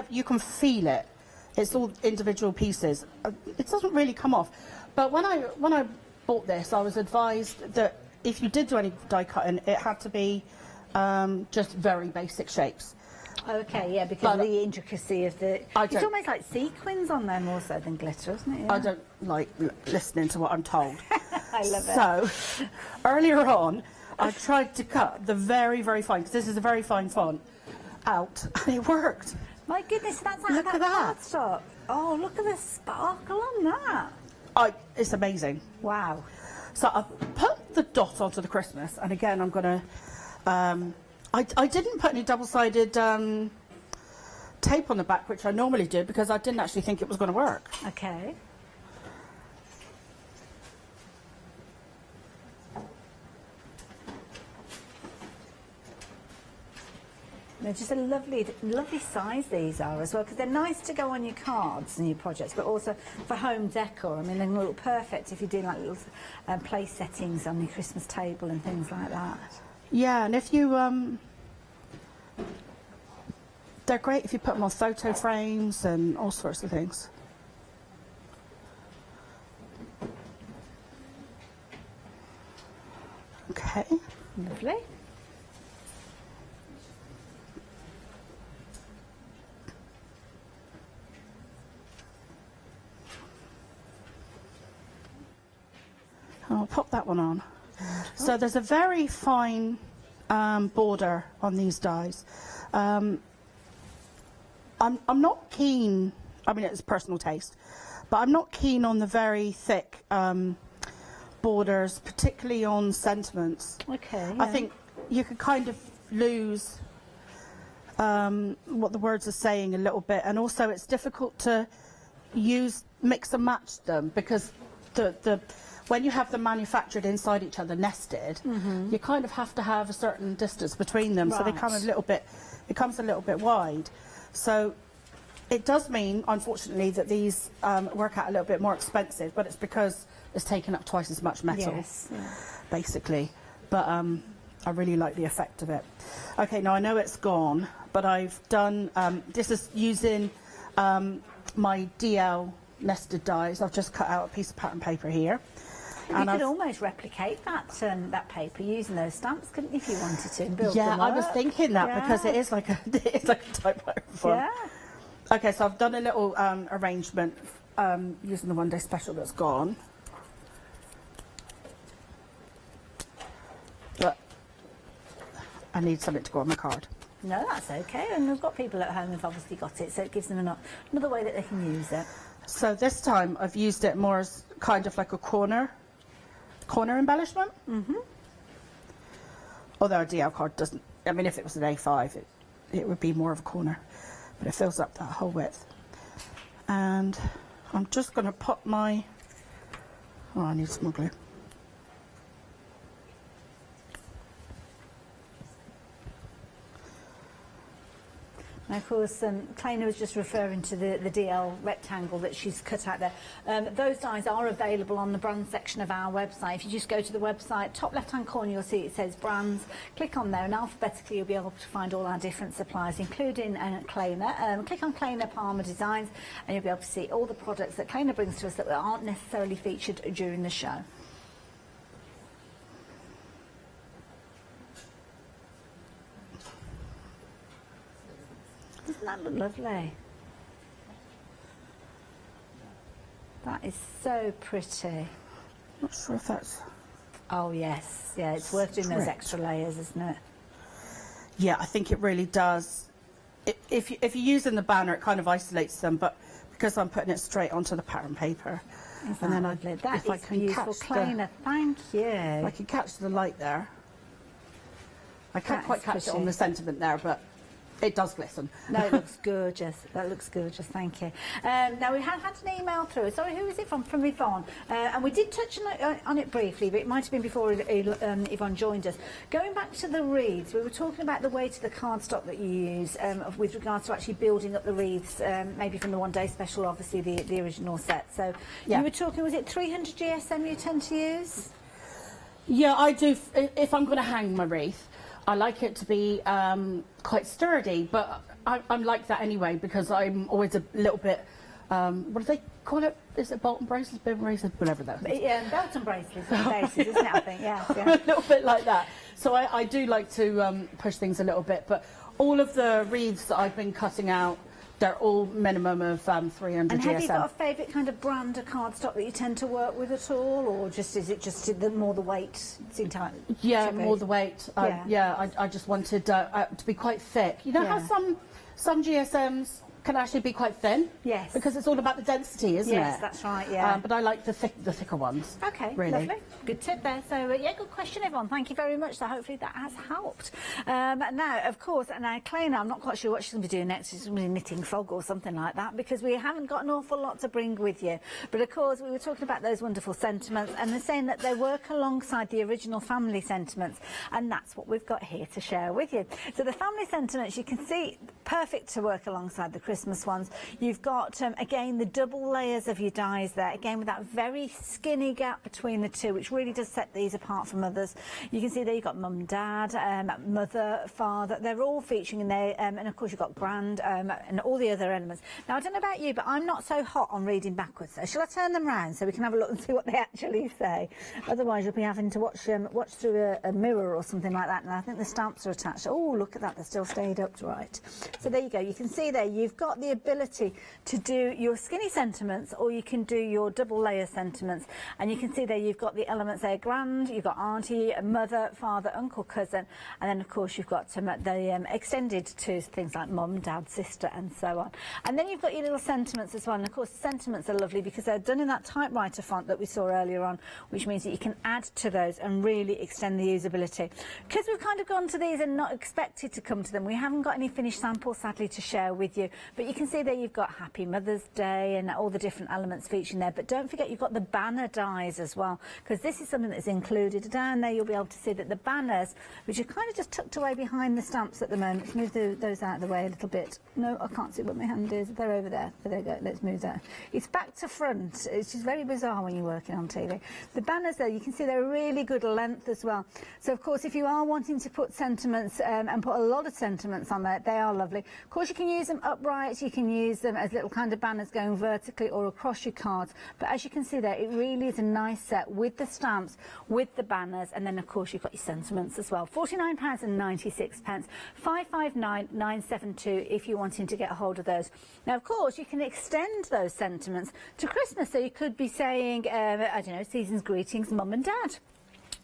you can feel it. It's all individual pieces. It doesn't really come off. But when I bought this, I was advised that if you did do any die cutting, it had to be just very basic shapes. Okay, yeah, because of the intricacy of the... It's almost like sequins on there more so than glitter, isn't it? Yeah. I don't like listening to what I'm told. I love it. So, earlier on, I tried to cut the very, very fine, because this is a very fine font, out, and it worked. My goodness, that's out Look of at that. cardstock. Oh, look at the sparkle on that. It's amazing. Wow. So I put the dot onto the Christmas, and again I'm going to, I didn't put any double-sided tape on the back, which I normally do, because I didn't actually think it was going to work. Okay. They're just a lovely, lovely size these are as well, because they're nice to go on your cards and your projects, but also for home decor. I mean, they look perfect if you're doing like little place settings on your Christmas table and things like that. Yeah, and if you, they're great if you put them on photo frames and all sorts of things. Okay. Lovely. I'll pop that one on. So there's a very fine border on these dies. I'm not keen, I mean it's personal taste, but I'm not keen on the very thick borders, particularly on sentiments. Okay. I think you could kind of lose what the words are saying a little bit, and also it's difficult to mix and match them, because when you have them manufactured inside each other, nested, you kind of have to have a certain distance between them, so they come a little bit, it comes a little bit wide. So it does mean, unfortunately, that these work out a little bit more expensive, but it's because it's taken up twice as much metal, basically. But I really like the effect of it. Okay, now I know it's gone, but I've done, this is using my DL nested dies. I've just cut out a piece of pattern paper here. You could almost replicate that that paper using those stamps, couldn't you, if you wanted to? And build them I was up. thinking that because it is like a typewriter font. Yeah. Okay, so I've done a little arrangement using the one day special that's gone. But I need something to go on my card. No, that's okay. And we've got people at home who've obviously got it, so it gives them another way that they can use it. So this time I've used it more as kind of like a corner embellishment. Although a DL card doesn't, I mean, if it was an A5, it would be more of a corner, but it fills up that whole width. And I'm just going to put my, I need some more glue. And of course, Kleina was just referring to the DL rectangle that she's cut out there. Those dies are available on the brand section of our website. If you just go to the website, top left-hand corner, you'll see it says brands. Click on there, and alphabetically you'll be able to find all our different suppliers, including Kleina. Click on Kleina Palmer Designs, and you'll be able to see all the products that Kleina brings to us that aren't necessarily featured during the show. Doesn't that look lovely? That is so pretty. Not sure if that's... Oh yes, yeah, it's worth doing those extra layers, isn't it? Yeah, I think it really does. If you're using the banner, it kind of isolates them, but because I'm putting it straight onto the pattern paper, and then if I can beautiful, Kleina, thank you. If I can catch the light there. I can't quite catch it on the sentiment there, but it does glisten. No, it looks gorgeous. That looks gorgeous, thank you. Now, we have had an email through. Sorry, who is it from? From Yvonne. And we did touch on it briefly, but it might have been before Yvonne joined us. Going back to the wreaths, we were talking about the weight of the cardstock that you use with regards to actually building up the wreaths, maybe from the one-day special, obviously, the original set. So you were talking, was it 300 GSM you tend to use? Yeah, I do. If I'm going to hang my wreath, I like it to be quite sturdy, but I'm like that anyway because I'm always a little bit, what do they call it? Is it belt and braces, bib braces, whatever that is? Yeah, belt and braces, isn't it, I think, yeah. A little bit like that. So I do like to push things a little bit, but all of the wreaths that I've been cutting out, they're all minimum of 300 and GSM. have you got a favourite kind of brand of cardstock that you tend to work with at all, or is it just more the weight? Yeah, more the weight. I just wanted to be quite thick. You know how some GSMs can actually be quite thin. Yes. Because it's all about the density, isn't it? Yes, that's right, yeah. But I like the thicker ones. Okay, really. lovely. Good tip there. So, yeah, good question, everyone. Thank you very much. So hopefully that has helped. Now, of course, Claina, I'm not quite sure what she's going to be doing next. She's going to be knitting frog or something like that, because we haven't got an awful lot to bring with you. But, of course, we were talking about those wonderful sentiments, and they're saying that they work alongside the original family sentiments, and that's what we've got here to share with you. So the family sentiments, you can see, perfect to work alongside the Christmas ones. You've got, again, the double layers of your dies there, again, with that very skinny gap between the two, which really does set these apart from others. You can see there you've got mum, dad, mother, father. They're all featuring in there, and of course you've got grand and all the other elements. Now, I don't know about you, but I'm not so hot on reading backwards. So shall I turn them round so we can have a look and see what they actually say? Otherwise, you'll be having to watch through a mirror or something like that. And I think the stamps are attached. Oh, look at that. They're still stayed upright. So there you go. You can see there you've got the ability to do your skinny sentiments, or you can do your double layer sentiments. And you can see there you've got the elements there, grand, you've got auntie, mother, father, uncle, cousin, and then of course you've got the extended to things like mum, dad, sister, and so on. And then you've got your little sentiments as well. And of course the sentiments are lovely because they're done in that typewriter font that we saw earlier on, which means that you can add to those and really extend the usability. Because we've kind of gone to these and not expected to come to them, we haven't got any finished samples sadly to share with you, but you can see there you've got Happy Mother's Day and all the different elements featuring there. But don't forget you've got the banner dies as well, because this is something that's included. Down there you'll be able to see that the banners, which are kind of just tucked away behind the stamps at the moment. Let's move those out of the way a little bit. No, I can't see what my hand is. They're over there. There you go. Let's move that. It's back to front. It's just very bizarre when you're working on TV. The banners there, you can see they're really good length as well. So of course if you are wanting to put sentiments and put a lot of sentiments on there, they are lovely. Of course you can use them upright, you can use them as little kind of banners going vertically or across your cards. But as you can see there, it really is a nice set with the stamps, with the banners, and then of course you've got your sentiments as well. £49.96, £559,972 if you're wanting to get a hold of those. Now of course you can extend those sentiments to Christmas, so you could be saying, I don't know, season's greetings, mum and dad.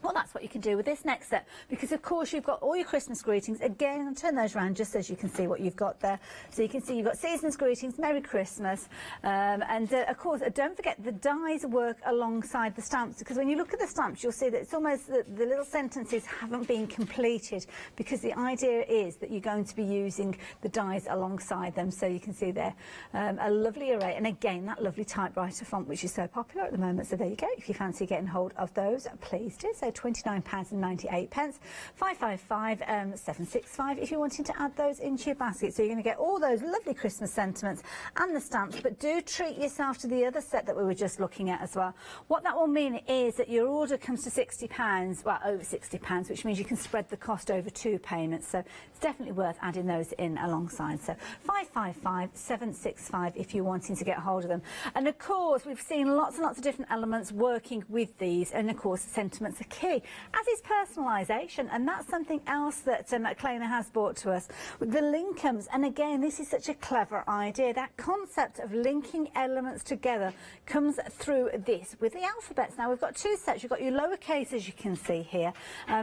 Well, that's what you can do with this next set, because of course you've got all your Christmas greetings. Again, I'll turn those around just so you can see what you've got there. So you can see you've got season's greetings, Merry Christmas, and of course don't forget the dies work alongside the stamps, because when you look at the stamps you'll see that it's almost that the little sentences haven't been completed, because the idea is that you're going to be using the dies alongside them. So you can see there a lovely array, and again that lovely typewriter font which is so popular at the moment. So there you go. If you fancy getting hold of those, please do. So £29.98, £555,765 if you're wanting to add those into your basket. So you're going to get all those lovely Christmas sentiments and the stamps, but do treat yourself to the other set that we were just looking at as well. What that will mean is that your order comes to £60, well over £60, which means you can spread the cost over 2 payments. So it's definitely worth adding those in alongside. So £555,765 if you're wanting to get hold of them. And of course we've seen lots and lots of different elements working with these, and of course sentiments are key, as is personalisation, and that's something else that Claina has brought to us with the linkums. And again, this is such a clever idea. That concept of linking elements together comes through this with the alphabets. Now we've got 2 sets. You've got your lowercase, as you can see here,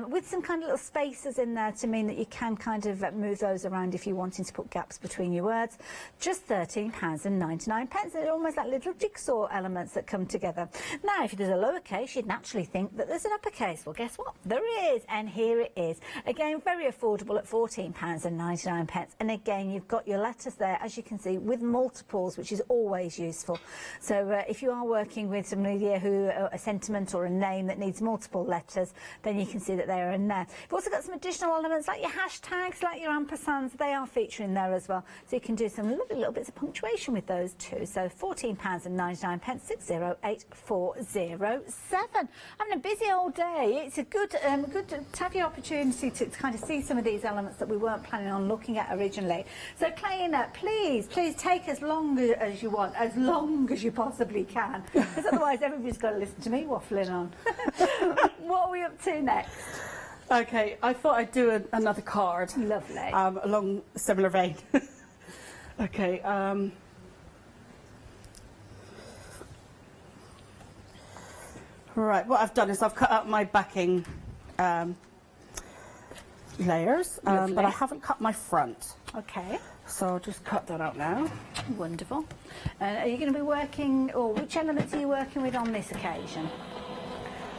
with some kind of little spaces in there to mean that you can kind of move those around if you're wanting to put gaps between your words. Just £13.99. They're almost like little jigsaw elements that come together. Now if there's a lowercase, you'd naturally think that there's an uppercase. Well, guess what? There is, and here it is. Again, very affordable at £14.99. And again, you've got your letters there, as you can see, with multiples, which is always useful. So if you are working with somebody who a sentiment or a name that needs multiple letters, then you can see that they're in there. You've also got some additional elements like your hashtags, like your ampersands. They are featuring there as well. So you can do some lovely little bits of punctuation with those too. So £14.99, 608407. Having a busy old day. It's a good to have the opportunity to kind of see some of these elements that we weren't planning on looking at originally. So Claina, please take as long as you want, as long as you possibly can, because otherwise everybody's got to listen to me waffling on. What are we up to next? Okay, I thought I'd do another card. Lovely. Along a similar vein. Okay. Right, what I've done is I've cut out my backing layers, but I haven't cut my front. Okay. So I'll just cut that out now. Wonderful. Are you going to be working, or which elements are you working with on this occasion?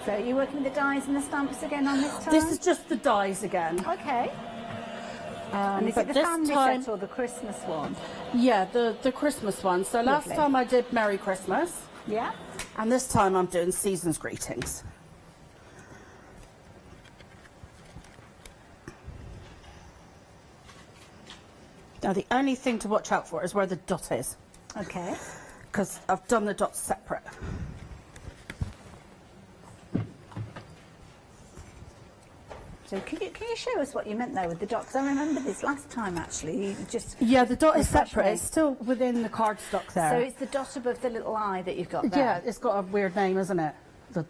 So are you working with the dies and the stamps again on this time? This is just the dies again. Okay. And is it the family set or the Christmas one? Yeah, the Christmas one. So last Lovely. time I did Merry Christmas. Yeah. And this time I'm doing Season's Greetings. Now the only thing to watch out for is where the dot is. Okay. Because I've done the dots separate. So can you show us what you meant there with the dot? Because I remember this last time actually. You just Yeah, the dot is refresh separate. me. It's still within the cardstock there. So it's the dot above the little eye that you've got there. Yeah, it's got a weird name, isn't it? So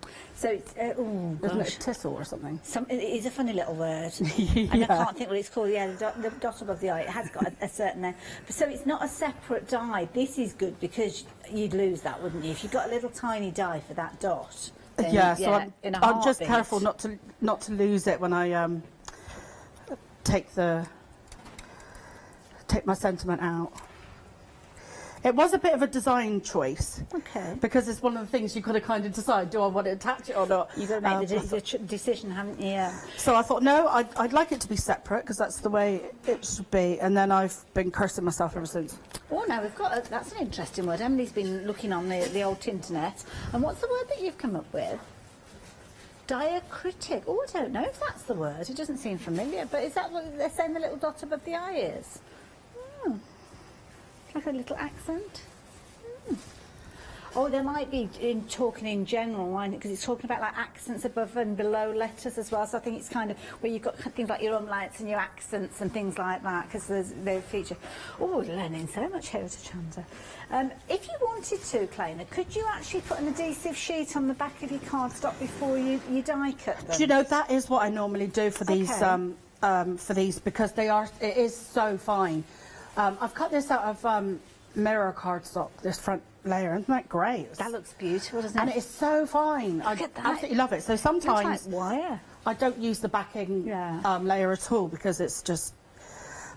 it's oh Isn't gosh. it a tissel or something? It is a funny little word. Yeah. And I can't think what it's called. Yeah, the dot above the eye. It has got a certain name. So it's not a separate die. This is good because you'd lose that, wouldn't you? If you've got a little tiny die for that dot. Then, Yeah, so in a I'm just heartbeat. careful not to lose it when I take my sentiment out. It was a bit of a design choice. Okay. Because it's one of the things you've got to kind of decide, do I want to attach it or not? You've got to make the decision, haven't you? Yeah. So I thought, no, I'd like it to be separate because that's the way it should be. And then I've been cursing myself ever since. Oh, now we've got that's an interesting word. Emily's been looking on the old internet. And what's the word that you've come up with? Diacritic. Oh, I don't know if that's the word. It doesn't seem familiar. But is that what they're saying the little dot above the eye is? Hmm. Like a little accent. Hmm. Oh, there might be talking in general, because it's talking about like accents above and below letters as well. So I think it's kind of where you've got things like your umlauts and your accents and things like that, because they feature. Oh, we're learning so much here at Hochanda. If you wanted to, Claina, could you actually put an adhesive sheet on the back of your cardstock before you die cut them? Do you know, that is what I normally do for these, because it is so fine. I've cut this out of mirror cardstock, this front layer. Isn't that great? That looks beautiful, doesn't it? And it is so fine. Look at that. Absolutely love it. So sometimes Looks like wire. I don't use the backing layer at all because it's just,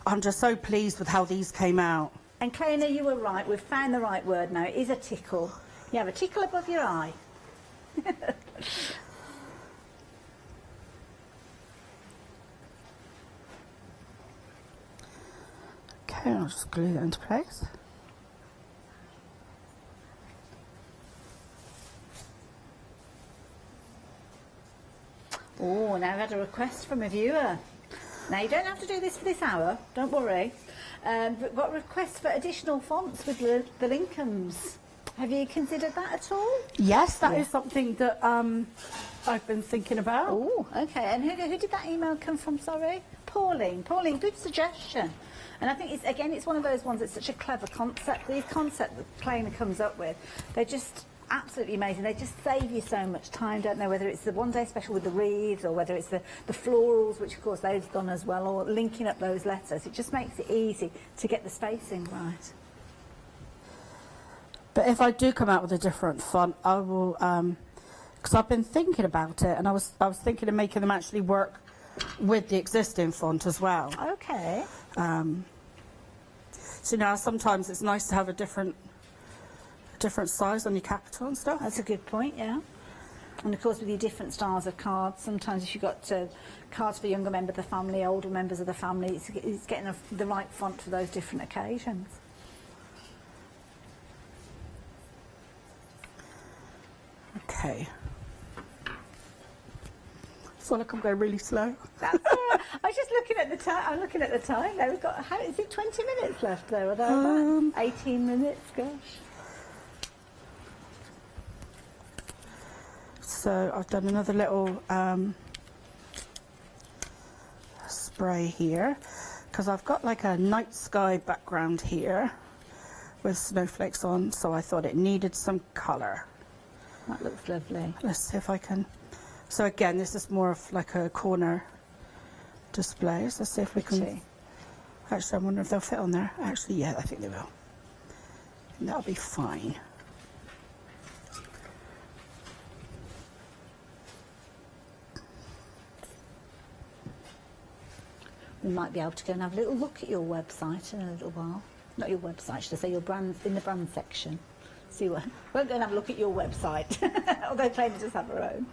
I'm just so pleased with how these came out. And Claina, you were right. We've found the right word now. It is a tickle. You have a tickle above your eye. Okay, I'll just glue that into place. Oh, now I've had a request from a viewer. Now, you don't have to do this for this hour, don't worry. But got requests for additional fonts with the Lincolns. Have you considered that at all? Yes, that is something that I've been thinking about. Oh, okay. And who did that email come from, sorry? Pauline. Pauline, good suggestion. And I think, it's one of those ones that's such a clever concept. These concepts that Claina comes up with, they're just absolutely amazing. They just save you so much time, don't they? Whether it's the one-day special with the wreaths, or whether it's the florals, which of course they've gone as well, or linking up those letters. It just makes it easy to get the spacing right. But if I do come out with a different font, I will, because I've been thinking about it, and I was thinking of making them actually work with the existing font as well. Okay. So now sometimes it's nice to have a different size on your capital and stuff. That's a good point, yeah. And of course, with your different styles of cards, sometimes if you've got cards for younger members of the family, older members of the family, it's getting the right font for those different occasions. Okay. I feel like I'm going really slow. That's I was just looking at the time. I'm looking at the time. Now we've got, how is it 20 minutes left there? Or thereabouts? 18 minutes, gosh. So I've done another little spray here, because I've got like a night sky background here with snowflakes on, so I thought it needed some colour. That looks lovely. Let's see if I can. So again, this is more of like a corner display. So let's see if we can. Actually, I wonder if they'll fit on there. Actually, yeah, I think they will. And that'll be fine. we might be able to go and have a little look at your website in a little while. Not your website, should I say, your brand, in the brand section. See what, won't go and have a look at your website, although Claire does have her own.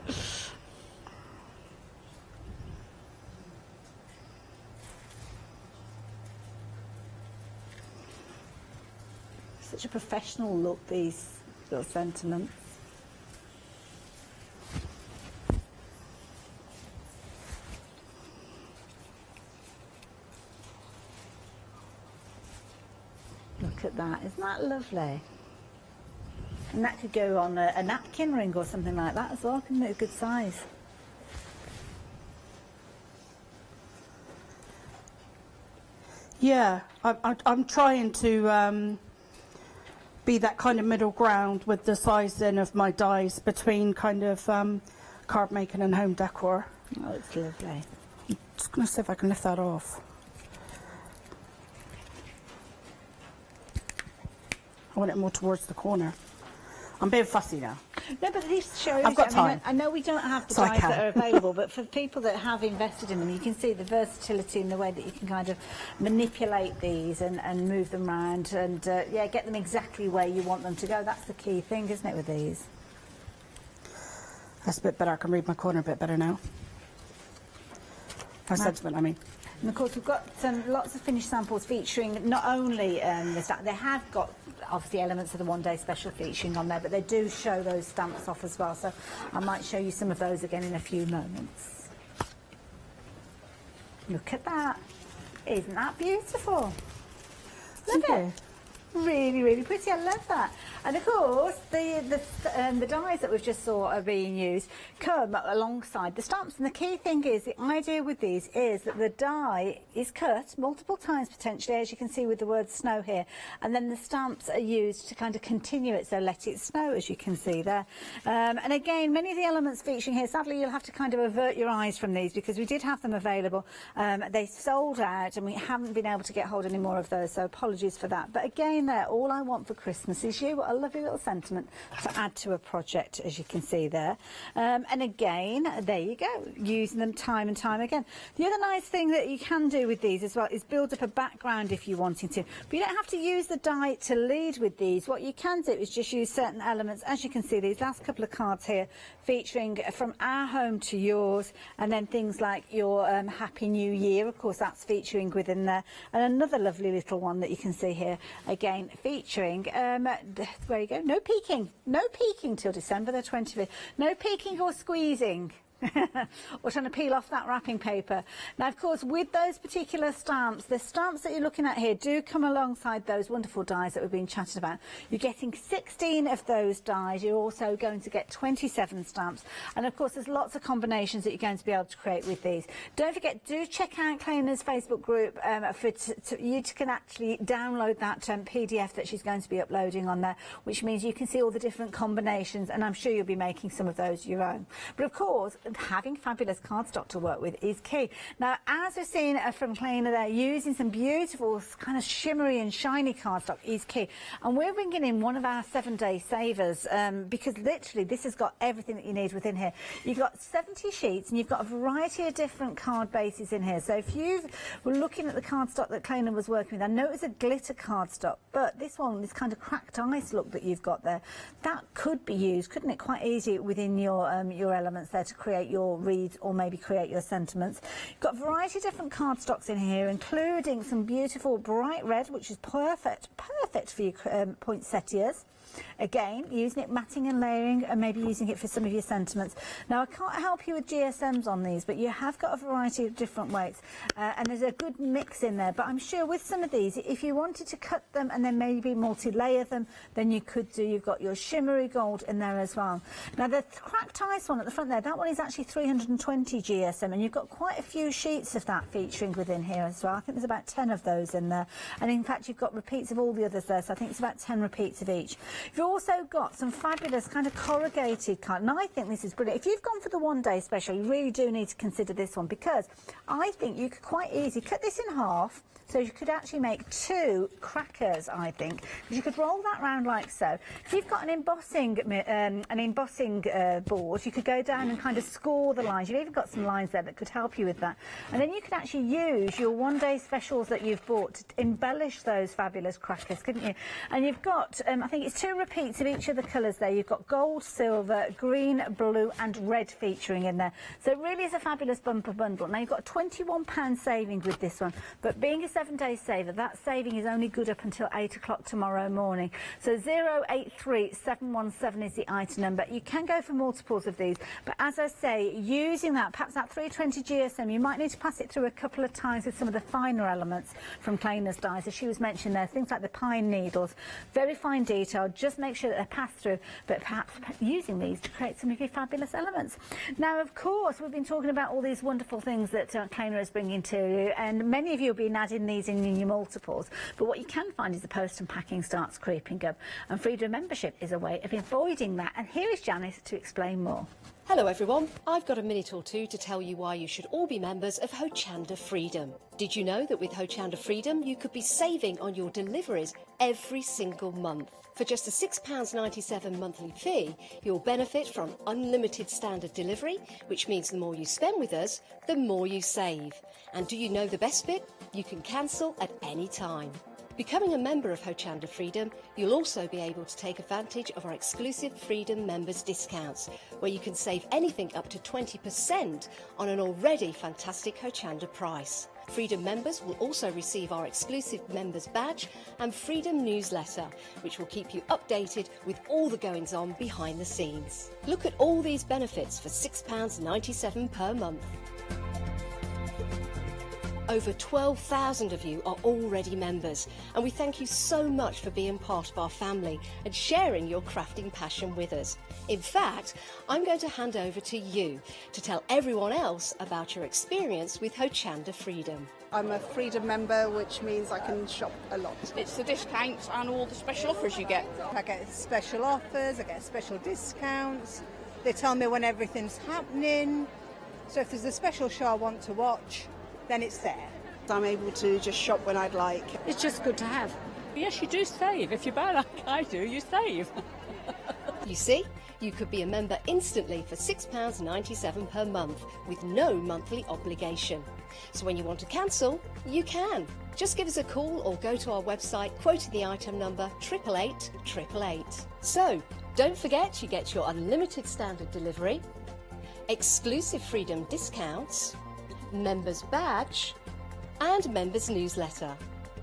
Such a professional look, these little sentiments. Look at that, isn't that lovely? And that could go on a napkin ring or something like that as well, couldn't it? A good size. Yeah, I'm trying to be that kind of middle ground with the sizing of my dies between kind of card making and home decor. Oh, it's lovely. I'm just going to see if I can lift that off. I want it more towards the corner. I'm being fussy now. No, but this shows, I've got time. I know we don't have the So I dies can. that are available, but for people that have invested in them, you can see the versatility in the way that you can kind of manipulate these and move them around and, yeah, get them exactly where you want them to go. That's the key thing, isn't it, with these? That's a bit better. I can read my corner a bit better now. My sentiment, I mean. And of course, we've got lots of finished samples featuring not only the stamp, they have got obviously elements of the one-day special featuring on there, but they do show those stamps off as well. So I might show you some of those again in a few moments. Look at that. Isn't that beautiful? Love it. Really, really pretty. I love that. And of course, the dies that we've just saw are being used come alongside the stamps. And the key thing is, the idea with these is that the die is cut multiple times potentially, as you can see with the word snow here. And then the stamps are used to kind of continue it, so let it snow, as you can see there. And again, many of the elements featuring here, sadly, you'll have to kind of avert your eyes from these because we did have them available. They sold out and we haven't been able to get hold of any more of those, so apologies for that. But again, there, all I want for Christmas is you. What a lovely little sentiment to add to a project, as you can see there. And again, there you go, using them time and time again. The other nice thing that you can do with these as well is build up a background if you're wanting to. But you don't have to use the die to lead with these. What you can do is just use certain elements. As you can see, these last couple of cards here featuring from our home to yours, and then things like your Happy New Year, of course, that's featuring within there. And another lovely little one that you can see here, again, featuring, where you go, no peeking till December the 25th, no peeking or squeezing. Or trying to peel off that wrapping paper. Now, of course, with those particular stamps, the stamps that you're looking at here do come alongside those wonderful dies that we've been chatting about. You're getting 16 of those dies. You're also going to get 27 stamps. And, of course, there's lots of combinations that you're going to be able to create with these. Don't forget, do check out Claina's Facebook group you can actually download that PDF that she's going to be uploading on there, which means you can see all the different combinations, and I'm sure you'll be making some of those your own. But, of course, having fabulous cardstock to work with is key. Now, as we've seen from Claina there, using some beautiful kind of shimmery and shiny cardstock is key. And we're bringing in one of our 7-day savers because literally this has got everything that you need within here. You've got 70 sheets and you've got a variety of different card bases in here. So if you were looking at the cardstock that Claina was working with, I know it was a glitter cardstock, but this one, this kind of cracked ice look that you've got there, that could be used, couldn't it, quite easy within your elements there to create your wreaths or maybe create your sentiments. You've got a variety of different cardstocks in here, including some beautiful bright red, which is perfect for your poinsettias. Again, using it matting and layering, and maybe using it for some of your sentiments. Now, I can't help you with GSMs on these, but you have got a variety of different weights, and there's a good mix in there. But I'm sure with some of these, if you wanted to cut them and then maybe multi-layer them, then you could do. You've got your shimmery gold in there as well. Now, the cracked ice one at the front there, that one is actually 320 GSM, and you've got quite a few sheets of that featuring within here as well. I think there's about 10 of those in there, and in fact, you've got repeats of all the others there, so I think it's about 10 repeats of each. You've also got some fabulous kind of corrugated kind, and I think this is brilliant. If you've gone for the one-day special, you really do need to consider this one, because I think you could quite easily cut this in half. So you could actually make 2 crackers, I think. You could roll that round like so. If you've got an embossing board, you could go down and kind of score the lines. You've even got some lines there that could help you with that. And then you could actually use your one-day specials that you've bought to embellish those fabulous crackers, couldn't you? And you've got, I think it's 2 repeats of each of the colours there. You've got gold, silver, green, blue and red featuring in there. So it really is a fabulous bumper bundle. Now, you've got a £21 saving with this one, but being a 7-day saver, that saving is only good up until 8 o'clock tomorrow morning. So 083717 is the item number. You can go for multiples of these, but as I say, using that, perhaps that 320 GSM, you might need to pass it through a couple of times with some of the finer elements from Kleina's dies, as she was mentioning there, things like the pine needles, very fine detail. Just make sure that they're passed through, but perhaps using these to create some of your fabulous elements. Now, of course, we've been talking about all these wonderful things that Kleina is bringing to you, and many of you have been adding these in your multiples, but what you can find is the post and packing starts creeping up, and Freedom membership is a way of avoiding that. And here is Janice to explain more. Hello everyone, I've got a minute or two to tell you why you should all be members of Hochanda Freedom. Did you know that with Hochanda Freedom you could be saving on your deliveries every single month? For just a £6.97 monthly fee, you'll benefit from unlimited standard delivery, which means the more you spend with us, the more you save. And do you know the best bit? You can cancel at any time. Becoming a member of Hochanda Freedom, you'll also be able to take advantage of our exclusive Freedom members discounts, where you can save anything up to 20% on an already fantastic Hochanda price. Freedom members will also receive our exclusive members badge and Freedom newsletter, which will keep you updated with all the goings on behind the scenes. Look at all these benefits for £6.97 per month. Over 12,000 of you are already members, and we thank you so much for being part of our family and sharing your crafting passion with us. In fact, I'm going to hand over to you to tell everyone else about your experience with Hochanda Freedom. I'm a Freedom member, which means I can shop a lot. It's the discounts and all the special offers you get. I get special offers, I get special discounts. They tell me when everything's happening. So if there's a special show I want to watch, then it's there. I'm able to just shop when I'd like. It's just good to have. Yes, you do save. If you buy like I do, you save. You see, you could be a member instantly for £6.97 per month with no monthly obligation. So when you want to cancel, you can. Just give us a call or go to our website quoting the item number 888 888. So don't forget, you get your unlimited standard delivery, exclusive Freedom discounts, members badge and members newsletter.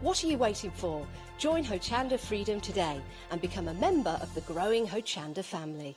What are you waiting for? Join Hochanda Freedom today and become a member of the growing Hochanda family.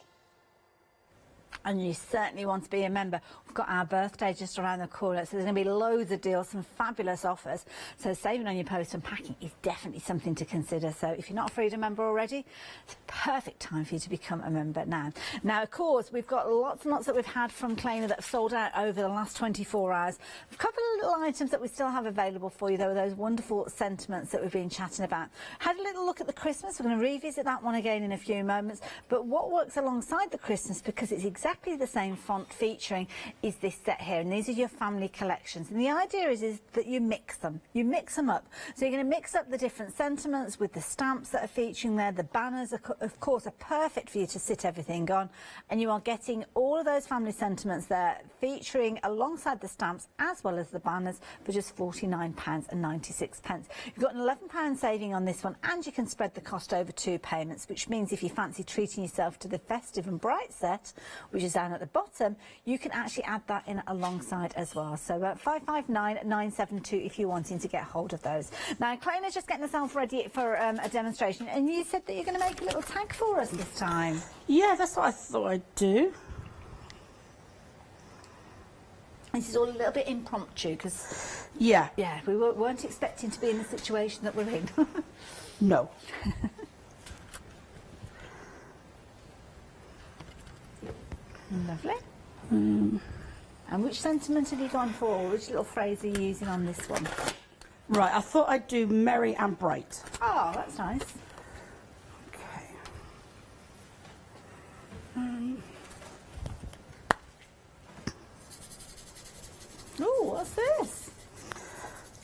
And you certainly want to be a member. We've got our birthday just around the corner, so there's going to be loads of deals, some fabulous offers. So saving on your post and packing is definitely something to consider. So if you're not a Freedom member already, it's a perfect time for you to become a member now. Now, of course, we've got lots and lots that we've had from Kleina that have sold out over the last 24 hours. A couple of little items that we still have available for you, though, are those wonderful sentiments that we've been chatting about. Had a little look at the Christmas. We're going to revisit that one again in a few moments. But what works alongside the Christmas, because it's exactly the same font featuring, is this set here, and these are your family collections. And the idea is that you mix them up. So you're going to mix up the different sentiments with the stamps that are featuring there. The banners are, of course, are perfect for you to sit everything on, and you are getting all of those family sentiments there featuring alongside the stamps as well as the banners for just £49.96. You've got an £11 saving on this one, and you can spread the cost over 2 payments, which means if you fancy treating yourself to the festive and bright set, which is down at the bottom, you can actually add that in alongside as well. So 559972 if you're wanting to get hold of those. Now, Kleina's just getting herself ready for a demonstration, and you said that you're going to make a little tag for us this time. Yeah, that's what I thought I'd do. This is all a little bit impromptu because yeah, we weren't expecting to be in the situation that we're in. No. Lovely. And which sentiment have you gone for? Which little phrase are you using on this one? Right, I thought I'd do merry and bright. Oh, that's nice. Okay. What's this?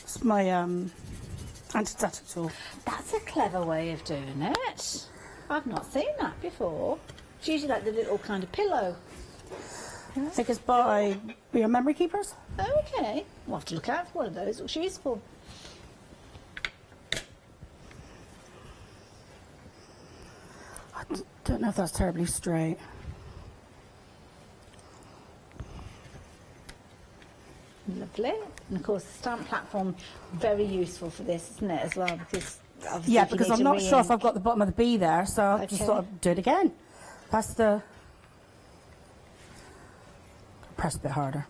It's my anti-static tool. That's a clever way of doing it. I've not seen that before. It's usually like the little kind of pillow. I think it's by your memory keepers. Okay, we'll have to look out for one of those. Looks useful. I don't know if that's terribly straight. Lovely. And of course, the stamp platform, very useful for this, isn't it, as well? Because obviously Yeah, if you because need I'm to not sure if re-ink- I've got the bottom of the B there, so I'll just Okay. sort of do it again. That's the... Press a bit harder.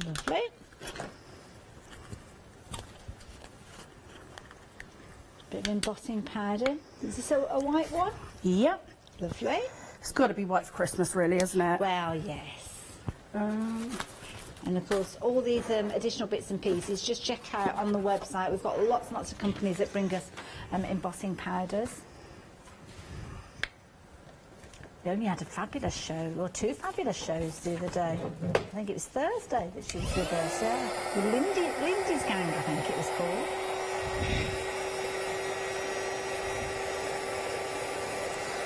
Lovely. Bit of embossing powder. Is this a white one? Yep. Lovely. It's got to be white for Christmas, really, isn't it? Well, yes. And of course, all these additional bits and pieces, just check out on the website. We've got lots and lots of companies that bring us embossing powders. We only had a fabulous show, or two fabulous shows the other day. I think it was Thursday that she was with us, yeah. With Lindy's Gang, I think it was called.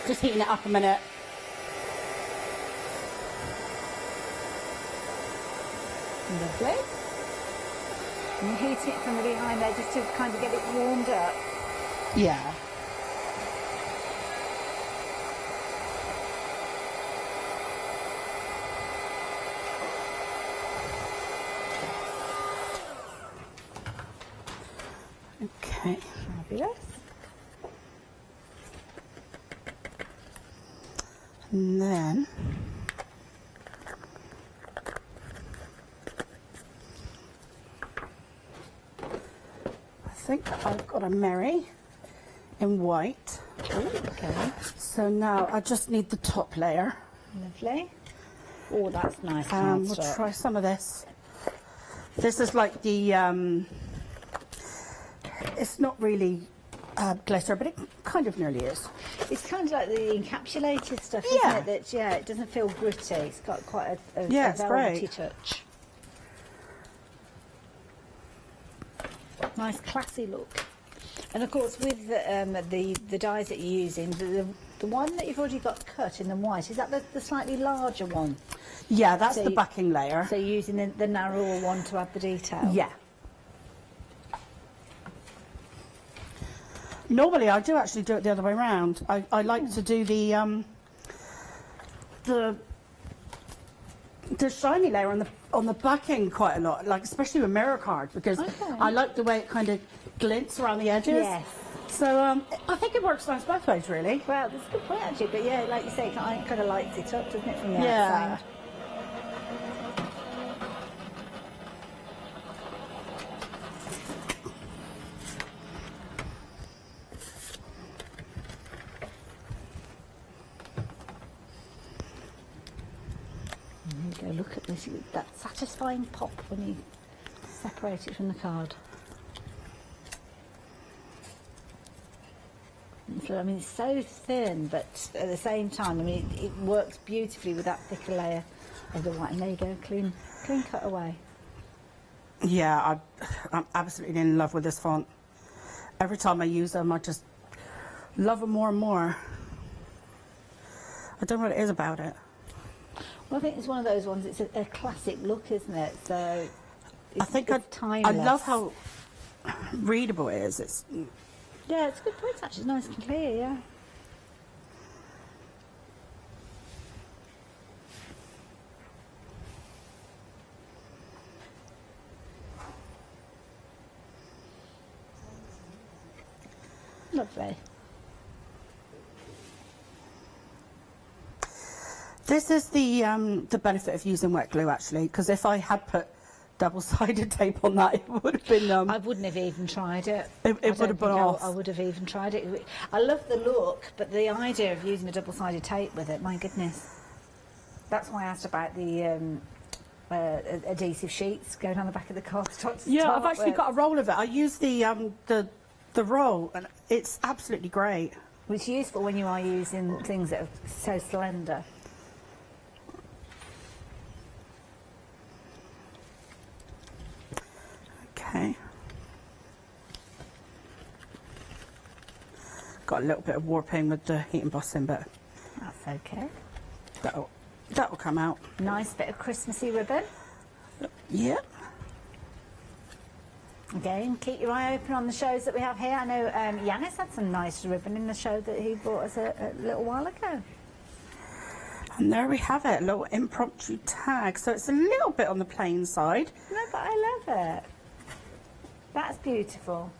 Just heating it up a minute. Lovely. And you're heating it from the behind there just to kind of get it warmed up. Yeah. Okay. Fabulous. And then I think I've got a Mary in white. Okay. So now I just need the top layer. Lovely. Oh, that's nice. We'll try some of this. This is like the it's not really glitter, but it kind of nearly is. It's kind of like the encapsulated stuff, isn't it? That, yeah, it doesn't feel gritty. It's got quite a it's velvety great. touch. Nice, classy look. And of course, with the dyes that you're using, the one that you've already got cut in the white, is that the slightly larger one? Yeah, that's the backing layer. So you're using the narrower one to add the detail? Yeah. Normally, I do actually do it the other way around. I like to do the shiny layer on the backing quite a lot, like especially with mirror card, because I like the way it kind of glints around the edges. Yes. So I think it works nice both ways, really. Well, that's a good point actually, but yeah, like you say, it kind of lights it up, doesn't it, from the Yeah. outside? There you go, look at this, that satisfying pop when you separate it from the card. So, I mean, it's so thin, but at the same time, I mean, it works beautifully with that thicker layer of the white. And there you go, clean cut away. Yeah, I'm absolutely in love with this font. Every time I use them, I just love them more and more. I don't know what it is about it. Well, I think it's one of those ones, it's a classic look, isn't it? So I think I timeless. love how readable it is. It's Yeah, it's a good point actually, it's nice and clear, yeah. Lovely. This is the benefit of using wet glue, actually, because if I had put double-sided tape on that, it would have been... I wouldn't have even tried it. It would have been off. I would have even tried it. I love the look, but the idea of using a double-sided tape with it, my goodness. That's why I asked about the adhesive sheets going on the back of the cardstock. Yeah, I've actually got a roll of it. I use the roll, and it's absolutely great. Which is useful when you are using things that are so slender. Okay. Got a little bit of warping with the heat embossing, but that's okay. That'll come out. Nice bit of Christmassy ribbon. Yeah. Again, keep your eye open on the shows that we have here. I know Yanis had some nice ribbon in the show that he brought us a little while ago. And there we have it, a little impromptu tag. So it's a little bit on the plain side. No, but I love it. That's beautiful.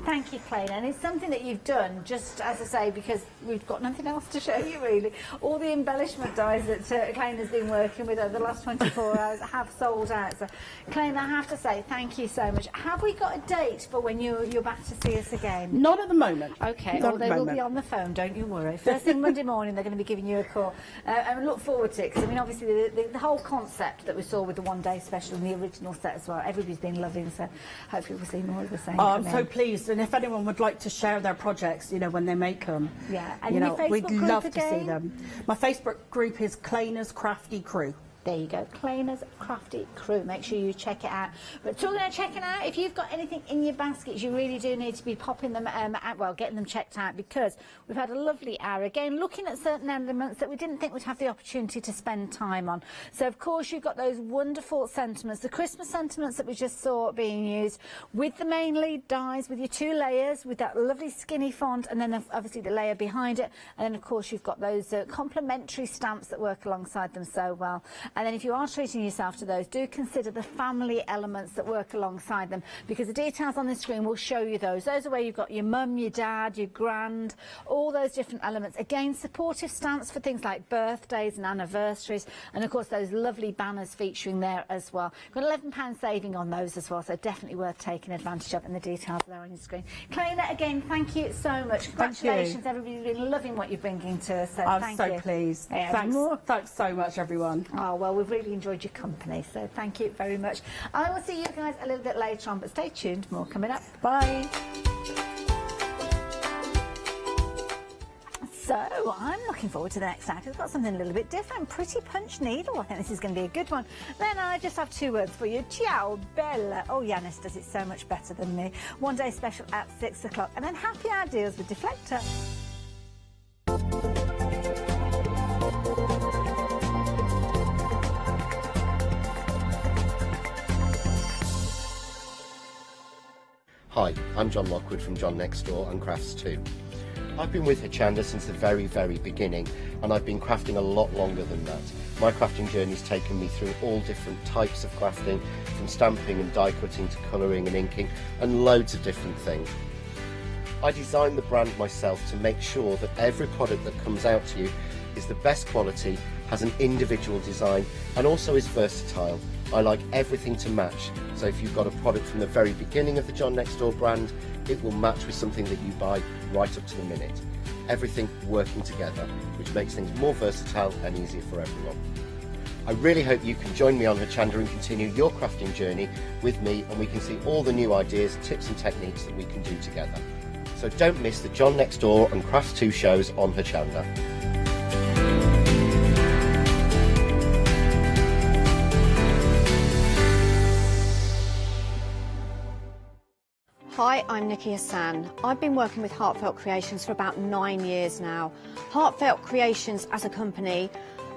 Thank you, Clay. And it's something that you've done, just as I say, because we've got nothing else to show you, really. All the embellishment dies that Clay has been working with over the last 24 hours have sold out. So, Clay, I have to say thank you so much. Have we got a date for when you're back to see us again? Not at the moment. Okay, Not well, at they the will moment. be on the phone, don't you worry. First thing Monday morning, they're going to be giving you a call. And we look forward to it, because, I mean, obviously, the whole concept that we saw with the one-day special and the original set as well, everybody's been loving, so hopefully we'll see more of the same. Oh, I'm so pleased. And if anyone would like to share their projects, you know, when they make them, yeah, and you your know, Facebook we'd group love to again? see them. My Facebook group is Cleaner's Crafty Crew. There you go, Cleaner's Crafty Crew. Make sure you check it out. But talking about checking out, if you've got anything in your baskets, you really do need to be popping them out, well, getting them checked out, because we've had a lovely hour again looking at certain elements that we didn't think we'd have the opportunity to spend time on. So of course you've got those wonderful sentiments, the Christmas sentiments that we just saw being used with the main lead dies, with your 2 layers, with that lovely skinny font, and then obviously the layer behind it, and then of course you've got those complementary stamps that work alongside them so well. And then if you are treating yourself to those, do consider the family elements that work alongside them, because the details on the screen will show you those. Those are where you've got your mum, your dad, your grand, all those different elements. Again, supportive stamps for things like birthdays and anniversaries, and of course those lovely banners featuring there as well. Got £11 saving on those as well, so definitely worth taking advantage of, and the details are there on your screen. Claina, again, thank you so much. Congratulations, everybody's been loving what you're bringing to us, so I'm thank you. so pleased. Yeah, Thanks so much, everyone. Oh, well, we've really enjoyed your company, so thank you very much. I will see you guys a little bit later on, but stay tuned, more coming up. Bye. So, I'm looking forward to the next act. It's got something a little bit different. Pretty punch needle. I think this is going to be a good one. Then I just have 2 words for you. Ciao, Bella. Oh, Yanis does it so much better than me. One day special at 6 o'clock. And then happy ideas with Deflector. Hi, I'm John Lockwood from John Next Door and Crafts 2. I've been with Hochanda since the very beginning, and I've been crafting a lot longer than that. My crafting journey's taken me through all different types of crafting, from stamping and die cutting to colouring and inking, and loads of different things. I designed the brand myself to make sure that every product that comes out to you is the best quality, has an individual design, and also is versatile. I like everything to match, so if you've got a product from the very beginning of the John Next Door brand, it will match with something that you buy right up to the minute. Everything working together, which makes things more versatile and easier for everyone. I really hope you can join me on Hochanda and continue your crafting journey with me, and we can see all the new ideas, tips and techniques that we can do together. So don't miss the John Next Door and Crafts 2 shows on Hochanda. Hi, I'm Nikki Hassan. I've been working with Heartfelt Creations for about 9 years now. Heartfelt Creations as a company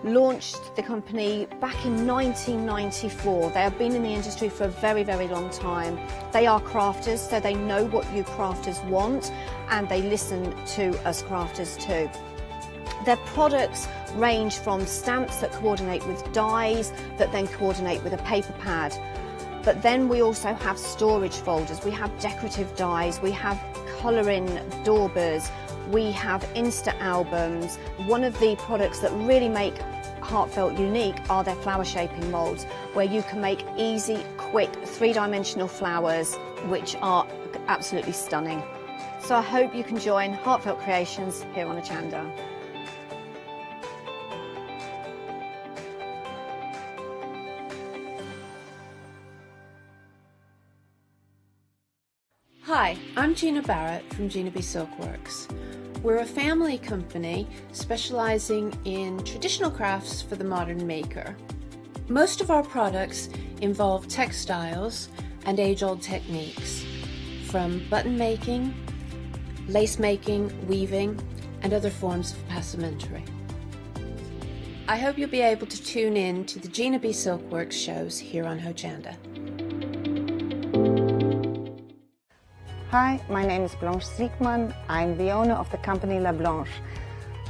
launched the company back in 1994. They have been in the industry for a very long time. They are crafters, so they know what you crafters want, and they listen to us crafters too. Their products range from stamps that coordinate with dies that then coordinate with a paper pad. But then we also have storage folders, we have decorative dies, we have colouring daubers, we have Insta albums. One of the products that really make Heartfelt unique are their flower shaping moulds, where you can make easy, quick, 3-dimensional flowers, which are absolutely stunning. So I hope you can join Heartfelt Creations here on Hochanda. Hi, I'm Gina Barrett from Gina B Silk Works. We're a family company specialising in traditional crafts for the modern maker. Most of our products involve textiles and age-old techniques, from button making, lace making, weaving, and other forms of passementerie. I hope you'll be able to tune in to the Gina B Silkworks shows here on Hochanda. Hi, my name is Blanche Siegmann. I'm the owner of the company La Blanche.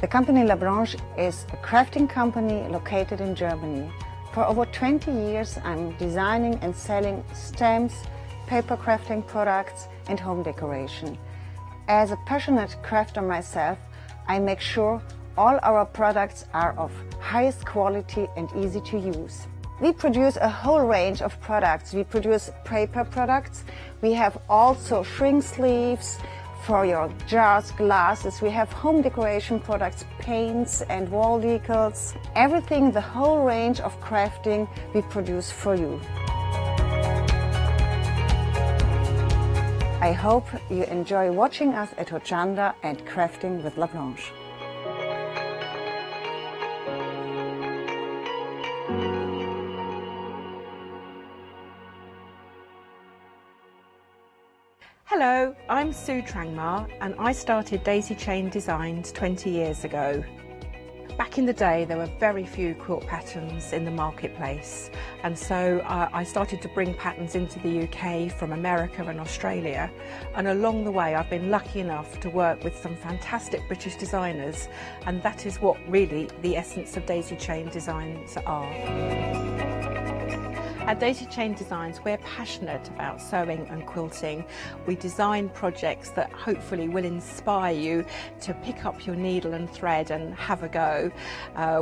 The company La Blanche is a crafting company located in Germany. For over 20 years, I'm designing and selling stamps, paper crafting products, and home decoration. As a passionate crafter myself, I make sure all our products are of highest quality and easy to use. We produce a whole range of products. We produce paper products. We have also shrink sleeves for your jars, glasses. We have home decoration products, paints and wall decals. Everything, the whole range of crafting we produce for you. I hope you enjoy watching us at Hochanda and crafting with La Blanche. Hello, I'm Sue Trangmar and I started Daisy Chain Designs 20 years ago. Back in the day there were very few quilt patterns in the marketplace, and so I started to bring patterns into the UK from America and Australia, and along the way I've been lucky enough to work with some fantastic British designers, and that is what really the essence of Daisy Chain Designs are. At Daisy Chain Designs, we're passionate about sewing and quilting. We design projects that hopefully will inspire you to pick up your needle and thread and have a go.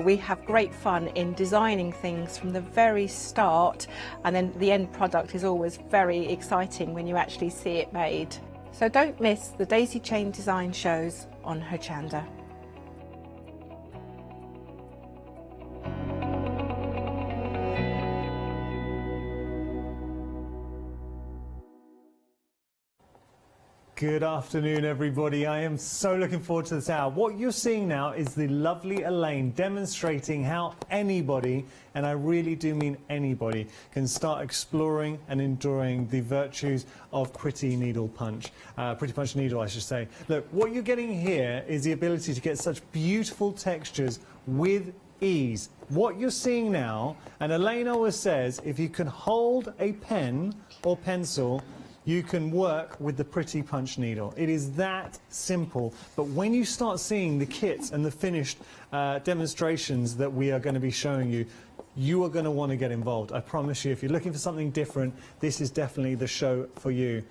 We have great fun in designing things from the very start, and then the end product is always very exciting when you actually see it made. So don't miss the Daisy Chain Design shows on Hochanda. Good afternoon, everybody. I am so looking forward to this hour. What you're seeing now is the lovely Elaine demonstrating how anybody, and I really do mean anybody, can start exploring and enjoying the virtues of pretty needle punch. Pretty punch needle, I should say. Look, what you're getting here is the ability to get such beautiful textures with ease. What you're seeing now, and Elaine always says, if you can hold a pen or pencil, you can work with the pretty punch needle. It is that simple. But when you start seeing the kits and the finished demonstrations that we are going to be showing you, you are going to want to get involved. I promise you, if you're looking for something different, this is definitely the show for you.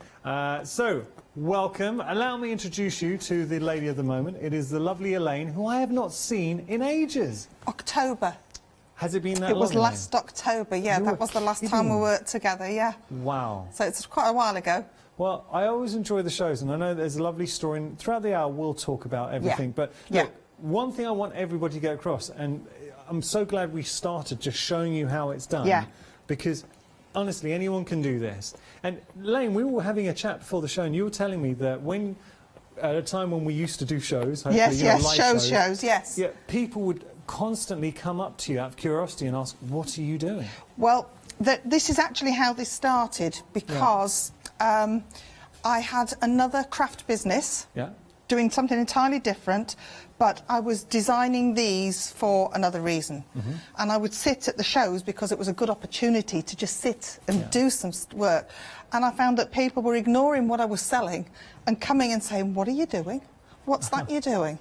So, welcome. Allow me to introduce you to the lady of the moment. It is the lovely Elaine, who I have not seen in ages. October. Has it been that long? It was last October, yeah. That was the last time we worked together, yeah. Wow. So it's quite a while ago. Well, I always enjoy the shows, and I know there's a lovely story, and throughout the hour we'll talk about everything. Yeah. But look, one thing I want everybody to get across, and I'm so glad we started just showing you how it's done. Yeah. Because, honestly, anyone can do this. And, Lane, we were having a chat before the show, and you were telling me that when, at a time when we used to do shows, yes, live shows, yes. Yeah, people would constantly come up to you out of curiosity and ask, what are you doing? Well, this is actually how this started, because I had another craft business doing something entirely different, but I was designing these for another reason. And I would sit at the shows because it was a good opportunity to just sit and do some work. And I found that people were ignoring what I was selling and coming and saying, what are you doing? What's that you're doing?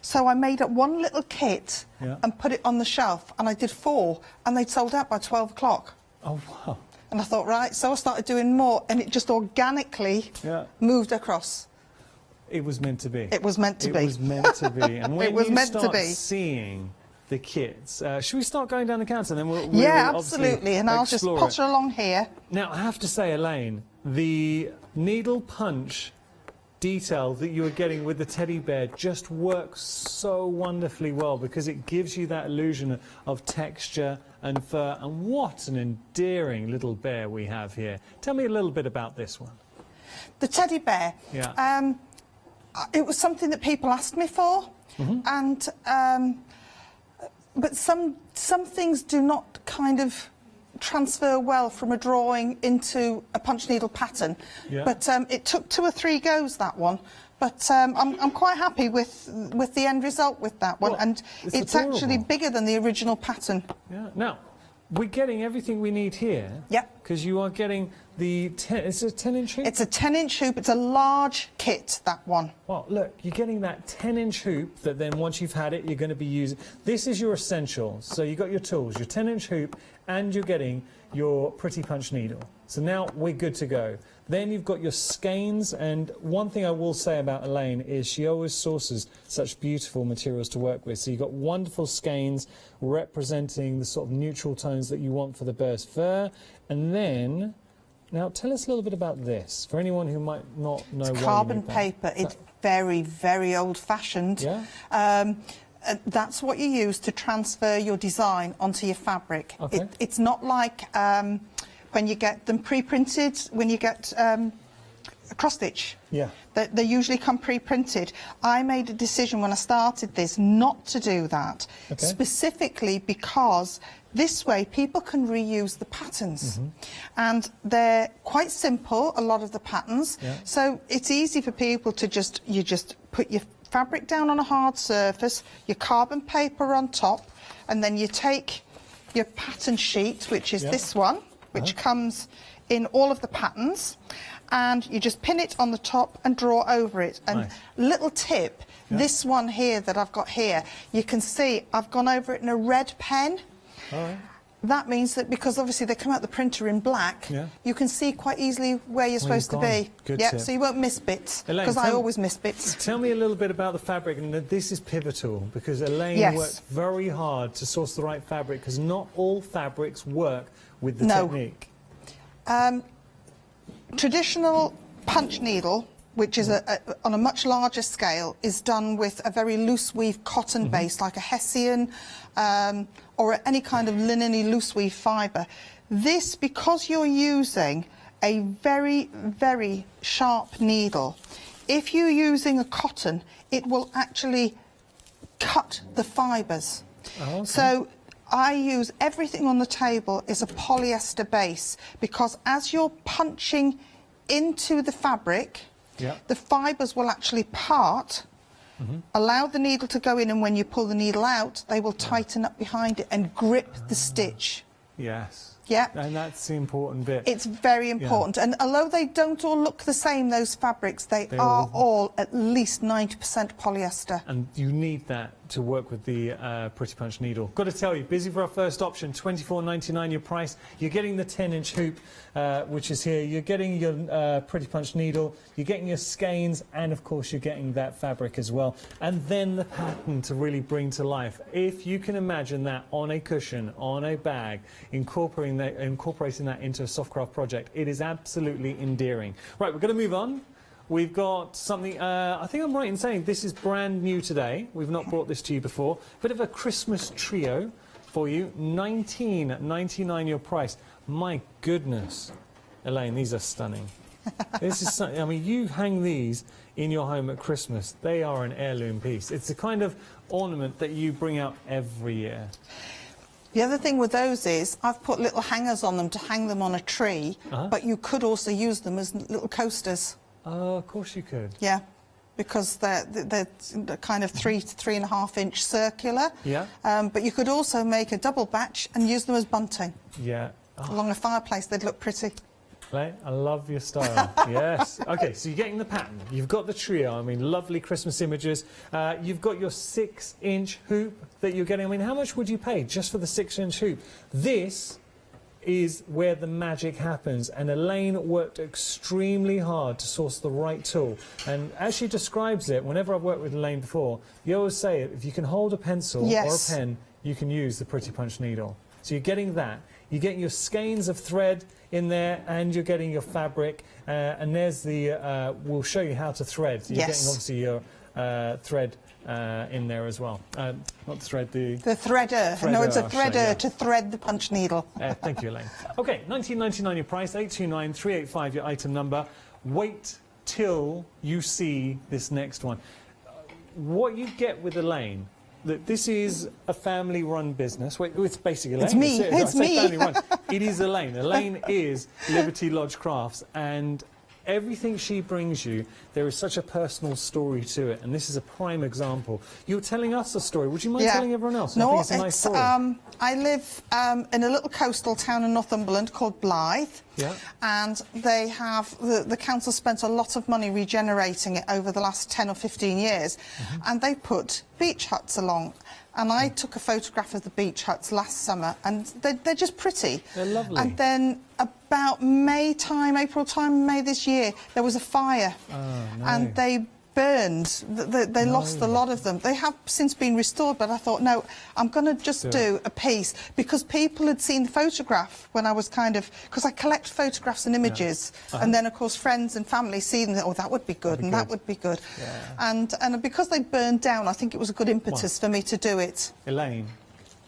So I made up one little kit and put it on the shelf, and I did 4, and they'd sold out by 12 o'clock. Oh, wow. And I thought, right, so I started doing more, and it just organically moved across. It was meant to be. It was meant to be. It was meant to be. And when it was you meant start to be. seeing the kits, should we start going down the counter, and then we'll yeah, absolutely, and I'll just potter along here. Now, I have to say, Elaine, the needle punch detail that you were getting with the teddy bear just works so wonderfully well, because it gives you that illusion of texture and fur, and what an endearing little bear we have here. Tell me a little bit about this one. The teddy bear. Yeah. it was something that people asked me for, and but some things do not kind of transfer well from a drawing into a punch needle pattern. Yeah. But it took 2 or 3 goes, that one. But I'm quite happy with the end result with that one, and it's actually bigger than the original pattern. Yeah. Now, we're getting everything we need here. Yep. Because you are getting the it's a 10-inch hoop? It's a 10-inch hoop. It's a large kit, that one. Well, look, you're getting that 10-inch hoop that then once you've had it, you're going to be using. This is your essential. So you've got your tools, your 10-inch hoop, and you're getting your pretty punch needle. So now we're good to go. Then you've got your skeins, and one thing I will say about Elaine is she always sources such beautiful materials to work with. So you've got wonderful skeins representing the sort of neutral tones that you want for the burst fur. And then, now tell us a little bit about this, for anyone who might not know why you Carbon need that. paper. It's very, very old-fashioned. Yeah? That's what you use to transfer your design onto your fabric. Okay. It's not like when you get them pre-printed, when you get a cross-stitch. Yeah. They usually come pre-printed. I made a decision when I started this not to do that, specifically because this way people can reuse the patterns. And they're quite simple, a lot of the patterns, so it's easy for people to just put your fabric down on a hard surface, your carbon paper on top, and then you take your pattern sheet, which is this one, which comes in all of the patterns, and you just pin it on the top and draw over it. And little tip, this one here that I've got here, you can see I've gone over it in a red pen. All right. That means that because obviously they come out the printer in black, you can see quite easily where you're supposed to be. Good Yeah, tip. so you won't miss bits, Elaine, because I always miss bits. Tell me a little bit about the fabric, and this is pivotal because Elaine worked very hard to source the right fabric, because not all fabrics work with the technique. Traditional punch needle, which is on a much larger scale, is done with a very loose weave cotton base, like a Hessian or any kind of linen-y loose weave fibre. This, because you're using a very, very sharp needle, if you're using a cotton, it will actually cut the fibres. So I use everything on the table is a polyester base, because as you're punching into the fabric, the fibres will actually part, allow the needle to go in, and when you pull the needle out, they will tighten up behind it and grip the stitch. Yes. Yeah. And that's the important bit. It's very important. And although they don't all look the same, those fabrics, they are all at least 90% polyester. And you need that to work with the Pretty Punch needle. Got to tell you, busy for our first option, $24.99 your price. You're getting the 10-inch hoop, which is here. You're getting your Pretty Punch needle. You're getting your skeins, and of course you're getting that fabric as well. And then the pattern to really bring to life. If you can imagine that on a cushion, on a bag, incorporating that into a softcraft project, it is absolutely endearing. Right, we're going to move on. We've got something, I think I'm right in saying this is brand new today. We've not brought this to you before. Bit of a Christmas trio for you. $19.99 your price. My goodness. Elaine, these are stunning. This is something, I mean, you hang these in your home at Christmas. They are an heirloom piece. It's the kind of ornament that you bring out every year. The other thing with those is I've put little hangers on them to hang them on a tree, but you could also use them as little coasters. Oh, of course you could. Yeah, because they're kind of 3 to 3.5 inch circular. Yeah. But you could also make a double batch and use them as bunting. Yeah. Along a fireplace, they'd look pretty. Right, I love your style. Yes. Okay, so you're getting the pattern. You've got the trio. I mean, lovely Christmas images. You've got your 6-inch hoop that you're getting. I mean, how much would you pay just for the 6-inch hoop? This is where the magic happens, and Elaine worked extremely hard to source the right tool. And as she describes it, whenever I've worked with Elaine before, you always say if you can hold a pencil or a pen, you can use the Pretty Punch needle. So you're getting that. You're getting your skeins of thread in there, and you're getting your fabric, and there's the, we'll show you how to thread. You're getting obviously your thread in there as well. Not the thread, the threader. No, it's a threader to thread the punch needle. Thank you, Elaine. Okay, $19.99 your price, 829-385 your item number. Wait till you see this next one. What you get with Elaine, that this is a family-run business. Wait, it's basically Elaine. It's me. It's me. Family-run. It is Elaine. Elaine is Liberty Lodge Crafts, and everything she brings you, there is such a personal story to it, and this is a prime example. You're telling us a story. Would you mind telling everyone else? No, I think it's a nice story. I live in a little coastal town in Northumberland called Blythe, and they have the council spent a lot of money regenerating it over the last 10 or 15 years, and they put beach huts along. And I took a photograph of the beach huts last summer, and they're just pretty. They're lovely. And then about May this year, there was a fire, and they burned. They lost a lot of them. They have since been restored, but I thought, no, I'm going to just do a piece, because people had seen the photograph when I was because I collect photographs and images, and then of course friends and family see them, oh, that would be good, and that would be good. And because they burned down, I think it was a good impetus for me to do it. Elaine,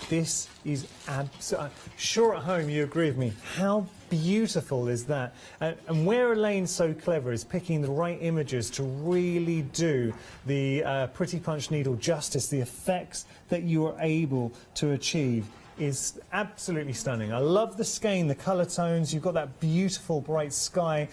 this is absolutely... Sure, at home you agree with me. How beautiful is that? And where Elaine's so clever is picking the right images to really do the pretty punch needle justice. The effects that you are able to achieve is absolutely stunning. I love the skein, the colour tones. You've got that beautiful bright sky.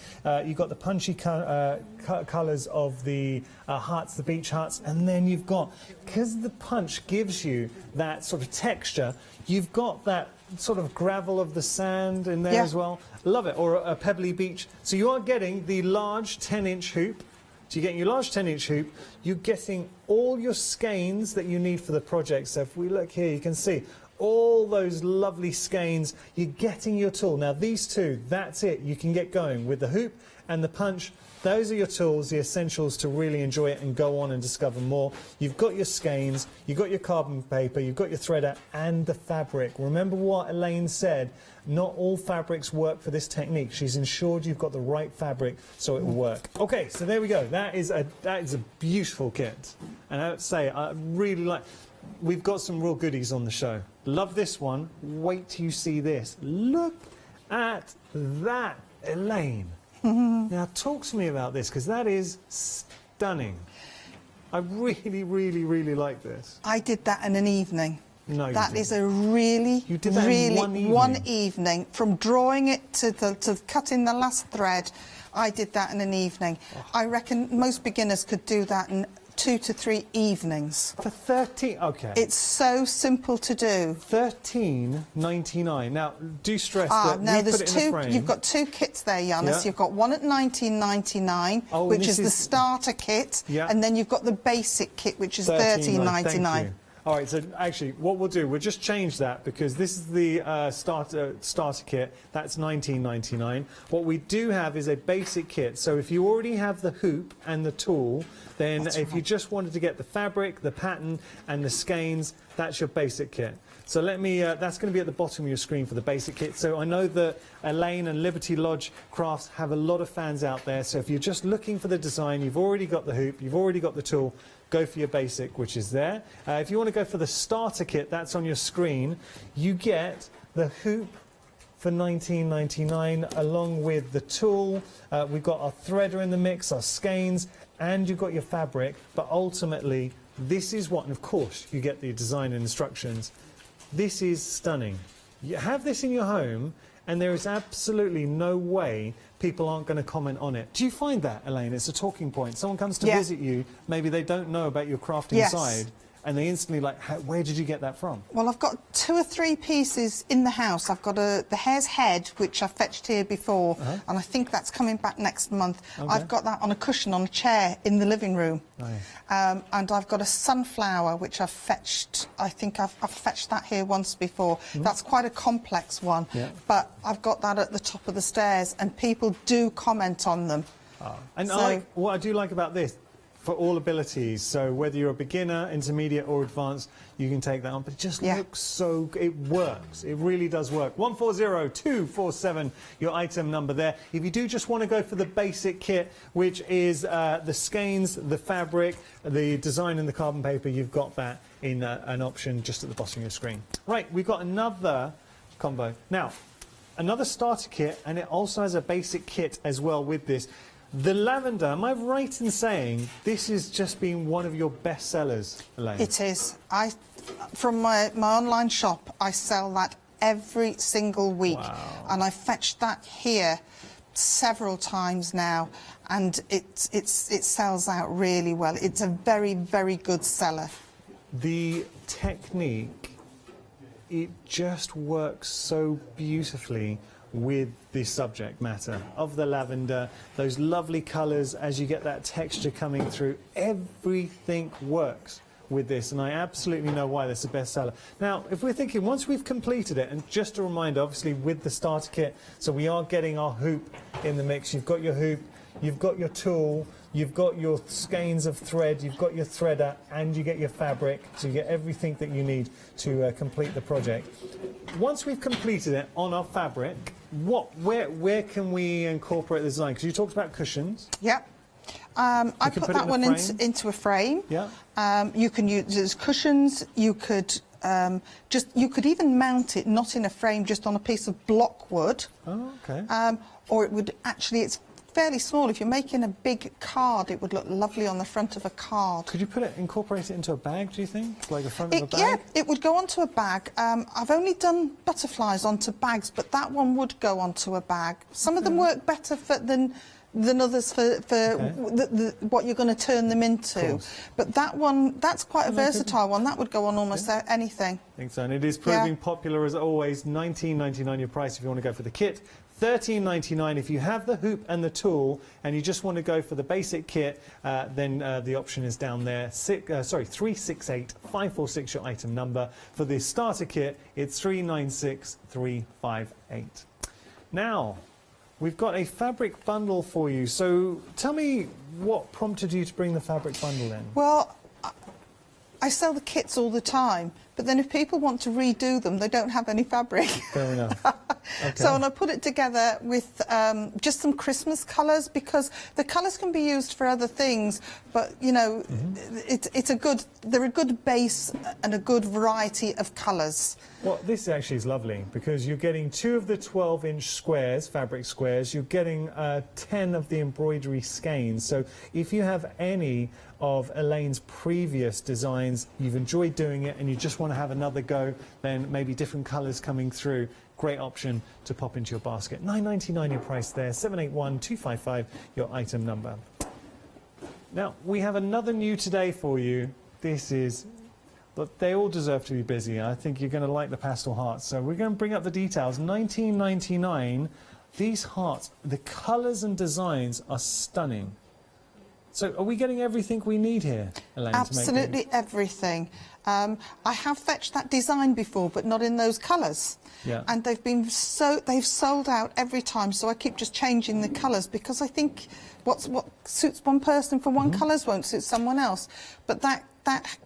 You've got the punchy colours of the huts, the beach huts, and then you've got, because the punch gives you that sort of texture, you've got that sort of gravel of the sand in there as well. Love it. Or a pebbly beach. So you are getting the large 10-inch hoop. So you're getting your large 10-inch hoop. You're getting all your skeins that you need for the project. So if we look here, you can see all those lovely skeins. You're getting your tool. Now these two, that's it. You can get going with the hoop and the punch. Those are your tools, the essentials to really enjoy it and go on and discover more. You've got your skeins, you've got your carbon paper, you've got your threader and the fabric. Remember what Elaine said, not all fabrics work for this technique. She's ensured you've got the right fabric so it will work. Okay, so there we go. That is a beautiful kit. And I have to say, I really like... We've got some real goodies on the show. Love this one. Wait till you see this. Look at that, Elaine. Now talk to me about this, because that is stunning. I really, really, really like this. I did that in an evening. No, that is a really, you did that in one evening. From drawing it to cutting the last thread, I did that in an evening. I reckon most beginners could do that in 2 to 3 evenings. For 13, okay. It's so simple to do. $13.99. Now, do stress that now we there's put it in a frame. You've got 2 kits there, Yanis. You've got one at $19.99, which is the starter kit, and then you've got the basic kit, which is $13.99. All right, so actually, what we'll do, we'll just change that, because this is the starter kit. That's $19.99. What we do have is a basic kit. So if you already have the hoop and the tool, then if you just wanted to get the fabric, the pattern, and the skeins, that's your basic kit. So let me, that's going to be at the bottom of your screen for the basic kit. So I know that Elaine and Liberty Lodge Crafts have a lot of fans out there. So if you're just looking for the design, you've already got the hoop, you've already got the tool, go for your basic, which is there. If you want to go for the starter kit, that's on your screen. You get the hoop for $19.99 along with the tool. We've got our threader in the mix, our skeins, and you've got your fabric. But ultimately, this is what, and of course, you get the design and instructions. This is stunning. You have this in your home, and there is absolutely no way people aren't going to comment on it. Do you find that, Elaine? It's a talking point. Someone comes to visit you, maybe they don't know about your crafting side, and they instantly like, where did you get that from? Well, I've got 2 or 3 pieces in the house. I've got the hare's head, which I fetched here before, and I think that's coming back next month. I've got that on a cushion on a chair in the living room. And I've got a sunflower, which I've fetched. I think I've fetched that here once before. That's quite a complex one, but I've got that at the top of the stairs, and people do comment on them. And so, what I do like about this, for all abilities, so whether you're a beginner, intermediate or advanced, you can take that on, but it just looks so, it works, it really does work. 140247, your item number there. If you do just want to go for the basic kit, which is the skeins, the fabric, the design and the carbon paper, you've got that in an option just at the bottom of your screen. Right, we've got another combo. Now, another starter kit, and it also has a basic kit as well with this. The lavender, am I right in saying this has just been one of your best sellers, Elaine? It is. From my online shop, I sell that every single week. Wow. And I fetched that here several times now, and it sells out really well. It's a very, very good seller. The technique, it just works so beautifully with the subject matter of the lavender, those lovely colours as you get that texture coming through. Everything works with this, and I absolutely know why this is a bestseller. Now, if we're thinking, once we've completed it, and just a reminder, obviously with the starter kit, so we are getting our hoop in the mix. You've got your hoop, you've got your tool, you've got your skeins of thread, you've got your threader, and you get your fabric, so you get everything that you need to complete the project. Once we've completed it on our fabric, where can we incorporate the design? Because you talked about cushions. Yep. I put that one into a frame. Yeah. You can use it as cushions. You could you could even mount it not in a frame, just on a piece of block wood. Oh, okay. Or it would actually, it's fairly small. If you're making a big card, it would look lovely on the front of a card. Could you incorporate it into a bag, do you think? Like the front of a bag? Yeah, it would go onto a bag. I've only done butterflies onto bags, but that one would go onto a bag. Some of them work better than others for what you're going to turn them into. But that one, that's quite a versatile one. That would go on almost anything. I think so, and it is proving popular as always. $19.99 your price if you want to go for the kit. $13.99 if you have the hoop and the tool and you just want to go for the basic kit, then the option is down there. 368546 your item number. For the starter kit, it's 396358. Now, we've got a fabric bundle for you. So tell me what prompted you to bring the fabric bundle in? Well, I sell the kits all the time, but then if people want to redo them, they don't have any fabric. Fair enough. Okay. So, and I put it together with just some Christmas colours, because the colours can be used for other things, but, you know, they're a good base and a good variety of colours. Well, this actually is lovely, because you're getting 2 of the 12-inch squares, fabric squares. You're getting 10 of the embroidery skeins. So if you have any of Elaine's previous designs, you've enjoyed doing it and you just want to have another go, then maybe different colours coming through, great option to pop into your basket. $9.99 your price there, 781255 your item number. Now, we have another new today for you. This is, but they all deserve to be busy. I think you're going to like the pastel hearts. So we're going to bring up the details. $19.99. These hearts, the colours and designs are stunning. So are we getting everything we need here, Elaine? Absolutely everything. I have fetched that design before, but not in those colours. Yeah. And they've sold out every time, so I keep just changing the colours, because I think what suits one person for one colours won't suit someone else. But that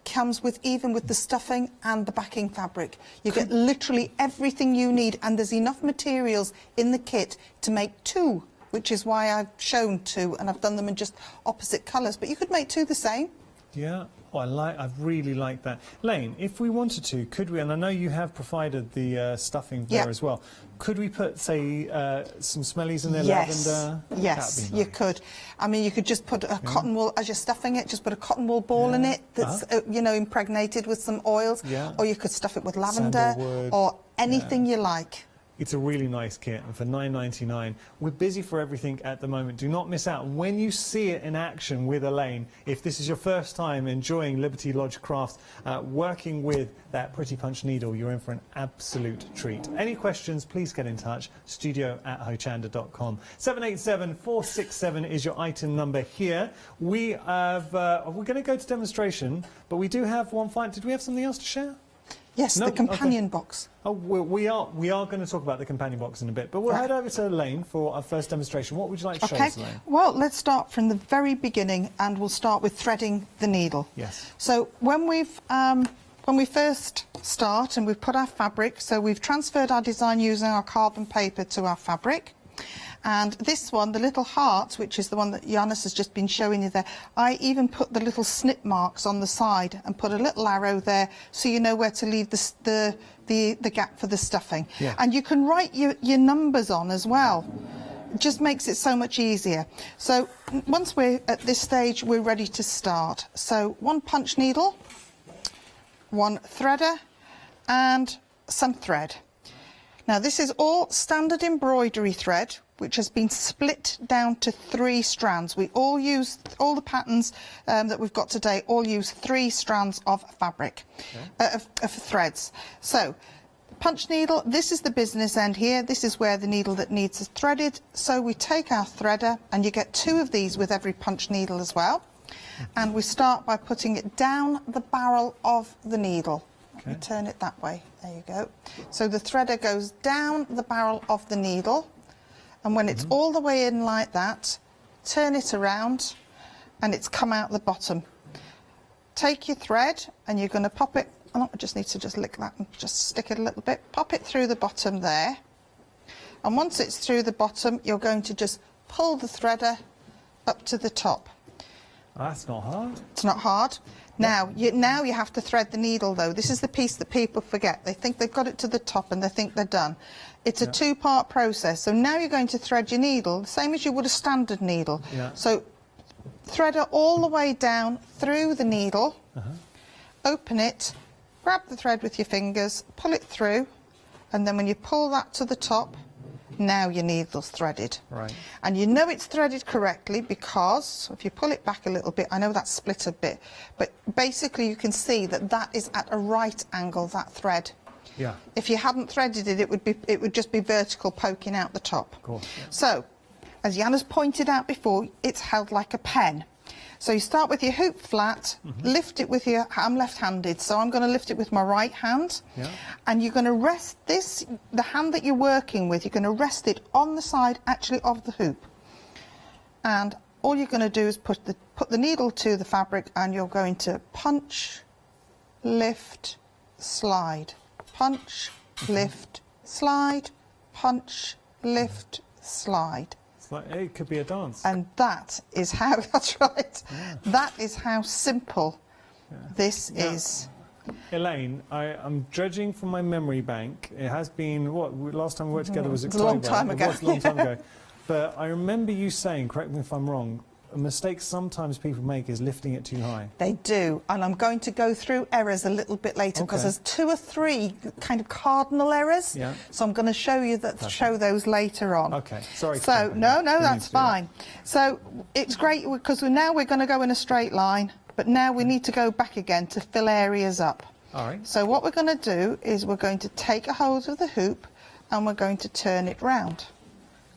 comes with even with the stuffing and the backing fabric. You get literally everything you need, and there's enough materials in the kit to make 2. Which is why I've shown 2, and I've done them in just opposite colours. But you could make 2 the same. Yeah, I really like that. Elaine, if we wanted to, could we, and I know you have provided the stuffing there as well, could we put, say, some smellies in there, lavender? Yes, you could. I mean, you could just put a cotton wool, as you're stuffing it, just put a cotton wool ball in it that's, you know, impregnated with some oils. Or you could stuff it with lavender, or anything you like. It's a really nice kit, and for $9.99, we're busy for everything at the moment. Do not miss out. When you see it in action with Elaine, if this is your first time enjoying Liberty Lodge Crafts, working with that Pretty Punch needle, you're in for an absolute treat. Any questions, please get in touch, studio@hochanda.com. 787467 is your item number here. We have, we're going to go to demonstration, but we do have one final. Did we have something else to share? Yes, the companion box. Oh, we are going to talk about the companion box in a bit, but we'll head over to Elaine for our first demonstration. What would you like to show us, Elaine? Well, let's start from the very beginning, and we'll start with threading the needle. Yes. So when we first start and we've put our fabric, so we've transferred our design using our carbon paper to our fabric. And this one, the little heart, which is the one that Giannis has just been showing you there, I even put the little snip marks on the side and put a little arrow there so you know where to leave the gap for the stuffing. Yeah. And you can write your numbers on as well. just makes it so much easier. So once we're at this stage, we're ready to start. So 1 punch needle, 1 threader, and some thread. Now this is all standard embroidery thread, which has been split down to 3 strands. We all use, all the patterns that we've got today all use 3 strands of fabric, of threads. So punch needle, this is the business end here. This is where the needle that needs is threaded. So we take our threader, and you get 2 of these with every punch needle as well. And we start by putting it down the barrel of the needle. Let me turn it that way. There you go. So the threader goes down the barrel of the needle, and when it's all the way in like that, turn it around, and it's come out the bottom. Take your thread, and you're going to pop it. Oh, I just need to just lick that and just stick it a little bit. Pop it through the bottom there, and once it's through the bottom, you're going to just pull the threader up to the top. That's not hard. It's not hard. Now you have to thread the needle, though. This is the piece that people forget. They think they've got it to the top and they think they're done. It's a 2-part process. So now you're going to thread your needle, the same as you would a standard needle. So thread it all the way down through the needle, open it, grab the thread with your fingers, pull it through, and then when you pull that to the top, now your needle's threaded. Right. And you know it's threaded correctly because if you pull it back a little bit, I know that's split a bit, but basically you can see that that is at a right angle, that thread. Yeah. If you hadn't threaded it, it would just be vertical poking out the top. Cool. So, as Jana's pointed out before, it's held like a pen. So you start with your hoop flat, lift it with your, I'm left-handed, so I'm going to lift it with my right hand. And you're going to rest this, the hand that you're working with, you're going to rest it on the side actually of the hoop. And all you're going to do is put the needle to the fabric, and you're going to punch, lift, slide, punch, lift, slide, punch, lift, slide. Like, it could be a dance. And that is how, that's right, that is how simple this is. Elaine, I'm judging from my memory bank. It has been, what, last time we worked together was October. A long time ago. It was a long time ago. But I remember you saying, correct me if I'm wrong, a mistake sometimes people make is lifting it too high. They do, and I'm going to go through errors a little bit later because there's 2 or 3 kind of cardinal errors. So I'm going to show you that, show those later on. Okay, sorry. So no, that's fine. So it's great because now we're going to go in a straight line, but now we need to go back again to fill areas up. All right. So what we're going to do is we're going to take a hold of the hoop, and we're going to turn it round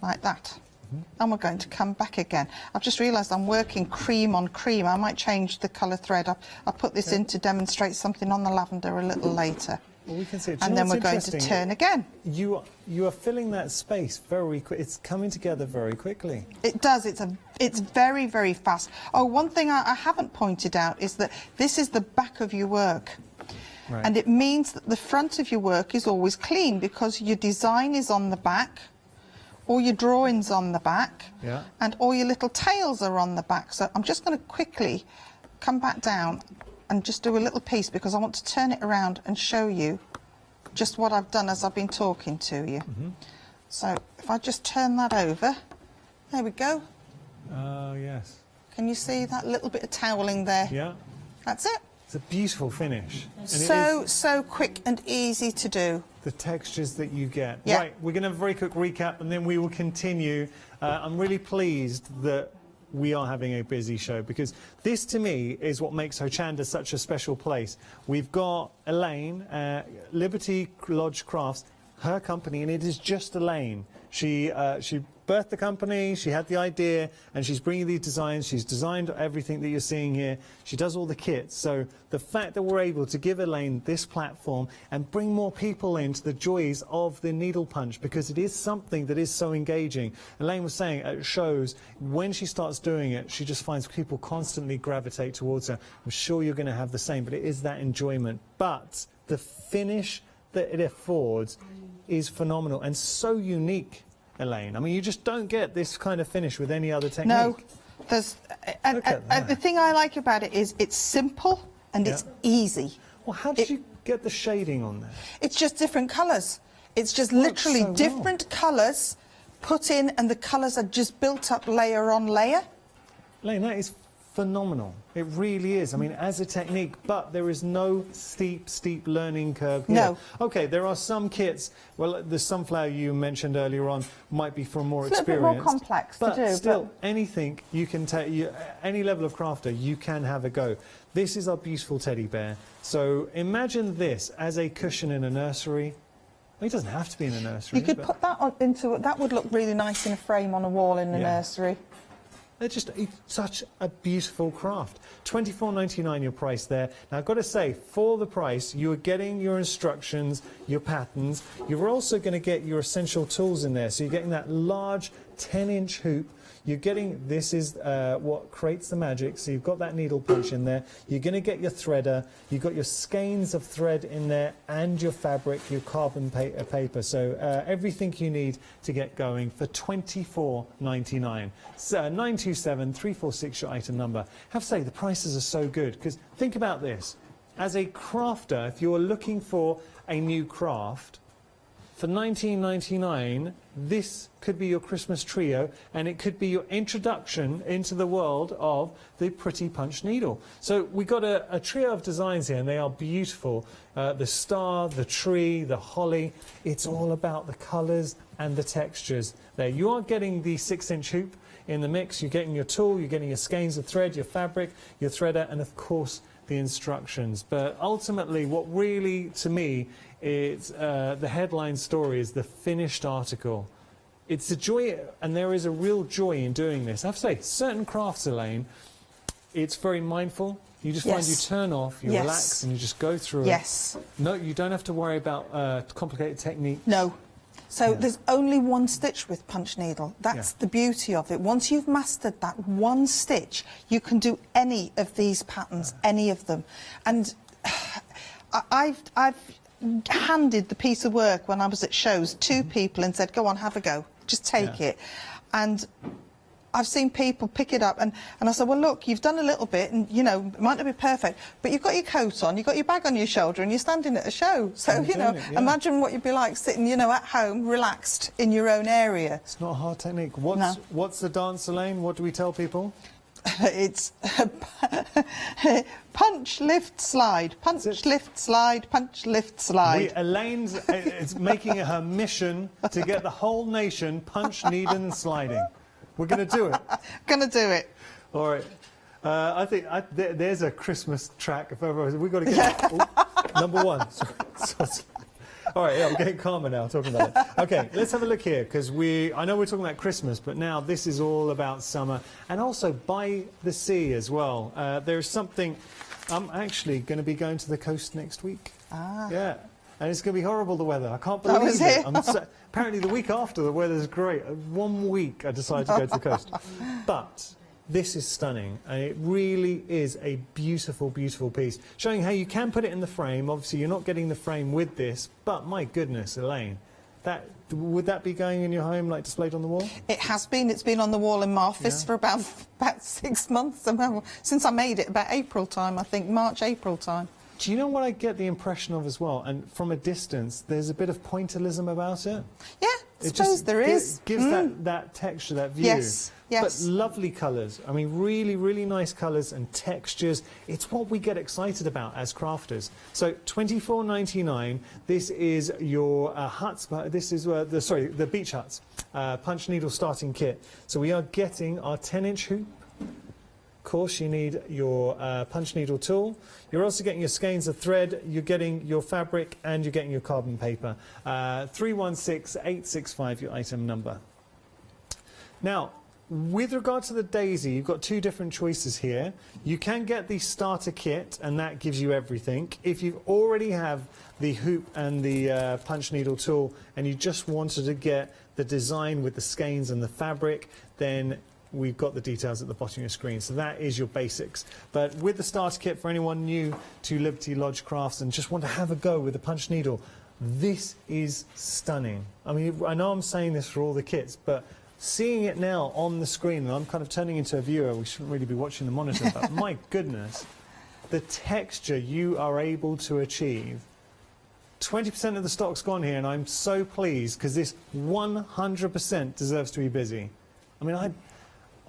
like that. And we're going to come back again. I've just realised I'm working cream on cream. I might change the colour thread. I'll put this in to demonstrate something on the lavender a little later. Well, we can see it. And then we're going to turn again. You are filling that space very quick. It's coming together very quickly. It does. It's very, very fast. Oh, one thing I haven't pointed out is that this is the back of your work. Right. And it means that the front of your work is always clean because your design is on the back, all your drawings on the back, and all your little tails are on the back. So I'm just going to quickly come back down and just do a little piece because I want to turn it around and show you just what I've done as I've been talking to you. So if I just turn that over, there we go. Oh, yes. Can you see that little bit of toweling there? Yeah. That's it. It's a beautiful finish. And so quick and easy to do. The textures that you get. Right, we're going to have a very quick recap and then we will continue. I'm really pleased that we are having a busy show because this to me is what makes Hochanda such a special place. We've got Elaine, Liberty Lodge Crafts, her company, and it is just Elaine. She birthed the company, she had the idea, and she's bringing these designs. She's designed everything that you're seeing here. She does all the kits. So the fact that we're able to give Elaine this platform and bring more people into the joys of the needle punch, because it is something that is so engaging. Elaine was saying at shows, when she starts doing it, she just finds people constantly gravitate towards her. I'm sure you're going to have the same, but it is that enjoyment. But the finish that it affords is phenomenal and so unique, Elaine. I mean, you just don't get this kind of finish with any other technique. No, and the thing I like about it is it's simple and it's easy. Well, how did you get the shading on there? It's just different colours. It's just literally different colours put in and the colours are just built up layer on layer. Lane, that is phenomenal. It really is. I mean, as a technique, but there is no steep learning curve here. No. Okay, there are some kits, well, the sunflower you mentioned earlier on might be for more It's a little experienced. bit more complex but to do. Still, anything you can take, any level of crafter, you can have a go. This is our beautiful teddy bear. So imagine this as a cushion in a nursery. Well, it doesn't have to be in a nursery. You could put that into, that would look really nice in a frame on a wall in a nursery. They're just such a beautiful craft. £24.99 your price there. Now, I've got to say, for the price, you're getting your instructions, your patterns. You're also going to get your essential tools in there. So you're getting that large 10-inch hoop. You're getting, this is what creates the magic. So you've got that needle punch in there. You're going to get your threader. You've got your skeins of thread in there and your fabric, your carbon paper. So everything you need to get going for £24.99. So 927-346 your item number. I have to say, the prices are so good because think about this. As a crafter, if you're looking for a new craft, for £19.99, this could be your Christmas trio, and it could be your introduction into the world of the pretty punch needle. So we've got a trio of designs here, and they are beautiful. The star, the tree, the holly. It's all about the colours and the textures there. You are getting the 6-inch hoop in the mix. You're getting your tool, you're getting your skeins of thread, your fabric, your threader, and of course the instructions. But ultimately, what really, to me, it's the headline story is the finished article. It's a joy, and there is a real joy in doing this. I have to say, certain crafts, Elaine, it's very mindful. You just find you turn off, you relax, and you just go through it. No, you don't have to worry about complicated techniques. No. So there's only one stitch with punch needle. That's the beauty of it. Once you've mastered that one stitch, you can do any of these patterns, any of them. And I've handed the piece of work when I was at shows to people and said, go on, have a go, just take it. And I've seen people pick it up and I said, well, look, you've done a little bit and, you know, it might not be perfect, but you've got your coat on, you've got your bag on your shoulder and you're standing at a show. So, you know, imagine what you'd be like sitting, you know, at home, relaxed in your own area. It's not a hard technique. What's the dance, Elaine? What do we tell people? It's punch, lift, slide, punch, lift, slide, punch, lift, slide. Elaine's it's making it her mission to get the whole nation punch, kneading and sliding. We're going to do it. Going to do it. All right. I think there's a Christmas track. If ever we've got to get number one. All right, I'm getting calmer now talking about it. Okay, let's have a look here because I know we're talking about Christmas, but now this is all about summer and also by the sea as well. There's something. I'm actually going to be going to the coast next week. Yeah. And it's going to be horrible, the weather. I can't believe it. Apparently the week after, the weather's great. 1 week, I decided to go to the coast. But this is stunning. And it really is a beautiful, beautiful piece. Showing how you can put it in the frame. Obviously, you're not getting the frame with this. But my goodness, Elaine, would that be going in your home, like displayed on the wall? It has been. It's been on the wall in my office for about 6 months. Since I made it, about April time, I think, March, April time. Do you know what I get the impression of as well? And from a distance, there's a bit of pointillism about it. Yeah, I suppose there is. Gives that texture, that view. Yes, yes. But lovely colours. I mean, really, really nice colours and textures. It's what we get excited about as crafters. So £24.99. This is your huts. This is the beach huts punch needle starting kit. So we are getting our 10-inch hoop. Of course, you need your punch needle tool. You're also getting your skeins of thread, you're getting your fabric, and you're getting your carbon paper. 316865, your item number. Now, with regard to the daisy, you've got two different choices here. You can get the starter kit, and that gives you everything. If you already have the hoop and the punch needle tool, and you just wanted to get the design with the skeins and the fabric, then we've got the details at the bottom of your screen. So that is your basics. But with the starter kit, for anyone new to Liberty Lodge Crafts and just want to have a go with the punch needle, this is stunning. I mean, I know I'm saying this for all the kits, but seeing it now on the screen, and I'm kind of turning into a viewer, we shouldn't really be watching the monitor, but my goodness, the texture you are able to achieve 20% of the stock's gone here, and I'm so pleased because this 100% deserves to be busy. I mean,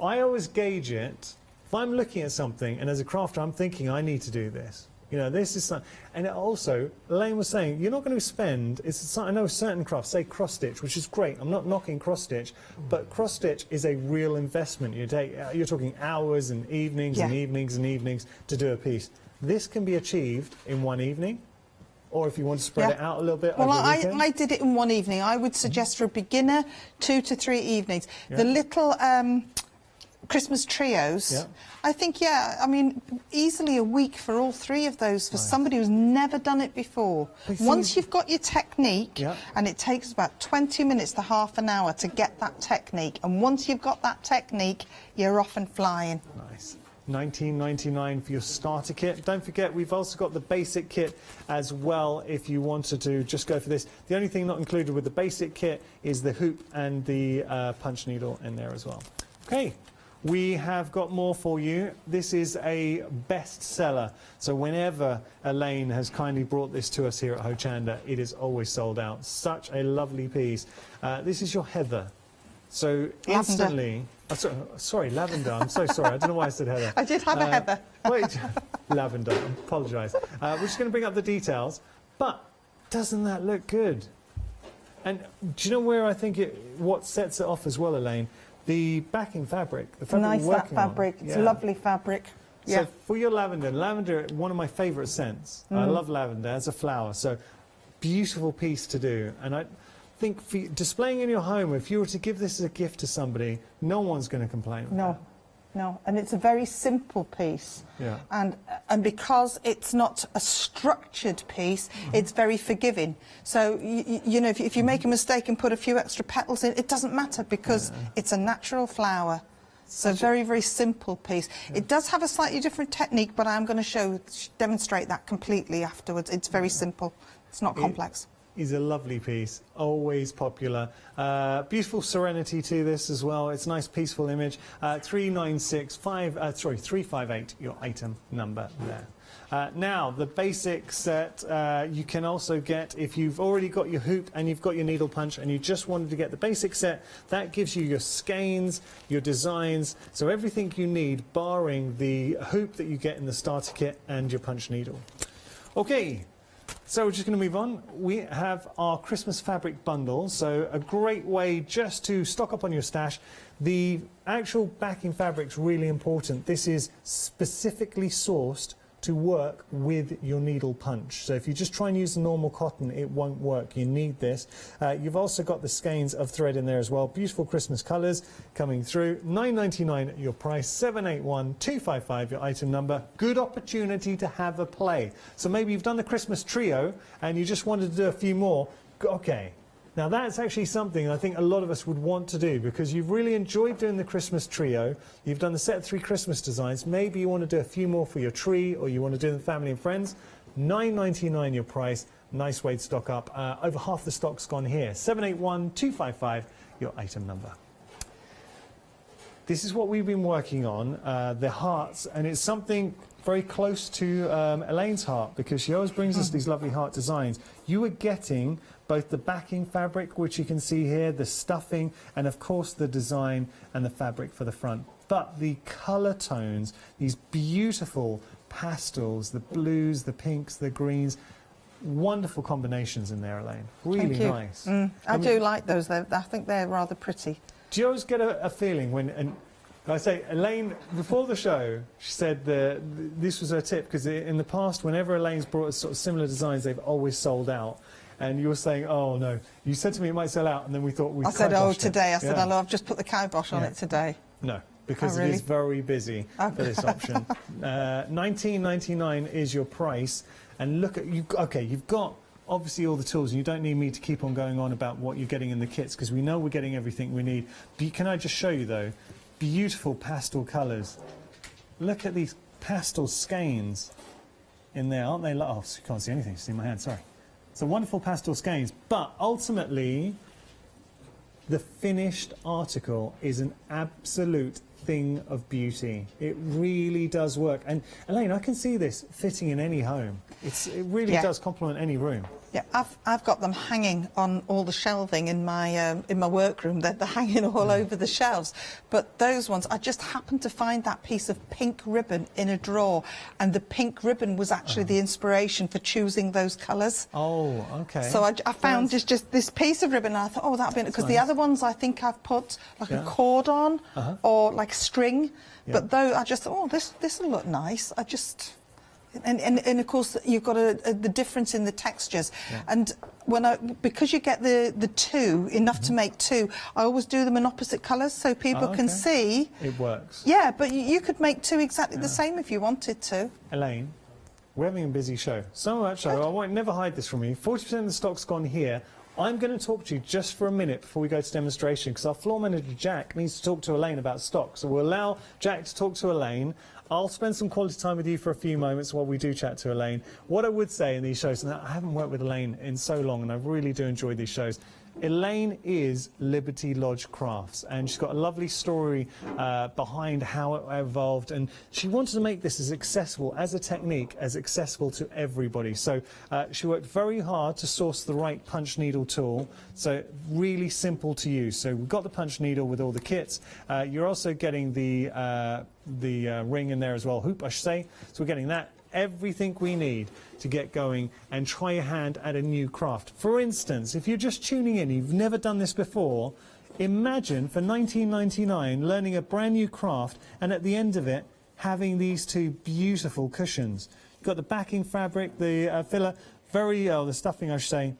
I always gauge it. If I'm looking at something, and as a crafter, I'm thinking I need to do this. You know, this is something. And also, Elaine was saying, you're not going to spend, I know certain crafts, say cross stitch, which is great. I'm not knocking cross stitch, but cross stitch is a real investment. You're talking hours and evenings and evenings and evenings to do a piece. This can be achieved in one evening, or if you want to spread it out a little bit. Well, over the weekend. I did it in one evening. I would suggest for a beginner 2 to 3 evenings. The little Christmas trios, I think, I mean, easily a week for all 3 of those for somebody who's never done it before. Once you've got your technique, and it takes about 20 minutes to half an hour to get that technique, and once you've got that technique, you're off and flying. Nice. $19.99 for your starter kit. Don't forget, we've also got the basic kit as well if you wanted to just go for this. The only thing not included with the basic kit is the hoop and the punch needle in there as well. Okay. We have got more for you. This is a bestseller. So whenever Elaine has kindly brought this to us here at Hochanda, it is always sold out. Such a lovely piece. This is your heather. So instantly... sorry, lavender. I'm so sorry. I don't know why I said heather. I did have a heather. Wait, lavender. I apologise. We're just going to bring up the details. But doesn't that look good? And do you know where I think what sets it off as well, Elaine? The backing fabric, the fabric we're working on. fabric. It's lovely fabric. So for your lavender, one of my favourite scents. I love lavender as a flower. So beautiful piece to do. And I think for displaying in your home, if you were to give this as a gift to somebody, no one's going to complain. No, and it's a very simple piece. Yeah. And because it's not a structured piece, it's very forgiving. So, you know, if you make a mistake and put a few extra petals in, it doesn't matter because it's a natural flower. So very, very simple piece. It does have a slightly different technique, but I'm going to demonstrate that completely afterwards. It's very simple. It's not complex. Is a lovely piece, always popular. Beautiful serenity to this as well. It's a nice peaceful image. 358, your item number there. Now, the basic set you can also get if you've already got your hoop and you've got your needle punch and you just wanted to get the basic set. That gives you your skeins, your designs, so everything you need, barring the hoop that you get in the starter kit and your punch needle. Okay. So we're just going to move on. We have our Christmas fabric bundle, so a great way just to stock up on your stash. The actual backing fabric's really important. This is specifically sourced to work with your needle punch. So if you just try and use the normal cotton, it won't work. You need this. You've also got the skeins of thread in there as well. Beautiful Christmas colours coming through. $9.99 your price, $781-255 your item number. Good opportunity to have a play. So maybe you've done the Christmas trio and you just wanted to do a few more. Okay. Now that's actually something I think a lot of us would want to do because you've really enjoyed doing the Christmas trio. You've done the set of 3 Christmas designs. Maybe you want to do a few more for your tree or you want to do them with family and friends. $9.99 your price. Nice way to stock up. Over half the stock's gone here. $781-255 your item number. This is what we've been working on, the hearts, and it's something very close to Elaine's heart because she always brings us these lovely heart designs. You are getting both the backing fabric, which you can see here, the stuffing, and of course the design and the fabric for the front. But the colour tones, these beautiful pastels, the blues, the pinks, the greens, wonderful combinations in there, Elaine. Really nice. I do like those. I think they're rather pretty. Do you always get a feeling when... And I say, Elaine, before the show, she said this was her tip, because in the past, whenever Elaine's brought us sort of similar designs, they've always sold out. And you were saying, oh, no. You said to me it might sell out, and then we thought we'd I said, oh, today. It. I said, oh, I've just put the kibosh on it today. No, because it is very busy for this option. $19.99 is your price. And look at, you've got obviously all the tools, and you don't need me to keep on going on about what you're getting in the kits, because we know we're getting everything we need. But can I just show you, though? Beautiful pastel colours. Look at these pastel skeins in there, aren't they? Oh, you can't see anything. You see my hand, sorry. So wonderful pastel skeins, but ultimately the finished article is an absolute thing of beauty. It really does work. And Elaine, I can see this fitting in any home. It really does complement any room. Yeah, I've got them hanging on all the shelving in my workroom. They're hanging all over the shelves. But those ones, I just happened to find that piece of pink ribbon in a drawer, and the pink ribbon was actually the inspiration for choosing those colours. Oh, okay. So I found just this piece of ribbon, and I thought, oh, that'd be because the other ones I think I've put like a cord on or like string. But though I just thought, oh, this will look nice. I just. And of course you've got the difference in the textures, and because you get the two enough to make two, I always do them in opposite colours so people can see it works. Yeah, but you could make two exactly the same if you wanted to. Elaine, we're having a busy show, so much so I won't never hide this from you. 40% of the stock's gone here. I'm going to talk to you just for a minute before we go to demonstration, because our floor manager Jack needs to talk to Elaine about stock, so we'll allow Jack to talk to Elaine. I'll spend some quality time with you for a few moments while we do chat to Elaine. What I would say in these shows, and I haven't worked with Elaine in so long, and I really do enjoy these shows, Elaine is Liberty Lodge Crafts, and she's got a lovely story behind how it evolved, and she wanted to make this as accessible as a technique, as accessible to everybody. So she worked very hard to source the right punch needle tool, so really simple to use. So we've got the punch needle with all the kits. You're also getting the ring in there as well, hoop I should say, so we're getting that. Everything we need to get going and try your hand at a new craft. For instance, if you're just tuning in, you've never done this before, imagine for $19.99 learning a brand new craft and at the end of it having these two beautiful cushions. You've got the backing fabric, the filler, the stuffing I should say.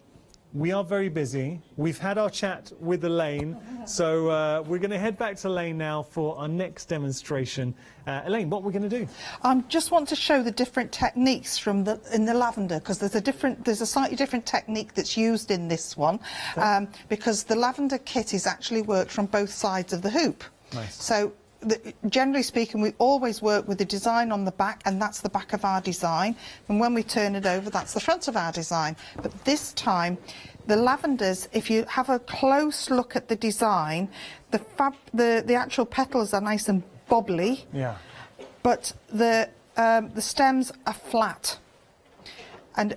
We are very busy. We've had our chat with Elaine, so we're going to head back to Elaine now for our next demonstration. Elaine, what we're going to do? I just want to show the different techniques in the lavender, because there's a slightly different technique that's used in this one, because the lavender kit is actually worked from both sides of the hoop. Nice. So generally speaking, we always work with the design on the back, and that's the back of our design, and when we turn it over, that's the front of our design. But this time the lavenders, if you have a close look at the design, the actual petals are nice and bobbly, but the stems are flat, and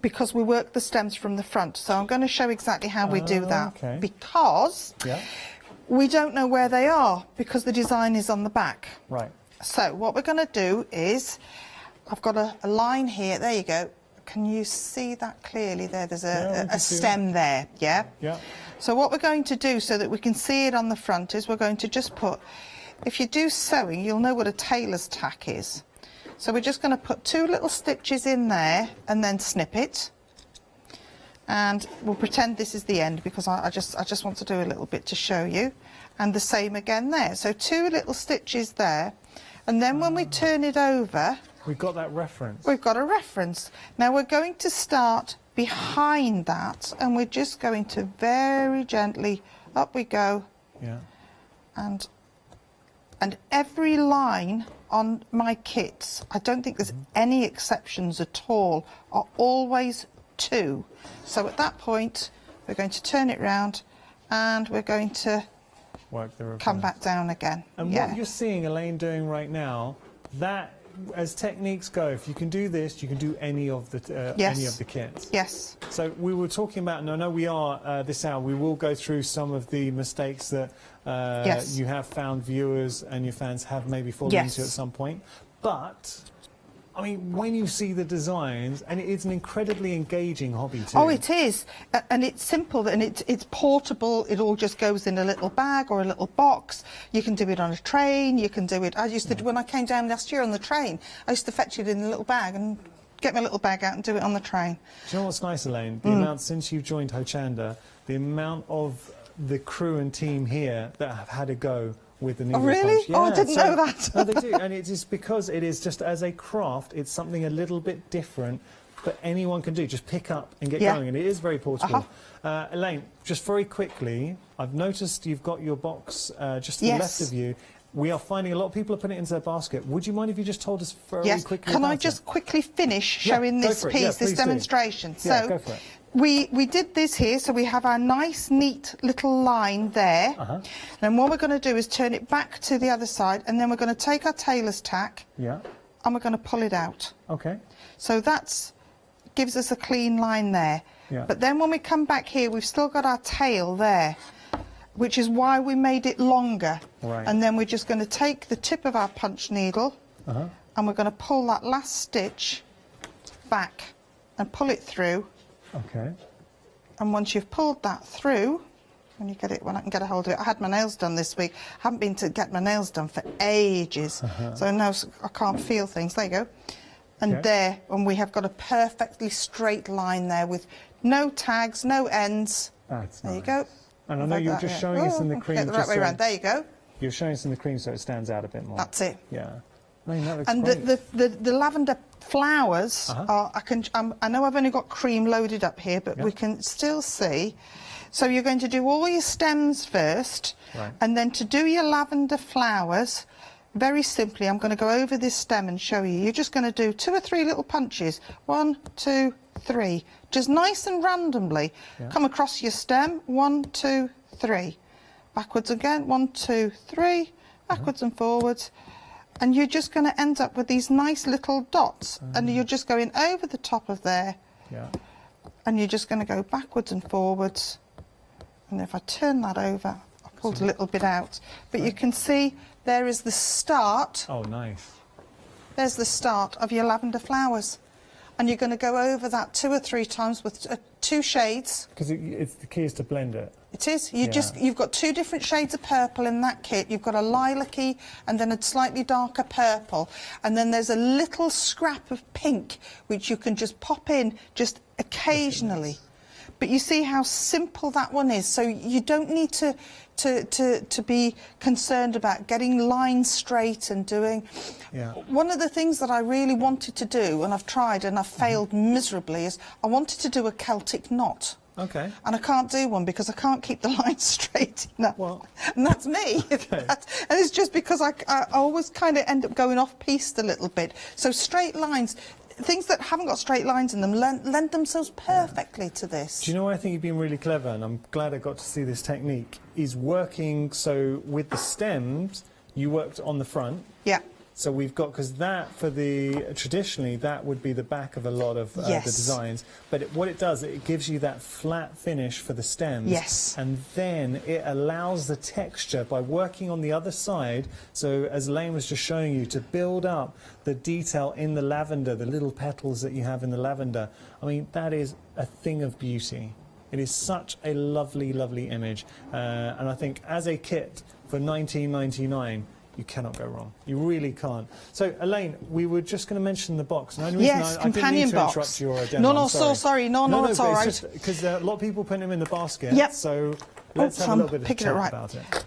because we work the stems from the front. So I'm going to show exactly how we do that, because we don't know where they are because the design is on the back. Right. So what we're going to do is, I've got a line here. There you go. Can you see that clearly there? There's a stem there, yeah? So what we're going to do so that we can see it on the front is we're going to just put, if you do sewing, you'll know what a tailor's tack is. So we're just going to put 2 little stitches in there and then snip it. And we'll pretend this is the end because I just want to do a little bit to show you. And the same again there. So 2 little stitches there, and then when we turn it over, we've got that reference. We've got a reference. Now we're going to start behind that, and we're just going to very gently, up we go. And every line on my kits, I don't think there's any exceptions at all, are always 2. So at that point we're going to turn it round and we're going to come back down again. And what you're seeing Elaine doing right now, that as techniques go, if you can do this, you can do any of the kits. Yes. So we were talking about, and I know we are this hour, we will go through some of the mistakes that you have found viewers and your fans have maybe fallen into at some point. But I mean, when you see the designs, and it's an incredibly engaging hobby too. Oh, it is, and it's simple, and it's portable. It all just goes in a little bag or a little box. You can do it on a train. You can do it. I used to, when I came down last year on the train, I used to fetch it in a little bag and get my little bag out and do it on the train. Do you know what's nice, Elaine? The amount, since you've joined Hochanda, the amount of the crew and team here that have had a go with the needle punch. Really? Yeah, I didn't know that. No, they do, and it is because it is just as a craft, it's something a little bit different, but anyone can do. Just pick up and get going, and it is very portable. Elaine, just very quickly, I've noticed you've got your box just to the left of you. We are finding a lot of people are putting it into their basket. Would you mind if you just told us very quickly Can I just quickly finish showing this piece, this demonstration? So, go for it. we did this here, so we have our nice, neat little line there. And what we're going to do is turn it back to the other side, and then we're going to take our tailor's tack, and we're going to pull it out. Okay. So that's gives us a clean line there. But then when we come back here, we've still got our tail there, which is why we made it longer. Right. And then we're just going to take the tip of our punch needle, and we're going to pull that last stitch back and pull it through. Okay. And once you've pulled that through, when you get it, when I can get a hold of it, I had my nails done this week. I haven't been to get my nails done for ages, so now I can't feel things. There you go. And there, and we have got a perfectly straight line there with no tags, no ends. That's there nice. you go. And I know you're just showing us in the cream. Get the right way around. There you go. You're showing us in the cream so it stands out a bit more. That's it. Yeah. I mean, that looks And great. the lavender flowers are, I know I've only got cream loaded up here, but we can still see. So you're going to do all your stems first, and then to do your lavender flowers, very simply, I'm going to go over this stem and show you. You're just going to do 2 or 3 little punches. 1, 2, 3. Just nice and randomly. Come across your stem. 1, 2, 3. Backwards again. 1, 2, 3. Backwards and forwards. And you're just going to end up with these nice little dots. And you're just going over the top of there. And you're just going to go backwards and forwards. And if I turn that over, I pulled a little bit out. But you can see there is the start. Oh, nice. There's the start of your lavender flowers. And you're going to go over that 2 or 3 times with 2 shades. Because the key is to blend it. It is. You've got 2 different shades of purple in that kit. You've got a lilac-y and then a slightly darker purple. And then there's a little scrap of pink, which you can just pop in just occasionally. But you see how simple that one is. So you don't need to be concerned about getting lines straight and doing. One of the things that I really wanted to do, and I've tried and I've failed miserably, is I wanted to do a Celtic knot. Okay. And I can't do one because I can't keep the lines straight enough. And that's me. And it's just because I always kind of end up going off-piste a little bit. So straight lines, things that haven't got straight lines in them lend themselves perfectly to this. Do you know why I think you've been really clever, and I'm glad I got to see this technique, is working, so with the stems, you worked on the front. Yeah. So we've got, because that, for the, traditionally, that would be the back of a lot of the designs. But what it does, it gives you that flat finish for the stems. Yes. And then it allows the texture, by working on the other side, so as Elaine was just showing you, to build up the detail in the lavender, the little petals that you have in the lavender. I mean, that is a thing of beauty. It is such a lovely, lovely image. And I think as a kit for $19.99, you cannot go wrong. You really can't. So, Elaine, we were just going to mention the box. And the only reason companion I didn't mean to box. interrupt your demo. No, so sorry. No, it's all right. Because a lot of people put them in the basket. Yep. So let's have a little bit of chat about it.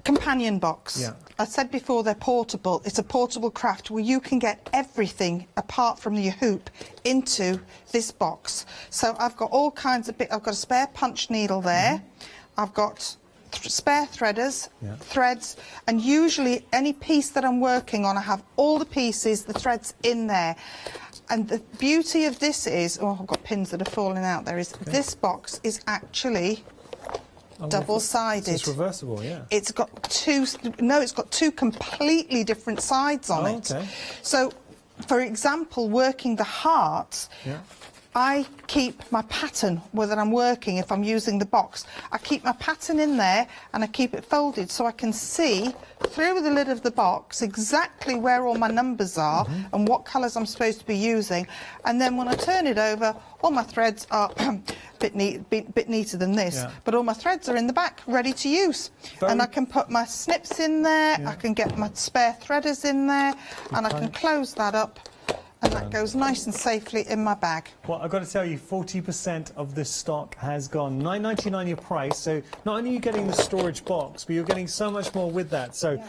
Companion box. Yeah. I said before they're portable. It's a portable craft where you can get everything apart from your hoop into this box. So I've got all kinds of I've got a spare punch needle there. I've got spare threaders, threads, and usually any piece that I'm working on, I have all the pieces, the threads in there. And the beauty of this is, oh, I've got pins that are falling out there, is this box is actually double-sided. It's reversible, yeah. It's got two completely different sides on it. Okay. So, for example, working the hearts, I keep my pattern that I'm working, if I'm using the box, I keep my pattern in there and I keep it folded so I can see through the lid of the box exactly where all my numbers are and what colours I'm supposed to be using. And then when I turn it over, all my threads are a bit neater than this, but all my threads are in the back, ready to use. And I can put my snips in there, I can get my spare threaders in there, and I can close that up. And that goes nice and safely in my bag. Well, I've got to tell you, 40% of the stock has gone. $9.99 your price, so not only are you getting the storage box, but you're getting so much more with that. So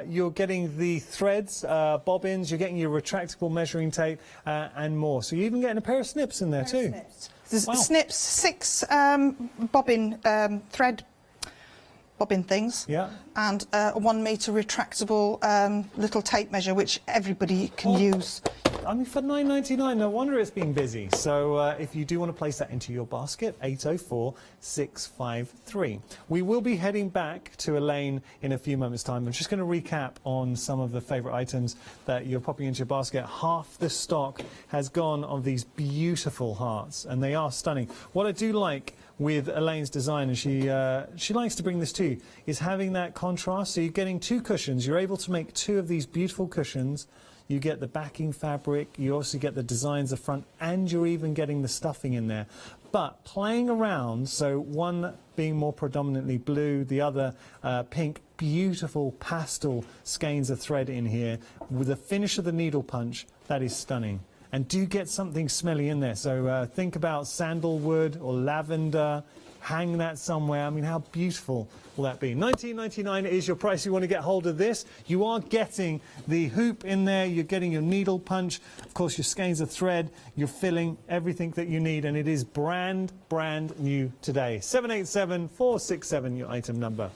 you're getting the threads, bobbins, you're getting your retractable measuring tape, and more. So you're even getting a pair of snips in there too. There's snips, 6 bobbin thread bobbin things. Yeah. And a 1 metre retractable little tape measure, which everybody can use. I mean, for £9.99, no wonder it's been busy. So if you do want to place that into your basket, 804-653. We will be heading back to Elaine in a few moments' time. I'm just going to recap on some of the favourite items that you're popping into your basket. Half the stock has gone of these beautiful hearts, and they are stunning. What I do like with Elaine's design, and she likes to bring this too, is having that contrast. So you're getting 2 cushions. You're able to make 2 of these beautiful cushions. You get the backing fabric, you also get the designs up front, and you're even getting the stuffing in there. But playing around, so one being more predominantly blue, the other pink, beautiful pastel skeins of thread in here, with the finish of the needle punch, that is stunning. And do get something smelly in there, so think about sandalwood or lavender. Hang that somewhere. I mean, how beautiful will that be? $19.99 is your price. You want to get hold of this. You are getting the hoop in there. You're getting your needle punch. Of course, your skeins of thread. You're filling everything that you need. And it is brand new today. 787-467, your item number.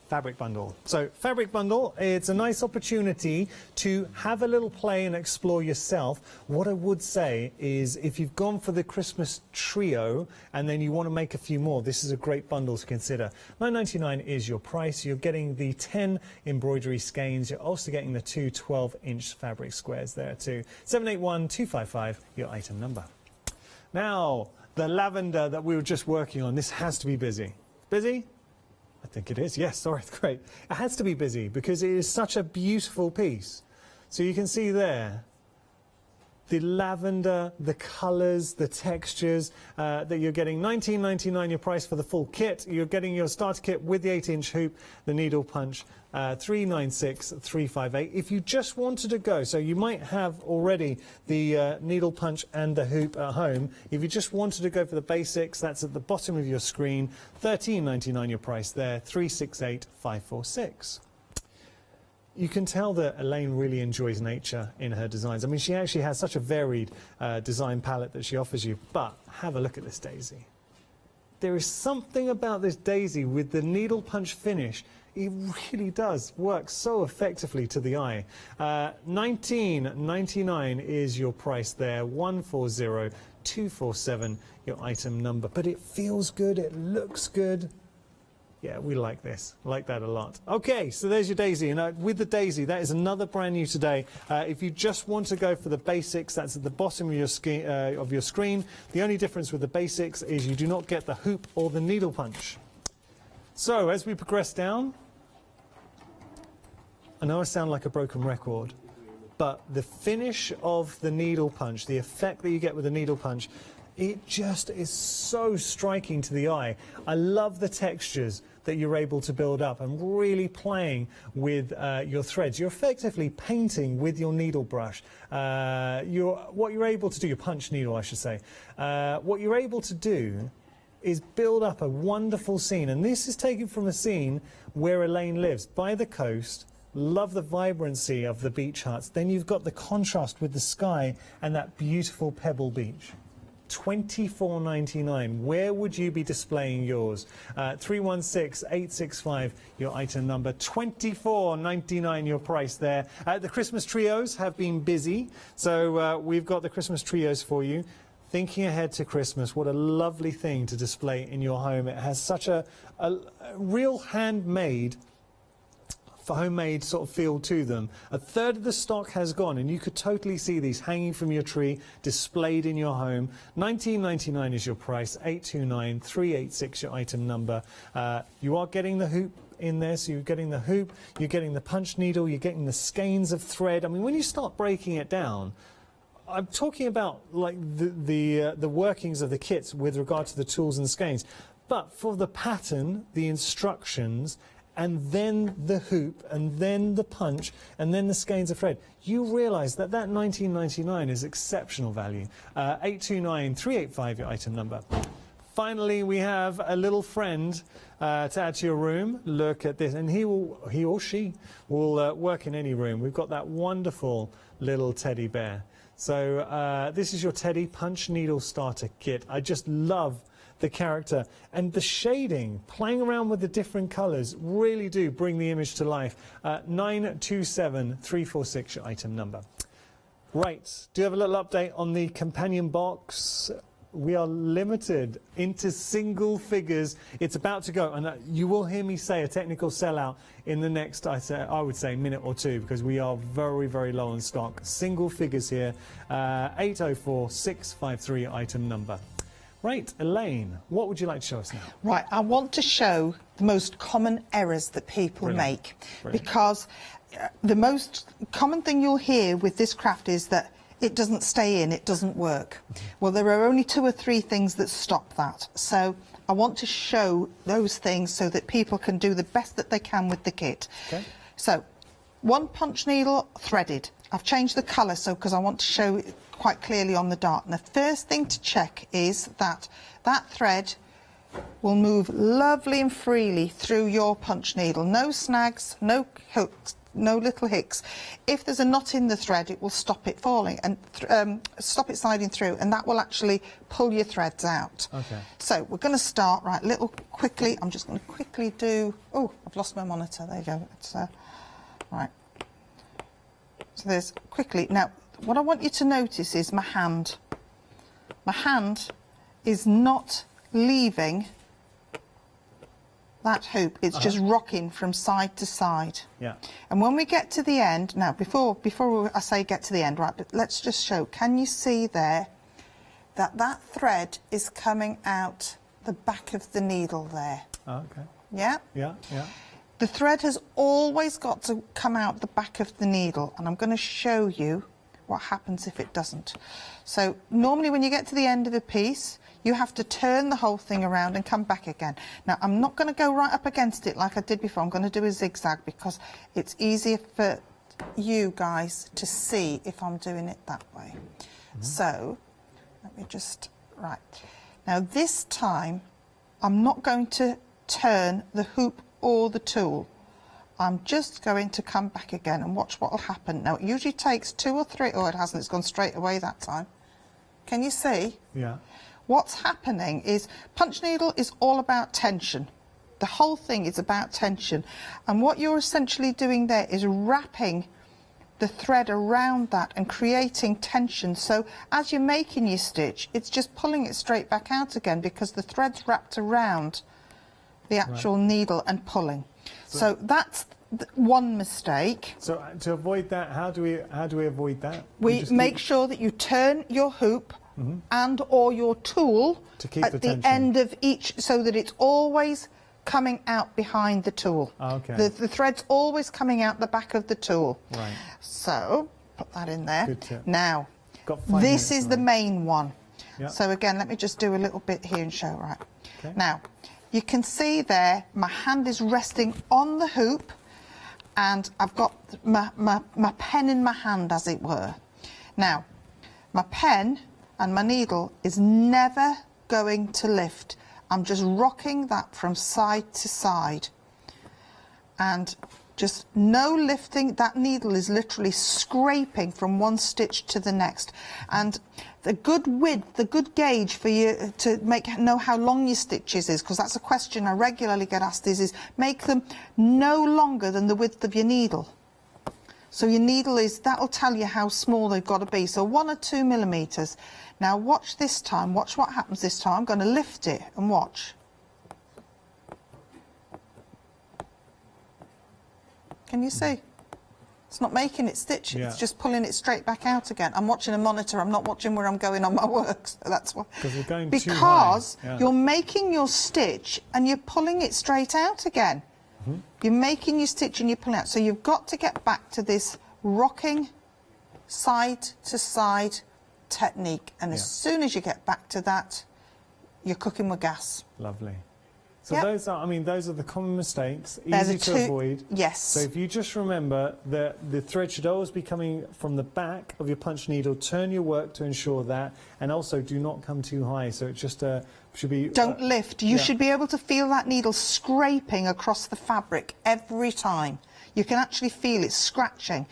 Fabric bundle. So fabric bundle, it's a nice opportunity to have a little play and explore yourself. What I would say is if you've gone for the Christmas trio and then you want to make a few more, this is a great bundle to consider. $9.99 is your price. You're getting the 10 embroidery skeins. You're also getting the 2 12-inch fabric squares there too. 781-255, your item number. Now, the lavender that we were just working on, this has to be busy. Busy? I think it is, yes, sorry, great. It has to be busy because it is such a beautiful piece. So you can see there the lavender, the colours, the textures that you're getting. $19.99 your price for the full kit. You're getting your starter kit with the 8-inch hoop, the needle punch, $396,358. If you just wanted to go, so you might have already the needle punch and the hoop at home. If you just wanted to go for the basics, that's at the bottom of your screen. $13.99 your price there, $368,546. You can tell that Elaine really enjoys nature in her designs. I mean, she actually has such a varied design palette that she offers you. But have a look at this daisy. There is something about this daisy with the needle punch finish. It really does work so effectively to the eye. $19.99 is your price there. $140,247 your item number. But it feels good. It looks good. Yeah, we like this. Like that a lot. Okay, so there's your daisy. And with the daisy, that is another brand new today. If you just want to go for the basics, that's at the bottom of your screen. The only difference with the basics is you do not get the hoop or the needle punch. So as we progress down, I know I sound like a broken record, but the finish of the needle punch, the effect that you get with the needle punch, it just is so striking to the eye. I love the textures that you're able to build up and really playing with your threads. You're effectively painting with your needle brush. What you're able to do, your punch needle, I should say, what you're able to do is build up a wonderful scene. And this is taken from a scene where Elaine lives, by the coast. Love the vibrancy of the beach huts. Then you've got the contrast with the sky and that beautiful pebble beach. $24.99. Where would you be displaying yours? 316-865, your item number. $24.99 your price there. The Christmas trios have been busy, so we've got the Christmas trios for you. Thinking ahead to Christmas, what a lovely thing to display in your home. It has such a real handmade, homemade sort of feel to them. A third of the stock has gone, and you could totally see these hanging from your tree, displayed in your home. $19.99 is your price. 829-386 your item number. You are getting the hoop in there, so you're getting the hoop, you're getting the punch needle, you're getting the skeins of thread. I mean, when you start breaking it down, I'm talking about like the workings of the kits with regard to the tools and the skeins. But for the pattern, the instructions, and then the hoop, and then the punch, and then the skeins of thread, you realise that that $19.99 is exceptional value. 829-385, your item number. Finally, we have a little friend to add to your room. Look at this, and he or she will work in any room. We've got that wonderful little teddy bear. So this is your teddy punch needle starter kit. I just love the character. And the shading, playing around with the different colours, really do bring the image to life. 927346, your item number. Right, do you have a little update on the companion box? We are limited into single figures. It's about to go, and you will hear me say a technical sellout in the next, I would say, minute or two, because we are very, very low on stock. Single figures here, 804653 item number. Right, Elaine, what would you like to show us now? Right, I want to show the most common errors that people make. Brilliant. Because the most common thing you'll hear with this craft is that it doesn't stay in, it doesn't work. Well, there are only 2 or 3 things that stop that. So I want to show those things so that people can do the best that they can with the kit. Okay. So, 1 punch needle threaded. I've changed the colour because I want to show it quite clearly on the dart. And the first thing to check is that that thread will move lovely and freely through your punch needle. No snags, no hooks, no little hicks. If there's a knot in the thread, it will stop it falling and stop it sliding through, and that will actually pull your threads out. Okay. So we're going to start quickly. I'm just going to quickly do. Oh, I've lost my monitor. There you go. It's right. So there's quickly now. What I want you to notice is my hand. My hand is not leaving that hoop, it's just rocking from side to side. Yeah. And when we get to the end, now before I say get to the end, right, but let's just show, can you see there that that thread is coming out the back of the needle there? Okay. Yeah? Yeah, yeah. The thread has always got to come out the back of the needle, and I'm going to show you what happens if it doesn't. So normally when you get to the end of a piece, you have to turn the whole thing around and come back again. Now, I'm not going to go right up against it like I did before. I'm going to do a zigzag because it's easier for you guys to see if I'm doing it that way. So, let me just, right. Now, this time, I'm not going to turn the hoop or the tool. I'm just going to come back again and watch what will happen. Now, it usually takes 2 or 3... Oh, it hasn't. It's gone straight away that time. Can you see? Yeah. What's happening is punch needle is all about tension. The whole thing is about tension. And what you're essentially doing there is wrapping the thread around that and creating tension. So as you're making your stitch, it's just pulling it straight back out again because the thread's wrapped around the actual needle and pulling. So that's one mistake. So to avoid that, how do we avoid that? We make sure that you turn your hoop and or your tool to keep at the end of each, so that it's always coming out behind the tool. Okay. The thread's always coming out the back of the tool. Right. So put that in there. Good tip. Now, this is the main one. Yep. So again, let me just do a little bit here and show. Right. Okay. Now, you can see there, my hand is resting on the hoop, and I've got my pen in my hand, as it were. Now, my pen and my needle is never going to lift. I'm just rocking that from side to side. And just no lifting. That needle is literally scraping from one stitch to the next. And the good width, the good gauge for you to know how long your stitches is, because that's a question I regularly get asked, is make them no longer than the width of your needle. So your needle that'll tell you how small they've got to be. So 1 or 2 millimeters. Now watch this time, watch what happens this time. I'm going to lift it and watch. Can you see? It's not making it stitch, it's just pulling it straight back out again. I'm watching a monitor, I'm not watching where I'm going on my work, so that's why. Because we're going too high. You're making your stitch and you're pulling it straight out again. You're making your stitch and you're pulling out. So you've got to get back to this rocking side to side technique, and as soon as you get back to that, you're cooking with gas. Lovely. So those are, those are the common mistakes, easy to avoid. Yes. So if you just remember that the thread should always be coming from the back of your punch needle, turn your work to ensure that, and also do not come too high. So it just should be... Don't lift. You should be able to feel that needle scraping across the fabric every time. you can actually feel it scratching.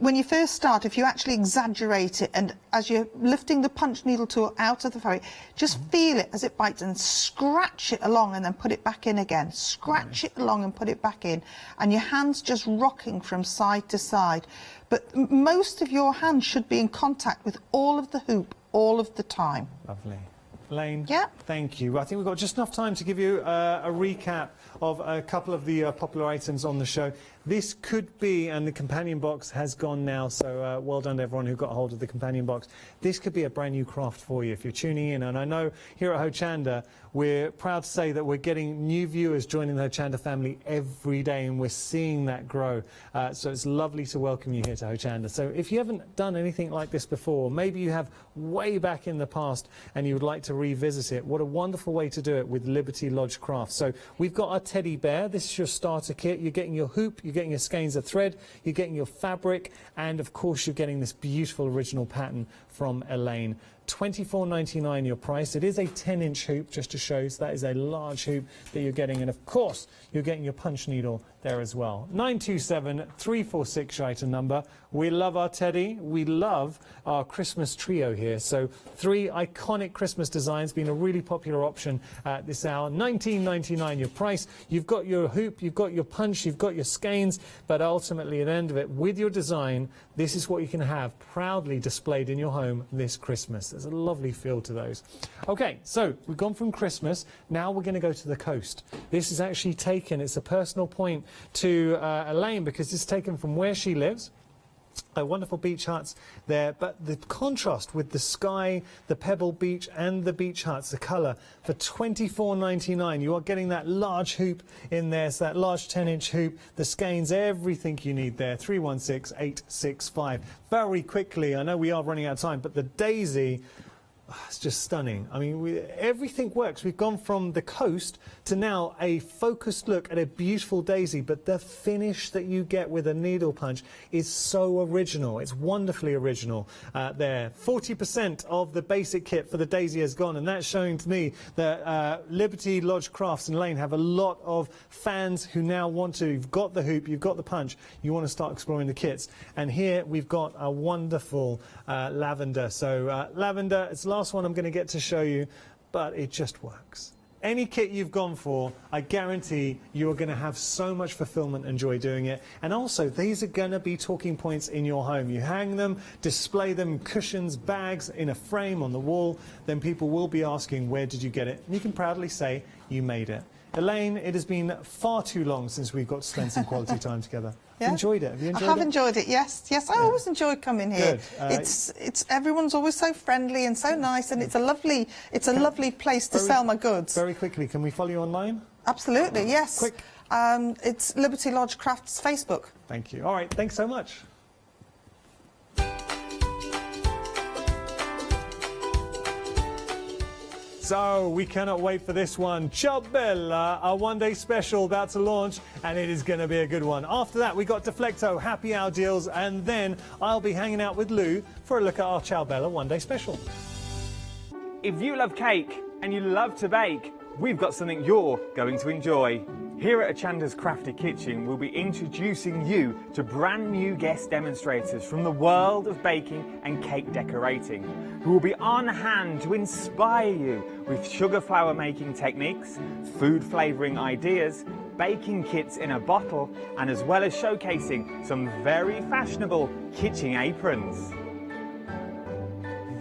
When you first start, if you actually exaggerate it, and as you're lifting the punch needle tool out of the fabric, just feel it as it bites and scratch it along and then put it back in again. Scratch it along and put it back in. And your hand's just rocking from side to side. But most of your hand should be in contact with all of the hoop all of the time. Lovely. Elaine, yeah. Thank you. I think we've got just enough time to give you a recap of a couple of the popular items on the show. This could be, and the companion box has gone now, so well done to everyone who got hold of the companion box. This could be a brand new craft for you if you're tuning in. And I know here at Hochanda, we're proud to say that we're getting new viewers joining the Hochanda family every day, and we're seeing that grow. So it's lovely to welcome you here to Hochanda. So if you haven't done anything like this before, maybe you have way back in the past and you would like to revisit it, what a wonderful way to do it with Liberty Lodge Crafts. So we've got our teddy bear. This is your starter kit. You're getting your hoop, you're getting your skeins of thread, you're getting your fabric, and of course you're getting this beautiful original pattern from Elaine. $24.99 your price. It is a 10-inch hoop, just to show you, so that is a large hoop that you're getting, and of course you're getting your punch needle there as well. 927-346 your item number. We love our teddy. We love our Christmas trio here. So 3 iconic Christmas designs, being a really popular option at this hour. $19.99 your price. You've got your hoop, you've got your punch, you've got your skeins, but ultimately at the end of it, with your design, this is what you can have proudly displayed in your home this Christmas. There's a lovely feel to those. Okay, so we've gone from Christmas. Now we're going to go to the coast. This is actually taken, it's a personal point to Elaine, because it's taken from where she lives. Wonderful beach huts there, but the contrast with the sky, the pebble beach and the beach huts, the colour, for $24.99 you are getting that large hoop in there, so that large 10-inch hoop, the skeins, everything you need there. 316-865. Very quickly, I know we are running out of time, but the daisy, it's just stunning. I mean, everything works. We've gone from the coast to now a focused look at a beautiful daisy, but the finish that you get with a needle punch is so original. It's wonderfully original there. 40% of the basic kit for the daisy has gone, and that's showing to me that Liberty Lodge Crafts and Lane have a lot of fans who now want to. You've got the hoop, you've got the punch, you want to start exploring the kits. And here we've got a wonderful lavender. So lavender, it's the last one I'm going to get to show you, but it just works. Any kit you've gone for, I guarantee you're going to have so much fulfillment and joy doing it. And also, these are going to be talking points in your home. You hang them, display them, cushions, bags, in a frame on the wall, then people will be asking, where did you get it? And you can proudly say, you made it. Elaine, it has been far too long since we've got to spend some quality time together. Yeah. Enjoyed it? Have you enjoyed it? I have enjoyed it, yes. Yes, I always enjoy coming here. Good. It's everyone's always so friendly and so nice, and it's a lovely place to sell my goods. Very quickly, can we follow you online? Absolutely, yes. Quick. It's Liberty Lodge Crafts Facebook. Thank you. All right, thanks so much. So, we cannot wait for this one. Ciao Bella, our one-day special about to launch, and it is going to be a good one. After that, we got Deflecto Happy Hour deals, and then I'll be hanging out with Lou for a look at our Ciao Bella one-day special. If you love cake and you love to bake, we've got something you're going to enjoy. Here at Hochanda's Crafty Kitchen, we'll be introducing you to brand new guest demonstrators from the world of baking and cake decorating, who will be on hand to inspire you with sugar flour making techniques, food flavouring ideas, baking kits in a bottle, and as well as showcasing some very fashionable kitchen aprons.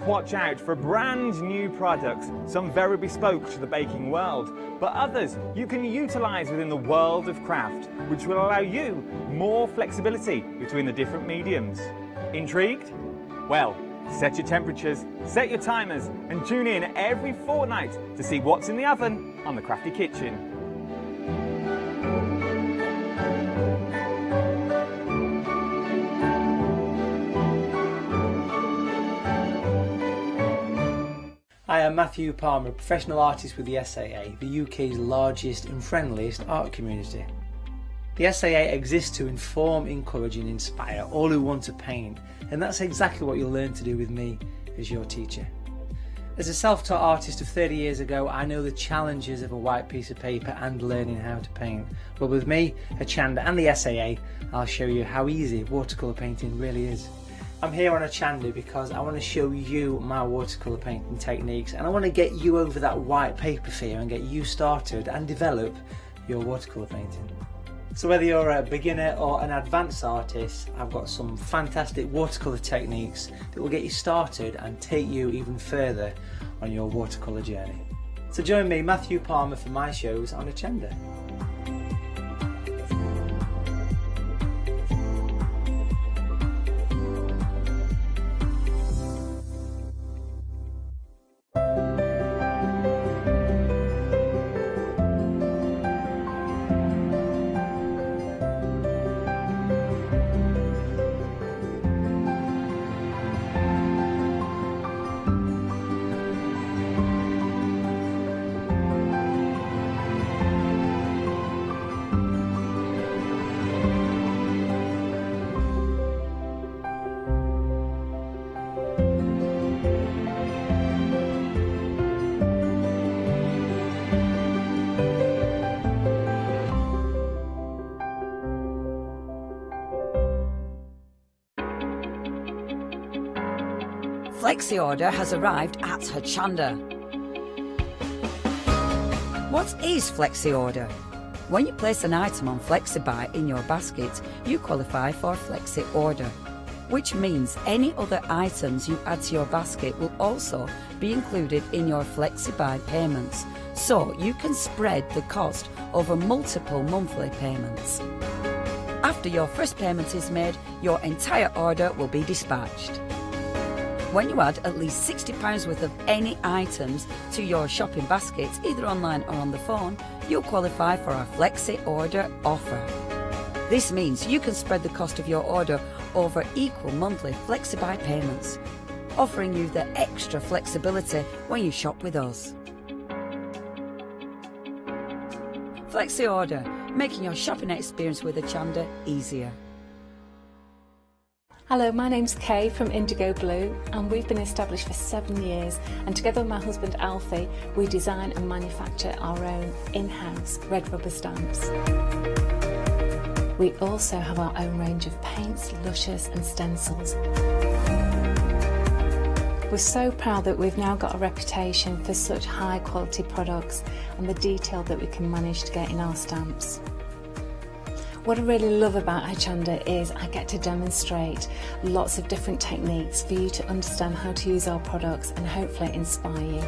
Watch out for brand new products, some very bespoke to the baking world, but others you can utilise within the world of craft, which will allow you more flexibility between the different mediums. Intrigued? Well, set your temperatures, set your timers, and tune in every fortnight to see what's in the oven on the Crafty Kitchen. Hi, I'm Matthew Palmer, a professional artist with the SAA, the UK's largest and friendliest art community. The SAA exists to inform, encourage and inspire all who want to paint, and that's exactly what you'll learn to do with me as your teacher. As a self-taught artist of 30 years ago, I know the challenges of a white piece of paper and learning how to paint. But with me, Hochanda and the SAA, I'll show you how easy watercolour painting really is. I'm here on Hochanda because I want to show you my watercolour painting techniques, and I want to get you over that white paper fear and get you started and develop your watercolour painting. So whether you're a beginner or an advanced artist, I've got some fantastic watercolour techniques that will get you started and take you even further on your watercolour journey. So join me, Matthew Palmer, for my shows on Hochanda. Flexi order has arrived at Hochanda. What is Flexi order? When you place an item on FlexiBuy in your basket, you qualify for Flexi order, which means any other items you add to your basket will also be included in your FlexiBuy payments, so you can spread the cost over multiple monthly payments. After your first payment is made, your entire order will be dispatched. When you add at least £60 worth of any items to your shopping basket, either online or on the phone, you'll qualify for our Flexi Order offer. This means you can spread the cost of your order over equal monthly FlexiBuy payments, offering you the extra flexibility when you shop with us. Flexi Order, making your shopping experience with Hochanda easier. Hello, my name's Kay from Indigo Blue, and we've been established for 7 years, and together with my husband Alfie we design and manufacture our own in-house red rubber stamps. We also have our own range of paints, lushes and stencils. We're so proud that we've now got a reputation for such high quality products and the detail that we can manage to get in our stamps. What I really love about Hochanda is I get to demonstrate lots of different techniques for you to understand how to use our products and hopefully inspire you.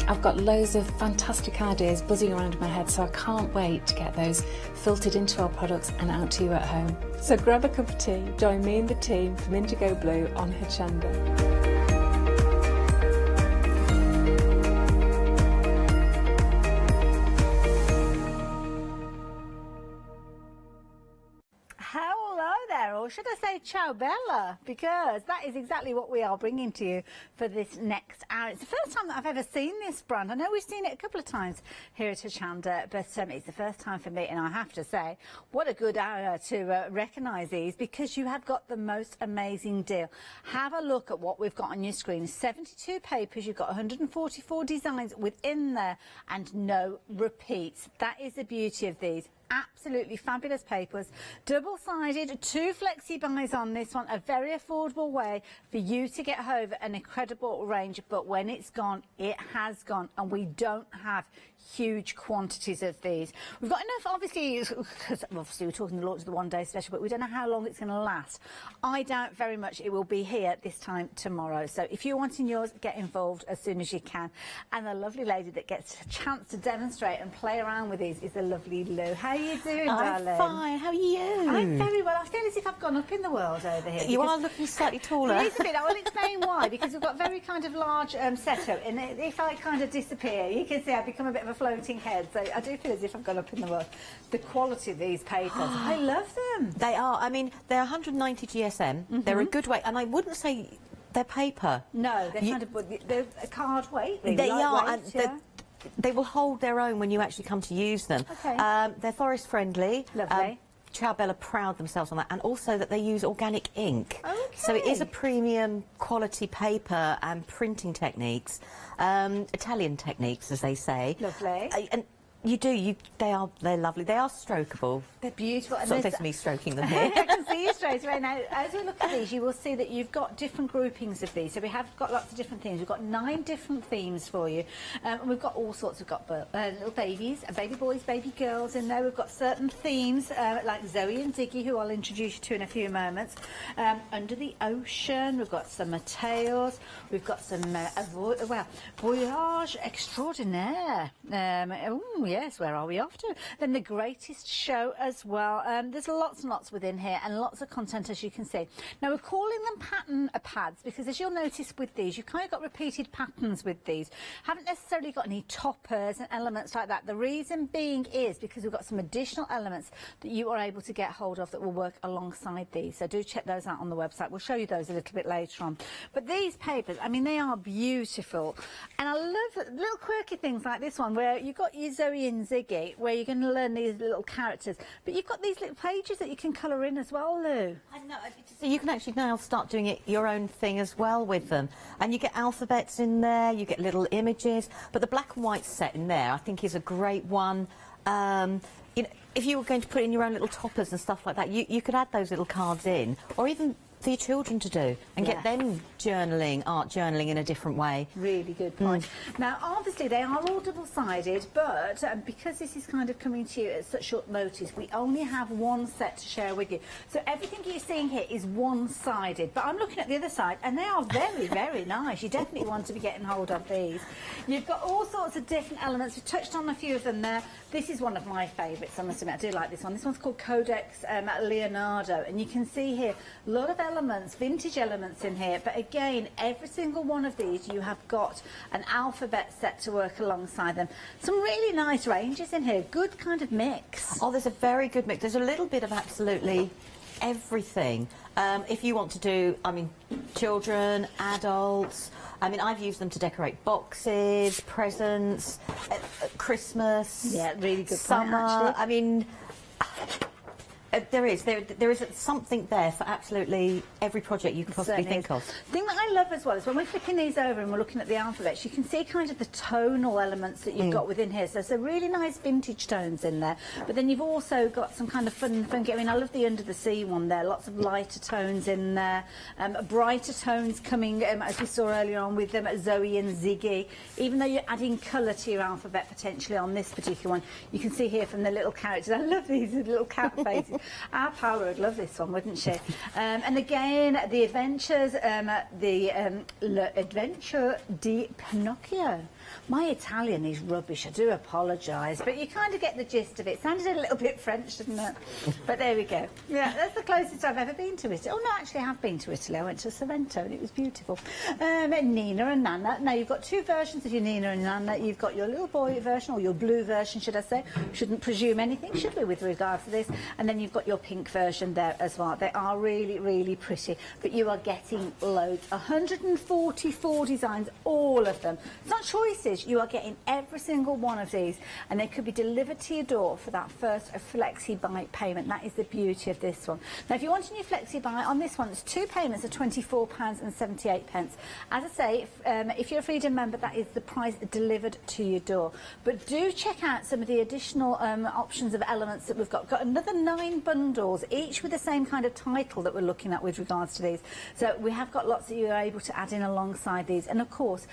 I've got loads of fantastic ideas buzzing around in my head, so I can't wait to get those filtered into our products and out to you at home. So grab a cup of tea, join me and the team from Indigo Blue on Hochanda. Or should I say ciao bella, because that is exactly what we are bringing to you for this next hour. It's the first time that I've ever seen this brand. I know we've seen it a couple of times here at Hochanda, but it's the first time for me, and I have to say, what a good hour to recognise these, because you have got the most amazing deal. Have a look at what we've got on your screen. 72 papers, you've got 144 designs within there, and no repeats. That is the beauty of these. Absolutely fabulous papers, double-sided, 2 flexi buys on this one, a very affordable way for you to get home an incredible range. But when it's gone, it has gone, and we don't have huge quantities of these. We've got enough, obviously, because obviously we're talking the launch of the one-day special, but we don't know how long it's going to last. I doubt very much it will be here this time tomorrow. So if you're wanting yours, get involved as soon as you can. And the lovely lady that gets a chance to demonstrate and play around with these is the lovely Lou. How are you doing, darling? I'm fine. How are you? I'm very well. I feel as if I've gone up in the world over here. You are looking slightly taller. It is a bit. I will explain why. Because we've got very kind of large setup, and if I kind of disappear, you can see I've become a bit of a floating head. So I do feel as if I've gone up in the world. The quality of these papers, I love them. They are. I mean, they're 190 GSM. They're a good weight, and I wouldn't say they're paper. No, they're kind of they're a card weight. Really, they are. Weight, and they will hold their own when you actually come to use them. Okay. They're forest friendly. Lovely. Ciao pride themselves on that, and also that they use organic ink. Okay. So it is a premium quality paper and printing techniques, Italian techniques, as they say. Lovely. And they're lovely. They are strokeable. They're beautiful. And Sort of there's me stroking them here. I can see you straight away. Now, as we look at these, you will see that you've got different groupings of these. So we have got lots of different themes. We've got 9 different themes for you. And we've got all sorts. We've got little babies, baby boys, baby girls in there. We've got certain themes like Zoe and Ziggy, who I'll introduce you to in a few moments. Under the ocean, we've got some Mateos. We've got some, Voyage Extraordinaire. Yes, where are we off to? Then the Greatest Show as well. There's lots and lots within here and lots of content, as you can see. Now, we're calling them pattern pads because, as you'll notice with these, you've kind of got repeated patterns with these. Haven't necessarily got any toppers and elements like that. The reason being is because we've got some additional elements that you are able to get hold of that will work alongside these. So do check those out on the website. We'll show you those a little bit later on. But these papers, I mean, they are beautiful. And I love little quirky things like this one where you've got your Zoe and Ziggy, where you're going to learn these little characters, but you've got these little pages that you can colour in as well, Lou. I know. So you can actually now start doing it your own thing as well with them, and you get alphabets in there, you get little images. But the black and white set in there, I think, is a great one. You know, if you were going to put in your own little toppers and stuff like that, you could add those little cards in, or even for your children to do, and get them journaling, art journaling in a different way. Really good point. Now, obviously, they are all double-sided, but because this is kind of coming to you at such short notice, we only have one set to share with you. So everything you're seeing here is one-sided, but I'm looking at the other side, and they are very, very nice. You definitely want to be getting hold of these. You've got all sorts of different elements. We've touched on a few of them there. This is one of my favourites, I must admit. I do like this one. This one's called Codex Leonardo, and you can see here a lot of elements, vintage elements in here, but again, every single one of these you have got an alphabet set to work alongside them. Some really nice ranges in here, good kind of mix. Oh, there's a very good mix. There's a little bit of absolutely everything. If you want to do, I mean, children, adults, I mean, I've used them to decorate boxes, presents, Christmas, yeah, really good summer. point, actually. I mean, there is something there for absolutely every project you can possibly think of. The thing that I love as well is when we're flipping these over and we're looking at the alphabets, you can see kind of the tonal elements that you've got within here. So there's some really nice vintage tones in there, but then you've also got some kind of fun. I mean, I love the Under the Sea one there. Lots of lighter tones in there, brighter tones coming, as we saw earlier on with them, Zoe and Ziggy. Even though you're adding colour to your alphabet potentially on this particular one, you can see here from the little characters. I love these little cat faces. Our Paola would love this one, wouldn't she? And again, the adventures, L'Adventure di Pinocchio. My Italian is rubbish, I do apologise, but you kind of get the gist of it. Sounded a little bit French, didn't it? But there we go. Yeah, that's the closest I've ever been to Italy. Oh, no, actually, I have been to Italy. I went to Sorrento and it was beautiful. Nina and Nana. Now, you've got two versions of your Nina and Nana. You've got your little boy version, or your blue version, should I say. Shouldn't presume anything, should we, with regard to this? And then you've got your pink version there as well. They are really, really pretty, but you are getting loads. 144 designs, all of them. It's not choices. You are getting every single one of these, and they could be delivered to your door for that first flexi buy payment. That is the beauty of this one. Now, if you're wanting your flexi buy on this one, it's 2 payments of £24.78. As I say, if you're a Freedom member, that is the price delivered to your door. But do check out some of the additional options of elements that we've got. Got another 9 bundles, each with the same kind of title that we're looking at with regards to these. So we have got lots that you're able to add in alongside these, and of course,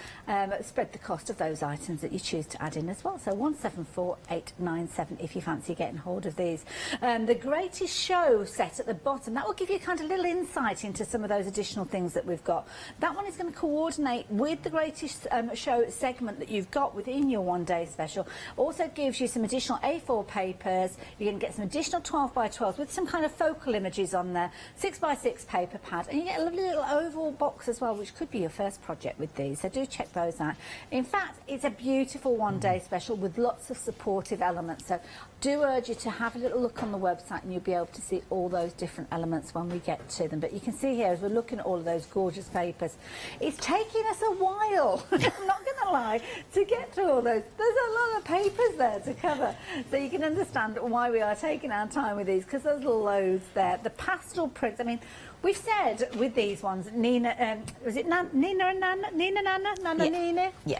spread the cost of those items that you choose to add in as well. So 174897 if you fancy getting hold of these. The Greatest Show set at the bottom, that will give you kind of a little insight into some of those additional things that we've got. That one is going to coordinate with the Greatest Show segment that you've got within your one-day special. Also gives you some additional A4 papers. You're going to get some additional 12x12s with some kind of focal images on there, 6x6 paper pad, and you get a lovely little oval box as well, which could be your first project with these. So do check those out. In fact, that is a beautiful one-day special with lots of supportive elements. So do urge you to have a little look on the website and you'll be able to see all those different elements when we get to them. But you can see here, as we're looking at all of those gorgeous papers, it's taking us a while, I'm not going to lie, to get through all those. There's a lot of papers there to cover. So you can understand why we are taking our time with these, because there's loads there. The pastel prints, I mean, we've said with these ones, Nina, was it Nina and Nana? Nina, Nana? Nana, Yeah. Nina? Yeah.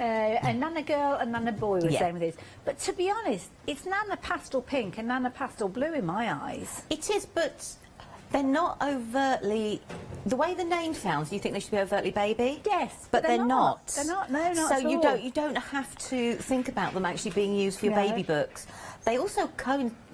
A Nana girl and Nana boy were Yeah. saying with these. But to be honest, it's Nana pastel pink and Nana pastel blue in my eyes. It is, but they're not overtly... The way the name sounds, you think they should be overtly baby? Yes, but they're not. They're not, no, not so at all. you don't have to think about them actually being used for your No. baby books. They also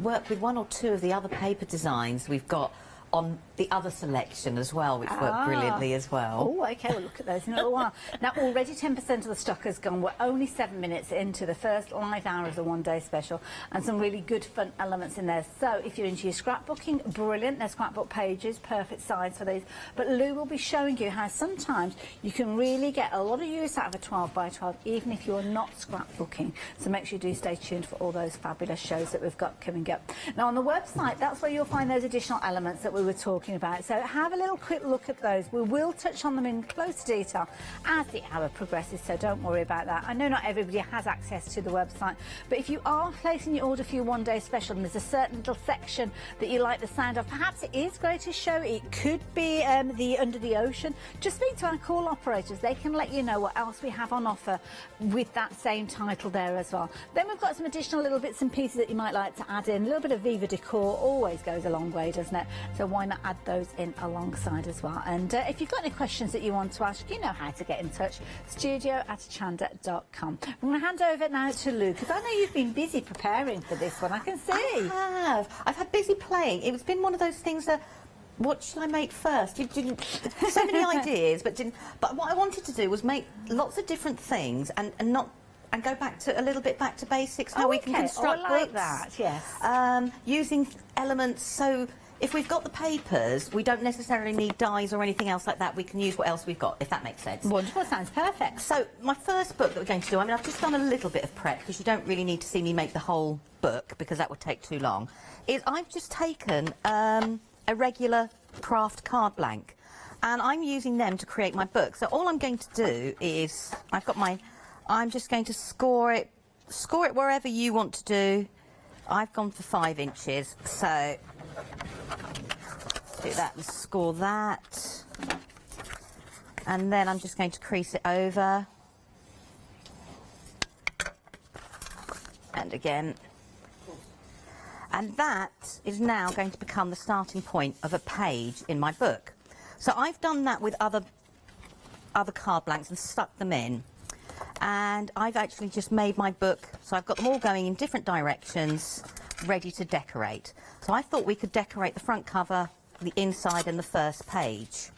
work with one or two of the other paper designs we've got on the other selection as well, which work brilliantly as well. Oh, OK, we'll look at those in a little while. Now, already 10% of the stock has gone. We're only 7 minutes into the first live hour of the one-day special, and some really good fun elements in there. So if you're into your scrapbooking, brilliant. They're scrapbook pages, perfect size for these. But Lou will be showing you how sometimes you can really get a lot of use out of a 12 by 12, even if you're not scrapbooking. So make sure you do stay tuned for all those fabulous shows that we've got coming up. Now, on the website, that's where you'll find those additional elements that we were talking about. So have a little quick look at those. We will touch on them in close detail as the hour progresses, so don't worry about that. I know not everybody has access to the website, but if you are placing your order for your one-day special and there's a certain little section that you like the sound of, perhaps it is Greatest Show, it could be the Under the Ocean, just speak to our call operators. They can let you know what else we have on offer with that same title there as well. Then we've got some additional little bits and pieces that you might like to add in. A little bit of Viva decor always goes a long way, doesn't it? So why not add those in alongside as well. And if you've got any questions that you want to ask, you know how to get in touch. studio@hochanda.com. I'm going to hand over now to Lou, because I know you've been busy preparing for this one. I can see. I have. I've had busy playing. It's been one of those things that, what shall I make first? You didn't, so many ideas, but what I wanted to do was make lots of different things and go back to a little bit back to basics, how we can construct I like books. that, yes. Using elements, so if we've got the papers, we don't necessarily need dies or anything else like that. We can use what else we've got, if that makes sense. Wonderful, sounds perfect. So my first book that we're going to do, I mean, I've just done a little bit of prep because you don't really need to see me make the whole book because that would take too long, is I've just taken a regular craft card blank and I'm using them to create my book. So all I'm going to do is, I'm just going to score it wherever you want to do. I've gone for 5 inches, so do that and score that. And then I'm just going to crease it over. And again. And that is now going to become the starting point of a page in my book. So I've done that with other card blanks and stuck them in. And I've actually just made my book, so I've got them all going in different directions, ready to decorate. So I thought we could decorate the front cover, the inside and the first page.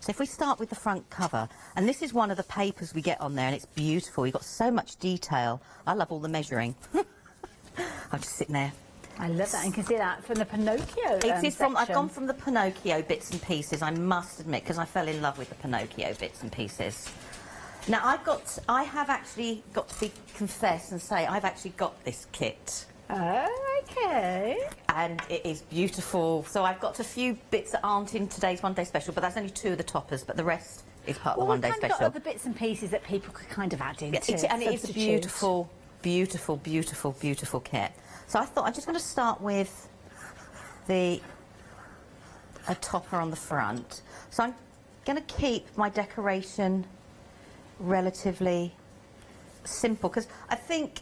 So if we start with the front cover, and this is one of the papers we get on there, and it's beautiful. We've got so much detail. I love all the measuring. I'm just sitting there. I love that, and you can see that from the Pinocchio I've gone from the Pinocchio bits and pieces, I must admit, because I fell in love with the Pinocchio bits and pieces. Now, I have actually got to confess and say I've actually got this kit. Oh, OK. And it is beautiful. So I've got a few bits that aren't in today's one-day special, but that's only 2 of the toppers, but the rest is part of the one-day special. We've got other bits and pieces that people could kind of add into. Yeah, and it is a beautiful, beautiful, beautiful, beautiful kit. So I thought I'm just going to start with a topper on the front. So I'm going to keep my decoration relatively simple because I think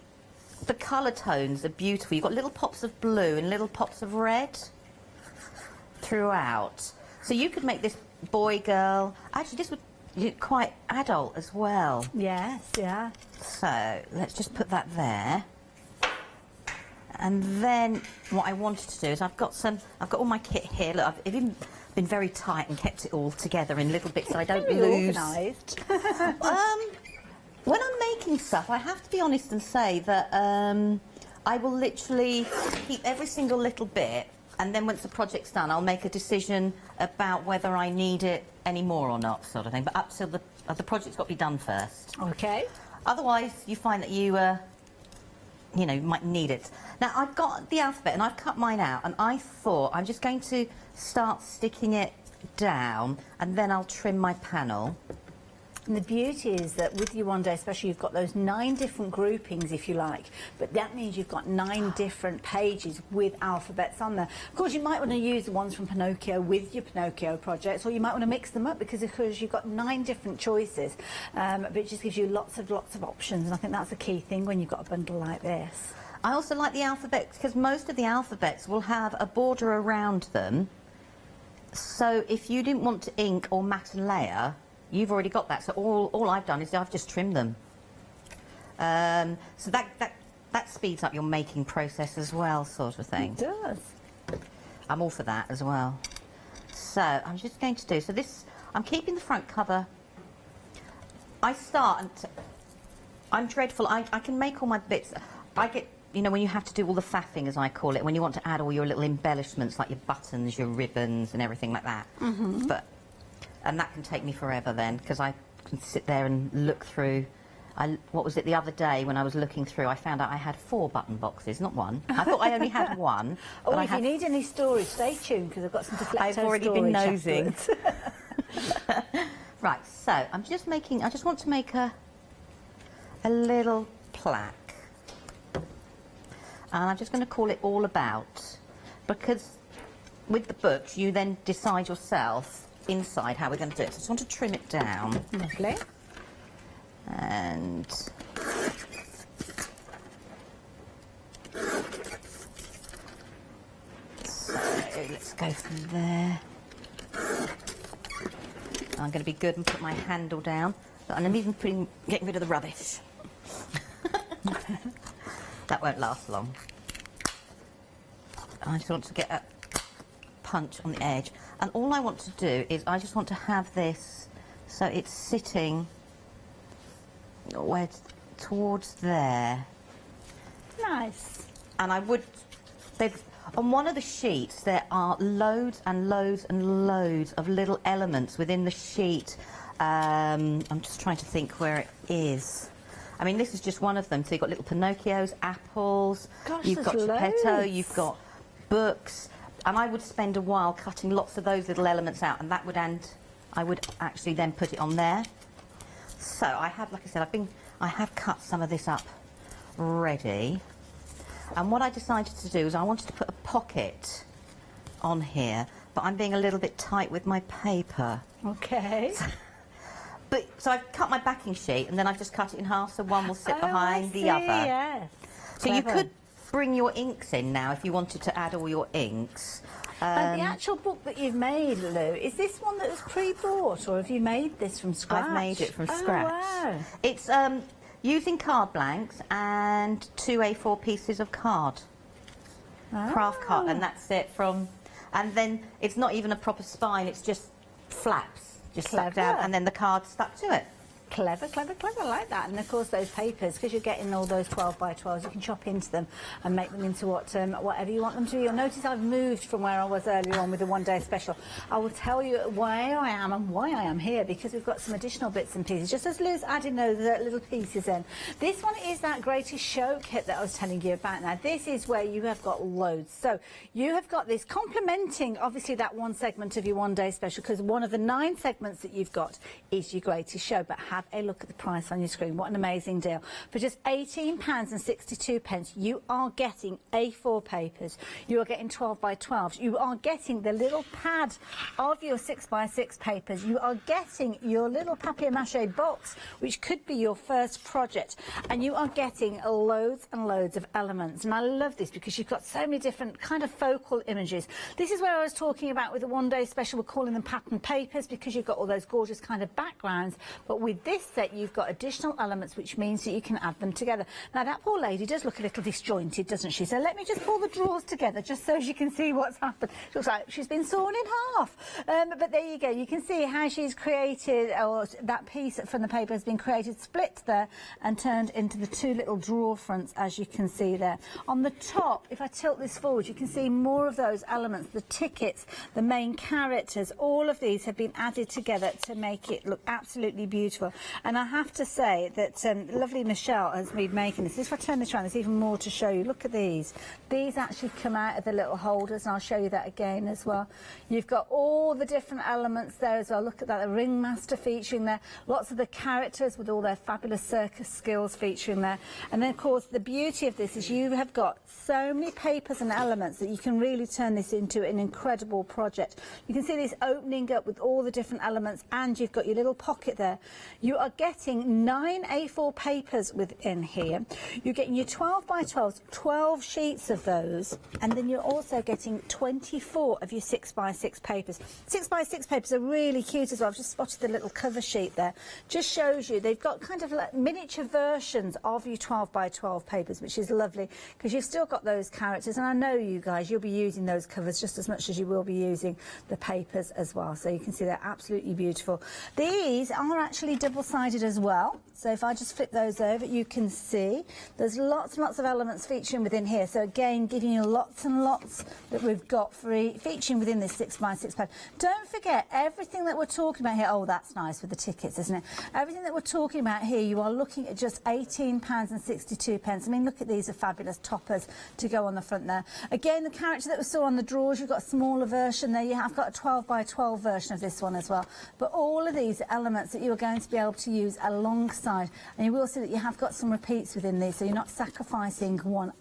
the colour tones are beautiful. You've got little pops of blue and little pops of red throughout. So you could make this boy, girl. Actually, this would be quite adult as well. Yes, yeah. So let's just put that there. And then what I wanted to do is I've got all my kit here. Look, I've even been very tight and kept it all together in little bits so I don't lose. Organised. When I'm making stuff, I have to be honest and say that I will literally keep every single little bit, and then once the project's done, I'll make a decision about whether I need it anymore or not, sort of thing. But up till the project's got to be done first. Okay. Otherwise, you find that you might need it. Now, I've got the alphabet and I've cut mine out, and I thought I'm just going to start sticking it down and then I'll trim my panel. And the beauty is that with your one day special, you've got those 9 different groupings, if you like, but that means you've got 9 different pages with alphabets on there. Of course, you might want to use the ones from Pinocchio with your Pinocchio projects, or you might want to mix them up because you've got 9 different choices, but it just gives you lots of options, and I think that's a key thing when you've got a bundle like this. I also like the alphabets because most of the alphabets will have a border around them, so if you didn't want to ink or mat and layer, you've already got that. So all I've done is I've just trimmed them. So that speeds up your making process as well, sort of thing. It does. I'm all for that as well. So I'm just going to do, so this, I'm keeping the front cover. I start, and I'm dreadful, I can make all my bits. I get, when you have to do all the faffing, as I call it, when you want to add all your little embellishments, like your buttons, your ribbons and everything like that. Mm-hmm. And that can take me forever then, because I can sit there and look through. What was it the other day when I was looking through? I found out I had 4 button boxes, not 1. I thought I only had 1. Oh, if you need any storage, stay tuned, because I've got some Deflecto I've already been nosing. Right, so I'm just making, I just want to make a little plaque. And I'm just going to call it All About, because with the books, you then decide yourself inside how we're going to do it. So I just want to trim it down. Lovely. And so let's go from there. I'm going to be good and put my handle down, and I'm even getting rid of the rubbish. That won't last long. I just want to get a punch on the edge, and all I want to do is I just want to have this so it's sitting towards there. Nice. And I would, on one of the sheets there are loads and loads and loads of little elements within the sheet. I'm just trying to think where it is. I mean, this is just one of them. So you've got little Pinocchios, apples, Gosh, you've got there's Geppetto, loads. you've got books, and I would spend a while cutting lots of those little elements out, and that would I would actually then put it on there. So I have, like I said, I have cut some of this up ready, and what I decided to do is I wanted to put a pocket on here, but I'm being a little bit tight with my paper. Okay. So I've cut my backing sheet, and then I've just cut it in half, so one will sit behind the other. Yes. So you could bring your inks in now if you wanted to add all your inks. And the actual book that you've made, Lou, is this one that was pre-bought, or have you made this from scratch? I've made it from scratch. Wow. It's using card blanks and 2 A4 pieces of card. Craft card, and that's it and then it's not even a proper spine, it's just flaps, just stuck down, and then the card stuck to it. Clever, clever, clever. I like that. And of course those papers, because you're getting all those 12 by 12s, you can chop into them and make them into whatever you want them to be. You'll notice I've moved from where I was earlier on with the one day special. I will tell you where I am and why I am here, because we've got some additional bits and pieces. Just as Lou's adding those little pieces in. This one is that greatest show kit that I was telling you about. Now this is where you have got loads. So you have got this complementing obviously that one segment of your one day special, because one of the 9 segments that you've got is your greatest show. But have a look at the price on your screen. What an amazing deal. For just £18.62, you are getting A4 papers, you are getting 12 by 12s, you are getting the little pad of your 6 by 6 papers, you are getting your little papier-mâché box, which could be your first project, and you are getting loads and loads of elements. And I love this because you've got so many different kind of focal images. This is where I was talking about with the one day special, we're calling them pattern papers, because you've got all those gorgeous kind of backgrounds, but with this set you've got additional elements, which means that you can add them together. Now that poor lady does look a little disjointed, doesn't she? So let me just pull the drawers together just so you can see what's happened. It looks like she's been sawn in half, but there you go. You can see how she's created, or that piece from the paper has been created, split there and turned into the 2 little drawer fronts, as you can see there. On the top, if I tilt this forward, you can see more of those elements, the tickets, the main characters, all of these have been added together to make it look absolutely beautiful. And I have to say that lovely Michelle has been making this. If I turn this around, there's even more to show you. Look at these. These actually come out of the little holders, and I'll show you that again as well. You've got all the different elements there as well. Look at that, the ringmaster featuring there. Lots of the characters with all their fabulous circus skills featuring there. And then, of course, the beauty of this is you have got so many papers and elements that you can really turn this into an incredible project. You can see this opening up with all the different elements, and you've got your little pocket there. You are getting 9 A4 papers within here. You're getting your 12 by 12s, 12 sheets of those, and then you're also getting 24 of your 6 by 6 papers. 6 by 6 papers are really cute as well. I've just spotted the little cover sheet there. Just shows you they've got kind of like miniature versions of your 12 by 12 papers, which is lovely because you've still got those characters, and I know you guys, you'll be using those covers just as much as you will be using the papers as well. So you can see they're absolutely beautiful. These are actually double-sided as well. So if I just flip those over, you can see there's lots and lots of elements featuring within here. So again, giving you lots and lots that we've got featuring within this 6 by 6 paper. Don't forget everything that we're talking about here. Oh, that's nice with the tickets, isn't it? Everything that we're talking about here, you are looking at just £18.62. I mean, look at these are fabulous toppers to go on the front there. Again, the character that we saw on the drawers, you've got a smaller version there. You have got a 12 by 12 version of this one as well. But all of these elements that you're going to be able to use alongside, and you will see that you have got some repeats within these, so you're not sacrificing one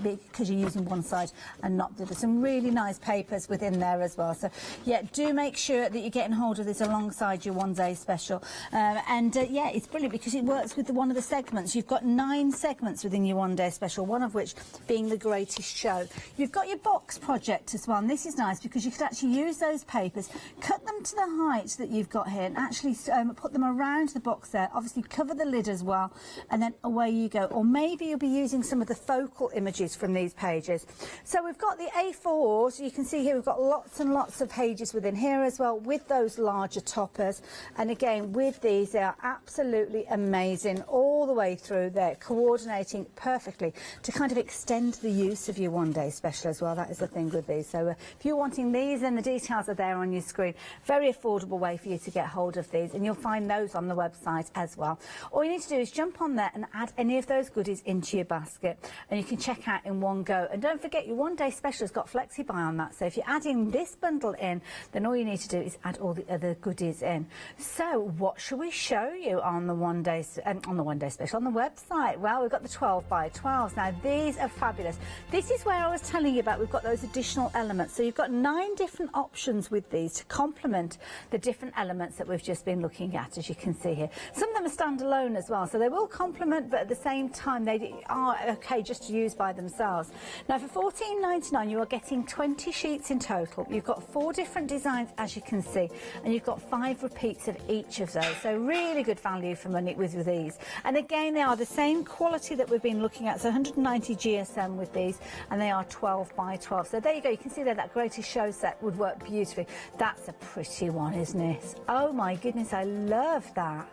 because you're using one side and not the other. Some really nice papers within there as well. So yeah, do make sure that you're getting hold of this alongside your one-day special. Yeah, it's brilliant because it works with one of the segments. You've got 9 segments within your one-day special, one of which being the greatest show. You've got your box project as well, and this is nice because you could actually use those papers, cut them to the height that you've got here, and actually put them around the box there. Obviously cover the lid as well, and then away you go. Or maybe you'll be using some of the focal images from these pages. So we've got the A4s. You can see here we've got lots and lots of pages within here as well with those larger toppers. And again, with these, they are absolutely amazing all the way through. They're coordinating perfectly to kind of extend the use of your one-day special as well. That is the thing with these. So if you're wanting these, then the details are there on your screen. Very affordable way for you to get hold of these, and you'll find those on the website as well. All you need to do is jump on there and add any of those goodies into your basket, and you can check out in one go. And don't forget, your one-day special has got flexi buy on that. So if you're adding this bundle in, then all you need to do is add all the other goodies in. So what shall we show you on the one-day special on the website? Well, we've got the 12 by 12s. Now these are fabulous. This is where I was telling you about. We've got those additional elements. So you've got 9 different options with these to complement the different elements that we've just been looking at, as you can see here. Some of them are standalone as well, so they will complement, but at the same time they are okay just to use by themselves. Now for £14.99 you are getting 20 sheets in total. You've got 4 different designs, as you can see, and you've got 5 repeats of each of those. So really good value for money with these. And again, they are the same quality that we've been looking at, so 190 GSM with these, and they are 12 by 12. So there you go, you can see there that greatest show set would work beautifully. That's a pretty one, isn't it? Oh my goodness, I love that.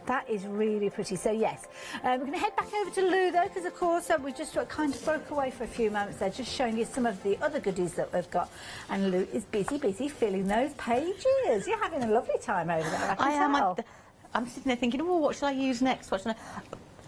That is really pretty. So yes, we're going to head back over to Lou though, because of course we just kind of broke away for a few moments there, just showing you some of the other goodies that we've got. And Lou is busy filling those pages. You're having a lovely time over there, I can tell. I'm sitting there thinking, oh, what should I use next? What should I...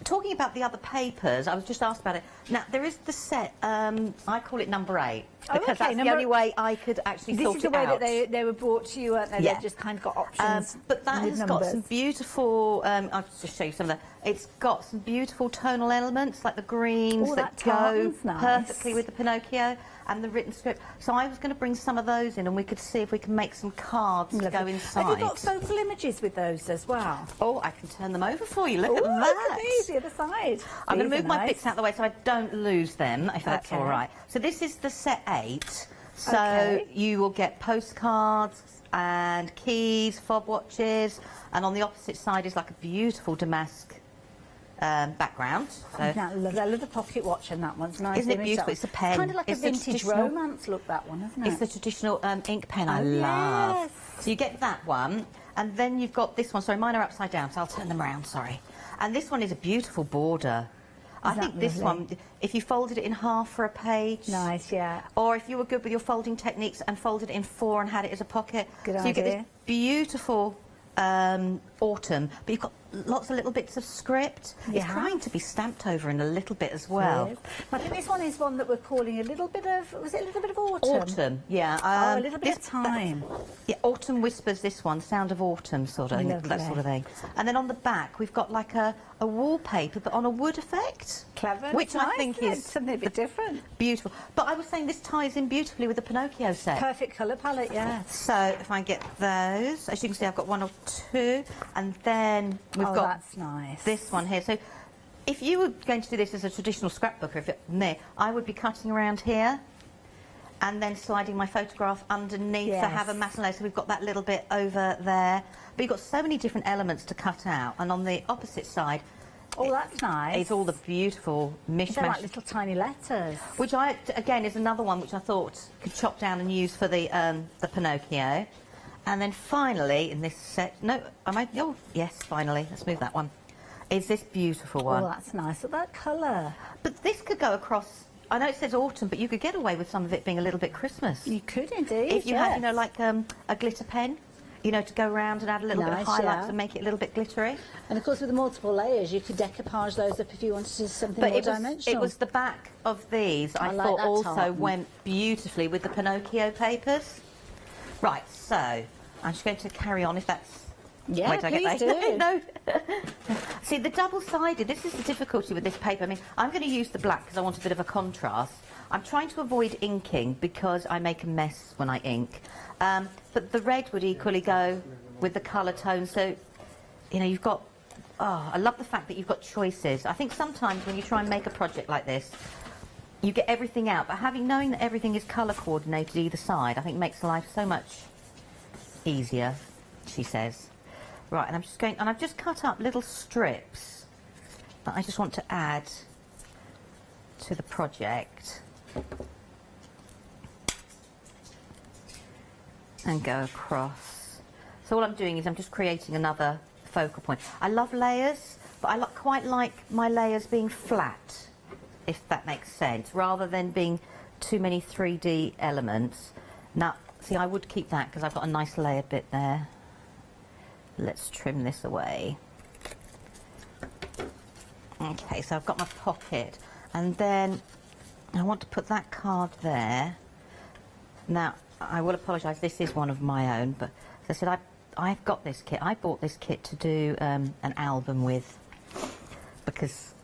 Talking about the other papers, I was just asked about it. Now, there is the set, I call it number 8, because that's the only way I could actually sort it out. This is the way that they were brought to you, weren't they? Yeah. They've just kind of got options. But that has got some beautiful, I'll just show you some of that. It's got some beautiful tonal elements, like the greens that go perfectly with the Pinocchio and the written script. So I was going to bring some of those in, and we could see if we can make some cards to go inside. Have you got focal images with those as well? Oh, I can turn them over for you. Look at that. Look at these, the other side. I'm going to move my bits out of the way so I don't lose them, if that's all right. So this is the set 8. So you will get postcards and keys, fob watches, and on the opposite side is like a beautiful damask background. So I love the pocket watch, and that one's nice. Isn't it beautiful? It's a pen. It's kind of like a vintage romance look, that one, isn't it? It's the traditional ink pen I love. Yes. So you get that one, and then you've got this one. Sorry, mine are upside down, so I'll turn them around, sorry. And this one is a beautiful border. I think this one, if you folded it in half for a page. Nice, yeah. Or if you were good with your folding techniques and folded it in 4 and had it as a pocket. Good idea. So you get this beautiful autumn, but you've got lots of little bits of script. It's trying to be stamped over in a little bit as well. I think this one is one that we're calling a little bit of, was it a little bit of autumn? Autumn, yeah. A little bit of time. Yeah, Autumn Whispers, this one, Sound of Autumn, sort of, that sort of thing. And then on the back, we've got like a wallpaper, but on a wood effect. Clever. Which I think is something a bit different. Beautiful. But I was saying this ties in beautifully with the Pinocchio set. Perfect colour palette, yeah. So if I get those, as you can see, I've got 1 or 2, and then we've got that's nice. This one here. So if you were going to do this as a traditional scrapbooker, if it me, I would be cutting around here and then sliding my photograph underneath to have a matte layer. So we've got that little bit over there. But you've got so many different elements to cut out, and on the opposite side, that's nice. It's all the beautiful mishmash. They're like little tiny letters. Which again is another one which I thought could chop down and use for the Pinocchio. And then finally, in this set, yes, finally, let's move that one, is this beautiful one. Oh, that's nice. Look at that colour. But this could go across, I know it says autumn, but you could get away with some of it being a little bit Christmas. You could indeed, if you had, like a glitter pen, to go around and add a little bit of highlights and make it a little bit glittery. And of course, with the multiple layers, you could decoupage those up if you wanted to do something more dimensional. It was the back of these I thought also went beautifully with the Pinocchio papers. Right, so I'm just going to carry on if that's... Yeah, please do. No. See, the double-sided, this is the difficulty with this paper. I mean, I'm going to use the black because I want a bit of a contrast. I'm trying to avoid inking because I make a mess when I ink. But the red would equally go with the colour tone. So, you've got... Oh, I love the fact that you've got choices. I think sometimes when you try and make a project like this, you get everything out. But knowing that everything is colour coordinated either side, I think makes life so much easier, she says. Right, and I've just cut up little strips that I just want to add to the project. And go across. So all I'm doing is I'm just creating another focal point. I love layers, but I quite like my layers being flat, if that makes sense, rather than being too many 3D elements. Now, see, I would keep that because I've got a nice layer bit there. Let's trim this away. Okay, so I've got my pocket, and then I want to put that card there. Now, I will apologise, this is one of my own, but as I said, I've got this kit. I bought this kit to do an album with because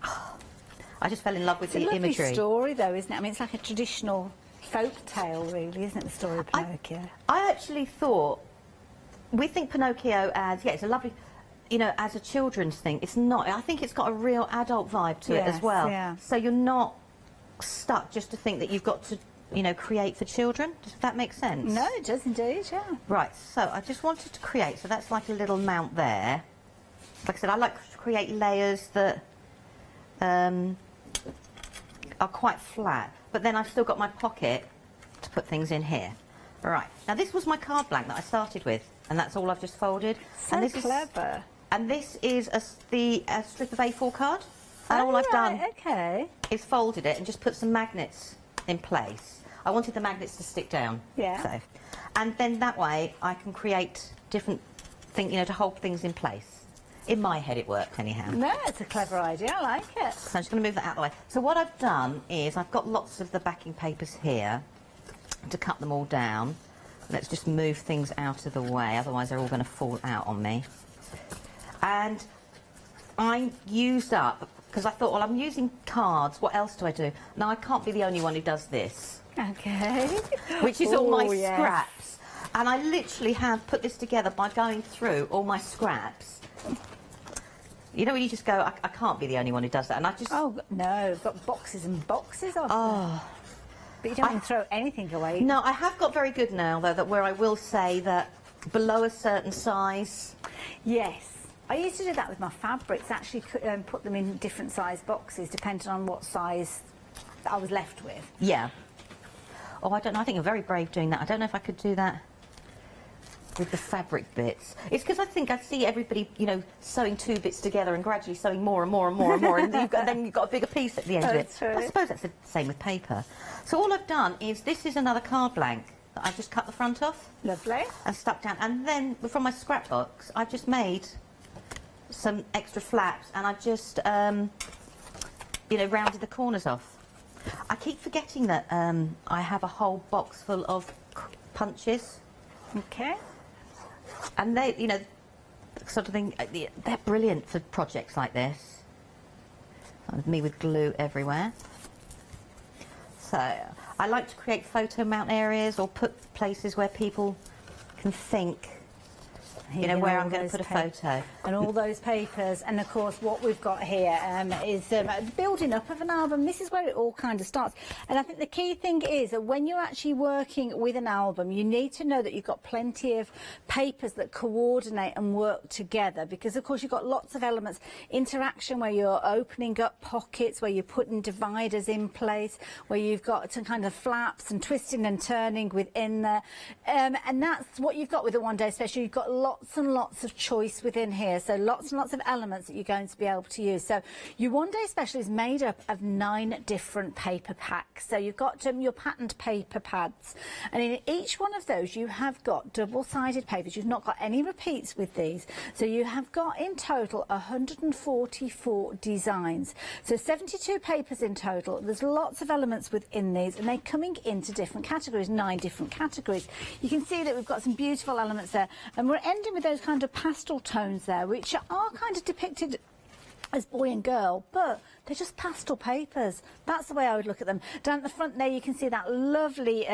I just fell in love with the imagery. It's a lovely story, though, isn't it? I mean, it's like a traditional folk tale, really, isn't it, the story of Pinocchio? I actually thought, we think Pinocchio as, it's a lovely, as a children's thing. It's not. I think it's got a real adult vibe to it as well. Yeah. So you're not stuck just to think that you've got to, create for children. Does that make sense? No, it does indeed, yeah. Right, so I just wanted to create, so that's like a little mount there. Like I said, I like to create layers that are quite flat, but then I've still got my pocket to put things in here. Right, now this was my card blank that I started with, and that's all I've just folded. So and this clever. And this is a strip of A4 card, and all I've done is folded it and just put some magnets in place. I wanted the magnets to stick down. Yeah. So, and then that way I can create different things, to hold things in place. In my head it worked anyhow. No, it's a clever idea, I like it. So I'm just going to move that out of the way. So what I've done is I've got lots of the backing papers here to cut them all down. Let's just move things out of the way, otherwise they're all going to fall out on me. And I used up, because I thought, well, I'm using cards, what else do I do? Now, I can't be the only one who does this. Okay. Which is all my scraps. And I literally have put this together by going through all my scraps. When you just go, I can't be the only one who does that. And I just... Oh, no, I've got boxes and boxes of them. But you don't want to throw anything away. No, I have got very good now, though, where I will say that below a certain size... Yes. I used to do that with my fabrics, actually put them in different size boxes, depending on what size I was left with. Yeah. Oh, I don't know. I think I'm very brave doing that. I don't know if I could do that with the fabric bits. It's because I think I see everybody, sewing 2 bits together and gradually sewing more and more and more and more, and then you've got a bigger piece at the end of it. True. I suppose that's the same with paper. So all I've done is, this is another card blank that I've just cut the front off. Lovely. And stuck down. And then from my scrapbooks, I've just made some extra flaps, and I just, you know, rounded the corners off. I keep forgetting that I have a whole box full of punches. Okay. And they, you know, sort of thing, they're brilliant for projects like this. Me with glue everywhere. So I like to create photo mount areas or put places where people can think, you know, where I'm going to put a photo. And all those papers. And of course what we've got here is building up of an album. This is where it all kind of starts. And I think the key thing is that when you're actually working with an album, you need to know that you've got plenty of papers that coordinate and work together, because of course you've got lots of elements. Interaction, where you're opening up pockets, where you're putting dividers in place, where you've got some kind of flaps and twisting and turning within there. And that's what you've got with the One Day Special. You've got lots and lots of choice within here, so lots and lots of elements that you're going to be able to use. So your One Day Special is made up of 9 different paper packs. So you've got your patterned paper pads, and in each one of those you have got double-sided papers. You've not got any repeats with these, so you have got in total 144 designs, so 72 papers in total. There's lots of elements within these, and they're coming into different categories, 9 different categories. You can see that we've got some beautiful elements there, and we're ending with those kind of pastel tones there, which are kind of depicted as boy and girl, but they're just pastel papers. That's the way I would look at them. Down at the front there you can see that lovely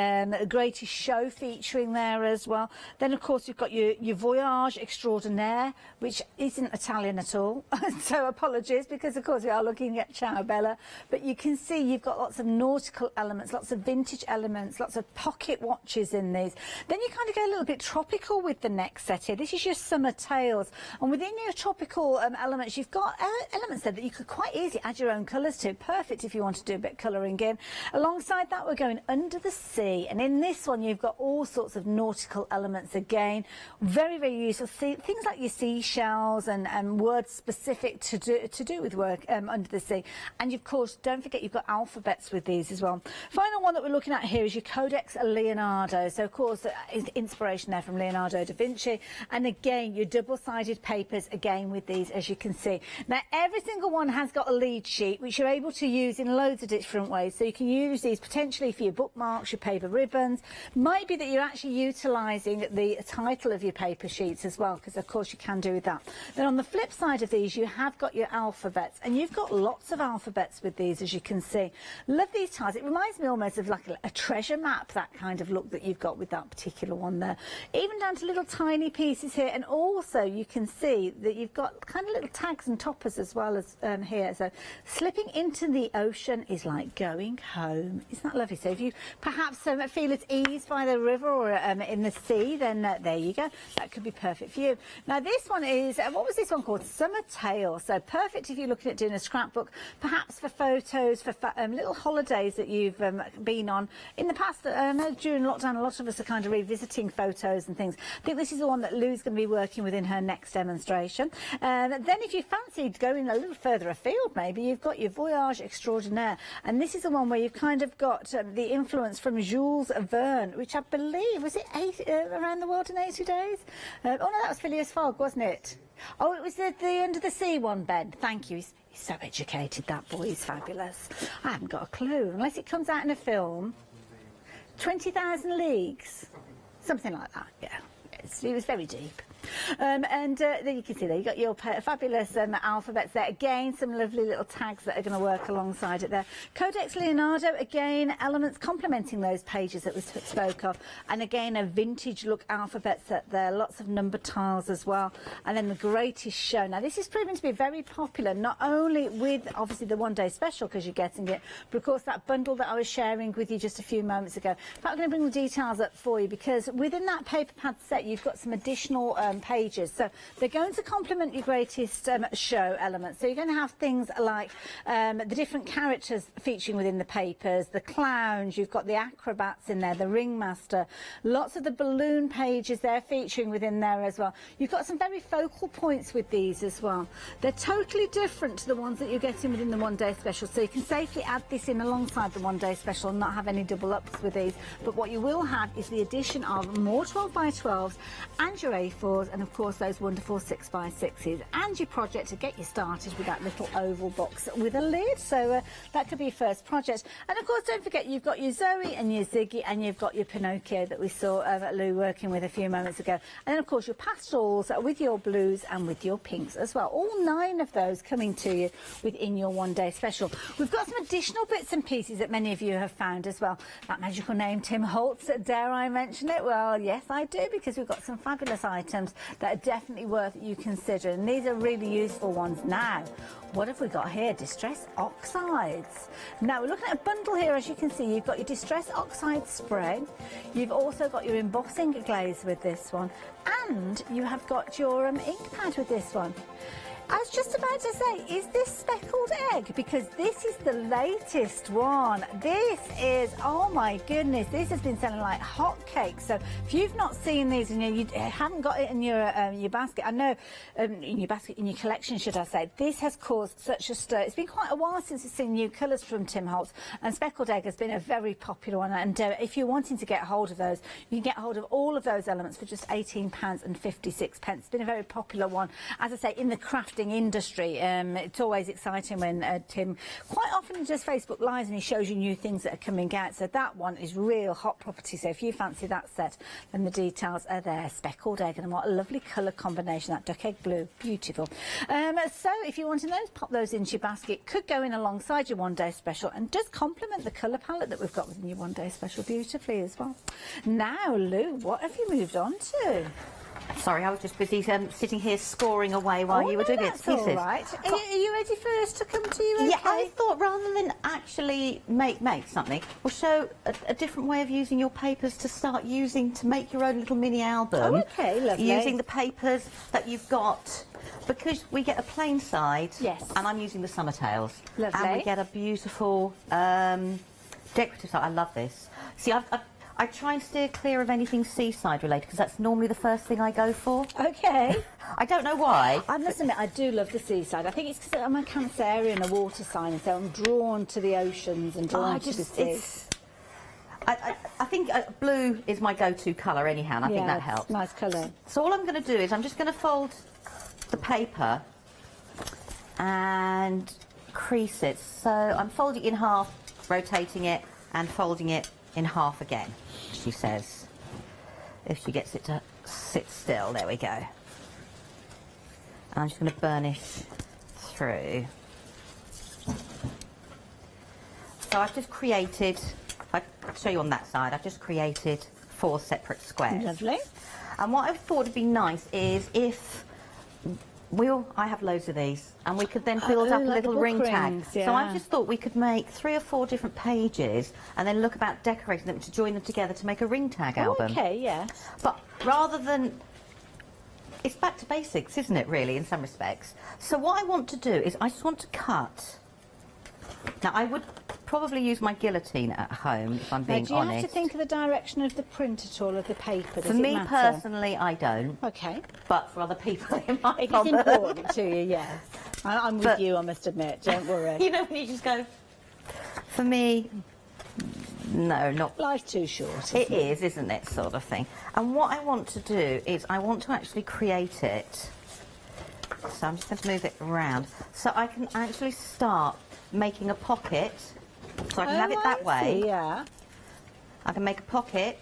Greatest Show featuring there as well. Then of course you've got your Voyage Extraordinaire, which isn't Italian at all, so apologies, because of course we are looking at Ciao Bella. But you can see you've got lots of nautical elements, lots of vintage elements, lots of pocket watches in these. Then you kind of go a little bit tropical with the next set here. This is your Summer Tales, and within your tropical elements you've got elements there that you could quite easily add your own colours to. Perfect if you want to do a bit of colouring in. Alongside that we're going Under the Sea, and in this one you've got all sorts of nautical elements again. Very, very useful. Things like your seashells and words specific to do with work under the sea. And of course don't forget you've got alphabets with these as well. Final one that we're looking at here is your Codex Leonardo. So of course inspiration there from Leonardo da Vinci, and again your double-sided papers again with these, as you can see. Now every single one has got a lead sheet which you're able to use in loads of different ways. So you can use these potentially for your bookmarks, your paper ribbons. Might be that you're actually utilising the title of your paper sheets as well, because of course you can do that. Then on the flip side of these you have got your alphabets, and you've got lots of alphabets with these, as you can see. Love these tiles. It reminds me almost of like a treasure map, that kind of look that you've got with that particular one there. Even down to little tiny pieces here, and also you can see that you've got kind of little tags and toppers as well as here. So slipping into the ocean is like going home. Isn't that lovely? So if you perhaps feel at ease by the river or in the sea, then there you go. That could be perfect for you. Now this one is, what was this one called? Summer Tale. So perfect if you're looking at doing a scrapbook, perhaps for photos, for little holidays that you've been on in the past. I know during lockdown a lot of us are kind of revisiting photos and things. I think this is the one that Lou's going to be working with in her next demonstration. Then if you fancied going a little further afield, maybe you've got your Voyage Extraordinaire, and this is the one where you've kind of got the influence from Jules Verne, which I believe was it around the world in 80 days. Oh no, that was Phileas Fogg, wasn't it? Oh, it was the Under the Sea one, Ben. Thank you. He's so educated, that boy. He's fabulous. I haven't got a clue unless it comes out in a film. 20,000 Leagues, something like that. Yeah, it was very deep. And then you can see there you've got your fabulous alphabets there. Again, some lovely little tags that are going to work alongside it there. Codex Leonardo, again, elements complementing those pages that we spoke of. And again, a vintage look alphabet set there. Lots of number tiles as well. And then the Greatest Show. Now, this is proven to be very popular, not only with, obviously, the One Day Special, because you're getting it, but, of course, that bundle that I was sharing with you just a few moments ago. In fact, I'm going to bring the details up for you, because within that paper pad set, you've got some additional pages. So they're going to complement your greatest show elements. So you're going to have things like the different characters featuring within the papers, the clowns, you've got the acrobats in there, the ringmaster, lots of the balloon pages there featuring within there as well. You've got some very focal points with these as well. They're totally different to the ones that you're getting within the one day special, so you can safely add this in alongside the one day special and not have any double ups with these. But what you will have is the addition of more 12x12s and your A4s, and of course those wonderful 6x6s, and your project to get you started with that little oval box with a lid. So that could be your first project. And of course, don't forget, you've got your Zoe and your Ziggy, and you've got your Pinocchio that we saw Lou working with a few moments ago. And then of course your pastels with your blues and with your pinks as well. All 9 of those coming to you within your one day special. We've got some additional bits and pieces that many of you have found as well. That magical name, Tim Holtz, dare I mention it? Well, yes, I do, because we've got some fabulous items that are definitely worth you considering. These are really useful ones. Now, what have we got here? Distress oxides. Now, we're looking at a bundle here. As you can see, you've got your Distress oxide spray. You've also got your embossing glaze with this one. And you have got your ink pad with this one. I was just about to say, is this speckled egg? Because this is the latest one. This is, oh my goodness, this has been selling like hotcakes. So if you've not seen these and you haven't got it in your basket, I know, in your basket, in your collection, should I say, this has caused such a stir. It's been quite a while since we've seen new colours from Tim Holtz, and speckled egg has been a very popular one. And if you're wanting to get hold of those, you can get hold of all of those elements for just £18.56. It's been a very popular one, as I say, in the crafting industry. It's always exciting when Tim quite often does Facebook Lives and he shows you new things that are coming out. So that one is real hot property. So if you fancy that set, then the details are there. Speckled egg, and what a lovely colour combination, that duck egg blue, beautiful. So if you want to those, pop those into your basket. Could go in alongside your one day special and just complement the colour palette that we've got within your one day special beautifully as well. Now, Lou, what have you moved on to? Sorry, I was just busy sitting here scoring away while you were doing it. That's all right. Are you ready for us to come to you? Okay? Yeah, I thought rather than actually make something, we'll show a different way of using your papers to start using to make your own little mini album. Oh, okay, lovely. Using the papers that you've got, because we get a plain side. Yes. And I'm using the Summer Tales. Lovely. And we get a beautiful decorative side. I love this. See, I try and steer clear of anything seaside related, because that's normally the first thing I go for. Okay. I don't know why. I must admit, I do love the seaside. I think it's because I'm a Cancerian, a water sign, and so I'm drawn to the oceans and drawn to the sea. I think blue is my go-to colour anyhow, and I think that helps. Nice colour. So all I'm going to do is I'm just going to fold the paper and crease it. So I'm folding it in half, rotating it, and folding it in half again, she says, if she gets it to sit still. There we go. And I'm just going to burnish through. So I've just created, I'll show you on that side, I've just created 4 separate squares. Lovely. And what I thought would be nice is if I have loads of these, and we could then build up a like little ring tag. rings, yeah. So I just thought we could make 3 or 4 different pages and then look about decorating them to join them together to make a ring tag album. Okay, yeah. But rather than... It's back to basics, isn't it, really, in some respects? So what I want to do is I just want to cut... Now, I would probably use my guillotine at home, if I'm being honest. Do you have to think of the direction of the print at all, of the paper? For me personally, I don't. Okay. But for other people, it might It's important to you, yes. I'm with you, I must admit. Don't worry. You know, when you just go... For me, no, not... Life's too short, It is, isn't it, sort of thing. And what I want to do is I want to actually create it. So I'm just going to move it around. So I can actually start making a pocket. So I can have it that way. See, yeah. I can make a pocket,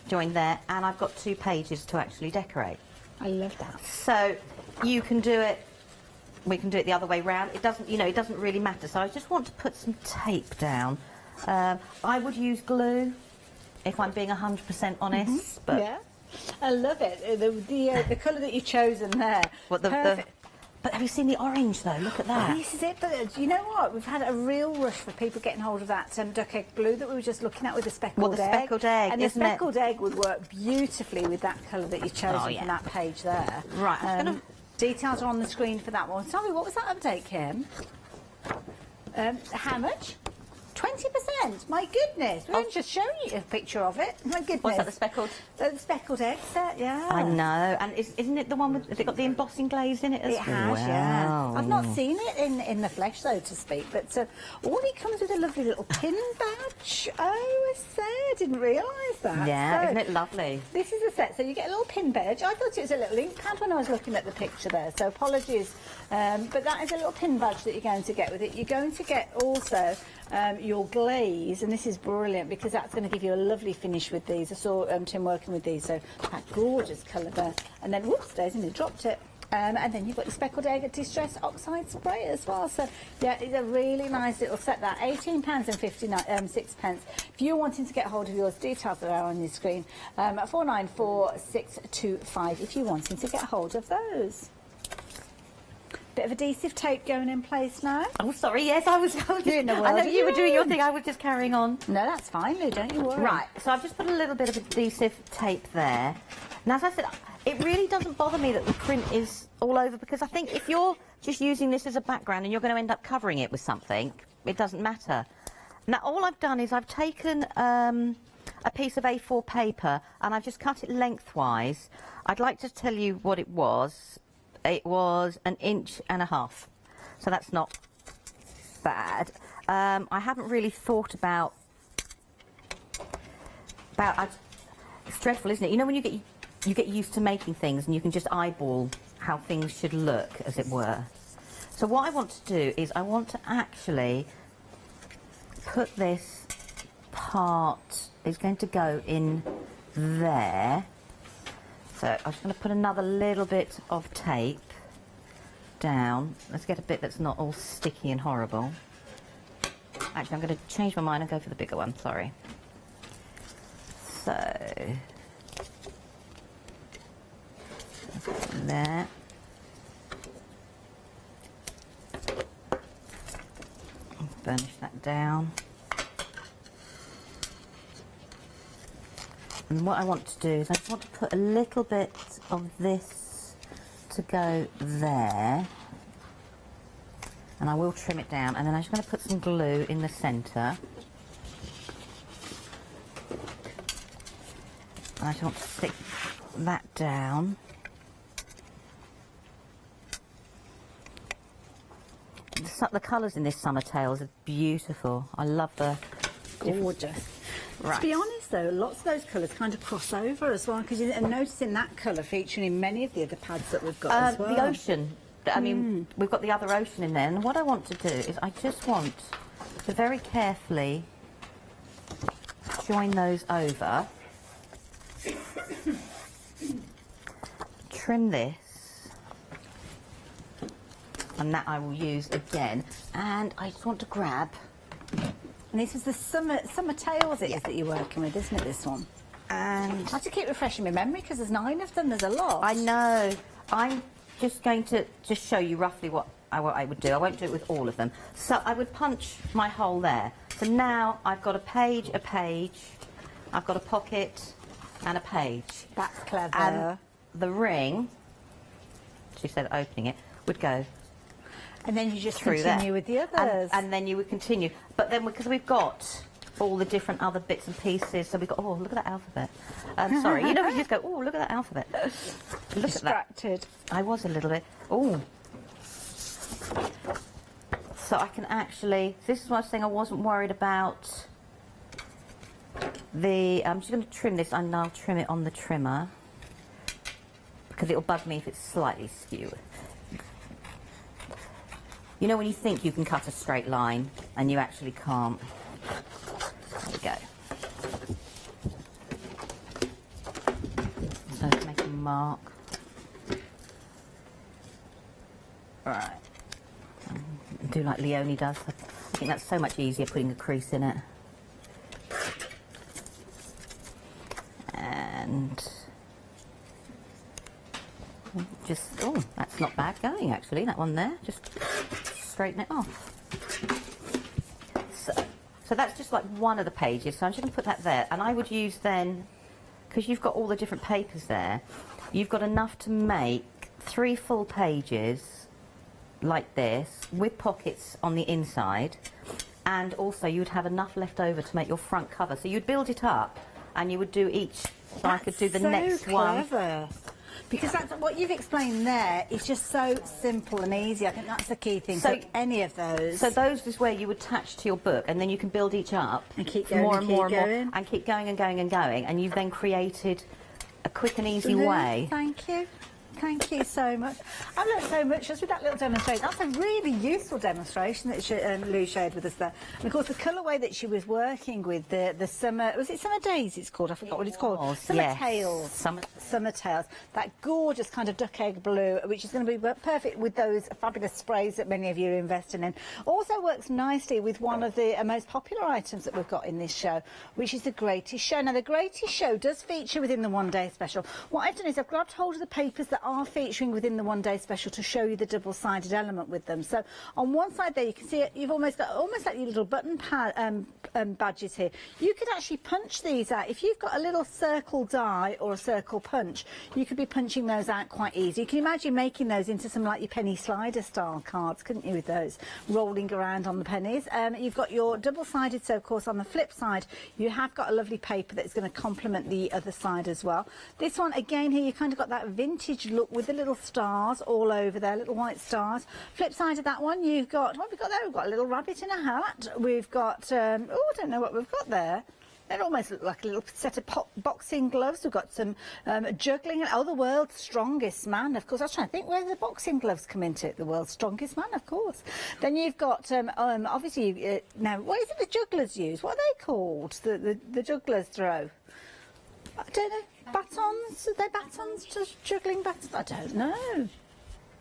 join there, and I've got 2 pages to actually decorate. I love that. So you can do it, we can do it the other way round. It doesn't, you know, it doesn't really matter. So I just want to put some tape down. I would use glue, if I'm being 100% honest. But yeah. I love it. The colour that you've chosen there. What, the But have you seen the orange though? Look at that. This is it, but you know what? We've had a real rush for people getting hold of that duck egg blue that we were just looking at with the speckled egg. Well, the speckled egg, and the isn't it? speckled egg would work beautifully with that colour that you've chosen from that page there. Right. Details are on the screen for that one. Sorry, what was that update, Kim? How much? 20%. My goodness. We haven't just shown you a picture of it. My goodness. What's that, the speckled? The speckled egg set, yeah. I know. And isn't it the one with, has it got the embossing glaze in it as well? It has, yeah. I've not seen it in the flesh, so to speak, but it comes with a lovely little pin badge. Oh, I say, I didn't realise that. Yeah, so, isn't it lovely? This is a set, so you get a little pin badge. I thought it was a little ink pad when I was looking at the picture there, so apologies. But that is a little pin badge that you're going to get with it. You're going to get also your glaze, and this is brilliant because that's going to give you a lovely finish with these. I saw Tim working with these, so that gorgeous colour there. And then, whoops, Daisy nearly dropped it. And then you've got your speckled egg distress oxide spray as well. So yeah, it's a really nice little set. That £18.56. If you're wanting to get hold of yours, details are on your screen. 494625. If you're wanting to get hold of those. Bit of adhesive tape going in place now. Oh, sorry, yes, I know you were doing your thing, I was just carrying on. No, that's fine, Lou, don't you worry. Right, so I've just put a little bit of adhesive tape there. Now, as I said, it really doesn't bother me that the print is all over, because I think if you're just using this as a background and you're going to end up covering it with something, it doesn't matter. Now, all I've done is I've taken a piece of A4 paper and I've just cut it lengthwise. I'd like to tell you what it was. It was 1.5 inches, so that's not bad. I haven't really thought about. It's dreadful, isn't it? You know when you get used to making things and you can just eyeball how things should look, as it were. So what I want to do is I want to actually put this part is going to go in there. So I'm just going to put another little bit of tape down. Let's get a bit that's not all sticky and horrible. Actually, I'm going to change my mind and go for the bigger one, sorry. So, there. Burnish that down. And what I want to do is I just want to put a little bit of this to go there. And I will trim it down. And then I'm just going to put some glue in the centre. And I just want to stick that down. The colours in this Summer Tales are beautiful. I love the... Gorgeous. Right. To be honest, though, lots of those colours kind of cross over as well, because you're noticing that colour featuring in many of the other pads that we've got as well. The ocean. I mean, we've got the other ocean in there, and what I want to do is I just want to very carefully join those over, trim this, and that I will use again, and I just want to grab. And this is the Summer Tales it is that you're working with, isn't it, this one? And I have to keep refreshing my memory because there's 9 of them, there's a lot. I know. I'm just going to just show you roughly what I would do. I won't do it with all of them. So I would punch my hole there. So now I've got a page, I've got a pocket and a page. That's clever. And the ring, she said opening it, would go. And then you just through continue there. with the others. And then you would continue. But then because we've got all the different other bits and pieces, so we've got, oh, look at that alphabet. Sorry, you know, you just go, oh, look at that alphabet. Look Distracted. at that. I was a little bit. Oh. So I can actually, this is what I was saying, I wasn't worried about the, I'm just going to trim this, and I'll trim it on the trimmer, because it'll bug me if it's slightly skew. You know when you think you can cut a straight line and you actually can't? There we go. So let's make a mark. Right. Do like Leonie does. I think that's so much easier putting a crease in it. And just, oh, that's not bad. going actually, that one there. Just straighten it off. So that's just like one of the pages, so I'm just going to put that there. And I would use then, because you've got all the different papers there, you've got enough to make 3 full pages like this, with pockets on the inside, and also you would have enough left over to make your front cover. So you'd build it up, and you would do each, so I could do the next one. Because that's what you've explained there is just so simple and easy. I think that's the key thing. So any of those. So those is where you would attach to your book, and then you can build each up and keep going more and more keep and going. more, and keep going and going and going, and you've then created a quick and easy way. Thank you. Thank you so much. I've learned so much just with that little demonstration. That's a really useful demonstration that Lou shared with us there. And of course, the colourway that she was working with, the summer, was it Summer Days it's called? I forgot what it's called. Summer Tails. Summer Tails. That gorgeous kind of duck egg blue, which is going to be perfect with those fabulous sprays that many of you are investing in. Also works nicely with one of the most popular items that we've got in this show, which is the Greatest Show. Now, the Greatest Show does feature within the one-day special. What I've done is I've grabbed hold of the papers that are featuring within the one-day special to show you the double-sided element with them. So on one side there you can see it, you've almost got like your little button pad, badges here. You could actually punch these out. If you've got a little circle die or a circle punch, you could be punching those out quite easy. You can imagine making those into some like your penny slider style cards, couldn't you, with those rolling around on the pennies. You've got your double-sided, so of course on the flip side you have got a lovely paper that's going to complement the other side as well. This one again here, you kind of got that vintage look with the little stars all over there, little white stars. Flip side of that one, you've got, what have we got there? We've got a little rabbit in a hat. We've got, oh, I don't know what we've got there. They almost look like a little set of boxing gloves. We've got some juggling. Oh, the world's strongest man. Of course, I was trying to think where the boxing gloves come into it. The world's strongest man, of course. Then you've got, obviously, now, what is it the jugglers use? What are they called? The jugglers throw? I don't know. Batons? Are they batons? Just juggling batons? I don't know.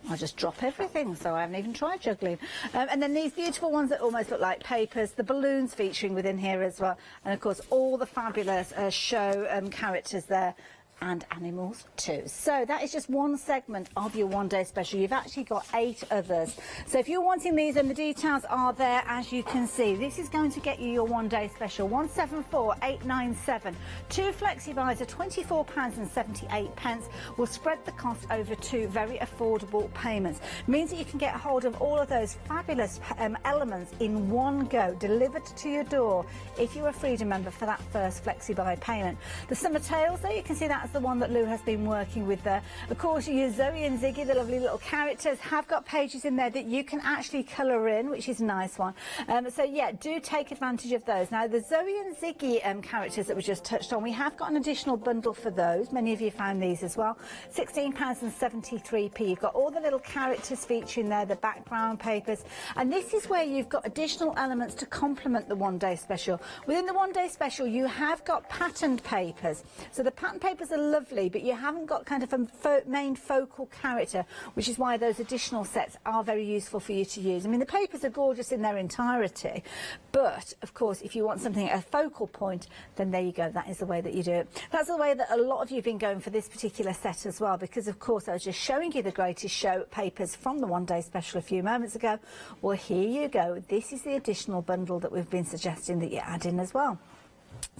I just drop everything, so I haven't even tried juggling. And then these beautiful ones that almost look like papers, the balloons featuring within here as well. And of course, all the fabulous show characters there. And animals too. So that is just one segment of your one-day special. You've actually got 8 others. So if you're wanting these, and the details are there as you can see, this is going to get you your one-day special. 174897. 2 flexi buys are £24.78. Will spread the cost over 2 very affordable payments. Means that you can get a hold of all of those fabulous elements in one go, delivered to your door if you're a Freedom member for that first flexi buy payment. The Summer Tales there, you can see that's the one that Lou has been working with there. Of course, your Zoe and Ziggy, the lovely little characters, have got pages in there that you can actually colour in, which is a nice one. So yeah, do take advantage of those. Now, the Zoe and Ziggy characters that we just touched on, we have got an additional bundle for those. Many of you found these as well. £16.73. You've got all the little characters featuring there, the background papers, and this is where you've got additional elements to complement the one-day special. Within the one-day special, you have got patterned papers. So the pattern papers are lovely, but you haven't got kind of a main focal character, which is why those additional sets are very useful for you to use. I mean, the papers are gorgeous in their entirety, but of course, if you want something at a focal point, then there you go. That is the way that you do it. That's the way that a lot of you have been going for this particular set as well, because of course I was just showing you the Greatest Show papers from the one-day special a few moments ago. Well, here you go. This is the additional bundle that we've been suggesting that you add in as well.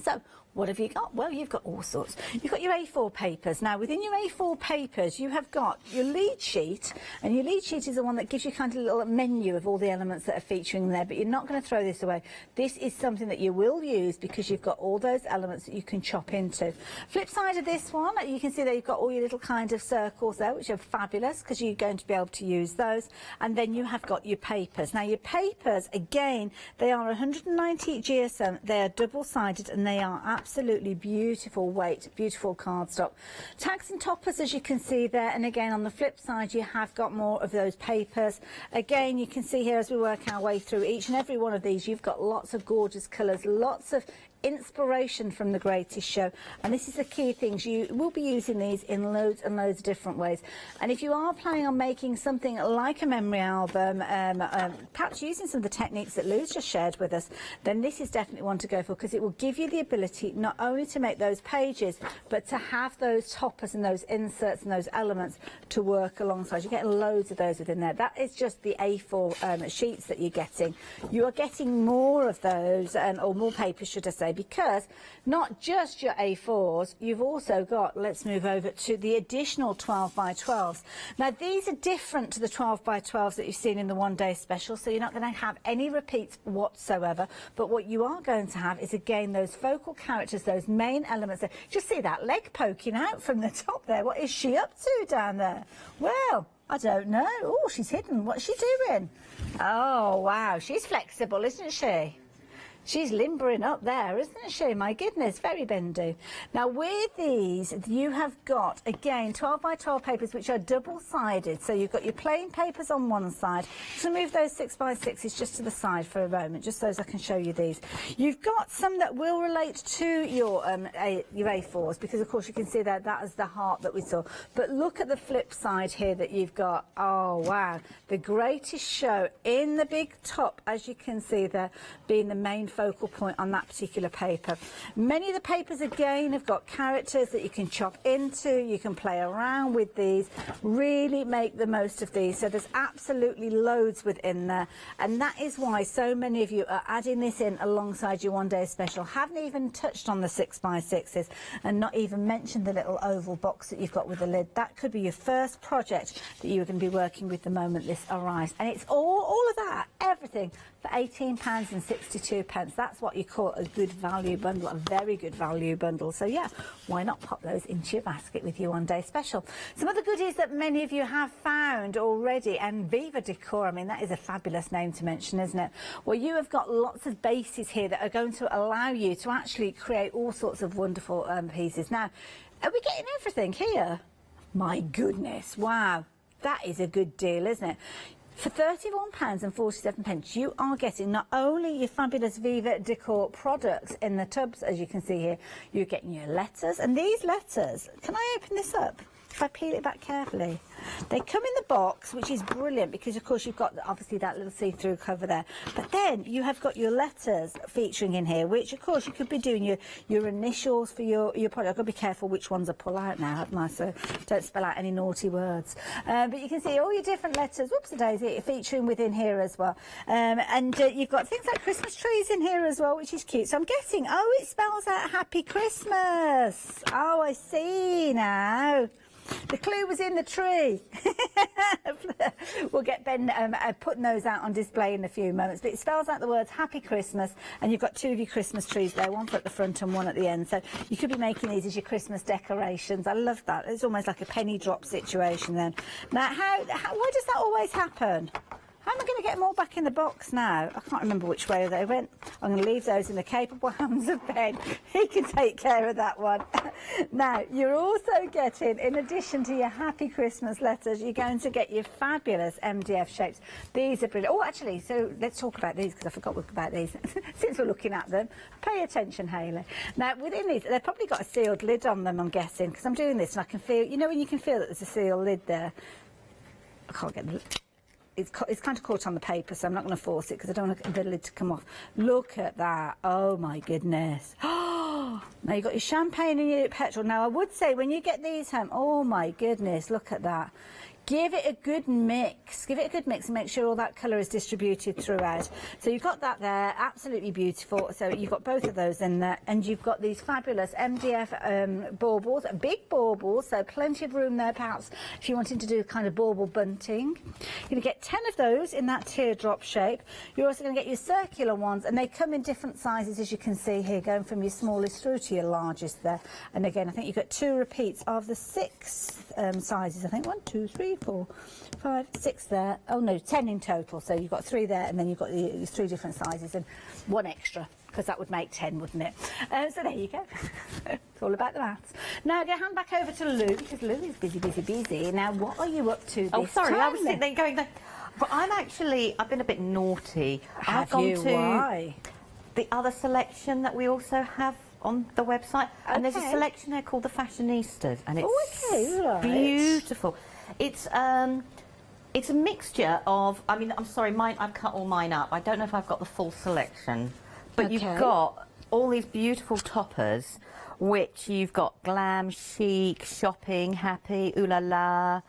So what have you got? Well, you've got all sorts. You've got your A4 papers. Now, within your A4 papers, you have got your lead sheet, and your lead sheet is the one that gives you kind of a little menu of all the elements that are featuring there, but you're not going to throw this away. This is something that you will use because you've got all those elements that you can chop into. Flip side of this one, you can see that you've got all your little kind of circles there, which are fabulous because you're going to be able to use those. And then you have got your papers. Now, your papers, again, they are 190 GSM. They are double-sided, and they are absolutely beautiful weight, beautiful cardstock. Tags and toppers, as you can see there, and again on the flip side you have got more of those papers. Again, you can see here as we work our way through each and every one of these, you've got lots of gorgeous colours, lots of inspiration from the greatest show. And this is the key things. You will be using these in loads and loads of different ways. And if you are planning on making something like a memory album, perhaps using some of the techniques that Lou's just shared with us, then this is definitely one to go for, because it will give you the ability not only to make those pages, but to have those toppers and those inserts and those elements to work alongside. You're getting loads of those within there. That is just the A4 sheets that you're getting. You are getting more of those, or more papers, should I say, because not just your A4s, you've also got, let's move over to the additional 12 by 12s. Now, these are different to the 12 by 12s that you've seen in the one-day special, so you're not going to have any repeats whatsoever. But what you are going to have is, again, those focal characters, those main elements. Just see that leg poking out from the top there. What is she up to down there? Well, I don't know. Oh, she's hidden. What's she doing? Oh, wow. She's flexible, isn't she? She's limbering up there, isn't she? My goodness, very bendy. Now, with these, you have got, again, 12 by 12 papers, which are double-sided. So you've got your plain papers on one side. So move those 6 by 6s just to the side for a moment, just so as I can show you these. You've got some that will relate to your A4s, because, of course, you can see that is the heart that we saw. But look at the flip side here that you've got. Oh, wow. The greatest show in the big top, as you can see there, being the main focal point on that particular paper. Many of the papers, again, have got characters that you can chop into. You can play around with these, really make the most of these. So there's absolutely loads within there, and that is why so many of you are adding this in alongside your one-day special. Haven't even touched on the 6 by 6s, and not even mentioned the little oval box that you've got with the lid. That could be your first project that you're going to be working with the moment this arrives. And it's all of that, everything, for £18.62. That's what you call a good value bundle, a very good value bundle. So yeah, why not pop those into your basket with your one-day special? Some of the goodies that many of you have found already, and Viva Decor, I mean, that is a fabulous name to mention, isn't it? Well, you have got lots of bases here that are going to allow you to actually create all sorts of wonderful pieces. Now, are we getting everything here? My goodness, wow. That is a good deal, isn't it? For £31.47, you are getting not only your fabulous Viva Decor products in the tubs, as you can see here, you're getting your letters. And these letters, can I open this up? If I peel it back carefully, they come in the box, which is brilliant, because of course you've got obviously that little see-through cover there, but then you have got your letters featuring in here, which of course you could be doing your initials for your product. I've got to be careful which ones I pull out now, haven't I, so don't spell out any naughty words. But you can see all your different letters, whoops-a-daisy, featuring within here as well. And you've got things like Christmas trees in here as well, which is cute. So I'm guessing, oh, it spells out Happy Christmas. Oh, I see now. The clue was in the tree. We'll get Ben putting those out on display in a few moments. But it spells out the words Happy Christmas, and you've got two of your Christmas trees there, one at the front and one at the end. So you could be making these as your Christmas decorations. I love that. It's almost like a penny drop situation then. Now, why does that always happen? How am I going to get them all back in the box now? I can't remember which way they went. I'm going to leave those in the capable hands of Ben. He can take care of that one. Now, you're also getting, in addition to your Happy Christmas letters, you're going to get your fabulous MDF shapes. These are brilliant. Oh, actually, so let's talk about these, because I forgot about these. Since we're looking at them, pay attention, Hayley. Now, within these, they've probably got a sealed lid on them, I'm guessing, because I'm doing this and I can feel, you know when you can feel that there's a sealed lid there? I can't get the... It's kind of caught on the paper, so I'm not going to force it because I don't want the lid to come off. Look at that. Oh, my goodness. Oh, now you've got your champagne and your petrol. Now, I would say when you get these home, oh, my goodness, look at that. Give it a good mix. Give it a good mix and make sure all that colour is distributed throughout. So you've got that there, absolutely beautiful. So you've got both of those in there, and you've got these fabulous MDF baubles, big baubles, so plenty of room there perhaps if you're wanting to do kind of bauble bunting. You're going to get 10 of those in that teardrop shape. You're also going to get your circular ones, and they come in different sizes, as you can see here, going from your smallest through to your largest there. And again, I think you've got 2 repeats of the 6 sizes. I think 1, 2, 3, 4, 5, 6 there. Oh no, 10 in total. So you've got 3 there, and then you've got these 3 different sizes and 1 extra, because that would make 10, wouldn't it? So there you go. It's all about the maths. Now I'm going to hand back over to Lou, because Lou is busy. Now, what are you up to this time? I was sitting there going, but I've been a bit naughty. Why? the other selection that we also have on the website. And there's a selection there called the Fashionistas, and it's beautiful. It's a mixture of, I mean, I'm sorry, I've cut all mine up. I don't know if I've got the full selection, but you've got all these beautiful toppers, which you've got glam, chic, shopping, happy, ooh la la,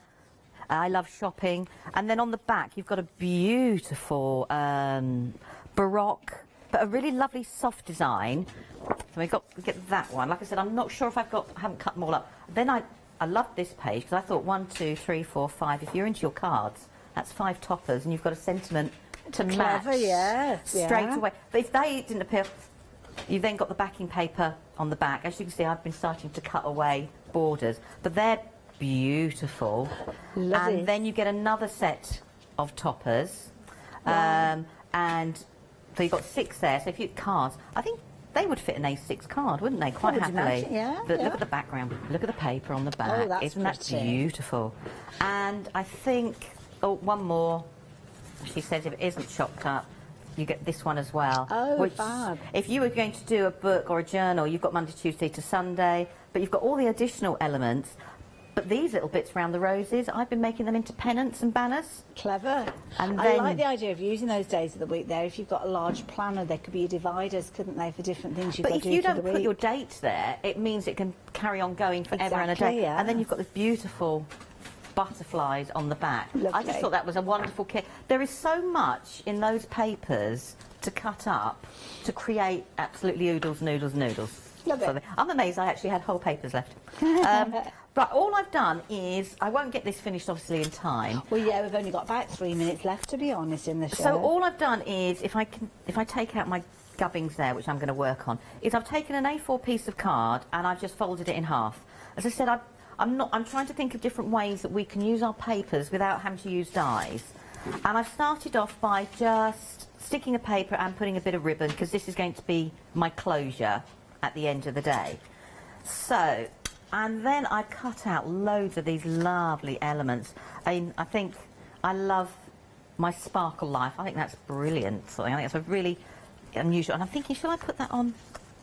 I love shopping. And then on the back, you've got a beautiful Baroque, but a really lovely soft design. So we get that one. Like I said, I'm not sure if I haven't cut them all up. Then I love this page because I thought 1, 2, 3, 4, 5. If you're into your cards, that's 5 toppers, and you've got a sentiment to match straight away. But if they didn't appear, you've then got the backing paper on the back. As you can see, I've been starting to cut away borders, but they're beautiful. And then you get another set of toppers, and so you've got 6 there. So if you get cards, I think they would fit an A6 card, wouldn't they? Quite happily. But look at the background. Look at the paper on the back. Isn't that beautiful? And I think, one more. She says if it isn't chopped up, you get this one as well. Fab. If you were going to do a book or a journal, you've got Monday, Tuesday to Sunday, but you've got all the additional elements. But these little bits around the roses, I've been making them into pennants and banners. Clever. And I like the idea of using those days of the week there. If you've got a large planner, there could be dividers, couldn't they, for different things you've got to do for the week. But if you don't put your dates there, it means it can carry on going forever and a day. And then you've got this beautiful butterflies on the back. I just thought that was a wonderful kit. There is so much in those papers to cut up to create absolutely oodles, noodles, noodles. Love it. I'm amazed I actually had whole papers left. But all I've done is, I won't get this finished obviously in time. Well, yeah, we've only got about 3 minutes left, to be honest, in the show. So all I've done is, if I take out my gubbins there, which I'm going to work on, is I've taken an A4 piece of card and I've just folded it in half. As I said, I'm trying to think of different ways that we can use our papers without having to use dies. And I've started off by just sticking a paper and putting a bit of ribbon, because this is going to be my closure at the end of the day. So, and then I cut out loads of these lovely elements. I think I love my sparkle life. I think that's brilliant. I think that's a really unusual. And I'm thinking, should I put that on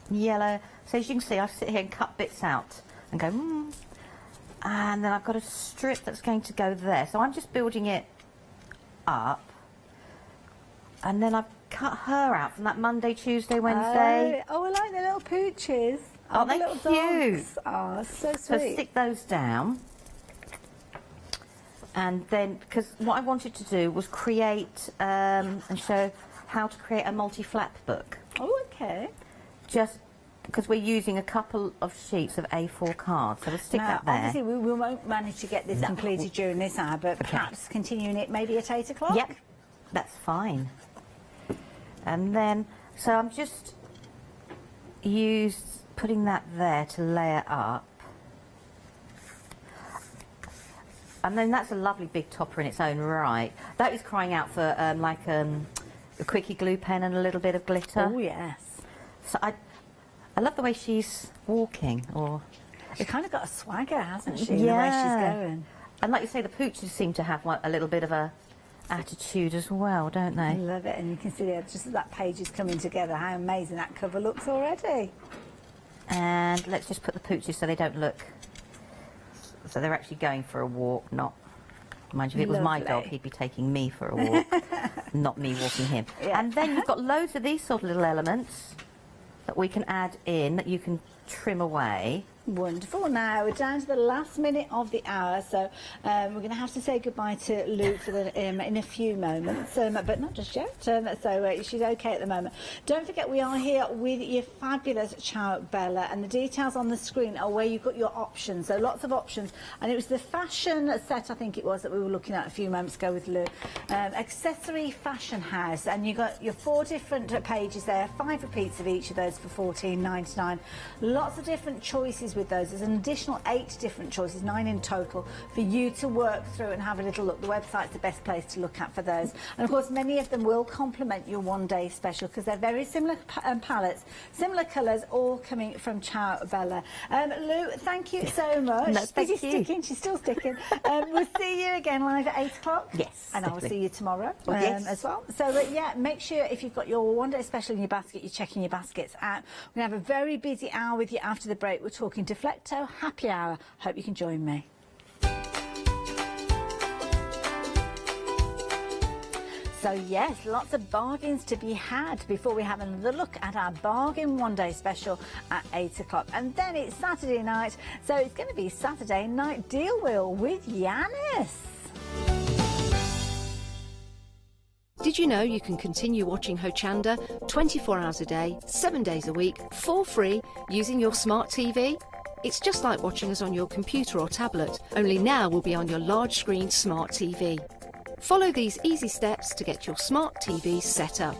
yellow? So as you can see, I sit here and cut bits out and go, and then I've got a strip that's going to go there. So I'm just building it up. And then I've cut her out from that Monday, Tuesday, Wednesday. Oh, I like the little pooches. Aren't they cute? Oh, so sweet. So stick those down. And then, because what I wanted to do was create and show how to create a multi-flap book. Oh, okay. Just because we're using a couple of sheets of A4 cards, so we'll stick that there. Obviously, we won't manage to get this completed during this hour, but perhaps continuing it maybe at 8 o'clock? Yep, that's fine. And then, so I'm just putting that there to layer up. And then that's a lovely big topper in its own right. That is crying out for like a quickie glue pen and a little bit of glitter. Oh, yes. So I love the way she's walking. She's kind of got a swagger, hasn't she, in the way she's going. And like you say, the pooches seem to have a little bit of a attitude as well, don't they? I love it, and you can see just that page is coming together, how amazing that cover looks already. And let's just put the pooches so they don't look, so they're actually going for a walk, not, mind you, if it was my dog, he'd be taking me for a walk, not me walking him. Yeah. And then you've got loads of these sort of little elements that we can add in, that you can trim away. Wonderful. Now we're down to the last minute of the hour, so we're going to have to say goodbye to Luke for in a few moments, but not just yet. So she's okay at the moment. Don't forget, we are here with your fabulous Ciao Bella, and the details on the screen are where you've got your options. So lots of options, and it was the fashion set, I think it was, that we were looking at a few moments ago with Luke. Accessory fashion house, and you got your 4 different pages there, 5 repeats of each of those for $14.99. Lots of different choices choices with those. There's an additional 8 different choices, 9 in total, for you to work through and have a little look. The website's the best place to look at for those. And of course, many of them will complement your one-day special because they're very similar palettes, similar colours, all coming from Ciao Bella. Lou, thank you so much. No, thank you. Sticking, she's still sticking. We'll see you again live at 8 o'clock. Yes, and I will definitely. see you tomorrow Yes. as well. So yeah, make sure if you've got your one-day special in your basket, you're checking your baskets out. We're going to have a very busy hour with you after the break. We're talking Deflecto Happy Hour. Hope you can join me. So yes, lots of bargains to be had before we have another look at our bargain one-day special at 8 o'clock. And then it's Saturday night, so it's going to be Saturday Night Deal Wheel with Yanis. Did you know you can continue watching Hochanda 24 hours a day, 7 days a week, for free, using your smart TV? It's just like watching us on your computer or tablet, only now we'll be on your large screen smart TV. Follow these easy steps to get your smart TV set up.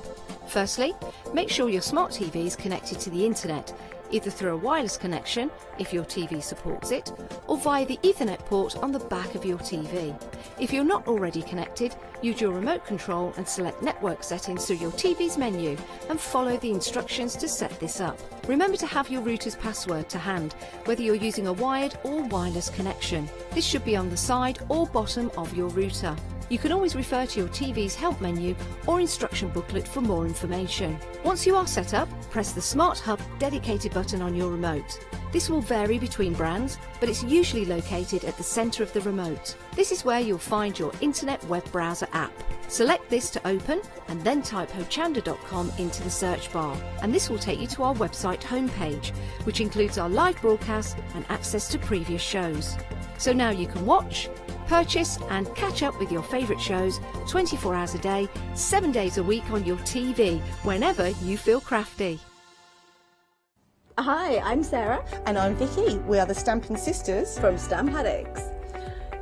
Firstly, make sure your smart TV is connected to the internet, either through a wireless connection, if your TV supports it, or via the Ethernet port on the back of your TV. If you're not already connected, use your remote control and select Network Settings through your TV's menu and follow the instructions to set this up. Remember to have your router's password to hand, whether you're using a wired or wireless connection. This should be on the side or bottom of your router. You can always refer to your TV's help menu or instruction booklet for more information. Once you are set up, press the Smart Hub dedicated button on your remote. This will vary between brands, but it's usually located at the centre of the remote. This is where you'll find your Internet Web Browser app. Select this to open and then type hochanda.com into the search bar, and this will take you to our website homepage, which includes our live broadcast and access to previous shows. So now you can watch, purchase and catch up with your favourite shows 24 hours a day, 7 days a week on your TV, whenever you feel crafty. Hi, I'm Sarah. And I'm Vicky. We are the Stamping Sisters from Stamp Addicts.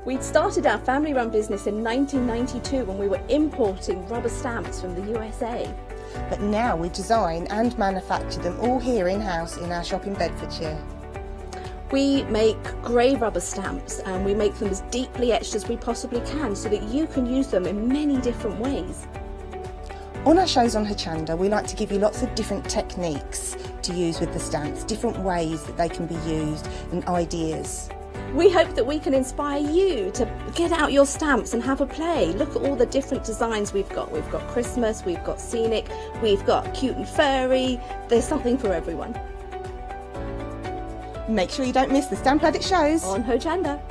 We'd started our family-run business in 1992 when we were importing rubber stamps from the USA. But now we design and manufacture them all here in-house in our shop in Bedfordshire. We make grey rubber stamps and we make them as deeply etched as we possibly can so that you can use them in many different ways. On our shows on Hochanda, we like to give you lots of different techniques to use with the stamps, different ways that they can be used and ideas. We hope that we can inspire you to get out your stamps and have a play. Look at all the different designs we've got. We've got Christmas, we've got scenic, we've got cute and furry. There's something for everyone. Make sure you don't miss the Stamp Addict shows on Hochanda.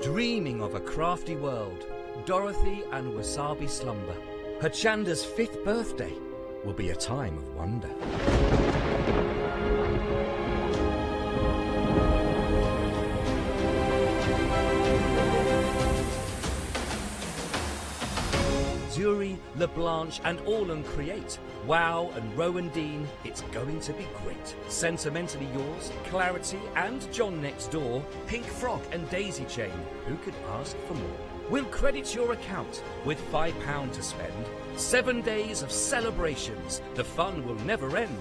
Dreaming of a crafty world, Dorothy and Wasabi slumber. Hochanda's 5th birthday will be a time of wonder. Jewellery, LeBlanche and All Create. Wow and Rowan Dean, it's going to be great. Sentimentally Yours, Clarity and John Next Door, Pink Frog and Daisy Chain. Who could ask for more? We'll credit your account with £5 to spend. 7 days of celebrations. The fun will never end.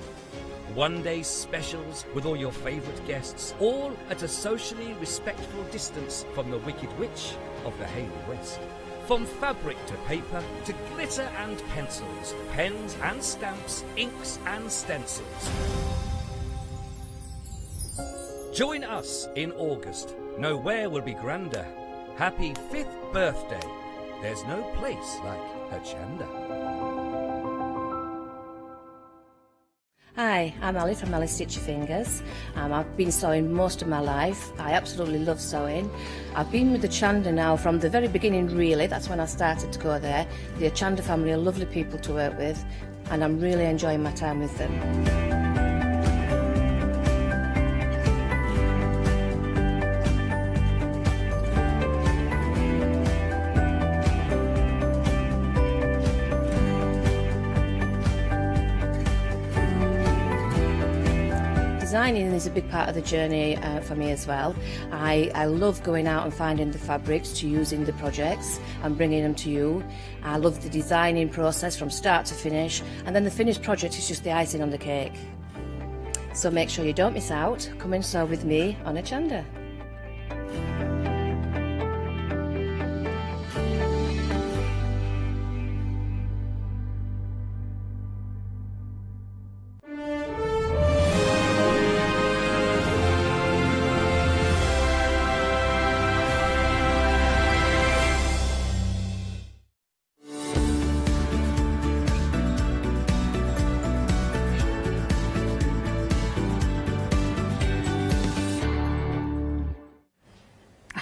One-day specials with all your favourite guests, all at a socially respectful distance from the Wicked Witch of the Hayley West. From fabric to paper, to glitter and pencils, pens and stamps, inks and stencils. Join us in August. Nowhere will be grander. Happy 5th birthday. There's no place like Hochanda. Hi, I'm Ali from Ali Stitch Your Fingers. I've been sewing most of my life. I absolutely love sewing. I've been with the Hochanda now from the very beginning, really. That's when I started to go there. The Hochanda family are lovely people to work with, and I'm really enjoying my time with them. designing is a big part of the journey for me as well. I love going out and finding the fabrics to use in the projects and bringing them to you. I love the designing process from start to finish, and then the finished project is just the icing on the cake. So make sure you don't miss out. Come and sew with me on Hochanda.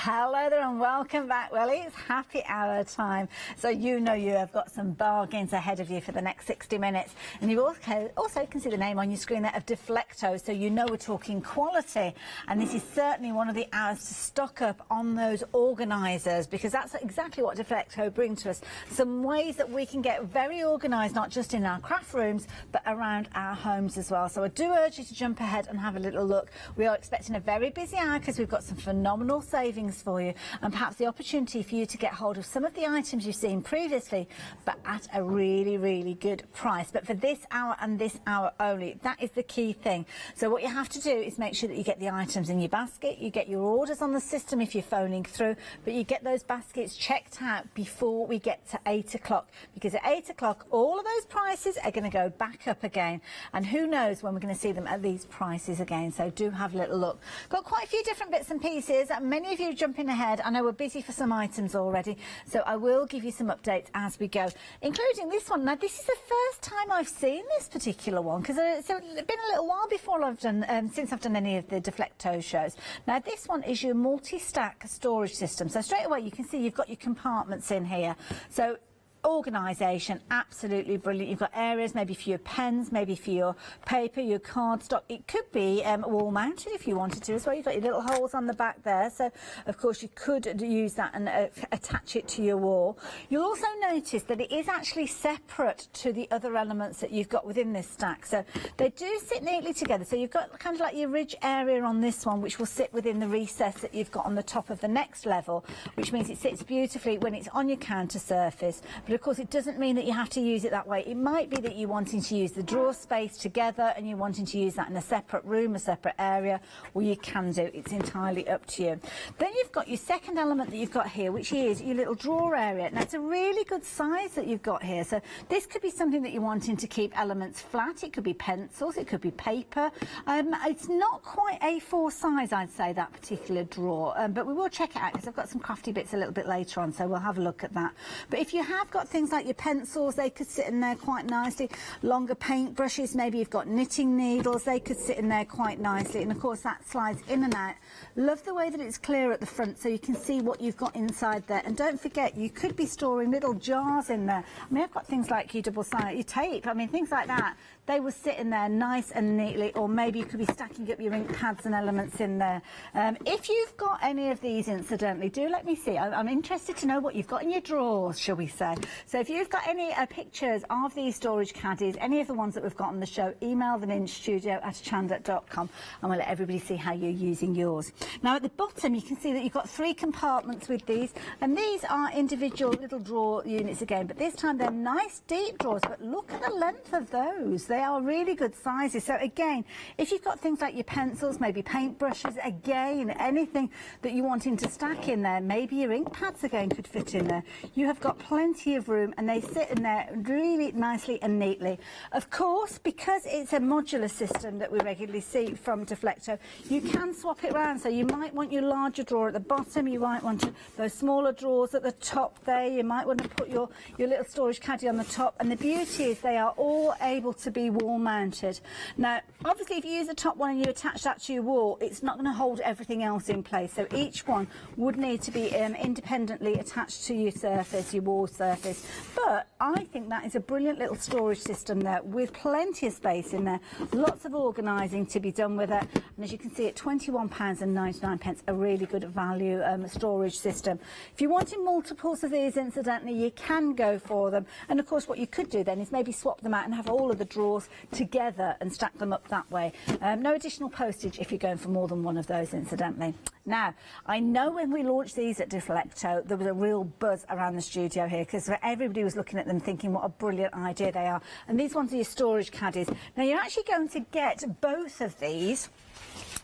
Hello there and welcome back. Well, it's happy hour time, so you know you have got some bargains ahead of you for the next 60 minutes. And you also can see the name on your screen there of Deflecto, so you know we're talking quality. And this is certainly one of the hours to stock up on those organisers, because that's exactly what Deflecto bring to us. Some ways that we can get very organised, not just in our craft rooms, but around our homes as well. So I do urge you to jump ahead and have a little look. We are expecting a very busy hour because we've got some phenomenal savings for you, and perhaps the opportunity for you to get hold of some of the items you've seen previously, but at a really good price. But for this hour and this hour only, that is the key thing. So what you have to do is make sure that you get the items in your basket, you get your orders on the system if you're phoning through, but you get those baskets checked out before we get to 8 o'clock, because at 8 o'clock all of those prices are going to go back up again, and who knows when we're going to see them at these prices again. So do have a little look. Got quite a few different bits and pieces. Many of you jumping ahead. I know we're busy for some items already, so I will give you some updates as we go, including this one. Now, this is the first time I've seen this particular one, because it's been a little while before I've done since I've done any of the Deflecto shows. Now, this one is your multi-stack storage system. So straight away you can see you've got your compartments in here. So organisation, absolutely brilliant. You've got areas maybe for your pens, maybe for your paper, your cardstock. It could be wall mounted if you wanted to as well. You've got your little holes on the back there, so of course you could use that and attach it to your wall. You'll also notice that it is actually separate to the other elements that you've got within this stack, so they do sit neatly together. So you've got kind of like your ridge area on this one, which will sit within the recess that you've got on the top of the next level, which means it sits beautifully when it's on your counter surface. But of course, it doesn't mean that you have to use it that way. It might be that you're wanting to use the drawer space together and you're wanting to use that in a separate room, a separate area, or you can do. It's entirely up to you. Then you've got your second element that you've got here, which is your little drawer area. Now, it's a really good size that you've got here. So this could be something that you're wanting to keep elements flat. It could be pencils, it could be paper. It's not quite A4 size, I'd say, that particular drawer, but we will check it out because I've got some crafty bits a little bit later on, so we'll have a look at that. But if you have got things like your pencils, they could sit in there quite nicely. Longer paint brushes, maybe you've got knitting needles, they could sit in there quite nicely. And of course that slides in and out. Love the way that it's clear at the front so you can see what you've got inside there. And don't forget, you could be storing little jars in there. I mean, I've got things like your double-sided, your tape, I mean, things like that. They will sit in there nice and neatly, or maybe you could be stacking up your ink pads and elements in there. If you've got any of these, incidentally, do let me see. I'm interested to know what you've got in your drawers, shall we say. So if you've got any pictures of these storage caddies, any of the ones that we've got on the show, email them in studio@hochanda.com and we'll let everybody see how you're using yours. Now at the bottom you can see that you've got 3 compartments with these, and these are individual little drawer units again, but this time they're nice deep drawers, but look at the length of those. They are really good sizes. So again, if you've got things like your pencils, maybe paint brushes, again, anything that you're wanting to stack in there, maybe your ink pads again could fit in there. You have got plenty of room and they sit in there really nicely and neatly. Of course, because it's a modular system that we regularly see from Deflecto, you can swap it around. So you might want your larger drawer at the bottom, you might want those smaller drawers at the top there, you might want to put your little storage caddy on the top, and the beauty is they are all able to be wall mounted. Now obviously if you use the top one and you attach that to your wall, it's not going to hold everything else in place, so each one would need to be independently attached to your surface, your wall surface. But I think that is a brilliant little storage system there with plenty of space in there, lots of organising to be done with it, and as you can see at £21.99, a really good value storage system. If you're wanting multiples of these, incidentally, you can go for them, and of course what you could do then is maybe swap them out and have all of the drawers yours together and stack them up that way. No additional postage if you're going for more than one of those, incidentally. Now, I know when we launched these at Deflecto, there was a real buzz around the studio here because everybody was looking at them thinking what a brilliant idea they are. And these ones are your storage caddies. Now, you're actually going to get both of these.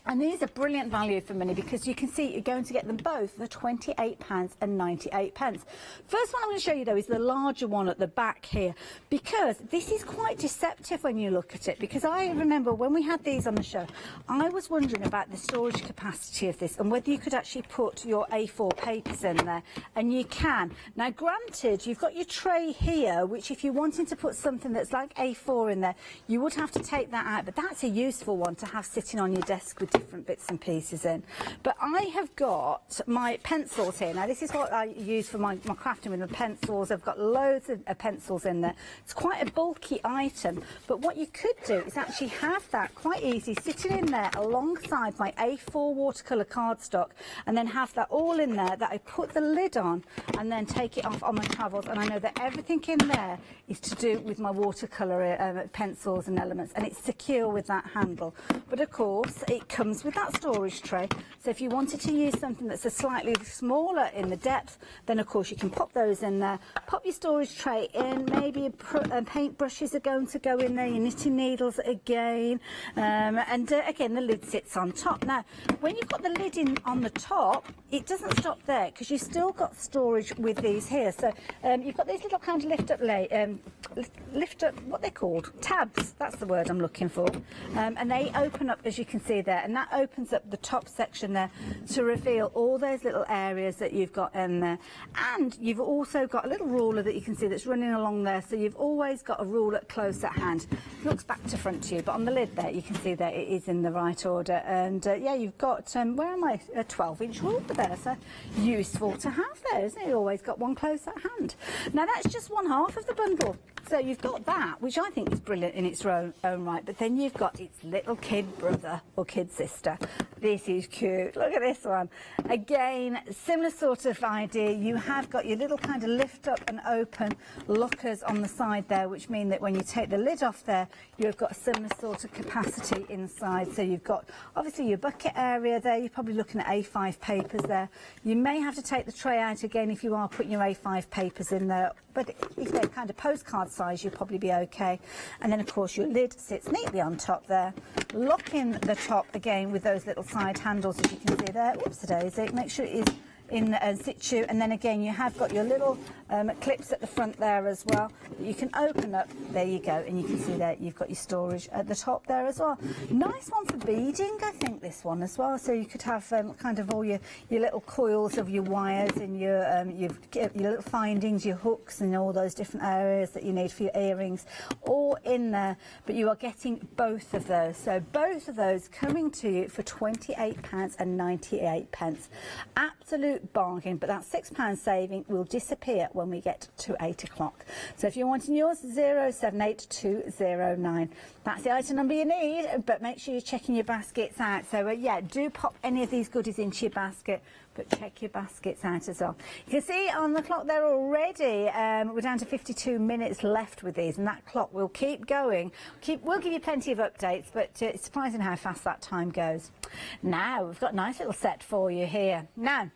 And these are brilliant value for money because you can see you're going to get them both for £28.98. First one I'm going to show you though is the larger one at the back here, because this is quite deceptive when you look at it, because I remember when we had these on the show, I was wondering about the storage capacity of this and whether you could actually put your A4 papers in there, and you can. Now granted, you've got your tray here, which if you're wanting to put something that's like A4 in there, you would have to take that out, but that's a useful one to have sitting on your desk with different bits and pieces in. But I have got my pencils here. Now this is what I use for my crafting with my pencils. I've got loads of pencils in there. It's quite a bulky item, but what you could do is actually have that quite easy sitting in there alongside my A4 watercolour cardstock, and then have that all in there that I put the lid on and then take it off on my travels, and I know that everything in there is to do with my watercolour pencils and elements, and it's secure with that handle. But of course it comes with that storage tray, so if you wanted to use something that's a slightly smaller in the depth, then of course you can pop those in there, pop your storage tray in, maybe paint brushes are going to go in there, your knitting needles again, and again the lid sits on top. Now when you've got the lid in on the top, it doesn't stop there because you've still got storage with these here. So you've got these little kind of lift up, what they're called, tabs, that's the word I'm looking for, and they open up as you can see there, and that opens up the top section there to reveal all those little areas that you've got in there. And you've also got a little ruler that you can see that's running along there, so you've always got a ruler close at hand. It looks back to front to you, but on the lid there you can see that it is in the right order. And yeah, you've got where am I, a 12-inch ruler there, so useful to have there, isn't it? You've always got one close at hand. Now that's just one half of the bundle. So you've got that, which I think is brilliant in its own right, but then you've got its little kid brother or kid sister. This is cute. Look at this one. Again, similar sort of idea. You have got your little kind of lift up and open lockers on the side there, which mean that when you take the lid off there, you've got a similar sort of capacity inside. So you've got obviously your bucket area there. You're probably looking at A5 papers there. You may have to take the tray out again if you are putting your A5 papers in there, but if they're kind of postcard size, you'll probably be okay. And then of course your lid sits neatly on top there. Lock in the top again with those little side handles, as you can see there. Whoops-a-daisy, make sure it is in situ, and then again you have got your little clips at the front there as well that you can open up. There you go, and you can see there you've got your storage at the top there as well. Nice one for beading, I think, this one as well, so you could have kind of all your little coils of your wires and your little findings, your hooks and all those different areas that you need for your earrings all in there. But you are getting both of those, so both of those coming to you for £28.98. Absolute bargain, but that £6 saving will disappear when we get to 8 o'clock. So if you're wanting yours, 078209. That's the item number you need, but make sure you're checking your baskets out. So yeah, do pop any of these goodies into your basket, but check your baskets out as well. You can see on the clock there already, we're down to 52 minutes left with these, and that clock will keep going. We'll give you plenty of updates, but it's surprising how fast that time goes. Now, we've got a nice little set for you here. Now,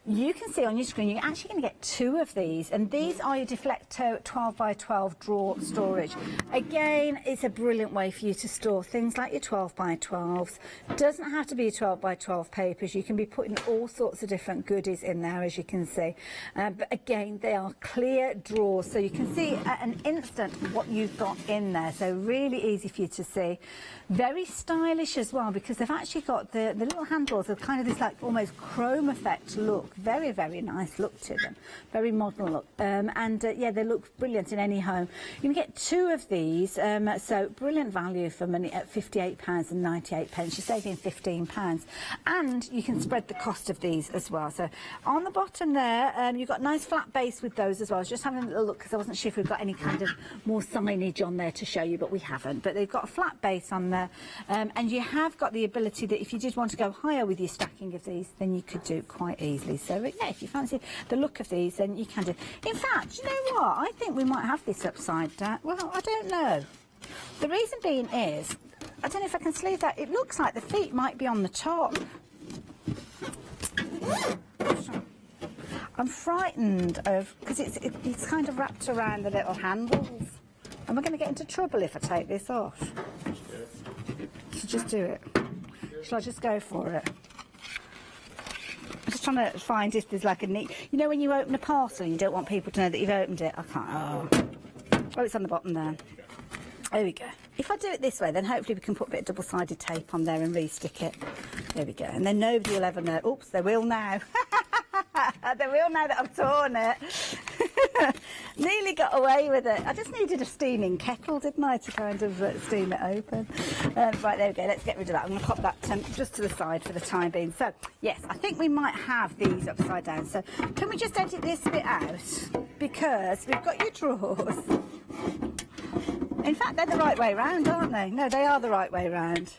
you can see on your screen you're actually going to get two of these, and these are your Deflecto 12x12 drawer storage. Again, it's a brilliant way for you to store things like your 12x12s. Doesn't have to be 12x12 papers. You can be putting all sorts of different goodies in there, as you can see. But again, they are clear drawers, so you can see at an instant what you've got in there. So really easy for you to see. Very stylish as well, because they've actually got the little handles of kind of this like almost chrome effect look. Very, very nice look to them. Very modern look. Yeah, they look brilliant in any home. You can get two of these, so brilliant value for money at £58.98. You're saving £15. And you can spread the cost of these as well. So on the bottom there, you've got a nice flat base with those as well. I was just having a little look because I wasn't sure if we've got any kind of more signage on there to show you, but we haven't. But they've got a flat base on there. And you have got the ability that if you did want to go higher with your stacking of these, then you could do quite easily. So yeah, if you fancy the look of these, then you can do. In fact, you know what? I think we might have this upside down. Well, I don't know. The reason being is, I don't know if I can sleeve that, it looks like the feet might be on the top. I'm frightened of, because it's kind of wrapped around the little handles. Am I going to get into trouble if I take this off? So just do it. Shall I just go for it? I'm just trying to find if there's like a neat... You know when you open a parcel and you don't want people to know that you've opened it? I can't... Oh, it's on the bottom there. There we go. If I do it this way, then hopefully we can put a bit of double-sided tape on there and re-stick it. There we go. And then nobody will ever know. Oops, they will now. They will now that I've torn it. Nearly got away with it. I just needed a steaming kettle, didn't I, to kind of steam it open. Right, there we go. Let's get rid of that. I'm going to pop that just to the side for the time being. So, yes, I think we might have these upside down. So, can we just edit this bit out? Because we've got your drawers. In fact, they're the right way round, aren't they? No, they are the right way round.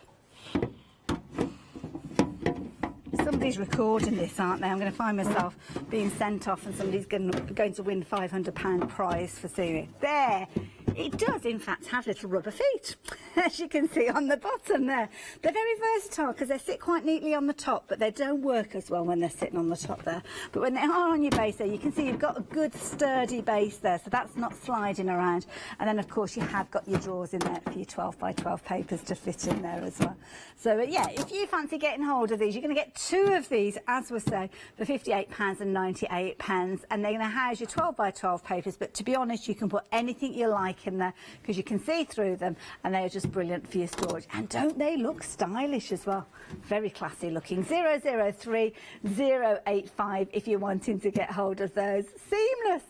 Somebody's recording this, aren't they? I'm going to find myself being sent off and somebody's going to win £500 prize for seeing it. There! It does, in fact, have little rubber feet, as you can see on the bottom there. They're very versatile because they sit quite neatly on the top, but they don't work as well when they're sitting on the top there. But when they are on your base there, you can see you've got a good sturdy base there, so that's not sliding around. And then, of course, you have got your drawers in there for your 12 by 12 papers to fit in there as well. So, yeah, if you fancy getting hold of these, you're going to get 2 of these, as we say, for £58 and £98, and they're going to house your 12 by 12 papers. But to be honest, you can put anything you like in there because you can see through them, and they are just brilliant for your storage. And don't they look stylish as well? Very classy looking. 003085 if you're wanting to get hold of those. Seamless.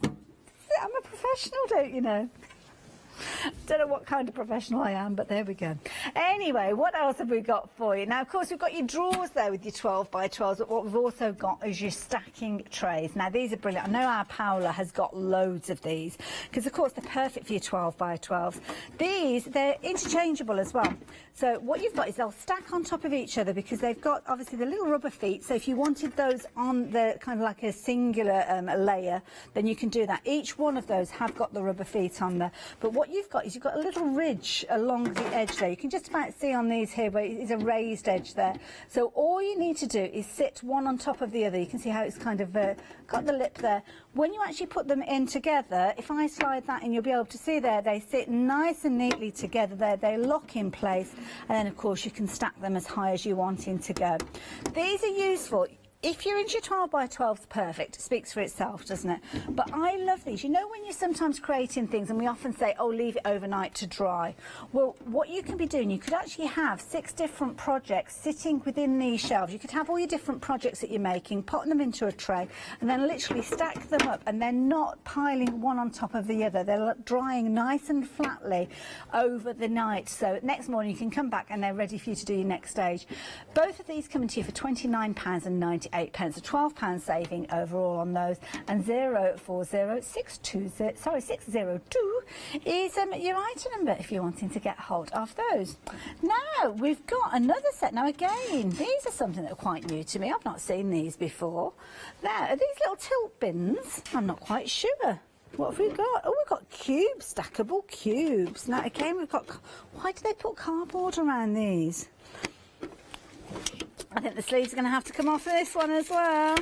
I'm a professional, don't you know? Don't know what kind of professional I am, but there we go. Anyway, what else have we got for you? Now, of course, we've got your drawers there with your 12 by 12s, but what we've also got is your stacking trays. Now, these are brilliant. I know our Paola has got loads of these because, of course, they're perfect for your 12 by 12s. These, they're interchangeable as well. So what you've got is they'll stack on top of each other because they've got, obviously, the little rubber feet. So if you wanted those on the kind of like a singular layer, then you can do that. Each one of those have got the rubber feet on there. But what you've got is you've got a little ridge along the edge there. You can just about see on these here where it is a raised edge there. So all you need to do is sit one on top of the other. You can see how it's kind of got the lip there. When you actually put them in together, if I slide that in, you'll be able to see there, they sit nice and neatly together there. They lock in place, and then of course you can stack them as high as you want in to go. These are useful. If you're into your 12 by 12s, perfect. It speaks for itself, doesn't it? But I love these. You know when you're sometimes creating things and we often say, oh, leave it overnight to dry. Well, what you can be doing, you could actually have 6 different projects sitting within these shelves. You could have all your different projects that you're making, put them into a tray, and then literally stack them up, and they're not piling one on top of the other. They're drying nice and flatly over the night. So next morning you can come back and they're ready for you to do your next stage. Both of these come to you for £29.98. a £12 saving overall on those, and 040620 is your item number if you're wanting to get hold of those. Now we've got another set. Now again, these are something that are quite new to me. I've not seen these before. Now, are these little tilt bins? I'm not quite sure. What have we got? Oh, we've got cubes, stackable cubes. Now again, we've got, why do they put cardboard around these? I think the sleeves are going to have to come off this one as well.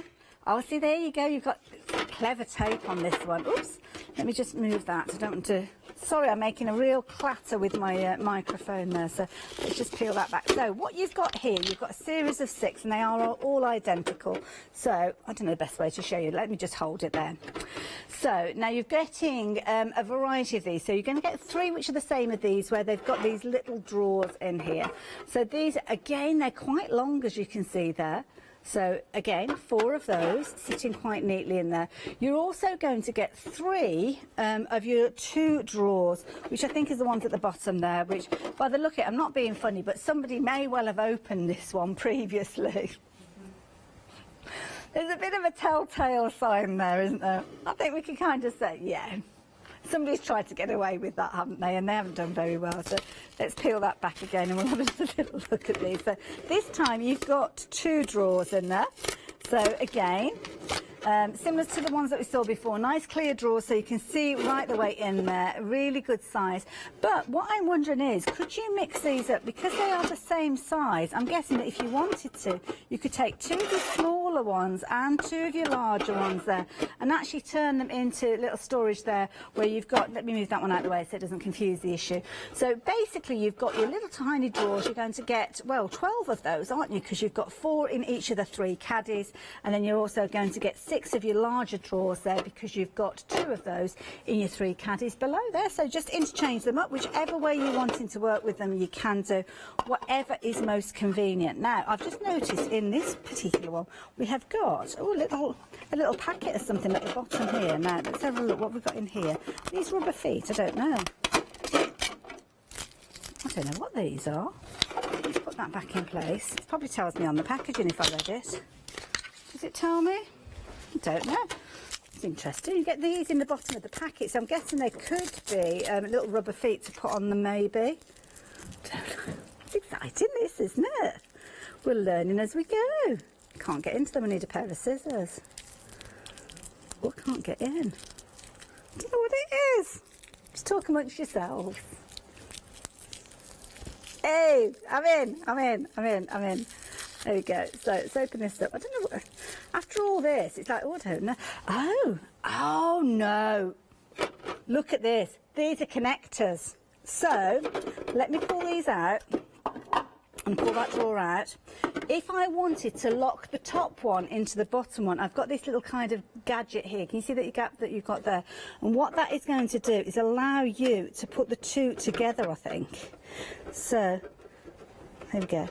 Oh, see, there you go. You've got clever tape on this one. Oops. Let me just move that. I don't want to... Sorry, I'm making a real clatter with my microphone there, so let's just peel that back. So what you've got here, you've got a series of 6, and they are all identical. So I don't know the best way to show you. Let me just hold it there. So now you're getting a variety of these. So you're going to get 3 which are the same as these, where they've got these little drawers in here. So these, again, they're quite long, as you can see there. So again, 4 of those sitting quite neatly in there. You're also going to get 3 of your 2 drawers, which I think is the ones at the bottom there, which by the look of it, I'm not being funny, but somebody may well have opened this one previously. There's a bit of a telltale sign there, isn't there? I think we can kind of say, yeah, somebody's tried to get away with that, haven't they? And they haven't done very well. So let's peel that back again and we'll have a little look at these. So this time you've got 2 drawers in there. So again, similar to the ones that we saw before. Nice clear drawers so you can see right the way in there. Really good size. But what I'm wondering is, could you mix these up? Because they are the same size, I'm guessing that if you wanted to, you could take 2 of the smaller ones and 2 of your larger ones there and actually turn them into little storage there where you've got, let me move that one out of the way so it doesn't confuse the issue. So basically you've got your little tiny drawers. You're going to get, well, 12 of those, aren't you? Because you've got 4 in each of the 3 caddies, and then you're also going to get 6 of your larger drawers there because you've got 2 of those in your 3 caddies below there. So just interchange them up, whichever way you're wanting to work with them, you can do whatever is most convenient. Now, I've just noticed in this particular one, we have got a little packet of something at the bottom here. Now, let's have a look what we've got in here. These rubber feet, I don't know. I don't know what these are. Let's put that back in place. It probably tells me on the packaging if I read it. Does it tell me? I don't know. It's interesting. You get these in the bottom of the packet, so I'm guessing they could be little rubber feet to put on them maybe. It's exciting this, isn't it? We're learning as we go. Can't get into them, I need a pair of scissors. Oh, I can't get in. I don't know what it is. Just talk amongst yourselves. Hey, I'm in. There we go. So let's open this up. I don't know what, after all this, it's like, oh, I don't know. Oh no. Look at this. These are connectors. So let me pull these out and pull that drawer out. If I wanted to lock the top one into the bottom one, I've got this little kind of gadget here. Can you see that gap that you've got there? And what that is going to do is allow you to put the 2 together, I think. So, there we go.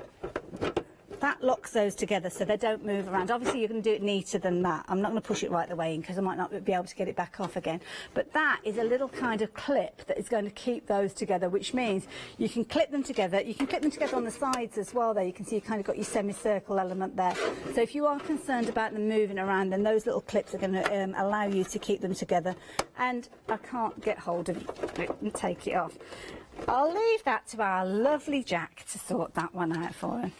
That locks those together so they don't move around. Obviously, you're going to do it neater than that. I'm not going to push it right the way in because I might not be able to get it back off again. But that is a little kind of clip that is going to keep those together, which means you can clip them together. You can clip them together on the sides as well there. You can see you kind of got your semicircle element there. So if you are concerned about them moving around, then those little clips are going to allow you to keep them together. And I can't get hold of it and take it off. I'll leave that to our lovely Jack to sort that one out for him.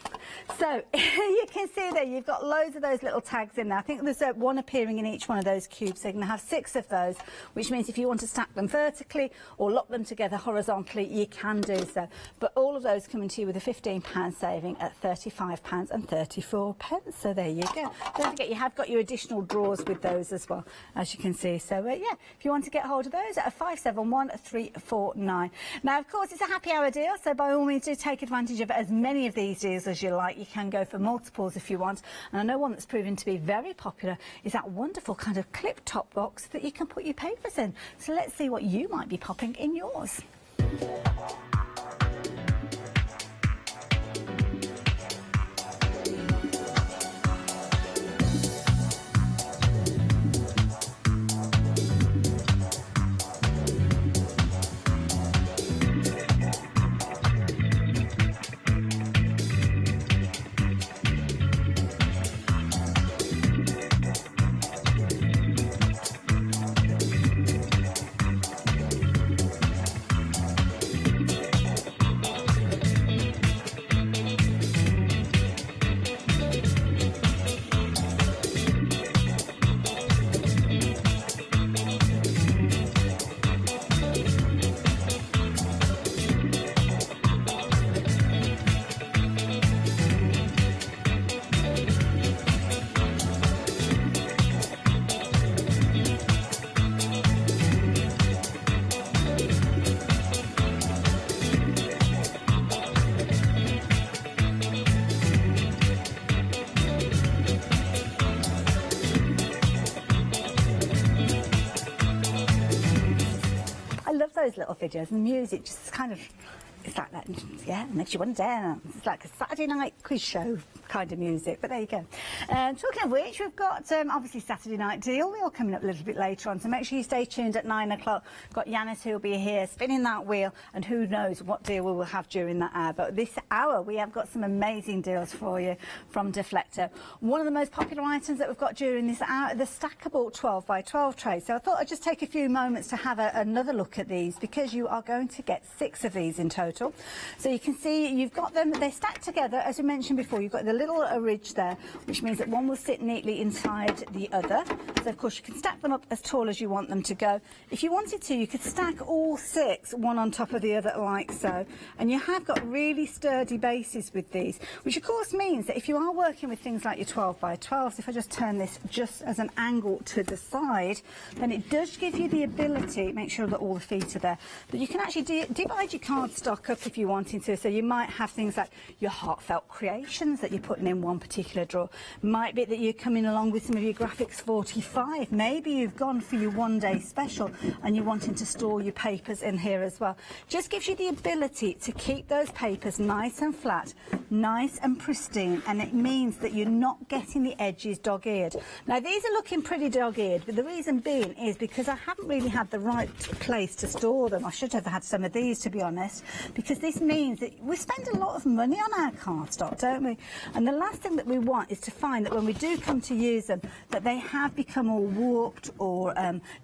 So you can see there you've got loads of those little tags in there. I think there's one appearing in each one of those cubes, so you're going to have 6 of those, which means if you want to stack them vertically or lock them together horizontally, you can do so. But all of those coming to you with a £15 saving at £35.34. So there you go. Don't forget you have got your additional drawers with those as well, as you can see. So yeah, if you want to get hold of those at 571349. Now, of course, it's a happy hour deal, so by all means do take advantage of as many of these deals as you like. You can go for multiples if you want. And I know one that's proven to be very popular is that wonderful kind of clip top box that you can put your papers in. So let's see what you might be popping in yours. Those little videos and the music just kind of, it's like that, yeah, makes you want to dance. It's like a Saturday night quiz show kind of music, but there you go. Talking of which, we've got obviously Saturday night deal. We're all coming up a little bit later on, so make sure you stay tuned at 9 o'clock. Got Yanis who will be here spinning that wheel, and who knows what deal we will have during that hour. But this hour, we have got some amazing deals for you from Deflector. One of the most popular items that we've got during this hour, the stackable 12 by 12 tray. So I thought I'd just take a few moments to have another look at these, because you are going to get 6 of these in total. total. So you can see you've got them, they stack together, as we mentioned before. You've got the little ridge there, which means that one will sit neatly inside the other. So of course you can stack them up as tall as you want them to go. If you wanted to, you could stack all 6 one on top of the other like so, and you have got really sturdy bases with these, which of course means that if you are working with things like your 12 by 12s, if I just turn this just as an angle to the side, then it does give you the ability, make sure that all the feet are there, that you can actually divide your cardstock up if you wanted to. So you might have things like your heartfelt creations that you're putting in one particular drawer. Might be that you're coming along with some of your graphics 45. Maybe you've gone for your one-day special and you're wanting to store your papers in here as well. Just gives you the ability to keep those papers nice and flat, nice and pristine, and it means that you're not getting the edges dog-eared. Now these are looking pretty dog-eared, but the reason being is because I haven't really had the right place to store them. I should have had some of these, to be honest, because this means that we spend a lot of money on our cardstock, don't we? And the last thing that we want is to find that when we do come to use them, that they have become all warped or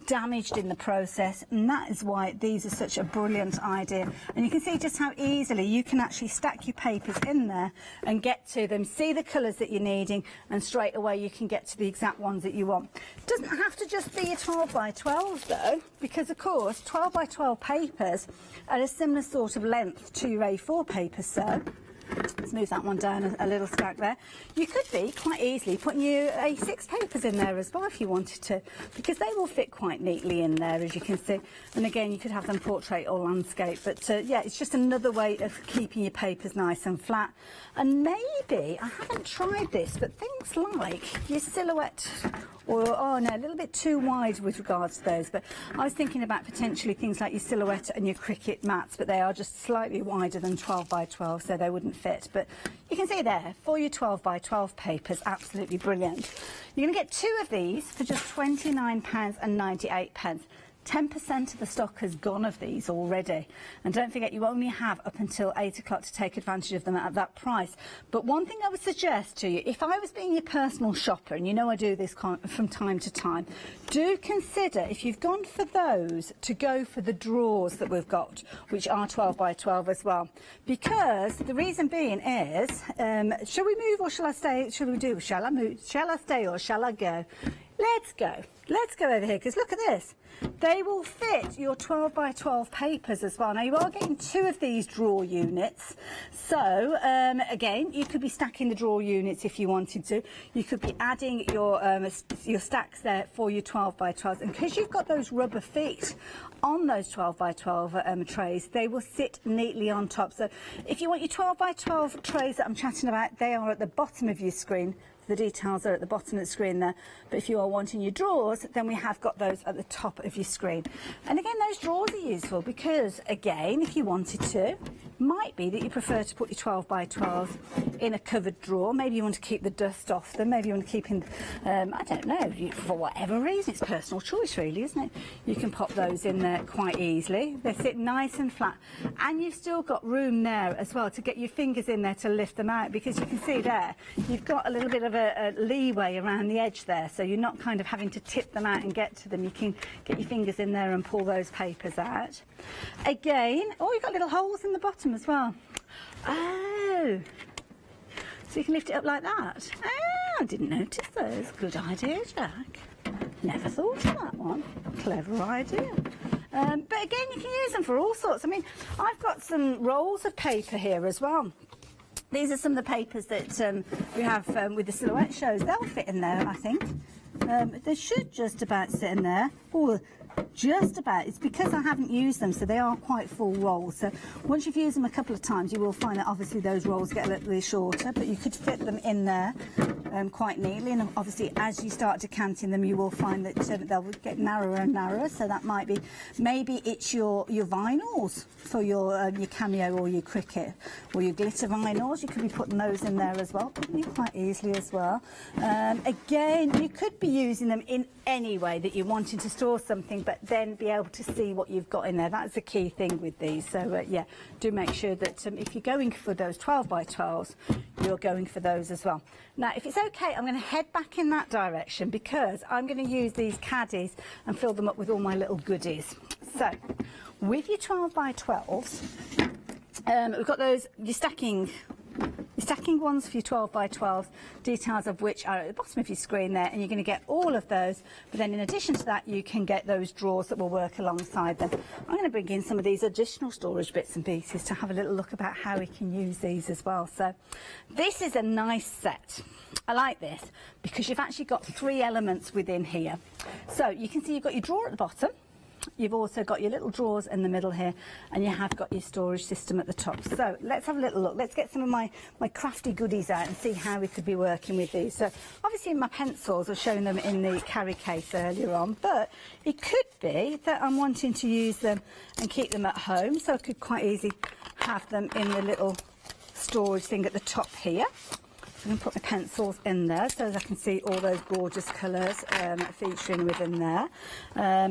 damaged in the process, and that is why these are such a brilliant idea. And you can see just how easily you can actually stack your papers in there and get to them, see the colours that you're needing, and straight away you can get to the exact ones that you want. It doesn't have to just be your 12 by 12 though, because of course 12 by 12 papers are a similar sort of length to your A4 papers. So let's move that one down a little stack there. You could be quite easily putting your A6 papers in there as well if you wanted to, because they will fit quite neatly in there, as you can see. And again, you could have them portrait or landscape, but yeah, it's just another way of keeping your papers nice and flat. And maybe, I haven't tried this, but things like your silhouette, or oh no, a little bit too wide with regards to those, but I was thinking about potentially things like your silhouette and your cricket mats, but they are just slightly wider than 12 by 12, so they wouldn't fit. But you can see there, for your 12 by 12 papers, absolutely brilliant. You're going to get 2 of these for just £29.98. 10% of the stock has gone of these already, and don't forget you only have up until 8 o'clock to take advantage of them at that price. But one thing I would suggest to you, if I was being your personal shopper, and you know I do this from time to time, do consider, if you've gone for those, to go for the drawers that we've got, which are 12 by 12 as well, because the reason being is, shall we move or shall I stay? Shall we do? Shall I move? Shall I stay or shall I go? Let's go. Let's go over here, because look at this. They will fit your 12 by 12 papers as well. Now you are getting 2 of these drawer units, so again you could be stacking the drawer units if you wanted to. You could be adding your stacks there for your 12 by 12s, and because you've got those rubber feet on those 12 by 12 trays, they will sit neatly on top. So if you want your 12 by 12 trays that I'm chatting about, they are at the bottom of your screen. The details are at the bottom of the screen there, but if you are wanting your drawers, then we have got those at the top of your screen. And again, those drawers are useful because, again, if you wanted to, might be that you prefer to put your 12 by 12 in a covered drawer. Maybe you want to keep the dust off them, maybe you want to keep in, I don't know, for whatever reason. It's personal choice really, isn't it? You can pop those in there quite easily. They sit nice and flat, and you've still got room there as well to get your fingers in there to lift them out, because you can see there, you've got a little bit of a leeway around the edge there, so you're not kind of having to tip them out and get to them. You can get your fingers in there and pull those papers out. Again, oh, you've got little holes in the bottom as well. Oh, so you can lift it up like that. Oh, I didn't notice those. Good idea, Jack. Never thought of that one. Clever idea. But again, you can use them for all sorts. I mean, I've got some rolls of paper here as well. These are some of the papers that we have with the silhouette shows. They'll fit in there, I think. They should just about sit in there. Oh, just about. It's because I haven't used them, so they are quite full rolls. So once you've used them a couple of times, you will find that obviously those rolls get a little bit shorter, but you could fit them in there quite neatly. And obviously, as you start decanting them, you will find that they'll get narrower and narrower. So that might be, maybe it's your vinyls for your cameo or your cricket, or your glitter vinyls. You could be putting those in there as well, probably quite easily as well. Again, you could be using them in any way that you're wanting to store something, but then be able to see what you've got in there. That's the key thing with these. So yeah, do make sure that if you're going for those 12 by 12s, you're going for those as well. Now, if it's okay, I'm going to head back in that direction, because I'm going to use these caddies and fill them up with all my little goodies. So with your 12 by 12s, We've got those, your stacking ones for your 12 by 12, details of which are at the bottom of your screen there, and you're going to get all of those. But then in addition to that, you can get those drawers that will work alongside them. I'm going to bring in some of these additional storage bits and pieces to have a little look about how we can use these as well. So this is a nice set. I like this because you've actually got 3 elements within here. So you can see you've got your drawer at the bottom. You've also got your little drawers in the middle here, and you have got your storage system at the top. So let's have a little look. Let's get some of my crafty goodies out and see how we could be working with these. So obviously my pencils, I've shown them in the carry case earlier on, but it could be that I'm wanting to use them and keep them at home, so I could quite easily have them in the little storage thing at the top here. I'm going to put my pencils in there so that I can see all those gorgeous colours featuring within there.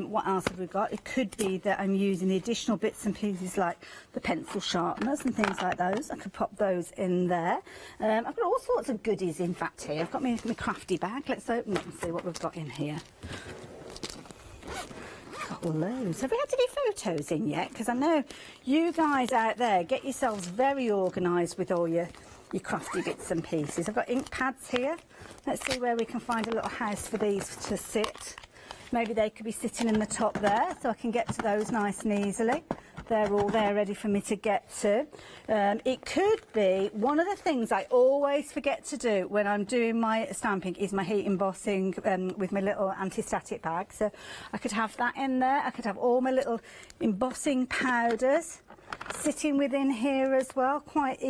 What else have we got? It could be that I'm using the additional bits and pieces like the pencil sharpeners and things like those. I could pop those in there. I've got all sorts of goodies in fact here. I've got my crafty bag. Let's open it and see what we've got in here. Got loads. Have we had any photos in yet? Because I know you guys out there get yourselves very organised with all your crafty bits and pieces. I've got ink pads here. Let's see where we can find a little house for these to sit. Maybe they could be sitting in the top there, so I can get to those nice and easily. They're all there ready for me to get to. It could be, one of the things I always forget to do when I'm doing my stamping is my heat embossing with my little anti-static bag. So I could have that in there. I could have all my little embossing powders sitting within here as well, quite